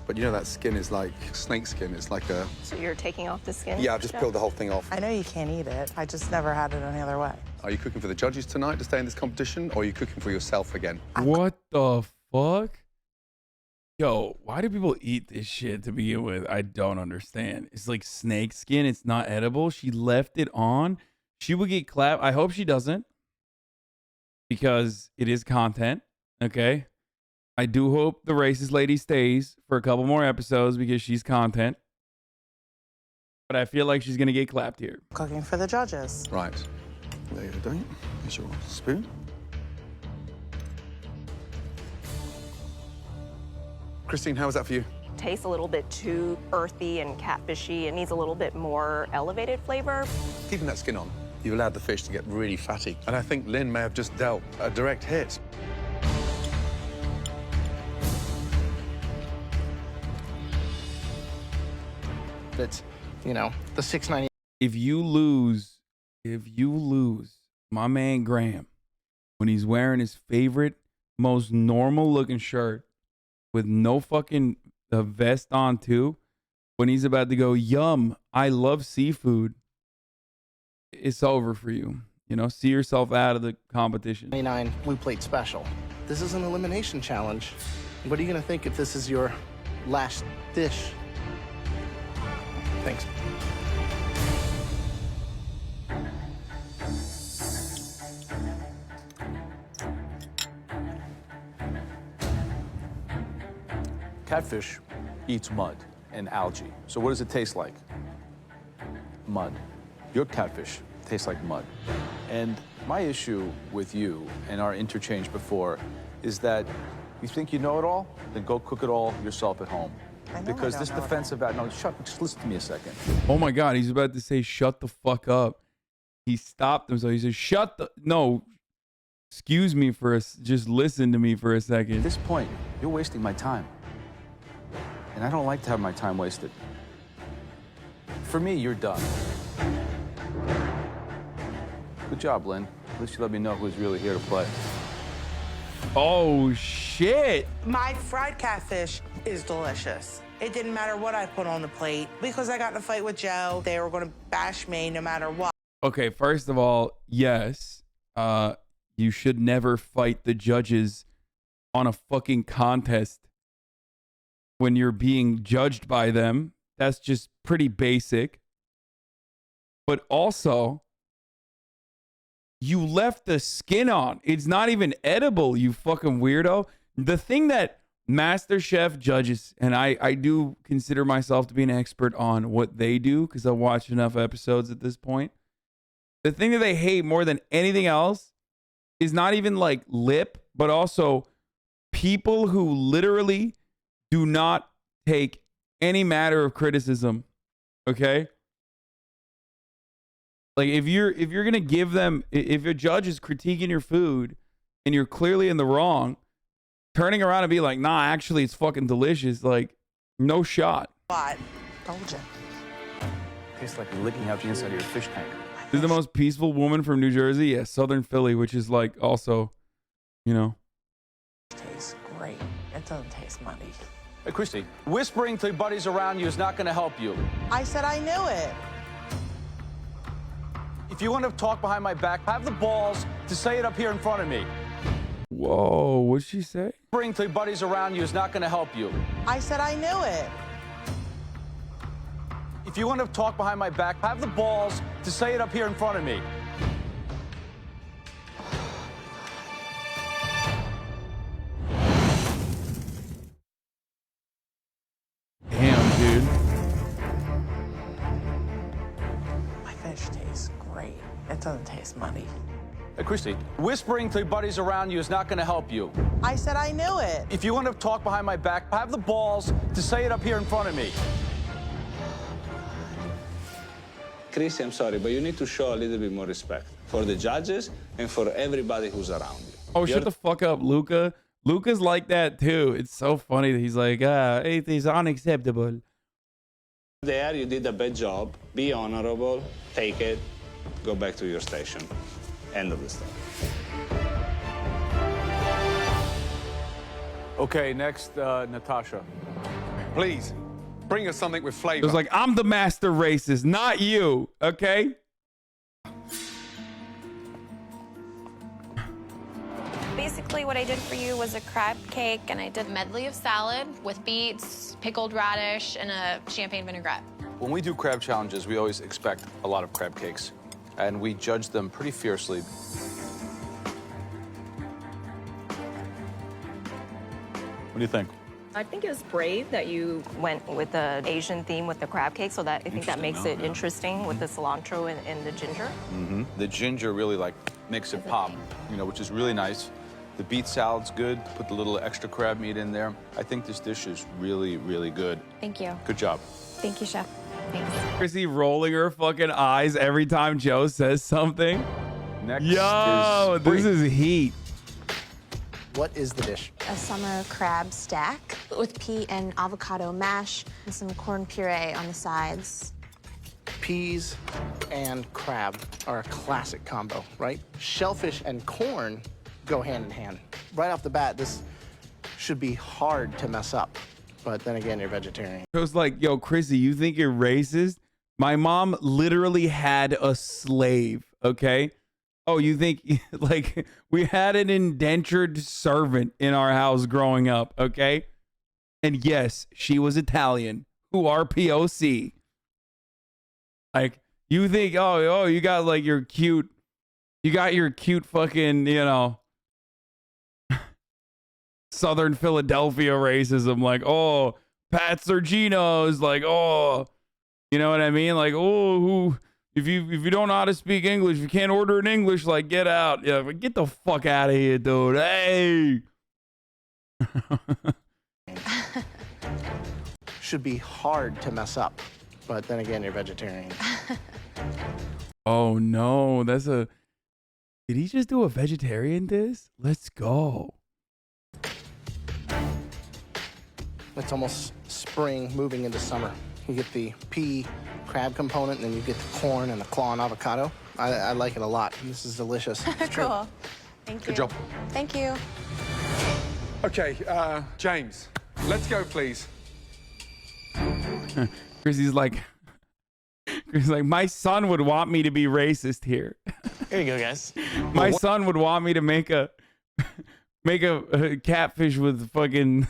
But you know that skin is like snake skin. It's like a... So you're taking off the skin? Yeah, I've just peeled the whole thing off. I know you can't eat it. I just never had it any other way. Are you cooking for the judges tonight to stay in this competition, or are you cooking for yourself again? What the fuck? Yo, why do people eat this shit to begin with? I don't understand. It's like snake skin. It's not edible. She left it on. She would get clapped. I hope she doesn't, because it is content. Okay. I do hope the racist lady stays for a couple more episodes because she's content. But I feel like she's going to get clapped here. Cooking for the judges. Right. There you go. Here's your spoon. Christine, how was that for you? Tastes a little bit too earthy and catfishy. It needs a little bit more elevated flavor. Keeping that skin on, you allowed the fish to get really fatty. And I think Lynn may have just dealt a direct hit. It's, you know, the $6.99. If you lose, my man Graham, when he's wearing his favorite, most normal looking shirt with no fucking vest on too, when he's about to go, yum, I love seafood, it's over for you. You know, see yourself out of the competition. 99 Blue Plate Special. This is an elimination challenge. What are you going to think if this is your last dish? Thanks. Catfish eats mud and algae. So what does it taste like? Mud. Your catfish tastes like mud. And my issue with you and our interchange before is that you think you know it all, then go cook it all yourself at home. Because this defensive no, just listen to me a second. Oh my God, he's about to say, shut the fuck up. He stopped himself. He said, no, excuse me just listen to me for a second. At this point, you're wasting my time. And I don't like to have my time wasted. For me, you're done. Good job, Lynn. At least you let me know who's really here to play. Oh, shit. My fried catfish is delicious. It didn't matter what I put on the plate. Because I got in a fight with Joe, they were going to bash me no matter what. Okay, first of all, yes, you should never fight the judges on a fucking contest when you're being judged by them. That's just pretty basic. But also, you left the skin on. It's not even edible, you fucking weirdo. The thing that MasterChef judges, and I do consider myself to be an expert on what they do because I've watched enough episodes at this point. The thing that they hate more than anything else is not even like lip, but also people who literally do not take any matter of criticism. Okay? Like if you're gonna give them, if a judge is critiquing your food and you're clearly in the wrong, turning around and be like, nah, actually it's fucking delicious, like no shot. What? Told you. Tastes like licking out the inside of your fish tank. This is the most peaceful woman from New Jersey. Yeah, Southern Philly, which is like also, you know. Tastes great. It doesn't taste muddy. Hey, Christy, whispering to buddies around you is not going to help you. I said I knew it. If you want to talk behind my back, have the balls to say it up here in front of me. Whoa, what'd she say? Whispering to buddies around you is not going to help you. I said I knew it. If you want to talk behind my back, have the balls to say it up here in front of me. That doesn't taste muddy. Hey, Christy, whispering to your buddies around you is not going to help you. I said I knew it. If you want to talk behind my back, have the balls to say it up here in front of me. Chrissy, I'm sorry, but you need to show a little bit more respect for the judges and for everybody who's around you. Oh, shut the fuck up, Luca. Luca's like that too. It's so funny that he's like, it is unacceptable. There, you did a bad job. Be honorable. Take it. Go back to your station. End of the story. Okay, next, Natasha. Please, bring us something with It flavor. was like, I'm the master racist, not you, okay? Basically, what I did for you was a crab cake, and I did a medley of salad with beets, pickled radish, and a champagne vinaigrette. When we do crab challenges, we always expect a lot of crab cakes, and we judge them pretty fiercely. What do you think? I think it was brave that you went with the Asian theme with the crab cake, so that I think that makes it interesting with the cilantro and the ginger. Mm-hmm. The ginger really like makes it pop, you know, which is really nice. The beet salad's good. Put the little extra crab meat in there. I think this dish is really, really good. Thank you. Good job. Thank you, Chef. Thanks. Chrissy rolling her fucking eyes every time Joe says something. Next Yo, is this is heat. What is the dish? A summer crab stack with pea and avocado mash and some corn puree on the sides. Peas and crab are a classic combo, right? Shellfish and corn go hand in hand. Right off the bat, this should be hard to mess up. But then again, you're vegetarian. It was like, yo, Chrissy, you think you're racist? My mom literally had a slave, okay? Oh, you think, like, we had an indentured servant in our house growing up, okay? And yes, she was Italian, who are POC. Like, you think, oh, you got, like, your cute fucking, you know, Southern Philadelphia racism, like, oh, Pat Sergino's, like, oh, you know what I mean? Like, oh, if you don't know how to speak English, if you can't order in English, like, get out. Yeah, but get the fuck out of here, dude. Hey. Should be hard to mess up. But then again, you're vegetarian. Oh no, did he just do a vegetarian dish? Let's go. It's almost spring moving into summer. You get the pea crab component, and then you get the corn and the claw and avocado. I like it a lot. This is delicious. It's true. Cool. Thank you. Good job. Thank you. Okay, James, let's go, please. Chrissy's like, my son would want me to be racist here. Here you go, guys. My son would want me to make a catfish with fucking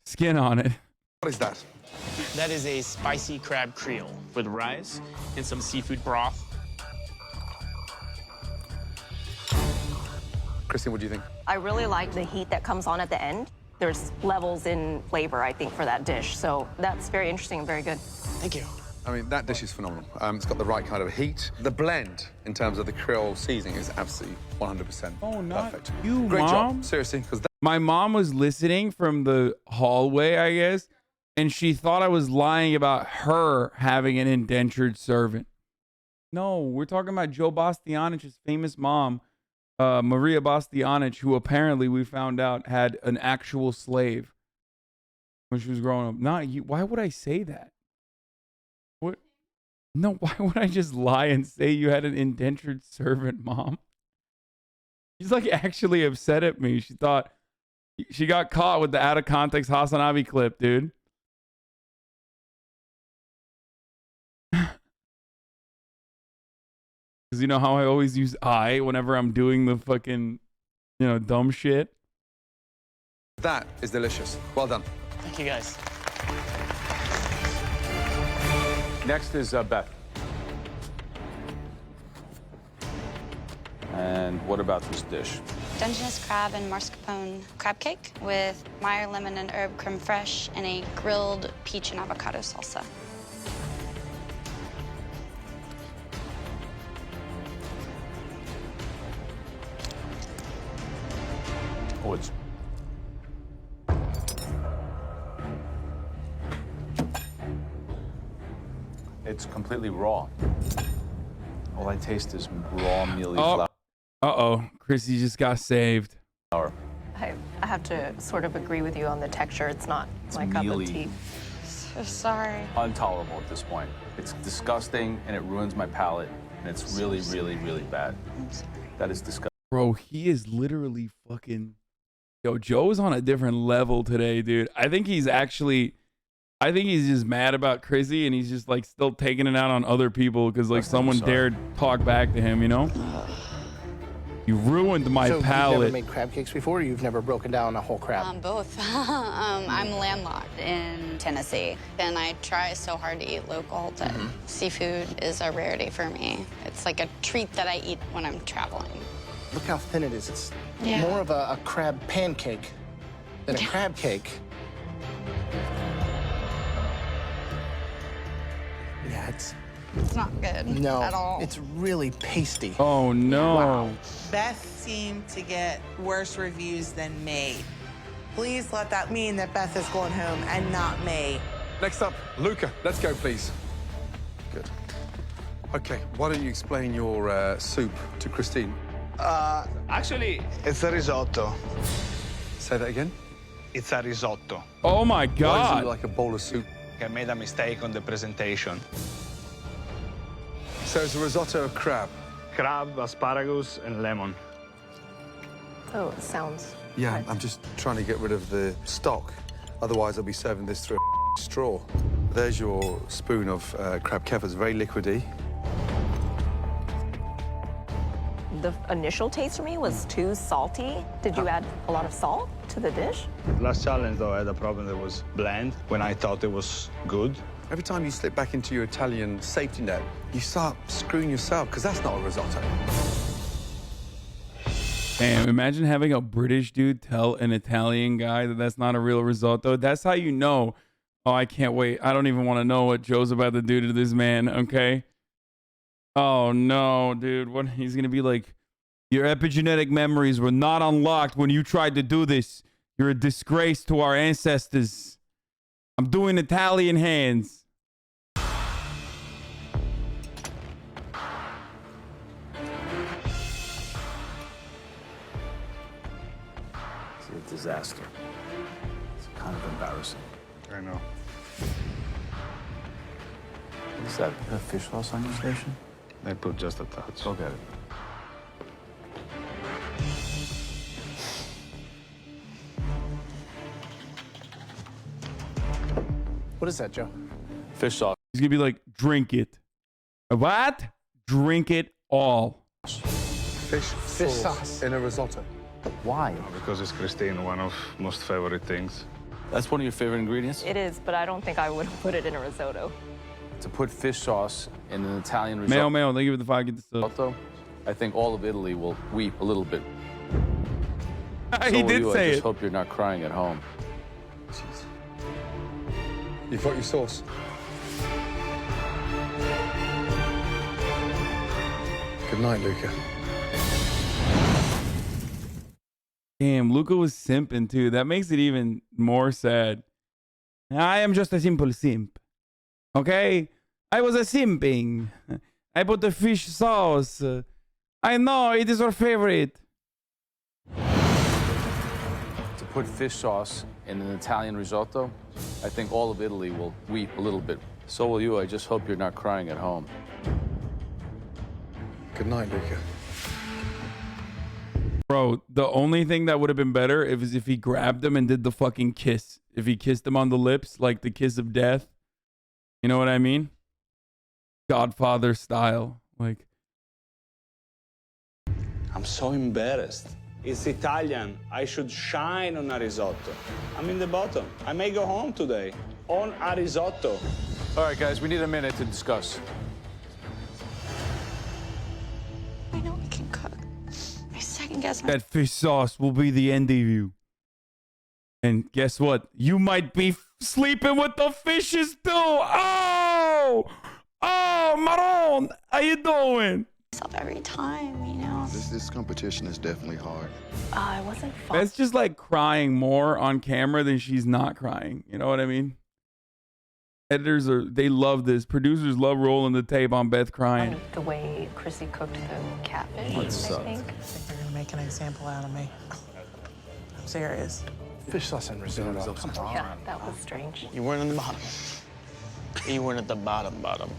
skin on it. What is that? That is a spicy crab creole with rice and some seafood broth. Christine, what do you think? I really like the heat that comes on at the end. There's levels in flavor, I think, for that dish. So that's very interesting and very good. Thank you. I mean, that dish is phenomenal. It's got the right kind of heat. The blend, in terms of the Creole seasoning, is absolutely 100% perfect. You, Great Mom? job, seriously. Because My mom was listening from the hallway, I guess, and she thought I was lying about her having an indentured servant. No, we're talking about Joe Bastianich's famous mom, Maria Bastianich, who apparently we found out had an actual slave when she was growing up. Not you. Why would I say that? What? No, why would I just lie and say you had an indentured servant, Mom? She's like actually upset at me. She thought she got caught with the out of context Hasan Abi clip, dude. Because you know how I always use I whenever I'm doing the fucking, you know, dumb shit? that is delicious. Well done. Thank you, guys. Next is Beth. And what about this dish? Dungeness crab and mascarpone crab cake with Meyer lemon and herb creme fraiche and a grilled peach and avocado salsa. Oh, it's completely raw. All I taste is raw mealy flour. Uh-oh. Chrissy just got saved. I have to sort of agree with you on the texture. It's not my cup of mealy. tea. So sorry. Intolerable at this point. It's disgusting and it ruins my palate. And it's really, really, really bad. That is disgusting. Bro, he is literally fucking... Yo, Joe's on a different level today, dude. I think he's just mad about Chrissy and he's just like still taking it out on other people because like someone dared talk back to him, you know? You ruined my so palate. You've never made crab cakes before, or you've never broken down a whole crab? Both. I'm landlocked in Tennessee, and I try so hard to eat local that seafood is a rarity for me. It's like a treat that I eat when I'm traveling. Look how thin it is. It's Yeah. more of a crab pancake than a crab cake. Yeah, it's not good no, at all. it's really pasty. Oh, no. Wow. Beth seemed to get worse reviews than me. Please let that mean that Beth is going home and not me. Next up, Luca. Let's go, please. Good. Okay, why don't you explain your soup to Christine? Actually, it's a risotto. Say that again? It's a risotto. Oh my Why does it God. look like a bowl of soup? I made a mistake on the presentation. So it's a risotto of crab. Crab, asparagus, and lemon. Oh, it sounds... Yeah, I'm just trying to get rid of the stock. Otherwise, I'll be serving this through a straw. There's your spoon of crab kefir. It's very liquidy. The initial taste for me was too salty. Did you add a lot of salt to the dish? Last challenge, though, I had a problem that was bland when I thought it was good. Every time you slip back into your Italian safety net, you start screwing yourself, because that's not a risotto. Damn, imagine having a British dude tell an Italian guy that that's not a real risotto. That's how you know, oh, I can't wait. I don't even want to know what Joe's about to do to this man, okay? Oh, no, dude. What? He's going to be like, your epigenetic memories were not unlocked when you tried to do this. You're a disgrace to our ancestors. I'm doing Italian hands. It's a disaster. It's kind of embarrassing. I know. What's that? A fish sauce on your station? I put just a touch. Go get it. What is that, Joe? Fish sauce. He's going to be like, drink it. What? Drink it all. Fish sauce in a risotto. Why? Because it's Christine, one of most favorite things. That's one of your favorite ingredients? It is, but I don't think I would put it in a risotto. To put fish sauce in an Italian risotto. Mayo, thank you for the 5. Get this stuff. Risotto, I think all of Italy will weep a little bit. He did I say just it. hope you're not crying at home. Jeez. You've got your sauce. Good night, Luca. Damn, Luca was simping too. That makes it even more sad. I am just a simple simp. Okay? I was a simping. I put the fish sauce. I know it is your favorite. To put fish sauce in an Italian risotto, I think all of Italy will weep a little bit. So will you. I just hope you're not crying at home. Good night, Luca. Bro, the only thing that would have been better is if he grabbed him and did the fucking kiss. If he kissed him on the lips, like the kiss of death. You know what I mean? Godfather style. Like. I'm so embarrassed. It's Italian. I should shine on a risotto. I'm in the bottom. I may go home today on a risotto. All right, guys, we need a minute to discuss. I know we can cook. I second guess my That fish sauce will be the end of you. And guess what? You might be sleeping with the fishes too. Oh! Oh, Maron! How you doing? myself every time, you know. This competition is definitely hard. It wasn't fun. Beth's just like crying more on camera than she's not crying. You know what I mean? They love this. Producers love rolling the tape on Beth crying. The way Chrissy cooked the catfish, That I sucked. think. I think they're gonna make an example out of me. I'm serious. Fish sauce and risotto. Come on. Yeah, that was strange. You weren't at the bottom. You weren't at the bottom.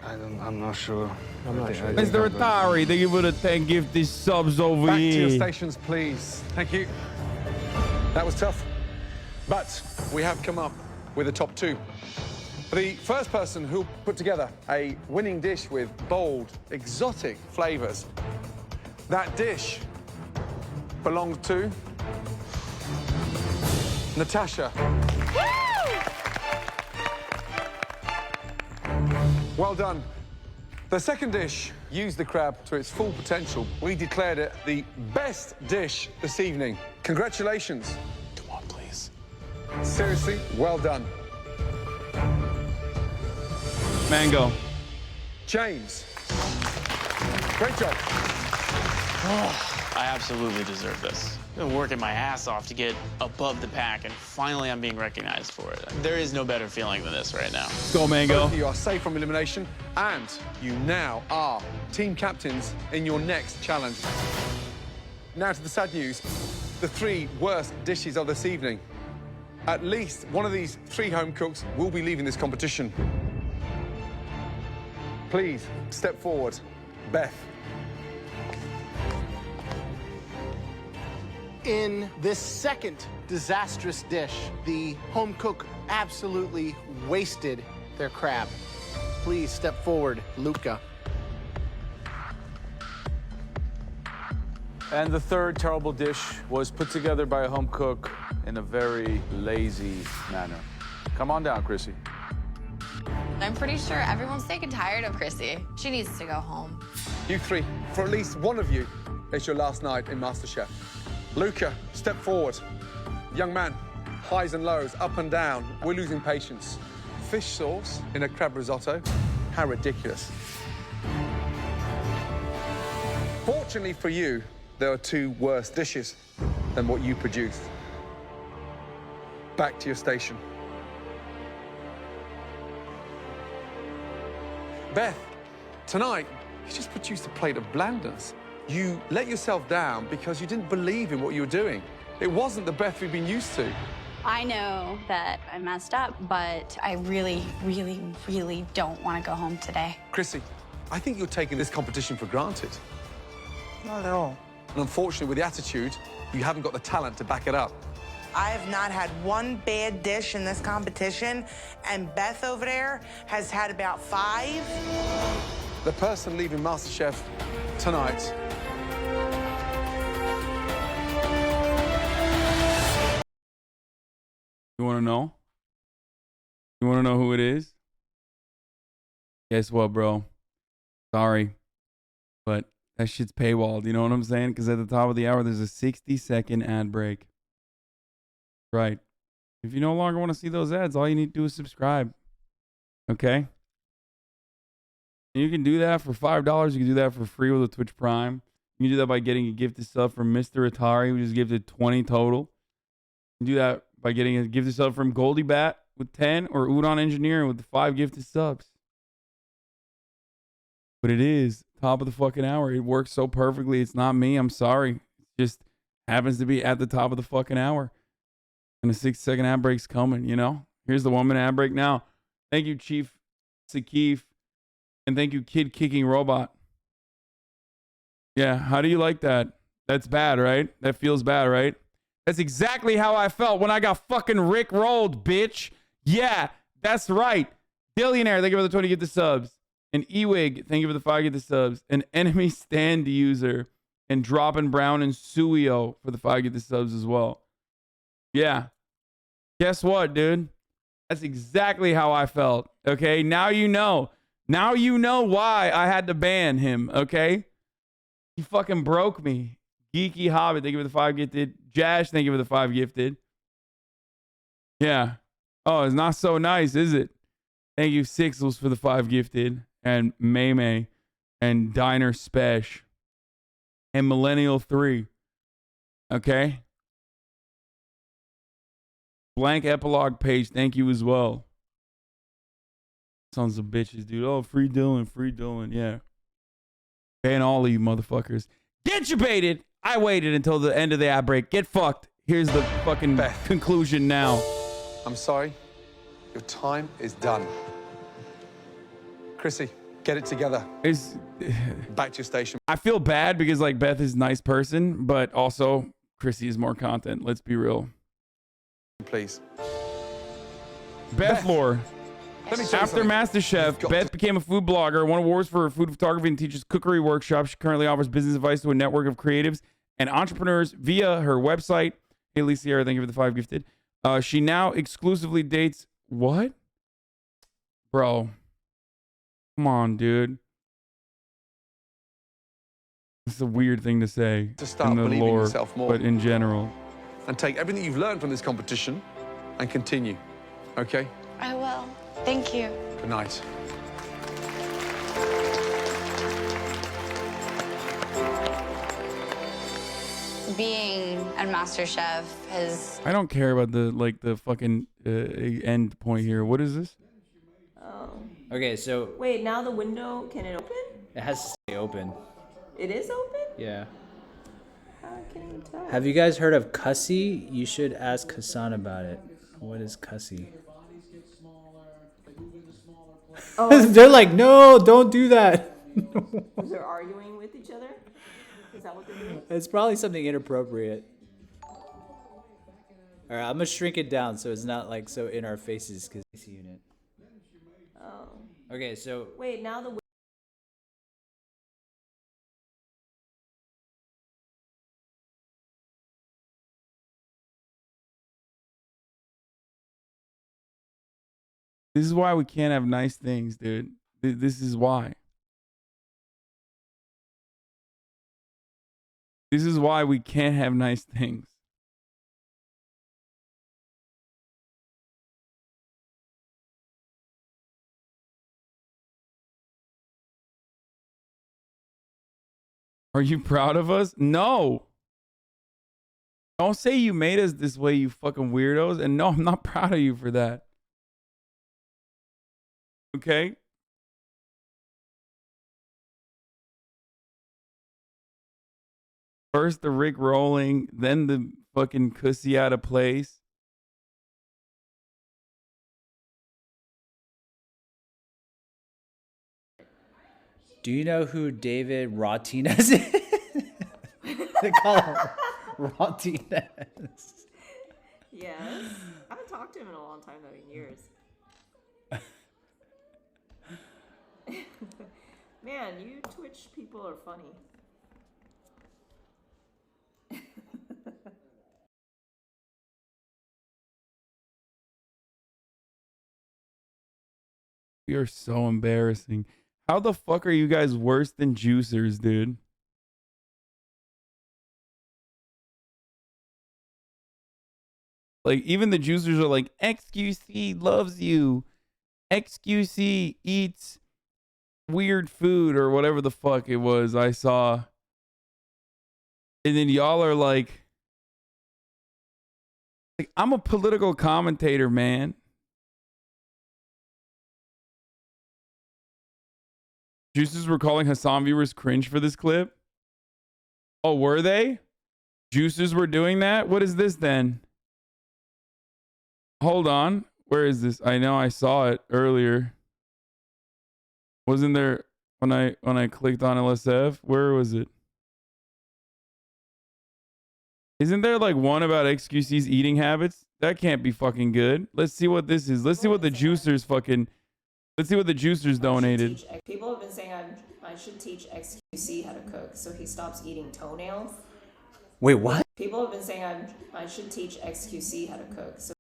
I'm not sure. Mr. Atari, thank you for the 10 gifted subs over Back here. to your stations, please. Thank you. That was tough. But we have come up with a top 2. The first person who put together a winning dish with bold, exotic flavors. That dish belongs to Natasha. Well done. The second dish used the crab to its full potential. We declared it the best dish this evening. Congratulations. Come on, please. Seriously, well done. Mango. James. Great job. I absolutely deserve this. I've been working my ass off to get above the pack, and finally I'm being recognized for it. There is no better feeling than this right now. Go, Mango. Both of you are safe from elimination, and you now are team captains in your next challenge. Now to the sad news. The 3 worst dishes of this evening. At least one of these 3 home cooks will be leaving this competition. Please, step forward. Beth. In this second disastrous dish, the home cook absolutely wasted their crab. Please step forward, Luca. And the third terrible dish was put together by a home cook in a very lazy manner. Come on down, Chrissy. I'm pretty sure everyone's sick and tired of Chrissy. She needs to go home. You 3, for at least one of you, it's your last night in MasterChef. Luca, step forward. Young man, highs and lows, up and down. We're losing patience. Fish sauce in a crab risotto? How ridiculous. Fortunately for you, there are 2 worse dishes than what you produced. Back to your station. Beth, tonight, you just produced a plate of blandness. You let yourself down because you didn't believe in what you were doing. It wasn't the Beth we've been used to. I know that I messed up, but I really, really, really don't want to go home today. Chrissy, I think you're taking this competition for granted. Not at all. And unfortunately, with the attitude, you haven't got the talent to back it up. I have not had one bad dish in this competition, and Beth over there has had about 5. The person leaving MasterChef tonight. You want to know? You want to know who it is? Guess what, bro? Sorry, but that shit's paywalled. You know what I'm saying? Because at the top of the hour, there's a 60-second ad break. Right. If you no longer want to see those ads, all you need to do is subscribe. Okay? And you can do that for $5. You can do that for free with a Twitch Prime. You can do that by getting a gifted sub from Mr. Atari, who just gifted 20 total. You can do that by getting a gifted sub from Goldie Bat with 10 or Udon Engineering with the 5 gifted subs. But it is top of the fucking hour. It works so perfectly. It's not me. I'm sorry. It just happens to be at the top of the fucking hour. And a 60-second ad break's coming, you know? Here's the 1-minute ad break now. Thank you, Chief Sakif. And thank you, Kid Kicking Robot. Yeah, how do you like that? That's bad, right? That feels bad, right? That's exactly how I felt when I got fucking Rick rolled, bitch. Yeah, that's right. Billionaire, thank you for the 20 get the subs. And Ewig, thank you for the 5 get the subs. An enemy stand user. And Droppin' Brown and Suio for the 5 get the subs as well. Yeah. Guess what, dude? That's exactly how I felt. Okay, now you know. Now you know why I had to ban him, okay? He fucking broke me. Geeky Hobbit, thank you for the 5 gifted. Jash, thank you for the 5 gifted. Yeah. Oh, it's not so nice, is it? Thank you, Sixels, for the 5 gifted. And May May. and Diner Spesh and Millennial 3. Okay? Blank epilogue page, thank you as well. Sons of bitches, dude. Oh, free Dylan, yeah. And all of you motherfuckers. Get you baited! I waited until the end of the ad break. Get fucked. Here's the fucking conclusion now. I'm sorry. Your time is done. Chrissy, get it together. Back to your station. I feel bad because like Beth is a nice person, but also Chrissy is more content. Let's be real. Please. Beth lore. Let me tell you After something. MasterChef, Beth became a food blogger, won awards for her food photography, and teaches cookery workshops. She currently offers business advice to a network of creatives and entrepreneurs via her website. Hey, Lee Sierra, thank you for the 5 gifted. She now exclusively dates... What? Bro. Come on, dude. It's a weird thing to say To start in the believing in lore, yourself more. but in general. And take everything you've learned from this competition and continue. Okay? I will. Thank you. Good night. Being at MasterChef has... I don't care about the fucking end point here. What is this? Oh. Okay, so Wait, now the window, can it open? it has to stay open. It is open? Yeah. How can you tell? Have you guys heard of Cussy? You should ask Hasan about it. What is Cussy? Oh. They're like, no, don't do that. They're arguing with each other? Is that what they're doing? It's probably something inappropriate. All right, I'm gonna shrink it down so it's not like so in our faces because it's unit. Oh. Okay, so Wait, now the This is why we can't have nice things, dude. This is why. This is why we can't have nice things. Are you proud of us? No. Don't say you made us this way, you fucking weirdos. And no, I'm not proud of you for that. Okay? First the Rick rolling, then the fucking cussy out of place. do you know who David Martinez is? They call him Martinez. Yes. I haven't talked to him in a long time though, in years. Man, you Twitch people are funny. You're so embarrassing. How the fuck are you guys worse than juicers, dude? Like, even the juicers are like, XQC loves you. XQC eats weird food or whatever the fuck it was I saw. And then y'all are like, I'm a political commentator, man. Juicers were calling Hasan viewers cringe for this clip. Oh, were they? Juicers were doing that? What is this then? Hold on. Where is this? I know I saw it earlier. Wasn't there when I clicked on LSF? Where was it? Isn't there like one about XQC's eating habits? That can't be fucking good. Let's see what this is. Let's see what the juicers fucking... Let's see what the juicers donated. People have been saying I should teach XQC how to cook so he stops eating toenails. Wait, what? People have been saying I should teach XQC how to cook. So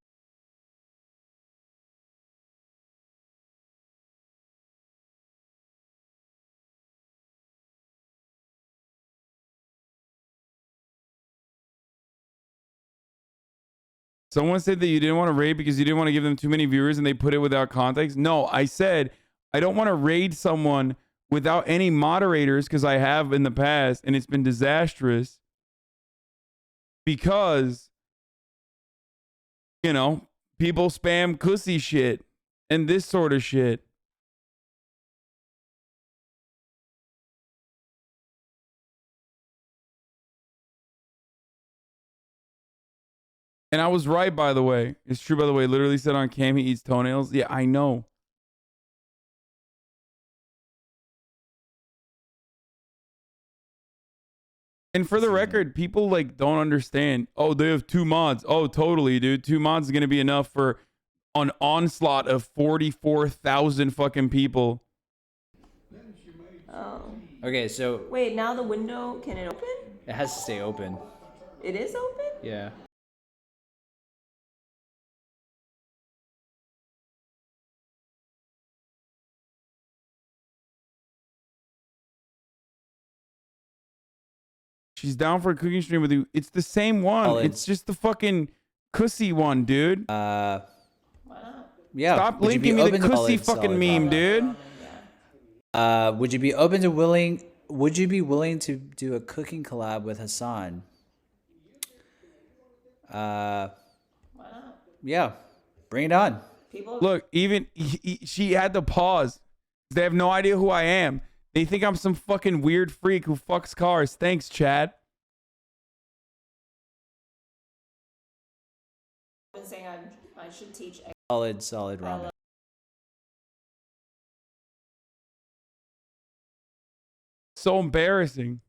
Someone said that you didn't want to raid because you didn't want to give them too many viewers and they put it without context. No, I said I don't want to raid someone without any moderators, because I have in the past, and it's been disastrous because, you know, people spam cussy shit and this sort of shit. And I was right, by the way. It's true, by the way. Literally said on cam he eats toenails. Yeah, I know. And for the record, people like don't understand. Oh, they have 2 mods. Oh, totally, dude. 2 mods is gonna be enough for an onslaught of 44,000 fucking people. Oh. Okay, so Wait, now the window, can it open? it has to stay open. It is open? Yeah. She's down for a cooking stream with you. It's the same one. Solid. It's just the fucking cussy one, dude. Yeah. Stop Would you be linking me the open to- cussy Solid, fucking solid, meme, solid. dude. Would you be open to willing? Would you be willing to do a cooking collab with Hasan? Yeah, bring it on. Look, even she had to pause. They have no idea who I am. They think I'm some fucking weird freak who fucks cars. Thanks, Chad. I've been saying I should teach. Solid ramen. So embarrassing.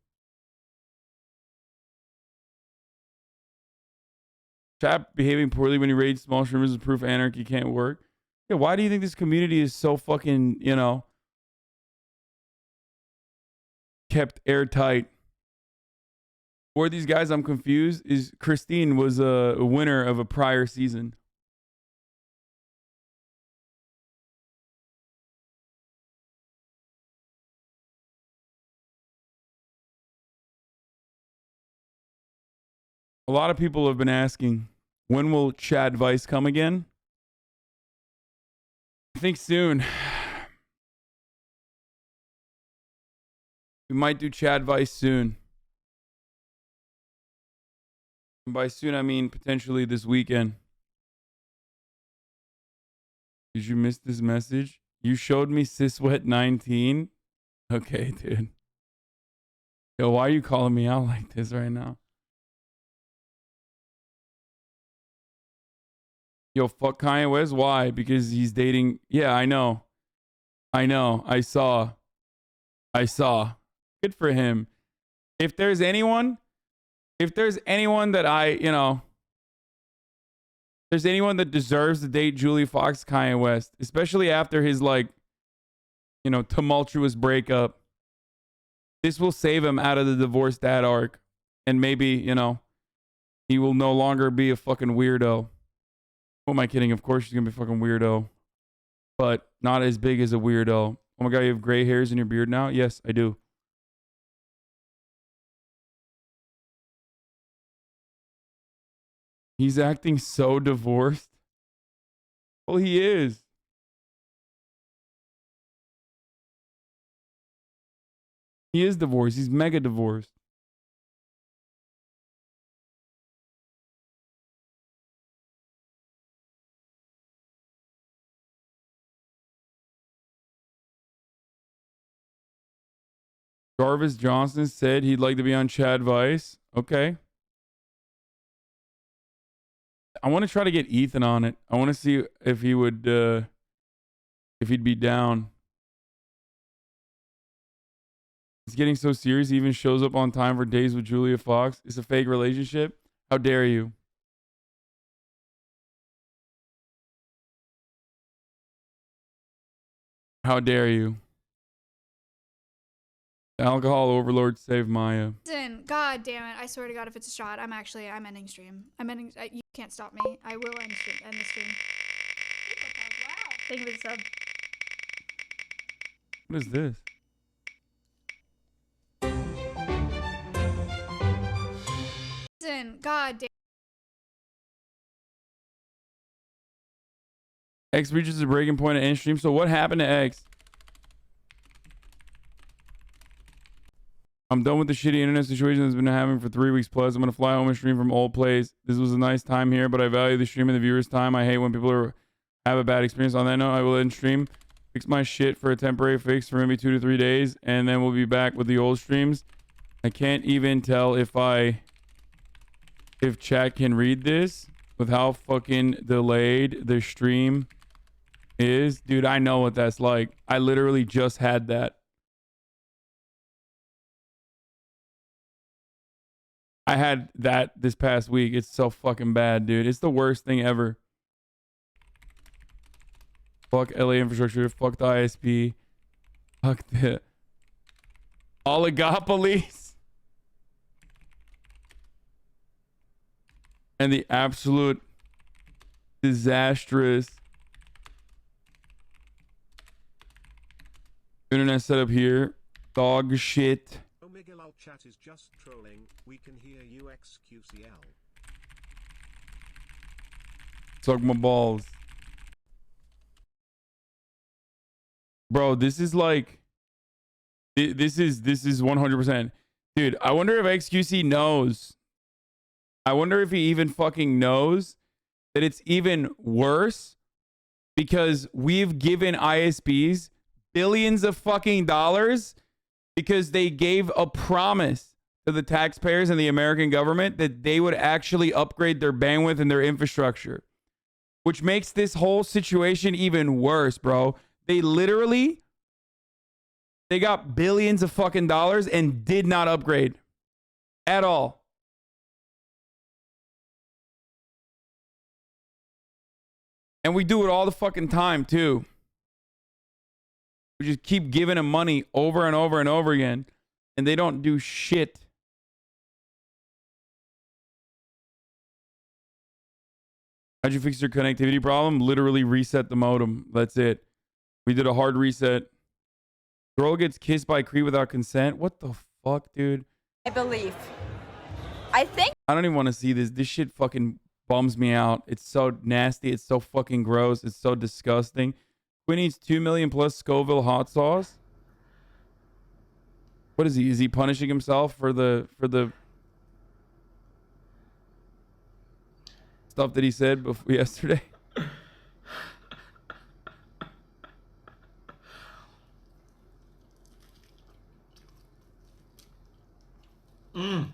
Chad behaving poorly when he raids small streamers is proof anarchy can't work. Yeah, why do you think this community is so fucking, you know, kept airtight? For these guys, I'm confused. Is Christine was a winner of a prior season. A lot of people have been asking, when will Chad Vice come again? I think soon. We might do Chad Vice soon. And by soon, I mean potentially this weekend. Did you miss this message? You showed me Siswet19. Okay, dude. Yo, why are you calling me out like this right now? Yo, fuck Kanye West. Why? Because he's dating. Yeah, I know. I saw. Good for him. If there's anyone that I, you know, there's anyone that deserves to date Julia Fox, Kanye West, especially after his, like, you know, tumultuous breakup. This will save him out of the divorced dad arc. And maybe, you know, he will no longer be a fucking weirdo. Who am I kidding? Of course she's gonna be a fucking weirdo. But not as big as a weirdo. Oh my god, you have gray hairs in your beard now? Yes, I do. He's acting so divorced. Well, he is. He is divorced. He's mega divorced. Jarvis Johnson said he'd like to be on Chad Vice. Okay. I want to try to get Ethan on it. I want to see if he would, if he'd be down. It's getting so serious. He even shows up on time for days with Julia Fox. It's a fake relationship. How dare you? How dare you? Alcohol overlord saved Maya. Listen, God damn it! I swear to God, if it's a shot, I'm ending stream. You can't stop me. I will end the stream. Thank you for the sub. What is this? Listen, God damn. X reaches a breaking point at end stream. So what happened to X? I'm done with the shitty internet situation that's been having for 3 weeks plus. I'm going to fly home and stream from old place. This was a nice time here, but I value the stream and the viewers' time. I hate when people have a bad experience. On that note, I will end stream, fix my shit for a temporary fix for maybe 2 to 3 days, and then we'll be back with the old streams. I can't even tell if chat can read this with how fucking delayed the stream is. Dude, I know what that's like. I literally just had that. I had that this past week. It's so fucking bad, dude. It's the worst thing ever. Fuck LA infrastructure. Fuck the ISP. Fuck the oligopolies. And the absolute disastrous internet setup here. Dog shit. Miguel chat is just trolling. We can hear you XQCL. Suck my balls. Bro, this is like this is 100%. Dude, I wonder if XQC knows. I wonder if he even fucking knows that it's even worse because we've given ISPs billions of fucking dollars because they gave a promise to the taxpayers and the American government that they would actually upgrade their bandwidth and their infrastructure, which makes this whole situation even worse, bro. They got billions of fucking dollars and did not upgrade at all. And we do it all the fucking time, too. We just keep giving them money over and over and over again, and they don't do shit. How'd you fix your connectivity problem? Literally reset the modem. That's it. We did a hard reset. Girl gets kissed by Cree without consent. What the fuck, dude? I believe. I think. I don't even want to see this. This shit fucking bums me out. It's so nasty. It's so fucking gross. It's so disgusting. Quinn eats 2 million plus Scoville hot sauce. What is he? Is he punishing himself for the stuff that he said before yesterday? Mm.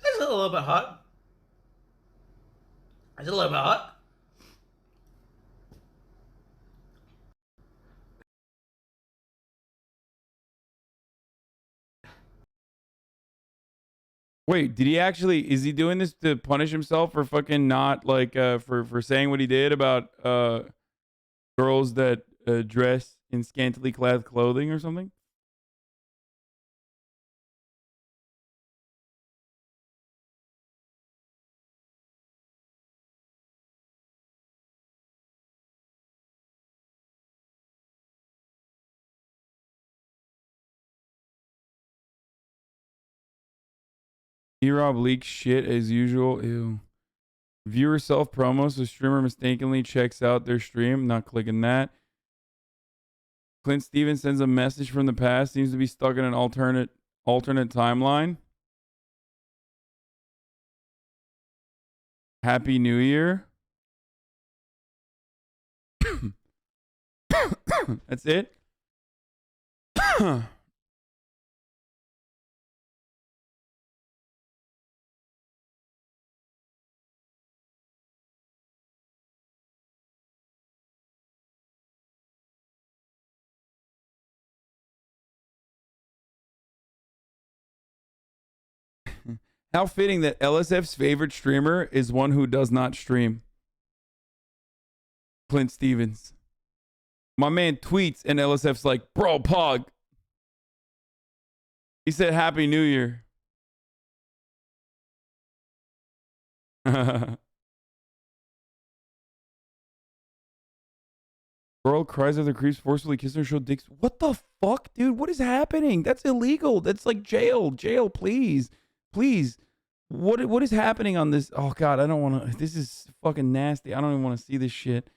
It's a little bit hot. It's a little bit hot. Wait, did he actually, is he doing this to punish himself for fucking not like for saying what he did about girls that dress in scantily clad clothing or something? E-Rob leaks shit as usual. Ew. Viewer self promo, so streamer mistakenly checks out their stream. Not clicking that. Clint Stevens sends a message from the past. Seems to be stuck in an alternate timeline. Happy New Year. That's it. How fitting that LSF's favorite streamer is one who does not stream. Clint Stevens. My man tweets and LSF's like, bro, Pog, He said Happy New Year. Girl cries after creeps forcefully kiss her, show dicks. What the fuck, dude? What is happening? That's illegal. That's like jail. Jail, please. Please. What is happening on this? Oh god, I don't want to. This is fucking nasty. I don't even want to see this shit.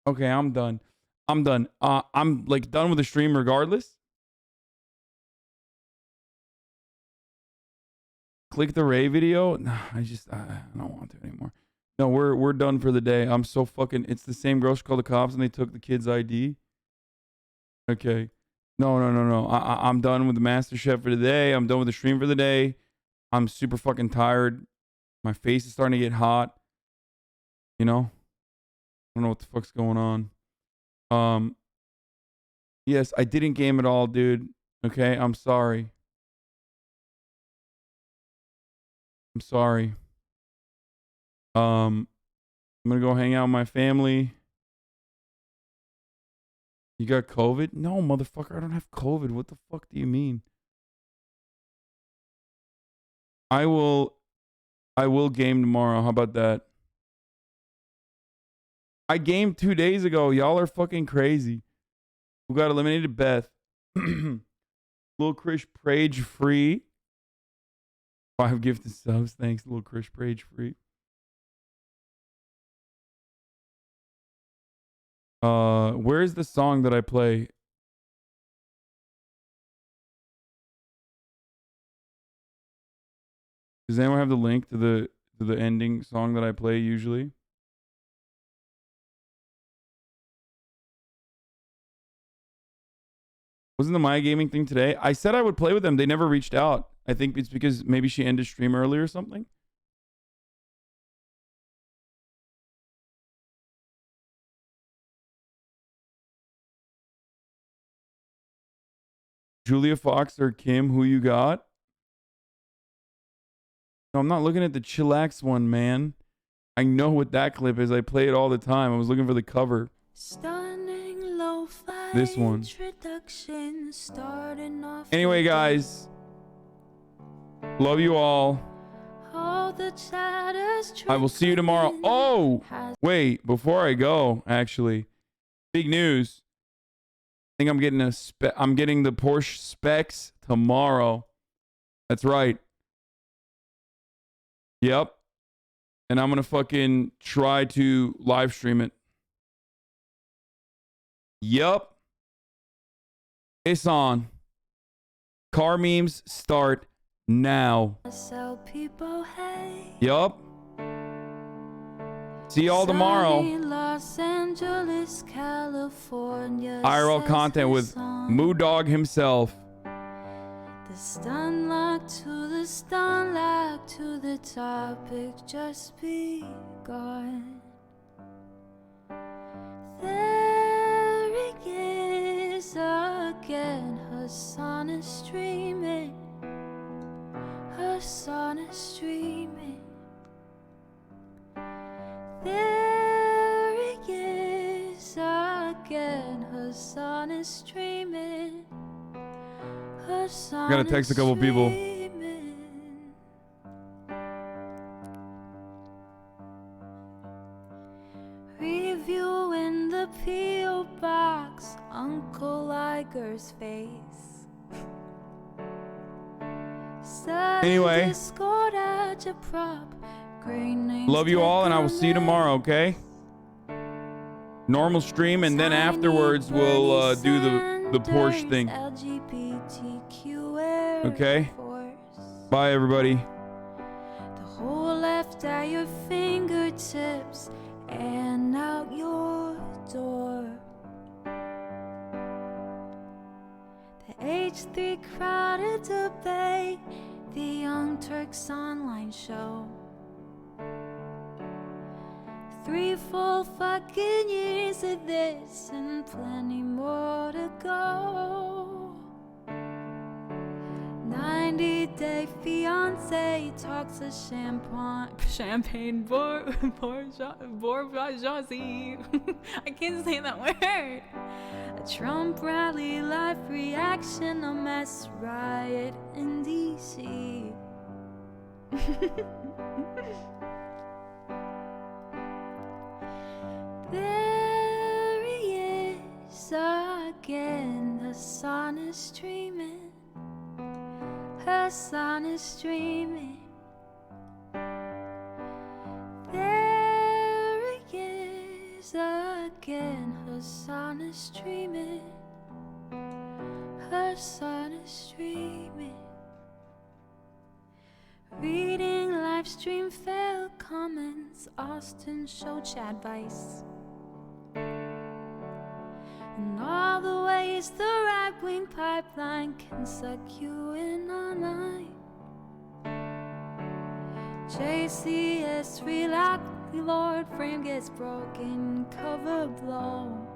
Okay, I'm done. I'm done. I'm like done with the stream regardless. Click the Ray video. Nah, I don't want to anymore. No, we're done for the day. I'm so fucking. It's the same girl. She called the cops and they took the kid's ID. Okay. No. I'm done with the MasterChef for the day. I'm done with the stream for the day. I'm super fucking tired. My face is starting to get hot. You know? I don't know what the fuck's going on. Yes, I didn't game at all, dude. Okay, I'm sorry. I'm sorry. I'm gonna go hang out with my family. You got COVID? No, motherfucker, I don't have COVID. What the fuck do you mean? I will game tomorrow. How about that? I gamed 2 days ago. Y'all are fucking crazy. Who got eliminated? Beth. Lil Krish Prage free. 5 gifted subs. Thanks, Lil Krish Prage free. Where's the song that I play? Does anyone have the link to the ending song that I play usually? Wasn't the My Gaming thing today? I said I would play with them. They never reached out. I think it's because maybe she ended stream early or something. Julia Fox or Kim, who you got? No, I'm not looking at the chillax one, man. I know what that clip is. I play it all the time. I was looking for the cover. This one. Anyway, guys. Love you all. I will see you tomorrow. Oh, wait. Before I go, actually. Big news. I think I'm getting I'm getting the Porsche specs tomorrow. That's right. Yep. And I'm going to fucking try to live stream it. Yep. It's on. Car memes start now. Yup. See y'all tomorrow. Los Angeles, California. IRL content with Moo Dog himself. The stun lock to the stun lock to the topic just begun. There he is again. Hasan is streaming. Hasan is streaming. There he is again. Hasan is streaming. I gotta text a couple people. Review in the P.O. box. Uncle Iger's face. Anyway. Love you all, and I will see you tomorrow, okay? Normal stream, and then afterwards we'll do the Porsche thing. Okay? Bye, everybody. The whole left at your fingertips and out your door. The H3 crowded debate, the Young Turks online show. 3 full fucking years of this and plenty more to go. 9 90-day fiance talks to champagne bourgeoisie. I can't say that word. A Trump rally, live reaction, a mass riot in DC. There he is again. The sun is streaming. Her sun is streaming. There he is again. Her sun is streaming. Her sun is streaming. Reading live stream failed comments. Austin show Chad Vice. And all the ways the right-wing pipeline can suck you in online. JCS, relock, Lord frame gets broken, cover blown.